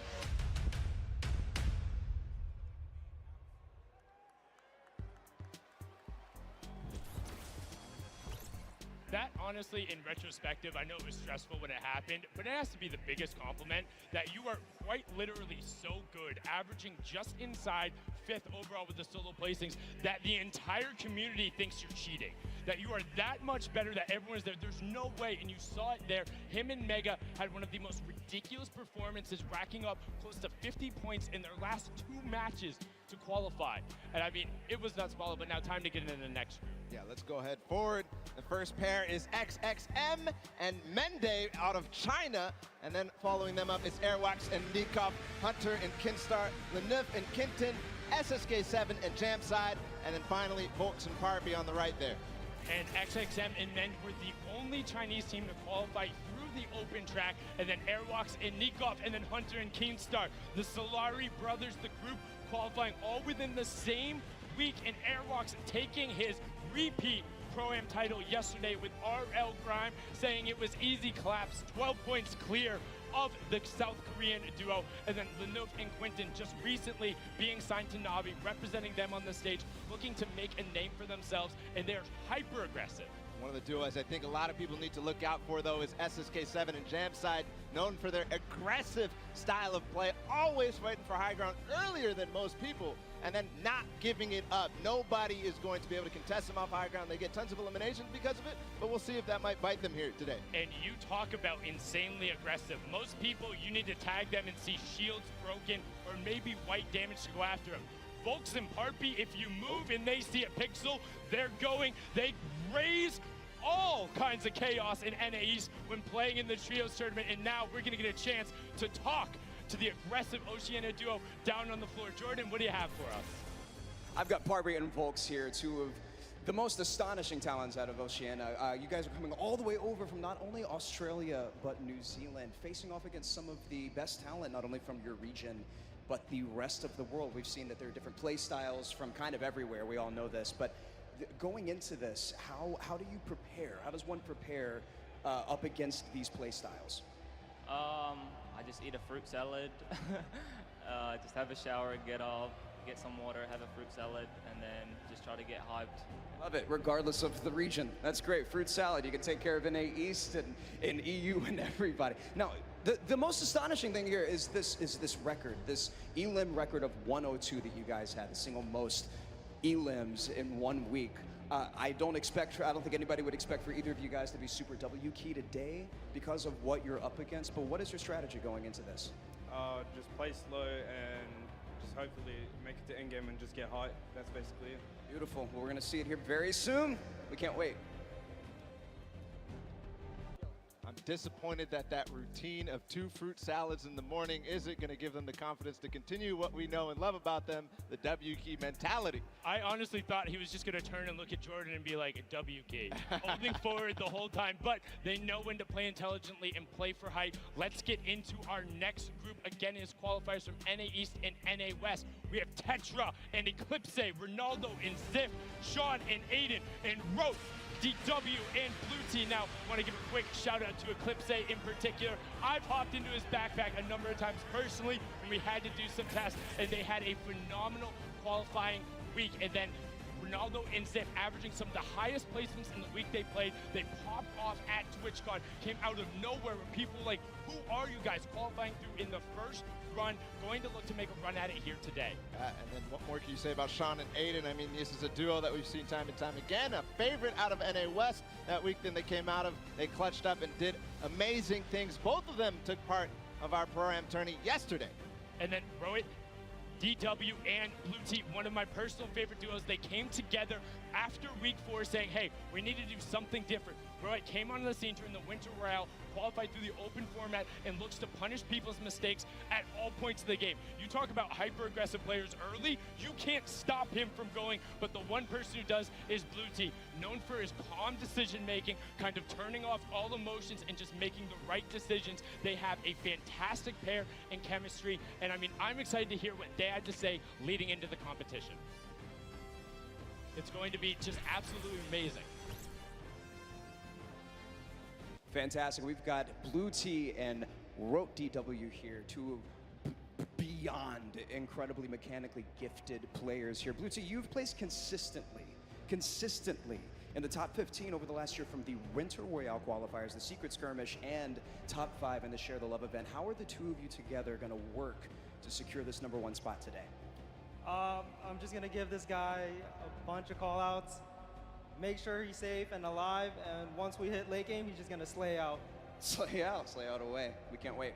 that honestly, in retrospective, I know it was stressful when it happened, but it has to be the biggest compliment that you are quite literally so good, averaging just inside 5th overall with the solo placings, that the entire community thinks you're cheating. That you are that much better, that everyone's there. There's no way, and you saw it there. Him and Mega had one of the most ridiculous performances, racking up close to 50 points in their last 2 matches to qualify. And I mean, it was nuts, but now time to get into the next group. Yeah, let's go ahead forward. The first pair is XXM and Mende out of China. And then following them up is Airwax and Nikov, Hunter and Kinstar, Leneuf and Kinton, SSK7 and Jamside, and then finally Volks and Parby on the right there. And XXM and Men were the only Chinese team to qualify through the open track, and then Airwalks and Nikov, and then Hunter and Keenstar. The Solari brothers, the group qualifying all within the same week, and Airwalks taking his repeat Pro-Am title yesterday with RL Grime, saying it was easy claps, 12 points clear of the South Korean duo, and then Leneuf and Quinton just recently being signed to Navi, representing them on the stage, looking to make a name for themselves, and they're hyper aggressive. One of the duos I think a lot of people need to look out for, though, is SSK7 and Jamside, known for their aggressive style of play, always fighting for high ground earlier than most people, and then not giving it up. Nobody is going to be able to contest them off high ground. They get tons of eliminations because of it, but we'll see if that might bite them here today. And you talk about insanely aggressive. Most people, you need to tag them and see shields broken or maybe white damage to go after them. Volks and Parpy, if you move and they see a pixel, they're going, they raise all kinds of chaos in NA East when playing in the Trios tournament, and now we're gonna get a chance to talk to the aggressive Oceania duo down on the floor. Jordan, what do you have for us? I've got Parby and Volks here, 2 of the most astonishing talents out of Oceania. You guys are coming all the way over from not only Australia, but New Zealand, facing off against some of the best talent, not only from your region, but the rest of the world. We've seen that there are different play styles from kind of everywhere. We all know this, but going into this, how do you prepare? How does one prepare up against these play styles? I just eat a fruit salad, just have a shower, get off, get some water, have a fruit salad, and then just try to get hyped. Love it, regardless of the region. That's great, fruit salad. You can take care of NA East and EU and everybody. Now, the most astonishing thing here is this record, this elim record of 102 that you guys had, the single most elims in 1 week. I don't think anybody would expect for either of you guys to be super W key today because of what you're up against, but what is your strategy going into this? Just play slow and just hopefully make it to endgame and just get high. That's basically it. Beautiful. Well, we're going to see it here very soon. We can't wait. I'm disappointed that that routine of 2 fruit salads in the morning isn't going to give them the confidence to continue what we know and love about them, the W key mentality. I honestly thought he was just going to turn and look at Jordan and be like, W key, holding forward the whole time, but they know when to play intelligently and play for height. Let's get into our next group. Again, is qualifiers from NA East and NA West. We have Tetra and Eclipse, Ronaldo and Ziff, Sean and Aiden and Rote, DW and Blue Tea. Now, want to give a quick shout out to Eclipse in particular. I've hopped into his backpack a number of times personally, and we had to do some tests, and they had a phenomenal qualifying week. And then Ronaldo and Ziff averaging some of the highest placements in the week they played. They popped off at TwitchCon, came out of nowhere with people like, who are you guys, qualifying through in the first run, going to look to make a run at it here today. And then what more can you say about Sean and Aiden? I mean, this is a duo that we've seen time and time again, a favorite out of NA West that week then they came out of. They clutched up and did amazing things. Both of them took part of our Pro-Am tourney yesterday. And then Rohit, DW and Blue Tea, one of my personal favorite duos. They came together after week 4 saying, hey, we need to do something different. Rohit came onto the scene during the Winter Royale, qualified through the open format, and looks to punish people's mistakes at all points of the game. You talk about hyper-aggressive players early, you can't stop him from going, but the one person who does is Blue Tea, known for his calm decision-making, kind of turning off all emotions and just making the right decisions. They have a fantastic pair in chemistry, and I mean, I'm excited to hear what they had to say leading into the competition. It's going to be just absolutely amazing. Fantastic. We've got Blue Tea and Rote DW here, 2 beyond incredibly mechanically gifted players here. Blue Tea, you've placed consistently in the top 15 over the last year from the Winter Royale qualifiers, the Secret Skirmish, and top 5 in the Share the Love event. How are the two of you together going to work to secure this #1 spot today? I'm just going to give this guy a bunch of call-outs, make sure he's safe and alive, and once we hit late game, he's just going to slay out. Slay out away. We can't wait.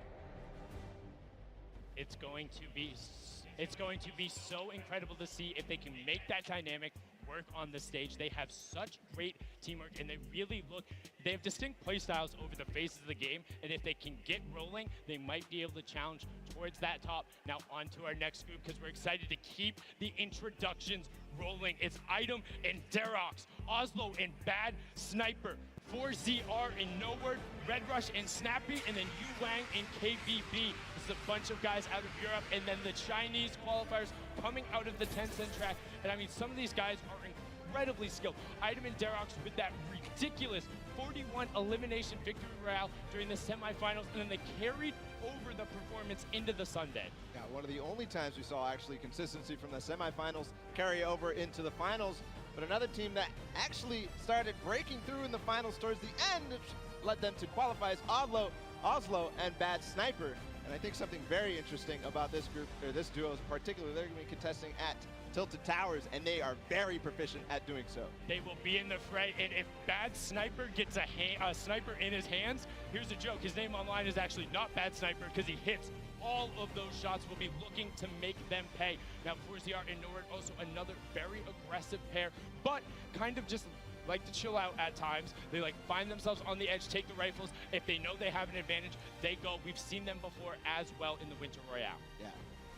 It's going to be so incredible to see if they can make that dynamic work on the stage. They have such great teamwork, and they have distinct play styles over the phases of the game, and if they can get rolling, they might be able to challenge towards that top. Now on to our next group, because we're excited to keep the introductions rolling. It's Item and Derox, Oslo and Bad Sniper, 4ZR and No Word, Red Rush and Snappy, and then Yu Wang and KBB. This is a bunch of guys out of Europe, and then the Chinese qualifiers coming out of the Tencent track. And I mean, some of these guys are incredibly skilled. Item and Derox with that ridiculous 41 elimination victory royale during the semifinals, and then they carried over the performance into the Sunday. Yeah, one of the only times we saw actually consistency from the semifinals carry over into the finals. But another team that actually started breaking through in the finals towards the end, which led them to qualify, is Oslo and Bad Sniper. And I think something very interesting about this group, or this duo in particular, they're going to be contesting at Tilted Towers, and they are very proficient at doing so. They will be in the fray, and if Bad Sniper gets a sniper in his hands, here's a joke. His name online is actually not Bad Sniper, because he hits all of those shots. Will be looking to make them pay. Now, 4ZR and Nord, also another very aggressive pair, but kind of just like to chill out at times. They like find themselves on the edge, take the rifles. If they know they have an advantage, they go. We've seen them before as well in the Winter Royale. Yeah.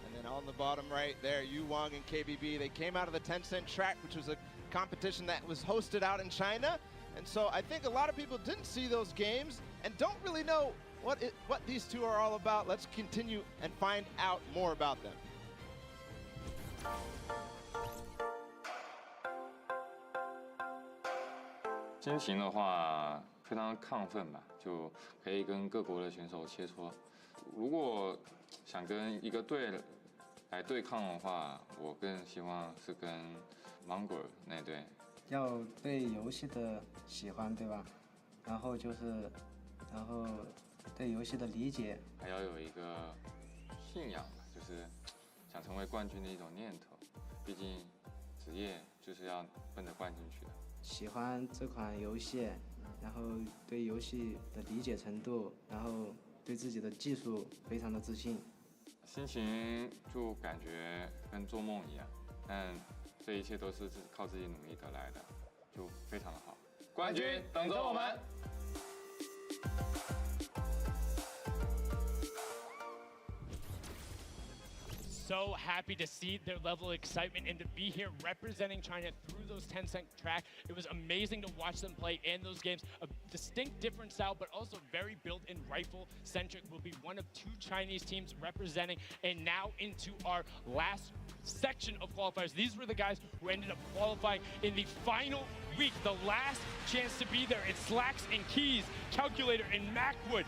And then on the bottom right there, Yu Wang and KBB, they came out of the Tencent track, which was a competition that was hosted out in China. And so I think a lot of people didn't see those games and don't really know what these two are all about. Let's continue and find out more about them. 心情的话，非常亢奋吧，就可以跟各国的选手切磋。如果想跟一个队来对抗的话，我更希望是跟芒果那队。要对游戏的喜欢，对吧？然后对游戏的理解，还要有一个信仰吧，就是想成为冠军的一种念头。毕竟职业就是要奔着冠军去的。喜欢这款游戏，然后对游戏的理解程度，然后对自己的技术非常的自信。心情就感觉跟做梦一样，但这一切都是靠自己努力得来的，就非常的好。冠军等着我们！ So happy to see their level of excitement and to be here representing China through those Tencent track. It was amazing to watch them play in those games. A distinct different style, but also very built-in rifle-centric. Will be one of 2 Chinese teams representing. And now into our last section of qualifiers. These were the guys who ended up qualifying in the final week, the last chance to be there. It's Slacks and Keys, Calculator and Macwood,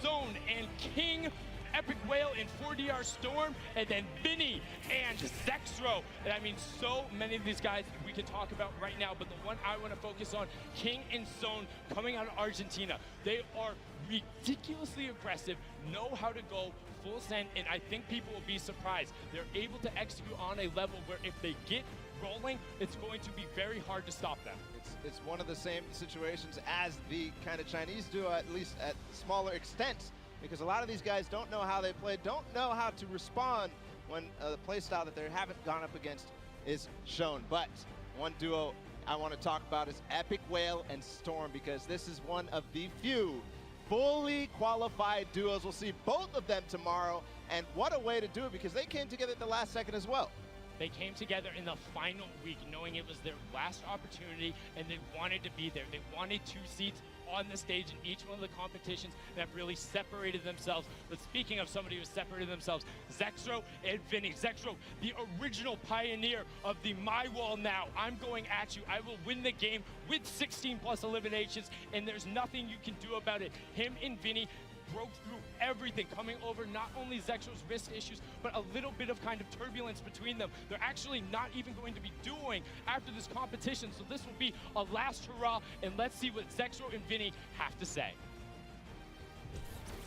Zone and King, Epic Whale and 4DR Storm, and then Vinny and Zexro. And I mean, so many of these guys we could talk about right now, but the one I want to focus on, King and Zone, coming out of Argentina. They are ridiculously aggressive, know how to go full send, and I think people will be surprised. They're able to execute on a level where if they get rolling, it's going to be very hard to stop them. It's one of the same situations as the kind of Chinese duo, at least at smaller extents, because a lot of these guys don't know how they play, don't know how to respond when the play style that they haven't gone up against is shown. But one duo I want to talk about is Epic Whale and Storm, because this is one of the few fully qualified duos. We'll see both of them tomorrow, and what a way to do it, because they came together at the last second as well. They came together in the final week knowing it was their last opportunity, and they wanted to be there. They wanted 2 seats on the stage in each one of the competitions and have really separated themselves. But speaking of somebody who separated themselves, Zexro and Vinny. Zexro, the original pioneer of the My Wall now. I'm going at you. I will win the game with 16+ eliminations, and there's nothing you can do about it. Him and Vinny broke through everything, coming over not only Zexro's wrist issues, but a little bit of kind of turbulence between them. They're actually not even going to be doing after this competition, so this will be a last hurrah, and let's see what Zexro and Vinny have to say.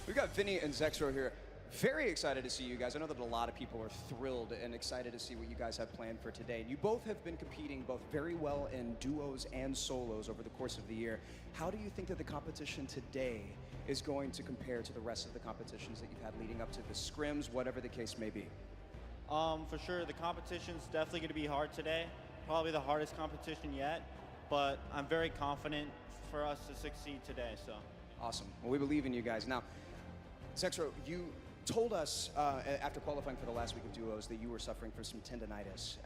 We've got Vinny and Zexro here. Very excited to see you guys. I know that a lot of people are thrilled and excited to see what you guys have planned for today. And you both have been competing both very well in duos and solos over the course of the year. How do you think that the competition today is going to compare to the rest of the competitions that you've had leading up to the scrims, whatever the case may be? For sure, the competition's definitely going to be hard today. Probably the hardest competition yet, but I'm very confident for us to succeed today. So awesome. Well, we believe in you guys. Now, Zexro, you told us after qualifying for the last week of duos that you were suffering from some tendonitis.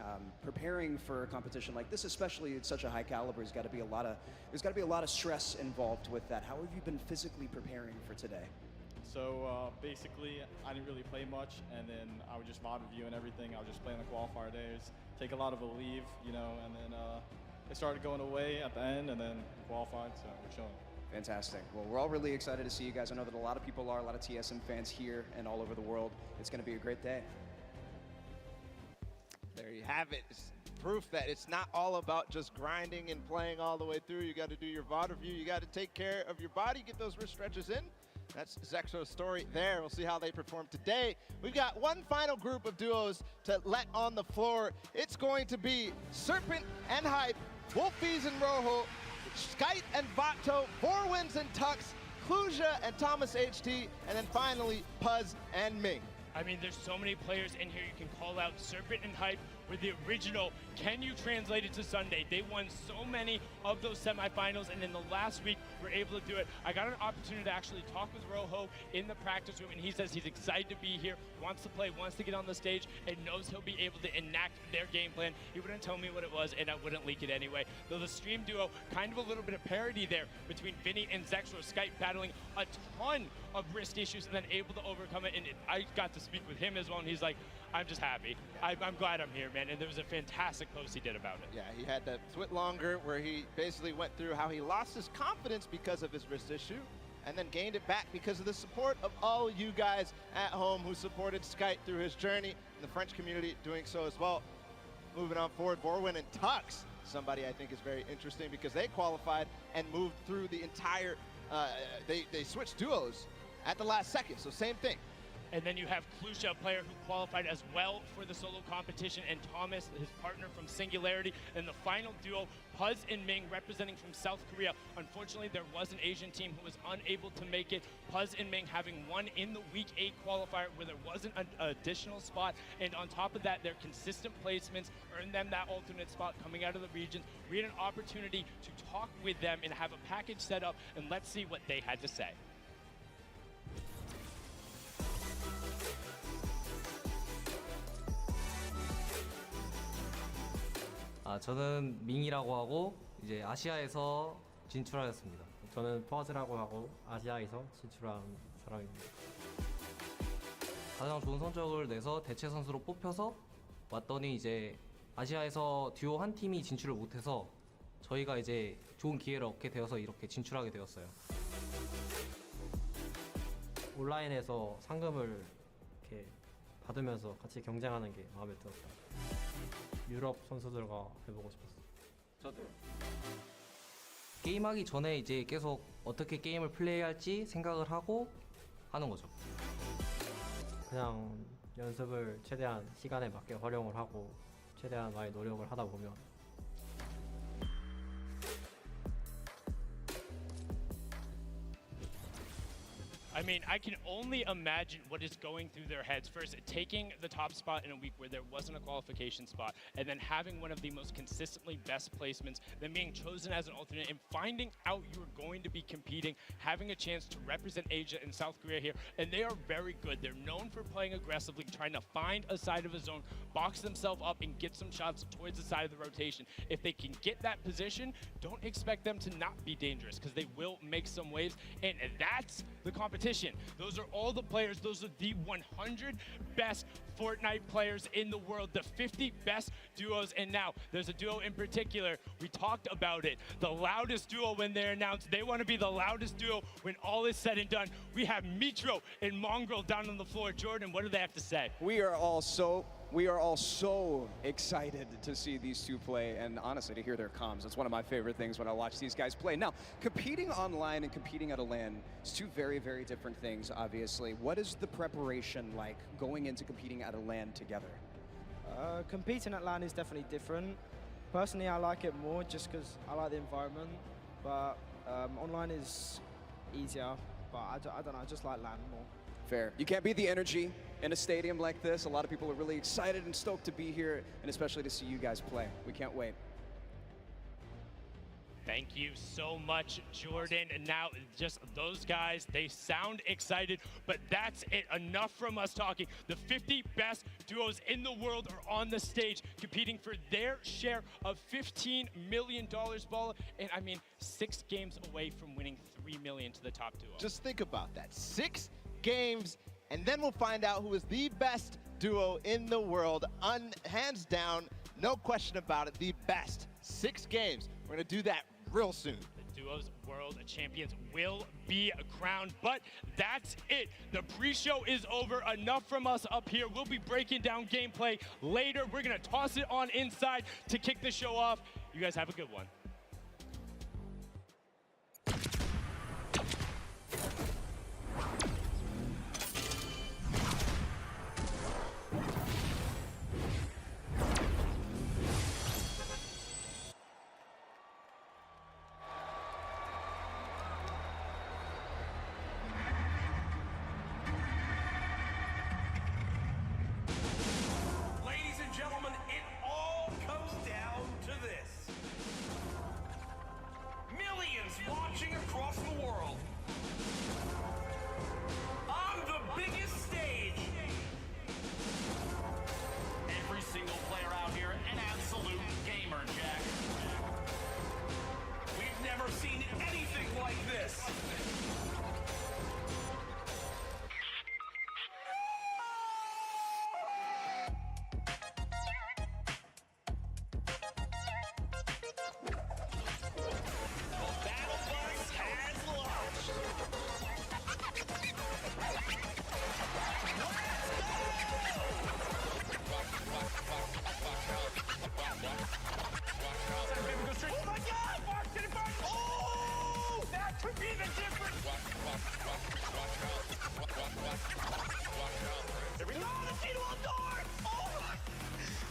Preparing for a competition like this, especially at such a high caliber, there's got to be a lot of stress involved with that. How have you been physically preparing for today? So basically, I didn't really play much, and then I would just VOD review and everything. I would just play on the qualifier days, take a lot of a leave, you know, and then it started going away at the end, and then qualified, so we're chilling. Fantastic. Well, we're all really excited to see you guys. I know that a lot of people are, a lot of TSM fans here and all over the world. It's going to be a great day. There you have it. It's proof that it's not all about just grinding and playing all the way through. You got to do your VOD review. You got to take care of your body, get those wrist stretches in. That's Zexro's story there. We'll see how they perform today. We've got one final group of duos to let on the floor. It's going to be Serpent and Hype, Wolfies and Rojo, Skite and Vato, Vorwins and Tux, Kluja and Thomas HT, and then finally Puzz and Ming. I mean, there's so many players in here you can call out. Serpent and Hype were the original Can You Translate It to Sunday? They won so many of those semifinals, and in the last week, were able to do it. I got an opportunity to actually talk with Rojo in the practice room, and he says he's excited to be here, wants to play, wants to get on the stage, and knows he'll be able to enact their game plan. He wouldn't tell me what it was, and I wouldn't leak it anyway. Though the stream duo, kind of a little bit of parity there between Vinny and Zexro. Skype battling a ton of wrist issues and then able to overcome it, and I got to speak with him as well, and he's like, I'm just happy. I'm glad I'm here, man. And there was a fantastic post he did about it. Yeah, he had that Twit Longer where he basically went through how he lost his confidence because of his wrist issue and then gained it back because of the support of all you guys at home who supported Skype through his journey, and the French community doing so as well. Moving on forward, Vorwin and Tux, somebody I think is very interesting because they qualified and moved through the entire, they switched duos at the last second, so same thing. And then you have Kluja, a player who qualified as well for the solo competition, and Thomas, his partner from Singularity. And the final duo, Puzz and Ming, representing from South Korea. Unfortunately, there was an Asian team who was unable to make it. Puzz and Ming having won in the Week 8 qualifier where there wasn't an additional spot. And on top of that, their consistent placements earned them that alternate spot coming out of the regions. We had an opportunity to talk with them and have a package set up, and let's see what they had to say. 저는 밍이라고 하고 이제 아시아에서 진출하였습니다. 저는 퍼즈라고 하고 아시아에서 진출한 사람입니다. 가장 좋은 성적을 내서 대체 선수로 뽑혀서 왔더니 이제 아시아에서 듀오 한 팀이 진출을 못해서 저희가 이제 좋은 기회를 얻게 되어서 이렇게 진출하게 되었어요. 온라인에서 상금을 이렇게 받으면서 같이 경쟁하는 게 마음에 들었다. 유럽 선수들과 해보고 싶었어요. 저도요. 게임하기 전에 이제 계속 어떻게 게임을 플레이할지 생각을 하고 하는 거죠. 그냥 연습을 최대한 시간에 맞게 활용을 하고 최대한 많이 노력을 하다 보면 I mean, I can only imagine what is going through their heads. First, taking the top spot in a week where there wasn't a qualification spot, and then having one of the most consistently best placements, then being chosen as an alternate, and finding out you're going to be competing, having a chance to represent Asia and South Korea here, and they are very good. They're known for playing aggressively, trying to find a side of a zone, box themselves up, and get some shots towards the side of the rotation. If they can get that position, don't expect them to not be dangerous, because they will make some waves, and that's the competition competition. Those are all the players. Those are the 100 best Fortnite players in the world, the 50 best duos. And now there's a duo in particular. We talked about it. The loudest duo when they're announced. They want to be the loudest duo when all is said and done. We have Mitro and Mongrel down on the floor. Jordan, what do they have to say? We are all so excited to see these two play, and honestly, to hear their comms. It's one of my favorite things when I watch these guys play. Now, competing online and competing at a LAN is two very, very different things, obviously. What is the preparation like going into competing at a LAN together? Competing at LAN is definitely different. Personally, I like it more just because I like the environment, but online is easier, but I don't know, I just like LAN more. Fair. You can't beat the energy in a stadium like this. A lot of people are really excited and stoked to be here, and especially to see you guys play. We can't wait. Thank you so much, Jordan. And now, just those guys, they sound excited, but that's it. Enough from us talking. The 50 best duos in the world are on the stage competing for their share of $15 million, Balla. And I mean, 6 games away from winning $3 million to the top duo. Just think about that. 6 games, and then we'll find out who is the best duo in the world. Hands down, no question about it, the best. 6 games. We're going to do that real soon. The duos world champions will be crowned, but that's it. The pre-show is over. Enough from us up here. We'll be breaking down gameplay later. We're going to toss it on inside to kick the show off. You guys have a good one. Watching across the world on the biggest stage. Every single player out here, an absolute gamer, Jack. We've never seen anything like this.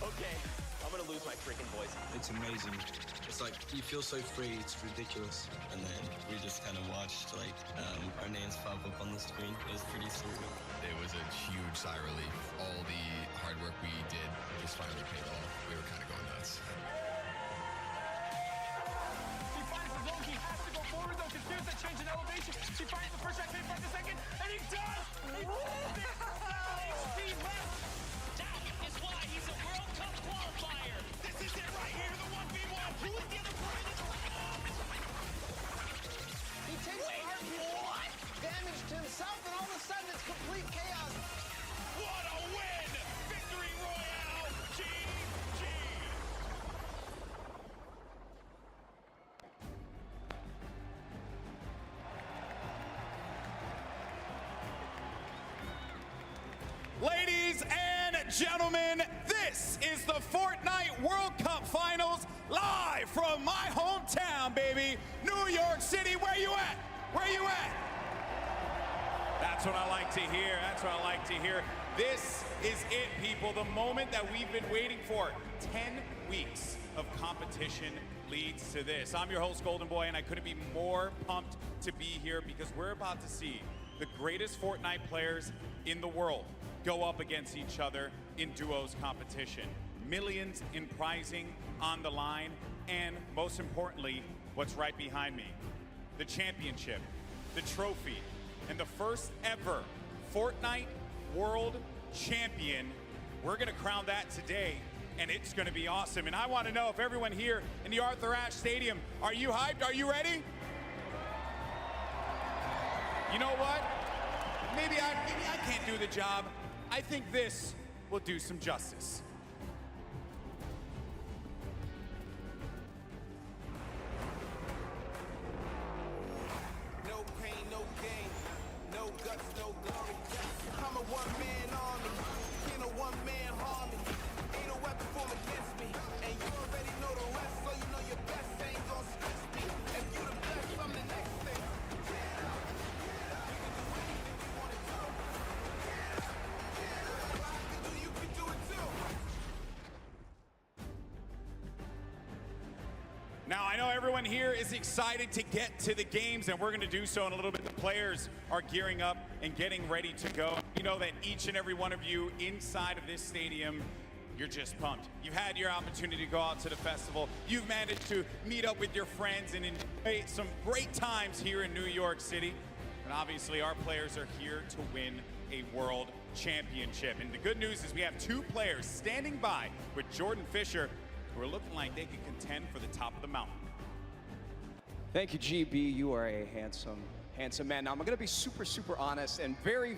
Okay, I'm gonna lose my freaking voice. It's amazing. It's like, you feel so free, it's ridiculous. And then we just kind of watched, like, our names pop up on the screen. It was pretty surreal. It was a huge sigh of relief. All the hard work we did just finally paid off. We were kind of going nuts. She finds the zone, he has to go forward though, confused that change in elevation. She finds the first shot, can't find the second, and he does! He left! That is why he's a World Cup qualifier! This is it right here, the 1v1! Who is the other player that's He takes what? Damage to himself, and all of a sudden it's complete chaos. What a win! Victory Royale! GG! Ladies and gentlemen, this is the Fortnite World Cup Finals live from my hometown, baby, New York City. Where you at? Where you at? That's what I like to hear. That's what I like to hear. This is it, people. The moment that we've been waiting for. 10 weeks of competition leads to this. I'm your host, Golden Boy, and I couldn't be more pumped to be here because we're about to see the greatest Fortnite players in the world go up against each other in duos competition. Millions in prizing on the line, and most importantly, what's right behind me, the championship, the trophy, and the first ever Fortnite World Champion. We're gonna crown that today, and it's gonna be awesome. And I wanna know if everyone here in the Arthur Ashe Stadium, are you hyped? Are you ready? You know what? maybe I can't do the job. I think this will do some justice. No pain, no gain, no guts, no glory. I'm a one-man army, in a one-man army. Ain't a weapon formed against me, and you already know the rest, so you know your best ain't gonna stress me. If you the best, I'm the next thing. You can do it too. Now, I know everyone here is excited to get to the games, and we're going to do so in a little bit. The players are gearing up and getting ready to go. You know that each and every one of you inside of this stadium, you're just pumped. You've had your opportunity to go out to the festival. You've managed to meet up with your friends and enjoy some great times here in New York City. And obviously, our players are here to win a world championship. And the good news is we have two players standing by with Jordan Fisher who are looking like they could contend for the top of the mountain. Thank you, GB. You are a handsome man. Now, I'm going to be super honest and very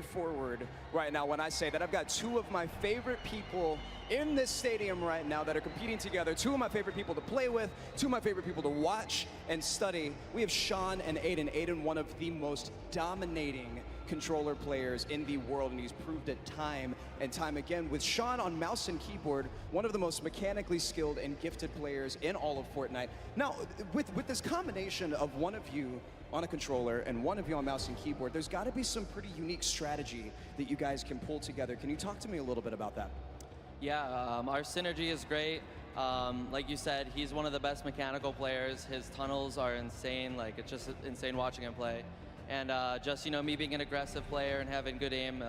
forward right now when I say that I've got two of my favorite people in this stadium right now that are competing together. Two of my favorite people to play with, two of my favorite people to watch and study. We have Sean and Aiden. Aiden, one of the most dominating controller players in the world, and he's proved it time and time again. With Sean on mouse and keyboard, one of the most mechanically skilled and gifted players in all of Fortnite. Now, with this combination of one of you on a controller and one of you on mouse and keyboard, there's got to be some pretty unique strategy that you guys can pull together. Can you talk to me a little bit about that? Yeah, our synergy is great. Like you said, he's one of the best mechanical players. His tunnels are insane. Like, it's just insane watching him play. And just, you know, me being an aggressive player and having good aim,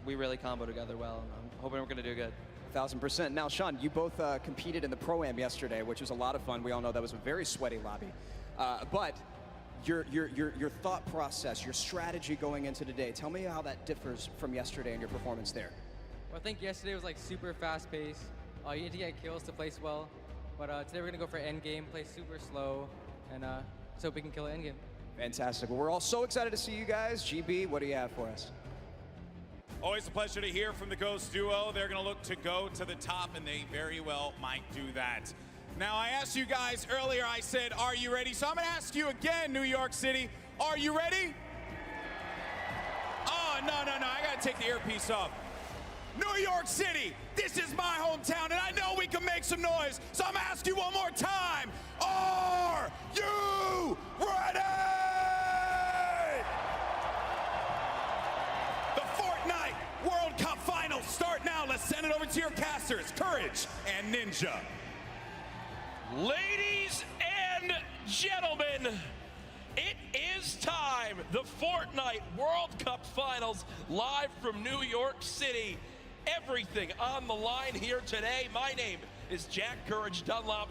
we really combo together well. And I'm hoping we're going to do good. 1000%. Now, Sean, you both competed in the Pro-Am yesterday, which was a lot of fun. We all know that was a very sweaty lobby. But your thought process, your strategy going into today, tell me how that differs from yesterday and your performance there. Well, I think yesterday was like super fast paced. You need to get kills to place well. But today we're going to go for end game, play super slow, and so we can kill it end game. Fantastic. Well, we're all so excited to see you guys. GB, what do you have for us? Always a pleasure to hear from the Ghost duo. They're going to look to go to the top, and they very well might do that. Now, I asked you guys earlier, I said, are you ready? So I'm going to ask you again, New York City, are you ready? Oh, no, I got to take the earpiece off. New York City, this is my hometown, and I know we can make some noise, so I'm going to ask you one more time. Are you ready? The Fortnite World Cup Finals start now. Let's send it over to your casters, Courage and Ninja. Ladies and gentlemen, it is time. The Fortnite World Cup Finals live from New York City. Everything on the line here today. My name is Jack Courage Dunlop.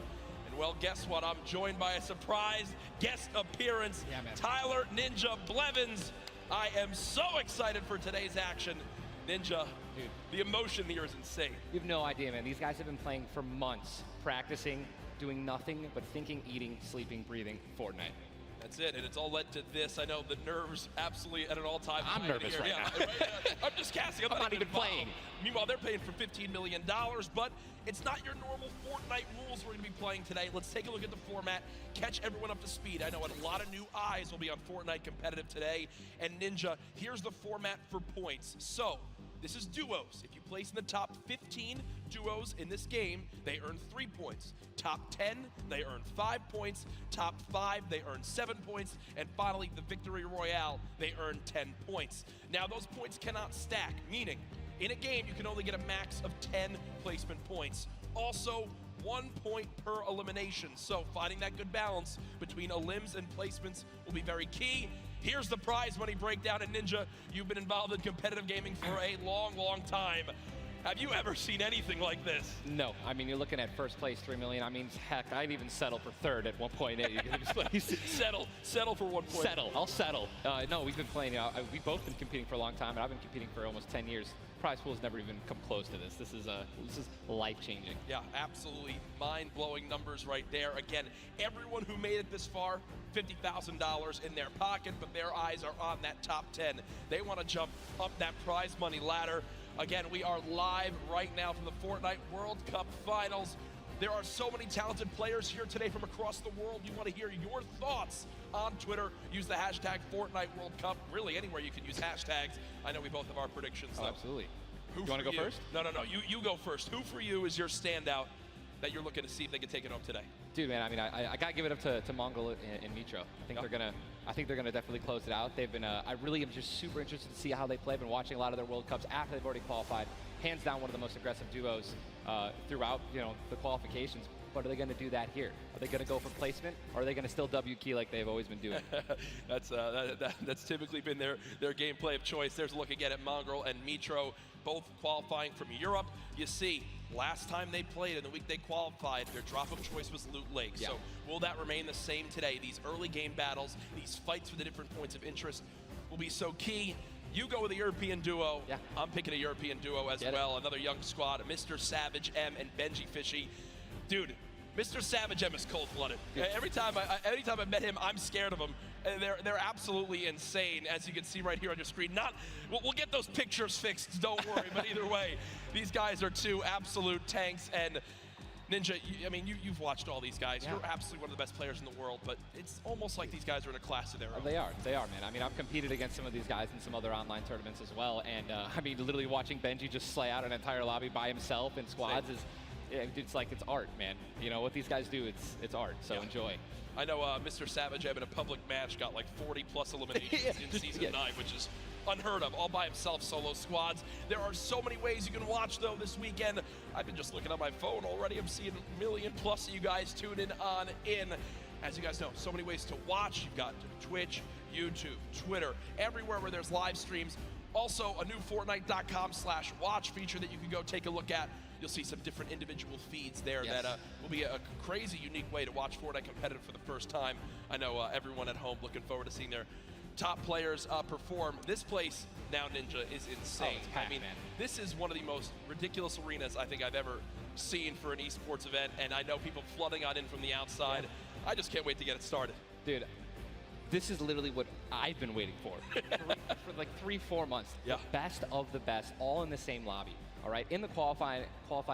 And well, guess what? I'm joined by a surprise guest appearance, Tyler Ninja Blevins. I am so excited for today's action. Ninja, dude, the emotion here is insane. You have no idea, man. These guys have been playing for months, practicing, doing nothing but thinking, eating, sleeping, breathing Fortnite. That's it, and it's all led to this. I know the nerves absolutely at an all-time high. I'm nervous here. right now. I'm just casting. I'm not even playing. Meanwhile, they're paying for $15 million, but it's not your normal Fortnite rules we're going to be playing today. Let's take a look at the format, catch everyone up to speed. I know a lot of new eyes will be on Fortnite competitive today. And Ninja, here's the format for points. So, this is duos. If you place in the top 15 duos in this game, they earn 3 points. Top 10, they earn 5 points. Top 5, they earn 7 points. And finally, the Victory Royale, they earn 10 points. Now, those points cannot stack, meaning in a game, you can only get a max of 10 placement points. Also, 1 point per elimination. So finding that good balance between elims and placements will be very key. Here's the prize money breakdown. And Ninja, you've been involved in competitive gaming for a long time. Have you ever seen anything like this? No, I mean, you're looking at first place, 3 million. I mean, heck, I'd even settle for third at 1.8. settle for 1.8. Settle, I'll settle. No, we've been playing, we've both been competing for a long time, and I've been competing for almost 10 years. Prize pool has never even come close to this. This is life-changing. Yeah, absolutely mind-blowing numbers right there. Again, everyone who made it this far, $50,000 in their pocket, but their eyes are on that top 10. They want to jump up that prize money ladder. Again, we are live right now from the Fortnite World Cup Finals. There are so many talented players here today from across the world. We want to hear your thoughts on Twitter. Use the hashtag Fortnite World Cup. Really, anywhere you can use hashtags. I know we both have our predictions, though. Oh, absolutely. Who you want to go first? No. You go first. Who for you is your standout that you're looking to see if they can take it home today? Dude, man, I mean, I gotta give it up to Mongrel and Mitro. I think they're gonna definitely close it out. They've been, I really am just super interested to see how they play. I've been watching a lot of their World Cups after they've already qualified. Hands down, one of the most aggressive duos throughout, the qualifications. But are they going to do that here? Are they going to go for placement, or are they going to still W key like they've always been doing? That's typically been their gameplay of choice. There's a look again at Mongrel and Mitro, both qualifying from Europe. You see, last time they played in the week they qualified, their drop of choice was Loot Lake. Yeah. So will that remain the same today? These early game battles, these fights for the different points of interest will be so key. You go with a European duo. Yeah. I'm picking a European duo as well. Another young squad, Mr. Savage M and Benji Fishy. Dude, Mr. Savage M is cold-blooded. Every time I met him, I'm scared of him. They're absolutely insane, as you can see right here on your screen. We'll get those pictures fixed, don't worry. But either way, these guys are two absolute tanks. And Ninja, you've watched all these guys. Yeah. You're absolutely one of the best players in the world, but it's almost like these guys are in a class of their own. They are, man. I mean, I've competed against some of these guys in some other online tournaments as well. And literally watching Benji just slay out an entire lobby by himself in squads it's like it's art, man. What these guys do, it's art. So enjoy. I know Mr. Savage in a public match got like 40+ eliminations in Season 9, which is unheard of, all by himself, solo squads. There are so many ways you can watch, though, this weekend. I've been just looking on my phone already. I'm seeing 1 million+ of you guys tune in. As you guys know, so many ways to watch. You've got Twitch, YouTube, Twitter, everywhere where there's live streams. Also, a new Fortnite.com/watch feature that you can go take a look at. You'll see some different individual feeds there that will be a crazy, unique way to watch Fortnite competitive for the first time. I know everyone at home looking forward to seeing their top players perform. This place now, Ninja, is insane. It's packed, man. This is one of the most ridiculous arenas I think I've ever seen for an esports event, and I know people flooding on in from the outside. I just can't wait to get it started. Dude, this is literally what I've been waiting for like 3-4 months. Yeah. The best of the best, all in the same lobby. All right, in the qualifying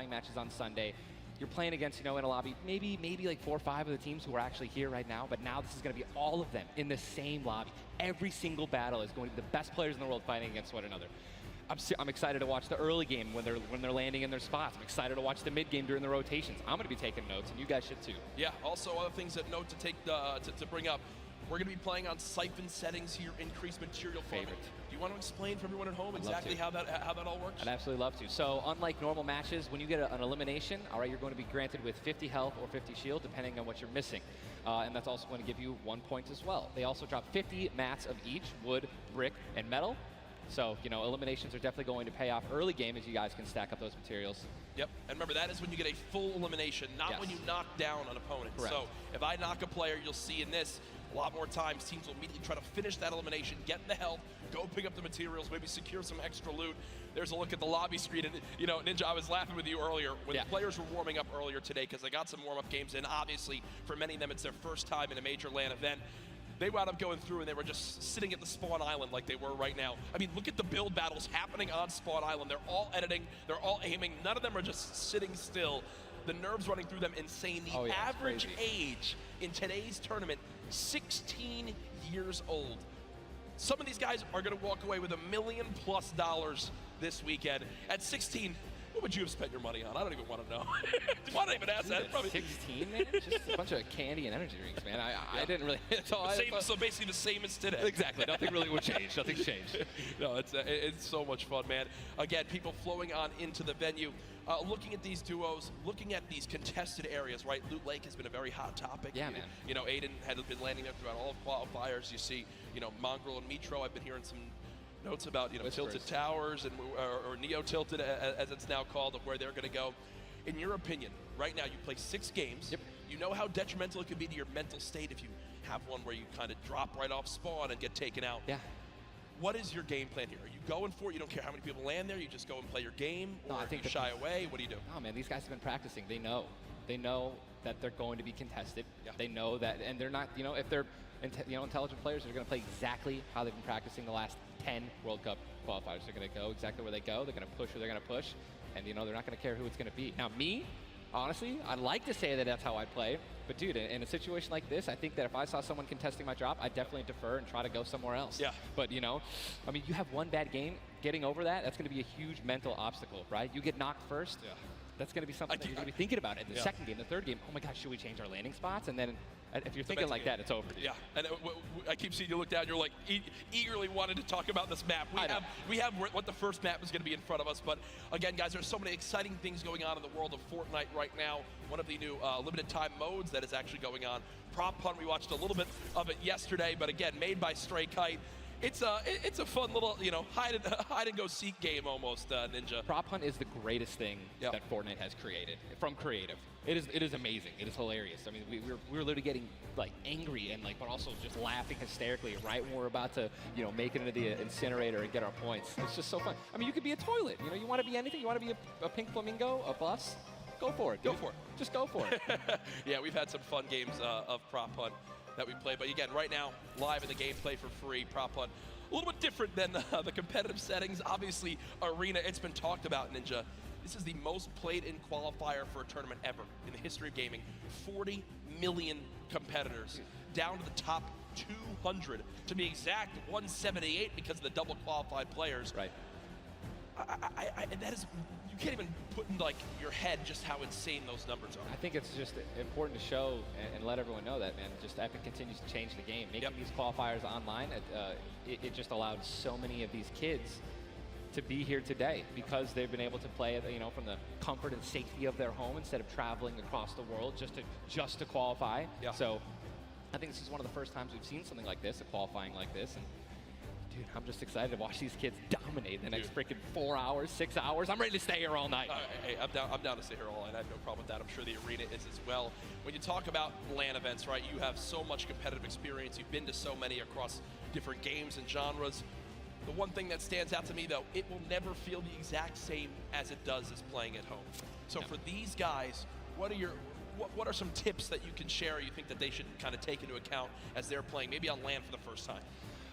matches on Sunday, you're playing against, in a lobby, maybe like 4 or 5 of the teams who are actually here right now, but now this is going to be all of them in the same lobby. Every single battle is going to be the best players in the world fighting against one another. I'm excited to watch the early game when they're landing in their spots. I'm excited to watch the mid game during the rotations. I'm going to be taking notes, and you guys should too. Yeah. Also, other things that note to take to bring up. We're going to be playing on siphon settings here, increased material farming. Do you want to explain for everyone at home exactly how that all works? I'd absolutely love to. So unlike normal matches, when you get an elimination, all right, you're going to be granted with 50 health or 50 shield, depending on what you're missing. And that's also going to give you 1 point as well. They also drop 50 mats of each, wood, brick, and metal. So, eliminations are definitely going to pay off early game as you guys can stack up those materials. Yep, and remember, that is when you get a full elimination, not when you knock down an opponent. Correct. So if I knock a player, you'll see in this, a lot more times teams will immediately try to finish that elimination, get the health, go pick up the materials, maybe secure some extra loot. There's a look at the lobby screen, and Ninja, I was laughing with you earlier when the players were warming up earlier today because they got some warm-up games in. Obviously, for many of them, it's their first time in a major LAN event. They wound up going through and they were just sitting at the spawn island like they were right now. I mean, look at the build battles happening on spawn island. They're all editing, they're all aiming. None of them are just sitting still. The nerves running through them insane. The average age in today's tournament, 16 years old. Some of these guys are going to walk away with $1 million+ this weekend. At 16, what would you have spent your money on? I don't even want to know. Why don't I even ask that? Probably 16, man? Just a bunch of candy and energy drinks, man. I didn't really. So basically the same as today. Exactly. Nothing really would change. Nothing's changed. No, it's so much fun, man. Again, people flowing on into the venue. Looking at these duos, looking at these contested areas, right? Loot Lake has been a very hot topic. Yeah, man. Aiden had been landing there throughout all of qualifiers. You see, Mongrel and Mitro, I've been hearing some notes about Tilted Towers and or Neo Tilted as it's now called, of where they're going to go. In your opinion, right now you play 6 games. Yep. You know how detrimental it could be to your mental state if you have one where you kind of drop right off spawn and get taken out. Yeah. What is your game plan here? Are you going for it? You don't care how many people land there? You just go and play your game? No, or I think you shy away? What do you do? No, man, these guys have been practicing. They know. They know that they're going to be contested. Yeah. They know that, and they're not, if they're intelligent players, they're going to play exactly how they've been practicing the last 10 World Cup qualifiers. They're going to go exactly where they go. They're going to push where they're going to push, and they're not going to care who it's going to be. Now, me, honestly, I'd like to say that that's how I play, but dude, in a situation like this, I think that if I saw someone contesting my drop, I'd definitely defer and try to go somewhere else. Yeah. But you have one bad game, getting over that's going to be a huge mental obstacle, right? You get knocked first. Yeah. That's going to be something that you're going to be thinking about it. The second game, the third game, oh my gosh, should we change our landing spots? And then if you're thinking like that, it's over. Dude. Yeah, and I keep seeing you look down. You're like eagerly wanting to talk about this map. We have what the first map is going to be in front of us. But again, guys, there's so many exciting things going on in the world of Fortnite right now. One of the new limited time modes that is actually going on. Prop Hunt, we watched a little bit of it yesterday, but again, made by Stray Kite. It's a fun little hide and go seek game almost, Ninja. Prop Hunt is the greatest thing that Fortnite has created from creative. It is amazing. It is hilarious. I mean, we were literally getting like angry and but also just laughing hysterically right when we're about to make it into the incinerator and get our points. It's just so fun. I mean, you could be a toilet. You want to be anything. You want to be a pink flamingo, a bus. Go for it. Dude. Go for it. Just go for it. Yeah, we've had some fun games of Prop Hunt that we play. But again, right now, live in the gameplay for free, Prop Hunt. A little bit different than the competitive settings. Obviously, Arena, it's been talked about, Ninja. This is the most played in qualifier for a tournament ever in the history of gaming. 40 million competitors, down to the top 200. To be exact, 178 because of the double qualified players. Right. And that is, you can't even put in your head just how insane those numbers are. I think it's just important to show and let everyone know that, man, just Epic continues to change the game. Making these qualifiers online, it just allowed so many of these kids to be here today because they've been able to play, from the comfort and safety of their home instead of traveling across the world just to qualify. Yeah. So I think this is one of the first times we've seen something like this, a qualifying like this. And dude, I'm just excited to watch these kids dominate the next freaking 4 hours, 6 hours. I'm ready to stay here all night. Hey, I'm down to stay here all night. I have no problem with that. I'm sure the Arena is as well. When you talk about LAN events, right, you have so much competitive experience. You've been to so many across different games and genres. The one thing that stands out to me, though, it will never feel the exact same as it does as playing at home. So for these guys, what are some tips that you can share you think that they should kind of take into account as they're playing, maybe on LAN for the first time?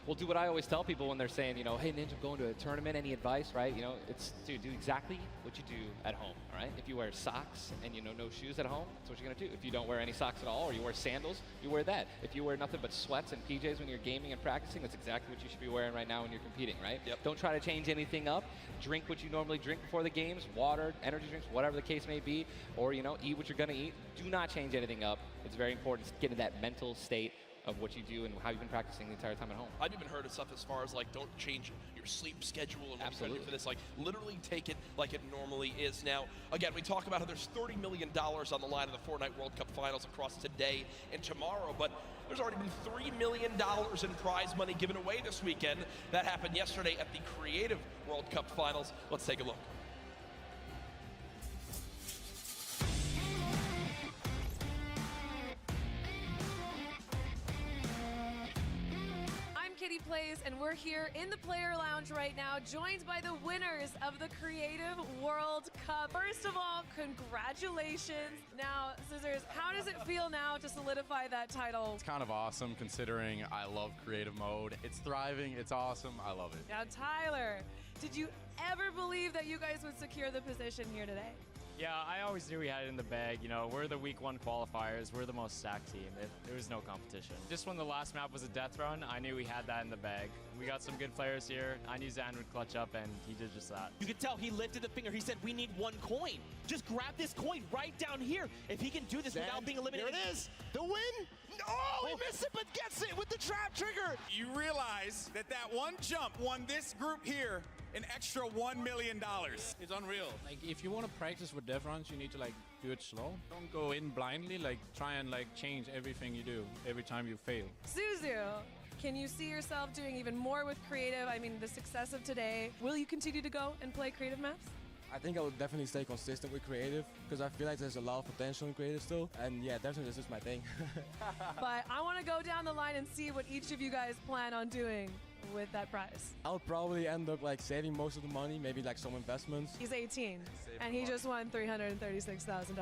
Well, do what I always tell people when they're saying, hey, Ninja, I'm going to a tournament, any advice, right? It's, dude, do exactly what you do at home, all right? If you wear socks and, no shoes at home, that's what you're going to do. If you don't wear any socks at all or you wear sandals, you wear that. If you wear nothing but sweats and PJs when you're gaming and practicing, that's exactly what you should be wearing right now when you're competing, right? Yep. Don't try to change anything up. Drink what you normally drink before the games, water, energy drinks, whatever the case may be, or, eat what you're going to eat. Do not change anything up. It's very important to get in that mental state of what you do and how you've been practicing the entire time at home. I've even heard of stuff as far as don't change your sleep schedule and what you're gonna do for this. Literally take it like it normally is. Now, again, we talk about how there's $30 million on the line in the Fortnite World Cup finals across today and tomorrow, but there's already been $3 million in prize money given away this weekend. That happened yesterday at the Creative World Cup finals. Let's take a look. Kitty Plays, and we're here in the player lounge right now, joined by the winners of the Creative World Cup. First of all, congratulations. Now, Scissors, how does it feel now to solidify that title? It's kind of awesome considering I love creative mode. It's thriving, it's awesome, I love it. Now, Tyler, did you ever believe that you guys would secure the position here today? Yeah, I always knew we had it in the bag. We're the week 1 qualifiers. We're the most stacked team. There was no competition. Just when the last map was a death run, I knew we had that in the bag. We got some good players here. I knew Zan would clutch up, and he did just that. You could tell he lifted the finger. He said, we need 1 coin. Just grab this coin right down here. If he can do this without being eliminated. Here it is. The win. Oh, he missed it, but gets it with the trap trigger. You realize that one jump won this group here an extra $1 million. It's unreal. If you want to practice with death runs, you need to do it slow. Don't go in blindly. Try and change everything you do every time you fail. Suzu. Can you see yourself doing even more with creative? I mean, the success of today. Will you continue to go and play creative maps? I think I would definitely stay consistent with creative because I feel like there's a lot of potential in creative still. And yeah, definitely this is my thing. But I want to go down the line and see what each of you guys plan on doing with that prize. I'll probably end up like saving most of the money, maybe like some investments. He's 18, and he just won $336,000.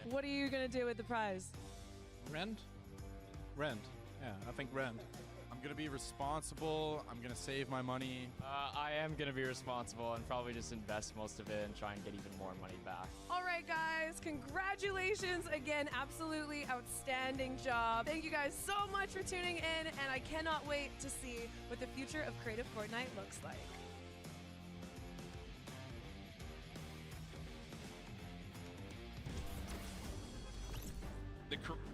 What are you going to do with the prize? Rent? Rent. Yeah, I think rent. I'm going to be responsible. I'm going to save my money. I am going to be responsible and probably just invest most of it and try and get even more money back. All right, guys, congratulations again. Absolutely outstanding job. Thank you guys so much for tuning in, and I cannot wait to see what the future of Creative Fortnite looks like.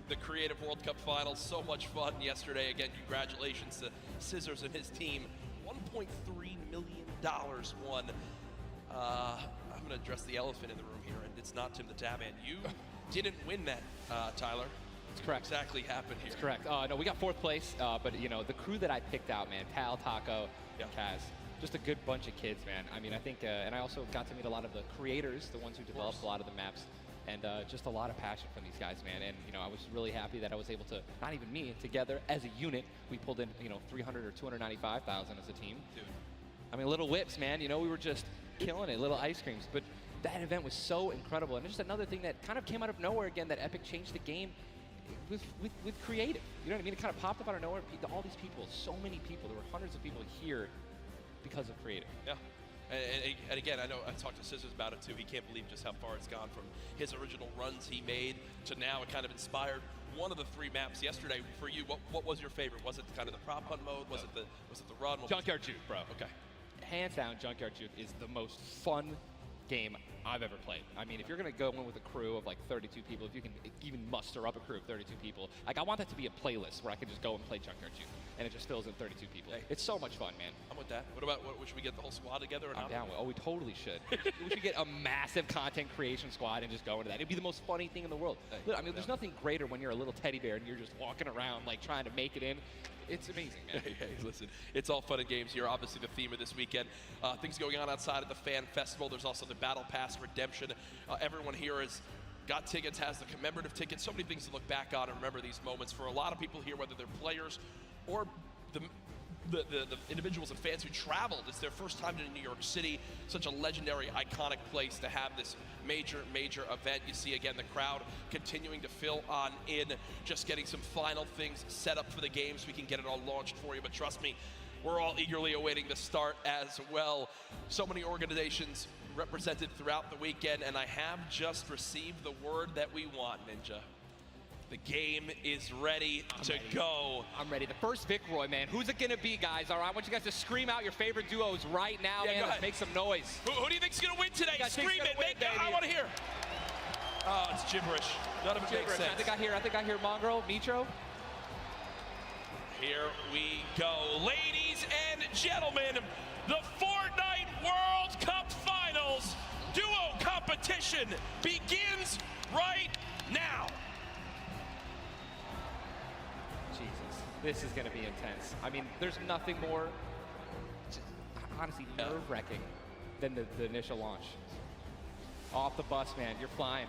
The Creative World Cup Finals, so much fun yesterday. Again, congratulations to Scissors and his team. $1.3 million won. I'm going to address the elephant in the room here, and it's not Tim the Tabman. You didn't win that, Tyler. That's correct. What exactly happened here? That's correct. No, we got 4th place, but you know, the crew that I picked out, man, Tal, Taco, Kaz, just a good bunch of kids, man. I mean, I think, and I also got to meet a lot of the creators, the ones who developed a lot of the maps. And just a lot of passion from these guys, man. And, you know, I was really happy that I was able to, not even me, together as a unit, we pulled in, you know, 300 or 295,000 as a team. Dude. I mean, little whips, man. You know, we were just killing it, little ice creams. But that event was so incredible. And just another thing that kind of came out of nowhere again, that Epic changed the game with creative. You know what I mean? It kind of popped up out of nowhere. All these people, so many people, there were hundreds of people here because of creative. Yeah. And again, I know I talked to Scissors about it too. He can't believe just how far it's gone from his original runs he made to now it kind of inspired one of the 3 maps yesterday for you. What was your favorite? Was it kind of the prop hunt mode? Was it the run? Junkyard Juke, bro. Okay. Hands down, Junkyard Juke is the most fun game I've ever played. I mean, if you're going to go in with a crew of like 32 people, if you can even muster up a crew of 32 people, like I want that to be a playlist where I can just go and play Junkyard Juke, and it just fills in 32 people. Hey. It's so much fun, man. I'm with that. What about, should we get the whole squad together or not? I'm down with. Oh, we totally should. We should get a massive content creation squad and just go into that. It'd be the most funny thing in the world. Hey, I mean, there's nothing greater when you're a little teddy bear and you're just walking around like trying to make it in. It's amazing, man. Hey, listen, it's all fun and games here. Obviously, the theme of this weekend. Things going on outside of the fan festival. There's also the Battle Pass redemption. Everyone here has got tickets, has the commemorative tickets. So many things to look back on and remember these moments. For a lot of people here, whether they're players or the individuals and fans who traveled, it's their first time to New York City. Such a legendary, iconic place to have this major event. You see again the crowd continuing to fill on in, just getting some final things set up for the game so we can get it all launched for you. But trust me, we're all eagerly awaiting the start as well. So many organizations represented throughout the weekend, and I have just received the word that we want, Ninja. The game is ready to go. I'm ready. The first Vic Roy, man. Who's it gonna be, guys? All right, I want you guys to scream out your favorite duos right now, man. Let's make some noise. Who do you think's gonna win today? Scream it, I want to hear. Oh, it's gibberish. None of it makes sense. I think I hear Mongrel, Mitro. Here we go. Ladies and gentlemen, the Fortnite World Cup Finals duo competition begins right now. Jesus, this is going to be intense. I mean, there's nothing more, honestly, nerve-wracking than the initial launch. Off the bus, man, you're flying.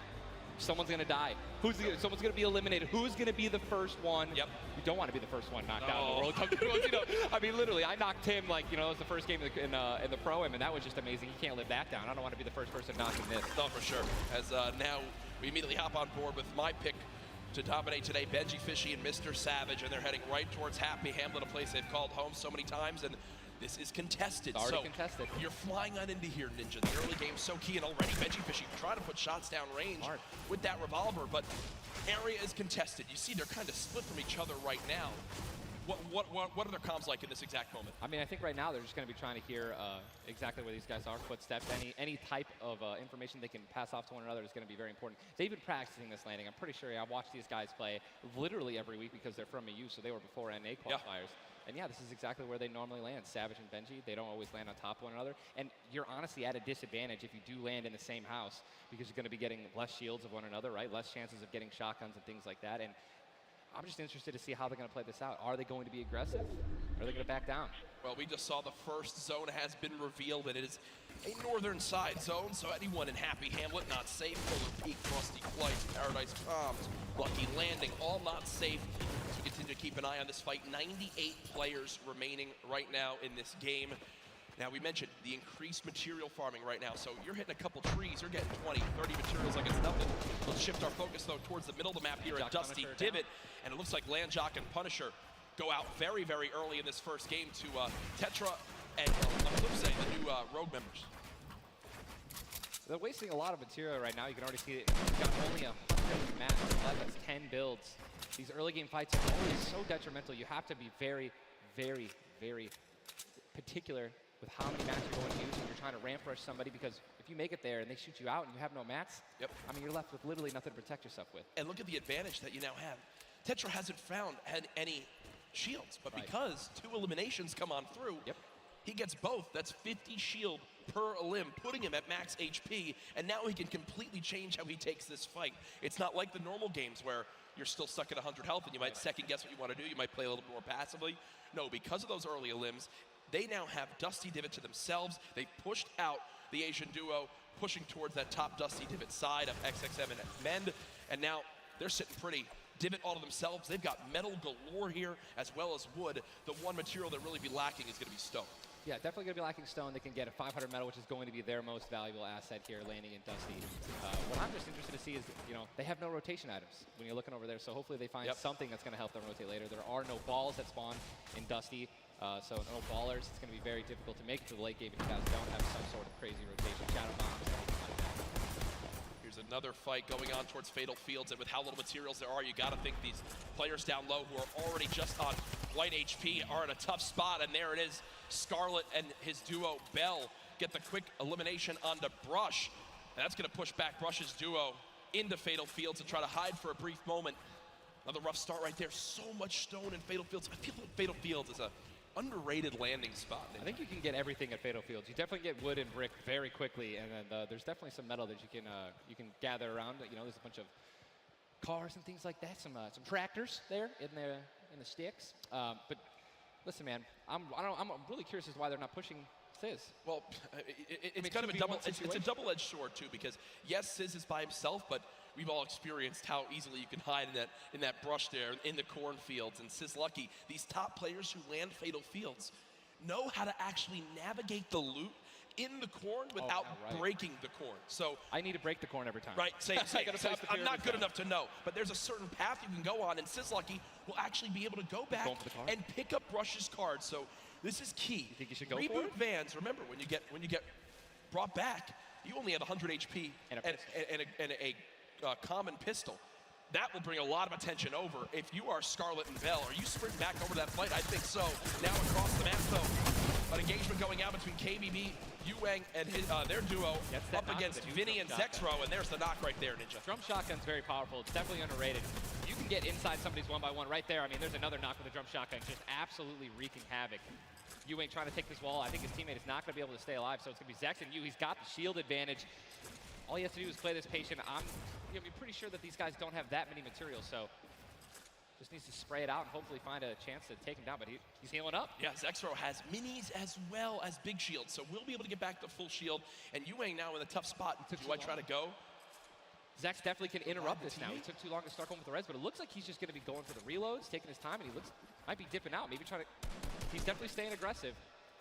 Someone's going to die. Someone's going to be eliminated. Who's going to be the first one? Yep. You don't want to be the first one knocked out in the World Cup. You know, I mean, literally, I knocked him like, you know, it was the first game in the Pro-Am, and that was just amazing. You can't live that down. I don't want to be the first person knocking this. No, for sure. As now we immediately hop on board with my pick to dominate today, Benji Fishy and Mr. Savage, and they're heading right towards Happy Hamlet, a place they've called home so many times, and this is contested. It's already contested. You're flying on into here, Ninja. The early game's so key, and already Benji Fishy trying to put shots down range with that revolver, but area is contested. You see they're kind of split from each other right now. What are their comms like in this exact moment? I mean, I think right now they're just going to be trying to hear exactly where these guys are, footsteps, any type of information they can pass off to one another is going to be very important. They've been practicing this landing. I'm pretty sure I watch these guys play literally every week because they're from EU, so they were before NA qualifiers. And yeah, this is exactly where they normally land. Savage and Benji, they don't always land on top of one another. And you're honestly at a disadvantage if you do land in the same house because you're going to be getting less shields of one another, right? Less chances of getting shotguns and things like that. And I'm just interested to see how they're going to play this out. Are they going to be aggressive? Or are they going to back down? Well, we just saw the first zone has been revealed, and it is a northern side zone, so anyone in Happy Hamlet not safe. Polar Peak, Frosty Flights, Paradise Palms, Lucky Landing, all not safe. So we continue to keep an eye on this fight. 98 players remaining right now in this game. Now, we mentioned the increased material farming right now, so you're hitting a couple trees, you're getting 20, 30 materials like it's nothing. Let's shift our focus, though, towards the middle of the map here at Dusty Divot, and it looks like Landjock and Punisher go out very, very early in this first game to Tetra and, on the flip side, the new Rogue members. They're wasting a lot of material right now. You can already see it. You've got only 100 maps left. That's 10 builds. These early game fights are always so detrimental. You have to be very, very, very particular with how many mats you're going to use when you're trying to ramp rush somebody, because if you make it there and they shoot you out and you have no mats, I mean, you're left with literally nothing to protect yourself with. And look at the advantage that you now have. Tetra hasn't had any shields, but because 2 eliminations come on through, he gets both. That's 50 shield per elim, putting him at max HP, and now he can completely change how he takes this fight. It's not like the normal games where you're still stuck at 100 health and you might second guess what you want to do. You might play a little bit more passively. No, because of those early elims, they now have Dusty Divot to themselves. They pushed out the Asian duo, pushing towards that top Dusty Divot side of XXM and Mend, and now they're sitting pretty. Divot all to themselves. They've got metal galore here, as well as wood. The one material that really be lacking is going to be stone. Yeah, definitely going to be lacking stone. They can get a 500 metal, which is going to be their most valuable asset here, landing in Dusty. What I'm just interested to see is, you know, they have no rotation items when you're looking over there, so hopefully they find something that's going to help them rotate later. There are no balls that spawn in Dusty, so no ballers. It's going to be very difficult to make it to the late game if you guys don't have some sort of crazy rotation. Shadow bombs, anything like that. Here's another fight going on towards Fatal Fields, and with how little materials there are, you got to think these players down low who are already just on light HP are in a tough spot, and there it is. Scarlet and his duo, Bell, get the quick elimination onto Brush. And that's going to push back Brush's duo into Fatal Fields and try to hide for a brief moment. Another rough start right there. So much stone in Fatal Fields. I feel like Fatal Fields is a underrated landing spot. I think you can get everything at Fatal Fields. You definitely get wood and brick very quickly, and then there's definitely some metal that you can gather around. You know, there's a bunch of cars and things like that. Some tractors there in the sticks. But listen, man, I'm really curious as to why they're not pushing Sizz. Well, it's kind of a double-edged sword too, because yes, Sizz is by himself, but we've all experienced how easily you can hide in that brush there in the cornfields. And Sizz Lucky, these top players who land Fatal Fields know how to actually navigate the loot in the corn without breaking the corn. So I need to break the corn every time. Right, same. I'm not good enough to know, but there's a certain path you can go on, and Sizz Lucky will actually be able to go back and pick up Brush's cards. So this is key. You think you should go Reboot for it? Vans, remember, when you get brought back, you only have 100 HP and a common pistol. That will bring a lot of attention over. If you are Scarlet and Bell, are you sprinting back over that fight? I think so. Now across the map, though, an engagement going out between KBB, Yuang, and their duo up against Vinny and Zexro, and there's the knock right there, Ninja. Drum shotgun's very powerful. It's definitely underrated. You can get inside somebody's 1x1 right there. I mean, there's another knock with a drum shotgun, just absolutely wreaking havoc. Yuang trying to take this wall. I think his teammate is not going to be able to stay alive, so it's going to be Zex and Yu. He's got the shield advantage. All he has to do is play this patient. I'm going to be pretty sure that these guys don't have that many materials, so just needs to spray it out and hopefully find a chance to take him down, but he's healing up. Yeah, Zexro has minis as well as big shields, so we'll be able to get back to full shield. And Yuang now in a tough spot. Do I try to go? Zex definitely can interrupt this now. He took too long to start going with the res, but it looks like he's just going to be going for the reloads, taking his time, and he might be dipping out, maybe trying to. He's definitely staying aggressive,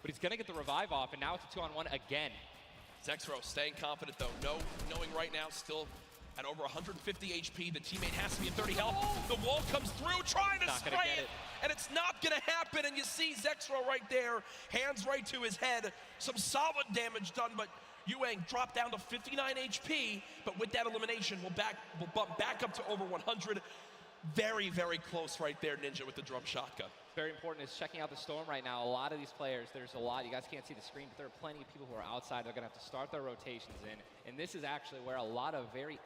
but he's going to get the revive off, and now it's a 2-on-1 again. Zexro staying confident though, knowing right now still at over 150 HP, the teammate has to be at 30 health. The wall comes through, trying to spray it, and it's not gonna happen, and you see Zexro right there, hands right to his head, some solid damage done, but Yuang dropped down to 59 HP, but with that elimination, we'll bump back up to over 100. Very, very close right there, Ninja, with the drum shotgun. Very important is checking out the storm right now. A lot of these players, there's a lot, you guys can't see the screen, but there are plenty of people who are outside. They're gonna have to start their rotations in. And this is actually where a lot of very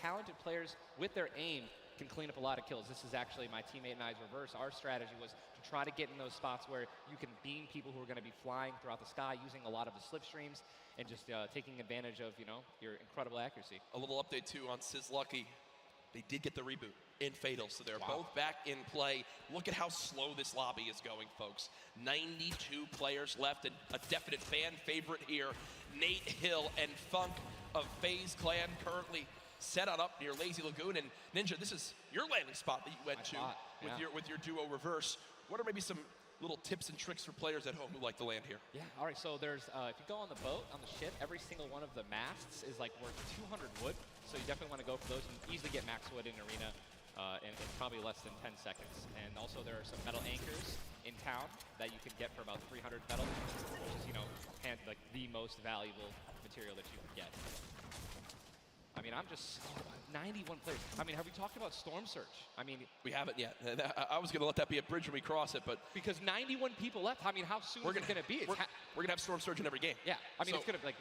talented players with their aim can clean up a lot of kills. This is actually my teammate and I's reverse. Our strategy was to try to get in those spots where you can beam people who are gonna be flying throughout the sky using a lot of the slipstreams and just taking advantage of, you know, your incredible accuracy. A little update too on Sizz Lucky. they did get the reboot in Fatal, so they're both back in play. Look at how slow this lobby is going, folks. 92 players left, and a definite fan favorite here. Nate Hill and Funk of FaZe Clan currently set on up near Lazy Lagoon. And Ninja, this is your landing spot that you went to with your duo reverse. What are maybe some little tips and tricks for players at home who like to land here? Yeah, all right, so there's, if you go on the boat, on the ship, every single one of the masts is like worth 200 wood. So you definitely want to go for those and easily get max wood in arena in probably less than 10 seconds. And also there are some metal anchors in town that you can get for about 300 metal, which is, you know, like the most valuable material that you can get. I mean, I'm just 91 players. I mean, have we talked about Storm Surge? I mean, we haven't yet. I was going to let that be a bridge when we cross it, but because 91 people left. I mean, how soon is it going to be? We're going to have Storm Surge in every game. Yeah, I mean, it's going to like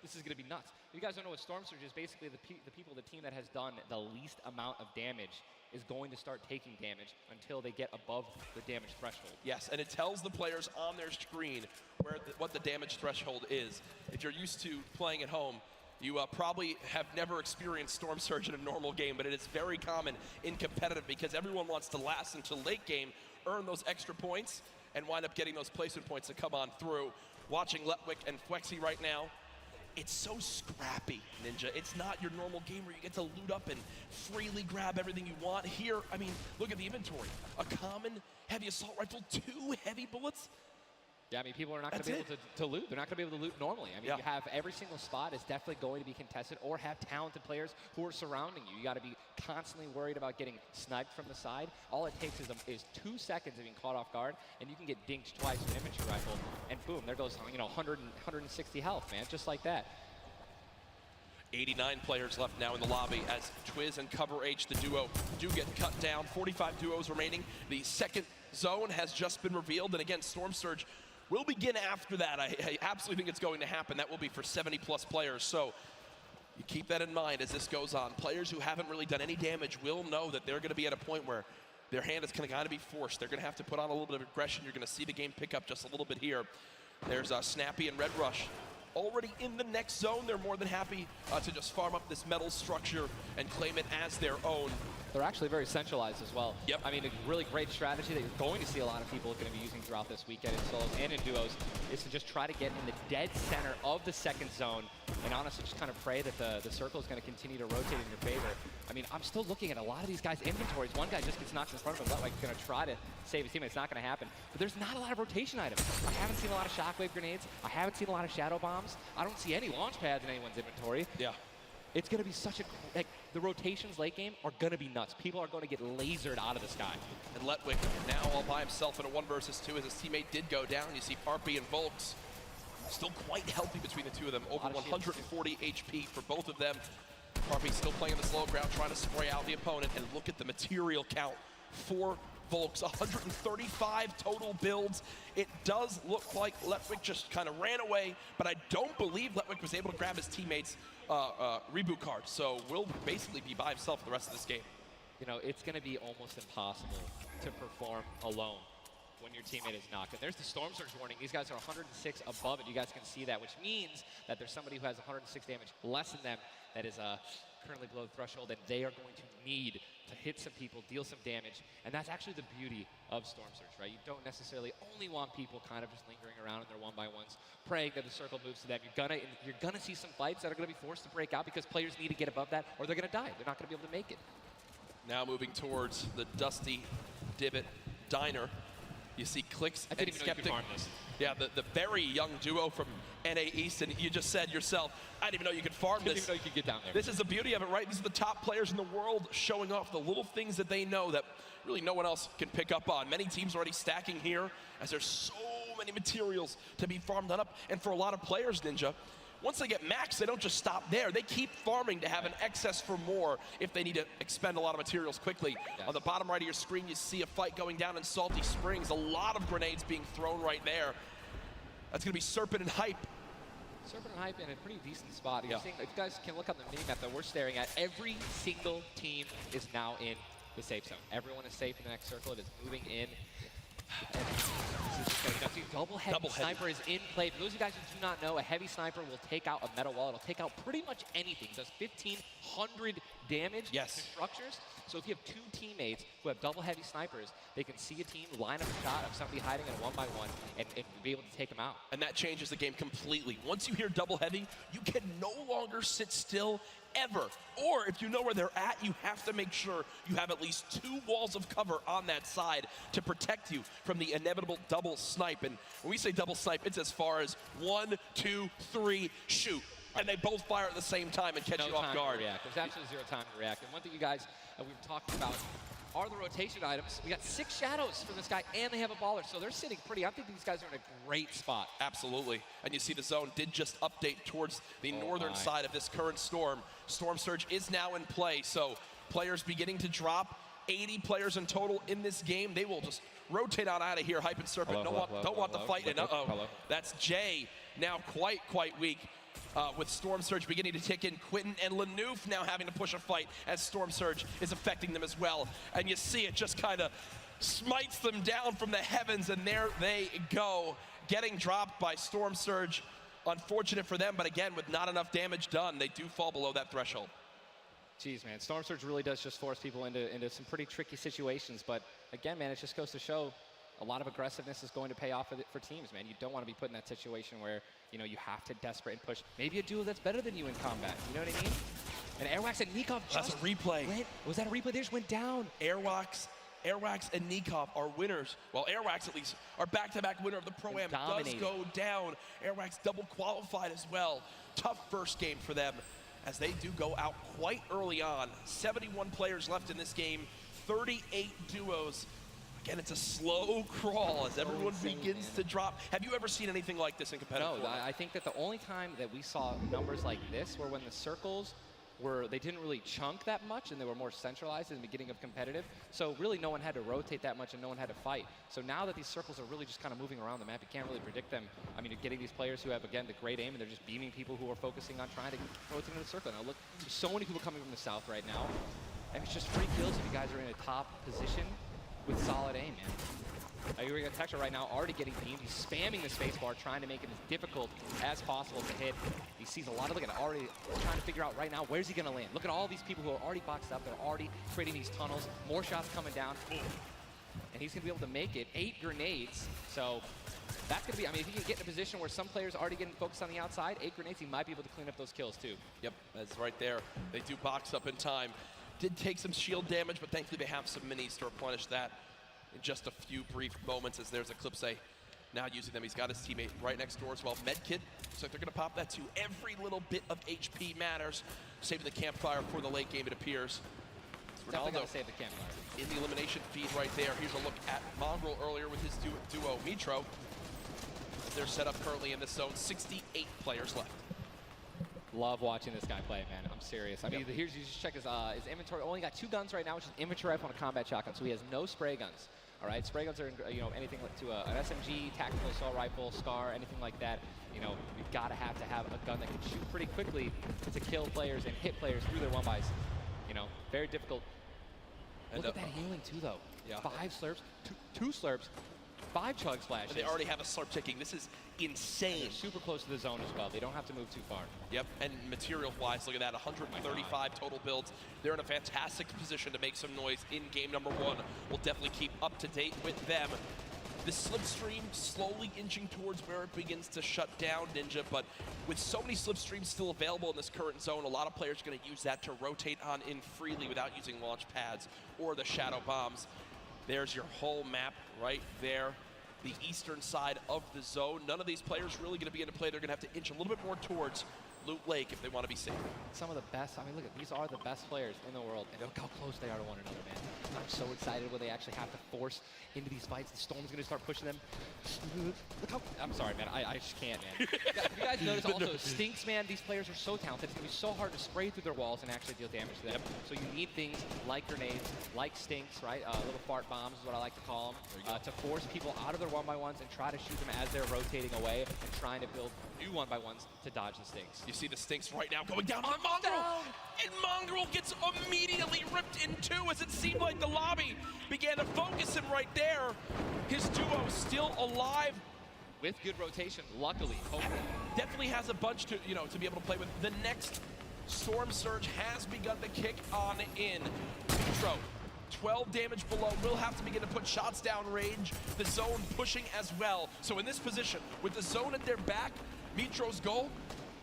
this is going to be nuts. If you guys don't know what Storm Surge is, basically the team that has done the least amount of damage is going to start taking damage until they get above the damage threshold. Yes, and it tells the players on their screen what the damage threshold is. If you're used to playing at home, you probably have never experienced Storm Surge in a normal game, but it is very common in competitive because everyone wants to last until late game, earn those extra points, and wind up getting those placement points to come on through. Watching Letwick and Flexi right now, it's so scrappy, Ninja. It's not your normal game where you get to loot up and freely grab everything you want. Here, I mean, look at the inventory. A common heavy assault rifle, 2 heavy bullets. Yeah, I mean, people are not going to be able to loot. They're not going to be able to loot normally. I mean, you have every single spot is definitely going to be contested or have talented players who are surrounding you. You got to be constantly worried about getting sniped from the side. All it takes is 2 seconds of being caught off guard, and you can get dinked twice with an infantry rifle, and boom, there goes 160 health, man, just like that. 89 players left now in the lobby as Twiz and Cover H, the duo, do get cut down. 45 duos remaining. The second zone has just been revealed, and again, Storm Surge will begin after that. I absolutely think it's going to happen. That will be for 70-plus players. So you keep that in mind as this goes on. Players who haven't really done any damage will know that they're going to be at a point where their hand is kind of be forced. They're going to have to put on a little bit of aggression. You're going to see the game pick up just a little bit here. There's Snappy and Red Rush already in the next zone. They're more than happy to just farm up this metal structure and claim it as their own. They're actually very centralized as well. Yep. I mean, a really great strategy that you're going to see a lot of people going to be using throughout this weekend in solos and in duos is to just try to get in the dead center of the second zone and honestly just kind of pray that the circle is going to continue to rotate in your favor. I mean, I'm still looking at a lot of these guys' inventories. One guy just gets knocked in front of him. Like, going to try to save his teammate. It's not going to happen. But there's not a lot of rotation items. I haven't seen a lot of shockwave grenades. I haven't seen a lot of shadow bombs. I don't see any launch pads in anyone's inventory. Yeah. It's going to be such a, like, the rotations late game are going to be nuts. People are going to get lasered out of the sky. And Letwick now all by himself in a 1 versus 2 as his teammate did go down. You see Parpy and Volks still quite healthy between the two of them. Over 140 HP for both of them. Parpy still playing in the slow ground, trying to spray out the opponent. And look at the material count for Volks. 135 total builds. It does look like Letwick just kind of ran away, but I don't believe Letwick was able to grab his teammate's reboot card. So will basically be by himself the rest of this game. You know, it's going to be almost impossible to perform alone when your teammate is knocked. And there's the Storm Surge warning. These guys are 106 above it. You guys can see that, which means that there's somebody who has 106 damage less than them that is currently below the threshold, and they are going to need to hit some people, deal some damage. And that's actually the beauty of Storm Surge, right? You don't necessarily only want people kind of just lingering around in their 1-by-1s, praying that the circle moves to them. You're gonna see some fights that are gonna be forced to break out because players need to get above that or they're gonna die. They're not gonna be able to make it. Now moving towards the Dusty Divot Diner. You see Clicks and Skeptic. Yeah, the very young duo from NA East, and you just said yourself, I didn't even know you could farm this. Didn't even know you could get down there. This is the beauty of it, right? These are the top players in the world showing off the little things that they know that really no one else can pick up on. Many teams already stacking here as there's so many materials to be farmed up. And for a lot of players, Ninja, once they get max, they don't just stop there. They keep farming to have an excess for more if they need to expend a lot of materials quickly. Yes. On the bottom right of your screen, you see a fight going down in Salty Springs. A lot of grenades being thrown right there. That's going to be Serpent and Hype. Serpent and Hype in a pretty decent spot. You're seeing, if you guys can look on the mini-map that we're staring at, every single team is now in the safe zone. Everyone is safe in the next circle. It is moving in. And this is just going to see double heavy sniper is in play. For those of you guys who do not know, a heavy sniper will take out a metal wall. It'll take out pretty much anything. It does 1,500 damage Yes. to structures. So if you have two teammates who have double heavy snipers, they can see a team, line up a shot of somebody hiding in a 1-by-1, and be able to take them out. And that changes the game completely. Once you hear double heavy, you can no longer sit still ever. Or if you know where they're at, you have to make sure you have at least 2 walls of cover on that side to protect you from the inevitable double snipe. And when we say double snipe, it's as far as 1, 2, 3, shoot. And they both fire at the same time and catch you off guard. There's absolutely 0 time to react. And one thing you guys we've talked about are the rotation items. We got 6 shadows for this guy, and they have a baller, so they're sitting pretty. I think these guys are in a great spot. Absolutely. And you see the zone did just update towards the northern side of this current storm. Storm Surge is now in play, so players beginning to drop. 80 players in total in this game. They will just rotate on out of here. Hype and Serpent don't want the fight. And that's Jay now quite weak. With Storm Surge beginning to tick in. Quentin and Lanouf now having to push a fight as Storm Surge is affecting them as well. And you see it just kind of smites them down from the heavens, and there they go, getting dropped by Storm Surge. Unfortunate for them, but again, with not enough damage done, they do fall below that threshold. Jeez, man, Storm Surge really does just force people into some pretty tricky situations. But again, man, it just goes to show a lot of aggressiveness is going to pay off for teams, man. You don't want to be put in that situation where, you know, you have to desperate and push. Maybe a duo that's better than you in combat. You know what I mean? And Airwax and Nikov That's a replay. Was that a replay? They just went down. Airwax and Nikov are winners. Well, Airwax at least are back-to-back winner of the Pro-Am. Does go down. Airwax double qualified as well. Tough first game for them as they do go out quite early on. 71 players left in this game, 38 duos. Again, it's a slow crawl as everyone begins to drop. Have you ever seen anything like this in competitive? No, I think that the only time that we saw numbers like this were when the circles they didn't really chunk that much and they were more centralized in the beginning of competitive. So really no one had to rotate that much and no one had to fight. So now that these circles are really just kind of moving around the map, you can't really predict them. I mean, you're getting these players who have, again, the great aim and they're just beaming people who are focusing on trying to rotate in the circle. Now look, there's so many people coming from the south right now. And it's just free kills if you guys are in a top position with solid aim, man. You're going to Texture right now, already getting beamed. He's spamming the spacebar, trying to make it as difficult as possible to hit. He sees a lot of, look at it, already trying to figure out right now, where's he going to land? Look at all these people who are already boxed up. They're already creating these tunnels. More shots coming down. And he's going to be able to make it. 8 grenades. So that's going to be, I mean, if he can get in a position where some players are already getting focused on the outside, 8 grenades, he might be able to clean up those kills too. Yep, that's right there. They do box up in time. Did take some shield damage, but thankfully they have some minis to replenish that in just a few brief moments as there's Eclipse now using them. He's got his teammate right next door as well. Medkit, looks like they're going to pop that too. Every little bit of HP matters. Saving the campfire for the late game, it appears. Definitely got to save the campfire. In the elimination feed right there. Here's a look at Mongrel earlier with his duo, Mitro. They're set up currently in this zone. 68 players left. Love watching this guy play, man. I'm serious. I mean, here's, you just check his inventory. Only got 2 guns right now, which is infantry rifle and a combat shotgun. So he has no spray guns. All right, spray guns are, you know, anything like to an SMG, tactical assault rifle, SCAR, anything like that. You know, we've got to have a gun that can shoot pretty quickly to kill players and hit players through their 1-bys. You know, very difficult. And look at that healing too, though. Yeah. 5 slurps, 2 slurps, 5 chug splashes. And they already have a slurp ticking. This is insane. They're super close to the zone as well. They don't have to move too far. Yep, and material-wise, look at that, 135 total builds. They're in a fantastic position to make some noise in game number 1. We'll definitely keep up to date with them. The slipstream slowly inching towards where it begins to shut down Ninja, but with so many slipstreams still available in this current zone, a lot of players are going to use that to rotate on in freely without using launch pads or the shadow bombs. There's your whole map right there. The eastern side of the zone. None of these players really going to be into play. They're going to have to inch a little bit more towards Loot Lake if they want to be safe. Some of the best, I mean, look at, these are the best players in the world, and look how close they are to one another, man. I'm so excited when they actually have to force into these fights. The Storm's going to start pushing them. Look how, I'm sorry, man, I just can't, man. You guys notice also, Stinks, man, these players are so talented. It's going to be so hard to spray through their walls and actually deal damage to them. Yep. So you need things like grenades, like Stinks, right? Little fart bombs is what I like to call them, to force people out of their 1-by-1s and try to shoot them as they're rotating away and trying to build new 1-by-1s to dodge the Stinks. You see the Stinks right now going down on Mongrel, and Mongrel gets immediately ripped in 2 as it seemed like the lobby began to focus him right there. His duo still alive. With good rotation, luckily, hopefully. Definitely has a bunch to, you know, to be able to play with. The next Storm Surge has begun to kick on in. Mitro, 12 damage below, will have to begin to put shots down range. The zone pushing as well. So in this position, with the zone at their back, Mitro's goal,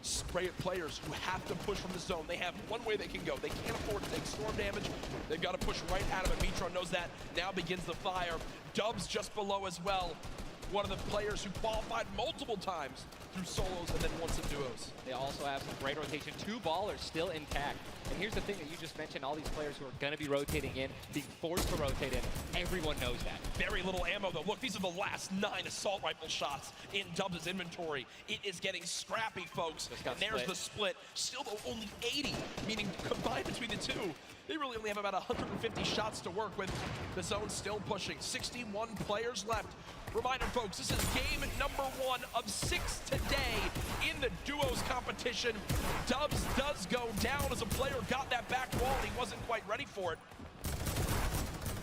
spray at players who have to push from the zone. They have one way they can go. They can't afford to take storm damage. They've got to push right out of it. Mitro knows that. Now begins the fire. Dubs just below as well. One of the players who qualified multiple times through solos and then once in duos. They also have some great rotation. 2 ballers still intact. And here's the thing that you just mentioned, all these players who are going to be rotating in, being forced to rotate in. Everyone knows that. Very little ammo, though. Look, these are the last 9 assault rifle shots in Dubs' inventory. It is getting scrappy, folks. And there's the split. Still, though, only 80, meaning combined between the two, they really only have about 150 shots to work with. The zone still pushing. 61 players left. Reminder, folks, this is game number 1 of 6 today in the duos competition. Dubs does go down as a player got that back wall and he wasn't quite ready for it.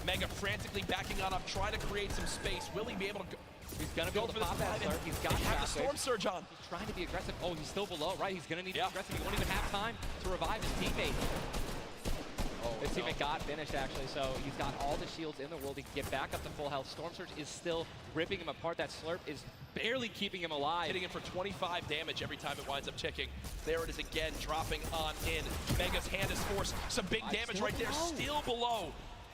Mega frantically backing on up, trying to create some space. Will he be able to go? He's going to be able to pop that slurp. He's got the storm surge on. He's trying to be aggressive. Oh, he's still below, right? He's going to need to be aggressive. He won't even have time to revive his teammate. His teammate got finished, actually, so he's got all the shields in the world. He can get back up to full health. Storm Surge is still ripping him apart. That slurp is barely keeping him alive. Hitting him for 25 damage every time it winds up ticking. There it is again, dropping on in. Mega's hand is forced. Some big damage right there, still below.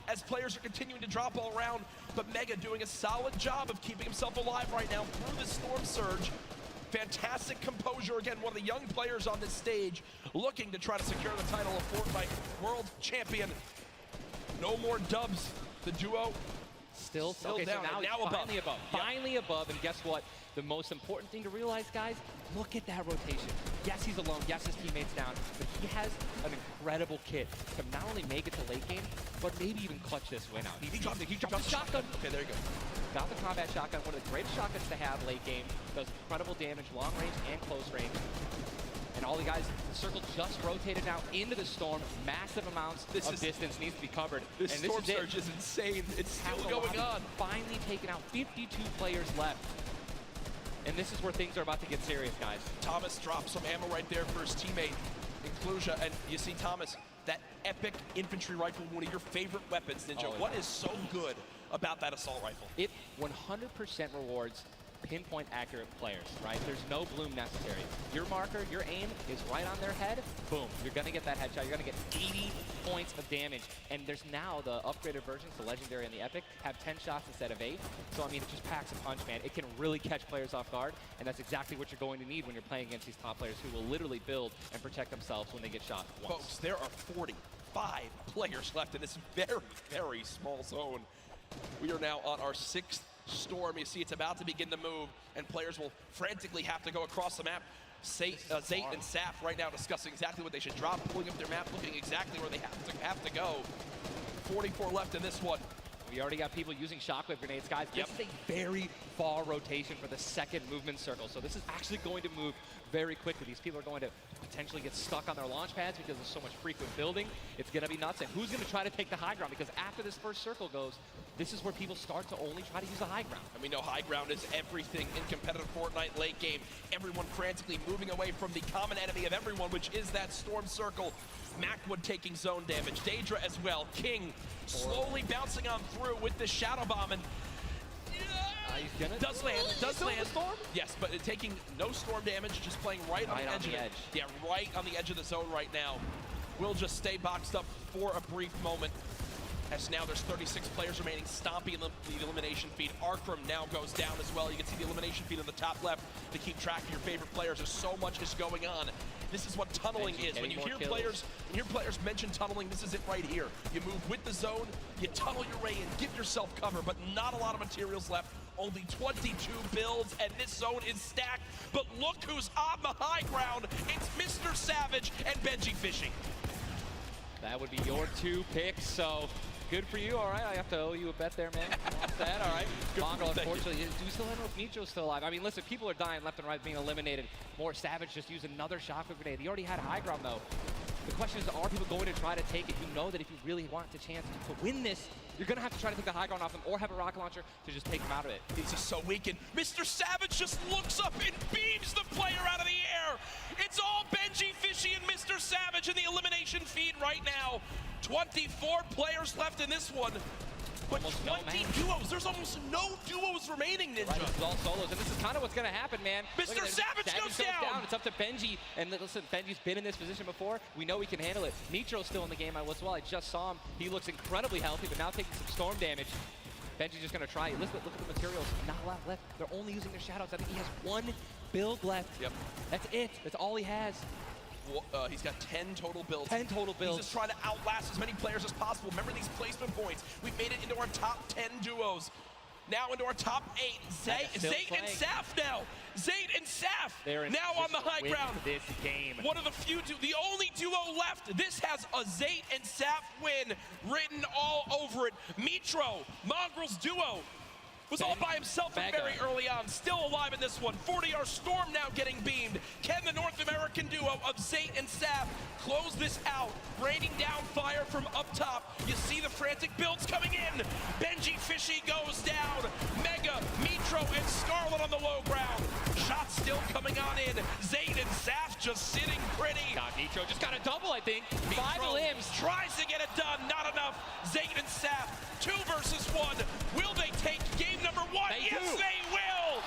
As players are continuing to drop all around, but Mega doing a solid job of keeping himself alive right now through the Storm Surge. Fantastic composure, again, one of the young players on this stage looking to try to secure the title of Fortnite World Champion. No more Dubs. The duo still down, so now and now he's finally above. Finally above, and guess what? The most important thing to realize, guys, look at that rotation. Yes, he's alone. Yes, his teammate's down, but he has an incredible kit to not only make it to late game, but maybe even clutch this win out. He dropped the shotgun. Okay, there you go. Got the combat shotgun, one of the greatest shotguns to have late game. Does incredible damage, long range and close range. And all the guys, the circle just rotated now into the storm. Massive amounts of distance needs to be covered. This storm surge is insane. It's still going on. Finally taken out. 52 players left. And this is where things are about to get serious, guys. Thomas drops some ammo right there for his teammate, Inclusia. And you see Thomas, that epic infantry rifle, one of your favorite weapons, Ninja. What is so good about that assault rifle? It 100% rewards pinpoint accurate players, right? There's no bloom necessary. Your marker, your aim is right on their head. Boom, you're gonna get that headshot. You're gonna get 80 points of damage. And there's now the upgraded versions, the legendary and the epic, have 10 shots instead of 8. So I mean, it just packs a punch, man. It can really catch players off guard, and that's exactly what you're going to need when you're playing against these top players who will literally build and protect themselves when they get shot once. Folks, there are 45 players left in this very, very small zone. We are now on our 6th storm. You see it's about to begin to move, and players will frantically have to go across the map. Zayt and Saf right now discussing exactly what they should drop, pulling up their map, looking exactly where they have to go. 44 left in this one. We already got people using shockwave grenades, guys. This is a very far rotation for the second movement circle, so this is actually going to move very quickly. These people are going to potentially get stuck on their launch pads because there's so much frequent building. It's going to be nuts. And who's going to try to take the high ground? Because after this first circle goes, this is where people start to only try to use the high ground. And we know high ground is everything in competitive Fortnite late game. Everyone frantically moving away from the common enemy of everyone, which is that storm circle. Macwood taking zone damage. Daedra as well. King slowly bouncing on through with the shadow bomb, and does land. Yes, but taking no storm damage, just playing right on the edge of it. Yeah, right on the edge of the zone right now. Will just stay boxed up for a brief moment. As now there's 36 players remaining, stomping the elimination feed. Arkram now goes down as well. You can see the elimination feed on the top left to keep track of your favorite players. There's so much is going on. This is what tunneling is. When you hear players mention tunneling, this is it right here. You move with the zone, you tunnel your way in, give yourself cover, but not a lot of materials left. Only 22 builds, and this zone is stacked. But look who's on the high ground. It's Mr. Savage and Benji Fishing. That would be your 2 picks, so good for you. All right, I have to owe you a bet there, man. Watch that. All right. Mongo, unfortunately, do you still know if Mitro's still alive? I mean, listen, people are dying left and right, being eliminated. More Savage just used another shockwave grenade. He already had high ground, though. The question is, are people going to try to take it? You know that if you really want the chance to win this, you're going to have to try to take the high ground off them or have a rocket launcher to just take them out of it. This is so weakened. Mr. Savage just looks up and beams the player out of the air. It's all Benji, Fishy, and Mr. Savage in the elimination feed right now. 24 players left in this one. But almost 20 duos. There's almost no duos remaining, Ninja. Right, it's all solos, and this is kind of what's going to happen, man. Mr. Savage goes down. It's up to Benji, and listen, Benji's been in this position before. We know he can handle it. Nitro's still in the game as well. I just saw him. He looks incredibly healthy, but now taking some storm damage. Benji's just going to try it. Listen, look at the materials. Not a lot left. They're only using their shadows. I think he has one build left. Yep. That's it. That's all he has. He's got 10 total builds. 10 total builds. He's just trying to outlast as many players as possible. Remember these placement points. We've made it into our top 10 duos. Now into our top 8. Zayt and Saf now. Zayt and Saf now on the high ground. This game. One of the few, the only duo left. This has a Zayt and Saf win written all over it. Mitro, Mongrel's duo, was all by himself very early on, still alive in this one. 40R Storm now getting beamed. Can the North American duo of Zayt and Saf close this out? Raining down fire from up top. You see the frantic builds coming in. Benji Fishy goes down. Mega, Mitro, and Scarlet on the low ground. Shots still coming on in. Zayt and Saf just sitting pretty. God, Mitro just got a double, I think. Mitro 5 limbs. Tries to get it done, not enough. Zayt and Saf, 2 versus 1. Will they take game number 1? Yes, they will!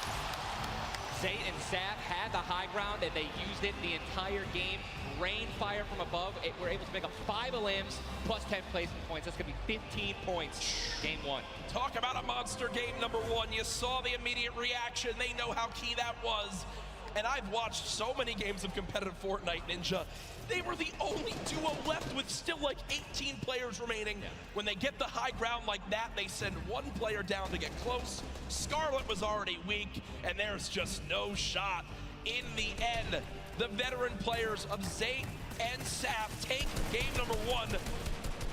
Zayt and Saf had the high ground, and they used it the entire game. Rain fire from above. We're able to make up 5 limbs plus 10 placement points. That's going to be 15 points. Game 1. Talk about a monster game number 1. You saw the immediate reaction. They know how key that was. And I've watched so many games of competitive Fortnite, Ninja. They were the only duo left with still like 18 players remaining. Yeah. When they get the high ground like that, they send 1 player down to get close. Scarlet was already weak, and there's just no shot. In the end, the veteran players of Zayt and Saf take game number 1.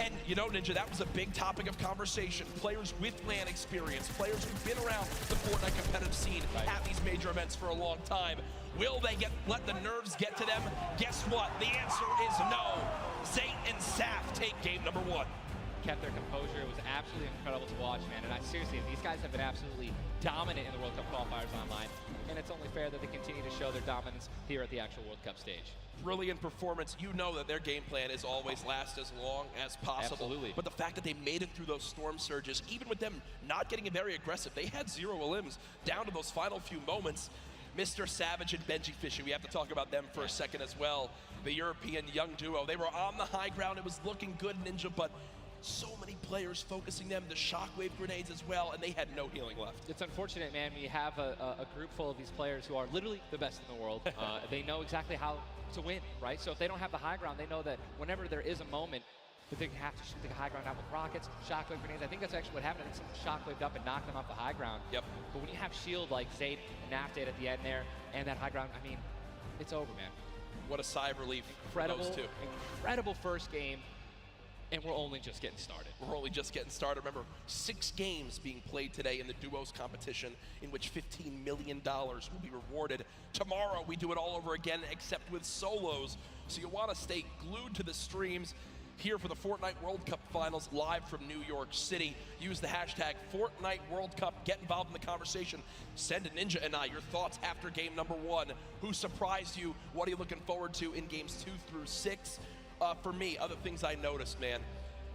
And you know, Ninja, that was a big topic of conversation. Players with LAN experience, players who've been around the Fortnite competitive scene at these major events for a long time. Will they let the nerves get to them? Guess what? The answer is no. Zayt and Saf take game number 1. Kept their composure. It was absolutely incredible to watch, man. And seriously, these guys have been absolutely dominant in the World Cup qualifiers online. And it's only fair that they continue to show their dominance here at the actual World Cup stage. Brilliant performance. You know that their game plan is always last as long as possible. Absolutely. But the fact that they made it through those storm surges, even with them not getting very aggressive, they had 0 limbs down to those final few moments. Mr. Savage and Benji Fishy, we have to talk about them for a second as well. The European young duo, they were on the high ground. It was looking good, Ninja, but so many players focusing them, the shockwave grenades as well, and they had no healing left. It's unfortunate, man. We have a group full of these players who are literally the best in the world. They know exactly how to win, right? So if they don't have the high ground, they know that whenever there is a moment that they have to shoot the high ground out with rockets, shockwave grenades. I think that's actually what happened. I think someone shockwaved up and knocked them off the high ground. Yep. But when you have shield like Zayt and Nafted at the end there, and that high ground, I mean, it's over, man. What a sigh of relief Incredible, for those 2. Incredible first game. And we're only just getting started. We're only just getting started. Remember, 6 games being played today in the duos competition, in which $15 million will be rewarded. Tomorrow, we do it all over again, except with solos. So you want to stay glued to the streams here for the Fortnite World Cup Finals live from New York City. Use the hashtag Fortnite World Cup. Get involved in the conversation. Send to Ninja and I your thoughts after game number 1. Who surprised you? What are you looking forward to in games 2 through 6? For me, other things I noticed, man,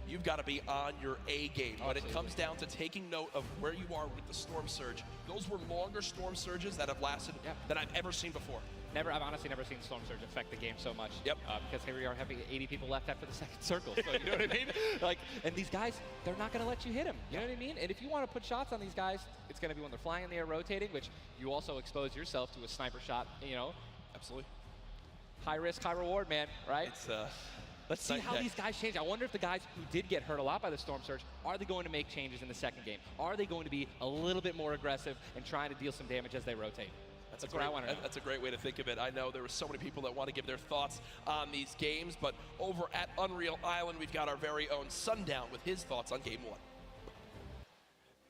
you've got to be on your A game. When it comes down to taking note of where you are with the storm surge, those were longer storm surges that have lasted than I've ever seen before. I've honestly never seen Storm Surge affect the game so much. Yep. Because here we are having 80 people left after the second circle. So you know what I mean? Like, and these guys, they're not going to let you hit them. You know what I mean? And if you want to put shots on these guys, it's going to be when they're flying in the air, rotating, which you also expose yourself to a sniper shot. You know. Absolutely. High risk, high reward, man. Right? It's Let's see how these guys change. I wonder if the guys who did get hurt a lot by the Storm Surge, are they going to make changes in the second game? Are they going to be a little bit more aggressive and trying to deal some damage as they rotate? That's what I want to know. That's a great way to think of it. I know there were so many people that want to give their thoughts on these games, but over at Unreal Island, we've got our very own Sundown with his thoughts on game 1.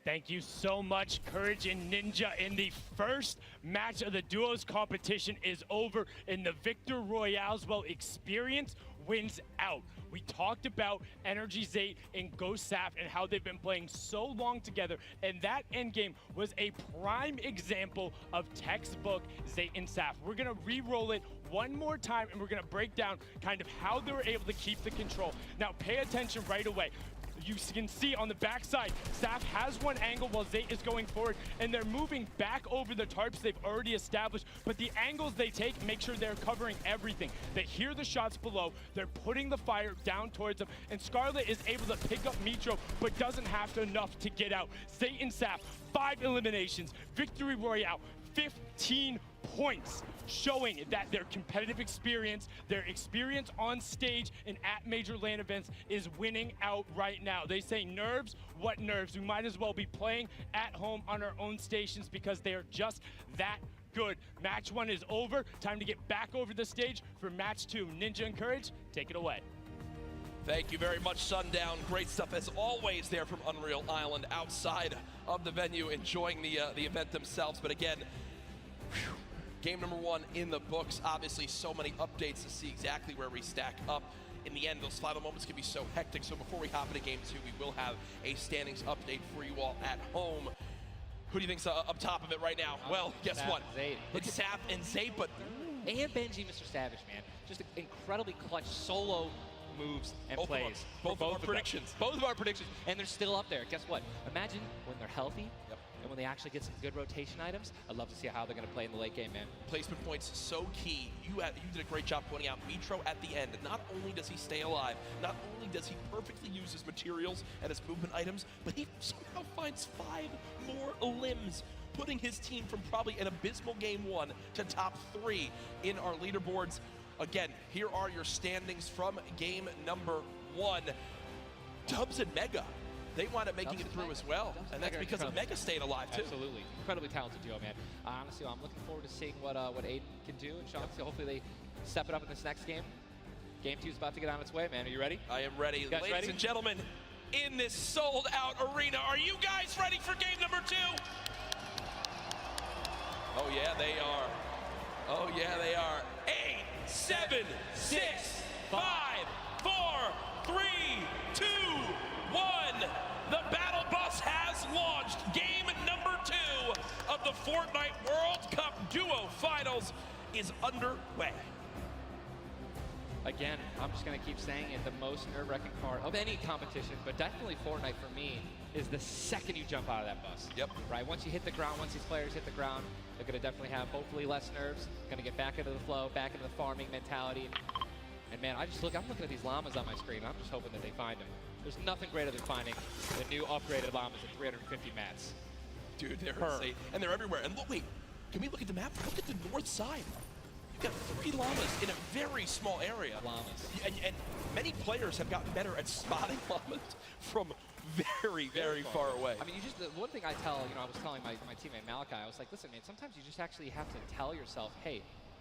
Thank you so much, Courage and Ninja. And the first match of the duos competition is over in the Victor Royale's experience wins out. We talked about Energy Zate and Ghost Saf and how they've been playing so long together, and that endgame was a prime example of textbook Zate and Saf. We're gonna re-roll it one more time, and we're gonna break down kind of how they were able to keep the control. Now pay attention right away. You can see on the backside, Saf has one angle while Zate is going forward, and they're moving back over the tarps they've already established, but the angles they take make sure they're covering everything. They hear the shots below, they're putting the fire down towards them, and Scarlet is able to pick up Mitro, but doesn't have enough to get out. Zate and Saf, 5 eliminations, victory royale, 15 points, showing that their competitive experience, their experience on stage and at major LAN events is winning out right now. They say nerves, what nerves? We might as well be playing at home on our own stations because they are just that good. Match 1 is over. Time to get back over the stage for match 2. Ninja and Courage, take it away. Thank you very much, Sundown. Great stuff as always there from Unreal Island outside of the venue, enjoying the event themselves. But again, whew, game number 1 in the books. Obviously, so many updates to see exactly where we stack up. In the end, those final moments can be so hectic. So before we hop into game 2, we will have a standings update for you all at home. Who do you think's up top of it right now? Well, guess what? It's Saf and Zate, but... And Benji, Mr. Savage, man. Just incredibly clutch solo moves and plays. Both of our predictions. Both of our predictions. And they're still up there. Guess what? Imagine when they're healthy. And when they actually get some good rotation items, I'd love to see how they're going to play in the late game, man. Placement points so key. You did a great job pointing out Mitro at the end. Not only does he stay alive, not only does he perfectly use his materials and his movement items, but he somehow finds 5 more limbs, putting his team from probably an abysmal game 1 to top 3 in our leaderboards. Again, here are your standings from game number 1. Dubs and Mega. They wind up making it through as well, and that's because of Mega staying alive too. Absolutely, incredibly talented duo, man. Honestly, I'm looking forward to seeing what Aiden can do, and Sean, so hopefully they step it up in this next game. Game 2 is about to get on its way, man. Are you ready? I am ready. Ladies ready? and gentlemen, in this sold-out arena, are you guys ready for game number 2? Oh yeah, they are. Oh yeah, they are. 8, 7, 6, 5, 4, 3, 2, 1. The battle bus has launched. Game number 2 of the Fortnite World Cup Duo Finals is underway. Again, I'm just going to keep saying it, the most nerve-wracking part of any competition, but definitely Fortnite for me, is the second you jump out of that bus. Yep. Right, once you hit the ground, once these players hit the ground, they're going to definitely have hopefully less nerves, going to get back into the flow, back into the farming mentality. And man, I'm looking at these llamas on my screen, I'm just hoping that they find them. There's nothing greater than finding the new upgraded llamas at 350 mats. Dude, they're insane. And they're everywhere. And look, wait, can we look at the map? Look at the north side. You've got 3 llamas in a very small area. And many players have gotten better at spotting llamas from very, very far away. I mean, the one thing I was telling my teammate Malachi, I was like, listen, man, sometimes you just actually have to tell yourself, hey,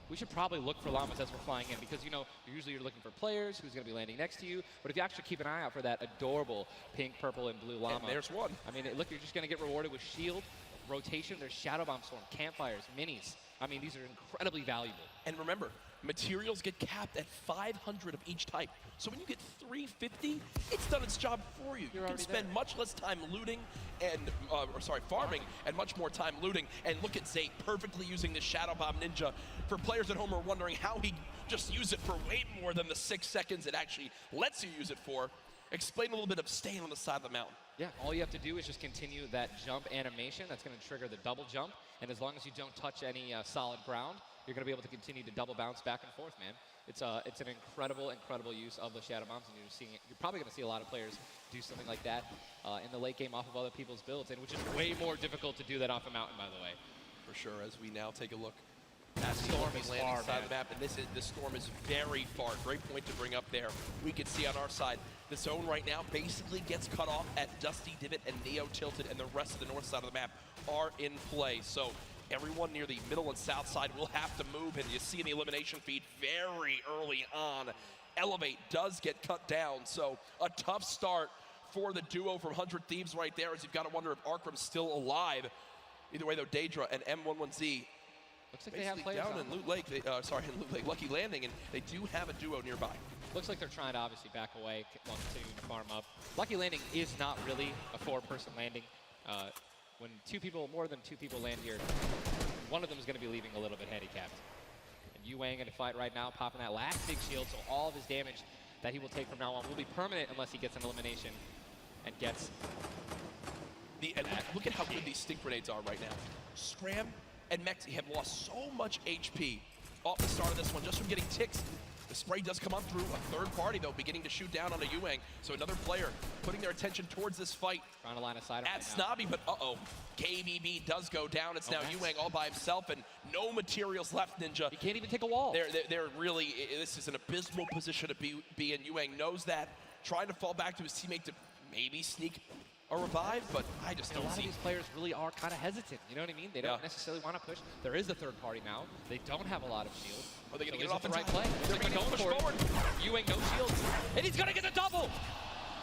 we should probably look for llamas as we're flying in because, usually you're looking for players who's going to be landing next to you. But if you actually keep an eye out for that adorable pink, purple, and blue llama. And there's one. I mean, look, you're just going to get rewarded with shield, rotation, there's Shadow Bomb Storm, campfires, minis. I mean, these are incredibly valuable. And remember, materials get capped at 500 of each type. So when you get 350, it's done its job for you. You can spend much less time looting and, farming and much more time looting. And look at Zate perfectly using the Shadow Bomb Ninja. For players at home are wondering how he just used it for way more than the 6 seconds it actually lets you use it for. Explain a little bit of staying on the side of the mountain. Yeah, all you have to do is just continue that jump animation. That's going to trigger the double jump. And as long as you don't touch any solid ground, you're going to be able to continue to double bounce back and forth, man. It's an incredible use of the Shadow Bombs, and you're probably going to see a lot of players do something like that in the late game off of other people's builds, and which is way more difficult to do that off a mountain, by the way. For sure, as we now take a look at the storm is landing side of the map, and the storm is very far. Great point to bring up there. We can see on our side, the zone right now basically gets cut off at Dusty Divot and Neo Tilted, and the rest of the north side of the map are in play. So everyone near the middle and south side will have to move, and you see in the elimination feed very early on, Elevate does get cut down. So a tough start for the duo from 100 Thieves right there, as you've got to wonder if Arkham's still alive. Either way, though, Daedra and M11Z looks like they have players down in Loot Lake, in Lucky Landing, and they do have a duo nearby. Looks like they're trying to obviously back away while continuing to farm up. Lucky Landing is not really a 4-person landing. When more than two people land here, one of them is going to be leaving a little bit handicapped. And Yu Wang in a fight right now, popping that last big shield, so all of his damage that he will take from now on will be permanent unless he gets an elimination and gets... Look at how good these stink grenades are right now. Scram and Mexi have lost so much HP off the start of this one, just from getting ticks. The spray does come on through. A third party, though, beginning to shoot down on a Yu Wang. So another player putting their attention towards this fight. Trying to line of sight at Snobby, but uh-oh. KBB does go down. It's now Yu Wang all by himself, and no materials left, Ninja. He can't even take a wall. They're really, this is an abysmal position to be in. Yu Wang knows that. Trying to fall back to his teammate to maybe sneak a revive, but I just don't see. A lot of these players really are kind of hesitant, you know what I mean? They don't necessarily want to push. There is a third party now. They don't have a lot of shield. Are they going to get off the right play? They're going to push forward. Yu Wang no shields, and he's going to get the double!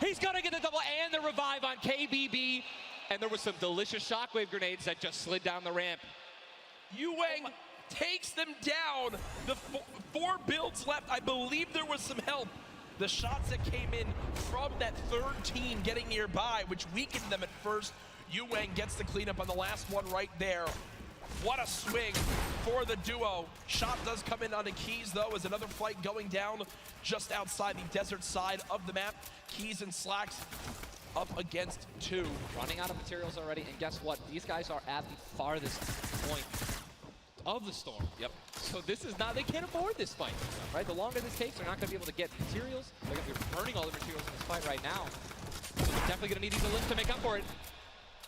He's going to get the double and the revive on KBB, and there was some delicious shockwave grenades that just slid down the ramp. Yu Wang takes them down. The 4 builds left. I believe there was some help. The shots that came in from that third team getting nearby, which weakened them at first. Yu Wang gets the cleanup on the last one right there. What a swing for the duo. Shot does come in onto Keys, though, as another fight going down just outside the desert side of the map. Keys and Slacks up against 2. Running out of materials already, and guess what? These guys are at the farthest point of the storm. Yep. So this is not, they can't afford this fight, right? The longer this takes, they're not going to be able to get materials. They're going to be burning all the materials in this fight right now. So they're definitely going to need these lift to make up for it.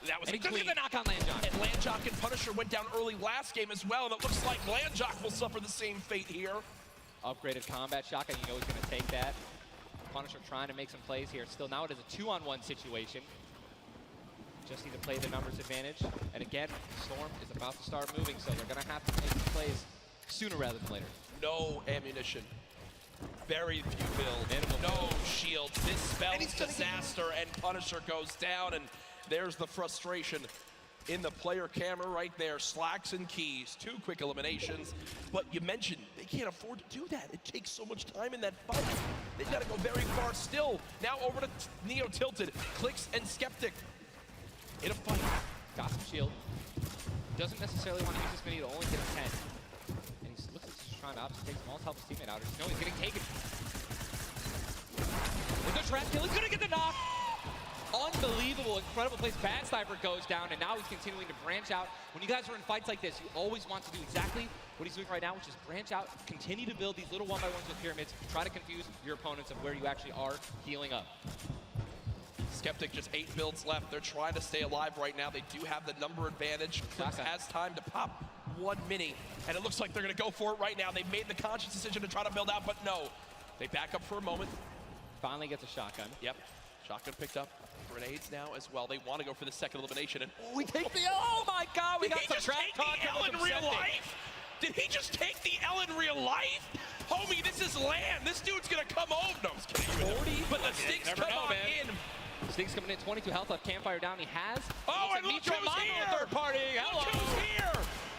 That was and he does get the knock on Landjock. And Landjock and Punisher went down early last game as well, and it looks like Landjock will suffer the same fate here. Upgraded combat shotgun, you know he's going to take that. Punisher trying to make some plays here. Still, now it is a 2-on-1 situation. Just need to play the numbers advantage. And again, Storm is about to start moving, so they're going to have to make some plays sooner rather than later. No ammunition. Very few builds. No shields. This spells disaster, and Punisher goes down, and there's the frustration in the player camera right there. Slacks and Keys, 2 quick eliminations. But you mentioned they can't afford to do that. It takes so much time in that fight. They've got to go very far still. Now over to Neo Tilted, Clicks and Skeptic. In a fight. Got some shield. Doesn't necessarily want to use this mini to only get a 10. And he looks like he's trying to obviously take some walls, help his teammate out. No, he's getting taken. With the trap kill, he's gonna get the knock. Unbelievable, incredible plays. Bad Sniper goes down, and now he's continuing to branch out. When you guys are in fights like this, you always want to do exactly what he's doing right now, which is branch out, continue to build these little 1x1s with pyramids, try to confuse your opponents of where you actually are healing up. Skeptic, just 8 builds left. They're trying to stay alive right now. They do have the number advantage. Clicks has time to pop 1 mini, and it looks like they're going to go for it right now. They've made the conscious decision to try to build out, but no. They back up for a moment. Finally gets a shotgun. Yep. Shotgun picked up. Grenades now as well. They want to go for the second elimination. And we take the oh my god, we got some trap talk. Did he just take the L in real life? Did he just take the L in real life? Homie, this is land. This dude's going to come over. No, I'm just kidding. 40, but the sticks come on in. Stinks coming in, 22 health left, Campfire down, he has. Oh, and look who's here! Third party, hello! Look who's here!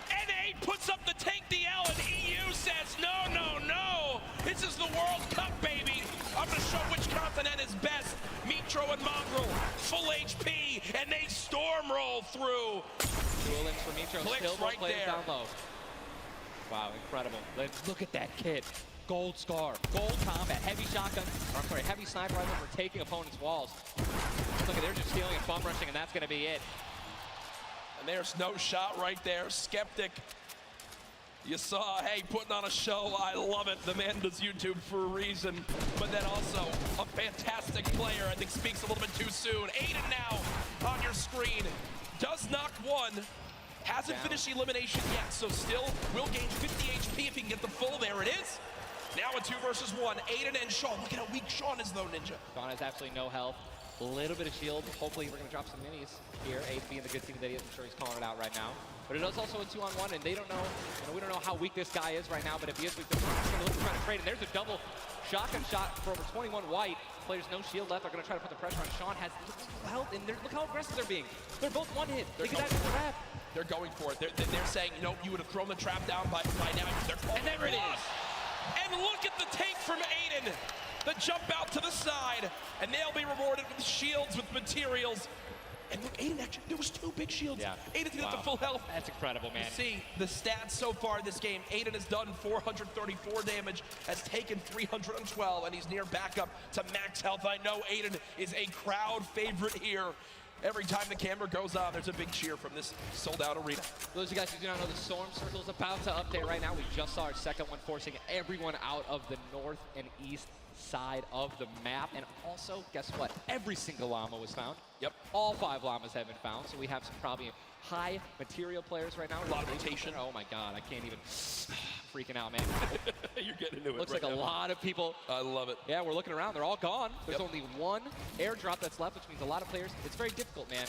NA puts up the take the L, and EU says, no, no, no! This is the World Cup, baby! I'm gonna show which continent is best. Mitro and Mongrel, full HP, and they storm roll through. Duel links for Mitro, Clicks still right plays there. Down low. Wow, incredible. Let's look at that kid. Gold Scar, gold combat, heavy shotgun, or I'm sorry, heavy sniper rifle for taking opponents' walls. Look at, they're just stealing and bum rushing, and that's gonna be it. And there's no shot right there. Skeptic, you saw, hey, putting on a show, I love it. The man does YouTube for a reason, but then also a fantastic player. I think speaks a little bit too soon. Aiden now on your screen, does knock 1. Hasn't finished the elimination yet, so still will gain 50 HP if he can get the full. There it is. Now a 2 versus 1, Aiden and Sean. Look at how weak Sean is though, Ninja. Sean has absolutely no health. A little bit of shield. Hopefully we're gonna drop some minis here. Aiden being the good team that he is, I'm sure he's calling it out right now. But it is also a 2-on-1, and they don't know, we don't know how weak this guy is right now, but if he is weak, they're gonna look to try to trade. And there's a double shotgun shot for over 21 white. Players no shield left. They're gonna try to put the pressure on. Sean has health, and look how aggressive they're being. They're both one hit. They get out of the trap. They're going for it. They're saying, you know, you would have thrown the trap down by now. They're calling and there it is. And look at the take from Aiden. the jump out to the side, and they'll be rewarded with shields, with materials. And look, Aiden, actually, there was 2 big shields. Yeah. Aiden's got the full health. That's incredible, man. You see the stats so far this game. Aiden has done 434 damage, has taken 312, and he's near backup to max health. I know Aiden is a crowd favorite here. Every time the camera goes on, there's a big cheer from this sold-out arena. For those of you guys who do not know, the storm circle is about to update right now. We just saw our second one, forcing everyone out of the north and east side of the map. And also, guess what? Every single llama was found. Yep. All 5 llamas have been found, so we have some probably high material players right now. A lot of rotation. Oh my god, I can't even freaking out, man. You're getting into it. Looks right like now. a lot of people. I love it. Yeah, we're looking around. They're all gone. There's only 1 airdrop that's left, which means a lot of players. It's very difficult, man.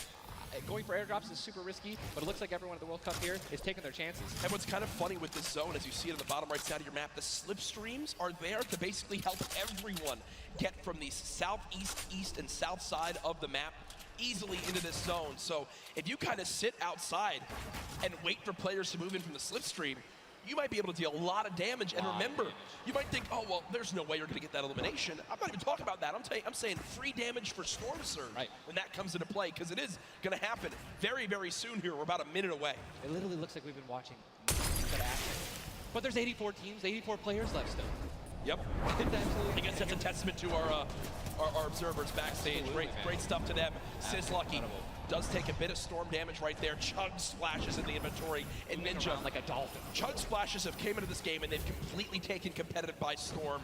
Going for airdrops is super risky, but it looks like everyone at the World Cup here is taking their chances. And what's kind of funny with this zone, as you see it on the bottom right side of your map, the slipstreams are there to basically help everyone get from the southeast, east, and south side of the map easily into this zone. So if you kind of sit outside and wait for players to move in from the slipstream, you might be able to deal a lot of damage. And remember, you might think, oh, well, there's no way you're going to get that elimination. I'm not even talking about that. I'm saying free damage for Storm Surge when that comes into play, because it is going to happen very, very soon here. We're about a minute away. It literally looks like we've been watching that action. But there's 84 teams, 84 players left still. Yep. I guess that's a testament to our observers backstage. Great stuff to them. Sizlucky does take a bit of storm damage right there. Chug splashes in the inventory. And Ninja, like a dolphin. Chug splashes have came into this game and they've completely taken competitive by storm.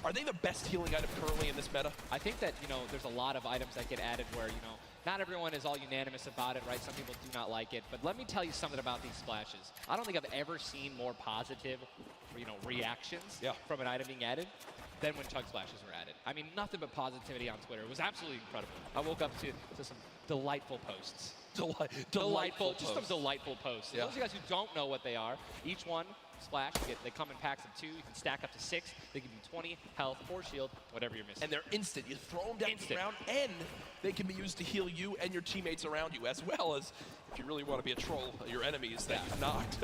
Are they the best healing item currently in this meta? I think that, there's a lot of items that get added where, not everyone is all unanimous about it, right? Some people do not like it. But let me tell you something about these splashes. I don't think I've ever seen more positive, reactions from an item being added than when chug splashes were added. I mean, nothing but positivity on Twitter. It was absolutely incredible. I woke up to some delightful posts. Delightful just some delightful posts. So those of you guys who don't know what they are, each one splash, they come in packs of 2. You can stack up to 6. They give you 20 health or shield, whatever you're missing. And they're instant. You throw them down the ground, and they can be used to heal you and your teammates around you, as well as, if you really want to be a troll, your enemies that you knocked.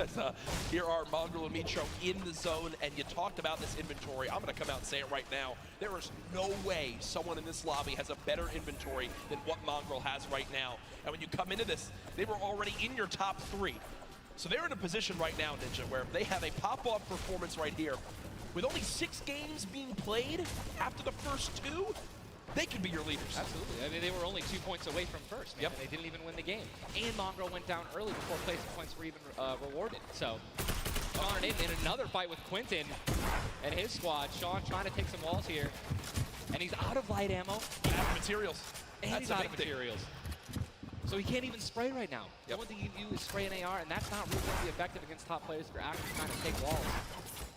Here are Mongrel and Micho in the zone, and you talked about this inventory. I'm going to come out and say it right now. There is no way someone in this lobby has a better inventory than what Mongrel has right now. And when you come into this, they were already in your top 3. So they're in a position right now, Ninja, where they have a pop-off performance right here. With only 6 games being played after the first 2, they could be your leaders. Absolutely. I mean, they were only 2 points away from first, man. They didn't even win the game. And Mongrel went down early before placing points were even rewarded. So, Sean in another fight with Quentin and his squad. Sean trying to take some walls here. And he's out of light ammo. Out of materials. And he's out of materials. So he can't even spray right now. The only thing you can do is spray an AR, and that's not really going to be effective against top players if you're actually trying to take walls.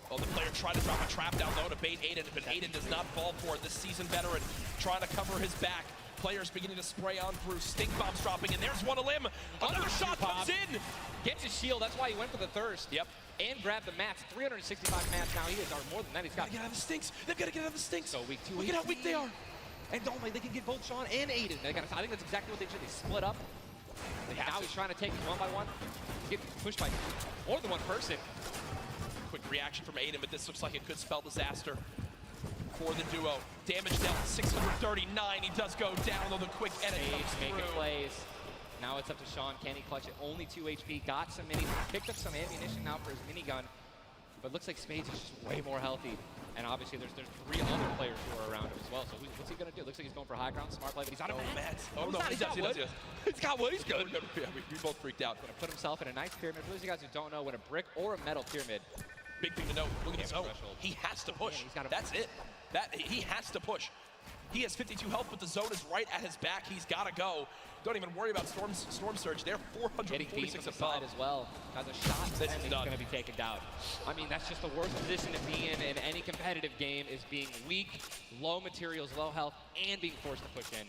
Well, the player tried to drop a trap down low to bait Aiden, but Aiden does not fall for it. This seasoned veteran trying to cover his back. Players beginning to spray on through. Stink bombs dropping, and there's one of limb. Another shot comes in. Gets his shield. That's why he went for the thirst. Yep. And grabbed the mats. 365 mats now. He is, or more than that. He's got to get out of the stinks. They've got to get out of the stinks. So weak 2. Look at how weak they are. And don't they can get both Sean and Aiden. I think that's exactly what they did. They split up. Now he's trying to take them one by one. Get pushed by more than one person. Quick reaction from Aiden, but this looks like it could spell disaster for the duo. Damage dealt 639. He does go down, though the quick edit comes making through. plays. Now it's up to Sean. Can he clutch it? Only 2 HP. Got some minis. Picked up some ammunition now for his minigun. But looks like Spades is just way more healthy. And obviously there's 3 other players who are around him as well. So what's he going to do? Looks like he's going for high ground. Smart play, but he's out of mats. Oh, no, he's got wood. He's got wood. He's good. Yeah, we both freaked out. Going to put himself in a nice pyramid. For those of you guys who don't know, when a brick or a metal pyramid. Big thing to note. Look at his zone. He has to push. That's it. He has to push. He has 52 health, but the zone is right at his back. He's got to go. Don't even worry about Storm Surge. They're 446 above as well. Has a shot, this and is he's going to be taken down. I mean, that's just the worst position to be in any competitive game, is being weak, low materials, low health, and being forced to push in.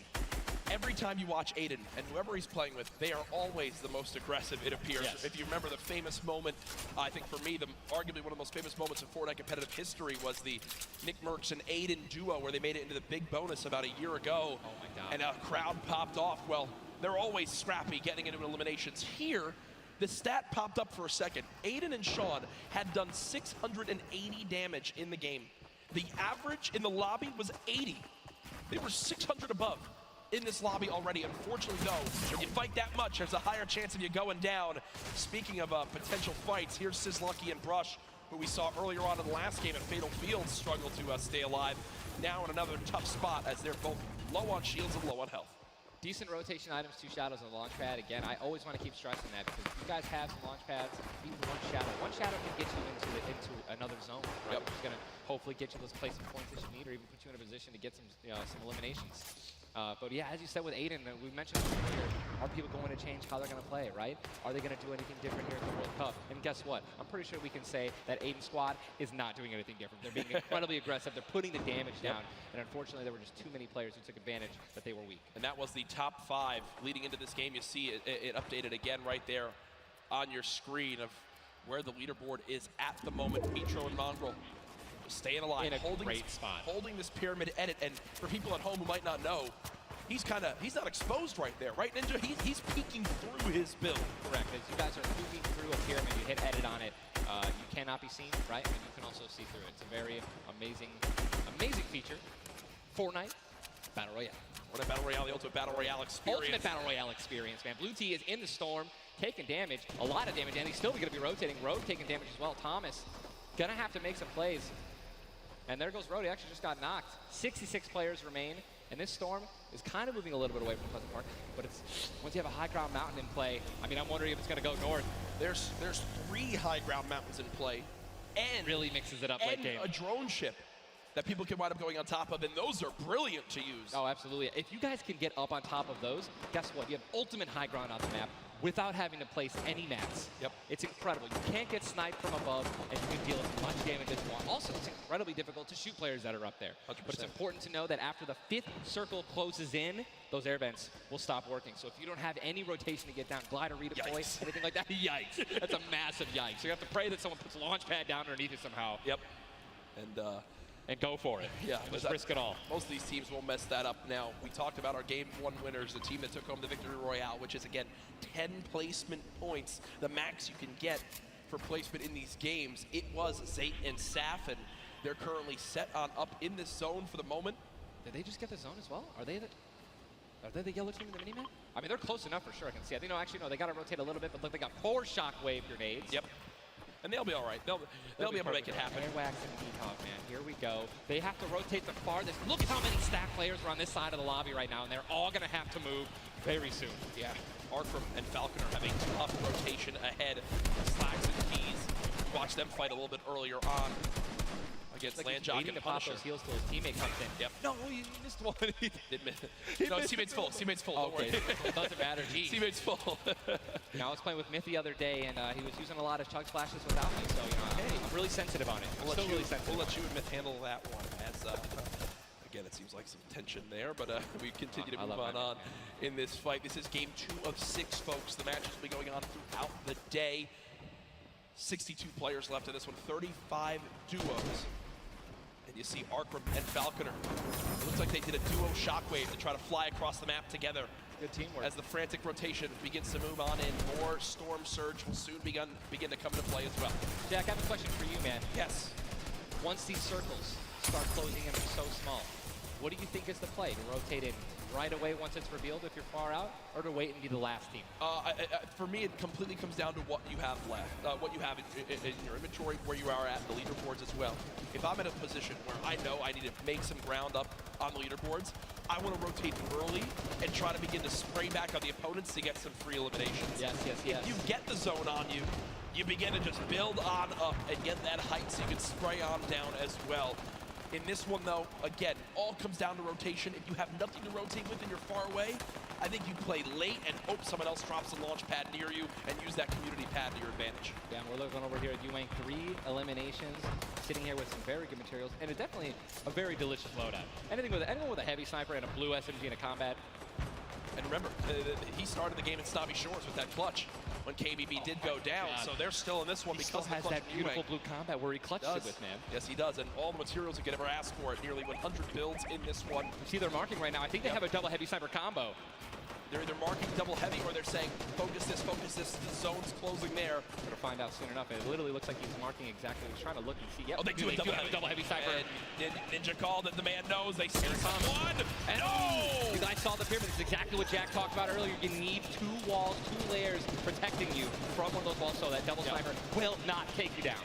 Every time you watch Aiden, and whoever he's playing with, they are always the most aggressive, it appears. Yes. If you remember the famous moment, I think for me, arguably one of the most famous moments in Fortnite competitive history was the Nick Merckx and Aiden duo, where they made it into the big bonus about a year ago. Oh my God. And a crowd popped off. Well, they're always scrappy getting into eliminations. Here, the stat popped up for a second. Aiden and Sean had done 680 damage in the game. The average in the lobby was 80. They were 600 above in this lobby already. Unfortunately, though, when you fight that much, there's a higher chance of you going down. Speaking of potential fights, here's Sizlucky and Brush, who we saw earlier on in the last game at Fatal Fields struggle to stay alive. Now in another tough spot as they're both low on shields and low on health. Decent rotation items, 2 shadows on the launch pad. Again, I always want to keep stressing that because you guys have some launch pads, even one shadow can get you into another zone, right? Which is going to hopefully get you those placement points that you need, or even put you in a position to get some eliminations. But yeah, as you said with Aiden, we mentioned earlier, are people going to change how they're going to play, right? Are they going to do anything different here at the World Cup? And guess what? I'm pretty sure we can say that Aiden's squad is not doing anything different. They're being incredibly aggressive. They're putting the damage down. And unfortunately, there were just too many players who took advantage that they were weak. And that was the top 5 leading into this game. You see it updated again right there on your screen of where the leaderboard is at the moment. Mitro and Mongrel staying alive, in a great spot, holding this pyramid edit. And for people at home who might not know, he's not exposed right there, right, Ninja? He's peeking through his build. Correct. As you guys are peeking through a pyramid, you hit edit on it, you cannot be seen, right? And you can also see through it. It's a very amazing feature. Fortnite Battle Royale. What a Battle Royale, the ultimate Battle Royale experience. Ultimate Battle Royale experience, man. Blue T is in the storm, taking damage, a lot of damage, and he's still going to be rotating. Rogue taking damage as well. Thomas going to have to make some plays. And there goes Road. He actually just got knocked. 66 players remain, and this storm is kind of moving a little bit away from Pleasant Park, but it's once you have a high ground mountain in play, I mean, I'm wondering if it's going to go north. There's 3 high ground mountains in play, and really mixes it up late game. A drone ship that people can wind up going on top of, and those are brilliant to use. Oh, absolutely. If you guys can get up on top of those, guess what? You have ultimate high ground on the map without having to place any mats. Yep. It's incredible. You can't get sniped from above, and you can deal as much damage as you want. Also, it's incredibly difficult to shoot players that are up there. 100%. But it's important to know that after the 5th circle closes in, those air vents will stop working. So if you don't have any rotation to get down, glider redeploy, anything like that, yikes. That's a massive yikes. So you have to pray that someone puts a launch pad down underneath it somehow. Yep. And go for it. Yeah, just risk it all. Most of these teams will mess that up. Now, we talked about our Game 1 winners, the team that took home the Victory Royale, which is, again, 10 placement points, the max you can get for placement in these games. It was Zayt and Saf, and they're currently set on up in this zone for the moment. Did they just get the zone as well? Are they the yellow team in the minimap? I mean, they're close enough for sure, I can see. I think, no, actually, no, they got to rotate a little bit, but look, they got 4 shockwave grenades. Yep. And they'll be all right. They'll be able to make it happen. Airwax and Dehawk, man. Here we go. They have to rotate the farthest. Look how many stack players are on this side of the lobby right now, and they're all going to have to move very soon. Yeah. Arkram and Falcon are having tough rotation ahead. Slacks and Keys. Watch them fight a little bit earlier on against Landjock and Punisher. Those heals till his teammate comes in. Yep. No, he missed one. He did miss. No, his teammate's full. Teammate's full. Oh, okay. It doesn't matter. Geez. Teammate's full. You know, I was playing with Myth the other day, and he was using a lot of chug splashes without me, so, you know, I'm really sensitive on it. We'll let you and Myth handle that one. As again, it seems like some tension there, but we continue to move on in this fight. This is game 2 of 6, folks. The match will be going on throughout the day. 62 players left in this one, 35 duos. And you see Arkram and Falconer. It looks like they did a duo shockwave to try to fly across the map together. Good teamwork. As the frantic rotation begins to move on in, more Storm Surge will soon begin to come into play as well. Jack, I have a question for you, man. Yes. Once these circles start closing in so small, what do you think is the play? To rotate in right away once it's revealed if you're far out, or to wait and be the last team? For me, it completely comes down to what you have left, what you have in your inventory, where you are at the leaderboards as well. If I'm in a position where I know I need to make some ground up on the leaderboards, I want to rotate early and try to begin to spray back on the opponents to get some free eliminations. Yes. If you get the zone on you, you begin to just build on up and get that height so you can spray on down as well. In this one, though, again, all comes down to rotation. If you have nothing to rotate with and you're far away, I think you play late and hope someone else drops a launch pad near you and use that community pad to your advantage. Yeah, we're looking over here at Ewing. 3 eliminations, sitting here with some very good materials, and it's definitely a very delicious loadout. Anyone with a heavy sniper and a blue SMG in a combat. And remember, he started the game in Snobby Shores with that clutch when KBB did go down, so they're still in this one because he has that beautiful blue combat where he clutched it with, man. Yes, he does, and all the materials you could ever ask for it. Nearly 100 builds in this one. You see they're marking right now. I think they have a double heavy sniper combo. They're either marking double heavy or they're saying, focus this, the zone's closing there. We're gonna find out soon enough. It literally looks like he's marking exactly. He's trying to look and see. Yep. Oh, they do a double heavy cypher. And Ninja called it. The man knows. They see someone. And no! You guys saw the pyramid. This is exactly what Jack talked about earlier. You need 2 walls, 2 layers protecting you from one of those walls so that double sniper will not take you down.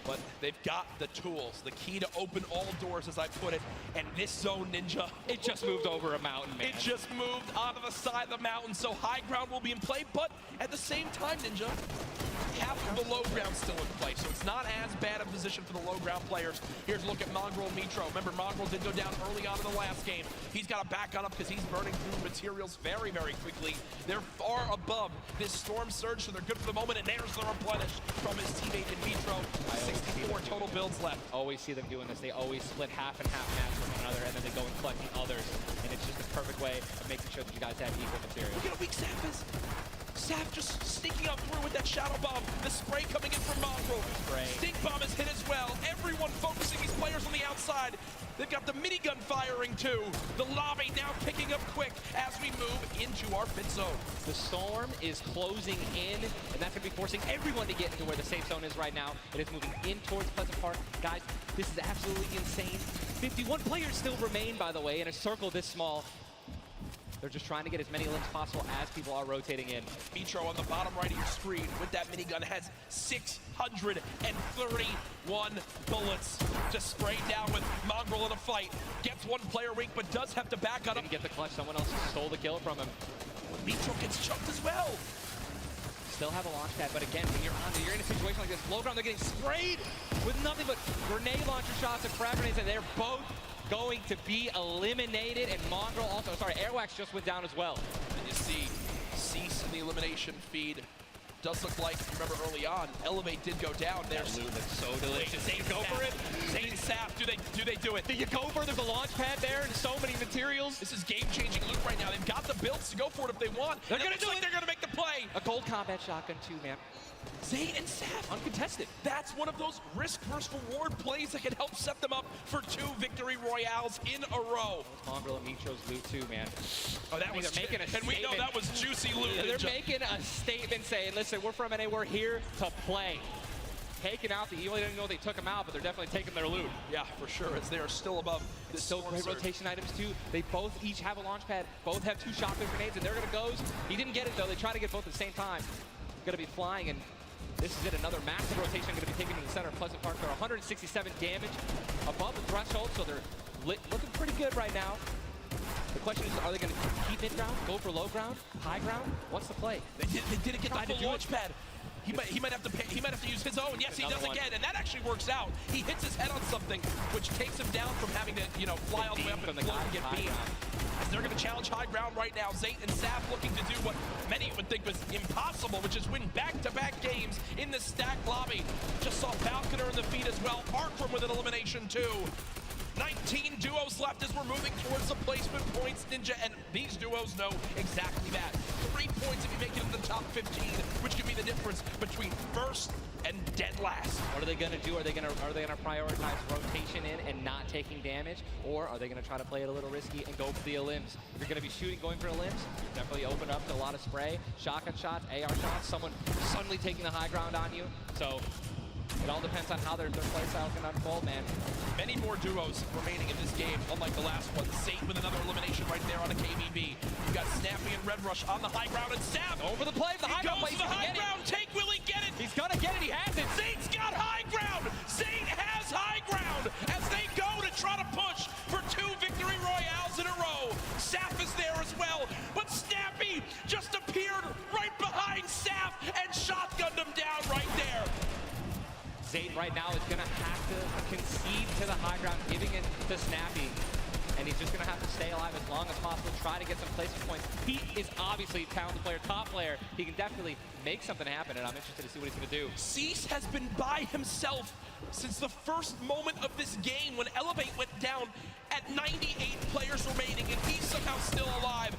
But they've got the tools, the key to open all doors, as I put it. And this zone, Ninja, it just moved over a mountain, man. It just moved onto the side of the mountain, so high ground will be in play. But at the same time, Ninja, half of the low ground still in play, so it's not as bad a position for the low ground players. Here's a look at Mongrel and Mitro. Remember, Mongrel did go down early on in the last game. He's got to back on up because he's burning through materials very, very quickly. They're far above this storm surge, so they're good for the moment, and there's the replenish from his teammate in Mitro. 64 total builds left. Always see them doing this. They always split half and half match with one another, and then they go and collect the others, and it's just a perfect way of making sure that you guys have equal material. Look at how weak Saf is. Saf just sneaking up through with that shadow bomb. The spray coming in from Mongrel. Stink bomb is hit as well. Everyone focusing these players on the outside. They've got the minigun firing too. The lobby now picking up quick as we move into our pit zone. The storm is closing in, and that's going to be forcing everyone to get into where the safe zone is right now. It is moving in towards Pleasant Park. Guys, this is absolutely insane. 51 players still remain, by the way, in a circle this small. They're just trying to get as many limbs possible as people are rotating in. Mitro on the bottom right of your screen with that minigun has 631 bullets to spray down with Mongrel in a fight. Gets one player weak, but does have to back on him. Didn't get the clutch. Someone else stole the kill from him. Mitro gets chunked as well. Still have a launch pad, but again, when you're in a situation like this, low ground, they're getting sprayed with nothing but grenade launcher shots and frag grenades, and they're both going to be eliminated, and Mongrel also, sorry, Airwax just went down as well. And you see Cease in the elimination feed. Does look like, remember early on, Elevate did go down. There's loot that's so delicious. Zane Go for it. Zane Saf, do they do it? Do you go for it? There's a launch pad there and so many materials. This is game-changing loot right now. They've got the builds to go for it if they want. They're gonna do it. They're gonna make the play. A gold combat shotgun too, man. Zane and Saf uncontested. That's one of those risk versus reward plays that can help set them up for 2 victory royales in a row. Mongrel and Mitro's loot too, man. Oh, that was making a statement. And we know that was juicy loot. They're making a statement saying, listen, we're from NA, we're here to play. Taking out the evil, they didn't know they took them out, but they're definitely taking their loot. Yeah, for sure, as they are still above this still great rotation items too. They both each have a launch pad, both have 2 shotgun grenades, and they're gonna go. He didn't get it though, they try to get both at the same time. Gonna be flying, and this is it, another massive rotation going to be taken to the center of Pleasant Park. They're 167 damage above the threshold, so they're looking pretty good right now. The question is, are they going to keep mid-ground, go for low ground, high ground? What's the play? They didn't get the full launch pad. He might have to use his own. Yes, he does again, and that actually works out. He hits his head on something, which takes him down from having to, fly all the way up and float and get beamed. As they're going to challenge high ground right now. Zayt and Saf looking to do what many would think was impossible, which is win back-to-back games in the stacked lobby. Just saw Falconer in the feed as well. Arkram with an elimination too. 19 duos left as we're moving towards the placement points, Ninja, and these duos know exactly that. 3 points if you make it in the top 15, which could be the difference between first and dead last. What are they gonna do? Are they gonna prioritize rotation in and not taking damage, or are they gonna try to play it a little risky and go for the elims? If you're gonna be going for elims, definitely open up to a lot of spray, shotgun shots, AR shots, someone suddenly taking the high ground on you. So it all depends on how their play style can unfold, man. Many more duos remaining in this game, unlike the last one. Zayt with another elimination right there on a KBB. You got Snappy and Red Rush on the high ground, and Saf over the play. The high ground goes to the high ground. Take, will he get it? He's gonna get it. He has it. Zayt's got high ground. Zayt has high ground as they go to try to push for 2 victory royales in a row. Saf is there as well, but Snappy just appeared right behind Saf and shotgunned him down right there. Zayt right now is gonna have to concede to the high ground, giving it to Snappy. And he's just gonna have to stay alive as long as possible, try to get some placement points. He is obviously a talented player, top player. He can definitely make something happen, and I'm interested to see what he's gonna do. Cease has been by himself since the first moment of this game when Elevate went down at 98 players remaining, and he's somehow still alive.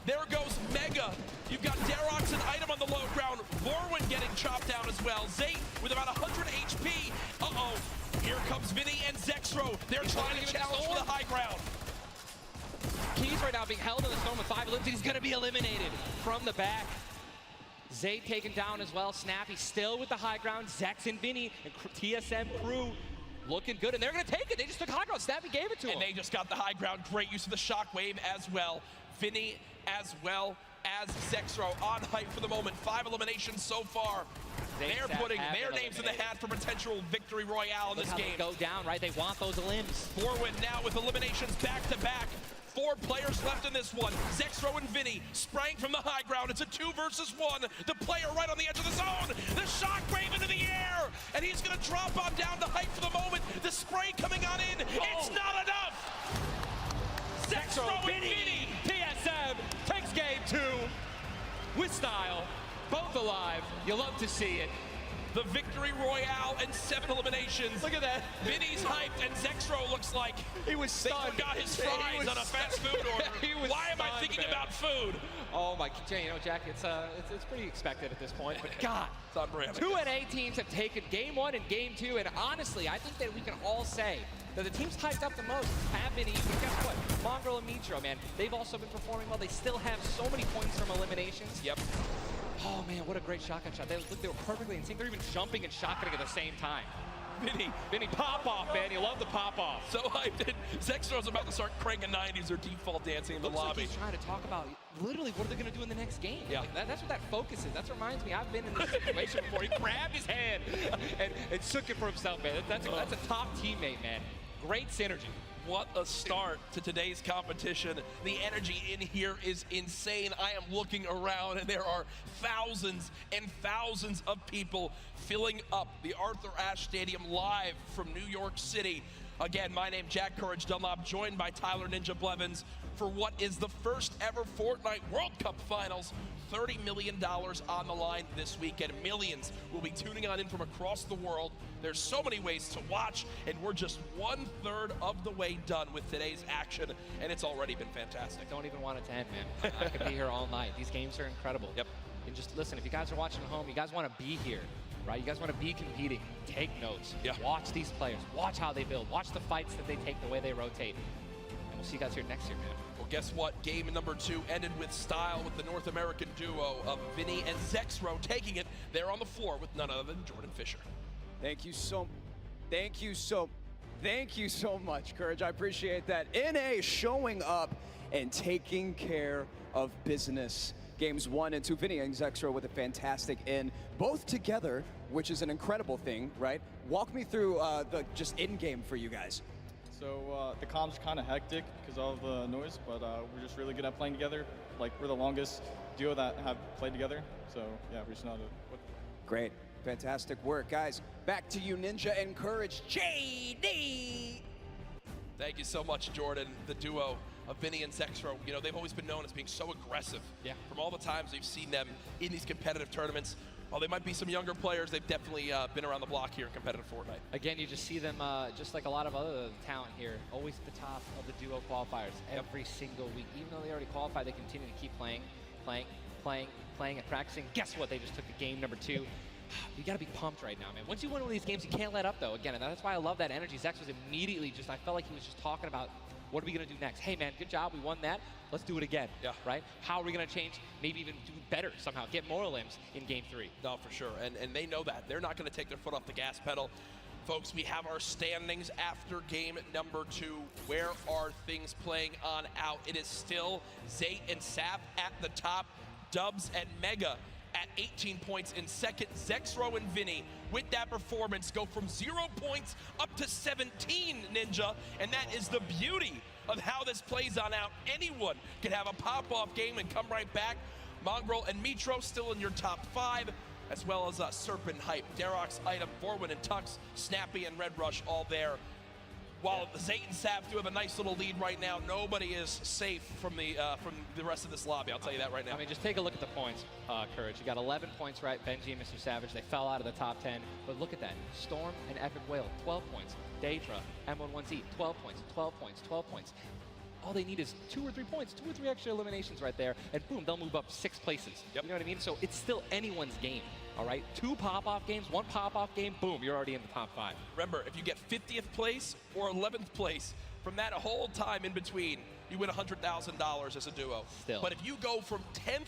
There goes Mega. You've got Darox and Item on the low ground. Vorwin getting chopped down as well. Zayt with about 100 HP. Uh-oh. Here comes Vinny and Zexro. They're trying to challenge for the high ground. Keys right now being held in the storm with 5 limbs. He's going to be eliminated from the back. Zay taken down as well. Snappy still with the high ground. Zex and Vinny and TSM crew looking good, and they're going to take it. They just took high ground. Snappy gave it to him. And they just got the high ground. Great use of the shockwave as well. Vinny as well as Zexro on hype for the moment. 5 eliminations so far. They're putting their names in the hat for potential victory royale in this game. They go down, right? They want those limbs. Forward now with eliminations back to back. 4 players left in this one. Zexro and Vinny spraying from the high ground. It's a 2 versus 1. The player right on the edge of the zone. The shockwave into the air. And he's going to drop on down to hype for the moment. The spray coming on in. It's not enough. Zexro and Vinny. TSM takes game 2 with style. Both alive. You love to see it. The victory royale and 7 eliminations. Look at that. Vinny's hyped and Zexro looks like he was stunned. They forgot his fries on a fast food order. Why am I thinking about food? Oh my, you know, Jack, it's pretty expected at this point. But God, it's on brand. 2 NA teams have taken game 1 and game 2, and honestly, I think that we can all say that the teams hyped up the most have been easy. Guess what? Mongrel and Mitro, man, they've also been performing well. They still have so many points from eliminations. Yep. Oh man, what a great shotgun shot. They were perfectly in sync. They're even jumping and shotgunning at the same time. Vinny, pop off, man. You love the pop off. So hyped. Zexro's about to start cranking 90s or default dancing in the lobby. Like he's trying to talk about literally what are they going to do in the next game. Yeah. Like that's what that focus is. That reminds me, I've been in this situation before. He grabbed his hand and shook it for himself, man. That's a top teammate, man. Great synergy. What a start to today's competition. The energy in here is insane. I am looking around and there are thousands and thousands of people filling up the Arthur Ashe Stadium live from New York City. Again, my name Jack Courage Dunlop, joined by Tyler Ninja Blevins for what is the first ever Fortnite World Cup Finals. $30 million on the line this weekend. Millions will be tuning on in from across the world. There's so many ways to watch, and we're just 1/3 of the way done with today's action, and it's already been fantastic. I don't even want it to end, man. I could be here all night. These games are incredible. Yep. And just listen, if you guys are watching at home, you guys want to be here, right? You guys want to be competing. Take notes. Yeah. Watch these players. Watch how they build. Watch the fights that they take, the way they rotate. And we'll see you guys here next year, man. Well, guess what? Game number 2 ended with style with the North American duo of Vinny and Zexro taking it there on the floor with none other than Jordan Fisher. Thank you so much, Courage. I appreciate that. NA showing up and taking care of business. Games 1 and 2, Vinny and Zexro with a fantastic in, both together, which is an incredible thing, right? Walk me through the just in-game for you guys. So the comms kind of hectic because of the noise, but we're just really good at playing together. Like, we're the longest duo that have played together, so yeah, we just know how to. Great, fantastic work, guys. Back to you, Ninja and Courage, JD. Thank you so much, Jordan. The duo of Vinny and Zexro, you know, they've always been known as being so aggressive. Yeah. From all the times we've seen them in these competitive tournaments. While they might be some younger players, they've definitely been around the block here in competitive Fortnite. Again, you just see them, just like a lot of other talent here, always at the top of the duo qualifiers every single week. Even though they already qualified, they continue to keep playing, and practicing. Guess what? They just took the game number 2. You got to be pumped right now, man. Once you win one of these games, you can't let up, though. Again, and that's why I love that energy. Zex was immediately just, I felt like he was just talking about, what are we going to do next? Hey, man, good job. We won that. Let's do it again. Yeah. Right? How are we going to change, maybe even do better somehow, get more limbs in game 3? No, for sure. And they know that. They're not going to take their foot off the gas pedal. Folks, we have our standings after game number 2. Where are things playing on out? It is still Zayt and Sap at the top. Dubs and Mega at 18 points in second. Zexro and Vinny with that performance go from 0 points up to 17, Ninja. And that is the beauty of how this plays on out. Anyone can have a pop-off game and come right back. Mongrel and Mitro still in your top 5, as well as Serpent Hype, Darox, Item, Forwin and Tux, Snappy and Red Rush all there. While Zayt and Sap do have a nice little lead right now, nobody is safe from the rest of this lobby, I'll tell you that right now. I mean, just take a look at the points, Courage. You got 11 points, right? Benji and Mr. Savage, they fell out of the top 10. But look at that. Storm and Epic Whale, 12 points. Daedra, M11Z, 12 points, 12 points, 12 points. All they need is 2 or 3 points, 2 or 3 extra eliminations right there, and boom, they'll move up 6 places. Yep. You know what I mean? So it's still anyone's game, all right? 2 pop-off games, 1 pop-off game, boom, you're already in the top 5. Remember, if you get 50th place or 11th place, from that whole time in between, you win $100,000 as a duo. Still. But if you go from 10th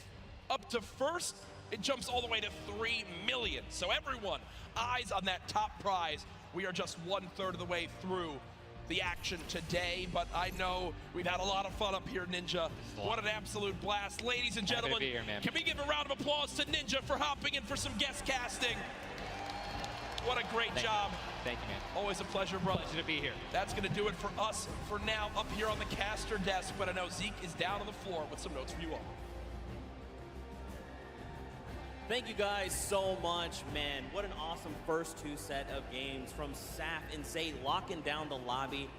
up to 1st, it jumps all the way to $3 million. So everyone, eyes on that top prize. We are just 1/3 of the way through the action today, but I know we've had a lot of fun up here, Ninja. What an absolute blast. Ladies and Happy to gentlemen, be here, man. can we give a round of applause to Ninja for hopping in for some guest casting? What a great job. Thank you, man. Always a pleasure, brother. Pleasure to be here. That's going to do it for us for now up here on the caster desk, but I know Zeke is down on the floor with some notes for you all. Thank you guys so much, man. What an awesome first two set of games from Saf and Zay locking down the lobby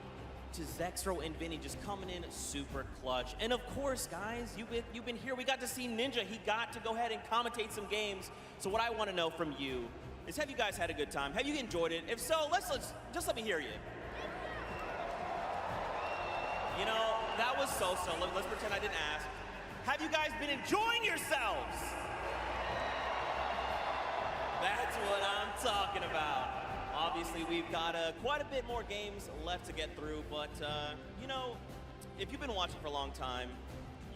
to Zexro and Vinny just coming in super clutch. And of course, guys, you've been here. We got to see Ninja. He got to go ahead and commentate some games. So what I want to know from you is, have you guys had a good time? Have you enjoyed it? If so, let's just let me hear you. You know, that was so-so. Let's pretend I didn't ask. Have you guys been enjoying yourselves? That's what I'm talking about. Obviously, we've got quite a bit more games left to get through, but you know, if you've been watching for a long time,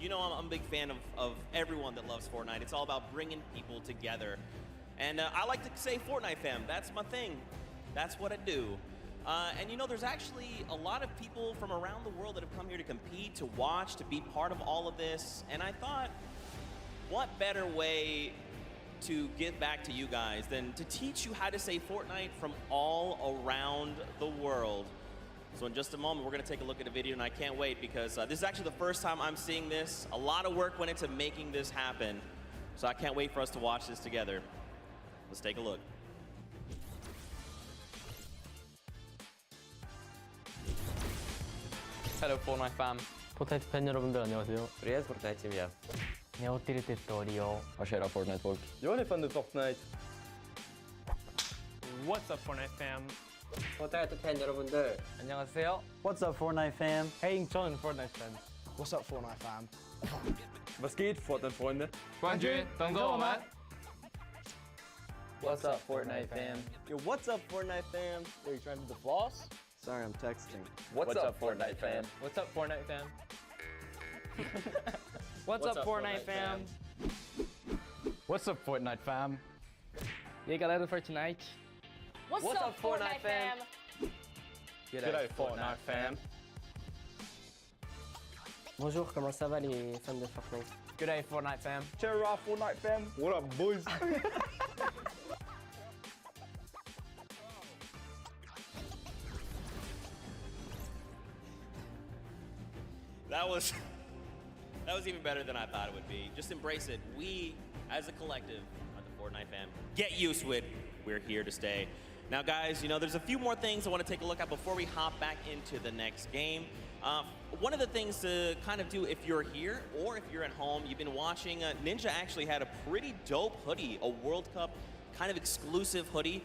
you know I'm a big fan of everyone that loves Fortnite. It's all about bringing people together. And I like to say Fortnite fam, that's my thing. That's what I do. And you know, there's actually a lot of people from around the world that have come here to compete, to watch, to be part of all of this. And I thought, what better way to give back to you guys than to teach you how to say Fortnite from all around the world. So in just a moment, we're gonna take a look at a video, and I can't wait because this is actually the first time I'm seeing this. A lot of work went into making this happen. So I can't wait for us to watch this together. Let's take a look. Hello Fortnite fam. 포트나이트 팬 여러분들 안녕하세요. Riyaz Fortnite team. Ni ho detto Rio. Vad kör Fortnite folk? Jag är fan nu Fortnite. What's up Fortnite fam? Fortnite 팬 여러분들. 안녕하세요. What's up Fortnite fam? Hey 저는 Fortnite fans. What's up Fortnite fam? Was geht Fortnite Freunde? Conjuring, don't go man. What's up Fortnite fam? Yo, what's up Fortnite fam? Are you trying to do the floss? Sorry, I'm texting. What's up Fortnite fam? What's up Fortnite fam? What's up Fortnite fam? What's up, Fortnite fam? E aí galera do Fortnite. What's up Fortnite fam? G'day Fortnite fam. Bonjour, comment ça va les fans de Fortnite? G'day, Fortnite fam. Cheer off Fortnite fam. What up boys? That was even better than I thought it would be. Just embrace it. We, as a collective, are the Fortnite fam. Get used to it. We're here to stay. Now, guys, you know, there's a few more things I want to take a look at before we hop back into the next game. One of the things to kind of do if you're here or if you're at home, you've been watching, Ninja actually had a pretty dope hoodie, a World Cup kind of exclusive hoodie.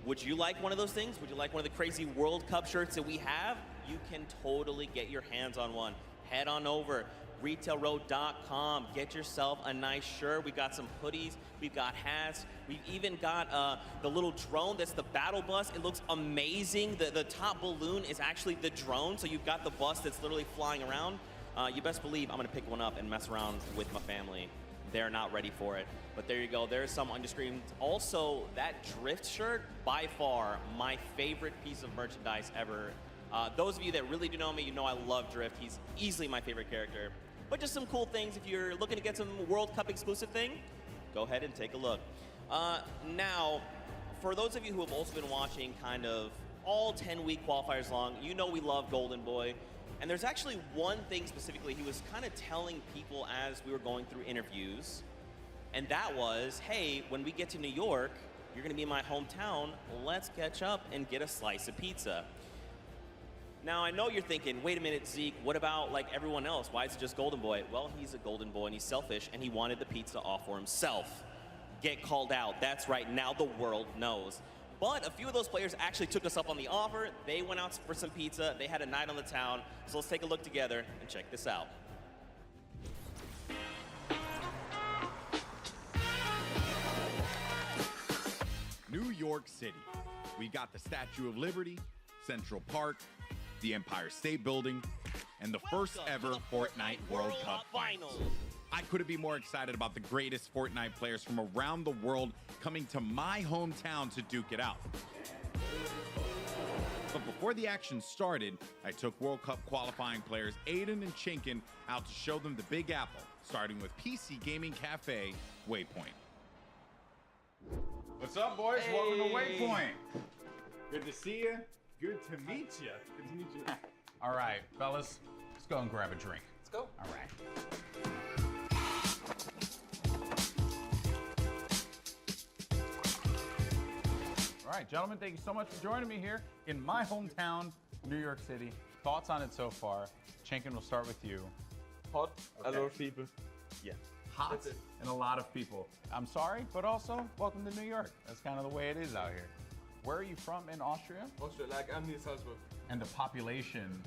Would you like one of those things? Would you like one of the crazy World Cup shirts that we have? You can totally get your hands on one. Head on over, retailroad.com. Get yourself a nice shirt. We've got some hoodies. We've got hats. We've even got the little drone that's the battle bus. It looks amazing. The top balloon is actually the drone, so you've got the bus that's literally flying around. You best believe I'm going to pick one up and mess around with my family. They're not ready for it. But there you go. There's some on your screen. Also, that Drift shirt, by far, my favorite piece of merchandise ever. Those of you that really do know me, you know I love Drift. He's easily my favorite character. But just some cool things. If you're looking to get some World Cup exclusive thing, go ahead and take a look. Now, for those of you who have also been watching kind of all 10-week qualifiers long, you know we love Golden Boy. And there's actually one thing specifically he was kind of telling people as we were going through interviews. And that was, hey, when we get to New York, you're going to be in my hometown. Let's catch up and get a slice of pizza. Now, I know you're thinking, wait a minute, Zeke, what about like everyone else? Why is it just Golden Boy? Well, he's a Golden Boy and he's selfish and he wanted the pizza off for himself. Get called out. That's right, now the world knows. But a few of those players actually took us up on the offer. They went out for some pizza. They had a night on the town. So let's take a look together and check this out. New York City. We got the Statue of Liberty, Central Park, the Empire State Building, and the first ever Fortnite World Cup Finals. I couldn't be more excited about the greatest Fortnite players from around the world coming to my hometown to duke it out. But before the action started, I took World Cup qualifying players Aiden and Chinkin out to show them the Big Apple, starting with PC Gaming Cafe, Waypoint. What's up, boys? Welcome to Waypoint. Good to see you. Good to meet you. Good to meet you. All right, fellas, let's go and grab a drink. Let's go. All right. All right, gentlemen, thank you so much for joining me here in my hometown, New York City. Thoughts on it so far? Chinkin, we'll start with you. Hot, Okay. a lot of people. Yeah. Hot and a lot of people. I'm sorry, but also welcome to New York. That's kind of the way it is out here. Where are you from in Austria? Austria, like I'm near Salzburg. And the population?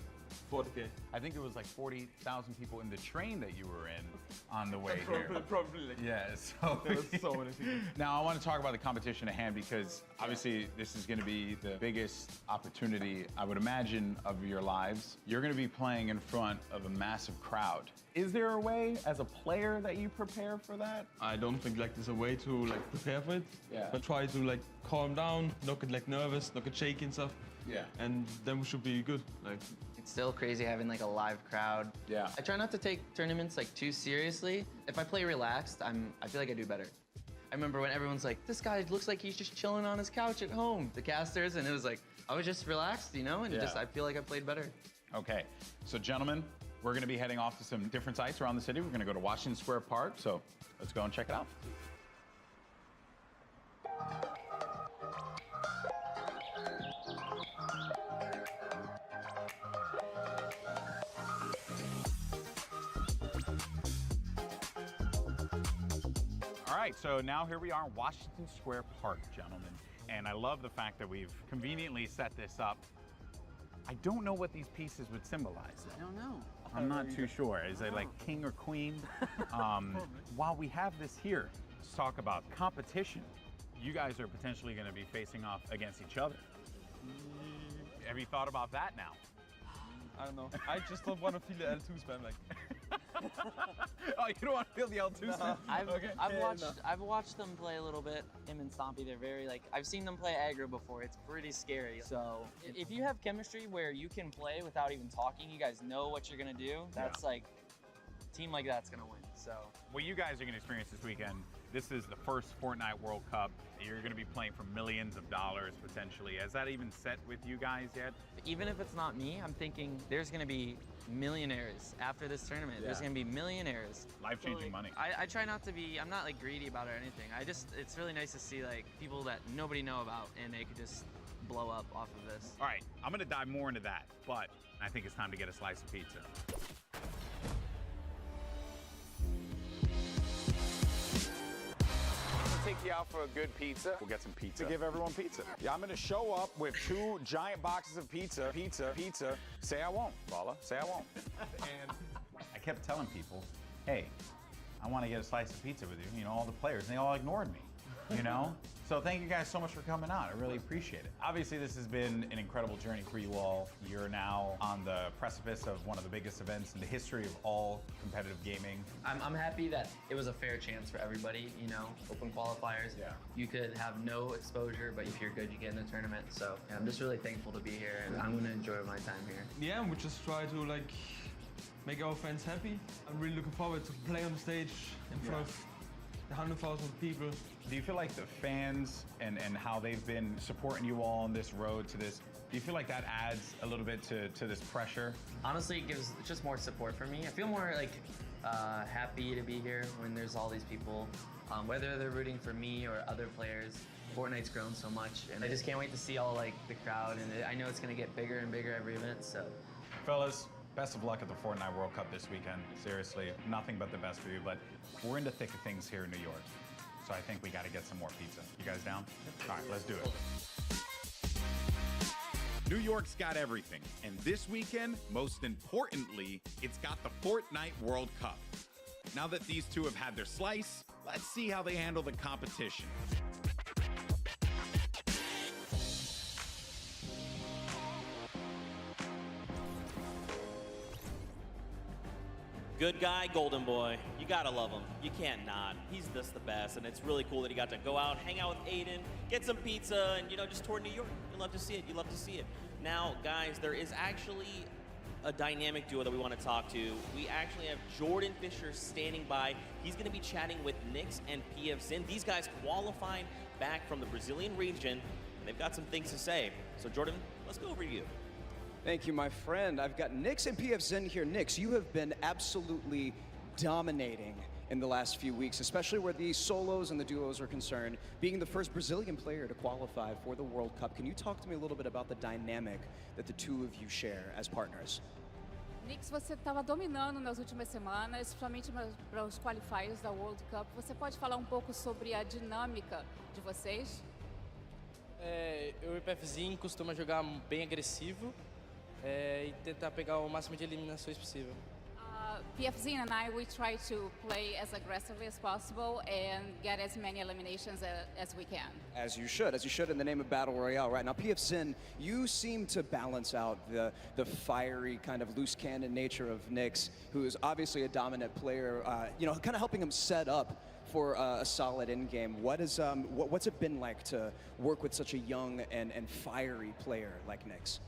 40K. I think it was like 40,000 people in the train that you were in on the way here. Probably. Like, Yeah, so, there was so many people. Now I want to talk about the competition at hand because obviously this is going to be the biggest opportunity, I would imagine, of your lives. You're going to be playing in front of a massive crowd. Is there a way as a player that you prepare for that? I don't think like there's a way to like prepare for it. Yeah. But try to like calm down, not get like nervous, not get shaky and stuff. Yeah. And then we should be good. Like It's still crazy having like a live crowd. Yeah. I try not to take tournaments like too seriously. If I play relaxed, I feel like I do better. I remember when everyone's like, this guy looks like he's just chilling on his couch at home, the casters, and it was like, I was just relaxed, you know, and Yeah. just I feel like I played better. Okay, so gentlemen, we're going to be heading off to some different sites around the city. We're going to go to Washington Square Park, so let's go and check it out. All right, so now here we are in Washington Square Park, gentlemen. And I love the fact that we've conveniently set this up. I don't know what these pieces would symbolize. I don't know. I'm not too sure. Is it like king or queen? While we have this here, let's talk about competition. You guys are potentially going to be facing off against each other. Have you thought about that now? I don't know. I just don't want to feel the L2 spam like. Oh, you don't want to feel the L2 spam? I've watched them play a little bit. Him and Stompy, they're very like, I've seen them play aggro before. It's pretty scary. So if you have chemistry where you can play without even talking, you guys know what you're gonna do. That's like, a team like that's gonna win. So What you guys are going to experience this weekend, this is the first Fortnite World Cup. You're going to be playing for millions of dollars potentially. Has that even set with you guys yet? even if it's not me, I'm thinking there's gonna be millionaires after this tournament. There's Yeah. gonna be millionaires. Life-changing money. I try not to be, I'm not like greedy about it or anything. It's really nice to see like people that nobody know about and they could just blow up off of this. All right, I'm going to dive more into that, but I think it's time to get a slice of pizza. Take you out for a good pizza. We'll get some pizza. To give everyone pizza. Yeah, I'm gonna show up with 2 giant boxes of pizza. Say I won't, Bala. Say I won't. And I kept telling people, hey, I want to get a slice of pizza with you, all the players, and they all ignored me, So thank you guys so much for coming out. I really appreciate it. Obviously, this has been an incredible journey for you all. You're now on the precipice of one of the biggest events in the history of all competitive gaming. I'm happy that it was a fair chance for everybody, open qualifiers. Yeah. You could have no exposure, but if you're good, you get in the tournament. So I'm just really thankful to be here and I'm gonna enjoy my time here. Yeah, we just try to like make our fans happy. I'm really looking forward to play on the stage in front of 100,000 people. Do you feel like the fans and how they've been supporting you all on this road to this, do you feel like that adds a little bit to this pressure? Honestly, it gives just more support for me. I feel more like happy to be here when there's all these people, whether they're rooting for me or other players. Fortnite's grown so much, and I just can't wait to see all like the crowd, and I know it's gonna get bigger and bigger every event, so. Fellas, best of luck at the Fortnite World Cup this weekend. Seriously, nothing but the best for you, but we're in the thick of things here in New York. So I think we gotta get some more pizza. You guys down? All right, let's do it. New York's got everything, and this weekend, most importantly, it's got the Fortnite World Cup. Now that these two have had their slice, let's see how they handle the competition. Good guy, Golden Boy. You gotta love him. You can't not. He's just the best, and it's really cool that he got to go out, hang out with Aiden, get some pizza, and just tour New York. You love to see it. You love to see it. Now, guys, there is actually a dynamic duo that we want to talk to. We actually have Jordan Fisher standing by. He's going to be chatting with Nyx and PF Zin. These guys qualified back from the Brazilian region, and they've got some things to say. So, Jordan, let's go over to you. Thank you, my friend. I've got Nyx and PF Zin here. Nyx, you have been absolutely dominating in the last few weeks, especially where the solos and the duos are concerned, being the first Brazilian player to qualify for the World Cup. Can you talk to me a little bit about the dynamic that the two of you share as partners? Nyx, você estava dominando nas últimas semanas, principalmente para os qualifiers da World Cup. Você pode falar um pouco sobre a dinâmica de vocês? Eu e o PFzinho costuma jogar bem agressivo e tentar pegar o máximo de eliminações possível. PFZ and I, we try to play as aggressively as possible and get as many eliminations as we can. As you should in the name of Battle Royale. Right now, PF Zin, you seem to balance out the fiery kind of loose cannon nature of Nyx, who is obviously a dominant player, kind of helping him set up for a solid end game. What's it been like to work with such a young and fiery player like Nyx?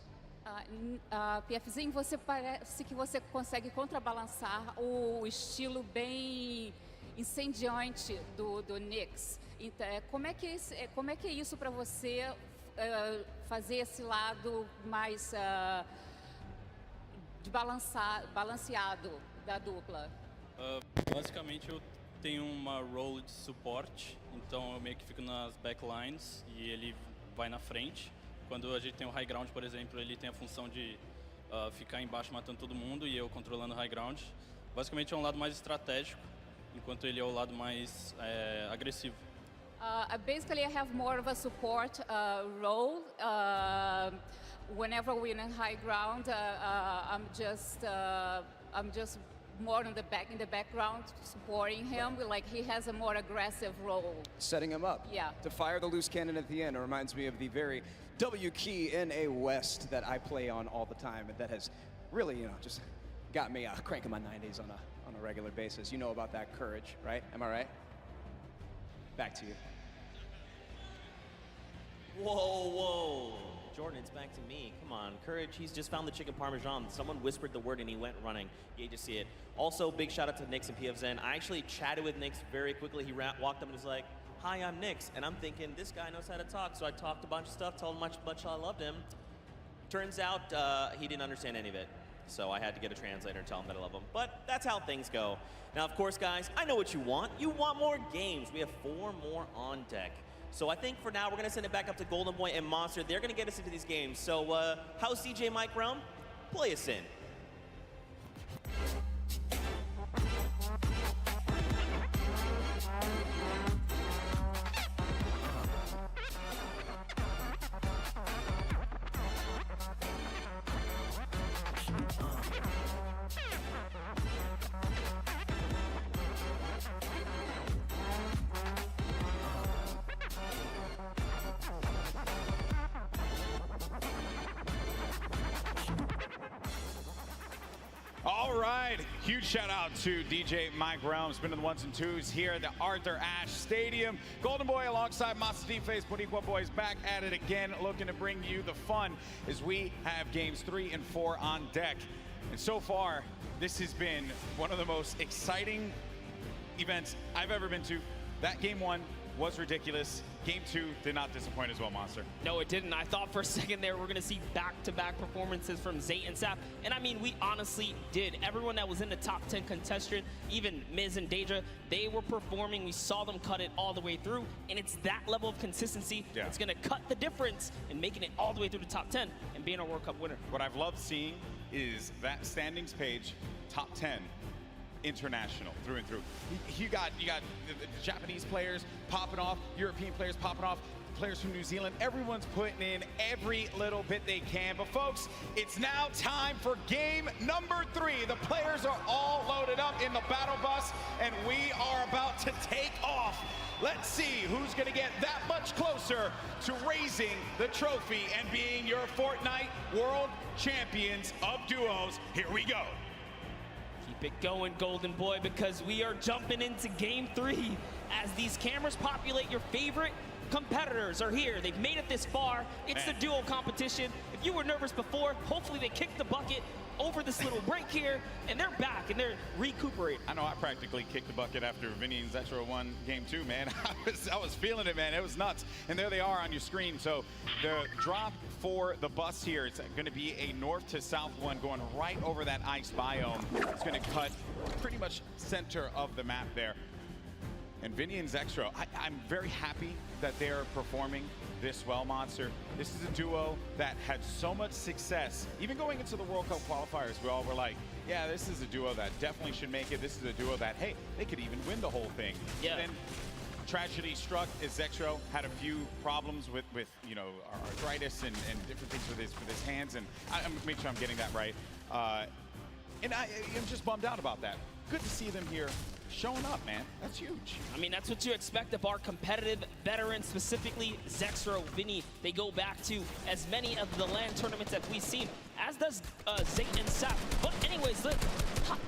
PFzinho, você parece que você consegue contrabalançar o estilo bem incendiante do Nyx. Então, como é que é isso para você fazer esse lado mais balanceado da dupla? Basicamente eu tenho uma role de suporte, então eu meio que fico nas backlines e ele vai na frente. Quando a gente tem o high ground, por exemplo, ele tem a função de ficar embaixo matando todo mundo e eu controlando o high ground. Basicamente é um lado mais estratégico, enquanto ele é o lado mais agressivo. Basically, I have more of a support role. Whenever we're in high ground, I'm just more in the background supporting him. Like he has a more aggressive role. Setting him up. Yeah. To fire the loose cannon at the end. It reminds me of the very W key in a West that I play on all the time, and that has really, just got me cranking my 90s on a regular basis. You know about that courage, right? Am I right? Back to you. Whoa. Jordan, it's back to me. Come on, courage. He's just found the chicken parmesan. Someone whispered the word and he went running. You hate to see it. Also, big shout out to Nyx and PF Zin. I actually chatted with Nyx very quickly. He walked up and was like, "Hi, I'm Nyx." And I'm thinking, this guy knows how to talk. So I talked a bunch of stuff, told him how much I loved him. Turns out he didn't understand any of it. So I had to get a translator and tell him that I love him. But that's how things go. Now, of course, guys, I know what you want. You want more games. We have 4 more on deck. So I think for now, we're going to send it back up to Golden Boy and Monster. They're going to get us into these games. So how's CJ Mike Realm? Play us in. All right, huge shout out to DJ Mike Realm, spinning the 1s and 2s here at the Arthur Ashe Stadium. Golden Boy alongside Master Face Boricua Boys back at it again, looking to bring you the fun as we have games 3 and 4 on deck. And so far, this has been one of the most exciting events I've ever been to. That game 1 was ridiculous. Game 2 did not disappoint as well, Monster. No, it didn't. I thought for a second there we're going to see back-to-back performances from Zayt and Sap. And I mean, we honestly did. Everyone that was in the top 10 contestant, even Miz and Daedra, they were performing. We saw them cut it all the way through. And it's that level of consistency that's going to cut the difference in making it all the way through the top 10 and being a World Cup winner. What I've loved seeing is that standings page, top 10. International through and through. You got the Japanese players popping off, European players popping off, players from New Zealand. Everyone's putting in every little bit they can. But folks, it's now time for game number 3. The players are all loaded up in the battle bus, and we are about to take off. Let's see who's going to get that much closer to raising the trophy and being your Fortnite World Champions of Duos. Here we go. Keep it going, Golden Boy, because we are jumping into game 3 as these cameras populate. Your favorite competitors are here. They've made it this far. It's the duo competition. If you were nervous before, hopefully they kicked the bucket over this little break here, and they're back, and they're recuperating. I know I practically kicked the bucket after Vinny and Zetro won game 2, man. I was feeling it, man. It was nuts. And there they are on your screen. So the drop for the bus here, it's going to be a north to south one going right over that ice biome. It's going to cut pretty much center of the map there. And Vinny and Zextro, I'm very happy that they're performing this well, Monster. This is a duo that had so much success. Even going into the World Cup qualifiers, we all were like, yeah, this is a duo that definitely should make it. This is a duo that, hey, they could even win the whole thing. Yeah. Then tragedy struck as Zextro had a few problems with you know, arthritis and different things with his hands. And I'm make sure I'm getting that right. And I'm just bummed out about that. Good to see them here showing up, man. That's huge. I mean, that's what you expect of our competitive veterans, specifically Zextro, Vinny. They go back to as many of the LAN tournaments that we've seen, as does Zayt and Sap. But anyways, look,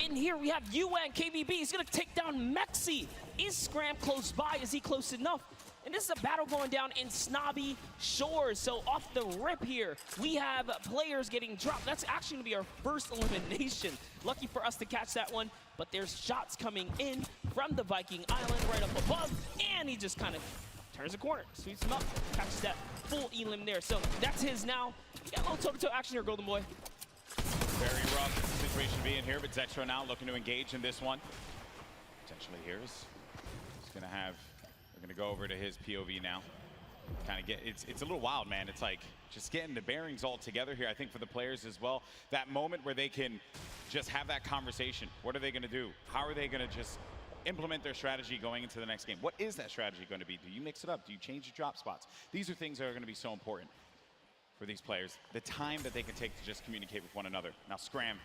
in here we have UN KBB. He's gonna take down Mexi. Is Scram close by? Is he close enough? And this is a battle going down in Snobby Shores. So off the rip here, we have players getting dropped. That's actually gonna be our first elimination. Lucky for us to catch that one, but there's shots coming in from the Viking Island right up above, and he just kind of turns a corner, sweeps him up, catches that full elim there. So that's his now. You got a little toe-to-toe action here, Golden Boy. Very rough situation to be in here, but Zextro now looking to engage in this one. Potentially here is gonna have, we're gonna go over to his POV now. Kind of get, it's a little wild, man. It's like just getting the bearings all together here, I think, for the players as well. That moment where they can just have that conversation. What are they gonna do? How are they gonna just implement their strategy going into the next game? What is that strategy going to be? Do you mix it up? Do you change your drop spots? These are things that are going to be so important for these players. The time that they can take to just communicate with one another. Now Scram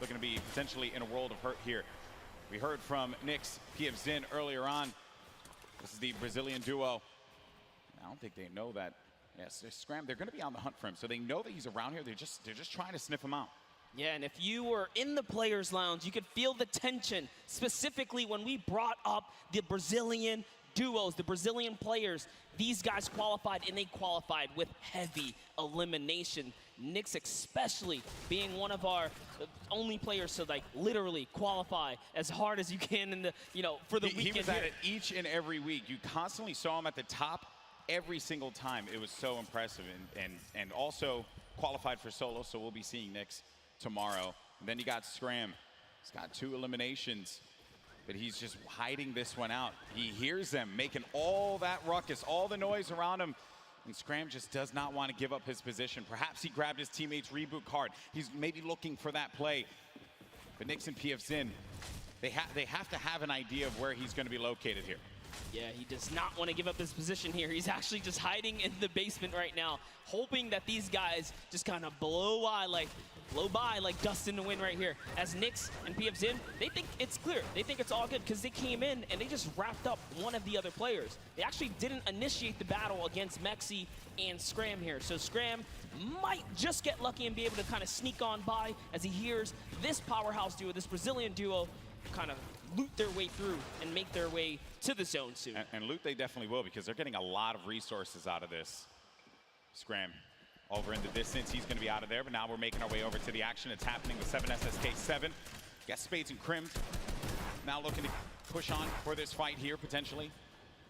looking to be potentially in a world of hurt here. We heard from Nyx, PF Zin earlier on. This is the Brazilian duo. I don't think they know that. Yes, Scram, they're going to be on the hunt for him. So they know that he's around here. They're just trying to sniff him out. Yeah, and if you were in the players' lounge, you could feel the tension, specifically when we brought up the Brazilian duos, the Brazilian players. These guys qualified, and they qualified with heavy elimination. Nyx especially being one of our only players to, like, literally qualify as hard as you can in the, you know, for the weekend. He was at it each and every week. You constantly saw him at the top every single time. It was so impressive, and also qualified for solo, so we'll be seeing Nyx tomorrow. And then you got Scram. He's got 2 eliminations, but he's just hiding this one out. He hears them making all that ruckus, all the noise around him, and Scram just does not want to give up his position. Perhaps he grabbed his teammate's reboot card. He's maybe looking for that play. But Nyx and PF Zin, they have to have an idea of where he's going to be located here. Yeah, he does not want to give up his position here. He's actually just hiding in the basement right now, hoping that these guys just kind of blow by like dust in the wind right here. As Nyx and PF Zin, they think it's clear. They think it's all good because they came in and they just wrapped up one of the other players. They actually didn't initiate the battle against Mexi and Scram here. So Scram might just get lucky and be able to kind of sneak on by as he hears this powerhouse duo, this Brazilian duo, kind of loot their way through and make their way to the zone soon. And loot they definitely will, because they're getting a lot of resources out of this. Scram over in the distance, he's going to be out of there, but now we're making our way over to the action. It's happening with 7SSK7. Got Spades and Crims now looking to push on for this fight here, potentially.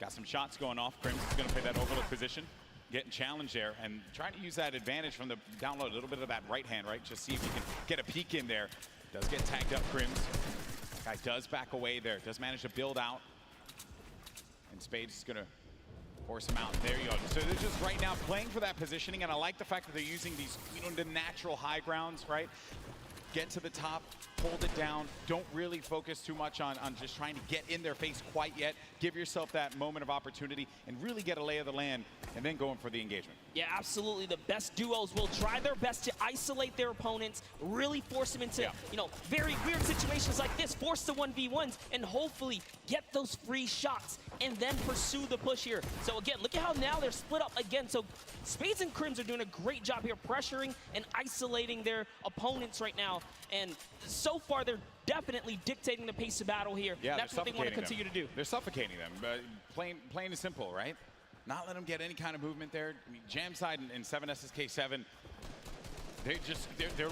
Got some shots going off. Crims is going to play that overlook position, getting challenged there, and trying to use that advantage from the download, a little bit of that right hand, right? Just see if he can get a peek in there. Does get tagged up, Crims. Guy does back away there, does manage to build out. And Spades is going to force him out. There you go. So they're just right now playing for that positioning, and I like the fact that they're using these, you know, the natural high grounds, right? Get to the top, hold it down. Don't really focus too much on just trying to get in their face quite yet. Give yourself that moment of opportunity and really get a lay of the land, and then going for the engagement. Yeah, absolutely. The best duos will try their best to isolate their opponents, really force them into, you know, very weird situations like this, force the 1v1s, and hopefully get those free shots and then pursue the push here. So again, look at how now they're split up again. So Spades and Crims are doing a great job here pressuring and isolating their opponents right now. And so far, they're definitely dictating the pace of battle here. Yeah, that's what they want to continue to do. They're suffocating them. Plain and simple, right? Not letting them get any kind of movement there. I mean, Jamside and 7SSK7, they're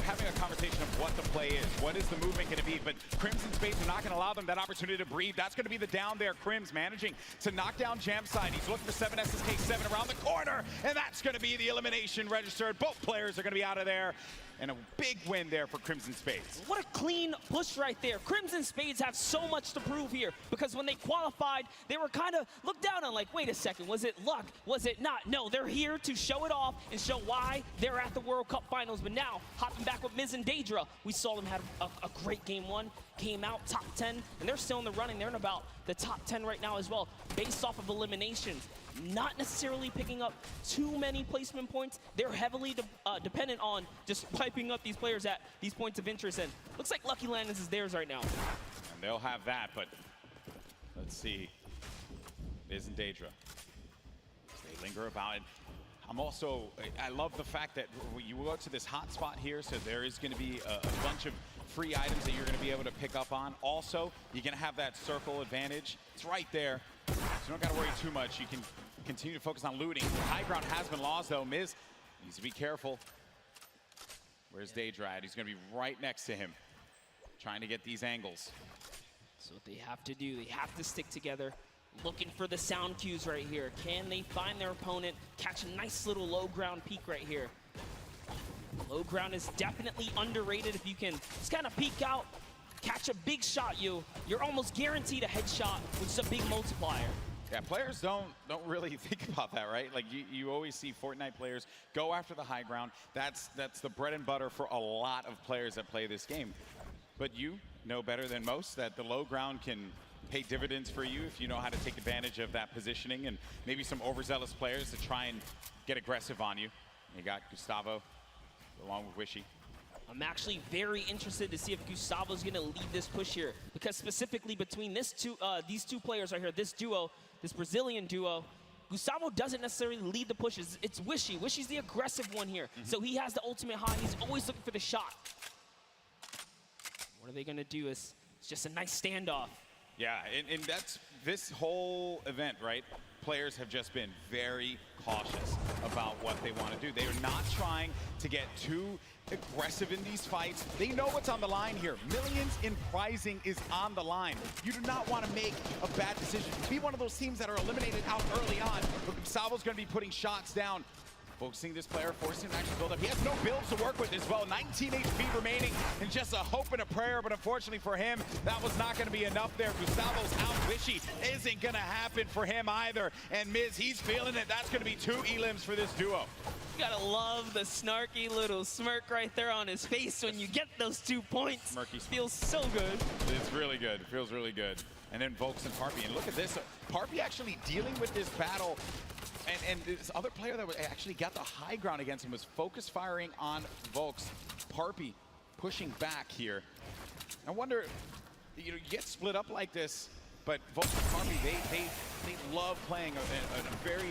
having a conversation of what the play is. What is the movement going to be? But Crims and Spades are not going to allow them that opportunity to breathe. That's going to be the down there. Crims managing to knock down Jamside. He's looking for 7SSK7 around the corner, and that's going to be the elimination registered. Both players are going to be out of there. And a big win there for Crimson Spades. What a clean push right there. Crimson Spades have so much to prove here because when they qualified, they were kind of looked down on like, wait a second, was it luck? Was it not? No, they're here to show it off and show why they're at the World Cup Finals. But now, hopping back with Miz and Daedra, we saw them have a great game one, came out top 10, and they're still in the running. They're in about the top 10 right now as well, based off of eliminations. Not necessarily picking up too many placement points. They're heavily dependent on just piping up these players at these points of interest. And looks like Lucky Landers is theirs right now. And they'll have that, but let's see. Miz and Daedra. They linger about it. I love the fact that you go to this hot spot here, so there is going to be a bunch of free items that you're going to be able to pick up on. Also, you're going to have that circle advantage. It's right there, so you don't got to worry too much. You can continue to focus on looting. High ground has been lost, though. Miz needs to be careful. Where's Daedra at? He's going to be right next to him, trying to get these angles. So what they have to do, they have to stick together. Looking for the sound cues right here. Can they find their opponent, catch a nice little low ground peek right here? Low ground is definitely underrated. If you can just kind of peek out, catch a big shot, you're almost guaranteed a headshot, which is a big multiplier. Yeah, players don't really think about that, right? Like you always see Fortnite players go after the high ground. That's the bread and butter for a lot of players that play this game. But you know better than most that the low ground can pay dividends for you if you know how to take advantage of that positioning, and maybe some overzealous players to try and get aggressive on you. You got Gustavo along with Wishy. I'm actually very interested to see if Gustavo's going to lead this push here, because specifically between these two players right here, this duo, this Brazilian duo, Gustavo doesn't necessarily lead the pushes. It's Wishy. Wishy's the aggressive one here. So he has the ultimate high. He's always looking for the shot. What are they going to do? It's just a nice standoff. Yeah, and that's this whole event, right? Players have just been very cautious about what they want to do. They are not trying to get too aggressive in these fights. They know what's on the line here. Millions in prizing is on the line. You do not want to make a bad decision. Be one of those teams that are eliminated out early on. But Gustavo's going to be putting shots down. Focusing this player, forcing him to actually build up. He has no builds to work with as well. 19 HP remaining, and just a hope and a prayer, but unfortunately for him, that was not going to be enough there. Gustavo's out. Wishy isn't going to happen for him either. And Miz, he's feeling it. That's going to be 2 elims for this duo. You gotta love the snarky little smirk right there on his face when you get those 2 points. Smirky. Feels so good. It's really good. It feels really good. And then Volks and Parpy. And look at this. Parpy actually dealing with this battle. And this other player that actually got the high ground against him was focus firing on Volks. Parpy pushing back here. I wonder, you get split up like this, but Volks and Parpy, they love playing a very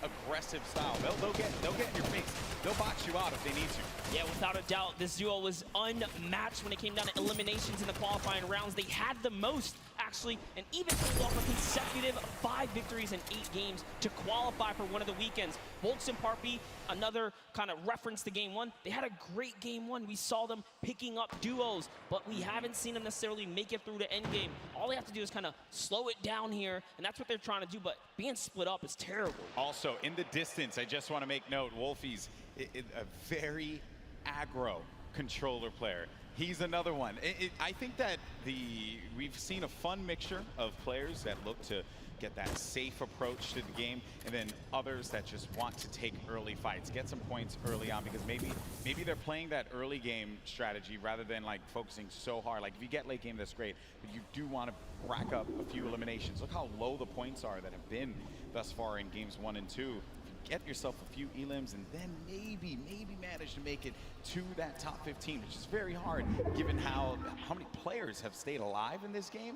aggressive style. They'll get in your face. They'll box you out if they need to. Yeah, without a doubt, this duo was unmatched when it came down to eliminations in the qualifying rounds. They had the most, actually, and even pulled off a consecutive 5 victories in 8 games to qualify for one of the weekends. Volks and Parpy, another kind of reference to game 1. They had a great game 1. We saw them picking up duos, but we haven't seen them necessarily make it through the end game. All they have to do is kind of slow it down here, and that's what they're trying to do, but being split up is terrible. Also, in the distance, I just want to make note, Wolfie's a very aggro controller player. He's another one. I think that we've seen a fun mixture of players that look to get that safe approach to the game, and then others that just want to take early fights, get some points early on, because maybe they're playing that early game strategy rather than like focusing so hard. Like if you get late game, that's great, but you do want to rack up a few eliminations. Look how low the points are that have been thus far in games 1 and 2. Get yourself a few elims and then maybe manage to make it to that top 15, which is very hard given how many players have stayed alive in this game.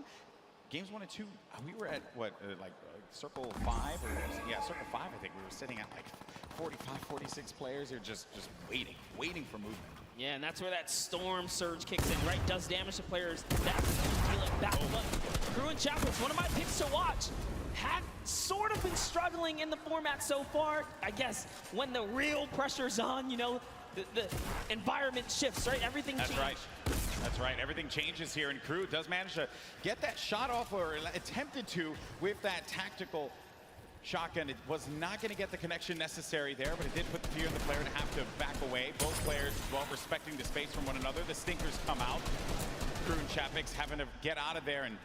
games 1 and 2, we were at what, circle 5? Or, yeah, circle 5, I think. We were sitting at like 45, 46 players. They're just waiting for movement. Yeah, and that's where that storm surge kicks in, right? Does damage to players. That's deal it back. But Crew and Chapels, one of my picks to watch, have sort of been struggling in the format so far. I guess when the real pressure's on, you know, the environment shifts, right? Everything changes. That's right. That's right. Everything changes here, and Crew does manage to get that shot off, or attempted to, with that tactical shotgun. It was not going to get the connection necessary there, but it did put the fear in the player to have to back away. Both players, well, respecting the space from one another. The stinkers come out. Crew and Chapix having to get out of there, and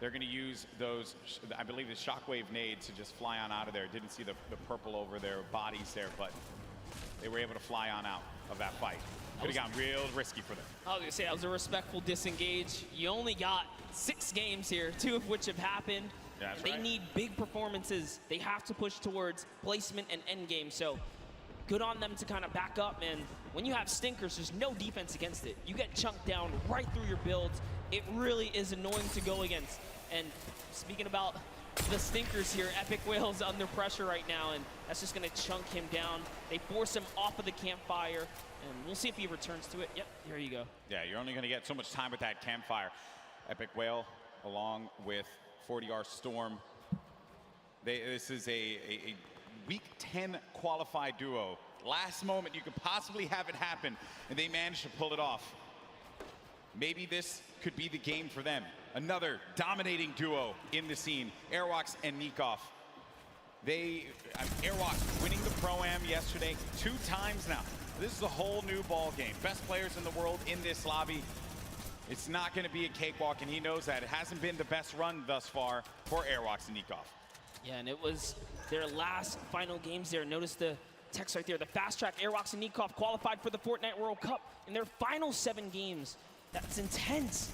they're going to use those, I believe, the shockwave nades to just fly on out of there. Didn't see the purple over their bodies there, but they were able to fly on out of that fight. Could have gotten real risky for them. I was going to say, that was a respectful disengage. You only got 6 games here, 2 of which have happened. Yeah, that's they right. need big performances. They have to push towards placement and end game. So good on them to kind of back up. And when you have stinkers, there's no defense against it. You get chunked down right through your builds. It really is annoying to go against. And speaking about the stinkers here, Epic Whale's under pressure right now, and that's just going to chunk him down. They force him off of the campfire, and we'll see if he returns to it. Yep, there you go. Yeah, you're only going to get so much time with that campfire. Epic Whale, along with 40R Storm. This is a Week 10 qualified duo. Last moment you could possibly have it happen, and they managed to pull it off. Maybe this could be the game for them. Another dominating duo in the scene, Airwalks and Nikov. Airwalks winning the Pro-Am yesterday 2 times now. This is a whole new ball game. Best players in the world in this lobby. It's not going to be a cakewalk, and he knows that. It hasn't been the best run thus far for Airwalks and Nikov. Yeah, and it was their last final games there. Notice the text right there. The fast track Airwalks and Nikov qualified for the Fortnite World Cup in their final 7 games. That's intense.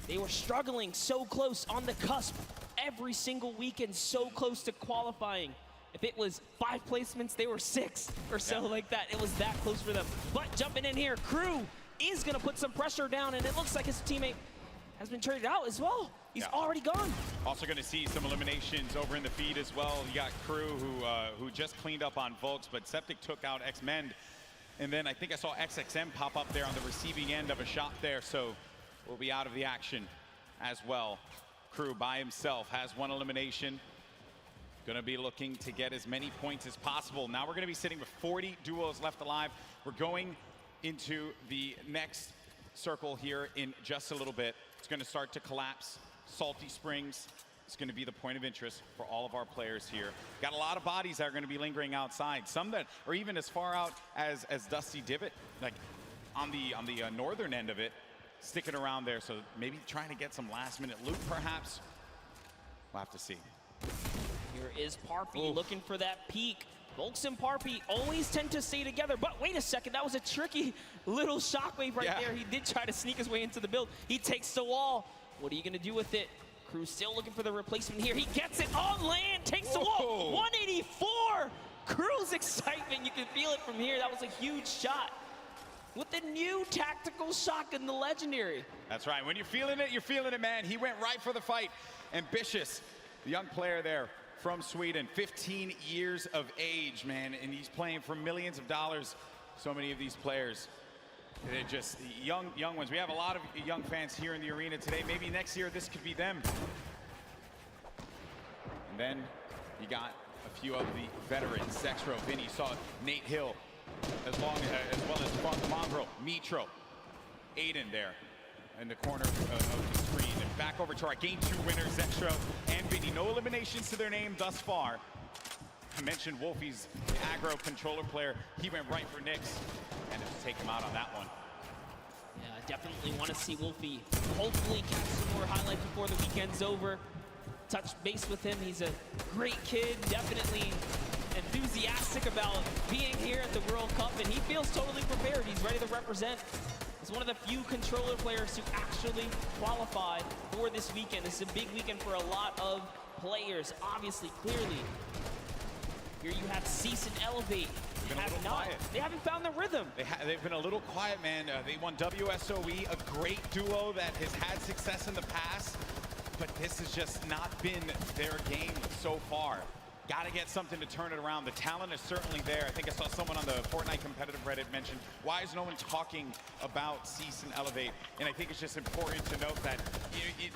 They were struggling so close on the cusp every single weekend, so close to qualifying. If it was 5 placements, they were 6 or so like that. It was that close for them. But jumping in here, Crew is going to put some pressure down, and it looks like his teammate has been traded out as well. He's already gone. Also going to see some eliminations over in the feed as well. You got Crew who just cleaned up on Volks, but Septic took out X-Mend. And then I think I saw XXM pop up there on the receiving end of a shot there, so will be out of the action as well. Crew by himself has 1 elimination. Gonna be looking to get as many points as possible. Now we're gonna be sitting with 40 duos left alive. We're going into the next circle here in just a little bit. It's gonna start to collapse. Salty Springs is gonna be the point of interest for all of our players here. Got a lot of bodies that are gonna be lingering outside. Some that are even as far out as Dusty Divot, like on the northern end of it, sticking around there. So maybe trying to get some last minute loot perhaps. We'll have to see. Here is Parpy looking for that peak. Volks and Parpy always tend to stay together, but wait a second, that was a tricky little shockwave right there. He did try to sneak his way into the build. He takes the wall. What are you gonna do with it? Crew still looking for the replacement here. He gets it on land, takes the wall. 184! Crew's excitement, you can feel it from here. That was a huge shot. With the new tactical shotgun, the legendary. That's right, when you're feeling it, man. He went right for the fight. Ambitious, the young player there from Sweden, 15 years of age, man, and he's playing for millions of dollars. So many of these players, they're just young ones. We have a lot of young fans here in the arena today. Maybe next year this could be them. And then you got a few of the veterans, Sextro, Vinny, saw Nate Hill, as well as Funk Mongrel, Mitro, Aiden there in the corner of the screen. And back over to our Game 2 winners, Zextro and Vinny. No eliminations to their name thus far. I mentioned Wolfie's the aggro controller player. He went right for Nyx and just take him out on that one. Yeah, I definitely want to see Wolfie hopefully catch some more highlights before the weekend's over. Touch base with him. He's a great kid, definitely enthusiastic about being here at the World Cup, and he feels totally prepared. He's ready to represent. He's one of the few controller players to actually qualify for this weekend. This is a big weekend for a lot of players, obviously, clearly. Here you have Cease and Elevate. They haven't found the rhythm. They've been a little quiet, man. They won WSOE, a great duo that has had success in the past. but this has just not been their game so far. Got to get something to turn it around. The talent is certainly there. I think I saw someone on the Fortnite competitive Reddit mention, why is no one talking about Cease and Elevate? And I think it's just important to note that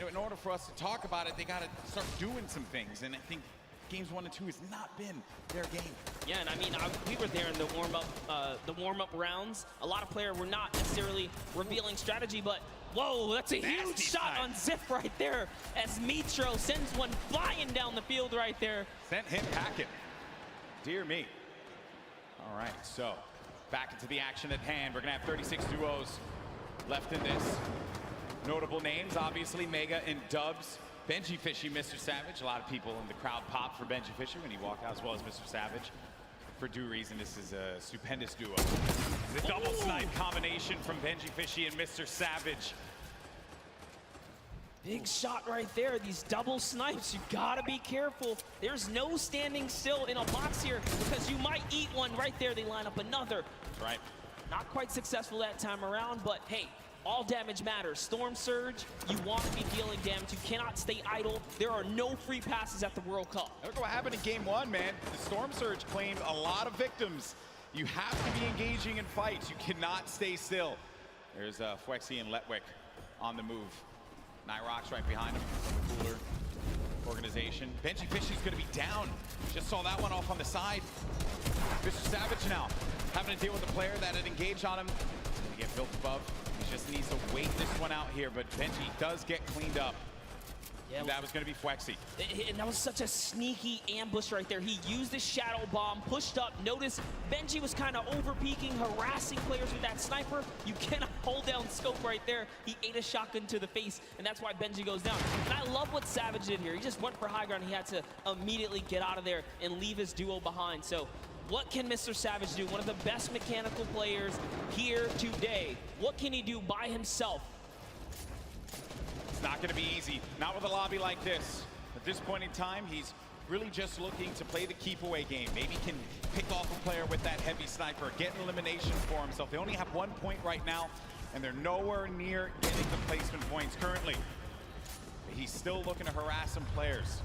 in order for us to talk about it, they got to start doing some things. And I think games 1 and 2 has not been their game. Yeah, and I mean, we were there in the warm-up rounds. A lot of players were not necessarily revealing strategy, but whoa, that's a huge shot on Ziff right there as Mitro sends one flying down the field right there. Sent him packing. Dear me. All right, so back into the action at hand. We're gonna have 36 duos left in this. Notable names, obviously, Mega and Dubs. Benji Fishy, Mr. Savage. A lot of people in the crowd popped for Benji Fishy when he walked out, as well as Mr. Savage. For due reason, this is a stupendous duo. The double snipe combination from Benji Fishy and Mr. Savage. Big shot right there. These double snipes, you gotta be careful. There's no standing still in a box here because you might eat one right there. They line up another. That's right. Not quite successful that time around, but hey, all damage matters. Storm Surge, you want to be dealing damage. You cannot stay idle. There are no free passes at the World Cup. Look what happened in game 1, man. The Storm Surge claimed a lot of victims. You have to be engaging in fights. You cannot stay still. There's Fwexy and Letwick on the move. Nyrox right behind him. Cooler organization. Benji Fishy's going to be down. Just saw that one off on the side. Mr. Savage now having to deal with a player that had engaged on him. He's going to get built above. He just needs to wait this one out here, but Benji does get cleaned up. Yeah, that was going to be Fwexy. And that was such a sneaky ambush right there. He used his shadow bomb, pushed up. Notice Benji was kind of over-peeking, harassing players with that sniper. You cannot hold down scope right there. He ate a shotgun to the face, and that's why Benji goes down. And I love what Savage did here. He just went for high ground. He had to immediately get out of there and leave his duo behind. So what can Mr. Savage do? One of the best mechanical players here today. What can he do by himself? Not going to be easy, not with a lobby like this. At this point in time, he's really just looking to play the keep away game. Maybe can pick off a player with that heavy sniper, get an elimination for himself. They only have 1 point right now, and they're nowhere near getting the placement points currently. But he's still looking to harass some players.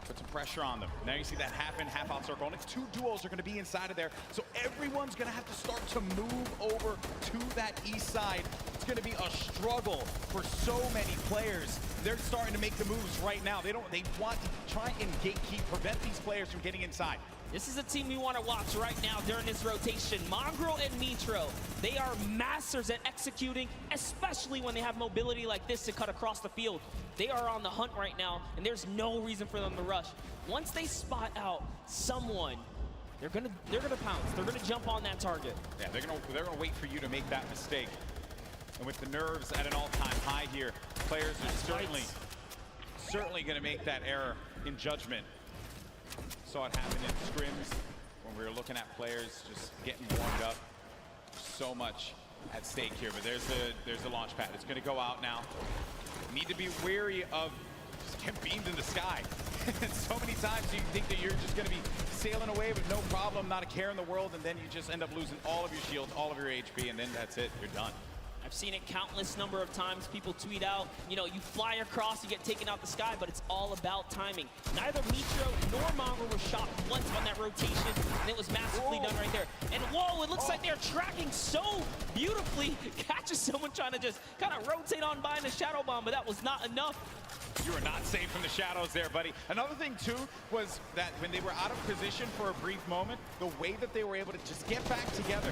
Put some pressure on them. Now you see that half in, half out circle. Only 2 duos are going to be inside of there. So everyone's going to have to start to move over to that east side. It's going to be a struggle for so many players. They're starting to make the moves right now. They want to try and gatekeep, prevent these players from getting inside. This is a team we want to watch right now during this rotation. Mongrel and Mitro, they are masters at executing, especially when they have mobility like this to cut across the field. They are on the hunt right now, and there's no reason for them to rush. Once they spot out someone, they're gonna pounce. They're gonna jump on that target. Yeah, they're gonna wait for you to make that mistake. And with the nerves at an all-time high here, players are certainly gonna make that error in judgment. Saw it happen in Scrims when we were looking at players just getting warmed up. So much at stake here, but there's the launch pad. It's going to go out now. Need to be wary of just getting beamed in the sky. So many times you think that you're just going to be sailing away with no problem, not a care in the world, and then you just end up losing all of your shields, all of your HP, and then that's it. You're done. I've seen it countless number of times. People tweet out, you know, you fly across, you get taken out the sky, but it's all about timing. Neither Mitro nor Mongrel were shot once on that rotation, and it was masterfully done right there. And whoa, it looks like they're tracking so beautifully. Catches someone trying to just kind of rotate on by in a shadow bomb, but that was not enough. You are not safe from the shadows there, buddy. Another thing, too, was that when they were out of position for a brief moment, the way that they were able to just get back together,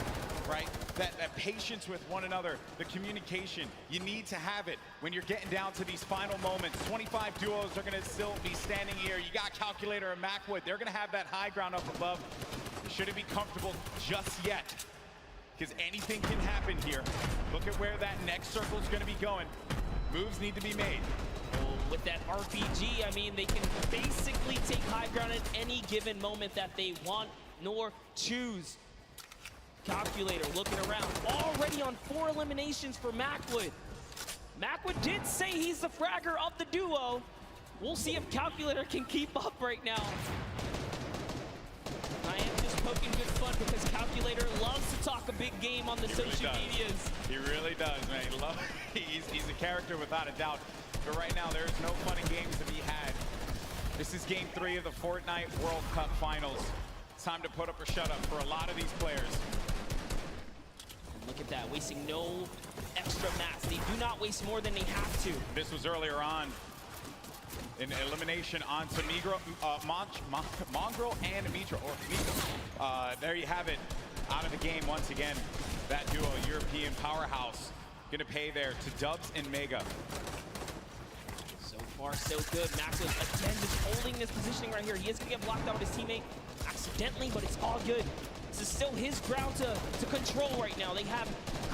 right? That patience with one another, the communication, you need to have it when you're getting down to these final moments. 25 duos are going to still be standing here. You got Calculator and Macwood. They're going to have that high ground up above. They shouldn't be comfortable just yet, because anything can happen here. Look at where that next circle is going to be going. Moves need to be made. With that RPG, I mean, they can basically take high ground at any given moment that they want nor choose. Calculator looking around, already on 4 eliminations for Macwood. Macwood did say he's the fragger of the duo. We'll see if Calculator can keep up right now. I am just poking good fun because Calculator loves to talk a big game on the social medias. He really does, man. He's a character without a doubt. but right now there is no fun and games to be had. This is game 3 of the Fortnite World Cup Finals. It's time to put up or shut up for a lot of these players. Look at that, wasting no extra mats. They do not waste more than they have to. This was earlier on. An elimination onto Mongrel and Mitra. There you have it. Out of the game once again. That duo, European powerhouse, gonna pay there to Dubs and Mega. So far, so good. Maxwell, again, just holding this positioning right here. He is gonna get blocked out with his teammate accidentally, but it's all good. This is still his ground to control right now. They have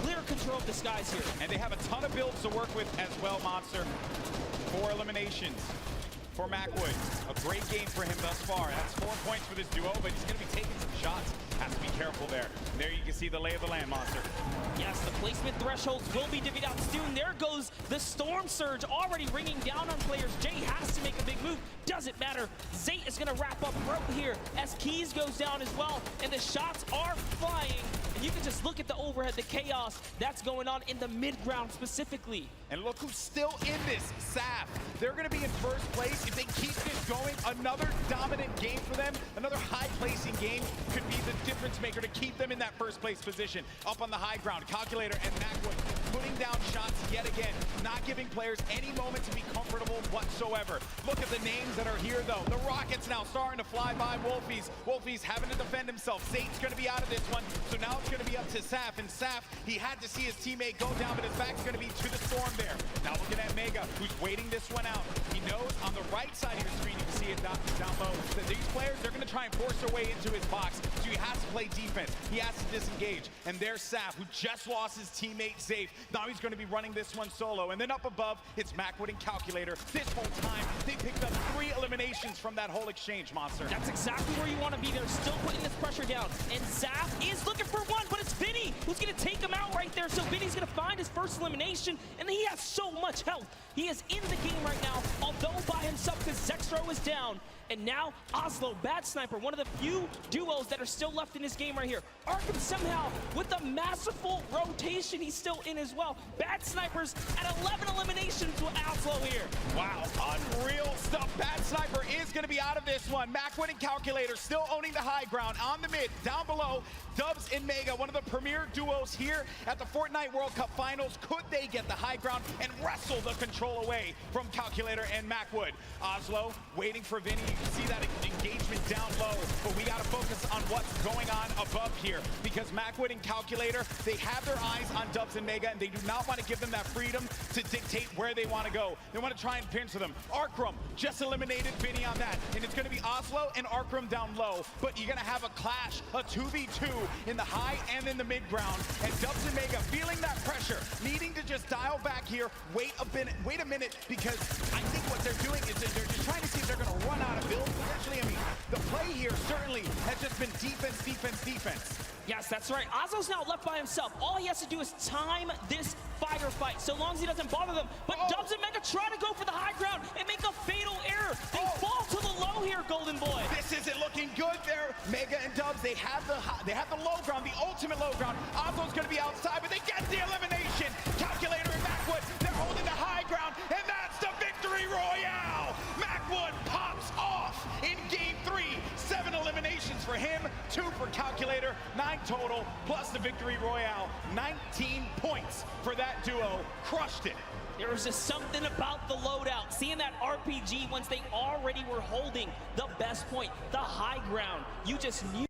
clear control of the skies here. And they have a ton of builds to work with as well, Monster. 4 eliminations for Macwood. A great game for him thus far. That's 4 points for this duo, but he's going to be taking some shots. Has to be careful there. And there you can see the lay of the land, Monster. Yes, the placement thresholds will be divvied out soon. There goes the Storm Surge already ringing down on players. Jay has to make a big move. Doesn't matter. Zayt is going to wrap up right here as Keys goes down as well. And the shots are flying. And you can just look at the overhead, the chaos that's going on in the mid-ground specifically. And look who's still in this, Saf. They're going to be in first place. If they keep this going, another dominant game for them, another high-placing game could be the difference maker to keep them in that first place position. Up on the high ground, Calculator and Macwood putting down shots yet again, not giving players any moment to be comfortable whatsoever. Look at the names that are here, though. The Rockets now starting to fly by Wolfies. Wolfies having to defend himself. Zayt's going to be out of this one, so now it's going to be up to Saf. And Saf, he had to see his teammate go down, but his back's going to be to the Storm there. Now looking at Mega, who's waiting this one out. He knows on the right side of your screen, you can see it down low, that these players, they're going to try and force their way into his box, so he has to play defense. He has to disengage. And there's Saf, who just lost his teammate Zafe. Now he's going to be running this one solo. And then up above, it's Macwood and Calculator. This whole time, they picked up 3 eliminations from that whole exchange, Monster. That's exactly where you want to be. They're still putting this pressure down. And Zaf is looking for one, but it's Vinny who's going to take him out right there. So Vinny's going to find his first elimination, and he has so much health. He is in the game right now, although by himself because Zexro is down. And now Oslo, Bad Sniper, one of the few duos that are still left in this game right here. Arkham somehow, with a masterful rotation, he's still in as well. Bad Snipers at 11 eliminations with Oslo here. Wow, unreal stuff. Bad Sniper is going to be out of this one. Macwood and Calculator still owning the high ground. On the mid, down below, Dubs and Mega, one of the premier duos here at the Fortnite World Cup Finals. Could they get the high ground and wrestle the control away from Calculator and Macwood? Oslo waiting for Vinny. You can see that engagement down low, but we got to focus on what's going on above here because Macwood and Calculator, they have their eyes on Dubs and Mega, and they do not want to give them that freedom to dictate where they want to go. They want to try and pinch them. Arkram just eliminated Vinny on that, and it's going to be Oslo and Arkram down low, but you're going to have a clash, a 2v2 in the high and in the mid ground, and Dubs and Mega feeling that pressure, needing to just dial back here, wait a minute, because I think what they're doing is that they're just trying to see if they're going to run out of builds potentially. I mean, the play here certainly has just been defense, defense, defense. Yes, that's right. Oslo's now left by himself. All he has to do is time this fight, so long as he doesn't bother them. But Dubs and Mega try to go for the high ground and make a fatal error. They fall to the low here, Golden Boy. This isn't looking good there. Mega and Dubs, they have the low ground, the ultimate low ground. Oslo's going to be outside, but they get the elimination. Calculator and Macwood, they're holding the high ground, and that's the victory royale. Macwood pops off in game 3. 7 eliminations for him, 2 for Calculator, 9 total, plus the victory royale. 19 points for that duo. Crushed it. There was just something about the loadout. Seeing that RPG once they already were holding the best point, the high ground. You just knew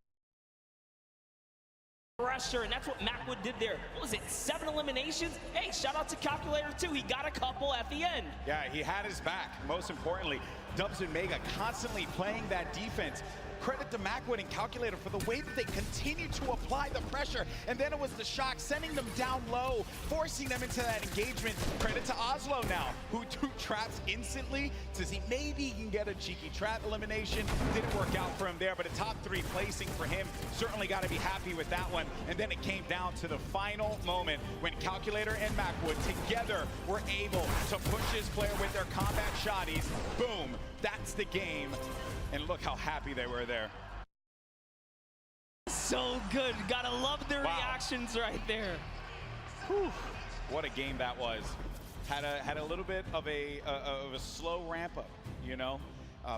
pressure, and that's what Macwood did there. What was it, 7 eliminations? Hey, shout out to Calculator too. He got a couple at the end. Yeah, he had his back. Most importantly, Dubs and Mega constantly playing that defense. Credit to Macwood and Calculator for the way that they continue to apply the pressure. And then it was the shock, sending them down low, forcing them into that engagement. Credit to Oslo now, who 2 traps instantly to see maybe he can get a cheeky trap elimination. Didn't work out for him there, but a top 3 placing for him. Certainly got to be happy with that one. And then it came down to the final moment when Calculator and Macwood together were able to push his player with their combat shotties. Boom, that's the game. And look how happy they were there. So good. Gotta love their reactions right there. Whew. What a game that was. Had a little bit of a slow ramp up, you know.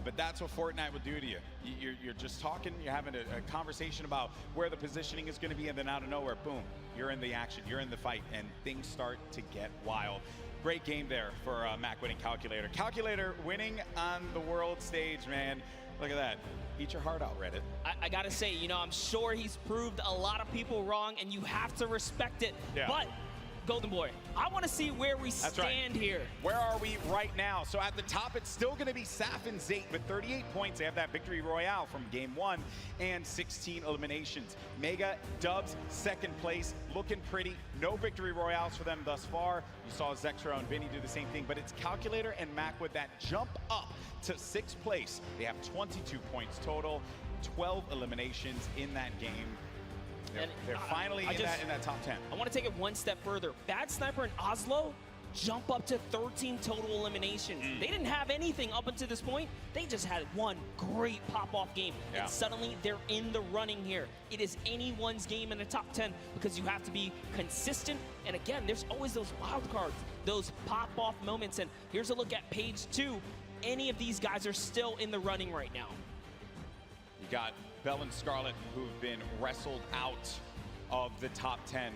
But that's what Fortnite will do to you. You're just talking, you're having a conversation about where the positioning is going to be, and then out of nowhere, boom, you're in the action, you're in the fight, and things start to get wild. Great game there for Mac winning Calculator. Calculator winning on the world stage, man. Look at that. Eat your heart out, Reddit. I gotta say, you know, I'm sure he's proved a lot of people wrong, and you have to respect it. Yeah. But Golden Boy, I want to see where we stand here. Where are we right now? So at the top, it's still going to be Saf and Zate with 38 points. They have that victory royale from game 1 and 16 eliminations. Mega, Dubs, second place, looking pretty. No victory royales for them thus far. You saw Zectro and Vinny do the same thing, but it's Calculator and Macwood that jump up to 6th place. They have 22 points total, 12 eliminations in that game. They're finally in that top 10. I want to take it one step further. Bad Sniper and Oslo jump up to 13 total eliminations. They didn't have anything up until this point. They just had one great pop-off game. Yeah. And suddenly they're in the running here. It is anyone's game in the top 10 because you have to be consistent. And again, there's always those wild cards, those pop-off moments. And here's a look at page 2. Any of these guys are still in the running right now. You got Bell and Scarlet, who've been wrestled out of the top 10.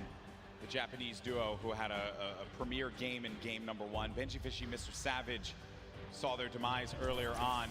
The Japanese duo who had a premier game in game number 1. Benji Fishy, Mr. Savage saw their demise earlier on.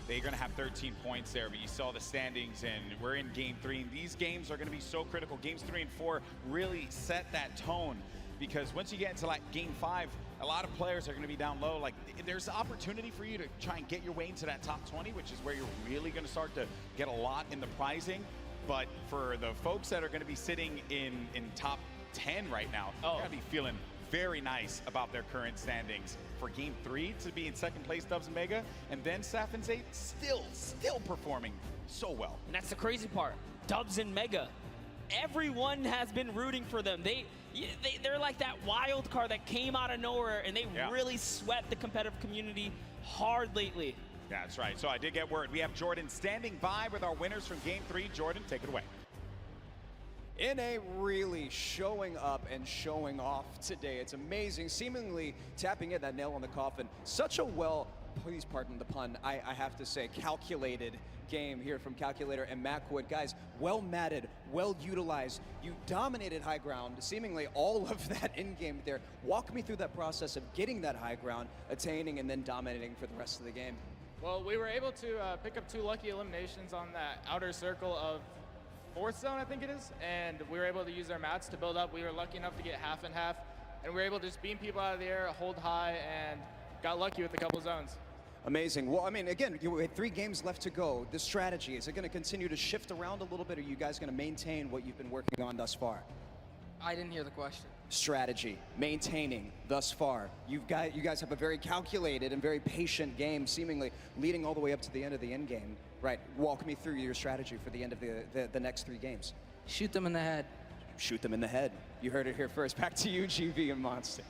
They're going to have 13 points there, but you saw the standings, and we're in game 3. And these games are going to be so critical. Games 3 and 4 really set that tone, because once you get into like game 5, a lot of players are going to be down low. Like, there's opportunity for you to try and get your way into that top 20, which is where you're really going to start to get a lot in the prizing. But for the folks that are going to be sitting in top 10 right now, they're going to be feeling very nice about their current standings. For game 3 to be in 2nd place, Dubs and Mega, and then Saf and Zate still performing so well. And that's the crazy part. Dubs and Mega, everyone has been rooting for them. They're like that wild card that came out of nowhere, and they really swept the competitive community hard lately. That's right. So I did get word. We have Jordan standing by with our winners from game 3. Jordan, take it away. NA really showing up and showing off today. It's amazing, seemingly tapping in that nail on the coffin. Such a please pardon the pun, I have to say, calculated game here from Calculator and Macwood. Guys, well matted, well utilized. You dominated high ground, seemingly all of that in-game there. Walk me through that process of getting that high ground, attaining, and then dominating for the rest of the game. Well, we were able to pick up 2 lucky eliminations on that outer circle of 4th zone, I think it is, and we were able to use our mats to build up. We were lucky enough to get half and half, and we were able to just beam people out of the air, hold high, and got lucky with a couple zones. Amazing. Well, I mean, again, you had 3 games left to go. The strategy, is it going to continue to shift around a little bit, or are you guys going to maintain what you've been working on thus far? I didn't hear the question. Strategy, maintaining thus far. You guys have a very calculated and very patient game, seemingly leading all the way up to the end of the end game. Right, walk me through your strategy for the end of the next 3 games. Shoot them in the head. Shoot them in the head. You heard it here first. Back to you, GV and Monster.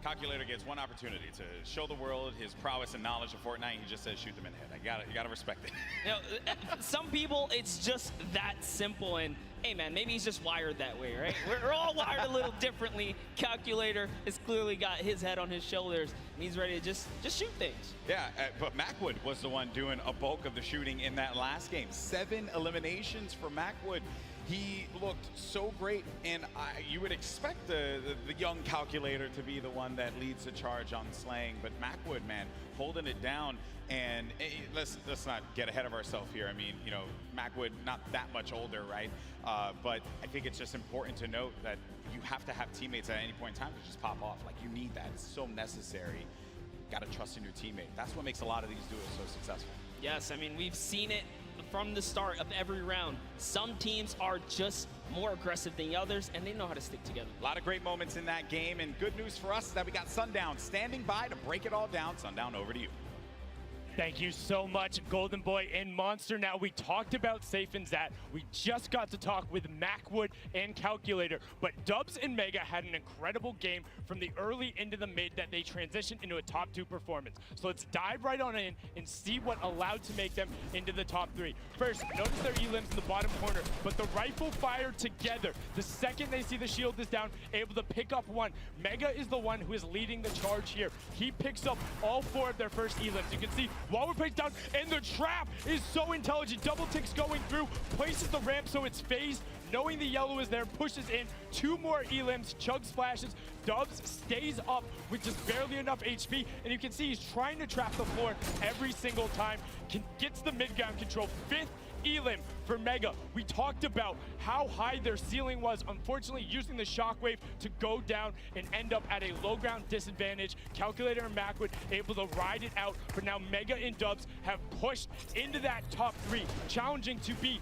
Calculator gets one opportunity to show the world his prowess and knowledge of Fortnite. He just says, shoot them in the head. You gotta respect it. You know, some people, it's just that simple. And hey, man, maybe he's just wired that way, right? We're all wired a little differently. Calculator has clearly got his head on his shoulders, and he's ready to just shoot things. Yeah, but Macwood was the one doing a bulk of the shooting in that last game. 7 eliminations for Macwood. He looked so great, and you would expect the young Calculator to be the one that leads the charge on slaying, but Macwood, man, holding it down. And let's not get ahead of ourselves here. I mean, you know, Macwood not that much older, right? But I think it's just important to note that you have to have teammates at any point in time to just pop off. Like, you need that. It's so necessary. Got to trust in your teammate. That's what makes a lot of these duos so successful. Yes, I mean, we've seen it from the start of every round. Some teams are just more aggressive than others, and they know how to stick together. A lot of great moments in that game, and good news for us is that we got Sundown standing by to break it all down. Sundown, over to you. Thank you so much, Golden Boy and Monster. Now, we talked about Safe and Zat. We just got to talk with Macwood and Calculator, but Dubs and Mega had an incredible game from the early into the mid that they transitioned into a top 2 performance. So let's dive right on in and see what allowed to make them into the top 3. First, notice their elims in the bottom corner, but the rifle fire together. The second they see the shield is down, able to pick up one. Mega is the one who is leading the charge here. He picks up all 4 of their first elims. You can see Waller plays down, and the trap is so intelligent. Double ticks going through, places the ramp so it's phased. Knowing the yellow is there, pushes in 2 more elims, chug splashes. Dubs stays up with just barely enough HP, and you can see he's trying to trap the floor every single time. Gets the mid-ground control. 5th elim for Mega. We talked about how high their ceiling was, unfortunately using the shockwave to go down and end up at a low ground disadvantage. Calculator and Macwood able to ride it out, but now Mega and Dubs have pushed into that top 3, challenging to be